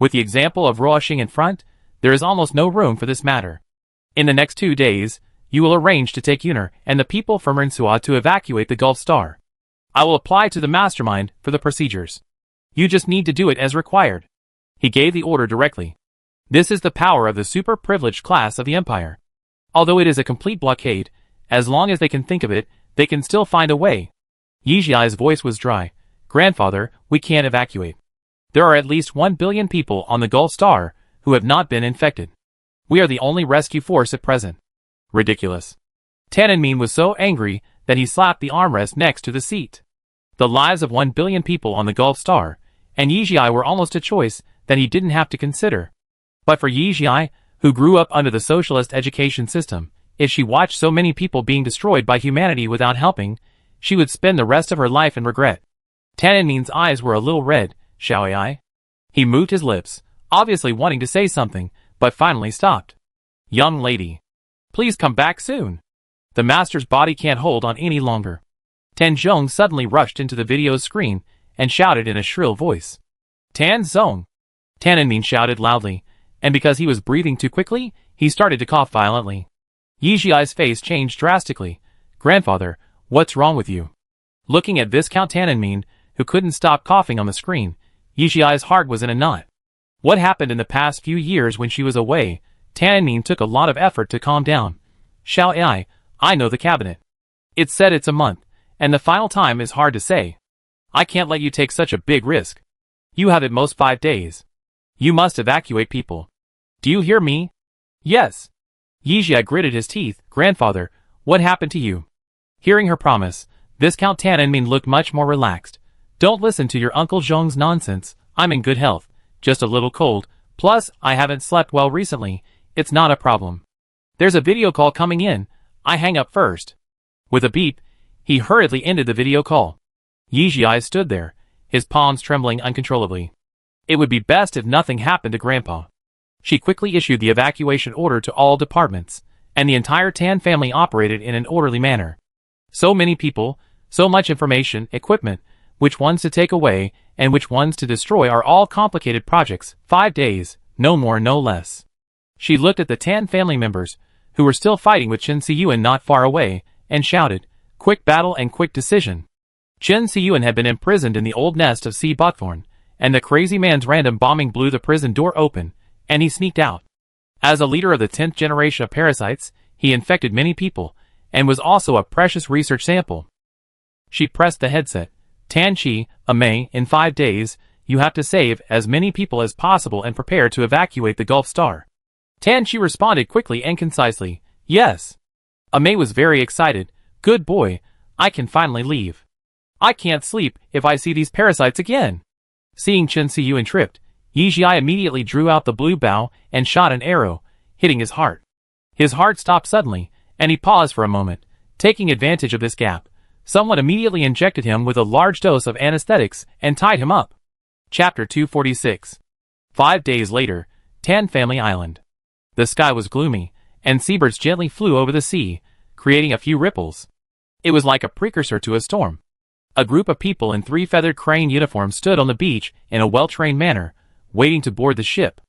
With the example of Ruoxing in front, there is almost no room for this matter. In the next 2 days, you will arrange to take Yuner and the people from Rensua to evacuate the Gulf Star. I will apply to the mastermind for the procedures. You just need to do it as required. He gave the order directly. This is the power of the super-privileged class of the Empire. Although it is a complete blockade, as long as they can think of it, they can still find a way. Yi Jiai's voice was dry. Grandfather, we can't evacuate. There are at least 1 billion people on the Gulf Star who have not been infected. We are the only rescue force at present. Ridiculous. Tiananmen was so angry that he slapped the armrest next to the seat. The lives of 1 billion people on the Gulf Star and Yi Jiai were almost a choice that he didn't have to consider. But for Yi Jiai, who grew up under the socialist education system, if she watched so many people being destroyed by humanity without helping, she would spend the rest of her life in regret. Tiananmen's eyes were a little red. Shall I? He moved his lips, obviously wanting to say something, but finally stopped. Young lady. Please come back soon. The master's body can't hold on any longer. Tan Zhong suddenly rushed into the video's screen and shouted in a shrill voice. Tan Zhong. Tiananmen shouted loudly, and because he was breathing too quickly, he started to cough violently. Yi Jiai's face changed drastically. Grandfather, what's wrong with you? Looking at Viscount Tiananmen, who couldn't stop coughing on the screen, Yi Jiai's heart was in a knot. What happened in the past few years when she was away? Tiananmen took a lot of effort to calm down. Shall I know the cabinet. It said it's a month, and the final time is hard to say. I can't let you take such a big risk. You have at most 5 days. You must evacuate people. Do you hear me? Yes. Yi Jiai gritted his teeth. Grandfather, what happened to you? Hearing her promise, Viscount Tiananmen looked much more relaxed. Don't listen to your Uncle Zhong's nonsense. I'm in good health, just a little cold, plus I haven't slept well recently. It's not a problem. There's a video call coming in. I hang up first. With a beep, he hurriedly ended the video call. Yi Jiai stood there, his palms trembling uncontrollably. It would be best if nothing happened to Grandpa. She quickly issued the evacuation order to all departments, and the entire Tan family operated in an orderly manner. So many people, so much information, equipment, which ones to take away and which ones to destroy are all complicated projects. 5 days, no more no less. She looked at the Tan family members, who were still fighting with Chen Siyuan not far away, and shouted, quick battle and quick decision. Chen Siyuan had been imprisoned in the old nest of sea buckthorn, and the crazy man's random bombing blew the prison door open, and he sneaked out. As a leader of the 10th generation of parasites, he infected many people, and was also a precious research sample. She pressed the headset. Tan Chi, May, in 5 days, you have to save as many people as possible and prepare to evacuate the Gulf Star. Tan Chi responded quickly and concisely, yes. May was very excited. Good boy, I can finally leave. I can't sleep if I see these parasites again. Seeing Chen Siyuan tripped, Yi Jiai immediately drew out the blue bow and shot an arrow, hitting his heart. His heart stopped suddenly, and he paused for a moment. Taking advantage of this gap, someone immediately injected him with a large dose of anesthetics and tied him up. Chapter 246. 5 days later, Tan Family Island. The sky was gloomy, and seabirds gently flew over the sea, creating a few ripples. It was like a precursor to a storm. A group of people in 3 feathered crane uniforms stood on the beach in a well-trained manner, waiting to board the ship.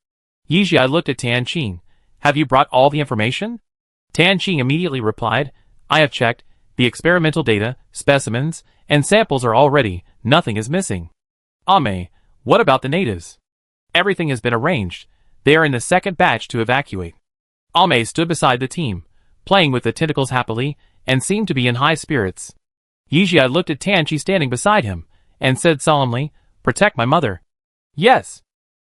Yi Jiai looked at Tan Qing. Have you brought all the information? Tan Qing immediately replied, I have checked. The experimental data, specimens, and samples are all ready. Nothing is missing. May, what about the natives? Everything has been arranged. They are in the second batch to evacuate. May stood beside the team, playing with the tentacles happily, and seemed to be in high spirits. Yi Jiai looked at Tan Chi standing beside him, and said solemnly, protect my mother. Yes.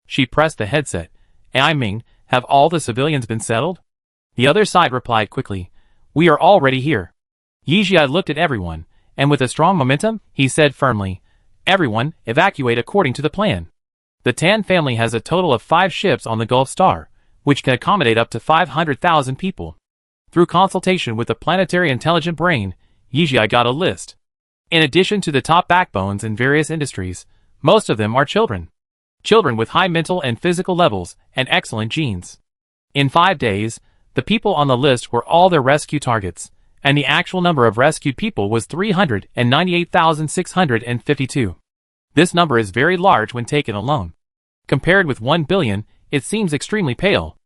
She pressed the headset. I mean, have all the civilians been settled? The other side replied quickly, we are already here. Yi Jiai looked at everyone, and with a strong momentum, he said firmly, everyone, evacuate according to the plan. The Tan family has a total of 5 ships on the Gulf Star, which can accommodate up to 500,000 people. Through consultation with the planetary intelligent brain, Yi Jiai got a list. In addition to the top backbones in various industries, most of them are children. Children with high mental and physical levels and excellent genes. In 5 days, the people on the list were all their rescue targets, and the actual number of rescued people was 398,652. This number is very large when taken alone. Compared with 1 billion, it seems extremely pale.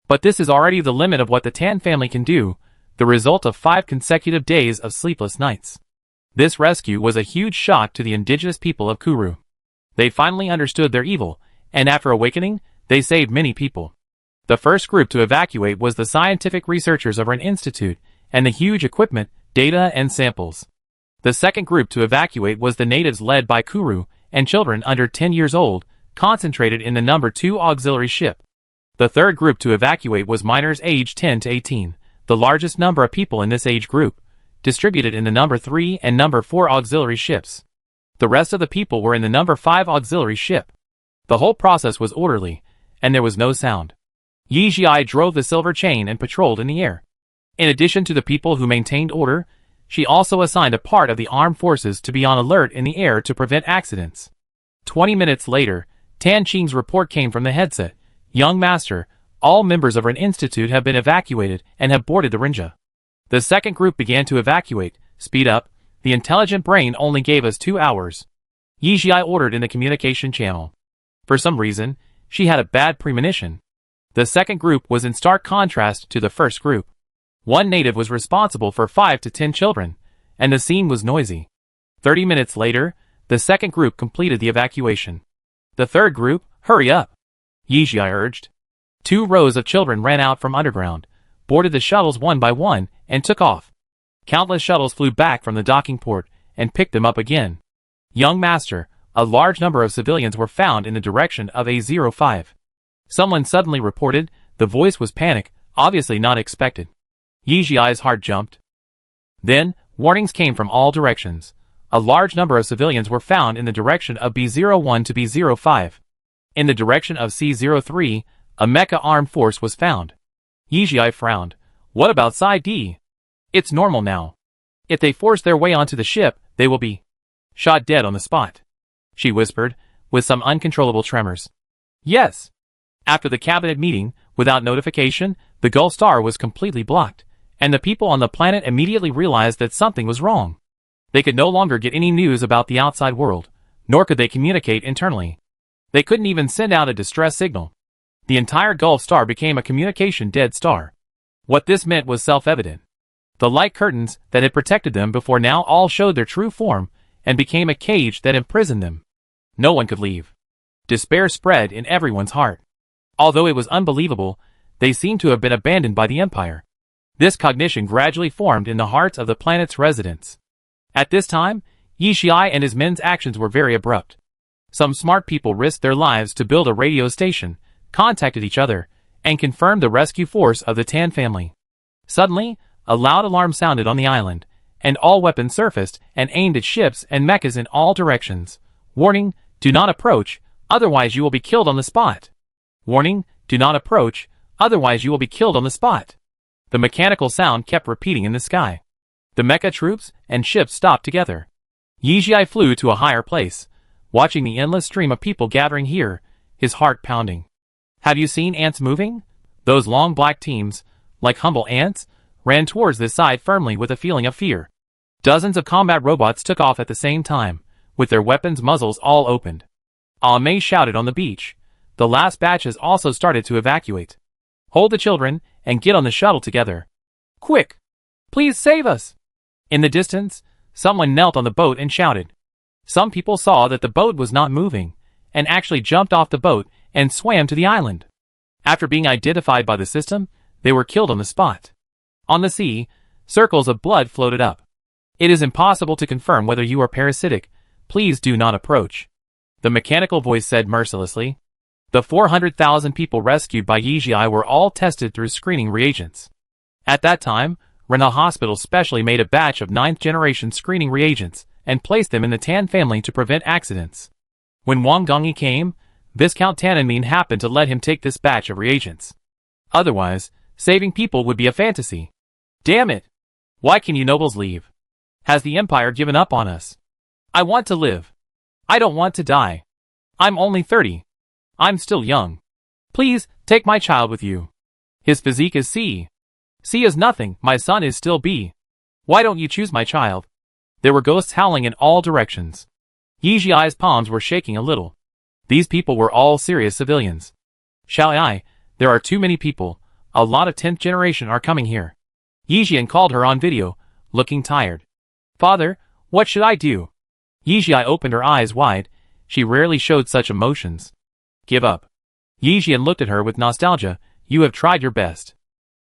But this is already the limit of what the Tan family can do, the result of 5 consecutive days of sleepless nights. This rescue was a huge shock to the indigenous people of Kuru. They finally understood their evil, and after awakening, they saved many people. The first group to evacuate was the scientific researchers of an institute, and the huge equipment, data and samples. The second group to evacuate was the natives led by Kuru, and children under 10 years old, concentrated in the number 2 auxiliary ship. The third group to evacuate was minors aged 10 to 18, the largest number of people in this age group, distributed in the number 3 and number 4 auxiliary ships. The rest of the people were in the number 5 auxiliary ship. The whole process was orderly, and there was no sound. Yi Jiai drove the silver chain and patrolled in the air. In addition to the people who maintained order, she also assigned a part of the armed forces to be on alert in the air to prevent accidents. 20 minutes later, Tan Qing's report came from the headset. Young Master, all members of our institute have been evacuated and have boarded the Rinja. The second group began to evacuate. Speed up. The intelligent brain only gave us 2 hours. Yi Jiai ordered in the communication channel. For some reason, she had a bad premonition. The second group was in stark contrast to the first group. One native was responsible for 5 to 10 children, and the scene was noisy. 30 minutes later, the second group completed the evacuation. The third group, hurry up, Yi Jiai urged. 2 rows of children ran out from underground, boarded the shuttles one by one, and took off. Countless shuttles flew back from the docking port and picked them up again. Young Master, a large number of civilians were found in the direction of A05. Someone suddenly reported. The voice was panic, obviously not expected. Yi Jiai's heart jumped. Then, warnings came from all directions. A large number of civilians were found in the direction of B01 to B05. In the direction of C03, a mecha armed force was found. Yi Jiai frowned. What about Side D? It's normal now. If they force their way onto the ship, they will be shot dead on the spot, she whispered, with some uncontrollable tremors. Yes. After the cabinet meeting, without notification, the Gulf Star was completely blocked, and the people on the planet immediately realized that something was wrong. They could no longer get any news about the outside world, nor could they communicate internally. They couldn't even send out a distress signal. The entire Gulf Star became a communication dead star. What this meant was self-evident. The light curtains that had protected them before now all showed their true form and became a cage that imprisoned them. No one could leave. Despair spread in everyone's heart. Although it was unbelievable, they seemed to have been abandoned by the Empire. This cognition gradually formed in the hearts of the planet's residents. At this time, Yi Jiai and his men's actions were very abrupt. Some smart people risked their lives to build a radio station, contacted each other, and confirmed the rescue force of the Tan family. Suddenly, a loud alarm sounded on the island, and all weapons surfaced and aimed at ships and mechas in all directions. Warning, do not approach, otherwise you will be killed on the spot. Warning, do not approach, otherwise you will be killed on the spot. The mechanical sound kept repeating in the sky. The mecha troops and ships stopped together. Yi Jiai flew to a higher place, watching the endless stream of people gathering here, his heart pounding. Have you seen ants moving? Those long black teams, like humble ants, ran towards this side firmly with a feeling of fear. Dozens of combat robots took off at the same time, with their weapons muzzles all opened. Ah Mei shouted on the beach. The last batches also started to evacuate. Hold the children and get on the shuttle together. Quick! Please save us! In the distance, someone knelt on the boat and shouted. Some people saw that the boat was not moving, and actually jumped off the boat and swam to the island. After being identified by the system, they were killed on the spot. On the sea, circles of blood floated up. It is impossible to confirm whether you are parasitic. Please do not approach. The mechanical voice said mercilessly. The 400,000 people rescued by Yi Jiai were all tested through screening reagents. At that time, Rena Hospital specially made a batch of 9th-generation screening reagents and placed them in the Tan family to prevent accidents. When Wang Gongyi came, Viscount Tananmin happened to let him take this batch of reagents. Otherwise, saving people would be a fantasy. Damn it! Why can you nobles leave? Has the Empire given up on us? I want to live. I don't want to die. I'm only 30. I'm still young. Please, take my child with you. His physique is C. C is nothing, my son is still B. Why don't you choose my child? There were ghosts howling in all directions. Yi Jiai's palms were shaking a little. These people were all serious civilians. Shall I? There are too many people. A lot of 10th generation are coming here. Yi Jian called her on video, looking tired. Father, what should I do? Yi Jiai opened her eyes wide. She rarely showed such emotions. Give up. Yi Jian looked at her with nostalgia. You have tried your best.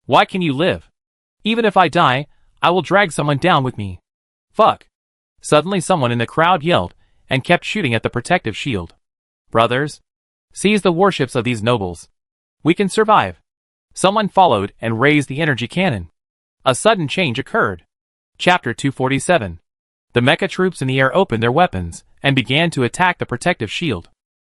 Why can you live? Even if I die, I will drag someone down with me. Fuck. Suddenly someone in the crowd yelled, and kept shooting at the protective shield. Brothers? Seize the warships of these nobles. We can survive. Someone followed and raised the energy cannon. A sudden change occurred. Chapter 247. The mecha troops in the air opened their weapons and began to attack the protective shield.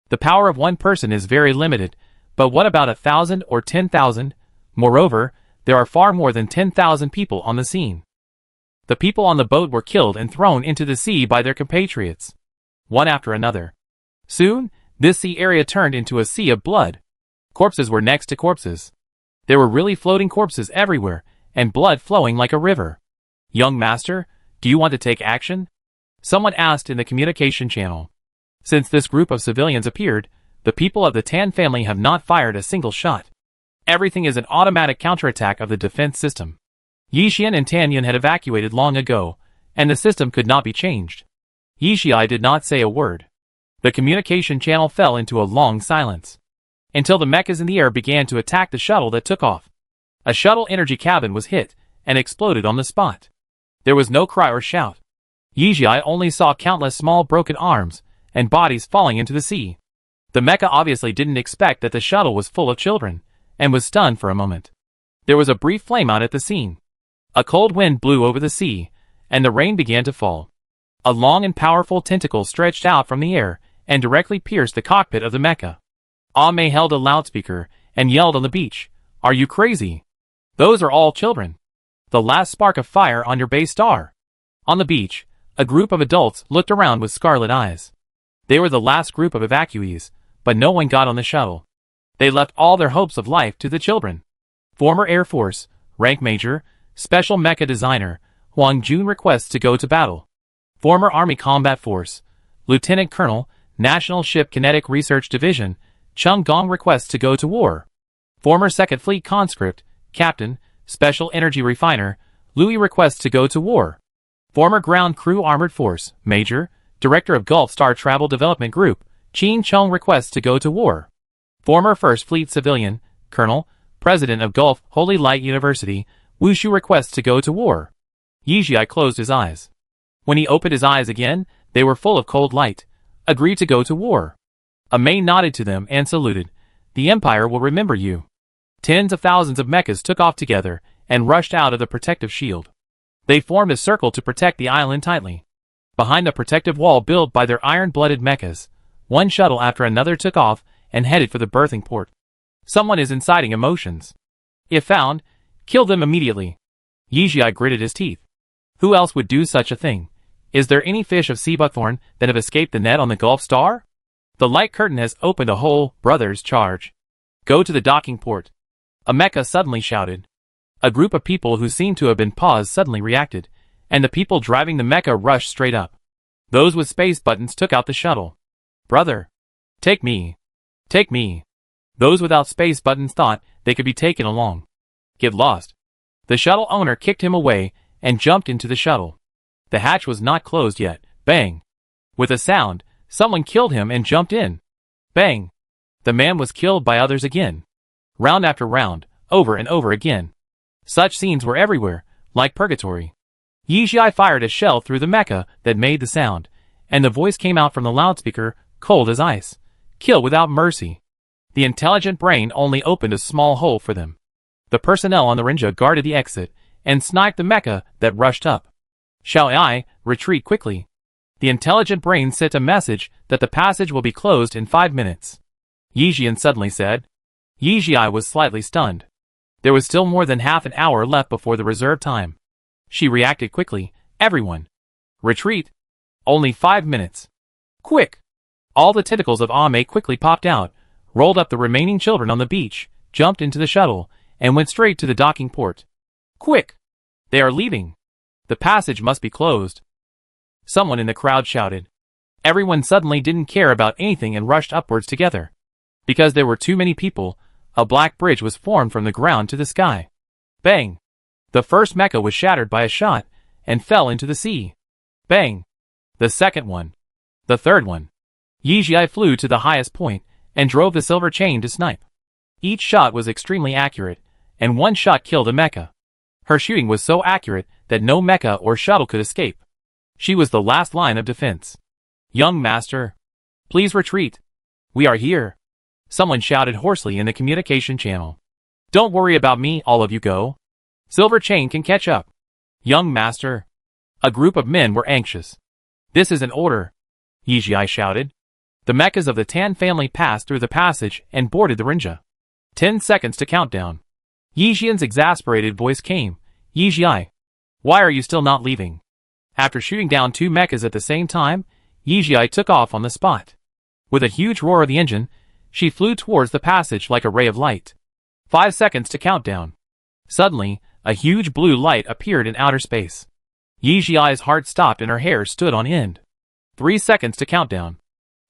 The power of one person is very limited, but what about 1,000 or 10,000? Moreover, there are far more than 10,000 people on the scene. The people on the boat were killed and thrown into the sea by their compatriots, one after another. Soon, this sea area turned into a sea of blood. Corpses were next to corpses. There were really floating corpses everywhere, and blood flowing like a river. Young master, do you want to take action? Someone asked in the communication channel. Since this group of civilians appeared, the people of the Tan family have not fired a single shot. Everything is an automatic counterattack of the defense system. Yixian and Tanyan had evacuated long ago, and the system could not be changed. Yixi did not say a word. The communication channel fell into a long silence, until the mechas in the air began to attack the shuttle that took off. A shuttle energy cabin was hit, and exploded on the spot. There was no cry or shout. Yixi only saw countless small broken arms, and bodies falling into the sea. The mecha obviously didn't expect that the shuttle was full of children, and was stunned for a moment. There was a brief flameout at the scene. A cold wind blew over the sea, and the rain began to fall. A long and powerful tentacle stretched out from the air, and directly pierced the cockpit of the mecha. Ame held a loudspeaker, and yelled on the beach, "Are you crazy? Those are all children. The last spark of fire on your base star." On the beach, a group of adults looked around with scarlet eyes. They were the last group of evacuees, but no one got on the shuttle. They left all their hopes of life to the children. Former Air Force, Rank Major, Special Mecha Designer, Huang Jun requests to go to battle. Former Army Combat Force, Lieutenant Colonel, National Ship Kinetic Research Division, Chung Gong requests to go to war. Former 2nd Fleet Conscript, Captain, Special Energy Refiner, Louis requests to go to war. Former Ground Crew Armored Force, Major, Director of Gulf Star Travel Development Group, Qin Chung requests to go to war. Former 1st Fleet Civilian, Colonel, President of Gulf Holy Light University, Wushu requests to go to war. Yixi closed his eyes. When he opened his eyes again, they were full of cold light. Agreed to go to war. Amei nodded to them and saluted. The Empire will remember you. Tens of thousands of mechas took off together and rushed out of the protective shield. They formed a circle to protect the island tightly. Behind the protective wall built by their iron-blooded mechas, one shuttle after another took off and headed for the berthing port. Someone is inciting emotions. If found, kill them immediately. Yixi gritted his teeth. Who else would do such a thing? Is there any fish of sea buckthorn that have escaped the net on the Gulf Star? The light curtain has opened a hole, brothers, charge. Go to the docking port. A mecha suddenly shouted. A group of people who seemed to have been paused suddenly reacted, and the people driving the mecha rushed straight up. Those with space buttons took out the shuttle. Brother. Take me. Take me. Those without space buttons thought they could be taken along. Get lost. The shuttle owner kicked him away and jumped into the shuttle. The hatch was not closed yet. Bang. With a sound, someone killed him and jumped in. Bang. The man was killed by others again. Round after round, over and over again. Such scenes were everywhere, like purgatory. Yixi fired a shell through the mecha that made the sound, and the voice came out from the loudspeaker, cold as ice. Kill without mercy. The intelligent brain only opened a small hole for them. The personnel on the Rinja guarded the exit, and sniped the mecha that rushed up. Shall I retreat quickly? The intelligent brain sent a message that the passage will be closed in 5 minutes. Yixian suddenly said. Yixi was slightly stunned. There was still more than half an hour left before the reserved time. She reacted quickly. Everyone. Retreat. Only 5 minutes. Quick. All the tentacles of Ame quickly popped out, rolled up the remaining children on the beach, jumped into the shuttle, and went straight to the docking port. Quick! They are leaving. The passage must be closed. Someone in the crowd shouted. Everyone suddenly didn't care about anything and rushed upwards together. Because there were too many people, a black bridge was formed from the ground to the sky. Bang! The first mecha was shattered by a shot, and fell into the sea. Bang! The second one. The third one. Yixi flew to the highest point, and drove the silver chain to snipe. Each shot was extremely accurate, and one shot killed a mecha. Her shooting was so accurate that no mecha or shuttle could escape. She was the last line of defense. Young master. Please retreat. We are here. Someone shouted hoarsely in the communication channel. Don't worry about me, all of you go. Silver Chain can catch up. Young master. A group of men were anxious. This is an order, Yi Jiai shouted. The mechas of the Tan family passed through the passage and boarded the Rinja. 10 seconds to countdown. Yi Jian's exasperated voice came. Yi Jiai. Why are you still not leaving? After shooting down 2 mechas at the same time, Yi Jiai took off on the spot. With a huge roar of the engine, she flew towards the passage like a ray of light. 5 seconds to countdown. Suddenly, a huge blue light appeared in outer space. Yi Jiai's heart stopped and her hair stood on end. 3 seconds to countdown.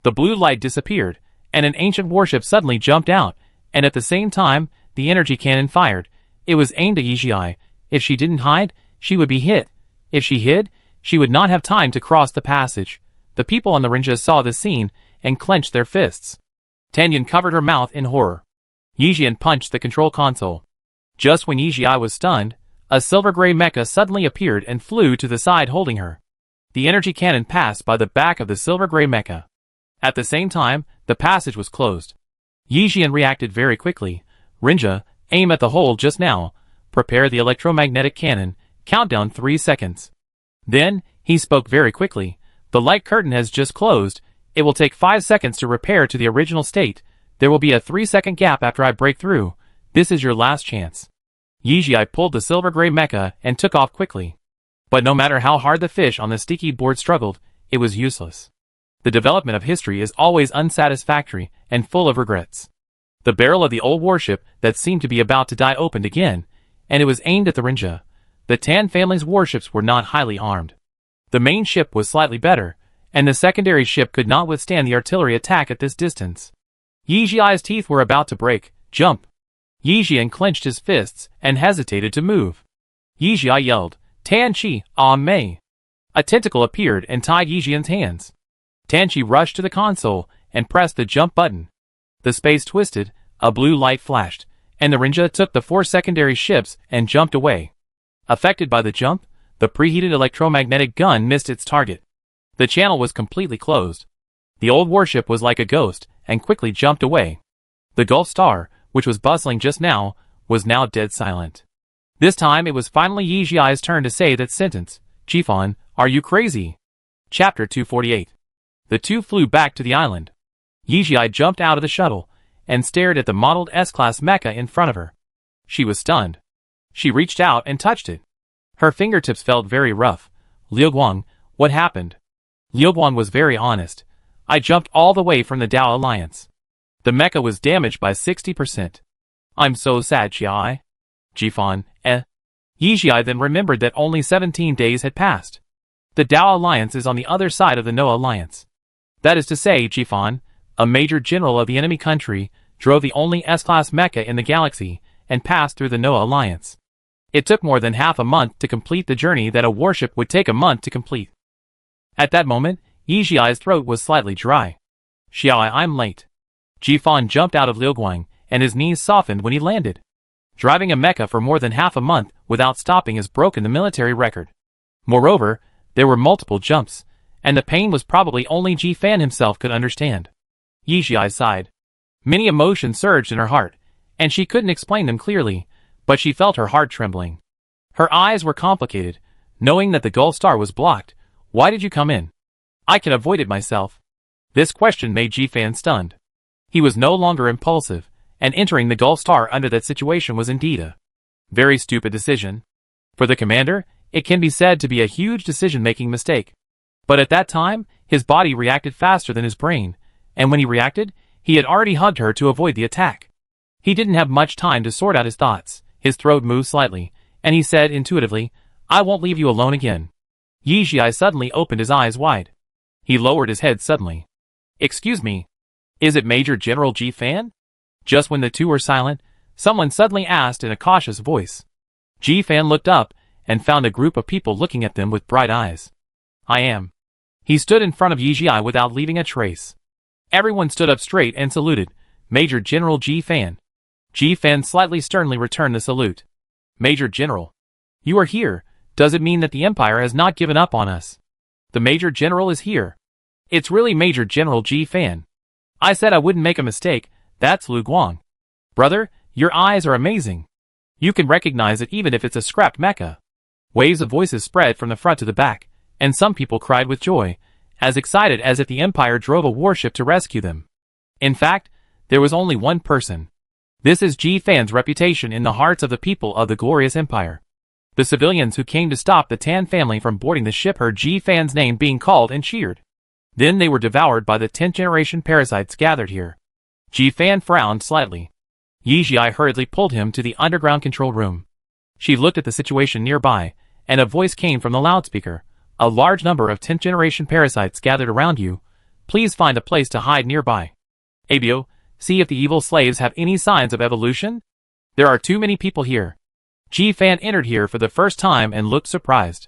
The blue light disappeared, and an ancient warship suddenly jumped out, and at the same time, the energy cannon fired. It was aimed at Yi Jiai. If she didn't hide, she would be hit. If she hid, she would not have time to cross the passage. The people on the Rinja saw this scene and clenched their fists. Tanyan covered her mouth in horror. Yi Jian punched the control console. Just when Yi Jiai was stunned, a silver-gray mecha suddenly appeared and flew to the side holding her. The energy cannon passed by the back of the silver-gray mecha. At the same time, the passage was closed. Yi Jian reacted very quickly. Rinja, aim at the hole just now. Prepare the electromagnetic cannon. Countdown 3 seconds. Then, he spoke very quickly. The light curtain has just closed. It will take 5 seconds to repair to the original state. There will be a 3-second gap after I break through. This is your last chance. Yi Jiai pulled the silver-gray mecha and took off quickly. But no matter how hard the fish on the sticky board struggled, it was useless. The development of history is always unsatisfactory and full of regrets. The barrel of the old warship that seemed to be about to die opened again, and it was aimed at the Rinja. The Tan family's warships were not highly armed. The main ship was slightly better, and the secondary ship could not withstand the artillery attack at this distance. Yi Jiai's teeth were about to break. Jump! Yi Jian clenched his fists and hesitated to move. Yi Jiai yelled, Tan Qi, Mei! A tentacle appeared and tied Yi Jian's hands. Tan Qi rushed to the console and pressed the jump button. The space twisted, a blue light flashed, and the Rinja took the 4 secondary ships and jumped away. Affected by the jump, the preheated electromagnetic gun missed its target. The channel was completely closed. The old warship was like a ghost and quickly jumped away. The Gulf Star, which was bustling just now, was now dead silent. This time it was finally Yi Jiai's turn to say that sentence. Jifan, are you crazy? Chapter 248. The two flew back to the island. Yi Jiai jumped out of the shuttle and stared at the modeled S-Class mecha in front of her. She was stunned. She reached out and touched it. Her fingertips felt very rough. Liu Guang, what happened? Liu Guang was very honest. I jumped all the way from the Dao Alliance. The mecha was damaged by 60%. I'm so sad, Jiai. Jifan, Yi Jiai then remembered that only 17 days had passed. The Dao Alliance is on the other side of the No Alliance. That is to say, Jifan, a major general of the enemy country, drove the only S-Class mecha in the galaxy and passed through the No Alliance. It took more than half a month to complete the journey that a warship would take a month to complete. At that moment, Yi Jiai's throat was slightly dry. Xiaoi, I'm late. Jifan jumped out of Liu Guang, and his knees softened when he landed. Driving a mecha for more than half a month without stopping has broken the military record. Moreover, there were multiple jumps, and the pain was probably only Jifan himself could understand. Yi Jiai sighed. Many emotions surged in her heart, and she couldn't explain them clearly, but she felt her heart trembling. Her eyes were complicated, knowing that the Gulf Star was blocked. Why did you come in? I can avoid it myself. This question made Jifan stunned. He was no longer impulsive, and entering the Gulf Star under that situation was indeed a very stupid decision. For the commander, it can be said to be a huge decision-making mistake. But at that time, his body reacted faster than his brain, and when he reacted, he had already hugged her to avoid the attack. He didn't have much time to sort out his thoughts. His throat moved slightly, and he said intuitively, I won't leave you alone again. Yi Jiai suddenly opened his eyes wide. He lowered his head suddenly. Excuse me. Is it Major General Jifan? Just when the two were silent, someone suddenly asked in a cautious voice. Jifan looked up and found a group of people looking at them with bright eyes. I am. He stood in front of Yi Jiai without leaving a trace. Everyone stood up straight and saluted. Major General Jifan. Jifan slightly sternly returned the salute. Major General. You are here. Does it mean that the Empire has not given up on us? The Major General is here. It's really Major General Jifan. I said I wouldn't make a mistake. That's Lu Guang. Brother, your eyes are amazing. You can recognize it even if it's a scrapped mecha. Waves of voices spread from the front to the back, and some people cried with joy, as excited as if the Empire drove a warship to rescue them. In fact, there was only one person. This is Ji Fan's reputation in the hearts of the people of the glorious Empire. The civilians who came to stop the Tan family from boarding the ship heard Ji Fan's name being called and cheered. Then they were devoured by the 10th generation parasites gathered here. Ji Fan frowned slightly. Yi Ji hurriedly pulled him to the underground control room. She looked at the situation nearby, and a voice came from the loudspeaker. A large number of 10th generation parasites gathered around you. Please find a place to hide nearby. Abio, see if the evil slaves have any signs of evolution? There are too many people here. Ji Fan entered here for the first time and looked surprised.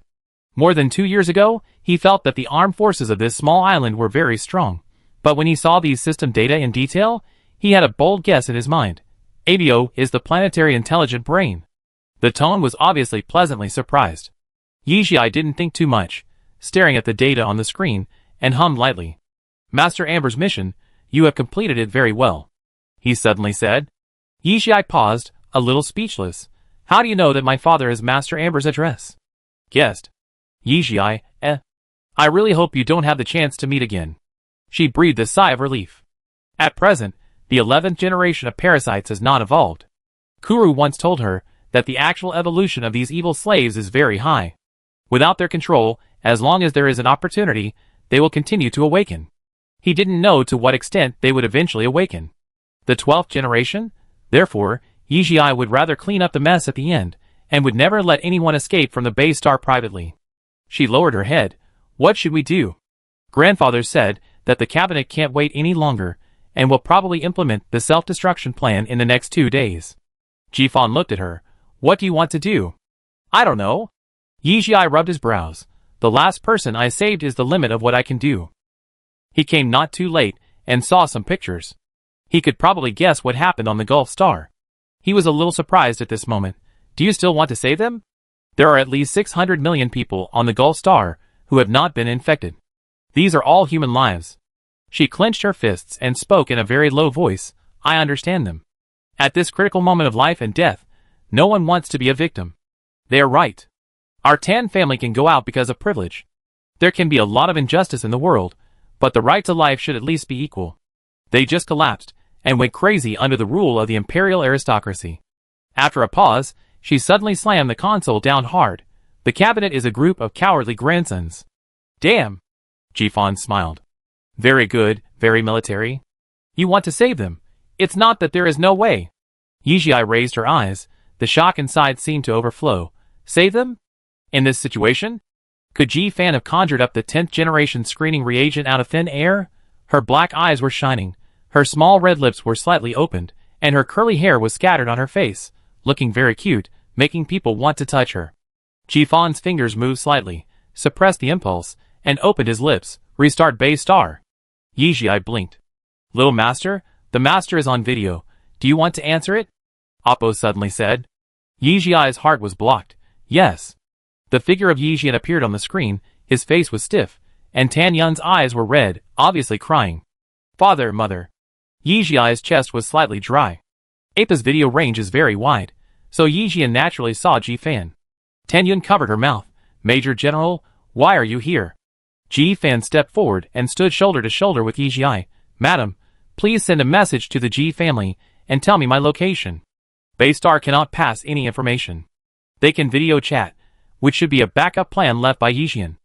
More than 2 years ago, he felt that the armed forces of this small island were very strong. But when he saw these system data in detail, he had a bold guess in his mind. Abio is the planetary intelligent brain. The tone was obviously pleasantly surprised. Yi Ji didn't think too much, staring at the data on the screen, and hummed lightly. Master Amber's mission, you have completed it very well, he suddenly said. Yi Ji paused, a little speechless. How do you know that my father has Master Amber's address? Guessed. Yi Ji, I really hope you don't have the chance to meet again. She breathed a sigh of relief. At present, the 11th generation of parasites has not evolved. Kuru once told her that the actual evolution of these evil slaves is very high. Without their control, as long as there is an opportunity, they will continue to awaken. He didn't know to what extent they would eventually awaken. The 12th generation? Therefore, Yi Ji would rather clean up the mess at the end, and would never let anyone escape from the base star privately. She lowered her head. What should we do? Grandfather said that the cabinet can't wait any longer, and will probably implement the self-destruction plan in the next 2 days. Ji Fan looked at her. What do you want to do? I don't know. Yi Ji rubbed his brows. The last person I saved is the limit of what I can do. He came not too late, and saw some pictures. He could probably guess what happened on the Gulf Star. He was a little surprised at this moment. Do you still want to save them? There are at least 600 million people on the Gulf Star who have not been infected. These are all human lives. She clenched her fists and spoke in a very low voice. I understand them. At this critical moment of life and death, no one wants to be a victim. They are right. Our Tan family can go out because of privilege. There can be a lot of injustice in the world, but the right to life should at least be equal. They just collapsed, and went crazy under the rule of the imperial aristocracy. After a pause, she suddenly slammed the console down hard. The cabinet is a group of cowardly grandsons. Damn! Ji Fan smiled. Very good, very military. You want to save them. It's not that there is no way. Yi Ji raised her eyes. The shock inside seemed to overflow. Save them? In this situation? Could Ji Fan have conjured up the 10th generation screening reagent out of thin air? Her black eyes were shining. Her small red lips were slightly opened, and her curly hair was scattered on her face, looking very cute, making people want to touch her. Ji Fan's fingers moved slightly, suppressed the impulse, and opened his lips. Restart base star. Yi Ji blinked. Little master, the master is on video. Do you want to answer it? Oppo suddenly said. Yi Ji's heart was blocked. Yes. The figure of Yi Ji appeared on the screen. His face was stiff, and Tan Yun's eyes were red, obviously crying. Father, mother. Yi Ji's chest was slightly dry. Appa's video range is very wide, so Yi Ji naturally saw Ji Fan. Tan Yun covered her mouth. Major General, why are you here? Ji Fan stepped forward and stood shoulder to shoulder with Yi Ji. Madam, please send a message to the Ji family and tell me my location. Baystar cannot pass any information. They can video chat, which should be a backup plan left by Yi Jian.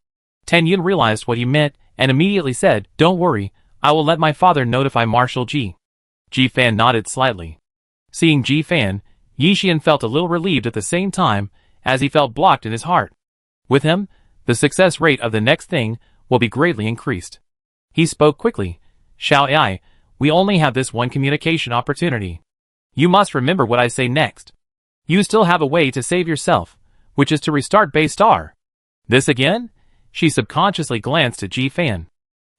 Tan Yun realized what he meant and immediately said, Don't worry, I will let my father notify Marshal Ji. Ji Fan nodded slightly. Seeing Ji Fan, Yi Jian felt a little relieved at the same time, as he felt blocked in his heart. With him, the success rate of the next thing will be greatly increased. He spoke quickly. Xiao Ai, we only have this one communication opportunity. You must remember what I say next. You still have a way to save yourself, which is to restart base star. This again? She subconsciously glanced at Ji Fan.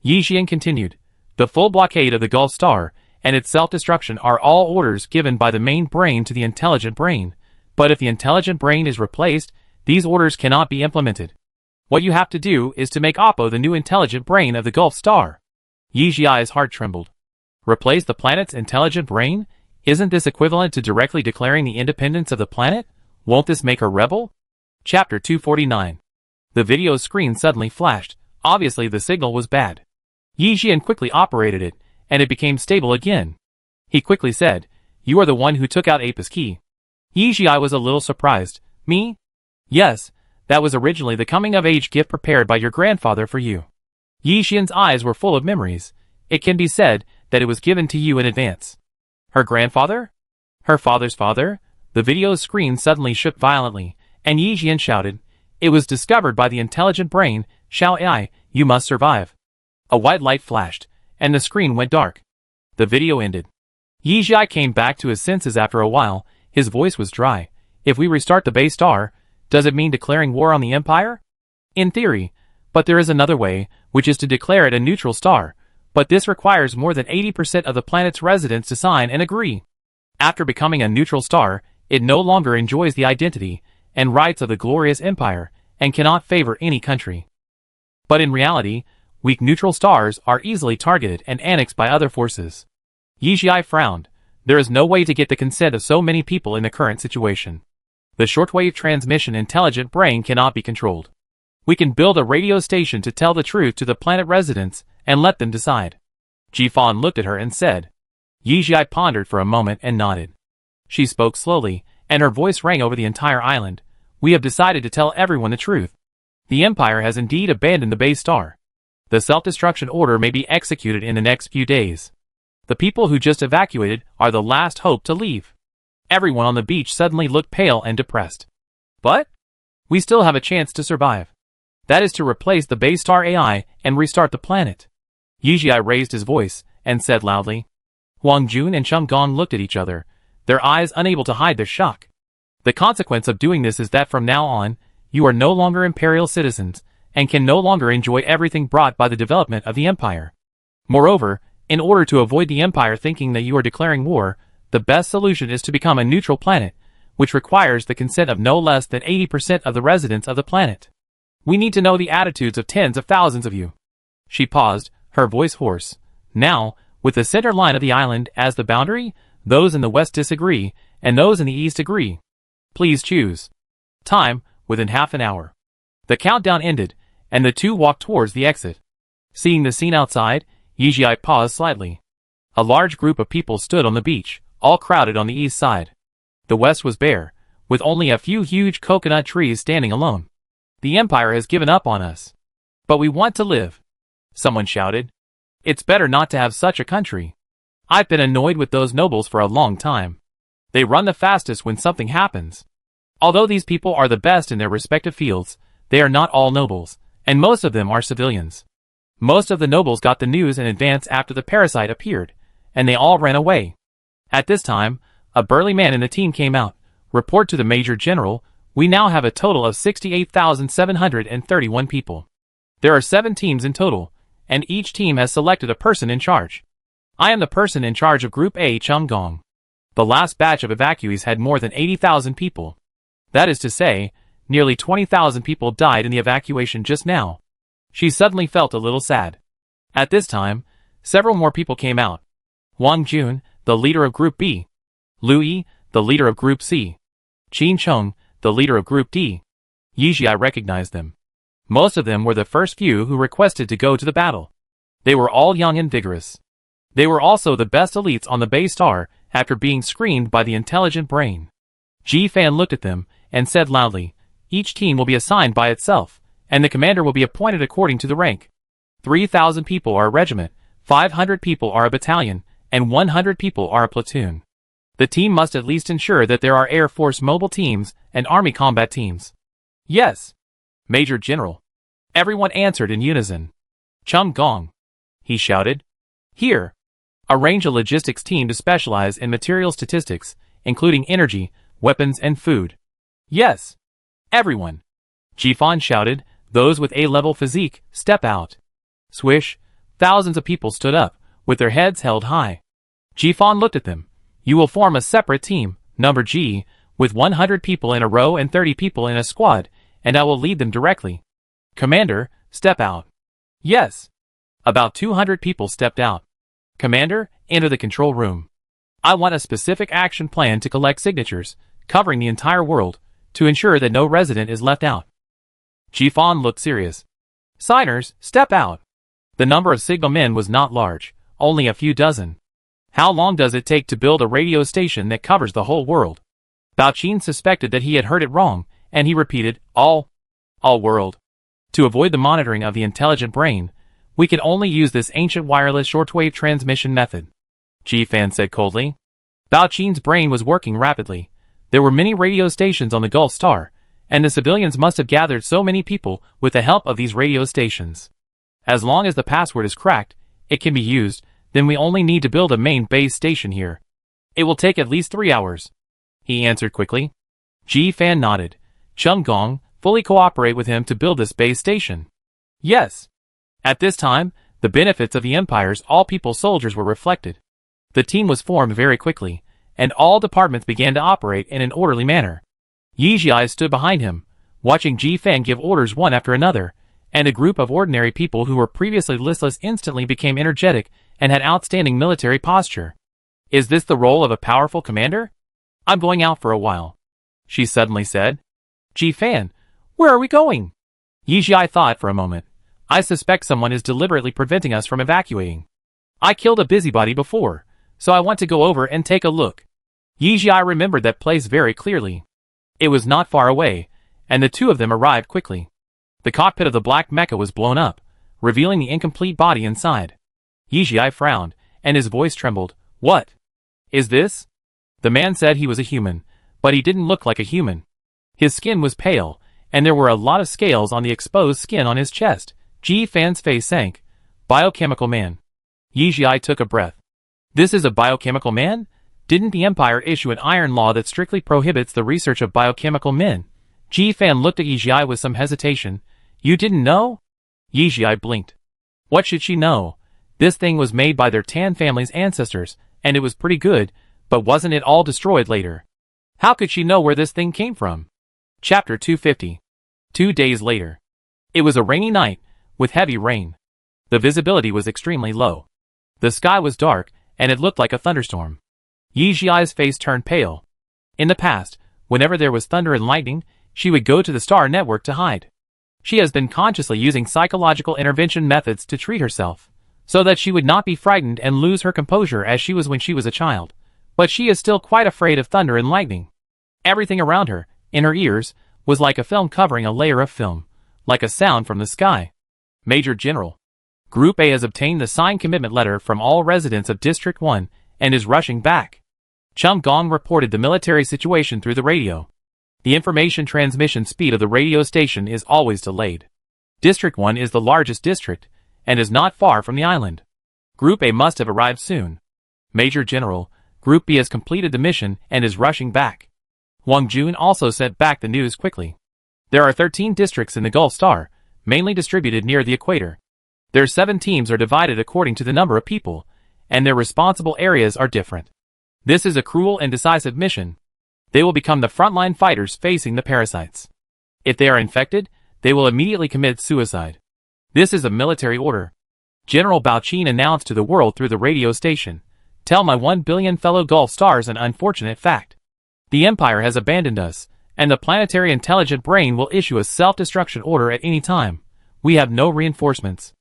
Yi Jian continued. The full blockade of the Gulf Star and its self-destruction are all orders given by the main brain to the intelligent brain, but if the intelligent brain is replaced, these orders cannot be implemented. What you have to do is to make Oppo the new intelligent brain of the Gulf Star. Yi Ji's heart trembled. Replace the planet's intelligent brain? Isn't this equivalent to directly declaring the independence of the planet? Won't this make her rebel? Chapter 249. The video screen suddenly flashed. Obviously the signal was bad. Yi Jian quickly operated it, and it became stable again. He quickly said, "You are the one who took out Apa's key." Yi Jian was a little surprised. "Me?" "Yes, that was originally the coming-of-age gift prepared by your grandfather for you." Yi Jian's eyes were full of memories. It can be said that it was given to you in advance. Her grandfather? Her father's father? The video's screen suddenly shook violently, and Yi Jian shouted, "It was discovered by the intelligent brain, Xiao Ai, you must survive." A white light flashed, and the screen went dark. The video ended. Yi Jian came back to his senses after a while. His voice was dry. "If we restart the base star, does it mean declaring war on the Empire?" "In theory, but there is another way, which is to declare it a neutral star, but this requires more than 80% of the planet's residents to sign and agree. After becoming a neutral star, it no longer enjoys the identity and rights of the glorious Empire, and cannot favor any country. But in reality, weak neutral stars are easily targeted and annexed by other forces." Yi Jian frowned. There is no way to get the consent of so many people in the current situation. The shortwave transmission intelligent brain cannot be controlled. We can build a radio station to tell the truth to the planet residents and let them decide. Ji Fan looked at her and said. Yi Jian pondered for a moment and nodded. She spoke slowly, and her voice rang over the entire island. "We have decided to tell everyone the truth. The Empire has indeed abandoned the base star. The self-destruction order may be executed in the next few days. The people who just evacuated are the last hope to leave." Everyone on the beach suddenly looked pale and depressed. "But we still have a chance to survive. That is to replace the base star AI and restart the planet." Yi Jian raised his voice and said loudly. Huang Jun and Chum Gong looked at each other, their eyes unable to hide their shock. "The consequence of doing this is that from now on, you are no longer imperial citizens, and can no longer enjoy everything brought by the development of the Empire. Moreover, in order to avoid the Empire thinking that you are declaring war, the best solution is to become a neutral planet, which requires the consent of no less than 80% of the residents of the planet. We need to know the attitudes of tens of thousands of you." She paused, her voice hoarse. "Now, with the center line of the island as the boundary, those in the west disagree, and those in the east agree. Please choose. Time, within half an hour." The countdown ended, and the two walked towards the exit. Seeing the scene outside, Yi Jian paused slightly. A large group of people stood on the beach, all crowded on the east side. The west was bare, with only a few huge coconut trees standing alone. "The Empire has given up on us. But we want to live," someone shouted. "It's better not to have such a country. I've been annoyed with those nobles for a long time. They run the fastest when something happens. Although these people are the best in their respective fields, they are not all nobles, and most of them are civilians. Most of the nobles got the news in advance after the parasite appeared, and they all ran away." At this time, a burly man in the team came out. "Report to the Major General, we now have a total of 68,731 people. There are 7 teams in total, and each team has selected a person in charge. I am the person in charge of Group A, Chum Gong. The last batch of evacuees had more than 80,000 people. That is to say, nearly 20,000 people died in the evacuation just now." She suddenly felt a little sad. At this time, several more people came out. Huang Jun, the leader of Group B. Lu Yi, the leader of Group C. Qin Cheng, the leader of Group D. Yi Jian recognized them. Most of them were the first few who requested to go to the battle. They were all young and vigorous. They were also the best elites on the base star after being screened by the intelligent brain. Ji Fan looked at them and said loudly, "Each team will be assigned by itself, and the commander will be appointed according to the rank. 3,000 people are a regiment, 500 people are a battalion, and 100 people are a platoon. The team must at least ensure that there are Air Force mobile teams and Army combat teams." "Yes, Major General." Everyone answered in unison. "Chum Gong," he shouted. "Here. Arrange a logistics team to specialize in material statistics, including energy, weapons, and food." "Yes. Everyone," Ji Fan shouted. "Those with A-level physique, step out." Swish, thousands of people stood up, with their heads held high. Ji Fan looked at them. "You will form a separate team, number G, with 100 people in a row and 30 people in a squad, and I will lead them directly. Commander, step out." "Yes." About 200 people stepped out. "Commander, enter the control room. I want a specific action plan to collect signatures, covering the entire world, to ensure that no resident is left out. Ji-fan looked serious. Signers, step out. The number of signalmen was not large, only a few dozen. How long does it take to build a radio station that covers the whole world? Bao-chin suspected that he had heard it wrong, and he repeated, all world. To avoid the monitoring of the intelligent brain, we can only use this ancient wireless shortwave transmission method, Ji-fan said coldly. Bao-chin's brain was working rapidly. There were many radio stations on the Gulf Star, and the civilians must have gathered so many people with the help of these radio stations. As long as the password is cracked, it can be used, then we only need to build a main base station here. It will take at least 3 hours, he answered quickly. Ji-fan nodded. Chung Gong, fully cooperate with him to build this base station. Yes. At this time, the benefits of the Empire's all-people soldiers were reflected. The team was formed very quickly, and all departments began to operate in an orderly manner. Yi Jiai stood behind him, watching Ji-fan give orders one after another, and a group of ordinary people who were previously listless instantly became energetic and had outstanding military posture. Is this the role of a powerful commander? I'm going out for a while, she suddenly said. Ji-fan, where are we going? Yi Jiai thought for a moment. I suspect someone is deliberately preventing us from evacuating. I killed a busybody before, so I want to go over and take a look. Yi Jiai remembered that place very clearly. It was not far away, and the two of them arrived quickly. The cockpit of the black mecha was blown up, revealing the incomplete body inside. Yi Jiai frowned, and his voice trembled. What is this? The man said he was a human, but he didn't look like a human. His skin was pale, and there were a lot of scales on the exposed skin on his chest. Ji-fan's face sank. Biochemical man. Yi Jiai took a breath. This is a biochemical man? Didn't the Empire issue an iron law that strictly prohibits the research of biochemical men? Ji-fan looked at Yi Jiai with some hesitation. You didn't know? Yi Jiai blinked. What should she know? This thing was made by their Tan family's ancestors, and it was pretty good, but wasn't it all destroyed later? How could she know where this thing came from? Chapter 250. 2 days later. It was a rainy night, with heavy rain. The visibility was extremely low. The sky was dark, and it looked like a thunderstorm. Yi Jiai's face turned pale. In the past, whenever there was thunder and lightning, she would go to the star network to hide. She has been consciously using psychological intervention methods to treat herself, so that she would not be frightened and lose her composure as she was when she was a child. But she is still quite afraid of thunder and lightning. Everything around her, in her ears, was like a film covering a layer of film, like a sound from the sky. Major General. Group A has obtained the signed commitment letter from all residents of District 1 and is rushing back. Chung Gong reported the military situation through the radio. The information transmission speed of the radio station is always delayed. District 1 is the largest district, and is not far from the island. Group A must have arrived soon. Major General, Group B has completed the mission and is rushing back. Wang Jun also sent back the news quickly. There are 13 districts in the Gulf Star, mainly distributed near the equator. Their 7 teams are divided according to the number of people, and their responsible areas are different. This is a cruel and decisive mission. They will become the frontline fighters facing the parasites. If they are infected, they will immediately commit suicide. This is a military order. General Bao-chin announced to the world through the radio station. Tell my 1 billion fellow Gulf Stars an unfortunate fact. The Empire has abandoned us, and the planetary intelligent brain will issue a self-destruction order at any time. We have no reinforcements,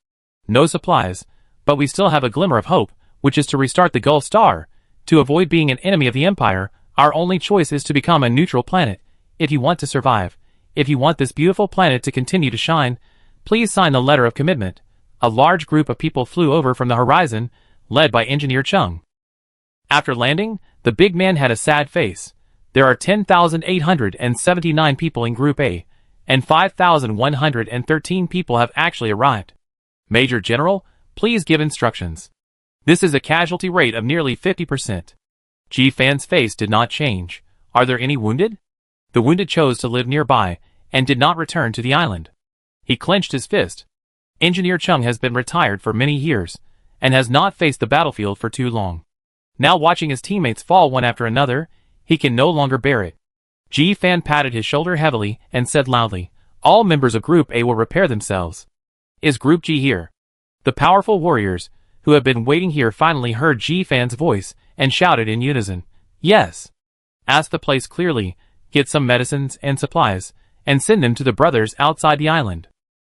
no supplies, but we still have a glimmer of hope, which is to restart the Gulf Star. To avoid being an enemy of the Empire, our only choice is to become a neutral planet. If you want to survive, if you want this beautiful planet to continue to shine, please sign the letter of commitment. A large group of people flew over from the horizon, led by Engineer Chung. After landing, the big man had a sad face. There are 10,879 people in Group A, and 5,113 people have actually arrived. Major General, please give instructions. This is a casualty rate of nearly 50%. Ji-fan's face did not change. Are there any wounded? The wounded chose to live nearby, and did not return to the island. He clenched his fist. Engineer Chung has been retired for many years, and has not faced the battlefield for too long. Now watching his teammates fall one after another, he can no longer bear it. Ji-fan patted his shoulder heavily and said loudly, all members of Group A will repair themselves. Is Group G here? The powerful warriors, who had been waiting here finally heard Ji-fan's voice and shouted in unison, "Yes! Ask the place clearly, get some medicines and supplies, and send them to the brothers outside the island."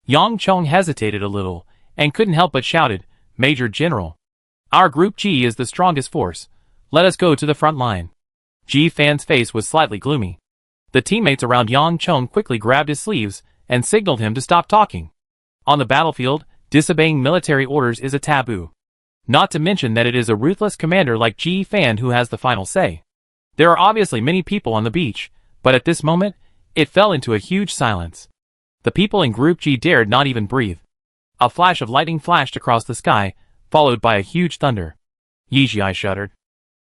Yang Chong hesitated a little, and couldn't help but shouted, "Major General, our Group G is the strongest force. Let us go to the front line." Ji-fan's face was slightly gloomy. The teammates around Yang Chong quickly grabbed his sleeves and signaled him to stop talking. On the battlefield, disobeying military orders is a taboo. Not to mention that it is a ruthless commander like Ji-fan who has the final say. There are obviously many people on the beach, but at this moment, it fell into a huge silence. The people in Group G dared not even breathe. A flash of lightning flashed across the sky, followed by a huge thunder. Yizhi shuddered.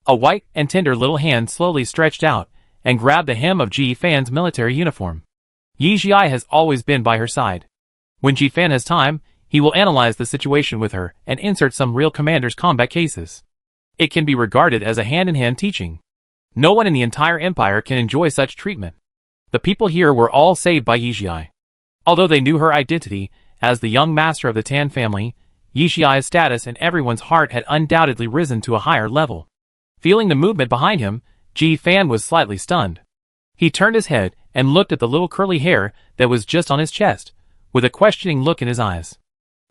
A white and tender little hand slowly stretched out and grabbed the hem of Ji-fan's military uniform. Yizhi has always been by her side. When Ji-fan has time, he will analyze the situation with her and insert some real commander's combat cases. It can be regarded as a hand-in-hand teaching. No one in the entire empire can enjoy such treatment. The people here were all saved by Yizhi. Although they knew her identity as the young master of the Tan family, Yizhi's status in everyone's heart had undoubtedly risen to a higher level. Feeling the movement behind him, Ji-fan was slightly stunned. He turned his head and looked at the little curly hair that was just on his chest, with a questioning look in his eyes.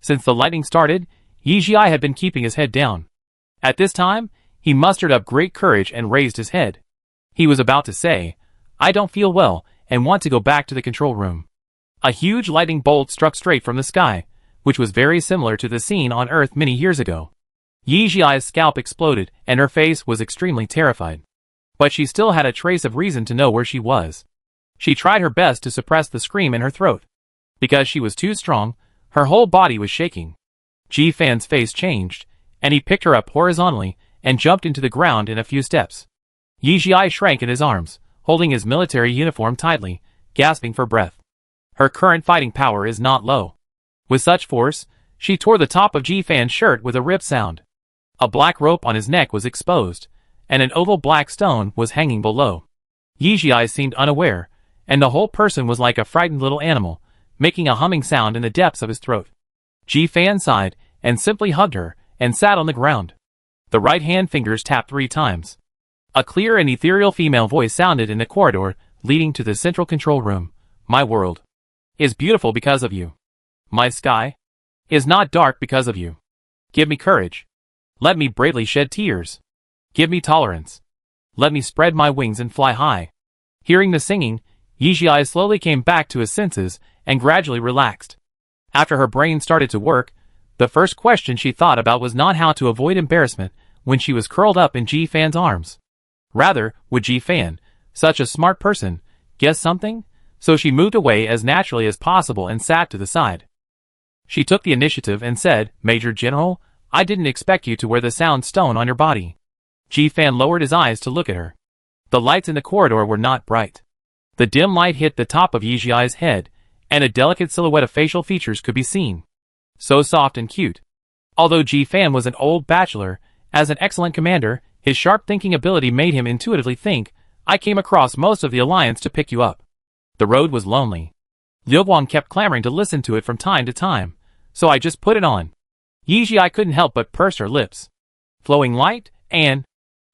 Since the lightning started, Yizhi had been keeping his head down. At this time, he mustered up great courage and raised his head. He was about to say, "I don't feel well and want to go back to the control room." A huge lightning bolt struck straight from the sky, which was very similar to the scene on Earth many years ago. Yizhi's scalp exploded and her face was extremely terrified. But she still had a trace of reason to know where she was. She tried her best to suppress the scream in her throat. Because she was too strong, her whole body was shaking. Ji-fan's face changed, and he picked her up horizontally and jumped into the ground in a few steps. Yizhi shrank in his arms, holding his military uniform tightly, gasping for breath. Her current fighting power is not low. With such force, she tore the top of Ji-fan's shirt with a rip sound. A black rope on his neck was exposed, and an oval black stone was hanging below. Yizhi seemed unaware, and the whole person was like a frightened little animal, making a humming sound in the depths of his throat. Ji-fan sighed and simply hugged her and sat on the ground. The right hand fingers tapped 3 times. A clear and ethereal female voice sounded in the corridor leading to the central control room. "My world is beautiful because of you. My sky is not dark because of you. Give me courage. Let me bravely shed tears. Give me tolerance. Let me spread my wings and fly high." Hearing the singing, Yizhi slowly came back to his senses and gradually relaxed. After her brain started to work, the first question she thought about was not how to avoid embarrassment when she was curled up in Ji-fan's arms. Rather, would Ji-fan, such a smart person, guess something? So she moved away as naturally as possible and sat to the side. She took the initiative and said, "Major General, I didn't expect you to wear the sound stone on your body." Ji-fan lowered his eyes to look at her. The lights in the corridor were not bright. The dim light hit the top of Yizhi's head, and a delicate silhouette of facial features could be seen. So soft and cute. Although Ji-fan was an old bachelor, as an excellent commander, his sharp thinking ability made him intuitively think, "I came across most of the alliance to pick you up." The road was lonely. Liu Guang kept clamoring to listen to it from time to time, so I just put it on. Yizhi couldn't help but purse her lips. Flowing light and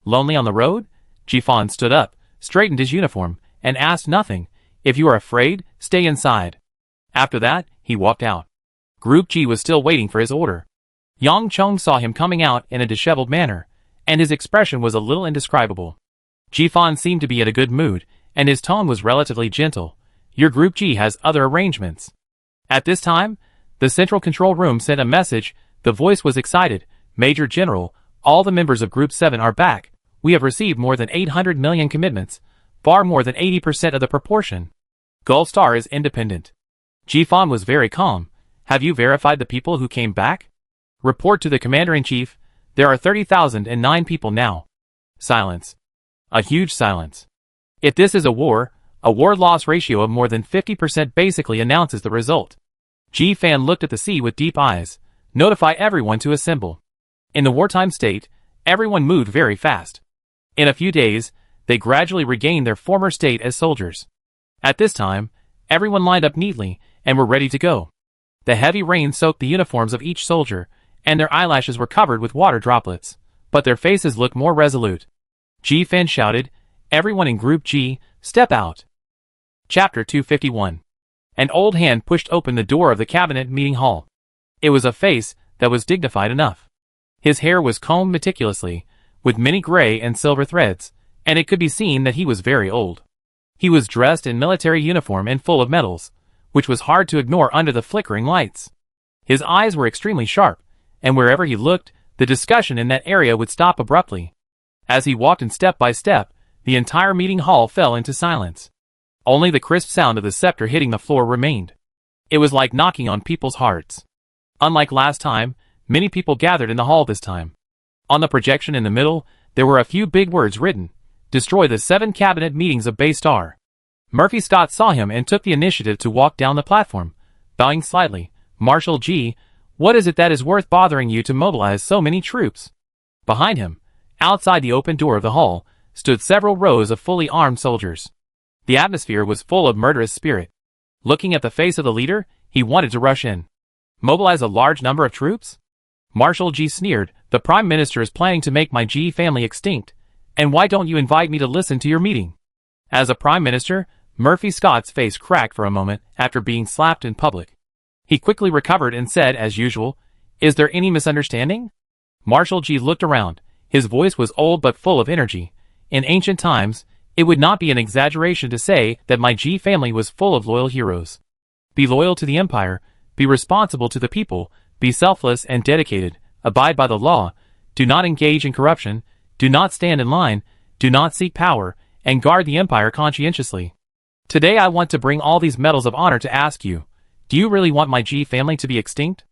lonely on the road? Ji-fan stood up, straightened his uniform, and asked nothing. "If you are afraid, stay inside." After that, he walked out. Group G was still waiting for his order. Yang Chong saw him coming out in a disheveled manner, and his expression was a little indescribable. Ji-fan seemed to be in a good mood, and his tone was relatively gentle. "Your Group G has other arrangements." At this time, the central control room sent a message. The voice was excited. "Major General, all the members of Group 7 are back. We have received more than 800 million commitments, far more than 80% of the proportion. Gold Star is independent." Ji-fan was very calm. "Have you verified the people who came back? Report to the Commander-in-Chief. There are 30,009 people now." Silence. A huge silence. If this is a war loss ratio of more than 50% basically announces the result. Ji-fan looked at the sea with deep eyes. "Notify everyone to assemble." In the wartime state, everyone moved very fast. In a few days, they gradually regained their former state as soldiers. At this time, everyone lined up neatly and were ready to go. The heavy rain soaked the uniforms of each soldier, and their eyelashes were covered with water droplets, but their faces looked more resolute. Ji Fan shouted, "Everyone in Group G, step out." Chapter 251. An old hand pushed open the door of the cabinet meeting hall. It was a face that was dignified enough. His hair was combed meticulously, with many gray and silver threads, and it could be seen that he was very old. He was dressed in military uniform and full of medals, which was hard to ignore under the flickering lights. His eyes were extremely sharp, and wherever he looked, the discussion in that area would stop abruptly. As he walked in step by step, the entire meeting hall fell into silence. Only the crisp sound of the scepter hitting the floor remained. It was like knocking on people's hearts. Unlike last time, many people gathered in the hall this time. On the projection in the middle, there were a few big words written: "Destroy the 7 cabinet meetings of Bay Star." Murphy Scott saw him and took the initiative to walk down the platform, bowing slightly. "Marshal G, what is it that is worth bothering you to mobilize so many troops?" Behind him, outside the open door of the hall, stood several rows of fully armed soldiers. The atmosphere was full of murderous spirit. Looking at the face of the leader, he wanted to rush in. Mobilize a large number of troops? Marshal G sneered, "The Prime Minister is planning to make my G family extinct, and why don't you invite me to listen to your meeting?" As a Prime Minister, Murphy Scott's face cracked for a moment after being slapped in public. He quickly recovered and said, as usual, "Is there any misunderstanding?" Marshal G looked around. His voice was old but full of energy. In ancient times, it would not be an exaggeration to say that my G family was full of loyal heroes. Be loyal to the Empire, be responsible to the people, be selfless and dedicated, abide by the law, do not engage in corruption, do not stand in line, do not seek power, and guard the Empire conscientiously. Today I want to bring all these medals of honor to ask you, do you really want my G family to be extinct?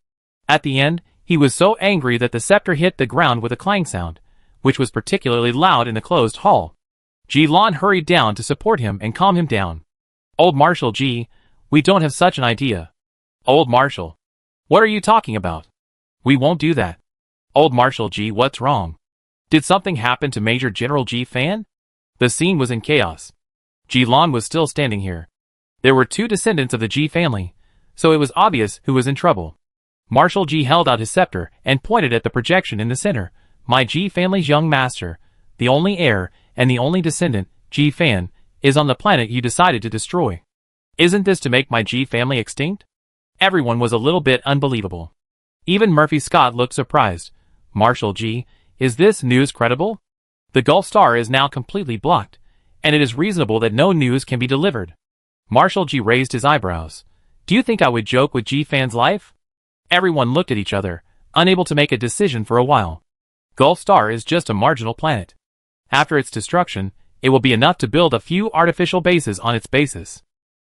At the end, he was so angry that the scepter hit the ground with a clang sound, which was particularly loud in the closed hall. Ji Lan hurried down to support him and calm him down. "Old Marshal G, we don't have such an idea." "Old Marshal, what are you talking about? We won't do that." "Old Marshal G, what's wrong? Did something happen to Major General Ji Fan?" The scene was in chaos. Ji Lan was still standing here. There were 2 descendants of the Ji family, so it was obvious who was in trouble. Marshal Ji held out his scepter and pointed at the projection in the center. "My Ji family's young master, the only heir, and the only descendant, Ji Fan, is on the planet you decided to destroy. Isn't this to make my Ji family extinct?" Everyone was a little bit unbelievable. Even Murphy Scott looked surprised. "Marshal G, is this news credible? The Gulf Star is now completely blocked, and it is reasonable that no news can be delivered." Marshal G raised his eyebrows. "Do you think I would joke with Ji Fan's life?" Everyone looked at each other, unable to make a decision for a while. Gulf Star is just a marginal planet. After its destruction, it will be enough to build a few artificial bases on its basis.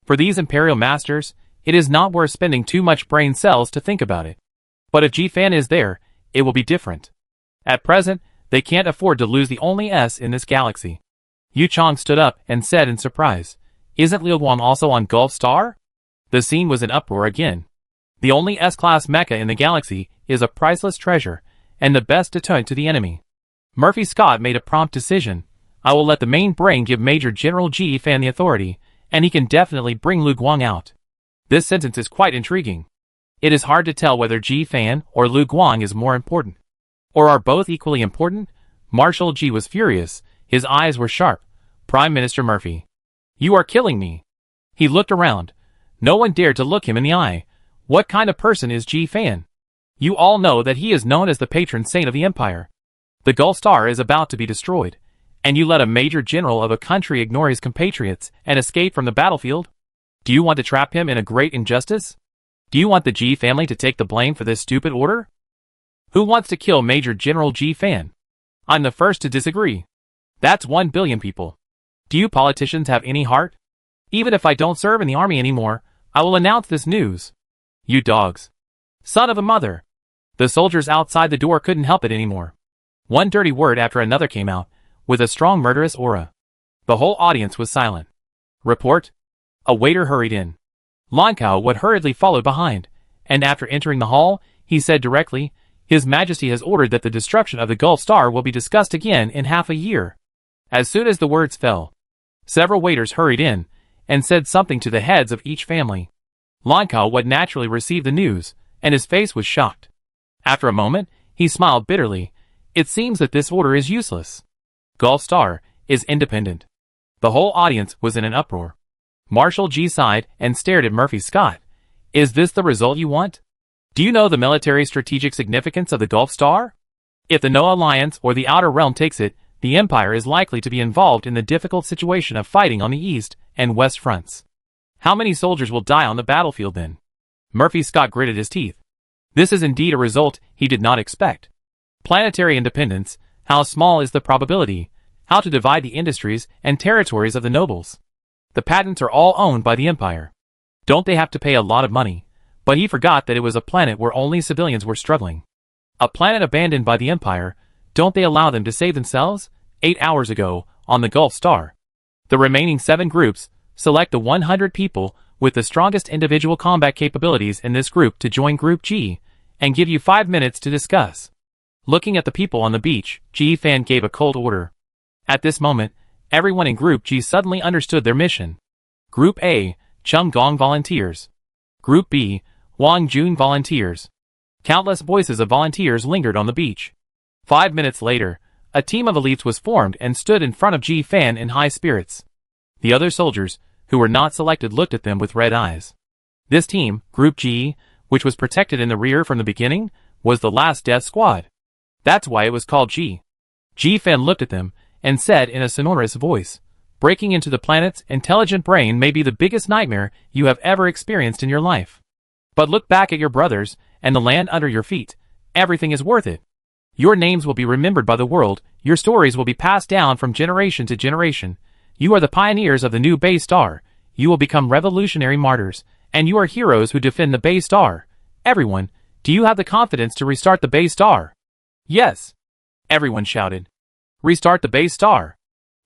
For these Imperial Masters, it is not worth spending too much brain cells to think about it. But if Ji Fan is there, it will be different. At present, they can't afford to lose the only S in this galaxy. Yu Chong stood up and said in surprise, "Isn't Liu Guang also on Gulf Star?" The scene was in uproar again. The only S-class mecha in the galaxy is a priceless treasure, and the best deterrent to the enemy. Murphy Scott made a prompt decision. "I will let the main brain give Major General Ji Fan the authority, and he can definitely bring Liu Guang out." This sentence is quite intriguing. It is hard to tell whether Ji Fan or Liu Guang is more important. Or are both equally important? Marshal Ji was furious. His eyes were sharp. "Prime Minister Murphy, you are killing me." He looked around. No one dared to look him in the eye. What kind of person is Ji Fan? You all know that he is known as the patron saint of the Empire. The Gulf Star is about to be destroyed, and you let a major general of a country ignore his compatriots and escape from the battlefield? Do you want to trap him in a great injustice? Do you want the Ji family to take the blame for this stupid order? Who wants to kill Major General Ji Fan? I'm the first to disagree. That's 1 billion people. Do you politicians have any heart? Even if I don't serve in the army anymore, I will announce this news. You dogs. Son of a mother. The soldiers outside the door couldn't help it anymore. One dirty word after another came out, with a strong murderous aura. The whole audience was silent. Report. A waiter hurried in. Lan Kao would hurriedly follow behind, and after entering the hall, he said directly, "His Majesty has ordered that the destruction of the Gulf Star will be discussed again in half a year." As soon as the words fell, several waiters hurried in, and said something to the heads of each family. Lan Kao would naturally receive the news, and his face was shocked. After a moment, he smiled bitterly. It seems that this order is useless. Gulf Star is independent. The whole audience was in an uproar. Marshal G sighed and stared at Murphy Scott. Is this the result you want? Do you know the military strategic significance of the Gulf Star? If the No Alliance or the Outer Realm takes it, the Empire is likely to be involved in the difficult situation of fighting on the East and West fronts. How many soldiers will die on the battlefield then? Murphy Scott gritted his teeth. This is indeed a result he did not expect. Planetary independence, how small is the probability? How to divide the industries and territories of the nobles? The patents are all owned by the Empire. Don't they have to pay a lot of money? But he forgot that it was a planet where only civilians were struggling. A planet abandoned by the Empire. Don't they allow them to save themselves? 8 hours ago, on the Gulf Star. The remaining 7 groups, select the 100 people with the strongest individual combat capabilities in this group to join Group G, and give you 5 minutes to discuss. Looking at the people on the beach, G Fan gave a cold order. At this moment, everyone in Group G suddenly understood their mission. Group A, Chum Gong volunteers. Group B, Wang Jun volunteers. Countless voices of volunteers lingered on the beach. 5 minutes later, a team of elites was formed and stood in front of G Fan in high spirits. The other soldiers, who were not selected, looked at them with red eyes. This team, Group G, which was protected in the rear from the beginning, was the last death squad. That's why it was called G. G Fan looked at them and said in a sonorous voice, breaking into the planet's intelligent brain may be the biggest nightmare you have ever experienced in your life. But look back at your brothers and the land under your feet. Everything is worth it. Your names will be remembered by the world. Your stories will be passed down from generation to generation. You are the pioneers of the new Bay Star. You will become revolutionary martyrs, and you are heroes who defend the Bay Star. Everyone, do you have the confidence to restart the Bay Star? Yes. Everyone shouted. Restart the Bay Star.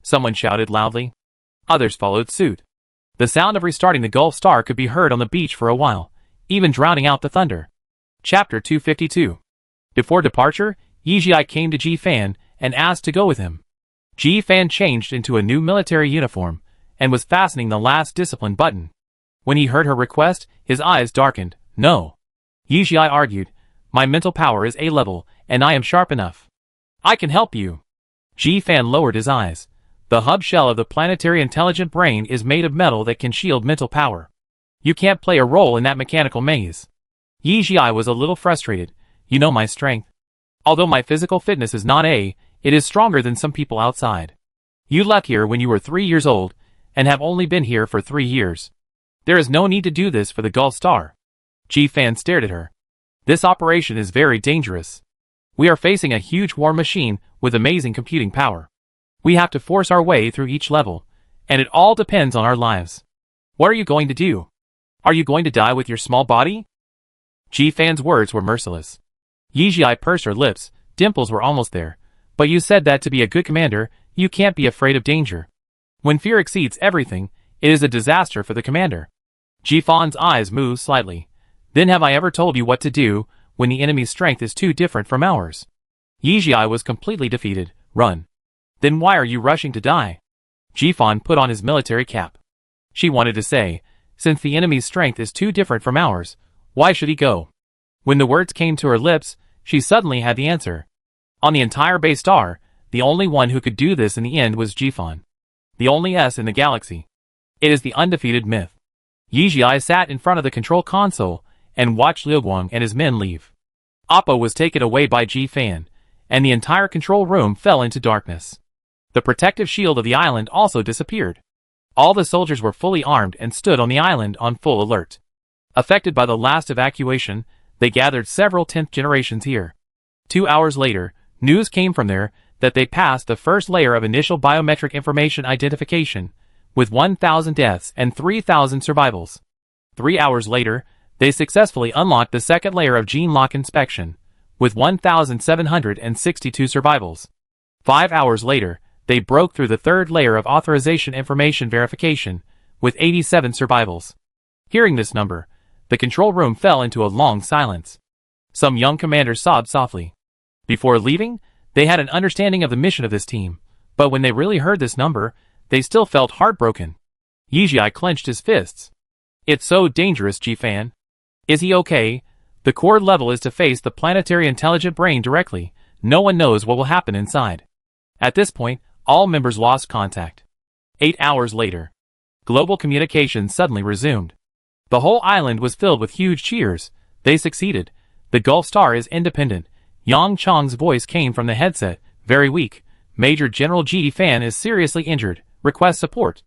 Someone shouted loudly. Others followed suit. The sound of restarting the Gulf Star could be heard on the beach for a while, even drowning out the thunder. Chapter 252. Before departure, Yijia came to G Fan and asked to go with him. G Fan changed into a new military uniform and was fastening the last discipline button. When he heard her request, his eyes darkened. No. Yijia argued, my mental power is A level, and I am sharp enough. I can help you. G Fan lowered his eyes. The hub shell of the planetary intelligent brain is made of metal that can shield mental power. You can't play a role in that mechanical maze. Yijia was a little frustrated. You know my strength. Although my physical fitness is not A, it is stronger than some people outside. You left here when you were 3 years old, and have only been here for 3 years. There is no need to do this for the Gulf Star. G Fan stared at her. This operation is very dangerous. We are facing a huge war machine with amazing computing power. We have to force our way through each level, and it all depends on our lives. What are you going to do? Are you going to die with your small body? G Fan's words were merciless. Yijia pursed her lips, dimples were almost there. But you said that to be a good commander, you can't be afraid of danger. When fear exceeds everything, it is a disaster for the commander. G Fan's eyes moved slightly. Then have I ever told you what to do when the enemy's strength is too different from ours? Yijia was completely defeated. Run. Then why are you rushing to die? G Fan put on his military cap. She wanted to say, since the enemy's strength is too different from ours, why should he go? When the words came to her lips, she suddenly had the answer. On the entire Bay Star, the only one who could do this in the end was G Fan. The only S in the galaxy. It is the undefeated myth. Yijia sat in front of the control console and watched Liu Guang and his men leave. Appa was taken away by G Fan, and the entire control room fell into darkness. The protective shield of the island also disappeared. All the soldiers were fully armed and stood on the island on full alert. Affected by the last evacuation, they gathered several 10th generations here. 2 hours later, news came from there that they passed the first layer of initial biometric information identification, with 1,000 deaths and 3,000 survivals. 3 hours later, they successfully unlocked the second layer of gene lock inspection, with 1,762 survivals. 5 hours later, they broke through the third layer of authorization information verification, with 87 survivals. Hearing this number, the control room fell into a long silence. Some young commanders sobbed softly. Before leaving, they had an understanding of the mission of this team, but when they really heard this number, they still felt heartbroken. Yijia clenched his fists. It's so dangerous, G Fan. Is he okay? The core level is to face the planetary intelligent brain directly. No one knows what will happen inside. At this point, all members lost contact. 8 hours later, global communication suddenly resumed. The whole island was filled with huge cheers. They succeeded. The Gulf Star is independent. Yang Chong's voice came from the headset. Very weak. Major General Ji Fan is seriously injured. Request support.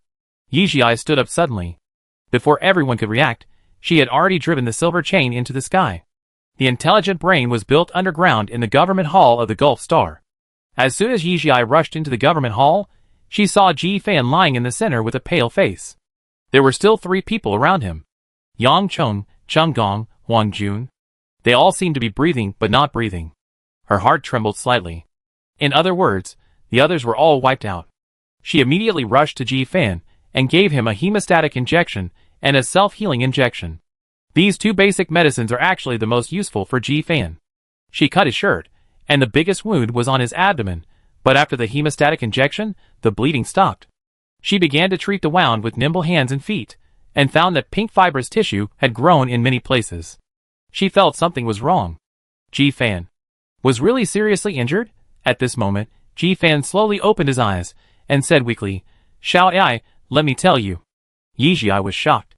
Yi Jiai stood up suddenly. Before everyone could react, she had already driven the silver chain into the sky. The intelligent brain was built underground in the government hall of the Gulf Star. As soon as Yi Jiai rushed into the government hall, she saw Ji Fan lying in the center with a pale face. There were still 3 people around him. Yang Chong, Cheng Gong, Wang Jun. They all seemed to be breathing but not breathing. Her heart trembled slightly. In other words, the others were all wiped out. She immediately rushed to Ji Fan and gave him a hemostatic injection and a self-healing injection. These 2 basic medicines are actually the most useful for Ji Fan. She cut his shirt, and the biggest wound was on his abdomen, but after the hemostatic injection, the bleeding stopped. She began to treat the wound with nimble hands and feet, and found that pink fibrous tissue had grown in many places. She felt something was wrong. Ji Fan was really seriously injured? At this moment, Ji Fan slowly opened his eyes, and said weakly, "Xiao Ai, let me tell you." Yi Jiai was shocked.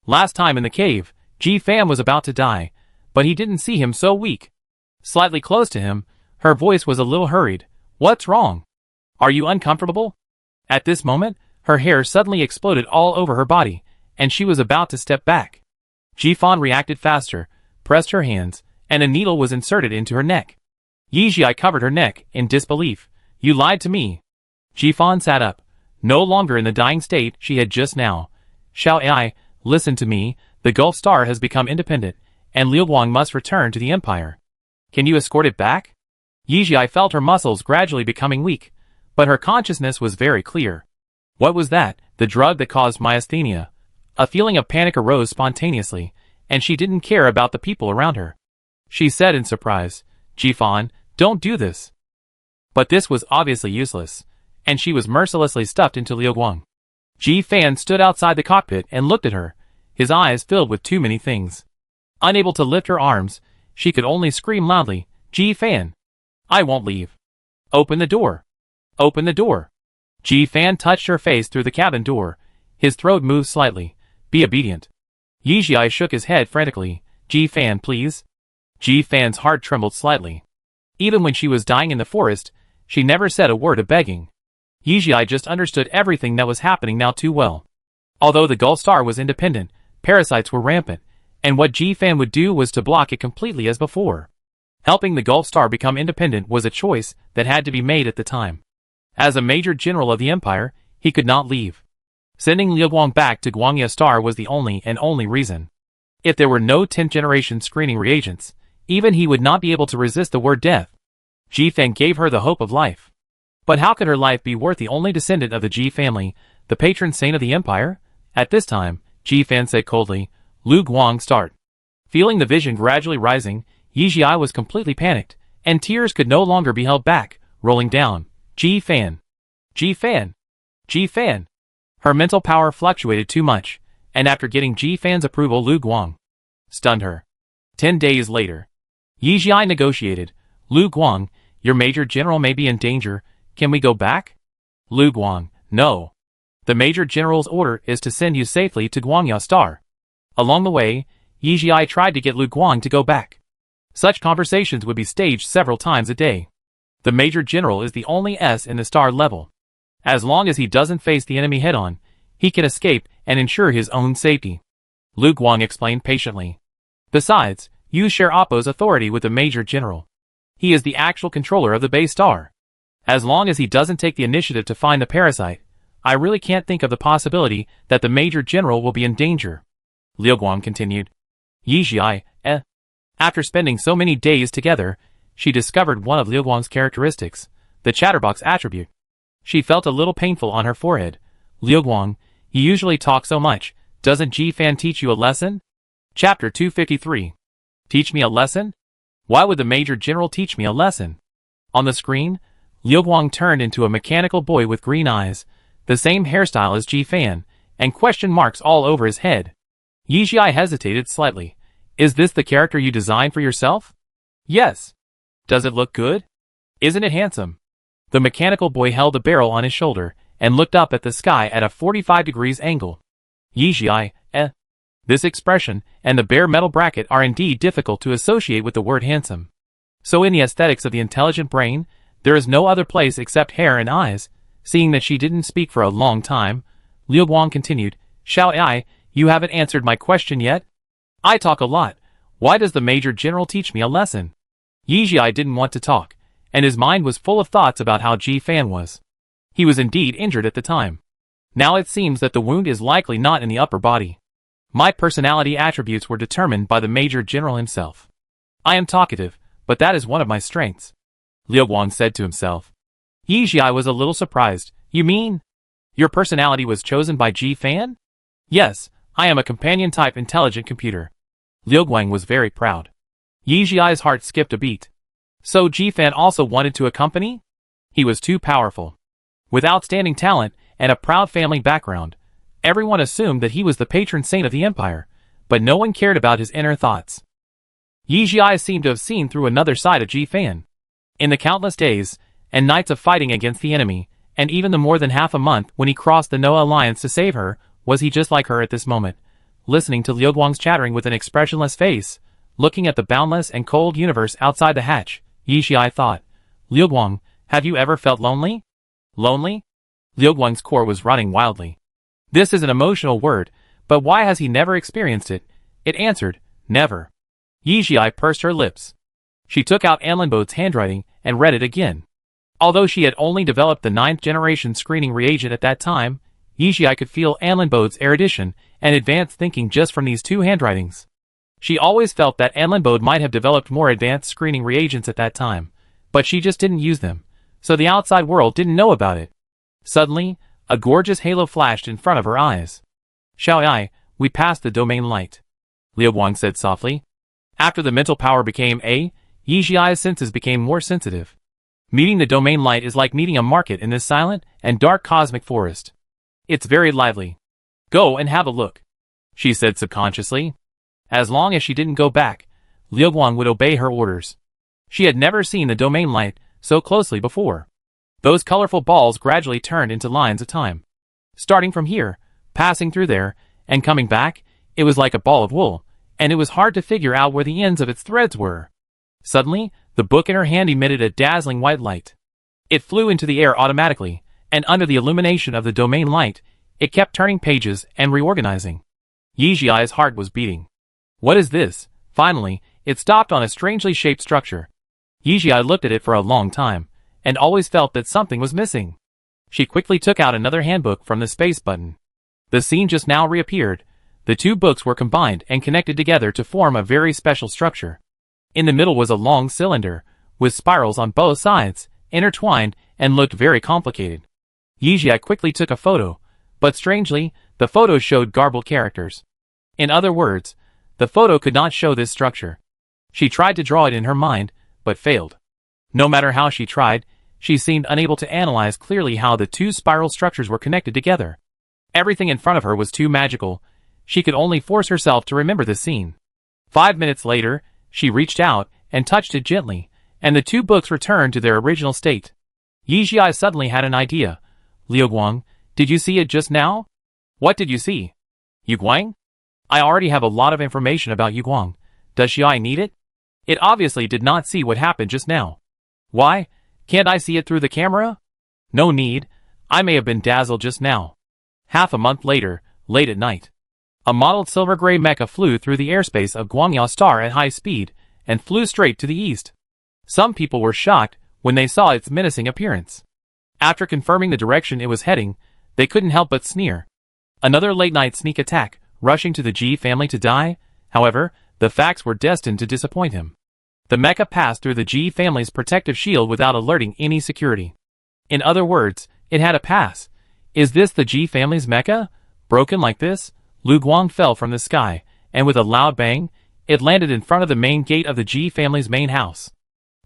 Last time in the cave, Ji Fan was about to die, but he didn't see him so weak. Slightly close to him, her voice was a little hurried. "What's wrong? Are you uncomfortable?" At this moment, her hair suddenly exploded all over her body, and she was about to step back. Ji Fan reacted faster, pressed her hands, and a needle was inserted into her neck. Yi Jiai covered her neck in disbelief. "You lied to me." Ji Fan sat up, no longer in the dying state she had just now. "Xiao Ai, listen to me. The Gulf Star has become independent, and Liu Guang must return to the Empire. Can you escort it back?" Yi Jiai felt her muscles gradually becoming weak, but her consciousness was very clear. What was that? The drug that caused myasthenia. A feeling of panic arose spontaneously, and she didn't care about the people around her. She said in surprise, "Ji Fan, don't do this." But this was obviously useless, and she was mercilessly stuffed into Liu Guang. Ji Fan stood outside the cockpit and looked at her, his eyes filled with too many things. Unable to lift her arms, she could only scream loudly, "Ji Fan, I won't leave. Open the door. Open the door." Ji Fan touched her face through the cabin door. His throat moved slightly. "Be obedient." Yi Jiai shook his head frantically. "Ji Fan, please." Ji Fan's heart trembled slightly. Even when she was dying in the forest, she never said a word of begging. Yi Jiai just understood everything that was happening now too well. Although the Gulf Star was independent, parasites were rampant, and what Ji Fan would do was to block it completely as before. Helping the Gulf Star become independent was a choice that had to be made at the time. As a major general of the Empire, he could not leave. Sending Liu Guang back to Guangya Star was the only reason. If there were no 10th generation screening reagents, even he would not be able to resist the word death. Ji Fan gave her the hope of life. But how could her life be worth the only descendant of the Ji family, the patron saint of the Empire? At this time, Ji Fan said coldly, "Liu Guang, start." Feeling the vision gradually rising, Yi Jiai was completely panicked, and tears could no longer be held back, rolling down. "Ji Fan. Ji Fan. Ji Fan." Her mental power fluctuated too much, and after getting Ji Fan's approval, Liu Guang stunned her. 10 days later, Yi Jiai negotiated. "Liu Guang, your major general may be in danger. Can we go back?" Liu Guang, "No. The major general's order is to send you safely to Guangya Star." Along the way, Yi Jiai tried to get Liu Guang to go back. Such conversations would be staged several times a day. The major general is the only S in the star level. As long as he doesn't face the enemy head-on, he can escape and ensure his own safety. Liu Guang explained patiently. Besides, you share Oppo's authority with the major general. He is the actual controller of the base star. As long as he doesn't take the initiative to find the parasite, I really can't think of the possibility that the major general will be in danger. Liu Guang continued. Yi Jiai, After spending so many days together, she discovered one of Liu Guang's characteristics, the chatterbox attribute. She felt a little painful on her forehead. "Liu Guang, you usually talk so much. Doesn't Ji Fan teach you a lesson?" Chapter 253. Teach me a lesson? Why would the major general teach me a lesson? On the screen, Liu Guang turned into a mechanical boy with green eyes, the same hairstyle as Ji Fan, and question marks all over his head. Yi Jiai hesitated slightly. Is this the character you designed for yourself? Yes. Does it look good? Isn't it handsome? The mechanical boy held the barrel on his shoulder and looked up at the sky at a 45 degrees angle. Yijai, This expression and the bare metal bracket are indeed difficult to associate with the word handsome. So in the aesthetics of the intelligent brain, there is no other place except hair and eyes. Seeing that she didn't speak for a long time, Liu Guang continued, Shao Ai, you haven't answered my question yet? I talk a lot. Why does the Major General teach me a lesson? Yijai didn't want to talk, and his mind was full of thoughts about how Ji Fan was. He was indeed injured at the time. Now it seems that the wound is likely not in the upper body. My personality attributes were determined by the Major General himself. I am talkative, but that is one of my strengths. Liu Guang said to himself. Yijai was a little surprised. You mean? Your personality was chosen by Ji Fan? Yes, I am a companion-type intelligent computer. Liu Guang was very proud. Yijai's heart skipped a beat. So Ji Fan also wanted to accompany? He was too powerful. With outstanding talent and a proud family background, everyone assumed that he was the patron saint of the empire, but no one cared about his inner thoughts. Yijai seemed to have seen through another side of Ji Fan. In the countless days and nights of fighting against the enemy, and even the more than half a month when he crossed the Noah Alliance to save her, was he just like her at this moment, listening to Liu Guang's chattering with an expressionless face, looking at the boundless and cold universe outside the hatch. Yijai thought, Liu Guang, have you ever felt lonely? Lonely? Liu Guang's core was running wildly. This is an emotional word, but why has he never experienced it? It answered, never. Yijai pursed her lips. She took out Anlinbode's handwriting and read it again. Although she had only developed the 9th generation screening reagent at that time, Yijai could feel Anlinbode's erudition and advanced thinking just from these two handwritings. She always felt that Anlinbode might have developed more advanced screening reagents at that time, but she just didn't use them, so the outside world didn't know about it. Suddenly, a gorgeous halo flashed in front of her eyes. Shao Ai, we passed the domain light. Liu Guang said softly. After the mental power became A, Yijai's senses became more sensitive. Meeting the domain light is like meeting a market in this silent and dark cosmic forest. It's very lively. Go and have a look, she said subconsciously. As long as she didn't go back, Liu Guang would obey her orders. She had never seen the domain light so closely before. Those colorful balls gradually turned into lines of time. Starting from here, passing through there, and coming back, it was like a ball of wool, and it was hard to figure out where the ends of its threads were. Suddenly, the book in her hand emitted a dazzling white light. It flew into the air automatically, and under the illumination of the domain light, it kept turning pages and reorganizing. Yijai's heart was beating. What is this? Finally, it stopped on a strangely shaped structure. Yijai looked at it for a long time, and always felt that something was missing. She quickly took out another handbook from the space button. The scene just now reappeared. The two books were combined and connected together to form a very special structure. In the middle was a long cylinder, with spirals on both sides, intertwined, and looked very complicated. Yijai quickly took a photo, but strangely, the photo showed garbled characters. In other words, the photo could not show this structure. She tried to draw it in her mind, but failed. No matter how she tried, she seemed unable to analyze clearly how the two spiral structures were connected together. Everything in front of her was too magical. She could only force herself to remember the scene. 5 minutes later, she reached out and touched it gently, and the two books returned to their original state. Yijai suddenly had an idea. Liu Guang, did you see it just now? What did you see? Yu Guang? I already have a lot of information about Yu Guang. Does Xiai need it? It obviously did not see what happened just now. Why? Can't I see it through the camera? No need. I may have been dazzled just now. Half a month later, late at night. A mottled silver-gray mecha flew through the airspace of Guangyao Star at high speed, and flew straight to the east. Some people were shocked when they saw its menacing appearance. After confirming the direction it was heading, they couldn't help but sneer. Another late-night sneak attack, rushing to the Ji family to die? However, the facts were destined to disappoint him. The mecha passed through the Ji family's protective shield without alerting any security. In other words, it had a pass. Is this the Ji family's mecha? Broken like this? Liu Guang fell from the sky, and with a loud bang, it landed in front of the main gate of the Ji family's main house.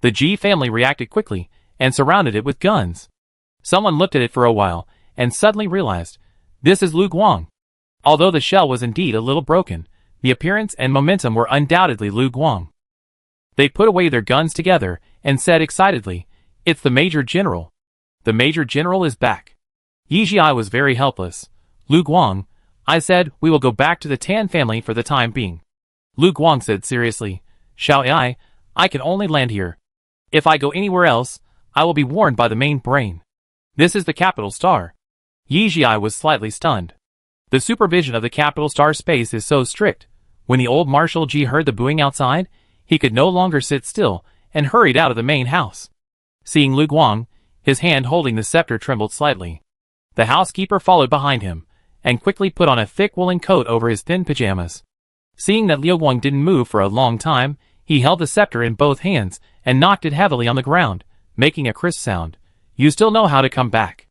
The Ji family reacted quickly, and surrounded it with guns. Someone looked at it for a while, and suddenly realized, this is Liu Guang. Although the shell was indeed a little broken, The appearance and momentum were undoubtedly Lu Guang. They put away their guns together and said excitedly, "It's the Major General. The Major General is back." Yi Jia was very helpless. "Lu Guang," I said, "we will go back to the Tan family for the time being." Lu Guang said seriously, "Xiao I can only land here. If I go anywhere else, I will be warned by the main brain. This is the capital star." Yi Jia was slightly stunned. The supervision of the capital star space is so strict. When the old Marshal Ji heard the booing outside, he could no longer sit still and hurried out of the main house. Seeing Lu Guang, his hand holding the scepter trembled slightly. The housekeeper followed behind him and quickly put on a thick woolen coat over his thin pajamas. Seeing that Liu Guang didn't move for a long time, he held the scepter in both hands and knocked it heavily on the ground, making a crisp sound. "You still know how to come back.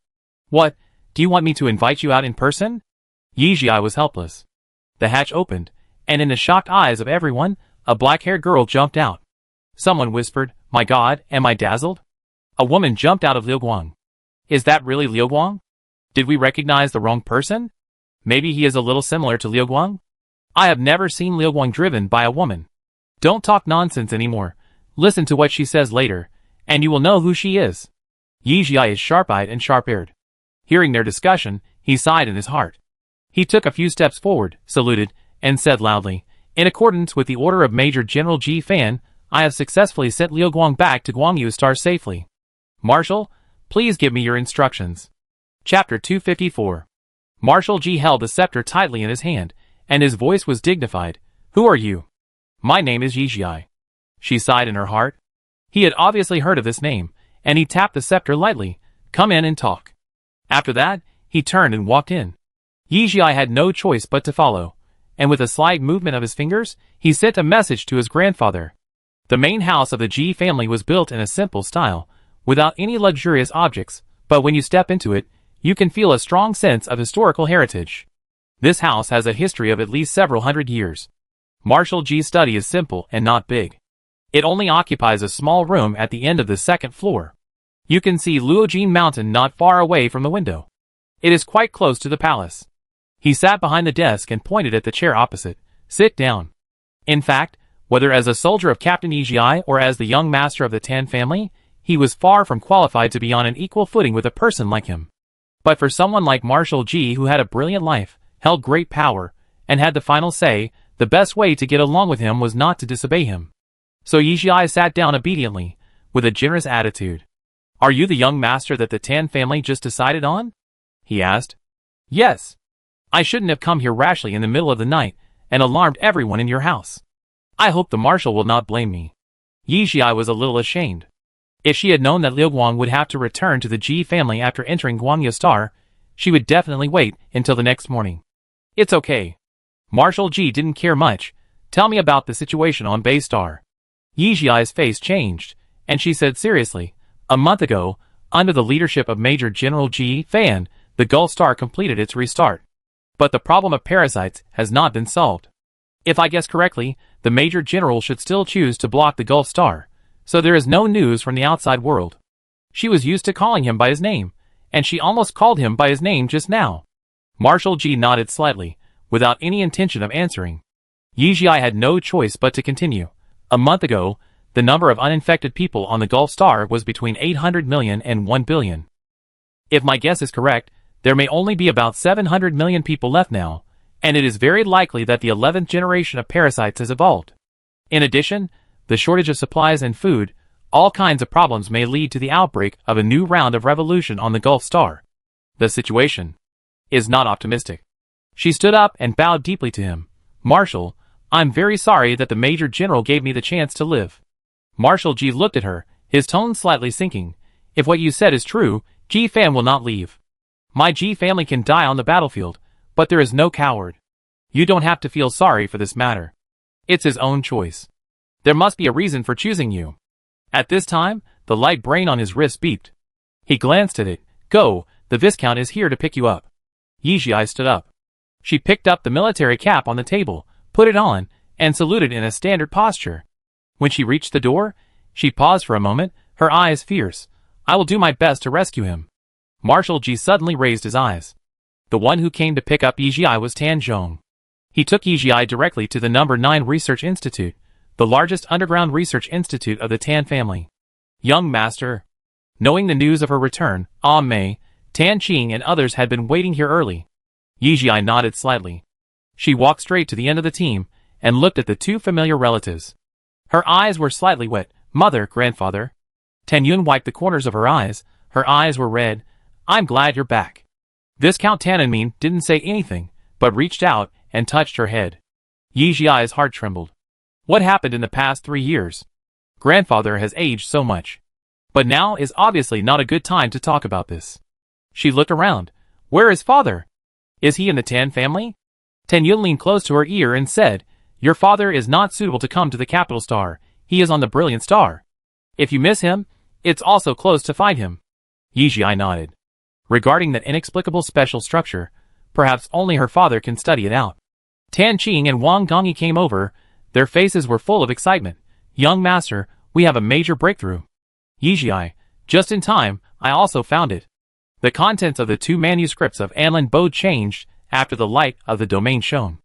What, do you want me to invite you out in person?" Yi Jia was helpless. The hatch opened, and in the shocked eyes of everyone, a black-haired girl jumped out. Someone whispered, "My God, am I dazzled?" A woman jumped out of Liu Guang. "Is that really Liu Guang? Did we recognize the wrong person? Maybe he is a little similar to Liu Guang? I have never seen Liu Guang driven by a woman. Don't talk nonsense anymore. Listen to what she says later, and you will know who she is." Yi Jia is sharp-eyed and sharp-eared. Hearing their discussion, he sighed in his heart. He took a few steps forward, saluted, and said loudly, "In accordance with the order of Major General Ji Fan, I have successfully sent Liu Guang back to Guangyu Star safely. Marshal, please give me your instructions." Chapter 254. Marshal Ji held the scepter tightly in his hand, and his voice was dignified. "Who are you?" "My name is Yi Jia." She sighed in her heart. He had obviously heard of this name, and he tapped the scepter lightly. "Come in and talk." After that, he turned and walked in. Yi Jia had no choice but to follow, and with a slight movement of his fingers, he sent a message to his grandfather. The main house of the Ji family was built in a simple style, without any luxurious objects, but when you step into it, you can feel a strong sense of historical heritage. This house has a history of at least several hundred years. Marshal Ji's study is simple and not big. It only occupies a small room at the end of the second floor. You can see Luojin Mountain not far away from the window. It is quite close to the palace. He sat behind the desk and pointed at the chair opposite. "Sit down." In fact, whether as a soldier of Captain Yi Jia or as the young master of the Tan family, he was far from qualified to be on an equal footing with a person like him. But for someone like Marshal Ji, who had a brilliant life, held great power, and had the final say, the best way to get along with him was not to disobey him. So Yi Jia sat down obediently, with a generous attitude. "Are you the young master that the Tan family just decided on?" he asked. "Yes. I shouldn't have come here rashly in the middle of the night and alarmed everyone in your house. I hope the marshal will not blame me." Yi Jia was a little ashamed. If she had known that Liu Guang would have to return to the Ji family after entering Guangyu Star, she would definitely wait until the next morning. "It's okay. Marshal Ji didn't care much. Tell me about the situation on Bay Star." Yi Jia's face changed, and she said seriously, "A month ago, under the leadership of Major General Ji Fan, the Gulf Star completed its restart. But the problem of parasites has not been solved. If I guess correctly, the Major General should still choose to block the Gulf Star, so there is no news from the outside world. She was used to calling him by his name, and she almost called him by his name just now." Marshal Ji nodded slightly, without any intention of answering. Yi Jia had no choice but to continue. "A month ago, the number of uninfected people on the Gulf Star was between 800 million and 1 billion. If my guess is correct, there may only be about 700 million people left now, and it is very likely that the 11th generation of parasites has evolved. In addition, the shortage of supplies and food, all kinds of problems may lead to the outbreak of a new round of revolution on the Gulf Star. The situation is not optimistic." She stood up and bowed deeply to him. "Marshal, I'm very sorry that the Major General gave me the chance to live." Marshal Ji looked at her, his tone slightly sinking. "If what you said is true, Ji Fan will not leave. My Ji family can die on the battlefield, but there is no coward. You don't have to feel sorry for this matter. It's his own choice. There must be a reason for choosing you." At this time, the light brain on his wrist beeped. He glanced at it. "Go, the Viscount is here to pick you up." Yi Jia stood up. She picked up the military cap on the table, put it on, and saluted in a standard posture. When she reached the door, she paused for a moment, her eyes fierce. "I will do my best to rescue him." Marshal Ji suddenly raised his eyes. The one who came to pick up Yi Jia was Tan Zhong. He took Yijie directly to the number 9 Research Institute, the largest underground research institute of the Tan family. Young master. Knowing the news of her return, Mei, Tan Qing and others had been waiting here early. Yijie nodded slightly. She walked straight to the end of the team and looked at the two familiar relatives. Her eyes were slightly wet. Mother, grandfather. Tan Yun wiped the corners of her eyes. Her eyes were red. I'm glad you're back. Viscount Tiananmen didn't say anything, but reached out and touched her head. Yijie's heart trembled. What happened in the past 3 years? Grandfather has aged so much. But now is obviously not a good time to talk about this. She looked around. Where is father? Is he in the Tan family? Tan Yun leaned close to her ear and said, Your father is not suitable to come to the capital star. He is on the brilliant star. If you miss him, it's also close to find him. Yijie nodded. Regarding that inexplicable special structure, perhaps only her father can study it out. Tan Qing and Wang Gongyi came over. Their faces were full of excitement. Young master, we have a major breakthrough. Yijie, just in time, I also found it. The contents of the 2 manuscripts of Anlin Bode changed after the light of the domain shone.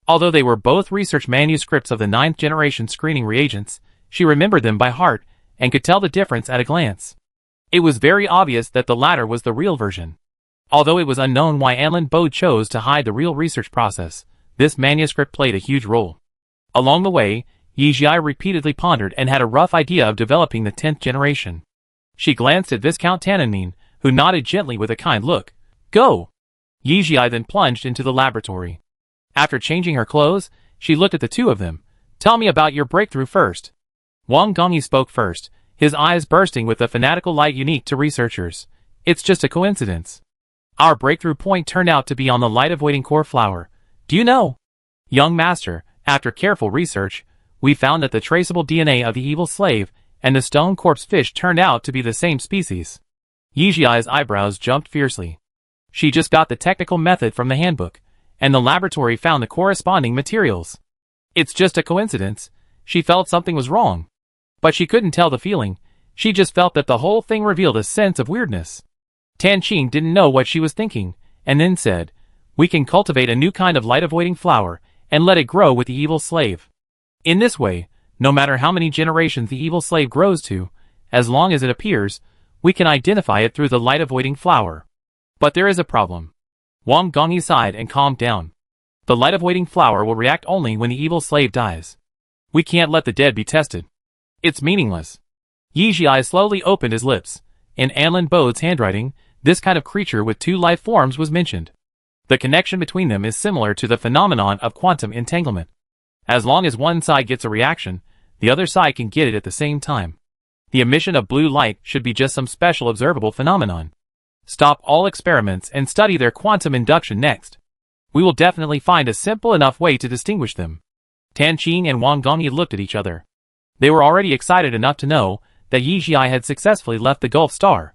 Although they were both research manuscripts of the 9th generation screening reagents, she remembered them by heart and could tell the difference at a glance. It was very obvious that the latter was the real version. Although it was unknown why Anlin Bode chose to hide the real research process, this manuscript played a huge role. Along the way, Yijie repeatedly pondered and had a rough idea of developing the 10th generation. She glanced at Viscount Tiananmen, who nodded gently with a kind look. Go! Yijie then plunged into the laboratory. After changing her clothes, she looked at the two of them. Tell me about your breakthrough first. Wang Gongyi spoke first, his eyes bursting with the fanatical light unique to researchers. It's just a coincidence. Our breakthrough point turned out to be on the light-avoiding core flower. Do you know? Young master, after careful research, we found that the traceable DNA of the evil slave and the stone corpse fish turned out to be the same species. Yijie's eyebrows jumped fiercely. She just got the technical method from the handbook, and the laboratory found the corresponding materials. It's just a coincidence. She felt something was wrong. But she couldn't tell the feeling. She just felt that the whole thing revealed a sense of weirdness. Tan Qing didn't know what she was thinking, and then said, We can cultivate a new kind of light-avoiding flower and let it grow with the evil slave. In this way, no matter how many generations the evil slave grows to, as long as it appears, we can identify it through the light-avoiding flower. But there is a problem. Wang Gongyi sighed and calmed down. The light-avoiding flower will react only when the evil slave dies. We can't let the dead be tested. It's meaningless. Yijie slowly opened his lips. In Anlin Bode's handwriting, this kind of creature with 2 life forms was mentioned. The connection between them is similar to the phenomenon of quantum entanglement. As long as one side gets a reaction, the other side can get it at the same time. The emission of blue light should be just some special observable phenomenon. Stop all experiments and study their quantum induction next. We will definitely find a simple enough way to distinguish them. Tan Qing and Wang Gongyi looked at each other. They were already excited enough to know that Yijie had successfully left the Gulf Star.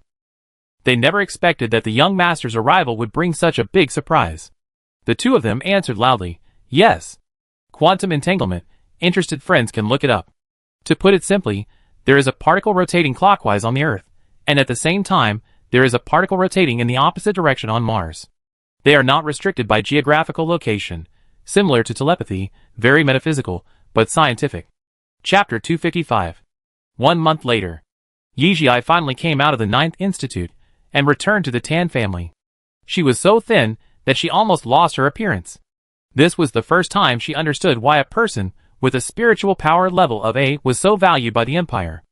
They never expected that the young master's arrival would bring such a big surprise. The two of them answered loudly, Yes. Quantum entanglement, interested friends can look it up. To put it simply, there is a particle rotating clockwise on the Earth, and at the same time, there is a particle rotating in the opposite direction on Mars. They are not restricted by geographical location, similar to telepathy, very metaphysical, but scientific. Chapter 255. 1 month later, Yijie finally came out of the 9th Institute and returned to the Tan family. She was so thin that she almost lost her appearance. This was the first time she understood why a person with a spiritual power level of A was so valued by the Empire.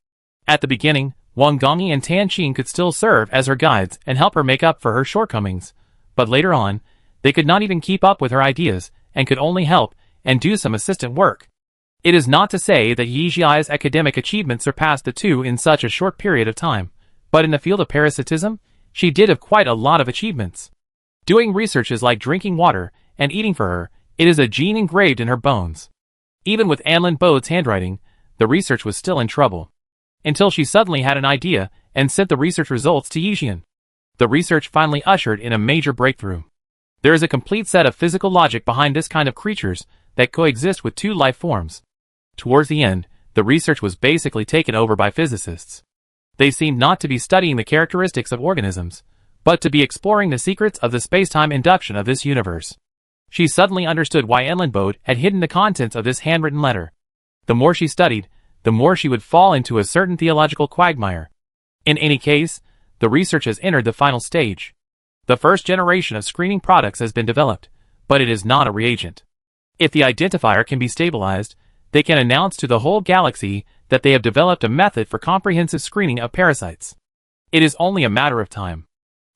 At the beginning, Wang Gongyi and Tan Qing could still serve as her guides and help her make up for her shortcomings, but later on, they could not even keep up with her ideas and could only help and do some assistant work. It is not to say that Yijie's academic achievements surpassed the two in such a short period of time, but in the field of parasitism, she did have quite a lot of achievements. Doing research is like drinking water and eating for her, it is a gene engraved in her bones. Even with Anlin Bode's handwriting, the research was still in trouble. Until she suddenly had an idea and sent the research results to Yijie. The research finally ushered in a major breakthrough. There is a complete set of physical logic behind this kind of creatures that coexist with 2 life forms. Towards the end, the research was basically taken over by physicists. They seemed not to be studying the characteristics of organisms, but to be exploring the secrets of the space-time induction of this universe. She suddenly understood why Enlenbode had hidden the contents of this handwritten letter. The more she studied, the more she would fall into a certain theological quagmire. In any case, the research has entered the final stage. The first generation of screening products has been developed, but it is not a reagent. If the identifier can be stabilized, they can announce to the whole galaxy that they have developed a method for comprehensive screening of parasites. It is only a matter of time.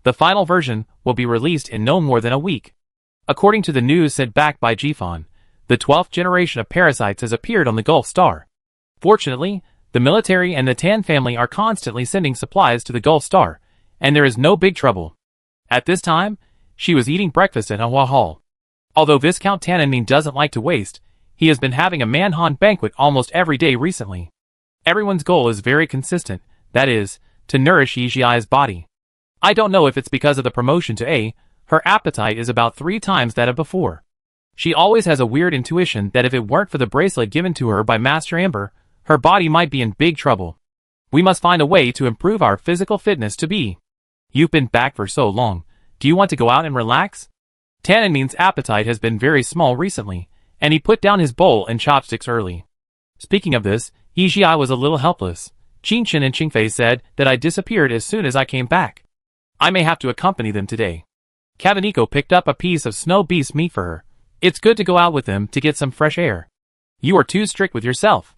The final version will be released in no more than a week. According to the news sent back by GFON, the 12th generation of parasites has appeared on the Gulf Star. Fortunately, the military and the Tan family are constantly sending supplies to the Gulf Star, and there is no big trouble. At this time, she was eating breakfast at Hawa Hall. Although Viscount Tannenmine doesn't like to waste, he has been having a Manhan banquet almost every day recently. Everyone's goal is very consistent, that is, to nourish Yijiai's body. I don't know if it's because of the promotion to A, her appetite is about 3 times that of before. She always has a weird intuition that if it weren't for the bracelet given to her by Master Amber, her body might be in big trouble. We must find a way to improve our physical fitness to B. You've been back for so long. Do you want to go out and relax? Tannenmine's appetite has been very small recently, and he put down his bowl and chopsticks early. Speaking of this, Yijia was a little helpless. Qingchen and Qingfei said that I disappeared as soon as I came back. I may have to accompany them today. Kavaniko picked up a piece of snow beast meat for her. It's good to go out with them to get some fresh air. You are too strict with yourself.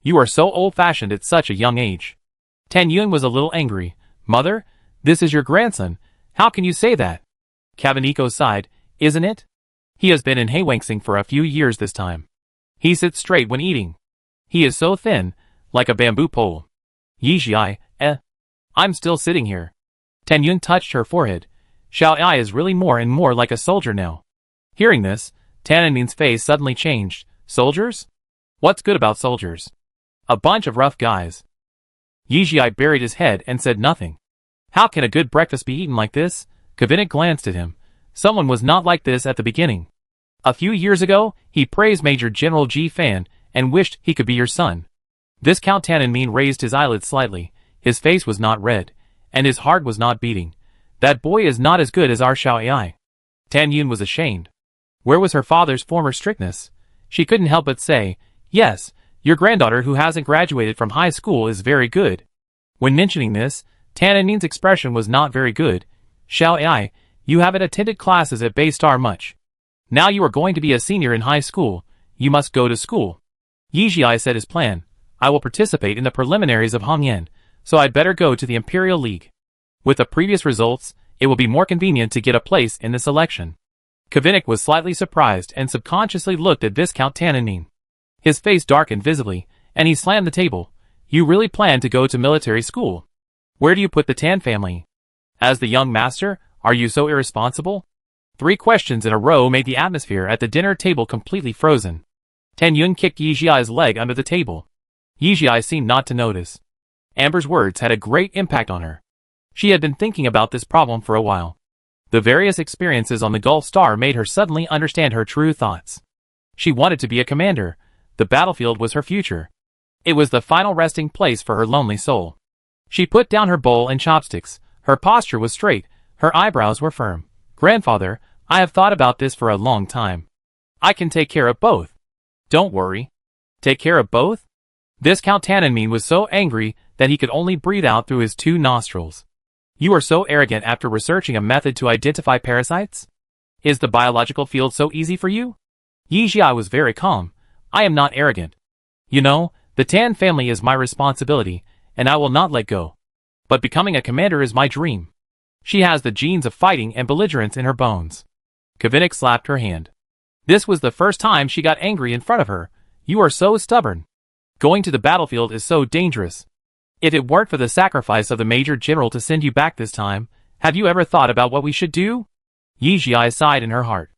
You are so old-fashioned at such a young age. Tan Yun was a little angry. Mother, this is your grandson. How can you say that? Kavaniko sighed. Isn't it? He has been in Haywangsing for a few years this time. He sits straight when eating. He is so thin, like a bamboo pole. Yijia, I'm still sitting here. Tan Yun touched her forehead. Xiao Ai is really more and more like a soldier now. Hearing this, Tannenmine's face suddenly changed. Soldiers? What's good about soldiers? A bunch of rough guys. Yijia buried his head and said nothing. How can a good breakfast be eaten like this? Kavinik glanced at him. Someone was not like this at the beginning. A few years ago, he praised Major General Ji Fan and wished he could be your son. Viscount Tannenmine raised his eyelids slightly. His face was not red, and his heart was not beating. That boy is not as good as our Xiao Ai. Tan Yun was ashamed. Where was her father's former strictness? She couldn't help but say, yes, your granddaughter who hasn't graduated from high school is very good. When mentioning this, Tannenmine's expression was not very good. Xiao Ai, you haven't attended classes at Baystar much. Now you are going to be a senior in high school. You must go to school. Yijia said his plan. I will participate in the preliminaries of Hongyan, so I'd better go to the Imperial League. With the previous results, it will be more convenient to get a place in this election. Kavinik was slightly surprised and subconsciously looked at Viscount Tannenmine. His face darkened visibly, and he slammed the table. You really plan to go to military school? Where do you put the Tan family? As the young master, are you so irresponsible? 3 questions in a row made the atmosphere at the dinner table completely frozen. Tan Yun kicked Yijia's leg under the table. Yijia seemed not to notice. Amber's words had a great impact on her. She had been thinking about this problem for a while. The various experiences on the Gulf Star made her suddenly understand her true thoughts. She wanted to be a commander. The battlefield was her future. It was the final resting place for her lonely soul. She put down her bowl and chopsticks. Her posture was straight. Her eyebrows were firm. Grandfather, I have thought about this for a long time. I can take care of both. Don't worry. Take care of both? Viscount Tannenmine was so angry that he could only breathe out through his 2 nostrils. You are so arrogant after researching a method to identify parasites? Is the biological field so easy for you? Yijia was very calm. I am not arrogant. You know, the Tan family is my responsibility, and I will not let go. But becoming a commander is my dream. She has the genes of fighting and belligerence in her bones. Kavinik slapped her hand. This was the first time she got angry in front of her. You are so stubborn. Going to the battlefield is so dangerous. If it weren't for the sacrifice of the Major General to send you back this time, have you ever thought about what we should do? Yijia sighed in her heart.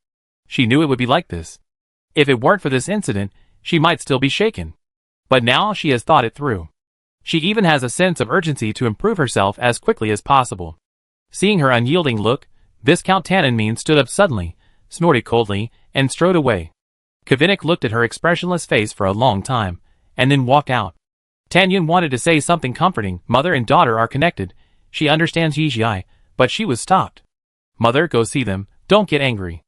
She knew it would be like this. If it weren't for this incident, she might still be shaken. But now she has thought it through. She even has a sense of urgency to improve herself as quickly as possible. Seeing her unyielding look, Viscount Tannenmine stood up suddenly, snorted coldly, and strode away. Kavinik looked at her expressionless face for a long time, and then walked out. Tan Yun wanted to say something comforting. Mother and daughter are connected. She understands Yijia, but she was stopped. Mother, go see them. Don't get angry.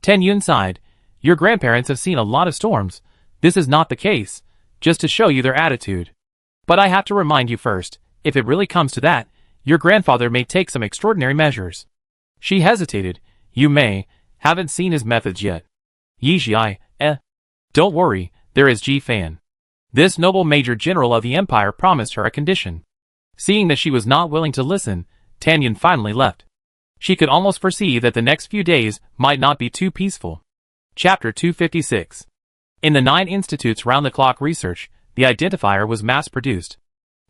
Ten Yun sighed. Your grandparents have seen a lot of storms. This is not the case, just to show you their attitude. But I have to remind you first, if it really comes to that, your grandfather may take some extraordinary measures. She hesitated. You may, haven't seen his methods yet. Yi Jiai, Don't worry, there is Ji Fan. This noble major general of the empire promised her a condition. Seeing that she was not willing to listen, Tan Yun finally left. She could almost foresee that the next few days might not be too peaceful. Chapter 256. In the 9 institutes round-the-clock research, the identifier was mass-produced.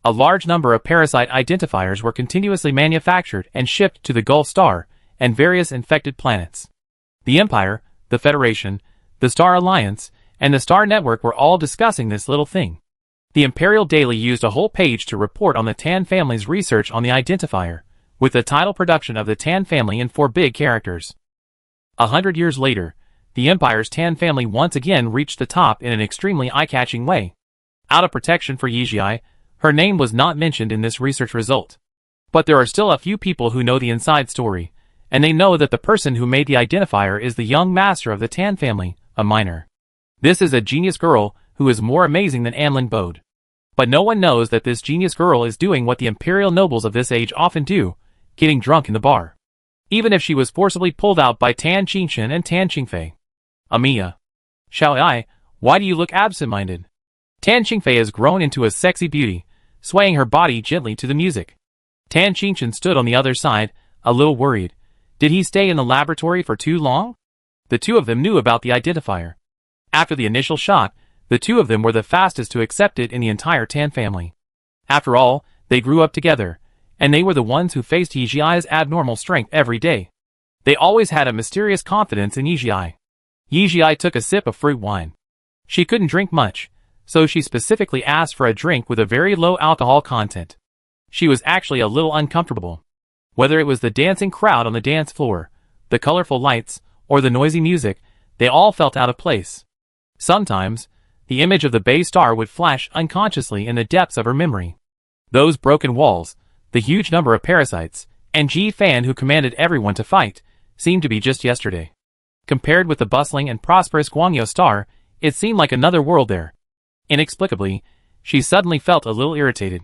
A large number of parasite identifiers were continuously manufactured and shipped to the Gulf Star and various infected planets. The Empire, the Federation, the Star Alliance, and the Star Network were all discussing this little thing. The Imperial Daily used a whole page to report on the Tan family's research on the identifier, with the title production of the Tan family in 4 big characters. 100 years later, the Empire's Tan family once again reached the top in an extremely eye-catching way. Out of protection for Yi Jiai, her name was not mentioned in this research result. But there are still a few people who know the inside story, and they know that the person who made the identifier is the young master of the Tan family, a minor. This is a genius girl who is more amazing than Anlin Bode. But no one knows that this genius girl is doing what the imperial nobles of this age often do, getting drunk in the bar. Even if she was forcibly pulled out by Tan Qingchen and Tan Qingfei. Amiya. Xiaoai, why do you look absent-minded? Tan Qingfei has grown into a sexy beauty, swaying her body gently to the music. Tan Qingchen stood on the other side, a little worried. Did he stay in the laboratory for too long? The two of them knew about the identifier. After the initial shock, the two of them were the fastest to accept it in the entire Tan family. After all, they grew up together, and they were the ones who faced Yi Jiai's abnormal strength every day. They always had a mysterious confidence in Yi Jiai. Yi Jiai took a sip of fruit wine. She couldn't drink much, so she specifically asked for a drink with a very low alcohol content. She was actually a little uncomfortable. Whether it was the dancing crowd on the dance floor, the colorful lights, or the noisy music, they all felt out of place. Sometimes, the image of the Bay Star would flash unconsciously in the depths of her memory. Those broken walls, the huge number of parasites, and Ji Fan who commanded everyone to fight, seemed to be just yesterday. Compared with the bustling and prosperous Guangyo Star, it seemed like another world there. Inexplicably, she suddenly felt a little irritated.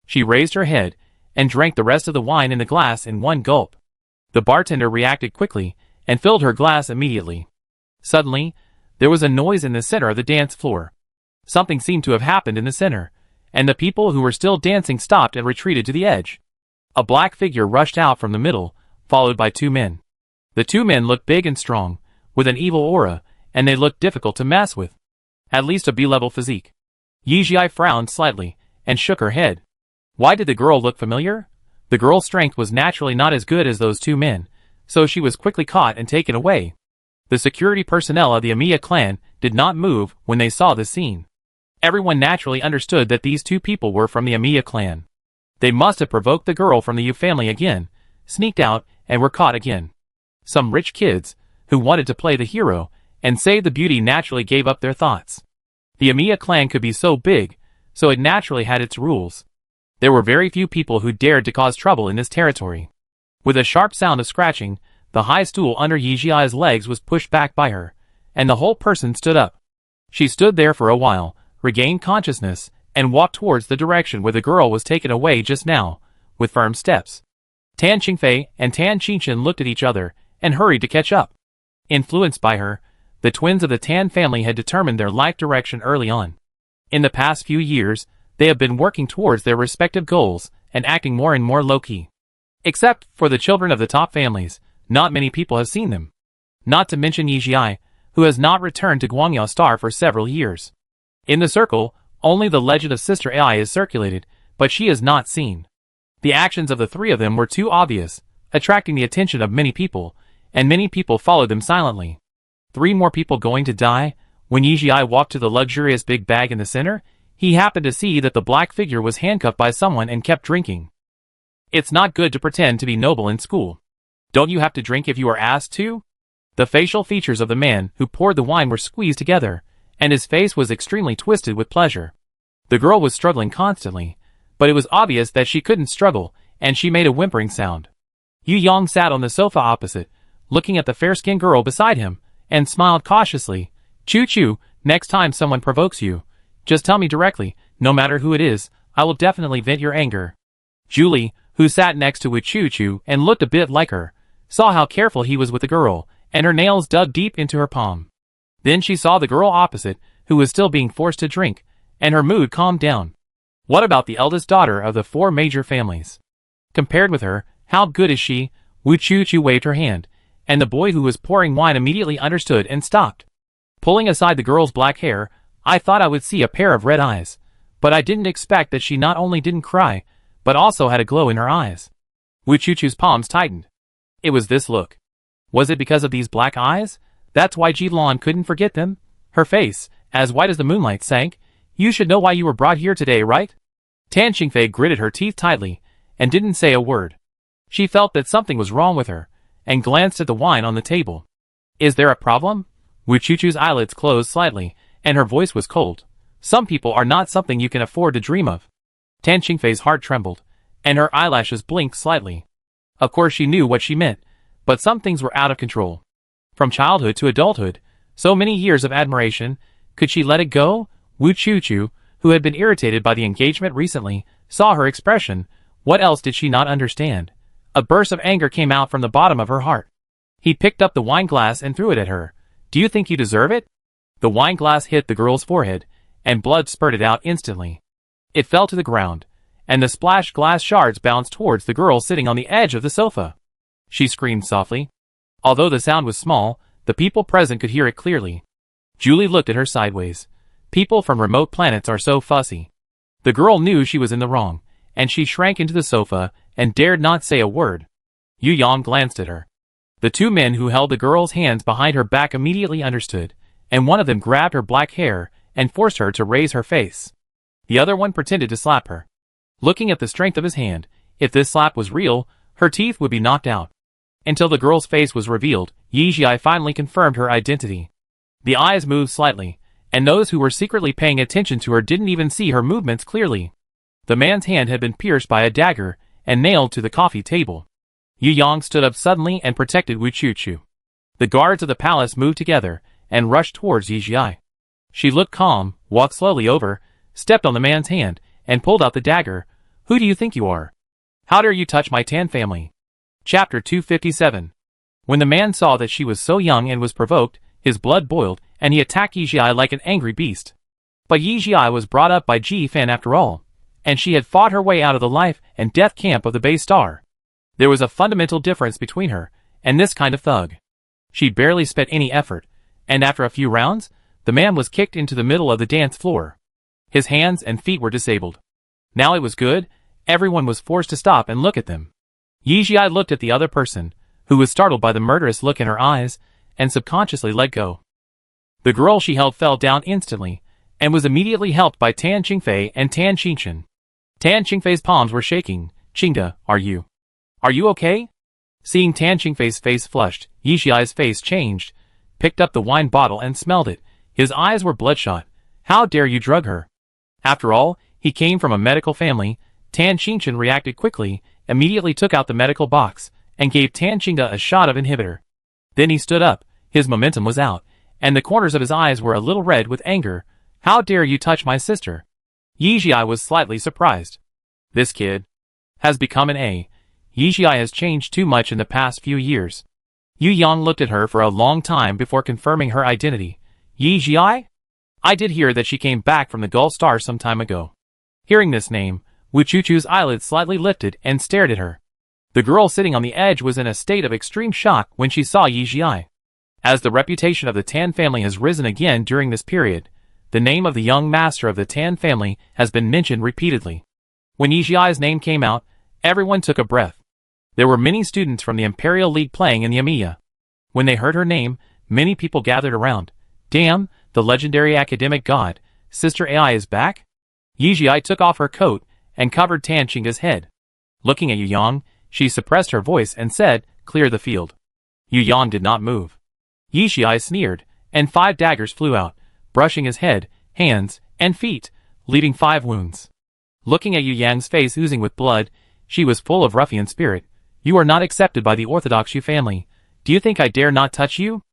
She raised her head and drank the rest of the wine in the glass in one gulp. The bartender reacted quickly and filled her glass immediately. Suddenly, there was a noise in the center of the dance floor. Something seemed to have happened in the center, and the people who were still dancing stopped and retreated to the edge. A black figure rushed out from the middle, followed by 2 men. The 2 men looked big and strong, with an evil aura, and they looked difficult to mess with. At least a B-level physique. Yi Jiai frowned slightly, and shook her head. Why did the girl look familiar? The girl's strength was naturally not as good as those 2 men, so she was quickly caught and taken away. The security personnel of the Amiya clan did not move when they saw the scene. Everyone naturally understood that these 2 people were from the Amiya clan. They must have provoked the girl from the Yu family again, sneaked out, and were caught again. Some rich kids, who wanted to play the hero and save the beauty, naturally gave up their thoughts. The Amiya clan could be so big, so it naturally had its rules. There were very few people who dared to cause trouble in this territory. With a sharp sound of scratching, the high stool under Yi Jiai's legs was pushed back by her, and the whole person stood up. She stood there for a while, regained consciousness, and walked towards the direction where the girl was taken away just now, with firm steps. Tan Qingfei and Tan Qingchen looked at each other, and hurried to catch up. Influenced by her, the twins of the Tan family had determined their life direction early on. In the past few years, they have been working towards their respective goals, and acting more and more low-key. Except for the children of the top families, not many people have seen them. Not to mention Yi Jiai, who has not returned to Guangyo Star for several years. In the circle, only the legend of Sister Ai is circulated, but she is not seen. The actions of the 3 of them were too obvious, attracting the attention of many people, and many people followed them silently. 3 more people going to die? When Yi Jiai walked to the luxurious big bag in the center, he happened to see that the black figure was handcuffed by someone and kept drinking. It's not good to pretend to be noble in school. Don't you have to drink if you are asked to? The facial features of the man who poured the wine were squeezed together, and his face was extremely twisted with pleasure. The girl was struggling constantly, but it was obvious that she couldn't struggle, and she made a whimpering sound. Yu Yang sat on the sofa opposite, looking at the fair-skinned girl beside him, and smiled cautiously. Choo-choo, next time someone provokes you, just tell me directly, no matter who it is, I will definitely vent your anger. Julie, who sat next to Wu Choo-choo and looked a bit like her, saw how careful he was with the girl, and her nails dug deep into her palm. Then she saw the girl opposite, who was still being forced to drink, and her mood calmed down. What about the eldest daughter of the 4 major families? Compared with her, how good is she? Wu Choo-choo waved her hand, and the boy who was pouring wine immediately understood and stopped. Pulling aside the girl's black hair, I thought I would see a pair of red eyes, but I didn't expect that she not only didn't cry, but also had a glow in her eyes. Wu Choo-choo's palms tightened. It was this look. Was it because of these black eyes? That's why Ji-lan couldn't forget them? Her face, as white as the moonlight, sank. You should know why you were brought here today, right? Tan Xingfei gritted her teeth tightly, and didn't say a word. She felt that something was wrong with her, and glanced at the wine on the table. Is there a problem? Wu Choo-choo's eyelids closed slightly, and her voice was cold. Some people are not something you can afford to dream of. Tan Xingfei's heart trembled, and her eyelashes blinked slightly. Of course she knew what she meant, but some things were out of control. From childhood to adulthood, so many years of admiration, could she let it go? Wu Choo-choo, who had been irritated by the engagement recently, saw her expression. What else did she not understand? A burst of anger came out from the bottom of her heart. He picked up the wine glass and threw it at her. Do you think you deserve it? The wine glass hit the girl's forehead, and blood spurted out instantly. It fell to the ground, and the splashed glass shards bounced towards the girl sitting on the edge of the sofa. She screamed softly. Although the sound was small, the people present could hear it clearly. Julie looked at her sideways. People from remote planets are so fussy. The girl knew she was in the wrong, and she shrank into the sofa and dared not say a word. Yu Yang glanced at her. The 2 men who held the girl's hands behind her back immediately understood, and one of them grabbed her black hair and forced her to raise her face. The other one pretended to slap her. Looking at the strength of his hand, if this slap was real, her teeth would be knocked out. Until the girl's face was revealed, Yi Jiai finally confirmed her identity. The eyes moved slightly, and those who were secretly paying attention to her didn't even see her movements clearly. The man's hand had been pierced by a dagger and nailed to the coffee table. Yu Yang stood up suddenly and protected Wu Choo-choo. The guards of the palace moved together and rushed towards Yi Jiai. She looked calm, walked slowly over, stepped on the man's hand, and pulled out the dagger. Who do you think you are? How dare you touch my Tan family? Chapter 257. When the man saw that she was so young and was provoked, his blood boiled, and he attacked Yi Jiai like an angry beast. But Yi Jiai was brought up by Ji Fan after all, and she had fought her way out of the life and death camp of the Bay Star. There was a fundamental difference between her and this kind of thug. She barely spent any effort, and after a few rounds, the man was kicked into the middle of the dance floor. His hands and feet were disabled. Now it was good, everyone was forced to stop and look at them. Yi Jiai looked at the other person, who was startled by the murderous look in her eyes, and subconsciously let go. The girl she held fell down instantly, and was immediately helped by Tan Xingfei and Tan Xingchen. Tan Xingfei's palms were shaking. Qingda, are you okay? Seeing Tan Xingfei's face flushed, Yi Jiai's face changed, picked up the wine bottle and smelled it. His eyes were bloodshot. How dare you drug her? After all, he came from a medical family. Tan Xingchen reacted quickly, immediately took out the medical box, and gave Tan Qingda a shot of inhibitor. Then he stood up, his momentum was out, and the corners of his eyes were a little red with anger. How dare you touch my sister? Yi Jiai was slightly surprised. This kid has become an A. Yi Jiai has changed too much in the past few years. Yu Yang looked at her for a long time before confirming her identity. Yi Jiai? I did hear that she came back from the Gulf Star some time ago. Hearing this name, Wu Choo-choo's eyelids slightly lifted and stared at her. The girl sitting on the edge was in a state of extreme shock when she saw Yi Jiai. As the reputation of the Tan family has risen again during this period, the name of the young master of the Tan family has been mentioned repeatedly. When Yi Jiai's name came out, everyone took a breath. There were many students from the Imperial League playing in the Amiya. When they heard her name, many people gathered around. Damn, the legendary academic god, Sister Ai is back? Yi Jiai took off her coat and covered Tan Qingda's head. Looking at Yu Yang, she suppressed her voice and said, "Clear the field." Yu Yang did not move. Yi Jiai sneered, and 5 daggers flew out, brushing his head, hands, and feet, leaving 5 wounds. Looking at Yu Yang's face oozing with blood, she was full of ruffian spirit. You are not accepted by the Orthodox Yu family. Do you think I dare not touch you?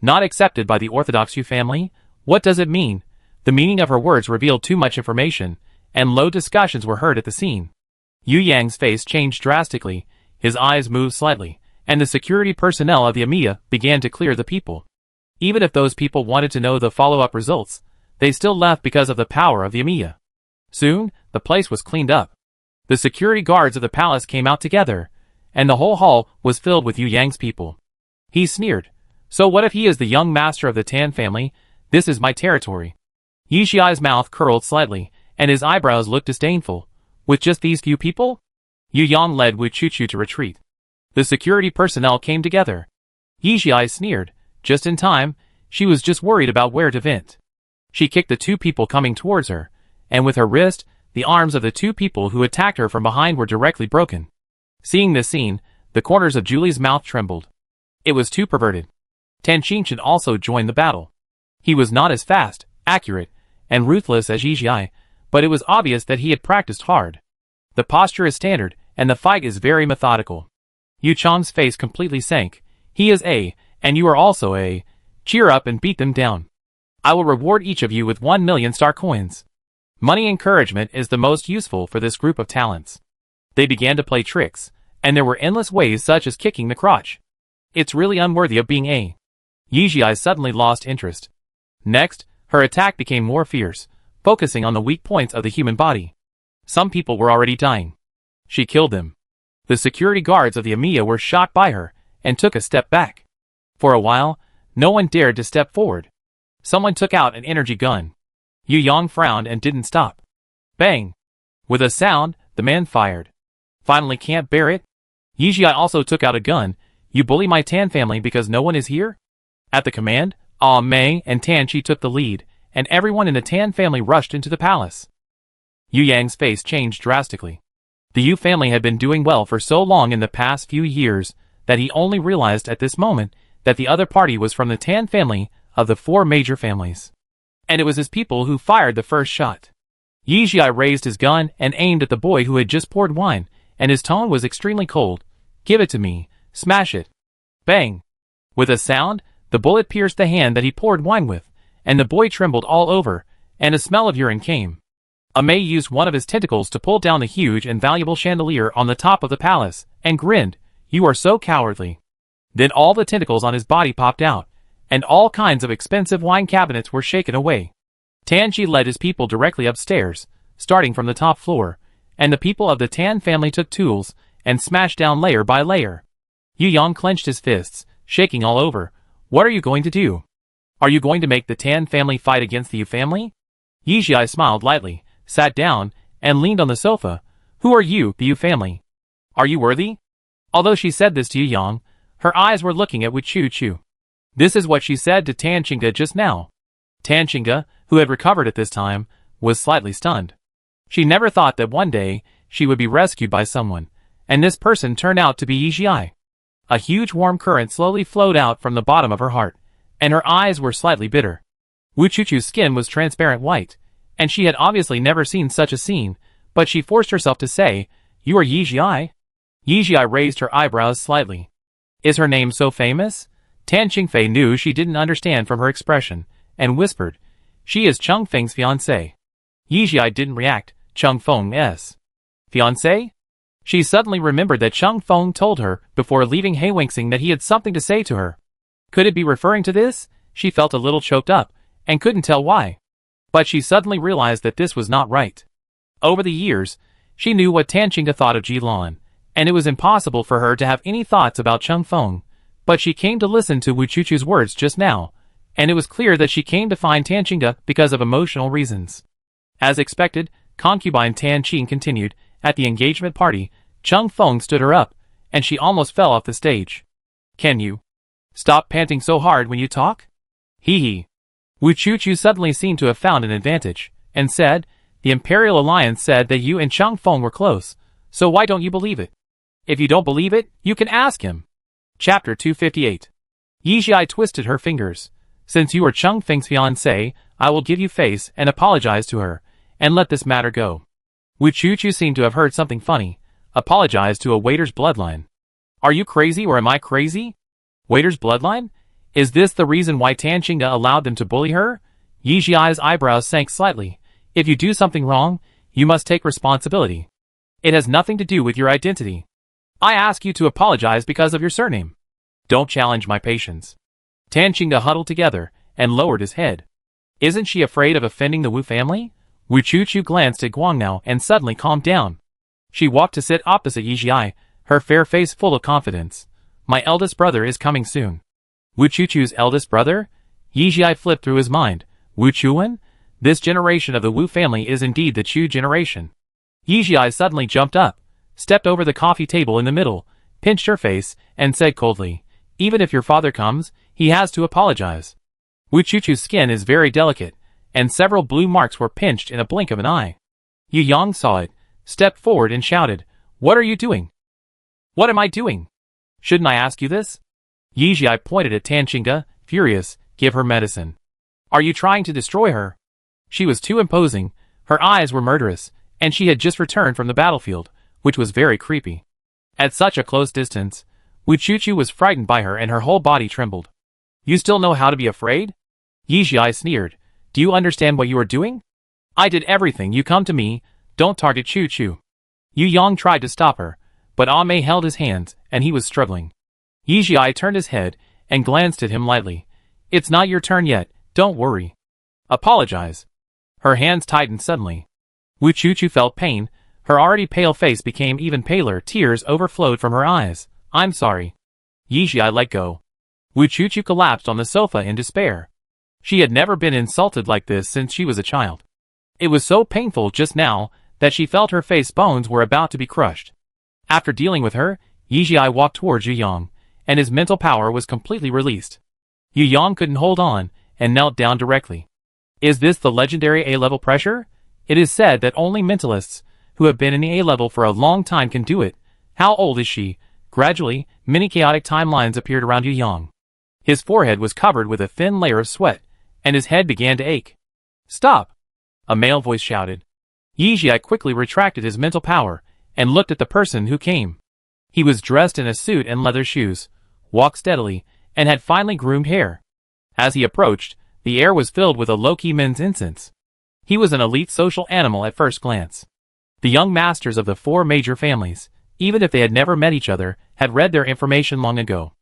Not accepted by the Orthodox Yu family? What does it mean? The meaning of her words revealed too much information, and low discussions were heard at the scene. Yu Yang's face changed drastically, his eyes moved slightly, and the security personnel of the Amiya began to clear the people. Even if those people wanted to know the follow-up results, they still left because of the power of the Amiya. Soon, the place was cleaned up. The security guards of the palace came out together, and the whole hall was filled with Yu Yang's people. He sneered. So what if he is the young master of the Tan family? This is my territory. Yi Xiai's mouth curled slightly, and his eyebrows looked disdainful. With just these few people? Yu Yang led Wu Chuchu to retreat. The security personnel came together. Yi Xiai sneered. Just in time, she was just worried about where to vent. She kicked the two people coming towards her, and with her wrist, the arms of the two people who attacked her from behind were directly broken. Seeing this scene, the corners of Julie's mouth trembled. It was too perverted. Tan Xingqian also joined the battle. He was not as fast, accurate, and ruthless as Yi Xiai, but it was obvious that he had practiced hard. The posture is standard, and the fight is very methodical. Yu Chang's face completely sank. He is A, and you are also A. Cheer up and beat them down. I will reward each of you with 1 million star coins. Money encouragement is the most useful for this group of talents. They began to play tricks, and there were endless ways such as kicking the crotch. It's really unworthy of being A. Yi Xiai suddenly lost interest. Next, her attack became more fierce, focusing on the weak points of the human body. Some people were already dying. She killed them. The security guards of the Amiya were shocked by her, and took a step back. For a while, no one dared to step forward. Someone took out an energy gun. Yu Yang frowned and didn't stop. Bang! With a sound, the man fired. Finally can't bear it? Yi Xiai also took out a gun. You bully my Tan family because no one is here? At the command, Mei and Tan Chi took the lead, and everyone in the Tan family rushed into the palace. Yu Yang's face changed drastically. The Yu family had been doing well for so long in the past few years that he only realized at this moment that the other party was from the Tan family of the 4 major families. And it was his people who fired the first shot. Yi Xiai raised his gun and aimed at the boy who had just poured wine, and his tone was extremely cold. Give it to me. Smash it. Bang! With a sound, the bullet pierced the hand that he poured wine with, and the boy trembled all over, and a smell of urine came. Mei used one of his tentacles to pull down the huge and valuable chandelier on the top of the palace, and grinned. You are so cowardly. Then all the tentacles on his body popped out, and all kinds of expensive wine cabinets were shaken away. Tan Chi led his people directly upstairs, starting from the top floor, and the people of the Tan family took tools and smashed down layer by layer. Yu Yang clenched his fists, shaking all over. What are you going to do? Are you going to make the Tan family fight against the Yu family? Yi Xiai smiled lightly, sat down, and leaned on the sofa. Who are you, the Yu family? Are you worthy? Although she said this to Yu Yang, her eyes were looking at Wu Chuchu. This is what she said to Tan Xingge just now. Tan Xingge, who had recovered at this time, was slightly stunned. She never thought that one day she would be rescued by someone, and this person turned out to be Yi Xiai. A huge warm current slowly flowed out from the bottom of her heart, and her eyes were slightly bitter. Wu Chuchu's skin was transparent white, and she had obviously never seen such a scene, but she forced herself to say, You are Yi Xiai? Yi Xiai raised her eyebrows slightly. Is her name so famous? Tan Qingfei knew she didn't understand from her expression, and whispered, She is Cheng Feng's fiancée. Yi Xiai didn't react. Cheng Feng's fiancé? She suddenly remembered that Cheng Feng told her before leaving Heiwangxing that he had something to say to her. Could it be referring to this? She felt a little choked up, and couldn't tell why. But she suddenly realized that this was not right. Over the years, she knew what Tan Qingge thought of Jilan, and it was impossible for her to have any thoughts about Cheng Feng. But she came to listen to Wu Chuchu's words just now, and it was clear that she came to find Tan Qingge because of emotional reasons. As expected, concubine Tan Qing continued. At the engagement party, Cheng Feng stood her up, and she almost fell off the stage. Can you stop panting so hard when you talk? Hee hee. Wu Chuchu suddenly seemed to have found an advantage, and said, The Imperial Alliance said that you and Cheng Feng were close, so why don't you believe it? If you don't believe it, you can ask him. Chapter 258. Yi Xiai twisted her fingers. Since you are Cheng Feng's fiancé, I will give you face and apologize to her, and let this matter go. Wu Chuchu seemed to have heard something funny. Apologize to a waiter's bloodline. Are you crazy or am I crazy? Waiter's bloodline? Is this the reason why Tan Qingge allowed them to bully her? Yi Jiai's eyebrows sank slightly. If you do something wrong, you must take responsibility. It has nothing to do with your identity. I ask you to apologize because of your surname. Don't challenge my patience. Tan Qingge huddled together and lowered his head. Isn't she afraid of offending the Wu family? Wu Chuchu glanced at Guangnao and suddenly calmed down. She walked to sit opposite Yi Jiai, her fair face full of confidence. My eldest brother is coming soon. Wu Chuchu's eldest brother? Yi Jiai flipped through his mind. Wu Chuan? This generation of the Wu family is indeed the Chu generation. Yi Jiai suddenly jumped up, stepped over the coffee table in the middle, pinched her face, and said coldly, even if your father comes, he has to apologize. Wu Chuchu's skin is very delicate, and several blue marks were pinched in a blink of an eye. Yu Yang saw it, stepped forward and shouted, What are you doing? What am I doing? Shouldn't I ask you this? Yi Jiai pointed at Tan Qingge, furious, give her medicine. Are you trying to destroy her? She was too imposing, her eyes were murderous, and she had just returned from the battlefield, which was very creepy. At such a close distance, Wu Chuchu was frightened by her and her whole body trembled. You still know how to be afraid? Yi Jiai sneered. Do you understand what you are doing? I did everything, you come to me, don't target Chuchu. Yu Yang tried to stop her, but Ah Mei held his hands, and he was struggling. Yi Jiai turned his head and glanced at him lightly. It's not your turn yet, don't worry. Apologize. Her hands tightened suddenly. Wu Chuchu felt pain, her already pale face became even paler, tears overflowed from her eyes. I'm sorry. Yi Jiai let go. Wu Chuchu collapsed on the sofa in despair. She had never been insulted like this since she was a child. It was so painful just now that she felt her face bones were about to be crushed. After dealing with her, Yi Jiai walked towards Yu Yang, and his mental power was completely released. Yu Yang couldn't hold on, and knelt down directly. Is this the legendary A-level pressure? It is said that only mentalists, who have been in the A-level for a long time can do it. How old is she? Gradually, many chaotic timelines appeared around Yu Yang. His forehead was covered with a thin layer of sweat, and his head began to ache. Stop! A male voice shouted. Yi Jiai quickly retracted his mental power, and looked at the person who came. He was dressed in a suit and leather shoes, walked steadily, and had finely groomed hair. As he approached, the air was filled with a low-key men's incense. He was an elite social animal at first glance. The young masters of the four major families, even if they had never met each other, had read their information long ago.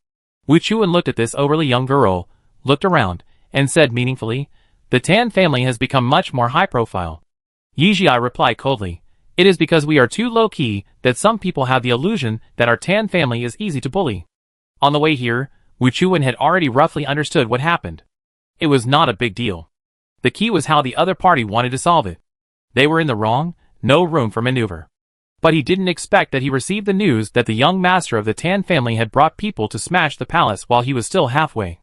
Wu Chuan looked at this overly young girl, looked around, and said meaningfully, The Tan family has become much more high-profile. Yi Jiai replied coldly, It is because we are too low-key that some people have the illusion that our Tan family is easy to bully. On the way here, Wu Chuan had already roughly understood what happened. It was not a big deal. The key was how the other party wanted to solve it. They were in the wrong, no room for maneuver. But he didn't expect that he received the news that the young master of the Tan family had brought people to smash the palace while he was still halfway.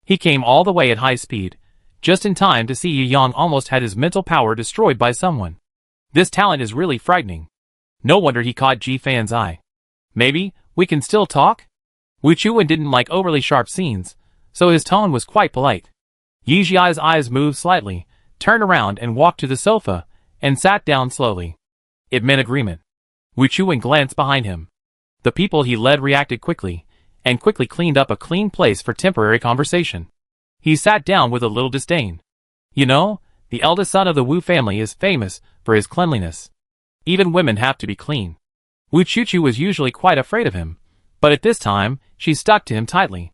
He came all the way at high speed, just in time to see Yu Yang almost had his mental power destroyed by someone. This talent is really frightening. No wonder he caught Ji Fan's eye. Maybe, we can still talk? Wu Chuan didn't like overly sharp scenes, so his tone was quite polite. Yi Jiai's eyes moved slightly, turned around and walked to the sofa, and sat down slowly. It meant agreement. Wu Chuan glanced behind him. The people he led reacted quickly, and quickly cleaned up a clean place for temporary conversation. He sat down with a little disdain. You know, the eldest son of the Wu family is famous for his cleanliness. Even women have to be clean. Wu Chuchu was usually quite afraid of him, but at this time, she stuck to him tightly.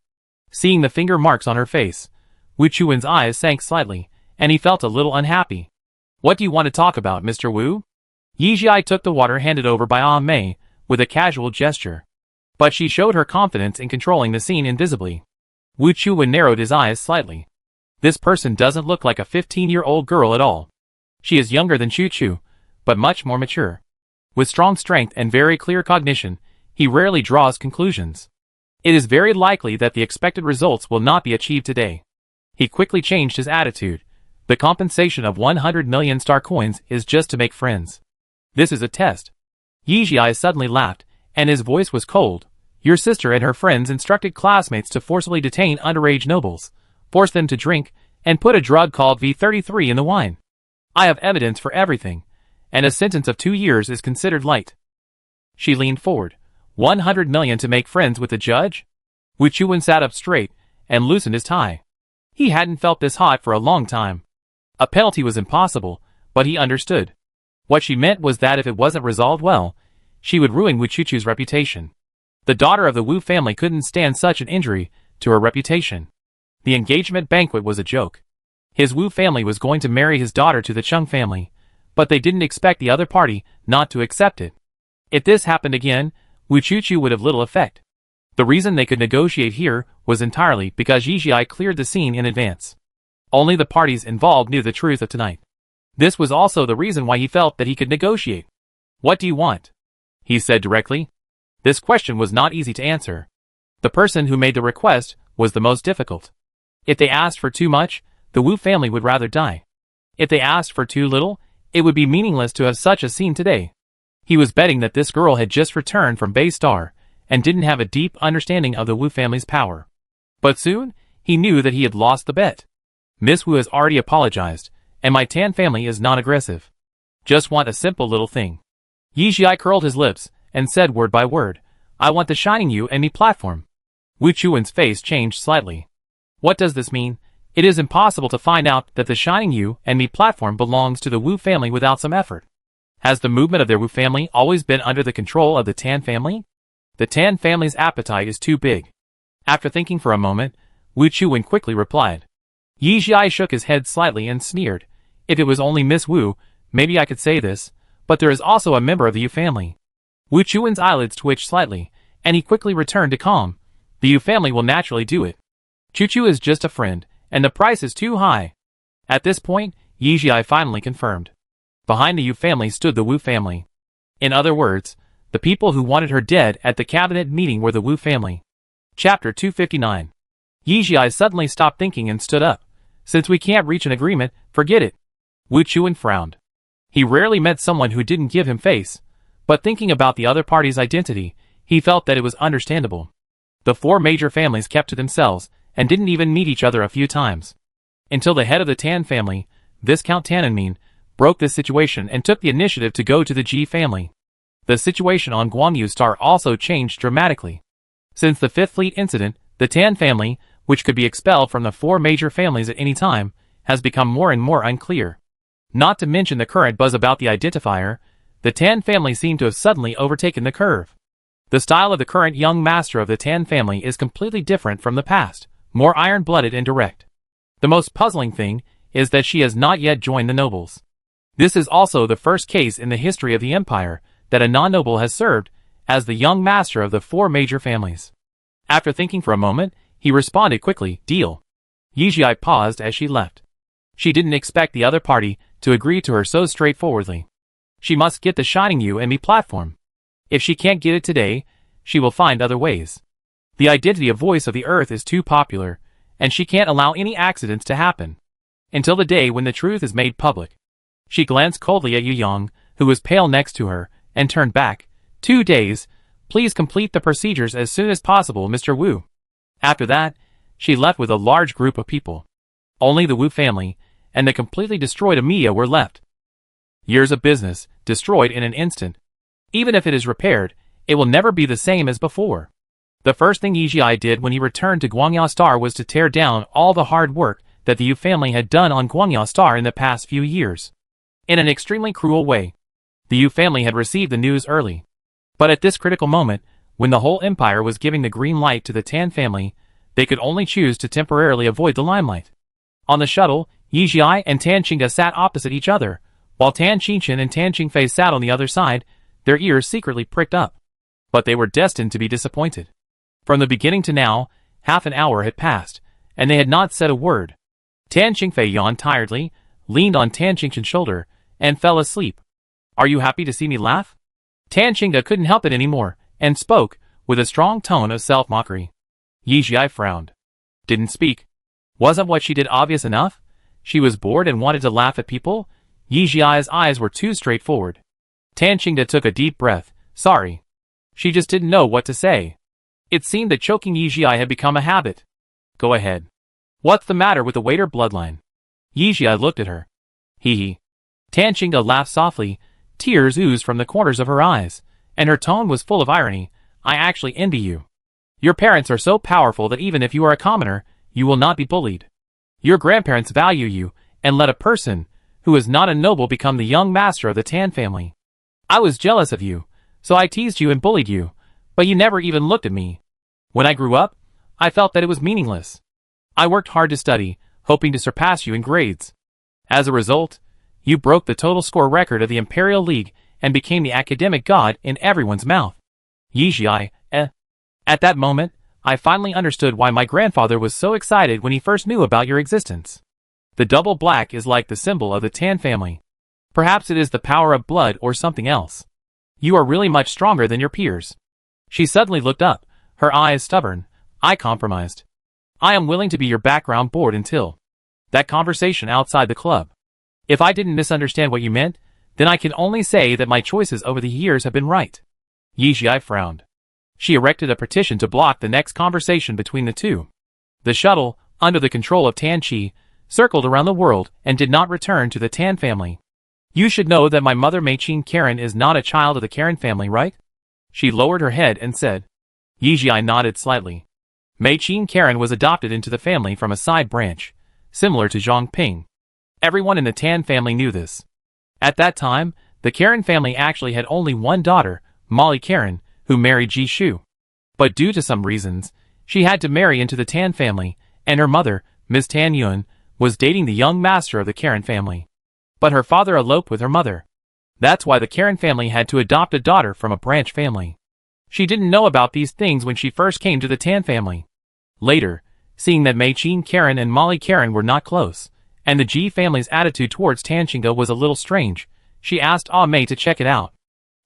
Seeing the finger marks on her face, Wu Chuan's eyes sank slightly, and he felt a little unhappy. What do you want to talk about, Mr. Wu? Yi Jiai took the water handed over by Ah Mei, with a casual gesture. But she showed her confidence in controlling the scene invisibly. Wu Chuan narrowed his eyes slightly. This person doesn't look like a 15-year-old girl at all. She is younger than Chuchu, but much more mature. With strong strength and very clear cognition, he rarely draws conclusions. It is very likely that the expected results will not be achieved today. He quickly changed his attitude. The compensation of 100 million star coins is just to make friends. This is a test. Yi Jiai suddenly laughed, and his voice was cold. Your sister and her friends instructed classmates to forcibly detain underage nobles, force them to drink, and put a drug called V33 in the wine. I have evidence for everything, and a sentence of 2 years is considered light. She leaned forward. 100 million to make friends with the judge? Wu Chuan sat up straight, and loosened his tie. He hadn't felt this hot for a long time. A penalty was impossible, but he understood. What she meant was that if it wasn't resolved well, she would ruin Wu Chuchu's reputation. The daughter of the Wu family couldn't stand such an injury to her reputation. The engagement banquet was a joke. His Wu family was going to marry his daughter to the Chung family, but they didn't expect the other party not to accept it. If this happened again, Wu Chuchu would have little effect. The reason they could negotiate here was entirely because Yizhi cleared the scene in advance. Only the parties involved knew the truth of tonight. This was also the reason why he felt that he could negotiate. "What do you want?" he said directly. This question was not easy to answer. The person who made the request was the most difficult. If they asked for too much, the Wu family would rather die. If they asked for too little, it would be meaningless to have such a scene today. He was betting that this girl had just returned from Bay Star and didn't have a deep understanding of the Wu family's power. But soon, he knew that he had lost the bet. "Miss Wu has already apologized, and my Tan family is non-aggressive. Just want a simple little thing." Yizhi curled his lips and said word by word, "I want the Shining You and Me platform." Wu Chuan's face changed slightly. What does this mean? It is impossible to find out that the Shining You and Me platform belongs to the Wu family without some effort. Has the movement of their Wu family always been under the control of the Tan family? The Tan family's appetite is too big. After thinking for a moment, Wu Chuan quickly replied. Yizhi shook his head slightly and sneered. "If it was only Miss Wu, maybe I could say this, but there is also a member of the Yu family." Wu Chuan's eyelids twitched slightly, and he quickly returned to calm. "The Yu family will naturally do it. Chuchu is just a friend, and the price is too high." At this point, Yizhi finally confirmed. Behind the Yu family stood the Wu family. In other words, the people who wanted her dead at the cabinet meeting were the Wu family. Chapter 259. Yizhi suddenly stopped thinking and stood up. "Since we can't reach an agreement, forget it." Wu Chuan frowned. He rarely met someone who didn't give him face, but thinking about the other party's identity, he felt that it was understandable. The four major families kept to themselves and didn't even meet each other a few times. Until the head of the Tan family, Viscount Tannenming, broke this situation and took the initiative to go to the Ji family. The situation on Guangyu Star also changed dramatically. Since the Fifth Fleet incident, the Tan family, which could be expelled from the four major families at any time, has become more and more unclear. Not to mention the current buzz about the identifier, the Tan family seemed to have suddenly overtaken the curve. The style of the current young master of the Tan family is completely different from the past, more iron-blooded and direct. The most puzzling thing is that she has not yet joined the nobles. This is also the first case in the history of the empire that a non-noble has served as the young master of the four major families. After thinking for a moment, he responded quickly, "Deal." Yizhi paused as she left. She didn't expect the other party to agree to her so straightforwardly. She must get the Shining You and Me platform. If she can't get it today, she will find other ways. The identity of Voice of the Earth is too popular, and she can't allow any accidents to happen. Until the day when the truth is made public. She glanced coldly at Yu Yang, who was pale next to her, and turned back. 2 days. Please complete the procedures as soon as possible, Mr. Wu." After that, she left with a large group of people. Only the Wu family and the completely destroyed Amiya were left. Years of business, destroyed in an instant. Even if it is repaired, it will never be the same as before. The first thing Yizhi did when he returned to Guangya Star was to tear down all the hard work that the Yu family had done on Guangya Star in the past few years. In an extremely cruel way. The Yu family had received the news early. But at this critical moment, when the whole empire was giving the green light to the Tan family, they could only choose to temporarily avoid the limelight. On the shuttle, Yizhi and Tan Qingda sat opposite each other, while Tan Qingchen and Tan Qingfei sat on the other side, their ears secretly pricked up. But they were destined to be disappointed. From the beginning to now, half an hour had passed, and they had not said a word. Tan Qingfei yawned tiredly, leaned on Tan Qingchen's shoulder, and fell asleep. "Are you happy to see me laugh?" Tan Qingda couldn't help it anymore, and spoke, with a strong tone of self-mockery. Yizhi frowned. Didn't speak. Wasn't what she did obvious enough? She was bored and wanted to laugh at people? Yizhi's eyes were too straightforward. Tan Qingda took a deep breath. Sorry. She just didn't know what to say. It seemed that choking Yizhi had become a habit. Go ahead. What's the matter with the waiter bloodline? Yizhi looked at her. Hee. Tan Qingda laughed softly. Tears oozed from the corners of her eyes, and her tone was full of irony. I actually envy you. Your parents are so powerful that even if you are a commoner, You will not be bullied. Your grandparents value you, and let a person who is not a noble become the young master of the Tan family. I was jealous of you, so I teased you and bullied you, but you never even looked at me. When I grew up, I felt that it was meaningless. I worked hard to study, hoping to surpass you in grades. As a result, you broke the total score record of the Imperial League and became the academic god in everyone's mouth. Yijia, At that moment, I finally understood why my grandfather was so excited when he first knew about your existence. The double black is like the symbol of the Tan family. Perhaps it is the power of blood or something else. You are really much stronger than your peers. She suddenly looked up, her eyes stubborn. I compromised. I am willing to be your background board until that conversation outside the club. If I didn't misunderstand what you meant, then I can only say that my choices over the years have been right. Yijia frowned. She erected a petition to block the next conversation between the two. The shuttle, under the control of Tan Chi, circled around the world and did not return to the Tan family. You should know that my mother Mei-Chin Karen is not a child of the Karen family, right? She lowered her head and said. Yijia nodded slightly. Mei-Chin Karen was adopted into the family from a side branch, similar to Zhang Ping. Everyone in the Tan family knew this. At that time, the Karen family actually had only one daughter, Molly Karen, who married Ji Shu. But due to some reasons, she had to marry into the Tan family, and her mother, Ms. Tan Yun, was dating the young master of the Karen family. But her father eloped with her mother. That's why the Karen family had to adopt a daughter from a branch family. She didn't know about these things when she first came to the Tan family. Later, seeing that Mei-Chin Karen and Molly Karen were not close, and the Ji family's attitude towards Tanshinga was a little strange, she asked Ah Mei to check it out.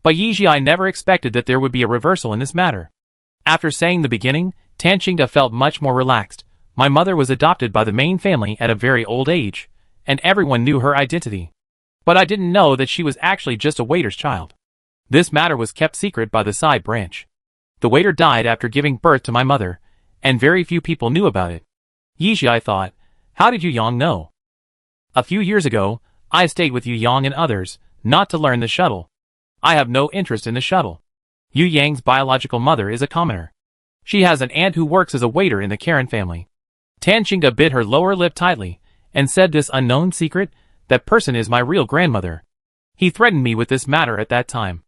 But Yijia never expected that there would be a reversal in this matter. After saying the beginning, Tanshinga felt much more relaxed. My mother was adopted by the main family at a very old age, and everyone knew her identity. But I didn't know that she was actually just a waiter's child. This matter was kept secret by the side branch. The waiter died after giving birth to my mother, and very few people knew about it. Yijia thought, how did Yu Yang know? A few years ago, I stayed with Yu Yang and others, not to learn the shuttle. I have no interest in the shuttle. Yu Yang's biological mother is a commoner. She has an aunt who works as a waiter in the Karen family. Tanshinga bit her lower lip tightly, and said this unknown secret, that person is my real grandmother. He threatened me with this matter at that time.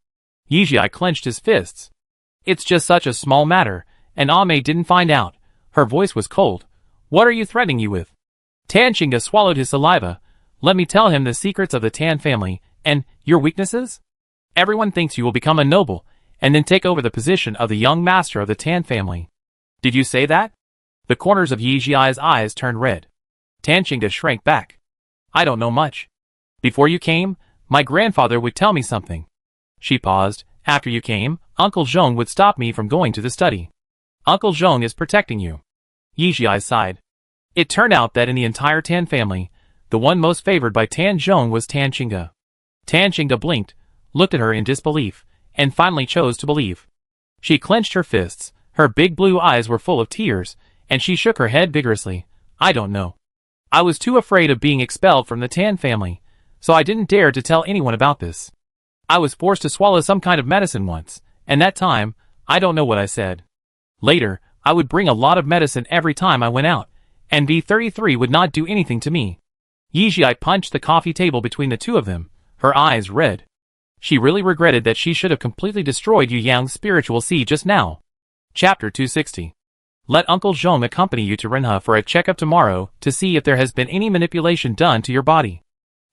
Yijia clenched his fists. It's just such a small matter, and Ah Mei didn't find out. Her voice was cold. What are you threatening you with? Tanshinga swallowed his saliva. Let me tell him the secrets of the Tan family, and your weaknesses? Everyone thinks you will become a noble, and then take over the position of the young master of the Tan family. Did you say that? The corners of Yijia's eyes turned red. Tanshinga shrank back. I don't know much. Before you came, my grandfather would tell me something. She paused. After you came, Uncle Zhong would stop me from going to the study. Uncle Zhong is protecting you. Yijia sighed. It turned out that in the entire Tan family, the one most favored by Tan Zhong was Tanshinga. Tanshinga blinked, looked at her in disbelief, and finally chose to believe. She clenched her fists, her big blue eyes were full of tears, and she shook her head vigorously. I don't know. I was too afraid of being expelled from the Tan family, so I didn't dare to tell anyone about this. I was forced to swallow some kind of medicine once, and that time, I don't know what I said. Later, I would bring a lot of medicine every time I went out, and B-33 would not do anything to me. Yijia punched the coffee table between the two of them, her eyes red. She really regretted that she should have completely destroyed Yu Yang's spiritual seed just now. Chapter 260. Let Uncle Zhong accompany you to Renhe for a checkup tomorrow to see if there has been any manipulation done to your body.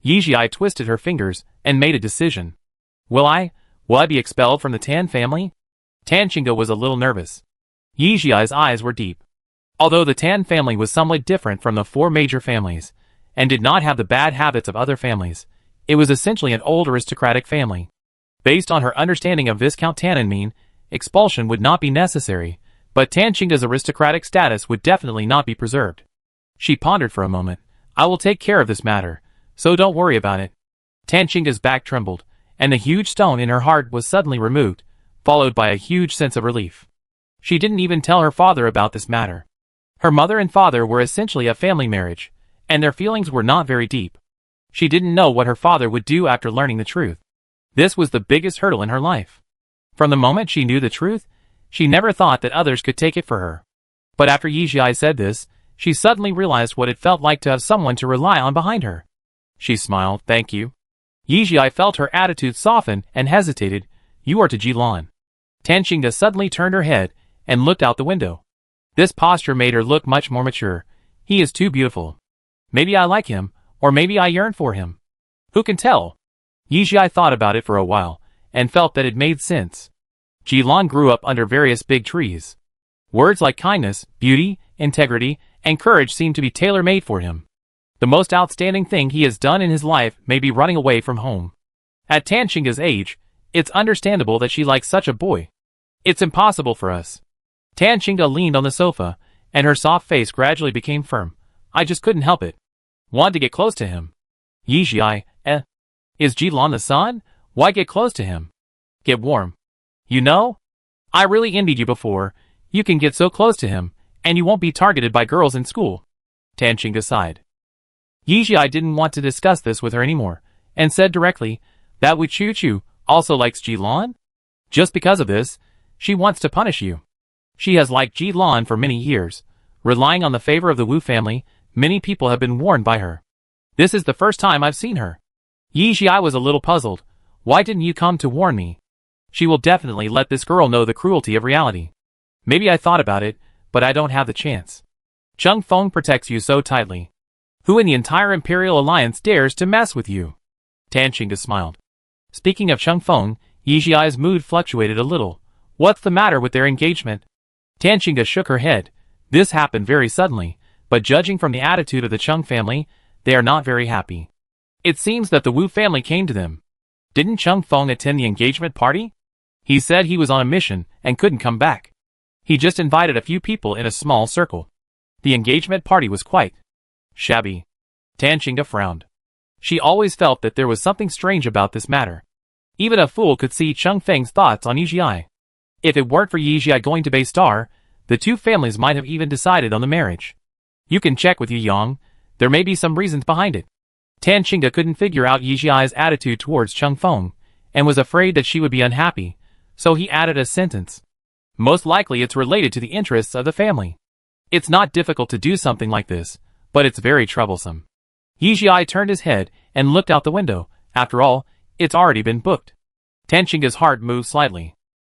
Yijia twisted her fingers and made a decision. Will I be expelled from the Tan family? Tanshinga was a little nervous. Yijia's eyes were deep. Although the Tan family was somewhat different from the four major families, and did not have the bad habits of other families, it was essentially an old aristocratic family. Based on her understanding of Viscount Tannenmean, expulsion would not be necessary, but Tanshinga's aristocratic status would definitely not be preserved. She pondered for a moment. I will take care of this matter, so don't worry about it. Tanshinga's back trembled, and the huge stone in her heart was suddenly removed, followed by a huge sense of relief. She didn't even tell her father about this matter. Her mother and father were essentially a family marriage, and their feelings were not very deep. She didn't know what her father would do after learning the truth. This was the biggest hurdle in her life. From the moment she knew the truth, she never thought that others could take it for her. But after Yijia said this, she suddenly realized what it felt like to have someone to rely on behind her. She smiled. Thank you. Yijia felt her attitude soften and hesitated. You are to Jilan. Tan Qingde suddenly turned her head and looked out the window. This posture made her look much more mature. He is too beautiful. Maybe I like him, or maybe I yearn for him. Who can tell? Yijia thought about it for a while, and felt that it made sense. Jilan grew up under various big trees. Words like kindness, beauty, integrity, and courage seemed to be tailor-made for him. The most outstanding thing he has done in his life may be running away from home. At Tan Qingde's age, it's understandable that she likes such a boy. It's impossible for us. Tan Qingde leaned on the sofa, and her soft face gradually became firm. I just couldn't help it. Wanted to get close to him. Yijia, Is Jilan the son? Why get close to him? Get warm. You know? I really envied you before. You can get so close to him, and you won't be targeted by girls in school. Tan Qingde sighed. Yijia didn't want to discuss this with her anymore, and said directly, that Wu Chu also likes Jilan? Just because of this, she wants to punish you. She has liked Jilan for many years. Relying on the favor of the Wu family, many people have been warned by her. This is the first time I've seen her. Yijia was a little puzzled. Why didn't you come to warn me? She will definitely let this girl know the cruelty of reality. Maybe I thought about it, but I don't have the chance. Cheng Feng protects you so tightly. Who in the entire Imperial Alliance dares to mess with you? Tan Qingde smiled. Speaking of Cheng Feng, Yijia's mood fluctuated a little. What's the matter with their engagement? Tan Qingde shook her head. This happened very suddenly, but judging from the attitude of the Cheng family, they are not very happy. It seems that the Wu family came to them. Didn't Cheng Feng attend the engagement party? He said he was on a mission and couldn't come back. He just invited a few people in a small circle. The engagement party was quite shabby. Tan Qingde frowned. She always felt that there was something strange about this matter. Even a fool could see Cheng Feng's thoughts on Yijia. If it weren't for Yijia going to Bay Star, the two families might have even decided on the marriage. You can check with Yu Yang. There may be some reasons behind it. Tan Qingde couldn't figure out Yijia's attitude towards Cheng Feng, and was afraid that she would be unhappy, so he added a sentence. Most likely it's related to the interests of the family. It's not difficult to do something like this, but it's very troublesome. Yijia turned his head and looked out the window. After all, it's already been booked. Tan Qingde's heart moved slightly.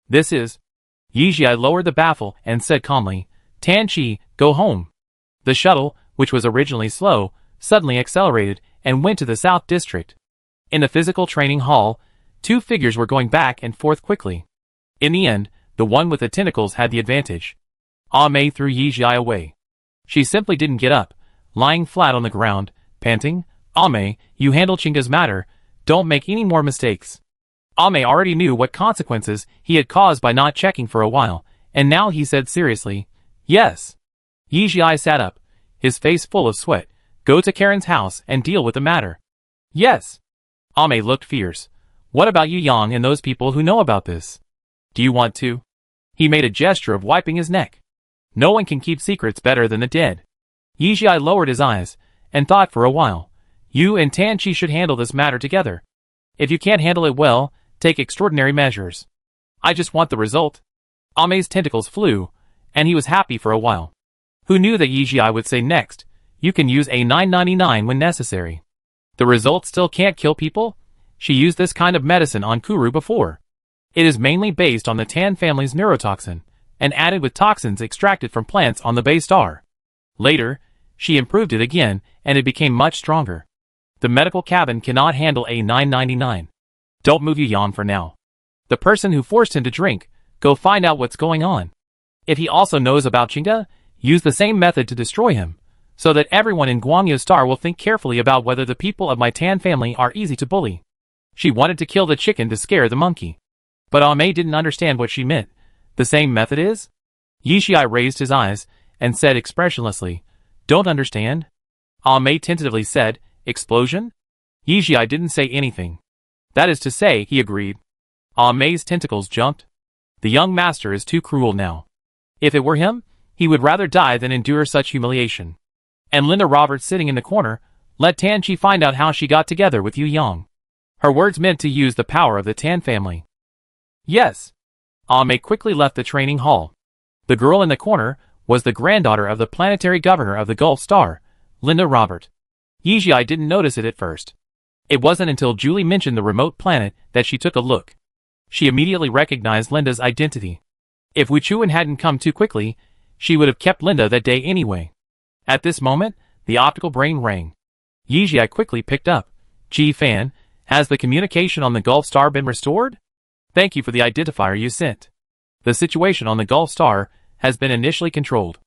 This is... Yijia lowered the baffle and said calmly, Tan Qi, go home. The shuttle, which was originally slow, suddenly accelerated and went to the South District. In the physical training hall, two figures were going back and forth quickly. In the end, the one with the tentacles had the advantage. Mei threw Yijia away. She simply didn't get up, lying flat on the ground, panting, Mei, you handle Qingde's matter, don't make any more mistakes. Mei already knew what consequences he had caused by not checking for a while, and now he said seriously, yes. Yijia sat up, his face full of sweat. Go to Karen's house and deal with the matter. Yes. Mei looked fierce. What about Yu Yang and those people who know about this? Do you want to? He made a gesture of wiping his neck. No one can keep secrets better than the dead. Yijia lowered his eyes, and thought for a while. You and Tan Qi should handle this matter together. If you can't handle it well, take extraordinary measures. I just want the result. Mei's tentacles flew, and he was happy for a while. Who knew that Yijia would say next, you can use A999 when necessary. The result still can't kill people? She used this kind of medicine on Kuru before. It is mainly based on the Tan family's neurotoxin, and added with toxins extracted from plants on the Bay Star. Later, she improved it again, and it became much stronger. The medical cabin cannot handle A999. Don't move Yu Yang for now. The person who forced him to drink, go find out what's going on. If he also knows about Qingde, use the same method to destroy him, so that everyone in Guangyu Star will think carefully about whether the people of my Tan family are easy to bully. She wanted to kill the chicken to scare the monkey. But Mei didn't understand what she meant. The same method is? Yijia raised his eyes, and said expressionlessly, don't understand? Mei tentatively said, explosion? Yijia didn't say anything. That is to say, he agreed. Mei's tentacles jumped. The young master is too cruel now. If it were him, he would rather die than endure such humiliation. And Linda Roberts sitting in the corner, let Tan Qi find out how she got together with Yu Yang. Her words meant to use the power of the Tan family. Yes. Mei quickly left the training hall. The girl in the corner was the granddaughter of the planetary governor of the Gulf Star, Linda Robert. Yijia didn't notice it at first. It wasn't until Julie mentioned the remote planet that she took a look. She immediately recognized Linda's identity. If Wu Chuan hadn't come too quickly, she would have kept Linda that day anyway. At this moment, the optical brain rang. Yijia quickly picked up. Ji Fan, has the communication on the Gulf Star been restored? Thank you for the identifier you sent. The situation on the Gulf Star has been initially controlled.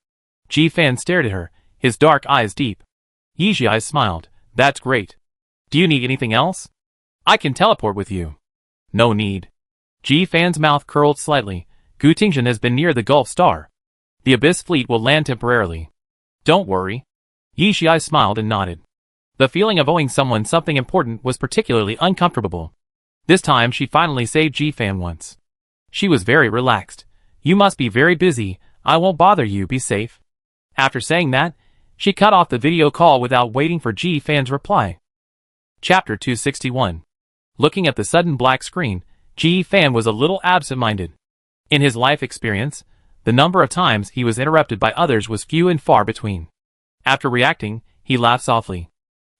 Ji Fan stared at her, his dark eyes deep. Yijia smiled. That's great. Do you need anything else? I can teleport with you. No need. Ji Fan's mouth curled slightly. Gu Tingzhen has been near the Gulf Star. The Abyss fleet will land temporarily. Don't worry. Yijia smiled and nodded. The feeling of owing someone something important was particularly uncomfortable. This time she finally saved Ji Fan once. She was very relaxed. You must be very busy, I won't bother you, be safe. After saying that, she cut off the video call without waiting for Ji Fan's reply. Chapter 261. Looking at the sudden black screen, Ji Fan was a little absent-minded. In his life experience, the number of times he was interrupted by others was few and far between. After reacting, he laughed softly.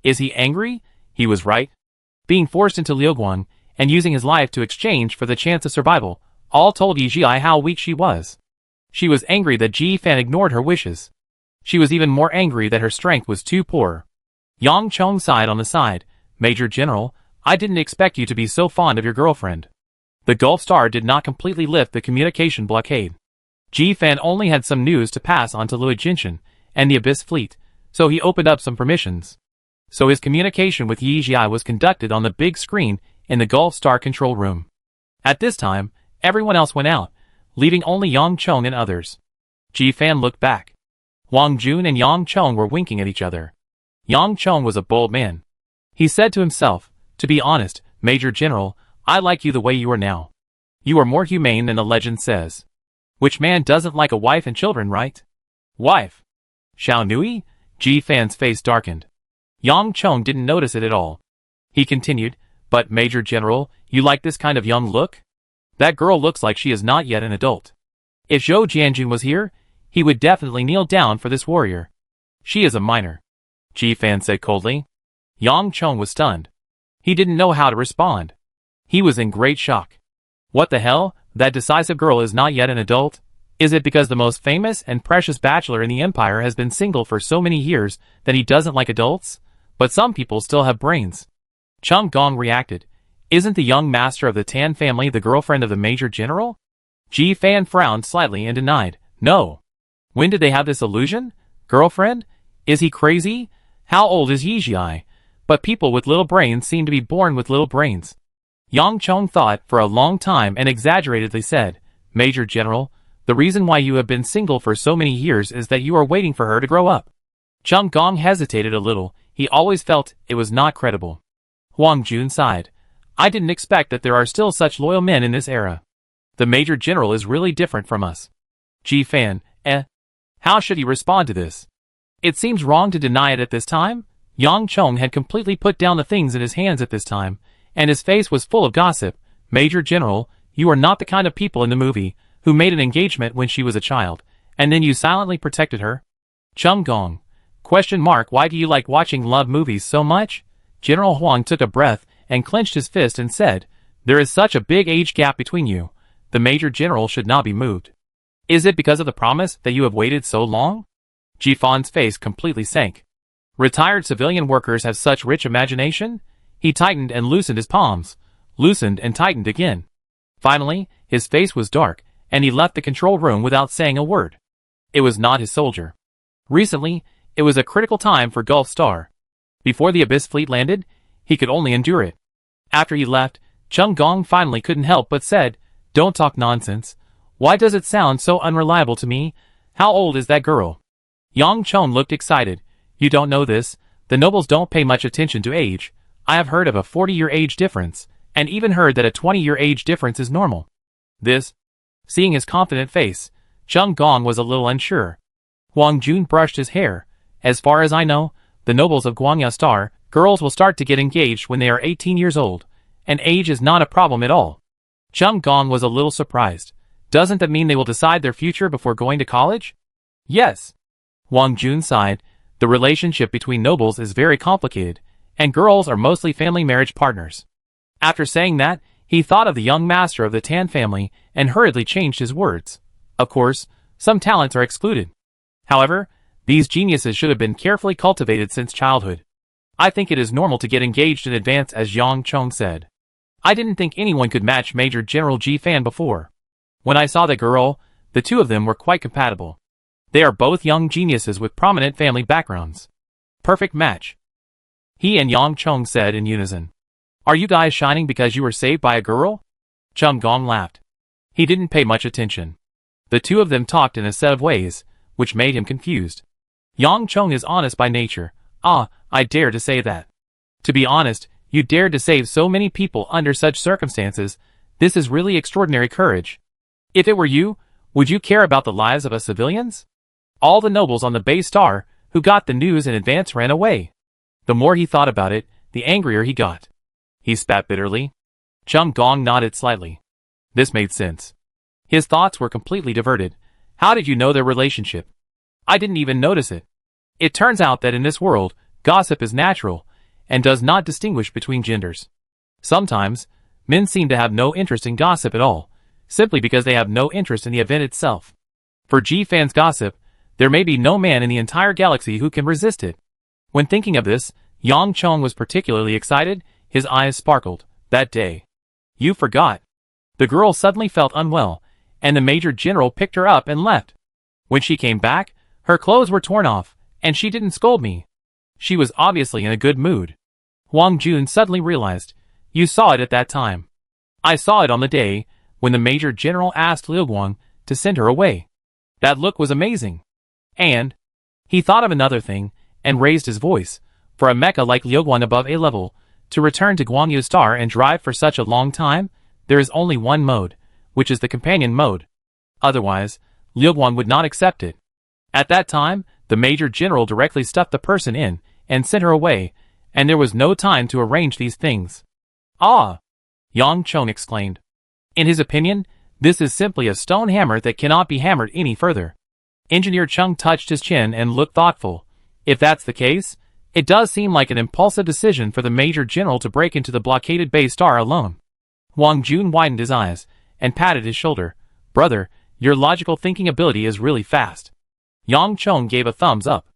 Is he angry? He was right. Being forced into Liuguang, and using his life to exchange for the chance of survival, all told Yijia how weak she was. She was angry that Ji Fan ignored her wishes. She was even more angry that her strength was too poor. Yang Chong sighed on the side. Major General, I didn't expect you to be so fond of your girlfriend. The Gulf Star did not completely lift the communication blockade. Ji Fan only had some news to pass on to Luo Jinshan and the Abyss fleet, so he opened up some permissions. So his communication with Yijia was conducted on the big screen in the Gulf Star control room. At this time, everyone else went out, leaving only Yang Chong and others. Ji Fan looked back. Wang Jun and Yang Chong were winking at each other. Yang Chong was a bold man. He said to himself, to be honest, Major General, I like you the way you are now. You are more humane than the legend says. Which man doesn't like a wife and children, right? Wife? Xiao Nui? Ji Fan's face darkened. Yang Chong didn't notice it at all. He continued, but Major General, you like this kind of young look? That girl looks like she is not yet an adult. If Zhou Jianjun was here, he would definitely kneel down for this warrior. She is a minor. Ji Fan said coldly. Yang Chong was stunned. He didn't know how to respond. He was in great shock. What the hell? That decisive girl is not yet an adult? Is it because the most famous and precious bachelor in the empire has been single for so many years that he doesn't like adults? But some people still have brains. Chung Gong reacted. Isn't the young master of the Tan family the girlfriend of the Major General? Ji Fan frowned slightly and denied. No. When did they have this illusion? Girlfriend? Is he crazy? How old is Yijia? But people with little brains seem to be born with little brains. Yang Chong thought for a long time and exaggeratedly said, Major General, the reason why you have been single for so many years is that you are waiting for her to grow up. Chung Gong hesitated a little. He always felt it was not credible. Huang Jun sighed. I didn't expect that there are still such loyal men in this era. The Major General is really different from us. Ji Fan, how should he respond to this? It seems wrong to deny it at this time. Yang Chong had completely put down the things in his hands at this time, and his face was full of gossip. Major General, you are not the kind of people in the movie who made an engagement when she was a child, and then you silently protected her. Chung Gong. Why do you like watching love movies so much? General Huang took a breath and clenched his fist and said, there is such a big age gap between you. The Major General should not be moved. Is it because of the promise that you have waited so long? Ji Fan's face completely sank. Retired civilian workers have such rich imagination? He tightened and loosened his palms, loosened and tightened again. Finally, his face was dark, and he left the control room without saying a word. It was not his soldier. Recently, it was a critical time for Gulf Star. Before the Abyss fleet landed, he could only endure it. After he left, Chung Gong finally couldn't help but said, don't talk nonsense. Why does it sound so unreliable to me? How old is that girl? Yang Chong looked excited. You don't know this. The nobles don't pay much attention to age. I have heard of a 40-year age difference, and even heard that a 20-year age difference is normal. This? Seeing his confident face, Chung Gong was a little unsure. Huang Jun brushed his hair. As far as I know, the nobles of Guangya Star, girls will start to get engaged when they are 18 years old, and age is not a problem at all. Chung Gong was a little surprised. Doesn't that mean they will decide their future before going to college? Yes. Wang Jun sighed. The relationship between nobles is very complicated, and girls are mostly family marriage partners. After saying that, he thought of the young master of the Tan family and hurriedly changed his words. Of course, some talents are excluded. However, these geniuses should have been carefully cultivated since childhood. I think it is normal to get engaged in advance, as Yang Chong said. I didn't think anyone could match Major General Ji Fan before. When I saw the girl, the two of them were quite compatible. They are both young geniuses with prominent family backgrounds. Perfect match. He and Yang Chong said in unison. Are you guys shining because you were saved by a girl? Chum Gong laughed. He didn't pay much attention. The two of them talked in a set of ways, which made him confused. Yang Chong is honest by nature. I dare to say that. To be honest, you dared to save so many people under such circumstances. This is really extraordinary courage. If it were you, would you care about the lives of us civilians? All the nobles on the Bay Star, who got the news in advance, ran away. The more he thought about it, the angrier he got. He spat bitterly. Chum Gong nodded slightly. This made sense. His thoughts were completely diverted. How did you know their relationship? I didn't even notice it. It turns out that in this world, gossip is natural, and does not distinguish between genders. Sometimes, men seem to have no interest in gossip at all, simply because they have no interest in the event itself. For Ji Fan's gossip, there may be no man in the entire galaxy who can resist it. When thinking of this, Yang Chong was particularly excited. His eyes sparkled. That day. You forgot. The girl suddenly felt unwell, and the Major General picked her up and left. When she came back, her clothes were torn off, and she didn't scold me. She was obviously in a good mood. Wang Jun suddenly realized. You saw it at that time. I saw it on the day when the Major General asked Liu Guang to send her away. That look was amazing. And he thought of another thing and raised his voice. For a mecha like Liu Guang above A level to return to Guangyu Star and drive for such a long time, there is only one mode, which is the companion mode. Otherwise, Liu Guang would not accept it. At that time, the Major General directly stuffed the person in and sent her away, and there was no time to arrange these things. Ah! Yang Chong exclaimed. In his opinion, this is simply a stone hammer that cannot be hammered any further. Engineer Chung touched his chin and looked thoughtful. If that's the case, it does seem like an impulsive decision for the Major General to break into the blockaded Bay Star alone. Wang Jun widened his eyes and patted his shoulder. Brother, your logical thinking ability is really fast. Yang Chong gave a thumbs up.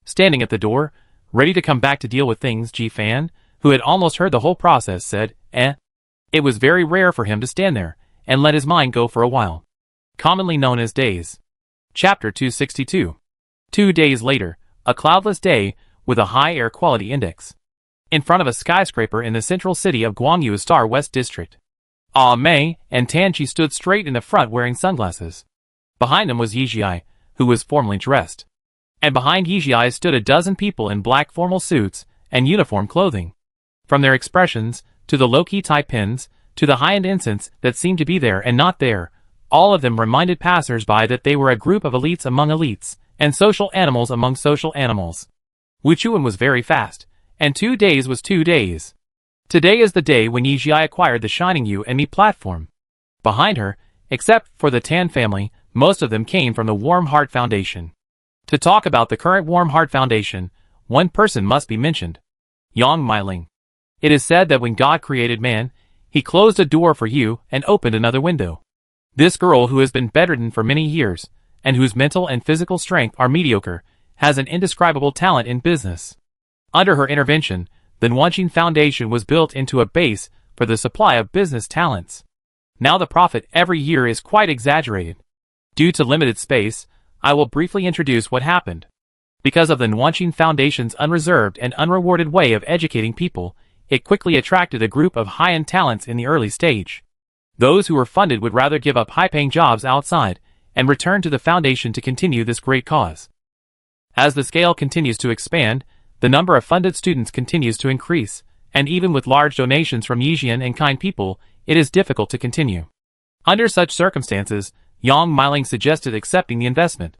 Standing at the door, ready to come back to deal with things, Ji Fan, who had almost heard the whole process, said, It was very rare for him to stand there and let his mind go for a while. Commonly known as days. Chapter 262. 2 days later, a cloudless day with a high air quality index. In front of a skyscraper in the central city of Guangyu Star West District. Ah Mei and Tan Chi stood straight in the front wearing sunglasses. Behind them was Yizhi, who was formally dressed. And behind Yizhi stood a dozen people in black formal suits and uniform clothing. From their expressions, to the low-key type pins, to the high-end incense that seemed to be there and not there, all of them reminded passers-by that they were a group of elites among elites, and social animals among social animals. Wu Chuan was very fast, and 2 days was 2 days. Today is the day when Yizhi acquired the Shining You and Me platform. Behind her, except for the Tan family, most of them came from the Warm Heart Foundation. To talk about the current Warm Heart Foundation, one person must be mentioned. Yang Meiling. It is said that when God created man, he closed a door for you and opened another window. This girl, who has been bedridden for many years, and whose mental and physical strength are mediocre, has an indescribable talent in business. Under her intervention, the Nuanqing Foundation was built into a base for the supply of business talents. Now the profit every year is quite exaggerated. Due to limited space, I will briefly introduce what happened. Because of the Nuanqing Foundation's unreserved and unrewarded way of educating people, it quickly attracted a group of high-end talents in the early stage. Those who were funded would rather give up high-paying jobs outside and return to the foundation to continue this great cause. As the scale continues to expand, the number of funded students continues to increase, and even with large donations from Yixian and kind people, it is difficult to continue. Under such circumstances, Yang Meiling suggested accepting the investment.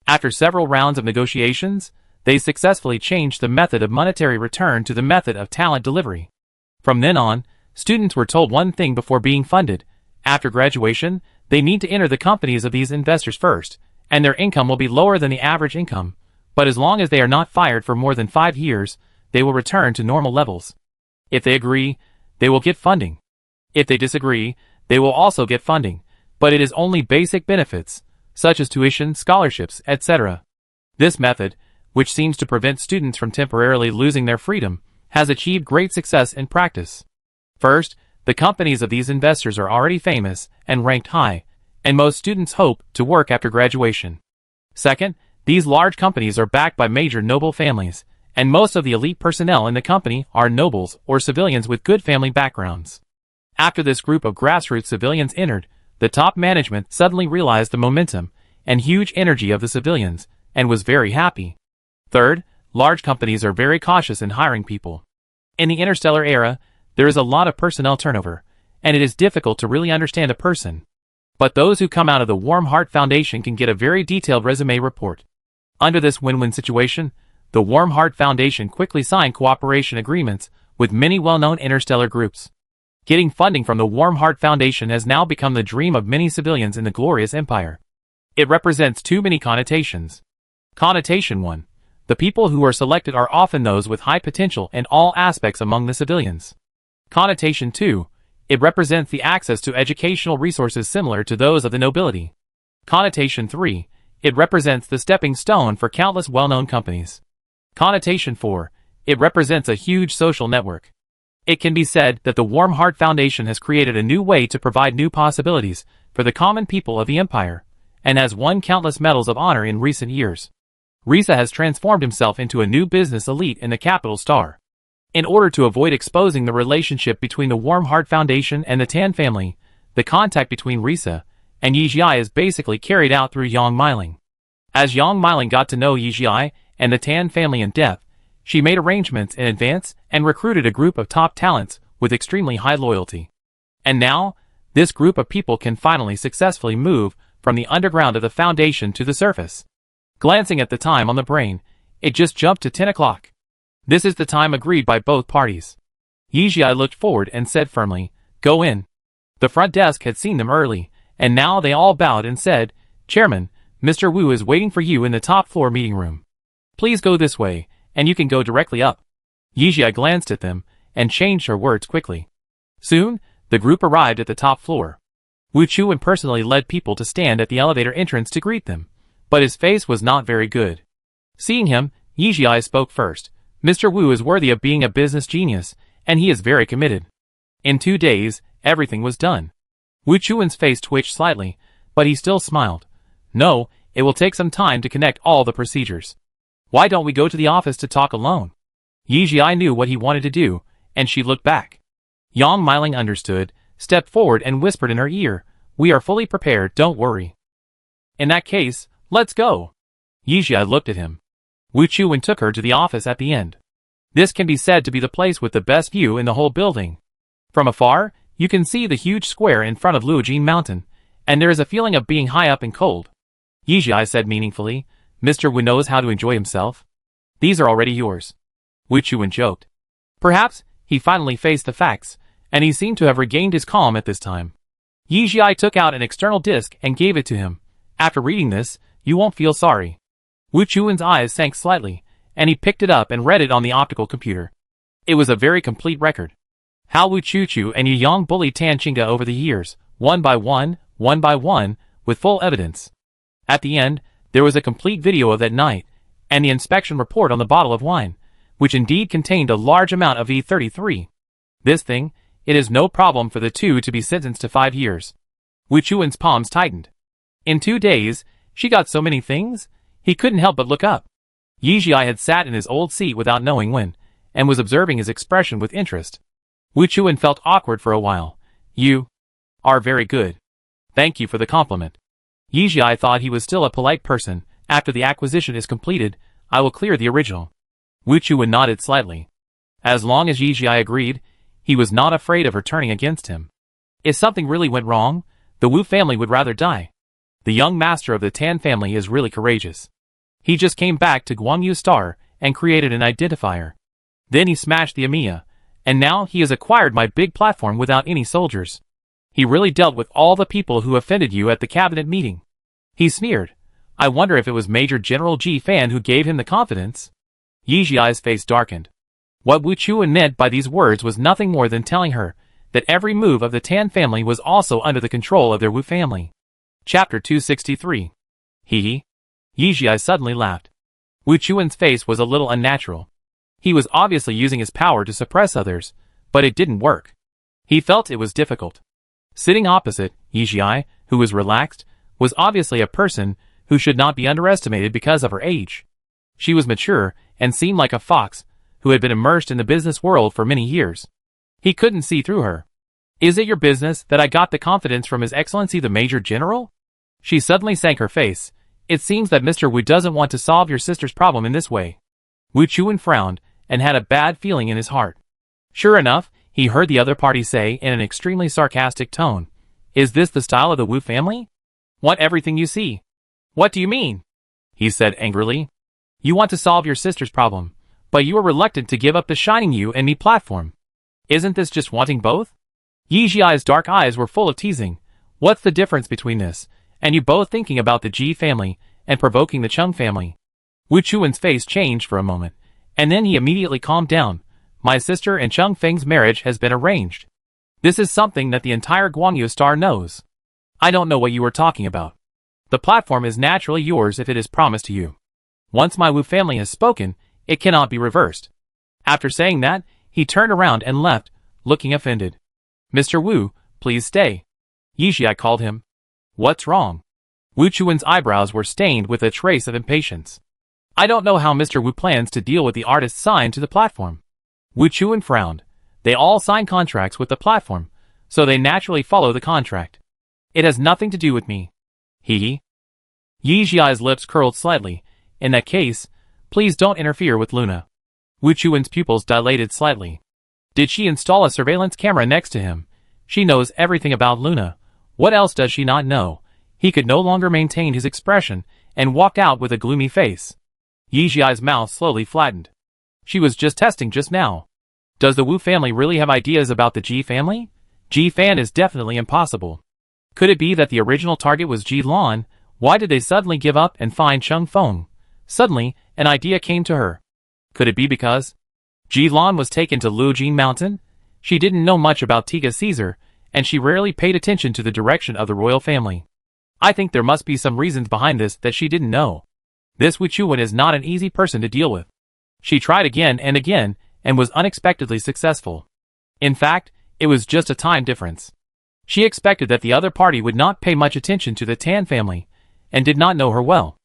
After several rounds of negotiations, they successfully changed the method of monetary return to the method of talent delivery. From then on, students were told one thing before being funded. After graduation, they need to enter the companies of these investors first, and their income will be lower than the average income, but as long as they are not fired for more than 5 years, they will return to normal levels. If they agree, they will get funding. If they disagree, they will also get funding, but it is only basic benefits, such as tuition, scholarships, etc. This method, which seems to prevent students from temporarily losing their freedom, has achieved great success in practice. First, the companies of these investors are already famous and ranked high, and most students hope to work after graduation. Second, these large companies are backed by major noble families, and most of the elite personnel in the company are nobles or civilians with good family backgrounds. After this group of grassroots civilians entered, the top management suddenly realized the momentum and huge energy of the civilians, and was very happy. Third, large companies are very cautious in hiring people. In the interstellar era, there is a lot of personnel turnover, and it is difficult to really understand a person. But those who come out of the Warm Heart Foundation can get a very detailed resume report. Under this win-win situation, the Warm Heart Foundation quickly signed cooperation agreements with many well-known interstellar groups. Getting funding from the Warm Heart Foundation has now become the dream of many civilians in the glorious empire. It represents too many connotations. Connotation 1. The people who are selected are often those with high potential in all aspects among the civilians. Connotation 2. It represents the access to educational resources similar to those of the nobility. Connotation 3. It represents the stepping stone for countless well-known companies. Connotation 4. It represents a huge social network. It can be said that the Warm Heart Foundation has created a new way to provide new possibilities for the common people of the empire, and has won countless medals of honor in recent years. Risa has transformed himself into a new business elite in the capital star. In order to avoid exposing the relationship between the Warm Heart Foundation and the Tan family, the contact between Risa and Yijia is basically carried out through Yang Miling. As Yang Miling got to know Yijia and the Tan family in depth, she made arrangements in advance and recruited a group of top talents with extremely high loyalty. And now, this group of people can finally successfully move from the underground of the foundation to the surface. Glancing at the time on the brain, it just jumped to 10 o'clock. This is the time agreed by both parties. Yijia looked forward and said firmly, "Go in." The front desk had seen them early, and now they all bowed and said, "Chairman, Mr. Wu is waiting for you in the top floor meeting room. Please go this way, and you can go directly up." Yijia glanced at them, and changed her words quickly. Soon, the group arrived at the top floor. Wu Chuan personally led people to stand at the elevator entrance to greet them, but his face was not very good. Seeing him, Yijia spoke first. "Mr. Wu is worthy of being a business genius, and he is very committed." In 2 days, everything was done. Wu Chuan's face twitched slightly, but he still smiled. "No, it will take some time to connect all the procedures. Why don't we go to the office to talk alone?" Yijia knew what he wanted to do, and she looked back. Yang Miling understood, stepped forward and whispered in her ear, "We are fully prepared, don't worry." "In that case, let's go." Yijia looked at him. Wu Chuan took her to the office at the end. This can be said to be the place with the best view in the whole building. From afar, you can see the huge square in front of Luojin Mountain, and there is a feeling of being high up and cold. Yijia said meaningfully, "Mr. Wu knows how to enjoy himself. These are already yours." Wu Chuan joked. Perhaps, he finally faced the facts, and he seemed to have regained his calm at this time. Yijia took out an external disc and gave it to him. "After reading this, you won't feel sorry." Wu Chuan's eyes sank slightly, and he picked it up and read it on the optical computer. It was a very complete record. How Wu Chuchu and Yu Yang bullied Tan Chinga over the years, one by one, with full evidence. At the end, there was a complete video of that night, and the inspection report on the bottle of wine, which indeed contained a large amount of E33. This thing, it is no problem for the two to be sentenced to 5 years. Wu Chuan's palms tightened. In 2 days, she got so many things, he couldn't help but look up. Yijia had sat in his old seat without knowing when, and was observing his expression with interest. Wu Chuan felt awkward for a while. "You are very good. Thank you for the compliment." Yijia thought he was still a polite person. "After the acquisition is completed, I will clear the original." Wu Chuan nodded slightly. As long as Yijia agreed, he was not afraid of her turning against him. If something really went wrong, the Wu family would rather die. The young master of the Tan family is really courageous. He just came back to Guangyu Star and created an identifier. Then he smashed the Amiya, and now he has acquired my big platform without any soldiers. He really dealt with all the people who offended you at the cabinet meeting. He sneered. I wonder if it was Major General Ji Fan who gave him the confidence? Yi Jiai's face darkened. What Wu Chuan meant by these words was nothing more than telling her that every move of the Tan family was also under the control of their Wu family. Chapter 263. Hee. Yi Jiai suddenly laughed. Wu Chuan's face was a little unnatural. He was obviously using his power to suppress others, but it didn't work. He felt it was difficult. Sitting opposite, Yi Jiai, who was relaxed, was obviously a person who should not be underestimated because of her age. She was mature and seemed like a fox who had been immersed in the business world for many years. He couldn't see through her. Is it your business that I got the confidence from His Excellency the Major General? She suddenly sank her face. It seems that Mr. Wu doesn't want to solve your sister's problem in this way. Wu Chuan frowned and had a bad feeling in his heart. Sure enough, he heard the other party say in an extremely sarcastic tone, "Is this the style of the Wu family? Want everything you see." "What do you mean?" he said angrily. "You want to solve your sister's problem, but you are reluctant to give up the Shining You and Me platform. Isn't this just wanting both?" Yi Jiai's dark eyes were full of teasing. What's the difference between this, and you both thinking about the Ji family and provoking the Chung family? Wu Chuan's face changed for a moment, and then he immediately calmed down. My sister and Chung Feng's marriage has been arranged. This is something that the entire Guangyu Star knows. I don't know what you are talking about. The platform is naturally yours if it is promised to you. Once my Wu family has spoken, it cannot be reversed. After saying that, he turned around and left, looking offended. Mr. Wu, please stay. Yi Jiai called him. What's wrong? Wu Chuan's eyebrows were stained with a trace of impatience. I don't know how Mr. Wu plans to deal with the artists signed to the platform. Wu Chuan frowned. They all sign contracts with the platform, so they naturally follow the contract. It has nothing to do with me. Hee. Yi Jiai's lips curled slightly. In that case, please don't interfere with Luna. Wu Chuan's pupils dilated slightly. Did she install a surveillance camera next to him? She knows everything about Luna. What else does she not know? He could no longer maintain his expression and walked out with a gloomy face. Yi Jiai's mouth slowly flattened. She was just testing just now. Does the Wu family really have ideas about the Ji family? Ji Fan is definitely impossible. Could it be that the original target was Ji Lan? Why did they suddenly give up and find Chung Feng? Suddenly, an idea came to her. Could it be because Ji Lan was taken to Lujin Mountain? She didn't know much about Tiga Caesar, and she rarely paid attention to the direction of the royal family. I think there must be some reasons behind this that she didn't know. This Wu Chuan is not an easy person to deal with. She tried again and was unexpectedly successful. In fact, it was just a time difference. She expected that the other party would not pay much attention to the Tan family, and did not know her well.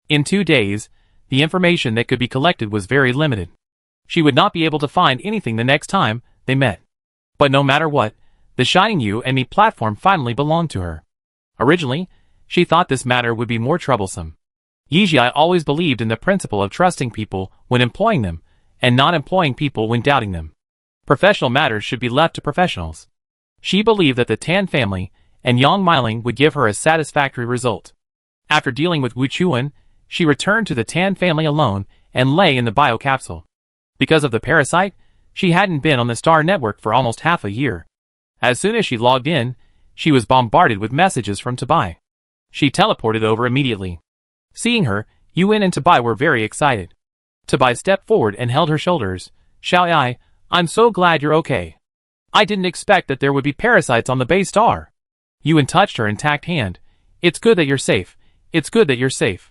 In 2 days, the information that could be collected was very limited. She would not be able to find anything the next time they met. But no matter what, the Shining You and Me platform finally belonged to her. Originally, she thought this matter would be more troublesome. Yi Jiai always believed in the principle of trusting people when employing them, and not employing people when doubting them. Professional matters should be left to professionals. She believed that the Tan family and Yang Miling would give her a satisfactory result. After dealing with Wu Chuan, she returned to the Tan family alone and lay in the biocapsule. Because of the parasite, she hadn't been on the Star Network for almost half a year. As soon as she logged in, she was bombarded with messages from Tabai. She teleported over immediately. Seeing her, Yuan and Tabai were very excited. Tabai stepped forward and held her shoulders. Xiaoyai, I'm so glad you're okay. I didn't expect that there would be parasites on the base star. Yuan touched her intact hand. It's good that you're safe. It's good that you're safe.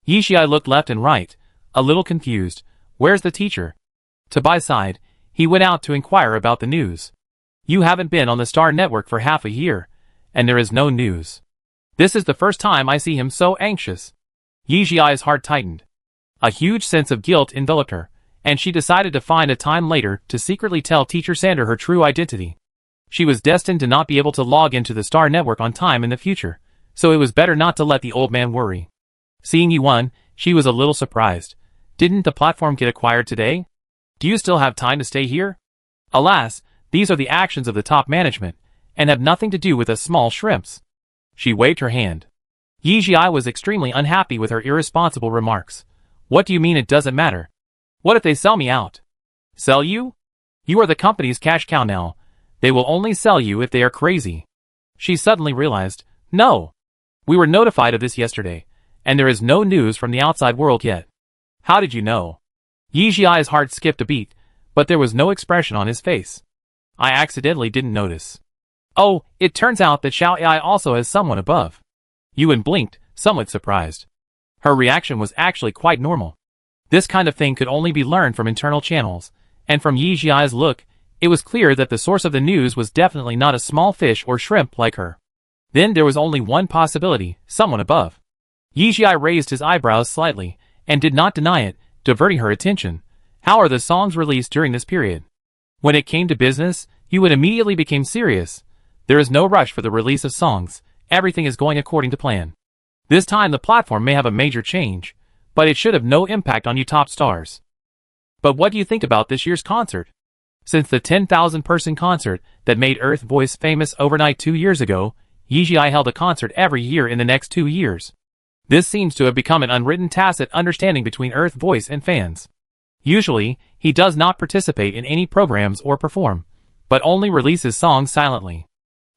Yi Jiai looked left and right, a little confused. Where's the teacher? Tabai sighed. He went out to inquire about the news. You haven't been on the Star Network for half a year, and there is no news. This is the first time I see him so anxious. Yi Jiai's heart tightened. A huge sense of guilt enveloped her, and she decided to find a time later to secretly tell Teacher Sander her true identity. She was destined to not be able to log into the Star Network on time in the future, so it was better not to let the old man worry. Seeing Yuan, she was a little surprised. Didn't the platform get acquired today? Do you still have time to stay here? Alas, these are the actions of the top management, and have nothing to do with us small shrimps. She waved her hand. Yi Jiai was extremely unhappy with her irresponsible remarks. What do you mean it doesn't matter? What if they sell me out? Sell you? You are the company's cash cow now. They will only sell you if they are crazy. She suddenly realized, no. We were notified of this yesterday, and there is no news from the outside world yet. How did you know? Yi Jiai's heart skipped a beat, but there was no expression on his face. I accidentally didn't notice. Oh, it turns out that Xiao Ai also has someone above. Yuan blinked, somewhat surprised. Her reaction was actually quite normal. This kind of thing could only be learned from internal channels, and from Yi Jiai's look, it was clear that the source of the news was definitely not a small fish or shrimp like her. Then there was only one possibility, someone above. Yi Jia raised his eyebrows slightly, and did not deny it, diverting her attention. How are the songs released during this period? When it came to business, Yuan immediately became serious. There is no rush for the release of songs, everything is going according to plan. This time the platform may have a major change, but it should have no impact on you top stars. But what do you think about this year's concert? Since the 10,000-person concert that made Earth Voice famous overnight 2 years ago, Yi Jiai held a concert every year in the next 2 years. This seems to have become an unwritten tacit understanding between Earth Voice and fans. Usually, he does not participate in any programs or perform, but only releases songs silently.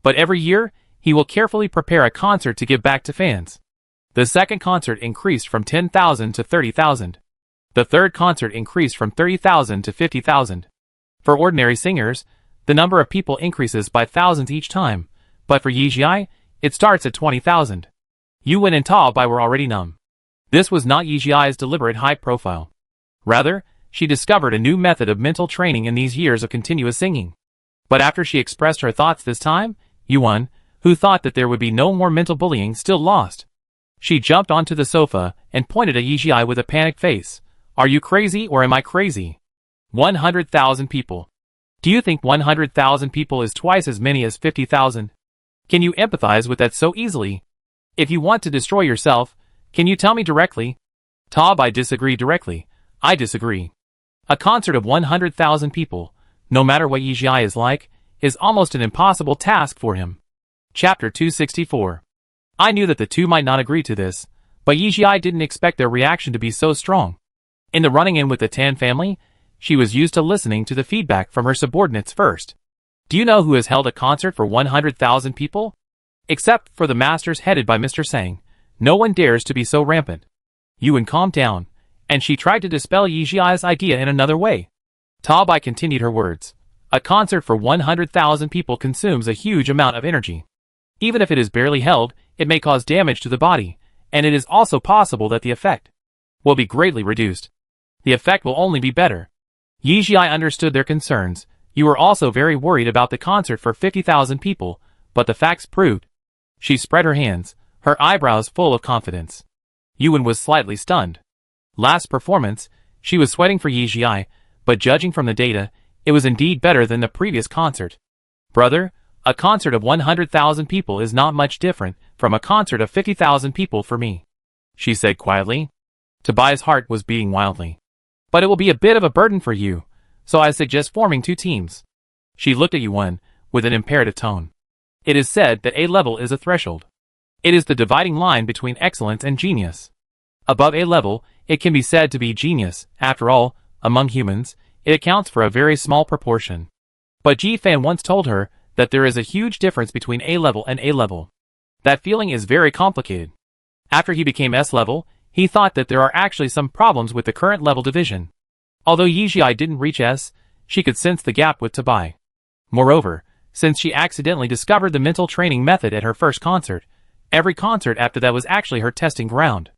But every year, he will carefully prepare a concert to give back to fans. The second concert increased from 10,000 to 30,000. The third concert increased from 30,000 to 50,000. For ordinary singers, the number of people increases by thousands each time, but for Yi Jiai, it starts at 20,000. Yuan and Ta Bai were already numb. This was not Yi Jiai's deliberate high profile. Rather, she discovered a new method of mental training in these years of continuous singing. But after she expressed her thoughts this time, Yuan, who thought that there would be no more mental bullying, still lost. She jumped onto the sofa and pointed at Yi Jiai with a panicked face. Are you crazy or am I crazy? 100,000 people. Do you think 100,000 people is twice as many as 50,000? Can you empathize with that so easily? If you want to destroy yourself, can you tell me directly? Ta Bai disagreed directly. I disagree. A concert of 100,000 people, no matter what Yi Jiai is like, is almost an impossible task for him. Chapter 264. I knew that the two might not agree to this, but Yi Jiai didn't expect their reaction to be so strong. In the running in with the Tan family, she was used to listening to the feedback from her subordinates first. Do you know who has held a concert for 100,000 people? Except for the masters headed by Mr. Sang, no one dares to be so rampant. Yuan calmed down, and she tried to dispel Yi Jiai's idea in another way. Ta Bai continued her words. A concert for 100,000 people consumes a huge amount of energy. Even if it is barely held, it may cause damage to the body, and it is also possible that the effect will be greatly reduced. The effect will only be better. Yi Jiai understood their concerns. You were also very worried about the concert for 50,000 people, but the facts proved. She spread her hands, her eyebrows full of confidence. Yuan was slightly stunned. Last performance, she was sweating for Yi Jiai, but judging from the data, it was indeed better than the previous concert. Brother, a concert of 100,000 people is not much different from a concert of 50,000 people for me, she said quietly. Tabai's heart was beating wildly. But it will be a bit of a burden for you, so I suggest forming 2 teams. She looked at Yuan with an imperative tone. It is said that A level is a threshold. It is the dividing line between excellence and genius. Above A level, it can be said to be genius. After all, among humans, it accounts for a very small proportion. But Ji Fan once told her that there is a huge difference between A level and A level. That feeling is very complicated. After he became S level, he thought that there are actually some problems with the current level division. Although Yi Jiai didn't reach S, she could sense the gap with Tabai. Moreover, since she accidentally discovered the mental training method at her first concert, every concert after that was actually her testing ground.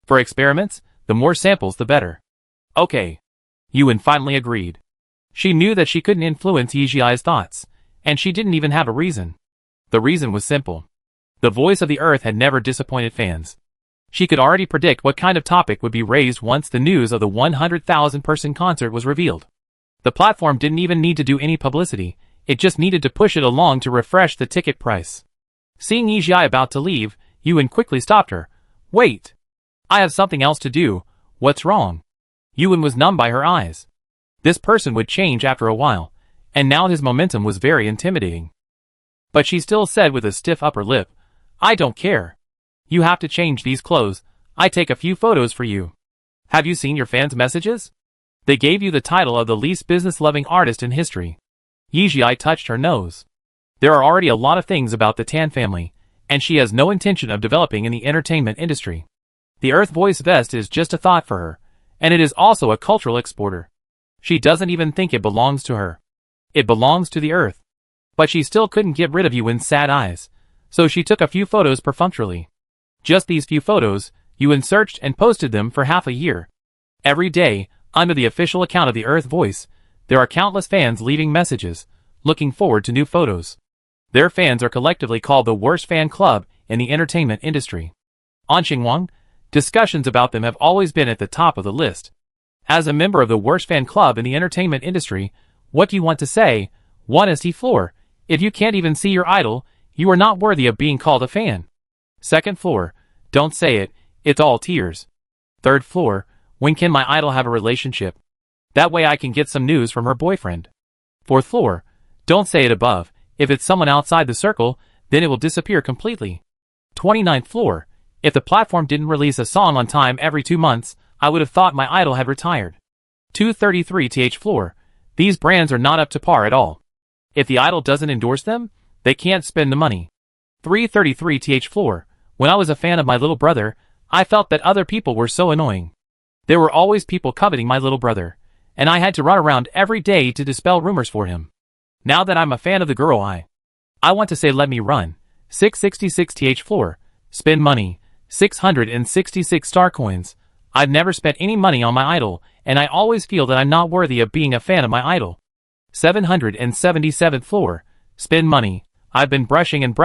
For experiments, the more samples the better. Okay. Yuan finally agreed. She knew that she couldn't influence Yi Jiai's thoughts, and she didn't even have a reason. The reason was simple. The voice of the earth had never disappointed fans. She could already predict what kind of topic would be raised once the news of the 100,000-person concert was revealed. The platform didn't even need to do any publicity, it just needed to push it along to refresh the ticket price. Seeing Yi Jiai about to leave, Yuan quickly stopped her. Wait! I have something else to do. What's wrong? Yuan was numbed by her eyes. This person would change after a while, and now his momentum was very intimidating. But she still said with a stiff upper lip, I don't care. You have to change these clothes. I take a few photos for you. Have you seen your fans' messages? They gave you the title of the least business-loving artist in history. Yi Jiai touched her nose. There are already a lot of things about the Tan family, and she has no intention of developing in the entertainment industry. The Earth Voice vest is just a thought for her, and it is also a cultural exporter. She doesn't even think it belongs to her. It belongs to the Earth. But she still couldn't get rid of Yuen's sad eyes, so she took a few photos perfunctorily. Just these few photos, Yuen searched and posted them for half a year. Every day, under the official account of the Earth Voice, there are countless fans leaving messages, looking forward to new photos. Their fans are collectively called the worst fan club in the entertainment industry. On Xinguang, discussions about them have always been at the top of the list. As a member of the worst fan club in the entertainment industry, what do you want to say? 1 St. floor. If you can't even see your idol, you are not worthy of being called a fan. 2nd floor. Don't say it, it's all tears. 3rd floor. When can my idol have a relationship? That way I can get some news from her boyfriend. 4th floor. Don't say it above, if it's someone outside the circle, then it will disappear completely. 29th floor. If the platform didn't release a song on time every 2 months, I would have thought my idol had retired. 233th floor. These brands are not up to par at all. If the idol doesn't endorse them, they can't spend the money. 333th floor. When I was a fan of my little brother, I felt that other people were so annoying. There were always people coveting my little brother, and I had to run around every day to dispel rumors for him. Now that I'm a fan of the girl I want to say let me run. 666th floor. Spend money. 666 star coins. I've never spent any money on my idol, and I always feel that I'm not worthy of being a fan of my idol. 777th floor. Spend money. I've been brushing and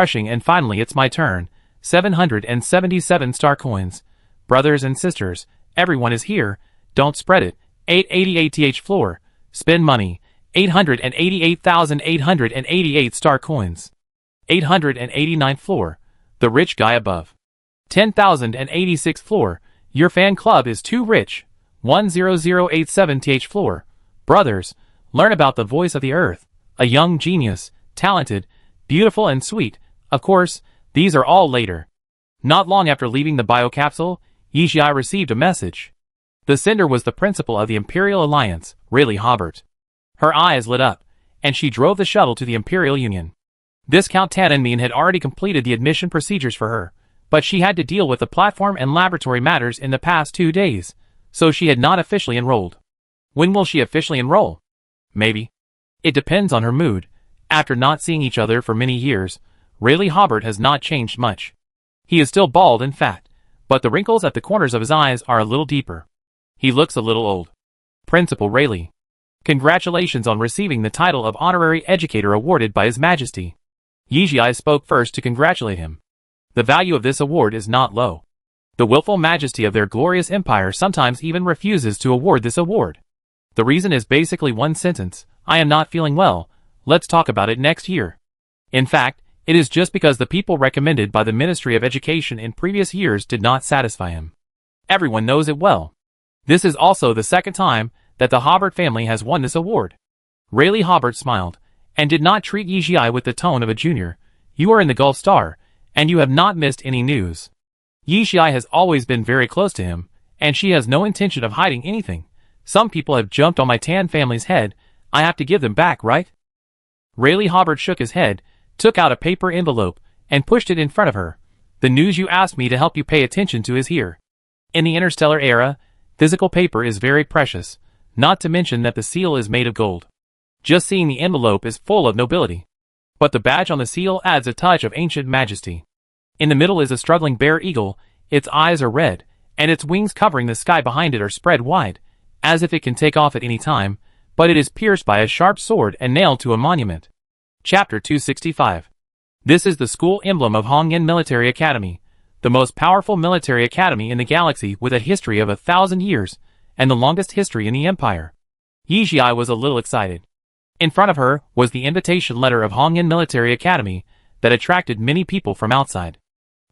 finally it's my turn. 777 star coins. Brothers and sisters, everyone is here. Don't spread it. 888th floor. Spend money. 888,888 star coins. 889th floor. The rich guy above. 10,086th floor. Your fan club is too rich. 10087th floor. Brothers, learn about the voice of the Earth. A young genius, talented, beautiful and sweet. Of course, these are all later. Not long after leaving the biocapsule, Yixi received a message. The sender was the principal of the Imperial Alliance, Rayleigh Hobart. Her eyes lit up, and she drove the shuttle to the Imperial Union. Viscount Tannenmean had already completed the admission procedures for her, but she had to deal with the platform and laboratory matters in the past 2 days, so she had not officially enrolled. When will she officially enroll? Maybe. It depends on her mood. After not seeing each other for many years, Rayleigh Hobart has not changed much. He is still bald and fat, but the wrinkles at the corners of his eyes are a little deeper. He looks a little old. Principal Rayleigh. Congratulations on receiving the title of Honorary Educator awarded by His Majesty. Yixi spoke first to congratulate him. The value of this award is not low. The willful majesty of their glorious empire sometimes even refuses to award this award. The reason is basically one sentence: I am not feeling well, let's talk about it next year. In fact, it is just because the people recommended by the Ministry of Education in previous years did not satisfy him. Everyone knows it well. This is also the second time that the Hobart family has won this award. Rayleigh Hobart smiled, and did not treat Yixi with the tone of a junior. You are in the Gulf Star, and you have not missed any news. Yixi has always been very close to him, and she has no intention of hiding anything. Some people have jumped on my Tan family's head, I have to give them back, right? Rayleigh Hobart shook his head, took out a paper envelope, and pushed it in front of her. The news you asked me to help you pay attention to is here. In the interstellar era, physical paper is very precious, not to mention that the seal is made of gold. Just seeing the envelope is full of nobility. But the badge on the seal adds a touch of ancient majesty. In the middle is a struggling bare eagle, its eyes are red, and its wings covering the sky behind it are spread wide, as if it can take off at any time, but it is pierced by a sharp sword and nailed to a monument. Chapter 265. This is the school emblem of Hongyan Military Academy, the most powerful military academy in the galaxy with a history of 1,000 years, and the longest history in the Empire. Yixi was a little excited. In front of her was the invitation letter of Hongyan Military Academy that attracted many people from outside.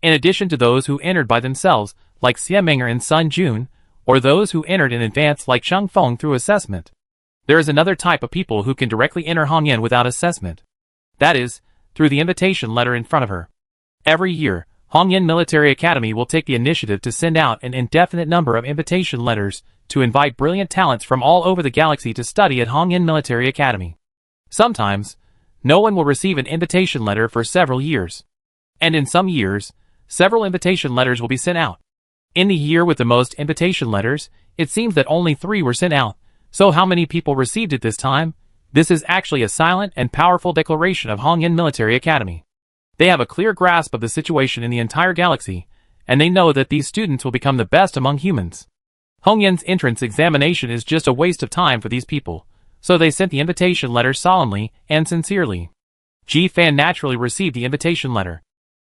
In addition to those who entered by themselves, like Xie Menger and Sun Jun, or those who entered in advance like Cheng Feng through assessment. There is another type of people who can directly enter Hongyan without assessment. That is, through the invitation letter in front of her. Every year, Hongyan Military Academy will take the initiative to send out an indefinite number of invitation letters to invite brilliant talents from all over the galaxy to study at Hongyan Military Academy. Sometimes, no one will receive an invitation letter for several years. And in some years, several invitation letters will be sent out. In the year with the most invitation letters, it seems that only 3 were sent out. So how many people received it this time? This is actually a silent and powerful declaration of Hongyan Military Academy. They have a clear grasp of the situation in the entire galaxy, and they know that these students will become the best among humans. Hongyan's entrance examination is just a waste of time for these people, so they sent the invitation letter solemnly and sincerely. Ji Fan naturally received the invitation letter.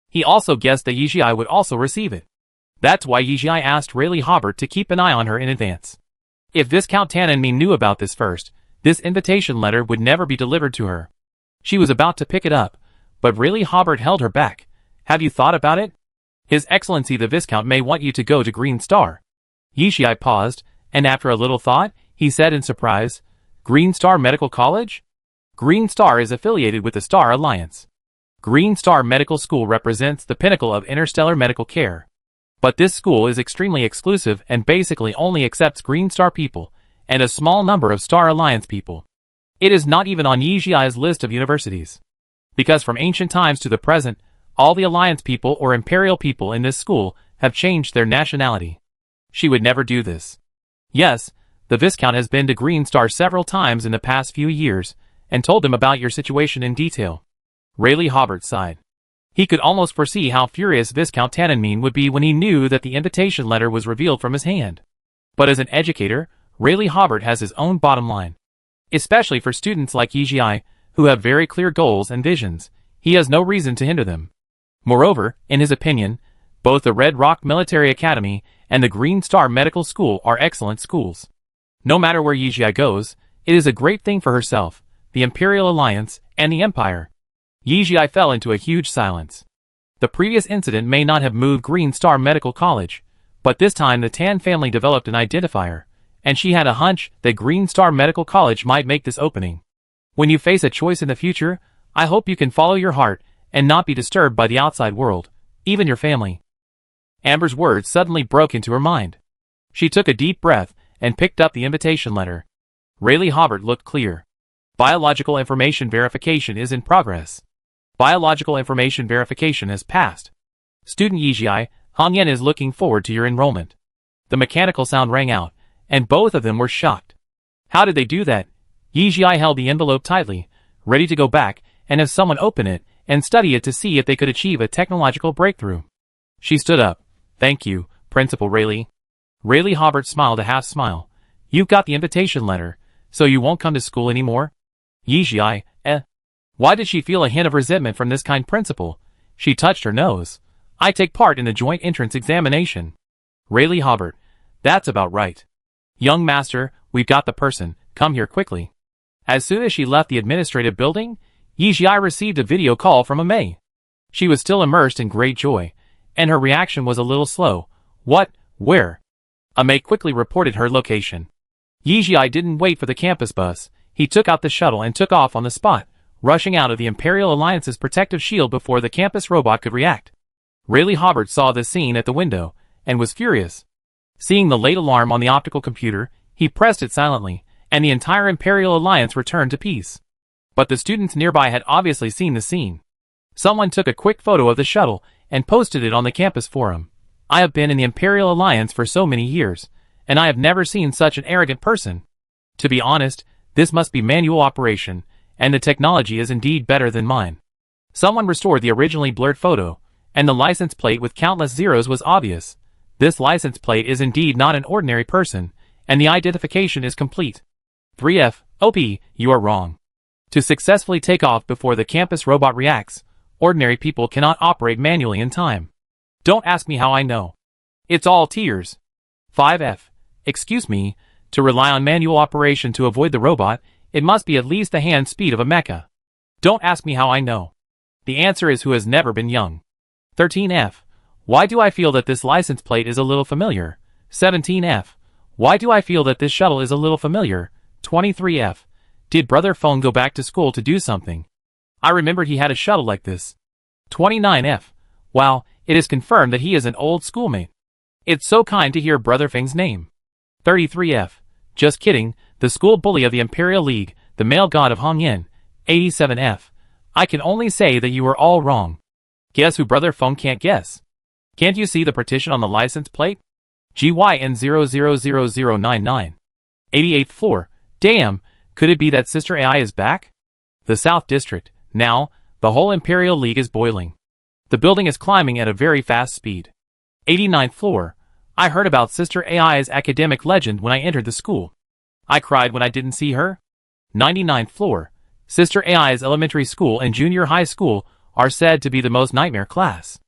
He also guessed that Yijia would also receive it. That's why Yijia asked Rayleigh Hobart to keep an eye on her in advance. If Viscount Tannenming knew about this first, this invitation letter would never be delivered to her. She was about to pick it up, but Rayleigh Hobart held her back. Have you thought about it? His Excellency the Viscount may want you to go to Green Star. Yijia paused, and after a little thought, he said in surprise, Green Star Medical College? Green Star is affiliated with the Star Alliance. Green Star Medical School represents the pinnacle of interstellar medical care. But this school is extremely exclusive and basically only accepts Green Star people, and a small number of Star Alliance people. It is not even on Yijia's list of universities. Because from ancient times to the present, all the Alliance people or Imperial people in this school have changed their nationality. She would never do this. Yes, the Viscount has been to Green Star several times in the past few years, and told them about your situation in detail. Rayleigh Hobart sighed. He could almost foresee how furious Viscount Tannenming would be when he knew that the invitation letter was revealed from his hand. But as an educator, Rayleigh Hobart has his own bottom line. Especially for students like Yijia, who have very clear goals and visions, he has no reason to hinder them. Moreover, in his opinion, both the Red Rock Military Academy and the Green Star Medical School are excellent schools. No matter where Yijia goes, it is a great thing for herself, the Imperial Alliance, and the Empire. Yijia fell into a huge silence. The previous incident may not have moved Green Star Medical College, but this time the Tan family developed an identifier, and she had a hunch that Green Star Medical College might make this opening. When you face a choice in the future, I hope you can follow your heart and not be disturbed by the outside world, even your family. Amber's words suddenly broke into her mind. She took a deep breath and picked up the invitation letter. Rayleigh Hobart looked clear. Biological information verification is in progress. Biological information verification has passed. Student Yijia, Hongyan is looking forward to your enrollment. The mechanical sound rang out, and both of them were shocked. How did they do that? Yijia held the envelope tightly, ready to go back and have someone open it and study it to see if they could achieve a technological breakthrough. She stood up. Thank you, Principal Rayleigh. Rayleigh Hobart smiled a half smile. You've got the invitation letter, so you won't come to school anymore? Yijia, Why did she feel a hint of resentment from this kind principal? She touched her nose. I take part in the joint entrance examination. Rayleigh Hobart. That's about right. Young master, we've got the person. Come here quickly. As soon as she left the administrative building, Yijia received a video call from Amei. She was still immersed in great joy, and her reaction was a little slow. What? Where? Amei quickly reported her location. Yijia didn't wait for the campus bus. He took out the shuttle and took off on the spot, rushing out of the Imperial Alliance's protective shield before the campus robot could react. Rayleigh Hobart saw this scene at the window, and was furious. Seeing the late alarm on the optical computer, he pressed it silently, and the entire Imperial Alliance returned to peace. But the students nearby had obviously seen the scene. Someone took a quick photo of the shuttle and posted it on the campus forum. I have been in the Imperial Alliance for so many years, and I have never seen such an arrogant person. To be honest, this must be manual operation, and the technology is indeed better than mine. Someone restored the originally blurred photo, and the license plate with countless zeros was obvious. This license plate is indeed not an ordinary person, and the identification is complete. 3F, OP, you are wrong. To successfully take off before the campus robot reacts, ordinary people cannot operate manually in time. Don't ask me how I know. It's all tears. 5F, excuse me, to rely on manual operation to avoid the robot, it must be at least the hand speed of a mecha. Don't ask me how I know. The answer is who has never been young. 13F, why do I feel that this license plate is a little familiar? 17F, why do I feel that this shuttle is a little familiar? 23F, did Brother Phone go back to school to do something? I remembered he had a shuttle like this. 29F, wow, it is confirmed that he is an old schoolmate. It's so kind to hear Brother Feng's name. 33F, just kidding, the school bully of the Imperial League, the male god of Hongyan. 87F, I can only say that you are all wrong. Guess who Brother Feng can't guess? Can't you see the partition on the license plate? GYN000099. 88th floor. Damn, could it be that Sister AI is back? The South District. Now, the whole Imperial League is boiling. The building is climbing at a very fast speed. 89th floor. I heard about Sister AI's academic legend when I entered the school. I cried when I didn't see her. 99th floor. Sister AI's elementary school and junior high school are said to be the most nightmare class.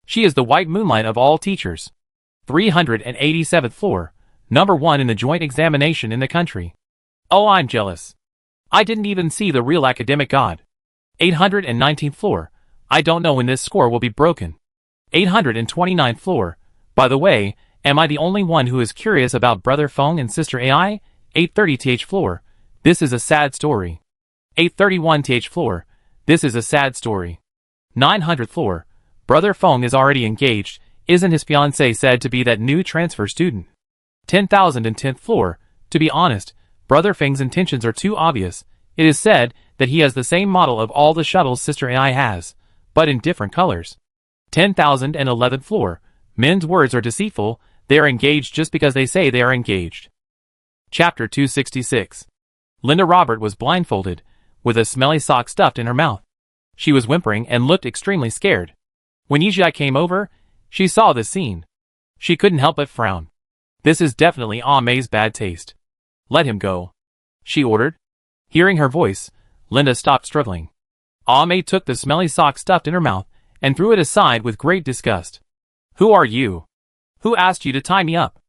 She is the white moonlight of all teachers. 387th floor. Number 1 in the joint examination in the country. Oh, I'm jealous. I didn't even see the real academic god. 819th floor. I don't know when this score will be broken. 829th floor. By the way, am I the only one who is curious about Brother Feng and Sister AI? 830th floor. This is a sad story. 831th floor. This is a sad story. 900th floor. Brother Feng is already engaged. Isn't his fiancée said to be that new transfer student? 10,010th floor. To be honest, Brother Feng's intentions are too obvious. It is said that he has the same model of all the shuttles Sister AI has, but in different colors. 10,011th floor. Men's words are deceitful. They are engaged just because they say they are engaged. Chapter 266. Linda Robert was blindfolded, with a smelly sock stuffed in her mouth. She was whimpering and looked extremely scared. When Yijia came over, she saw this scene. She couldn't help but frown. This is definitely Mei's bad taste. Let him go, she ordered. Hearing her voice, Linda stopped struggling. Mei took the smelly sock stuffed in her mouth and threw it aside with great disgust. Who are you? Who asked you to tie me up?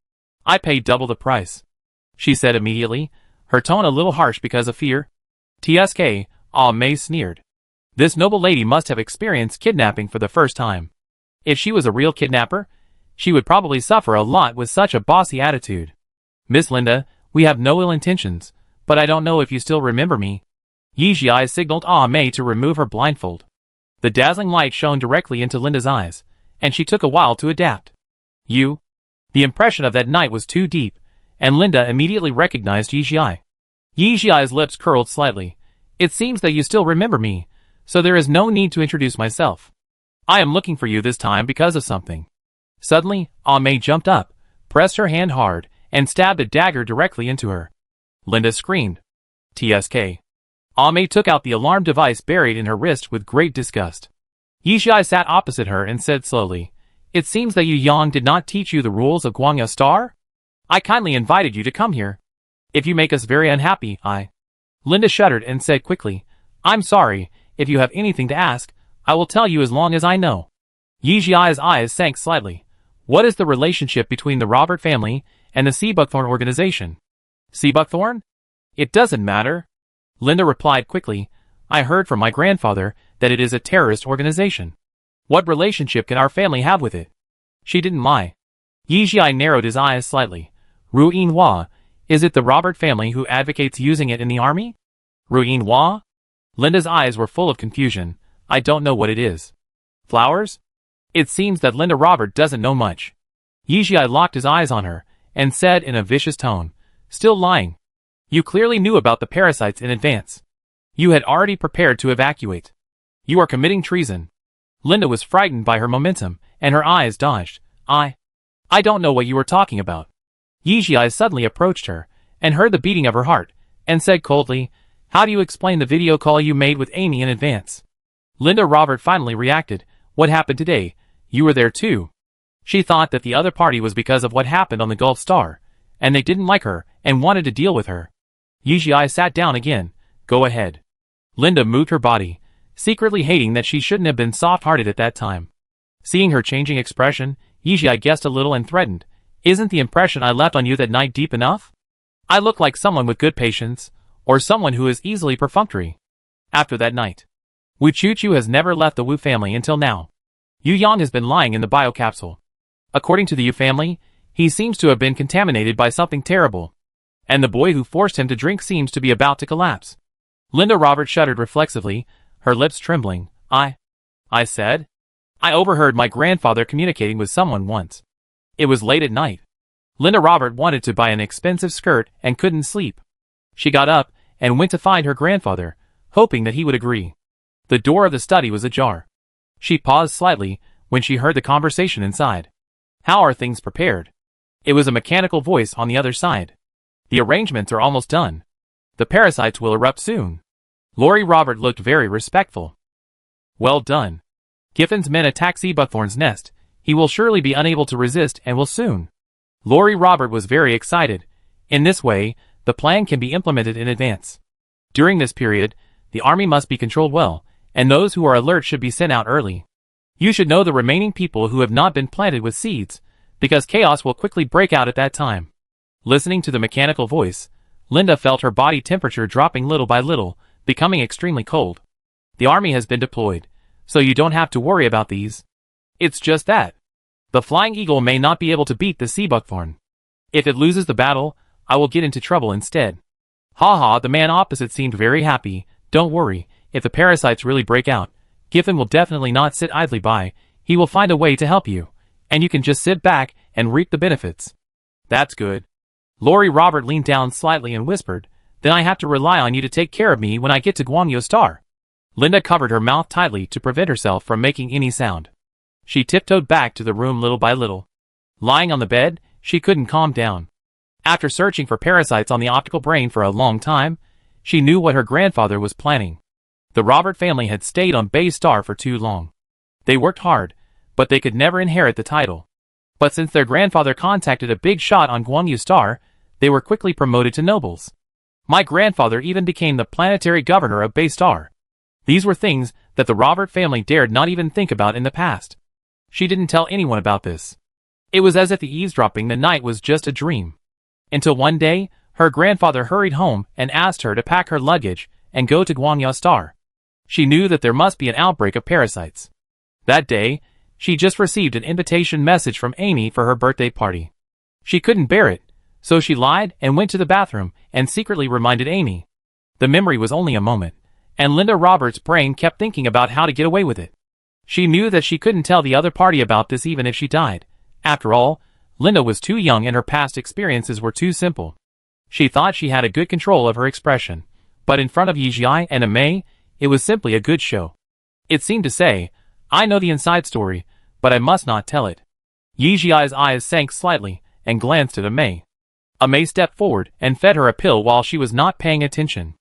I paid double the price, she said immediately, her tone a little harsh because of fear. TSK, Mei sneered. This noble lady must have experienced kidnapping for the first time. If she was a real kidnapper, she would probably suffer a lot with such a bossy attitude. Miss Linda, we have no ill intentions, but I don't know if you still remember me. Yijia signaled Mei to remove her blindfold. The dazzling light shone directly into Linda's eyes, and she took a while to adapt. You? The impression of that night was too deep, and Linda immediately recognized Yijia. Yijia's lips curled slightly. It seems that you still remember me, so there is no need to introduce myself. I am looking for you this time because of something. Suddenly, Mei jumped up, pressed her hand hard, and stabbed a dagger directly into her. Linda screamed. TSK. Mei took out the alarm device buried in her wrist with great disgust. Yijia sat opposite her and said slowly, It seems that Yu Yang did not teach you the rules of Guangya Star? I kindly invited you to come here. If you make us very unhappy, Linda shuddered and said quickly, I'm sorry, if you have anything to ask, I will tell you as long as I know. Yijia's eyes sank slightly. What is the relationship between the Robert family and the Seabuckthorn organization? Seabuckthorn? It doesn't matter. Linda replied quickly, I heard from my grandfather that it is a terrorist organization. What relationship can our family have with it? She didn't lie. Yijia narrowed his eyes slightly. Ruin Hua, is it the Robert family who advocates using it in the army? Ruin Hua? Linda's eyes were full of confusion. I don't know what it is. Flowers? It seems that Linda Robert doesn't know much. Yijia locked his eyes on her, and said in a vicious tone, Still lying. You clearly knew about the parasites in advance. You had already prepared to evacuate. You are committing treason. Linda was frightened by her momentum, and her eyes dodged. I don't know what you were talking about. Yijia suddenly approached her, and heard the beating of her heart, and said coldly, How do you explain the video call you made with Amy in advance? Linda Robert finally reacted, What happened today? You were there too. She thought that the other party was because of what happened on the Gulf Star, and they didn't like her, and wanted to deal with her. Yijia sat down again. Go ahead. Linda moved her body, secretly hating that she shouldn't have been soft-hearted at that time. Seeing her changing expression, Yijia guessed a little and threatened, Isn't the impression I left on you that night deep enough? I look like someone with good patience, or someone who is easily perfunctory. After that night, Wu Chuchu has never left the Wu family until now. Yu Yang has been lying in the biocapsule. According to the Yu family, he seems to have been contaminated by something terrible. And the boy who forced him to drink seems to be about to collapse. Linda Robert shuddered reflexively, her lips trembling. I said? I overheard my grandfather communicating with someone once. It was late at night. Linda Robert wanted to buy an expensive skirt and couldn't sleep. She got up and went to find her grandfather, hoping that he would agree. The door of the study was ajar. She paused slightly when she heard the conversation inside. How are things prepared? It was a mechanical voice on the other side. The arrangements are almost done. The parasites will erupt soon. Laurie Robert looked very respectful. Well done. Giffin's men attack Seabuckthorn's nest. He will surely be unable to resist and will soon. Laurie Robert was very excited. In this way, the plan can be implemented in advance. During this period, the army must be controlled well, and those who are alert should be sent out early. You should know the remaining people who have not been planted with seeds, because chaos will quickly break out at that time. Listening to the mechanical voice, Linda felt her body temperature dropping little by little, becoming extremely cold. The army has been deployed, so you don't have to worry about these. It's just that the Flying Eagle may not be able to beat the Seabuckthorn. If it loses the battle, I will get into trouble instead. Ha, the man opposite seemed very happy. Don't worry, if the parasites really break out, Giffen will definitely not sit idly by. He will find a way to help you, and you can just sit back and reap the benefits. That's good. Laurie Robert leaned down slightly and whispered, then I have to rely on you to take care of me when I get to Guanyu Star. Linda covered her mouth tightly to prevent herself from making any sound. She tiptoed back to the room little by little. Lying on the bed, she couldn't calm down. After searching for parasites on the optical brain for a long time, she knew what her grandfather was planning. The Robert family had stayed on Bay Star for too long. They worked hard, but they could never inherit the title. But since their grandfather contacted a big shot on Guanyu Star, they were quickly promoted to nobles. My grandfather even became the planetary governor of Bay Star. These were things that the Robert family dared not even think about in the past. She didn't tell anyone about this. It was as if the eavesdropping the night was just a dream. Until one day, her grandfather hurried home and asked her to pack her luggage and go to Guanyu Star. She knew that there must be an outbreak of parasites. That day, she just received an invitation message from Amy for her birthday party. She couldn't bear it, so she lied and went to the bathroom and secretly reminded Amy. The memory was only a moment, and Linda Roberts' brain kept thinking about how to get away with it. She knew that she couldn't tell the other party about this even if she died. After all, Linda was too young and her past experiences were too simple. She thought she had a good control of her expression, but in front of Yijia and Amei, it was simply a good show. It seemed to say, I know the inside story, but I must not tell it. Yijia's eyes sank slightly and glanced at Amei. Amei stepped forward and fed her a pill while she was not paying attention.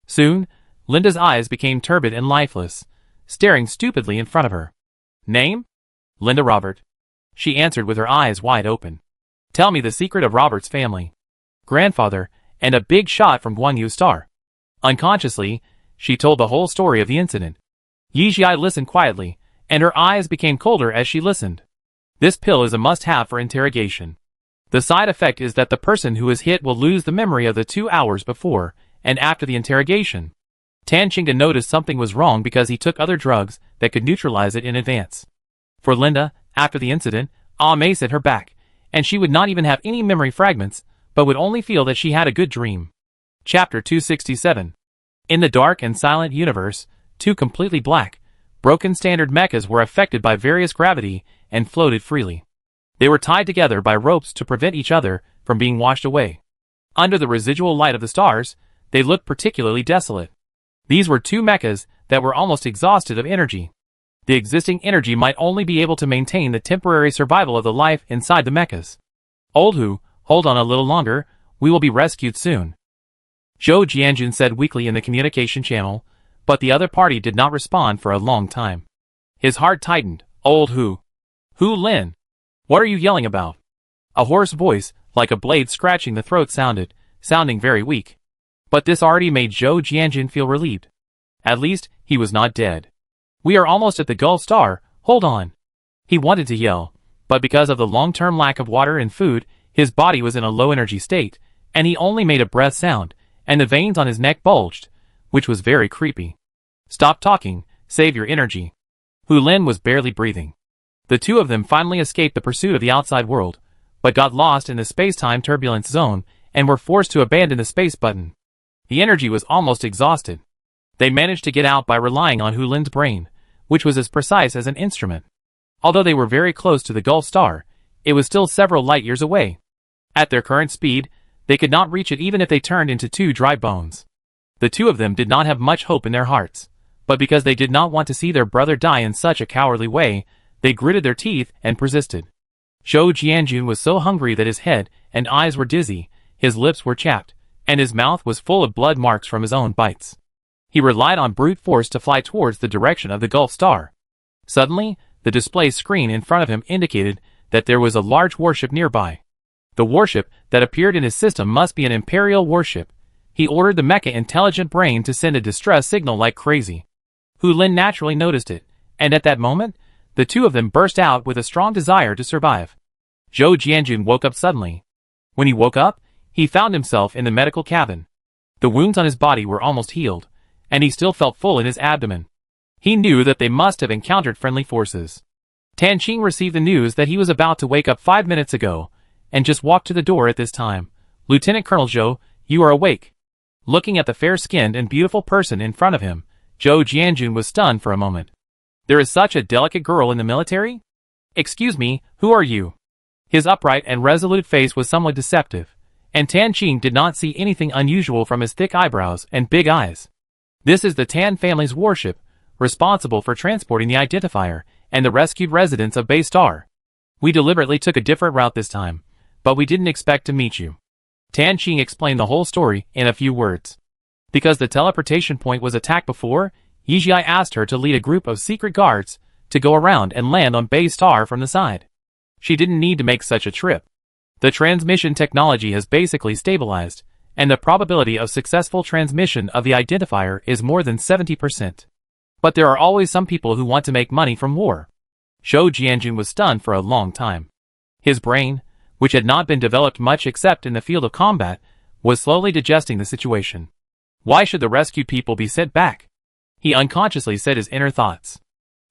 Soon, Linda's eyes became turbid and lifeless, staring stupidly in front of her. Name? Linda Robert. She answered with her eyes wide open. Tell me the secret of Robert's family. Grandfather, and a big shot from Guanyu Star. Unconsciously, she told the whole story of the incident. Yijia listened quietly, and her eyes became colder as she listened. This pill is a must-have for interrogation. The side effect is that the person who is hit will lose the memory of the 2 hours before and after the interrogation. Tan Chinga noticed something was wrong because he took other drugs that could neutralize it in advance. For Linda, after the incident, Amei set her back, and she would not even have any memory fragments, but would only feel that she had a good dream. Chapter 267. In the dark and silent universe, two completely black, broken standard mechas were affected by various gravity and floated freely. They were tied together by ropes to prevent each other from being washed away. Under the residual light of the stars, they looked particularly desolate. These were two mechas that were almost exhausted of energy. The existing energy might only be able to maintain the temporary survival of the life inside the mechas. Old Hu, hold on a little longer, we will be rescued soon. Zhou Jianjun said weakly in the communication channel, but the other party did not respond for a long time. His heart tightened. Old Hu. Hu Lin. What are you yelling about? A hoarse voice, like a blade scratching the throat sounding very weak. But this already made Zhou Jianjun feel relieved. At least, he was not dead. We are almost at the Gulf Star, hold on. He wanted to yell, but because of the long-term lack of water and food, his body was in a low-energy state, and he only made a breath sound, and the veins on his neck bulged, which was very creepy. Stop talking, save your energy. Hu Lin was barely breathing. The two of them finally escaped the pursuit of the outside world, but got lost in the space-time turbulence zone and were forced to abandon the space button. The energy was almost exhausted. They managed to get out by relying on Hu Lin's brain, which was as precise as an instrument. Although they were very close to the Gulf Star, it was still several light years away. At their current speed, they could not reach it even if they turned into two dry bones. The two of them did not have much hope in their hearts, but because they did not want to see their brother die in such a cowardly way, they gritted their teeth and persisted. Zhou Jianjun was so hungry that his head and eyes were dizzy, his lips were chapped, and his mouth was full of blood marks from his own bites. He relied on brute force to fly towards the direction of the Gulf Star. Suddenly, the display screen in front of him indicated that there was a large warship nearby. The warship that appeared in his system must be an Imperial warship. He ordered the mecha intelligent brain to send a distress signal like crazy. Hu Lin naturally noticed it, and at that moment, the two of them burst out with a strong desire to survive. Zhou Jianjun woke up suddenly. When he woke up, he found himself in the medical cabin. The wounds on his body were almost healed, and he still felt full in his abdomen. He knew that they must have encountered friendly forces. Tan Qing received the news that he was about to wake up 5 minutes ago, and just walked to the door at this time. Lieutenant Colonel Zhou, you are awake. Looking at the fair-skinned and beautiful person in front of him, Zhou Jianjun was stunned for a moment. There is such a delicate girl in the military? Excuse me, who are you? His upright and resolute face was somewhat deceptive, and Tan Qing did not see anything unusual from his thick eyebrows and big eyes. This is the Tan family's warship, responsible for transporting the identifier and the rescued residents of Bay Star. We deliberately took a different route this time, but we didn't expect to meet you. Tan Qing explained the whole story in a few words. Because the teleportation point was attacked before, Yijia asked her to lead a group of secret guards to go around and land on Bay Star from the side. She didn't need to make such a trip. The transmission technology has basically stabilized, and the probability of successful transmission of the identifier is more than 70%. But there are always some people who want to make money from war. Zhou Jianjun was stunned for a long time. His brain, which had not been developed much except in the field of combat, was slowly digesting the situation. Why should the rescued people be sent back? He unconsciously said his inner thoughts.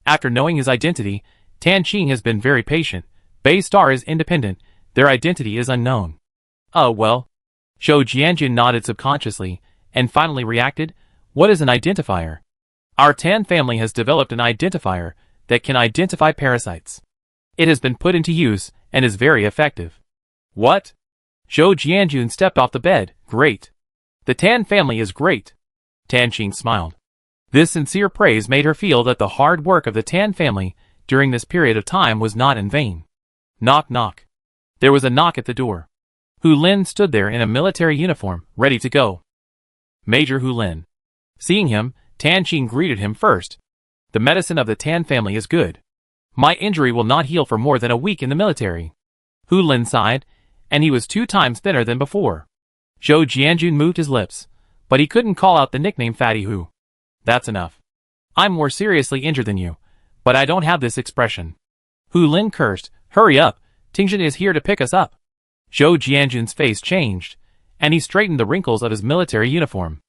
After knowing his identity, Tan Qing has been very patient. Bay Star is independent, their identity is unknown. Oh well. Zhou Jianjun nodded subconsciously, and finally reacted, what is an identifier? Our Tan family has developed an identifier that can identify parasites. It has been put into use, and is very effective. What? Zhou Jianjun stepped off the bed, great. The Tan family is great. Tan Qing smiled. This sincere praise made her feel that the hard work of the Tan family during this period of time was not in vain. Knock knock. There was a knock at the door. Hu Lin stood there in a military uniform, ready to go. Major Hu Lin. Seeing him, Tan Qing greeted him first. The medicine of the Tan family is good. My injury will not heal for more than a week in the military. Hu Lin sighed, and he was 2 times thinner than before. Zhou Jianjun moved his lips, but he couldn't call out the nickname Fatty Hu. That's enough. I'm more seriously injured than you, but I don't have this expression. Hu Lin cursed, hurry up, Tingzhen is here to pick us up. Zhou Jianjun's face changed, and he straightened the wrinkles of his military uniform.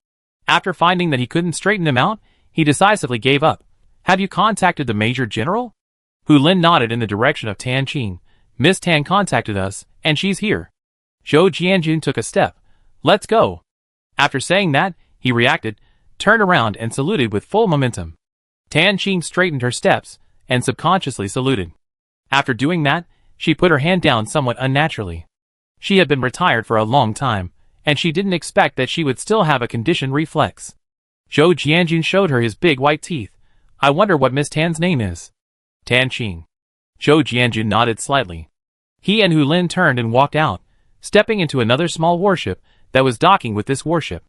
After finding that he couldn't straighten them out, he decisively gave up. Have you contacted the Major General? Hu Lin nodded in the direction of Tan Qing. Miss Tan contacted us, and she's here. Zhou Jianjun took a step. Let's go. After saying that, he reacted, turned around and saluted with full momentum. Tan Qing straightened her steps, and subconsciously saluted. After doing that, she put her hand down somewhat unnaturally. She had been retired for a long time, and she didn't expect that she would still have a conditioned reflex. Zhou Jianjun showed her his big white teeth. I wonder what Miss Tan's name is. Tan Qing. Zhou Jianjun nodded slightly. He and Hu Lin turned and walked out, stepping into another small warship that was docking with this warship.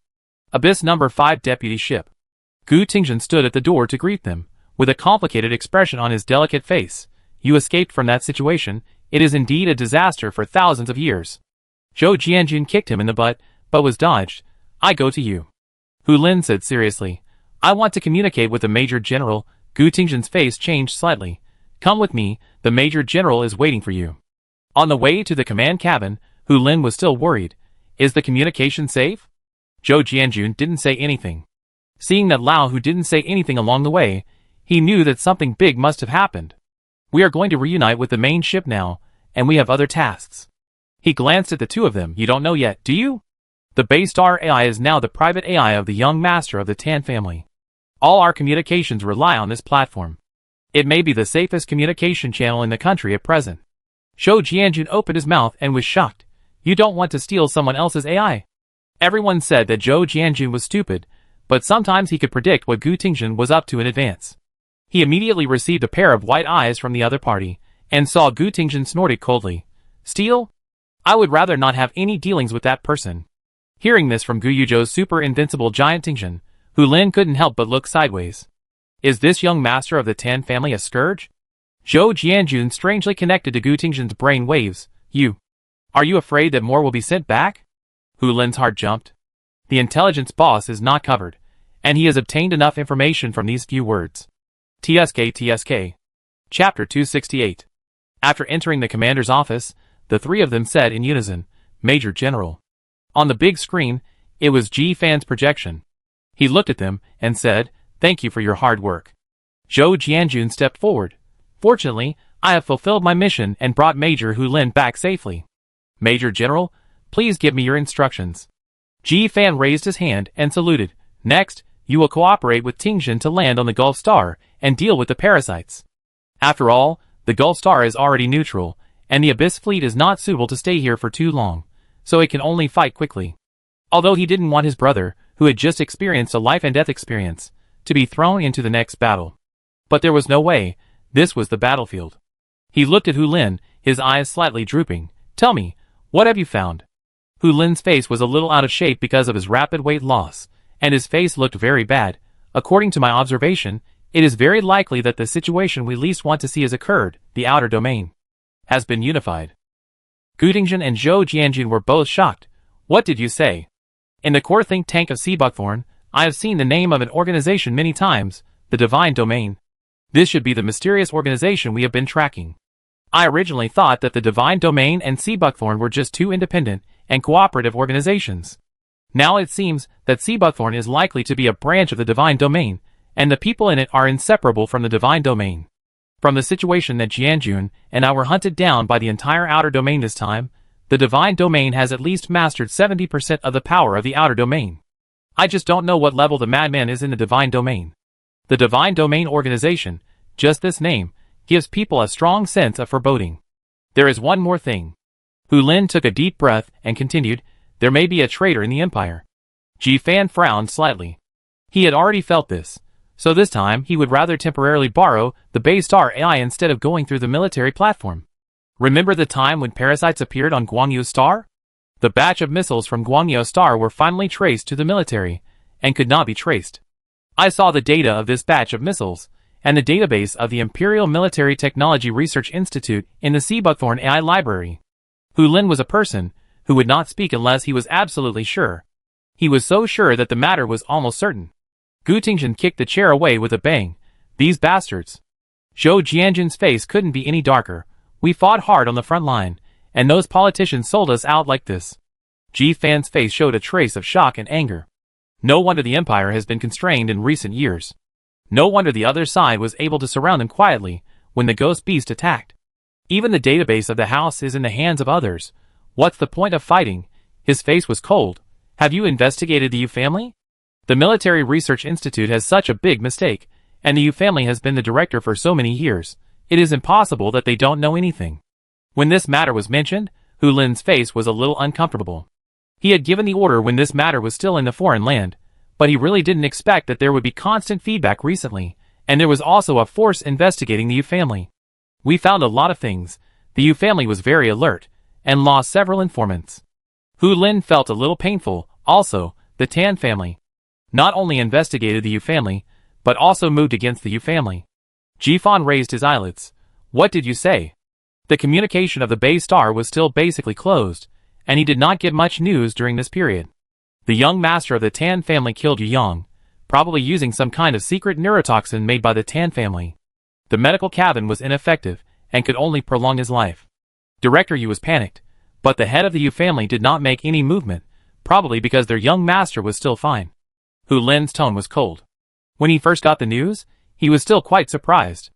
Abyss No. 5 deputy ship. Gu Tingzhen stood at the door to greet them, with a complicated expression on his delicate face. You escaped from that situation. It is indeed a disaster for thousands of years. Zhou Jianjun kicked him in the butt, but was dodged. I go to you. Hu Lin said seriously. I want to communicate with the Major General. Gu Tingzhen's face changed slightly. Come with me, the Major General is waiting for you. On the way to the command cabin, Hu Lin was still worried. Is the communication safe? Zhou Jianjun didn't say anything. Seeing that Lao Hu didn't say anything along the way, he knew that something big must have happened. We are going to reunite with the main ship now, and we have other tasks. He glanced at the two of them. You don't know yet, do you? The Bay Star AI is now the private AI of the young master of the Tan family. All our communications rely on this platform. It may be the safest communication channel in the country at present. Zhou Jianjun opened his mouth and was shocked. You don't want to steal someone else's AI? Everyone said that Zhou Jianjun was stupid, but sometimes he could predict what Gu Tingzhen was up to in advance. He immediately received a pair of white eyes from the other party, and saw Gu Tingjin snorted coldly. Steal? I would rather not have any dealings with that person. Hearing this from Gu Yuzhou's super invincible giant Tingjin, Hu Lin couldn't help but look sideways. Is this young master of the Tan family a scourge? Zhou Jianjun strangely connected to Gu Tingjin's brain waves. Are you afraid that more will be sent back? Hu Lin's heart jumped. The intelligence boss is not covered, and he has obtained enough information from these few words. TSK. Chapter 268. After entering the commander's office, the three of them said in unison, Major General. On the big screen, it was Ji Fan's projection. He looked at them and said, Thank you for your hard work. Zhou Jianjun stepped forward. Fortunately, I have fulfilled my mission and brought Major Hu Lin back safely. Major General, please give me your instructions. Ji Fan raised his hand and saluted. Next, you will cooperate with Tingjin to land on the Gulf Star and deal with the parasites. After all, the Gulf Star is already neutral, and the Abyss fleet is not suitable to stay here for too long, so it can only fight quickly. Although he didn't want his brother, who had just experienced a life-and-death experience, to be thrown into the next battle. But there was no way. This was the battlefield. He looked at Hu Lin, his eyes slightly drooping. Tell me, what have you found? Hu Lin's face was a little out of shape because of his rapid weight loss, and his face looked very bad. According to my observation, it is very likely that the situation we least want to see has occurred. The outer domain has been unified. Gu Tingjin and Zhou Jianjun were both shocked. What did you say? In the core think tank of Sea Buckthorn, I have seen the name of an organization many times, the Divine Domain. This should be the mysterious organization we have been tracking. I originally thought that the Divine Domain and Sea Buckthorn were just two independent and cooperative organizations. Now it seems that Sea Buckthorn is likely to be a branch of the Divine Domain, and the people in it are inseparable from the Divine Domain. From the situation that Jianjun and I were hunted down by the entire Outer Domain this time, the Divine Domain has at least mastered 70% of the power of the Outer Domain. I just don't know what level the madman is in the Divine Domain. The Divine Domain organization, just this name, gives people a strong sense of foreboding. There is one more thing. Hu Lin took a deep breath and continued, there may be a traitor in the Empire. Ji Fan frowned slightly. He had already felt this, so this time he would rather temporarily borrow the Baystar AI instead of going through the military platform. Remember the time when parasites appeared on Guangyu Star? The batch of missiles from Guangyu Star were finally traced to the military, and could not be traced. I saw the data of this batch of missiles, and the database of the Imperial Military Technology Research Institute in the Sea Buckthorn AI library. Hu Lin was a person who would not speak unless he was absolutely sure. He was so sure that the matter was almost certain. Gu Tingjin kicked the chair away with a bang. These bastards. Zhou Jianjun's face couldn't be any darker. We fought hard on the front line, and those politicians sold us out like this. Ji Fan's face showed a trace of shock and anger. No wonder the Empire has been constrained in recent years. No wonder the other side was able to surround them quietly when the ghost beast attacked. Even the database of the house is in the hands of others. What's the point of fighting? His face was cold. Have you investigated the Yu family? The Military Research Institute has such a big mistake, and the Yu family has been the director for so many years. It is impossible that they don't know anything. When this matter was mentioned, Hu Lin's face was a little uncomfortable. He had given the order when this matter was still in the foreign land, but he really didn't expect that there would be constant feedback recently, and there was also a force investigating the Yu family. We found a lot of things. The Yu family was very alert, and lost several informants. Hu Lin felt a little painful. Also, the Tan family not only investigated the Yu family, but also moved against the Yu family. Ji Fan raised his eyelids. What did you say? The communication of the Bay Star was still basically closed, and he did not get much news during this period. The young master of the Tan family killed Yu Yang, probably using some kind of secret neurotoxin made by the Tan family. The medical cabin was ineffective, and could only prolong his life. Director Yu was panicked, but the head of the Yu family did not make any movement, probably because their young master was still fine. Hu Lin's tone was cold. When he first got the news, he was still quite surprised.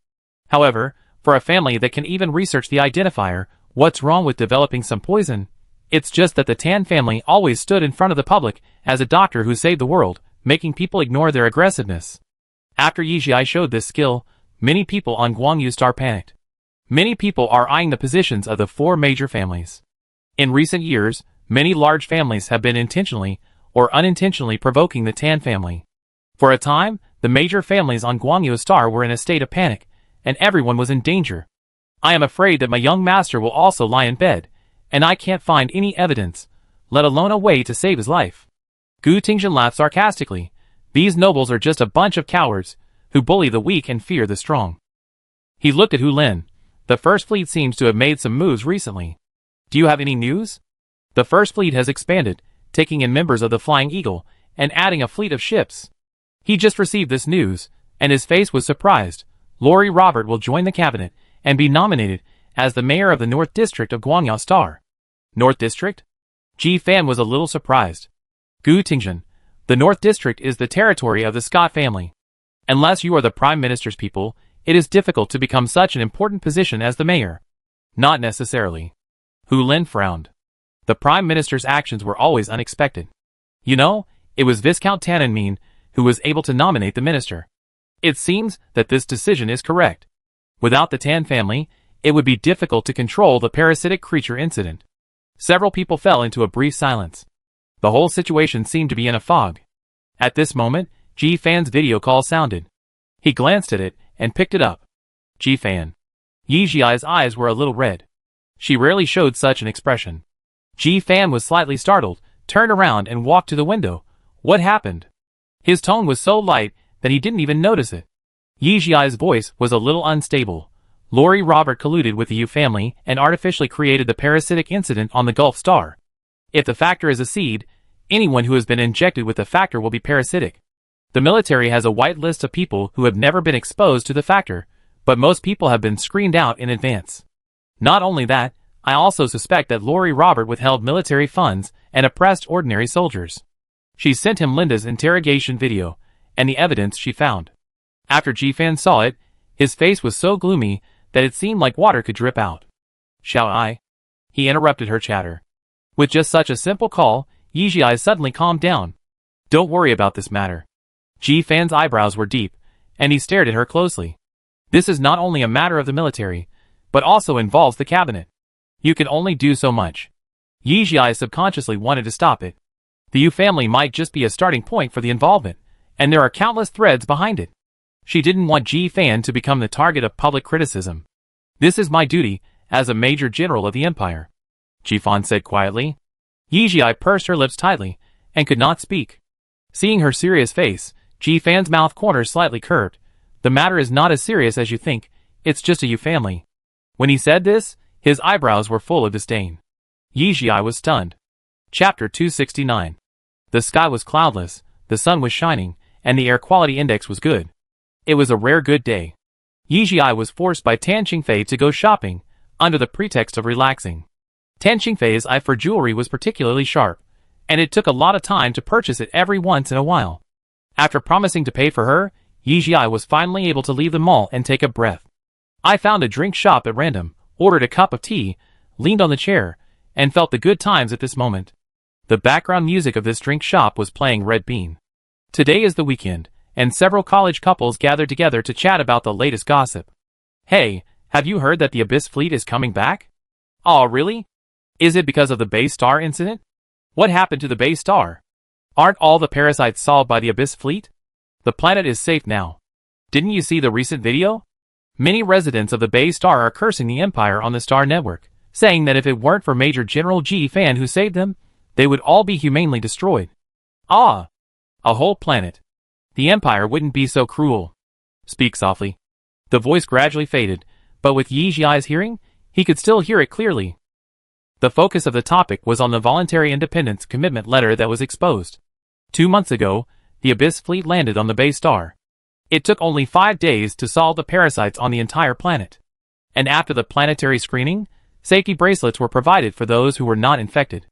However, for a family that can even research the identifier, what's wrong with developing some poison? It's just that the Tan family always stood in front of the public as a doctor who saved the world, making people ignore their aggressiveness. After Yizhi showed this skill, many people on Guangyu Star panicked. Many people are eyeing the positions of the four major families. In recent years, many large families have been intentionally or unintentionally provoking the Tan family. For a time, the major families on Guangyu Star were in a state of panic, and everyone was in danger. I am afraid that my young master will also lie in bed, and I can't find any evidence, let alone a way to save his life. Gu Tingzhen laughed sarcastically. These nobles are just a bunch of cowards, who bully the weak and fear the strong. He looked at Hu Lin. The First Fleet seems to have made some moves recently. Do you have any news? The First Fleet has expanded, taking in members of the Flying Eagle, and adding a fleet of ships. He just received this news, and his face was surprised. Lori Robert will join the cabinet, and be nominated as the mayor of the North District of Guangya Star. North District? Ji Fan was a little surprised. Gu Tingzhen, the North District is the territory of the Scott family. Unless you are the Prime Minister's people, it is difficult to become such an important position as the mayor. Not necessarily. Hu Lin frowned. The Prime Minister's actions were always unexpected. You know, it was Viscount Tannenmine who was able to nominate the minister. It seems that this decision is correct. Without the Tan family, it would be difficult to control the parasitic creature incident. Several people fell into a brief silence. The whole situation seemed to be in a fog. At this moment, Ji Fan's video call sounded. He glanced at it and picked it up. Ji Fan. Yi Jiai's eyes were a little red. She rarely showed such an expression. Ji Fan was slightly startled, turned around and walked to the window. What happened? His tone was so light that he didn't even notice it. Yi Jiai's voice was a little unstable. Lori Robert colluded with the Yu family and artificially created the parasitic incident on the Gulf Star. If the factor is a seed, anyone who has been injected with the factor will be parasitic. The military has a white list of people who have never been exposed to the factor, but most people have been screened out in advance. Not only that, I also suspect that Lori Robert withheld military funds and oppressed ordinary soldiers. She sent him Linda's interrogation video, and the evidence she found. After Ji Fan saw it, his face was so gloomy that it seemed like water could drip out. Shall I? He interrupted her chatter. With just such a simple call, Yi Jiai suddenly calmed down. Don't worry about this matter. Ji Fan's eyebrows were deep, and he stared at her closely. This is not only a matter of the military, but also involves the cabinet. You can only do so much. Yi Jiai subconsciously wanted to stop it. The Yu family might just be a starting point for the involvement, and there are countless threads behind it. She didn't want Ji Fan to become the target of public criticism. This is my duty, as a major general of the empire, Ji Fan said quietly. Yi Jiai pursed her lips tightly, and could not speak. Seeing her serious face, Ji Fan's mouth corners slightly curved. The matter is not as serious as you think, it's just a Yu family. When he said this, his eyebrows were full of disdain. Yi Jiai was stunned. Chapter 269. The sky was cloudless, the sun was shining, and the air quality index was good. It was a rare good day. Yi Jiai was forced by Tan Qingfei to go shopping, under the pretext of relaxing. Tan Qingfei's eye for jewelry was particularly sharp, and it took a lot of time to purchase it every once in a while. After promising to pay for her, Yi Jiai was finally able to leave the mall and take a breath. I found a drink shop at random, ordered a cup of tea, leaned on the chair, and felt the good times at this moment. The background music of this drink shop was playing Red Bean. Today is the weekend, and several college couples gathered together to chat about the latest gossip. Hey, have you heard that the Abyss Fleet is coming back? Aw, really? Is it because of the Bay Star incident? What happened to the Bay Star? Aren't all the parasites solved by the Abyss Fleet? The planet is safe now. Didn't you see the recent video? Many residents of the Bay Star are cursing the Empire on the Star Network, saying that if it weren't for Major General Ji Fan who saved them, they would all be humanely destroyed. Ah! A whole planet. The Empire wouldn't be so cruel. Speak softly. The voice gradually faded, but with Yi Jiai's hearing, he could still hear it clearly. The focus of the topic was on the voluntary independence commitment letter that was exposed. 2 months ago, the Abyss Fleet landed on the Bay Star. It took only 5 days to solve the parasites on the entire planet. And after the planetary screening, safety bracelets were provided for those who were not infected.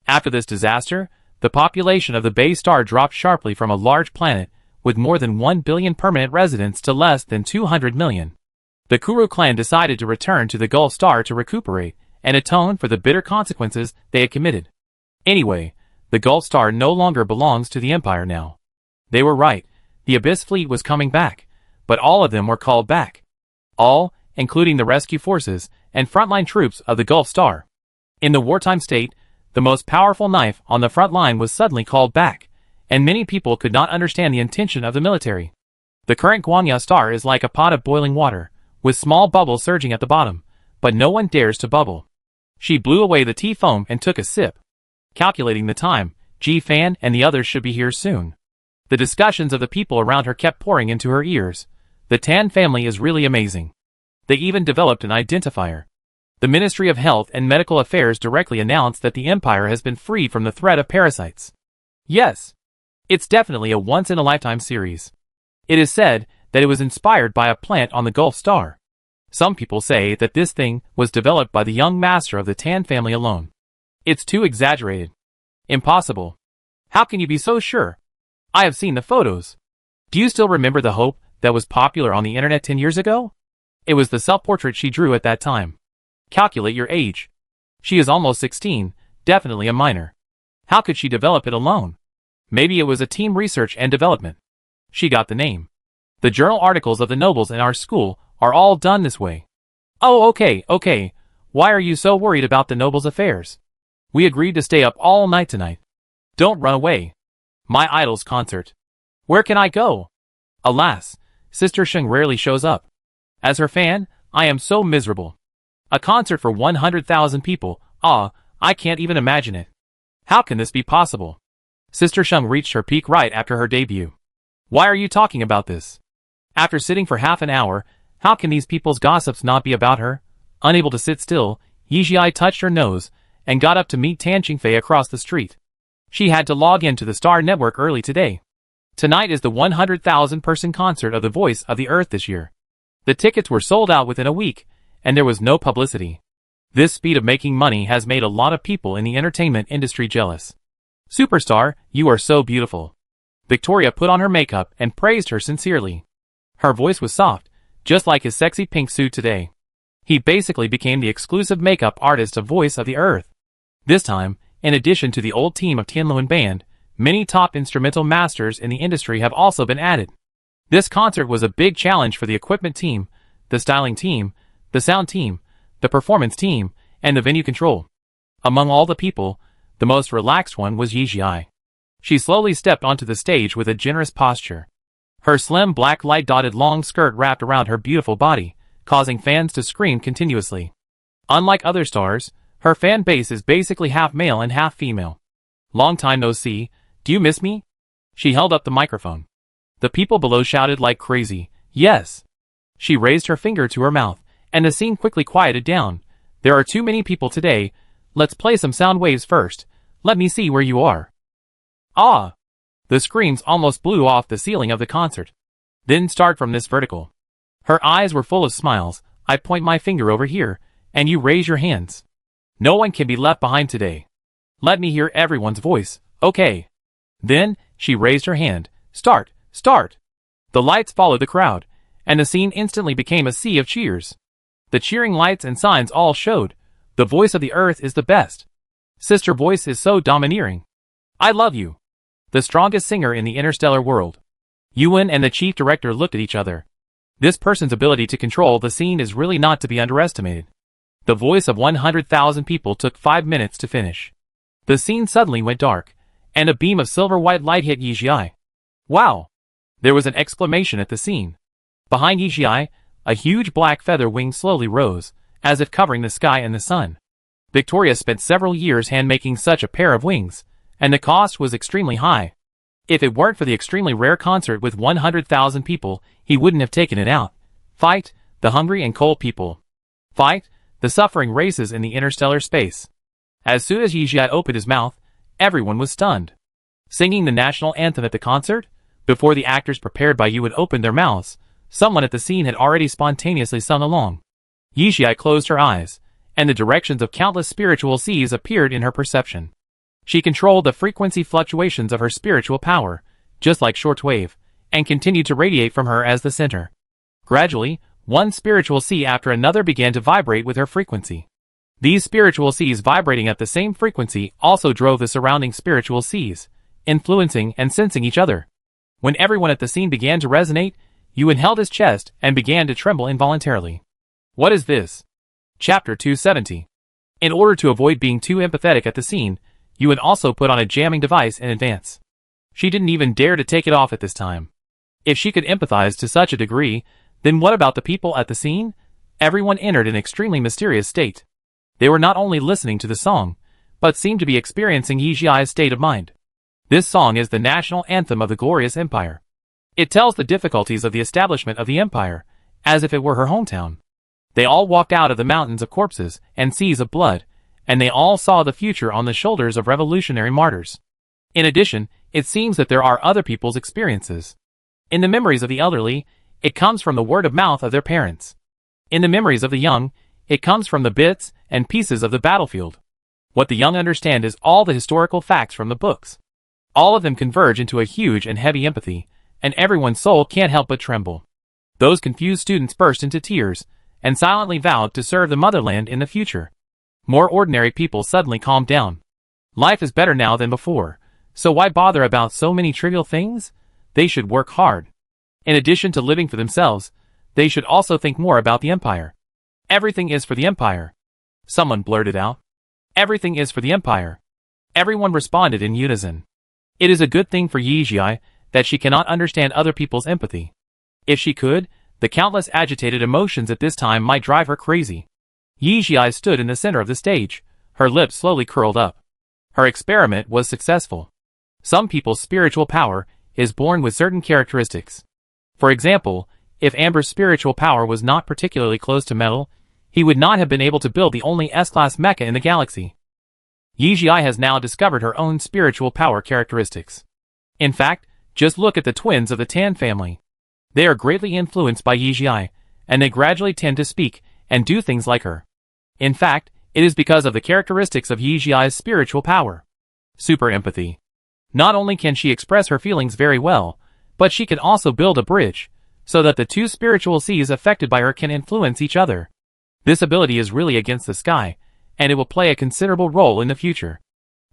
After this disaster, the population of the Bay Star dropped sharply from a large planet with more than 1 billion permanent residents to less than 200 million. The Kuru clan decided to return to the Gulf Star to recuperate and atone for the bitter consequences they had committed. Anyway, the Gulf Star no longer belongs to the Empire now. They were right, the Abyss Fleet was coming back, but all of them were called back. All, including the rescue forces and frontline troops of the Gulf Star. In the wartime state, the most powerful knife on the front line was suddenly called back, and many people could not understand the intention of the military. The current Guangya Star is like a pot of boiling water, with small bubbles surging at the bottom, but no one dares to bubble. She blew away the tea foam and took a sip. Calculating the time, Fan and the others should be here soon. The discussions of the people around her kept pouring into her ears. The Tan family is really amazing. They even developed an identifier. The Ministry of Health and Medical Affairs directly announced that the empire has been freed from the threat of parasites. Yes. It's definitely a once-in-a-lifetime series. It is said that it was inspired by a plant on the Gulf Star. Some people say that this thing was developed by the young master of the Tan family alone. It's too exaggerated. Impossible. How can you be so sure? I have seen the photos. Do you still remember the Hope that was popular on the internet 10 years ago? It was the self-portrait she drew at that time. Calculate your age. She is almost 16, definitely a minor. How could she develop it alone? Maybe it was a team research and development. She got the name. The journal articles of the nobles in our school are all done this way. Oh, okay. Why are you so worried about the nobles' affairs? We agreed to stay up all night tonight. Don't run away. My idol's concert. Where can I go? Alas, Sister Sheng rarely shows up. As her fan, I am so miserable. A concert for 100,000 people, I can't even imagine it. How can this be possible? Sister Sheng reached her peak right after her debut. Why are you talking about this? After sitting for half an hour, how can these people's gossips not be about her? Unable to sit still, Yizhi touched her nose and got up to meet Tan Qingfei across the street. She had to log into the Star Network early today. Tonight is the 100,000 person concert of the Voice of the Earth this year. The tickets were sold out within a week, and there was no publicity. This speed of making money has made a lot of people in the entertainment industry jealous. Superstar, you are so beautiful. Victoria put on her makeup and praised her sincerely. Her voice was soft, just like his sexy pink suit today. He basically became the exclusive makeup artist of Voice of the Earth. This time, in addition to the old team of Tianluan Band, many top instrumental masters in the industry have also been added. This concert was a big challenge for the equipment team, the styling team, the sound team, the performance team, and the venue control. Among all the people, the most relaxed one was Yizhi. She slowly stepped onto the stage with a generous posture. Her slim black light-dotted long skirt wrapped around her beautiful body, causing fans to scream continuously. Unlike other stars, her fan base is basically half male and half female. Long time no see, do you miss me? She held up the microphone. The people below shouted like crazy, yes. She raised her finger to her mouth, and the scene quickly quieted down. There are too many people today. Let's play some sound waves first. Let me see where you are. Ah! The screams almost blew off the ceiling of the concert. Then start from this vertical. Her eyes were full of smiles. I point my finger over here, and you raise your hands. No one can be left behind today. Let me hear everyone's voice, okay? Then, she raised her hand. Start! The lights followed the crowd, and the scene instantly became a sea of cheers. The cheering lights and signs all showed, the Voice of the Earth is the best. Sister Voice is so domineering. I love you. The strongest singer in the interstellar world. Yuan and the chief director looked at each other. This person's ability to control the scene is really not to be underestimated. The voice of 100,000 people took 5 minutes to finish. The scene suddenly went dark, and a beam of silver-white light hit Yizhi. Wow! There was an exclamation at the scene. Behind Yizhi, a huge black feather wing slowly rose, as if covering the sky and the sun. Victoria spent several years hand-making such a pair of wings, and the cost was extremely high. If it weren't for the extremely rare concert with 100,000 people, he wouldn't have taken it out. Fight, the hungry and cold people. Fight, the suffering races in the interstellar space. As soon as Yizhi opened his mouth, everyone was stunned. Singing the national anthem at the concert? Before the actors prepared by you would open their mouths, someone at the scene had already spontaneously sung along. Yizhi closed her eyes, and the directions of countless spiritual seas appeared in her perception. She controlled the frequency fluctuations of her spiritual power, just like shortwave, and continued to radiate from her as the center. Gradually, one spiritual sea after another began to vibrate with her frequency. These spiritual seas vibrating at the same frequency also drove the surrounding spiritual seas, influencing and sensing each other. When everyone at the scene began to resonate, Yuan held his chest and began to tremble involuntarily. What is this? Chapter 270. In order to avoid being too empathetic at the scene, Yuan also put on a jamming device in advance. She didn't even dare to take it off at this time. If she could empathize to such a degree, then what about the people at the scene? Everyone entered an extremely mysterious state. They were not only listening to the song, but seemed to be experiencing Yi Jiai's state of mind. This song is the national anthem of the glorious empire. It tells the difficulties of the establishment of the empire, as if it were her hometown. They all walked out of the mountains of corpses and seas of blood, and they all saw the future on the shoulders of revolutionary martyrs. In addition, it seems that there are other people's experiences. In the memories of the elderly, it comes from the word of mouth of their parents. In the memories of the young, it comes from the bits and pieces of the battlefield. What the young understand is all the historical facts from the books. All of them converge into a huge and heavy empathy, and everyone's soul can't help but tremble. Those confused students burst into tears, and silently vowed to serve the motherland in the future. More ordinary people suddenly calmed down. Life is better now than before, so why bother about so many trivial things? They should work hard. In addition to living for themselves, they should also think more about the empire. Everything is for the empire. Someone blurted out. Everything is for the empire. Everyone responded in unison. It is a good thing for Yi Jiai that she cannot understand other people's empathy. If she could, the countless agitated emotions at this time might drive her crazy. Yi Jiai stood in the center of the stage, her lips slowly curled up. Her experiment was successful. Some people's spiritual power is born with certain characteristics. For example, if Amber's spiritual power was not particularly close to metal, he would not have been able to build the only S-class mecha in the galaxy. Yi Jiai has now discovered her own spiritual power characteristics. In fact, just look at the twins of the Tan family. They are greatly influenced by Yi Jiai, and they gradually tend to speak and do things like her. In fact, it is because of the characteristics of Yi Jiai's spiritual power. Super empathy. Not only can she express her feelings very well, but she can also build a bridge, so that the two spiritual seas affected by her can influence each other. This ability is really against the sky, and it will play a considerable role in the future.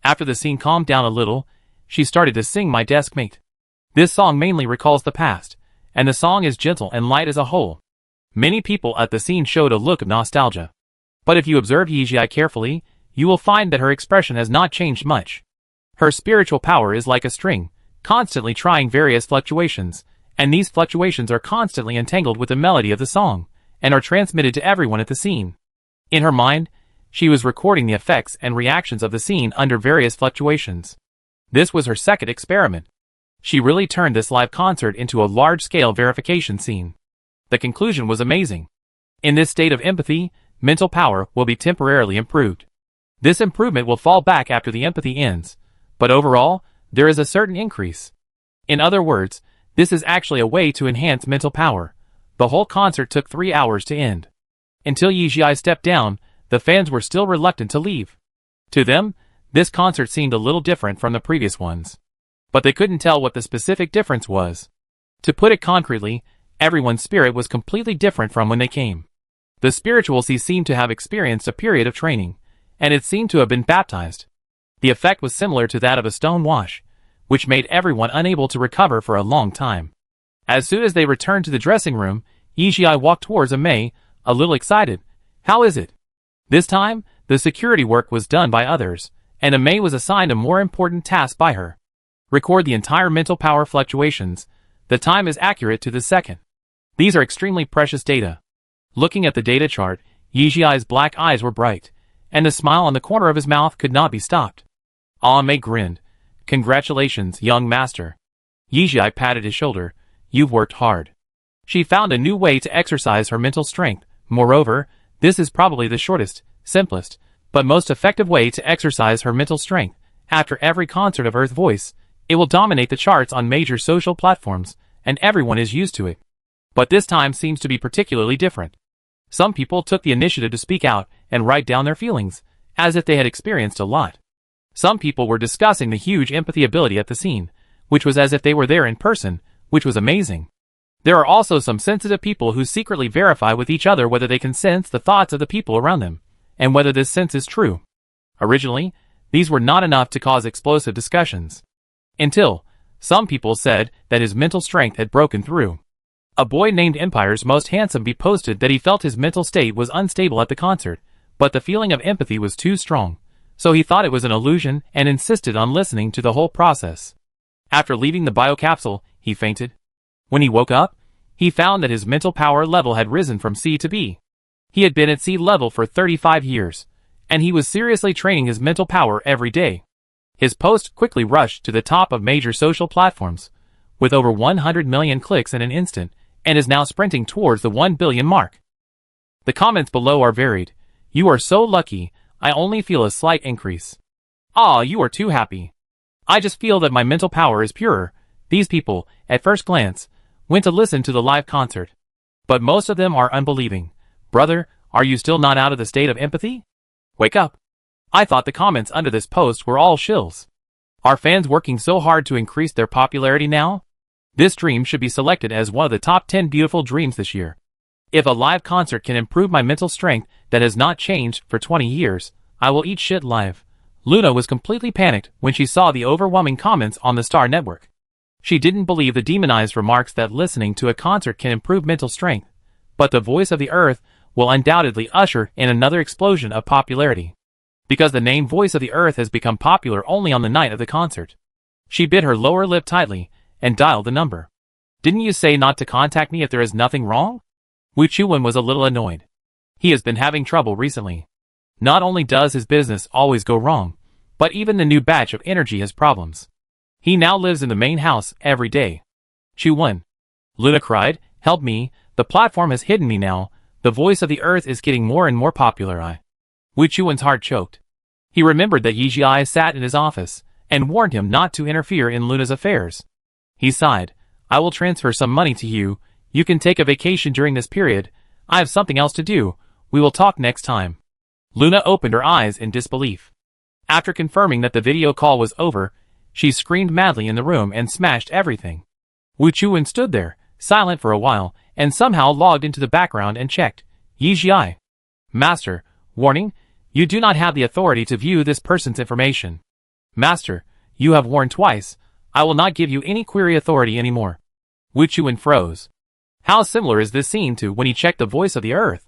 After the scene calmed down a little, she started to sing My Desk Mate. This song mainly recalls the past, and the song is gentle and light as a whole. Many people at the scene showed a look of nostalgia. But if you observe Yi Jiai carefully, you will find that her expression has not changed much. Her spiritual power is like a string, constantly trying various fluctuations, and these fluctuations are constantly entangled with the melody of the song, and are transmitted to everyone at the scene. In her mind, she was recording the effects and reactions of the scene under various fluctuations. This was her second experiment. She really turned this live concert into a large-scale verification scene. The conclusion was amazing. In this state of empathy, mental power will be temporarily improved. This improvement will fall back after the empathy ends, but overall, there is a certain increase. In other words, this is actually a way to enhance mental power. The whole concert took 3 hours to end. Until Yi Jiai stepped down, the fans were still reluctant to leave. To them, this concert seemed a little different from the previous ones. But they couldn't tell what the specific difference was. To put it concretely, everyone's spirit was completely different from when they came. The spiritual sea seemed to have experienced a period of training, and it seemed to have been baptized. The effect was similar to that of a stone wash, which made everyone unable to recover for a long time. As soon as they returned to the dressing room, Yi Jiai walked towards Mei, a little excited. How is it? This time, the security work was done by others, and Mei was assigned a more important task by her. Record the entire mental power fluctuations. The time is accurate to the second. These are extremely precious data. Looking at the data chart, Yi Jiai's black eyes were bright, and the smile on the corner of his mouth could not be stopped. Mei grinned. Congratulations, young master. Yi Jiai patted his shoulder. You've worked hard. She found a new way to exercise her mental strength. Moreover, this is probably the shortest, simplest, but most effective way to exercise her mental strength. After every concert of Earth Voice, it will dominate the charts on major social platforms, and everyone is used to it. But this time seems to be particularly different. Some people took the initiative to speak out and write down their feelings, as if they had experienced a lot. Some people were discussing the huge empathy ability at the scene, which was as if they were there in person, which was amazing. There are also some sensitive people who secretly verify with each other whether they can sense the thoughts of the people around them, and whether this sense is true. Originally, these were not enough to cause explosive discussions. Until, some people said that his mental strength had broken through. A boy named Empire's Most Handsome Bee posted that he felt his mental state was unstable at the concert, but the feeling of empathy was too strong, so he thought it was an illusion and insisted on listening to the whole process. After leaving the biocapsule, he fainted. When he woke up, he found that his mental power level had risen from C to B. He had been at sea level for 35 years, and he was seriously training his mental power every day. His post quickly rushed to the top of major social platforms, with over 100 million clicks in an instant, and is now sprinting towards the 1 billion mark. The comments below are varied. You are so lucky, I only feel a slight increase. Ah, you are too happy. I just feel that my mental power is purer. These people, at first glance, went to listen to the live concert. But most of them are unbelieving. Brother, are you still not out of the state of empathy? Wake up. I thought the comments under this post were all shills. Are fans working so hard to increase their popularity now? This dream should be selected as one of the top 10 beautiful dreams this year. If a live concert can improve my mental strength that has not changed for 20 years, I will eat shit live. Luna was completely panicked when she saw the overwhelming comments on the Star Network. She didn't believe the demonized remarks that listening to a concert can improve mental strength, but the voice of the earth will undoubtedly usher in another explosion of popularity. Because the name Voice of the Earth has become popular only on the night of the concert. She bit her lower lip tightly and dialed the number. Didn't you say not to contact me if there is nothing wrong? Wu Chuan was a little annoyed. He has been having trouble recently. Not only does his business always go wrong, but even the new batch of energy has problems. He now lives in the main house every day. Chuan. Luna cried, help me, the platform has hidden me now, the Voice of the Earth is getting more and more popular. Wu Chuan's heart choked. He remembered that Yi Jiai sat in his office and warned him not to interfere in Luna's affairs. He sighed, I will transfer some money to you, you can take a vacation during this period, I have something else to do, we will talk next time. Luna opened her eyes in disbelief. After confirming that the video call was over, she screamed madly in the room and smashed everything. Wu Chuan stood there, silent for a while, and somehow logged into the background and checked. Yi Jiai. Master, warning, you do not have the authority to view this person's information. Master, you have warned twice, I will not give you any query authority anymore. Wu Chuan froze. How similar is this scene to when he checked the Voice of the Earth?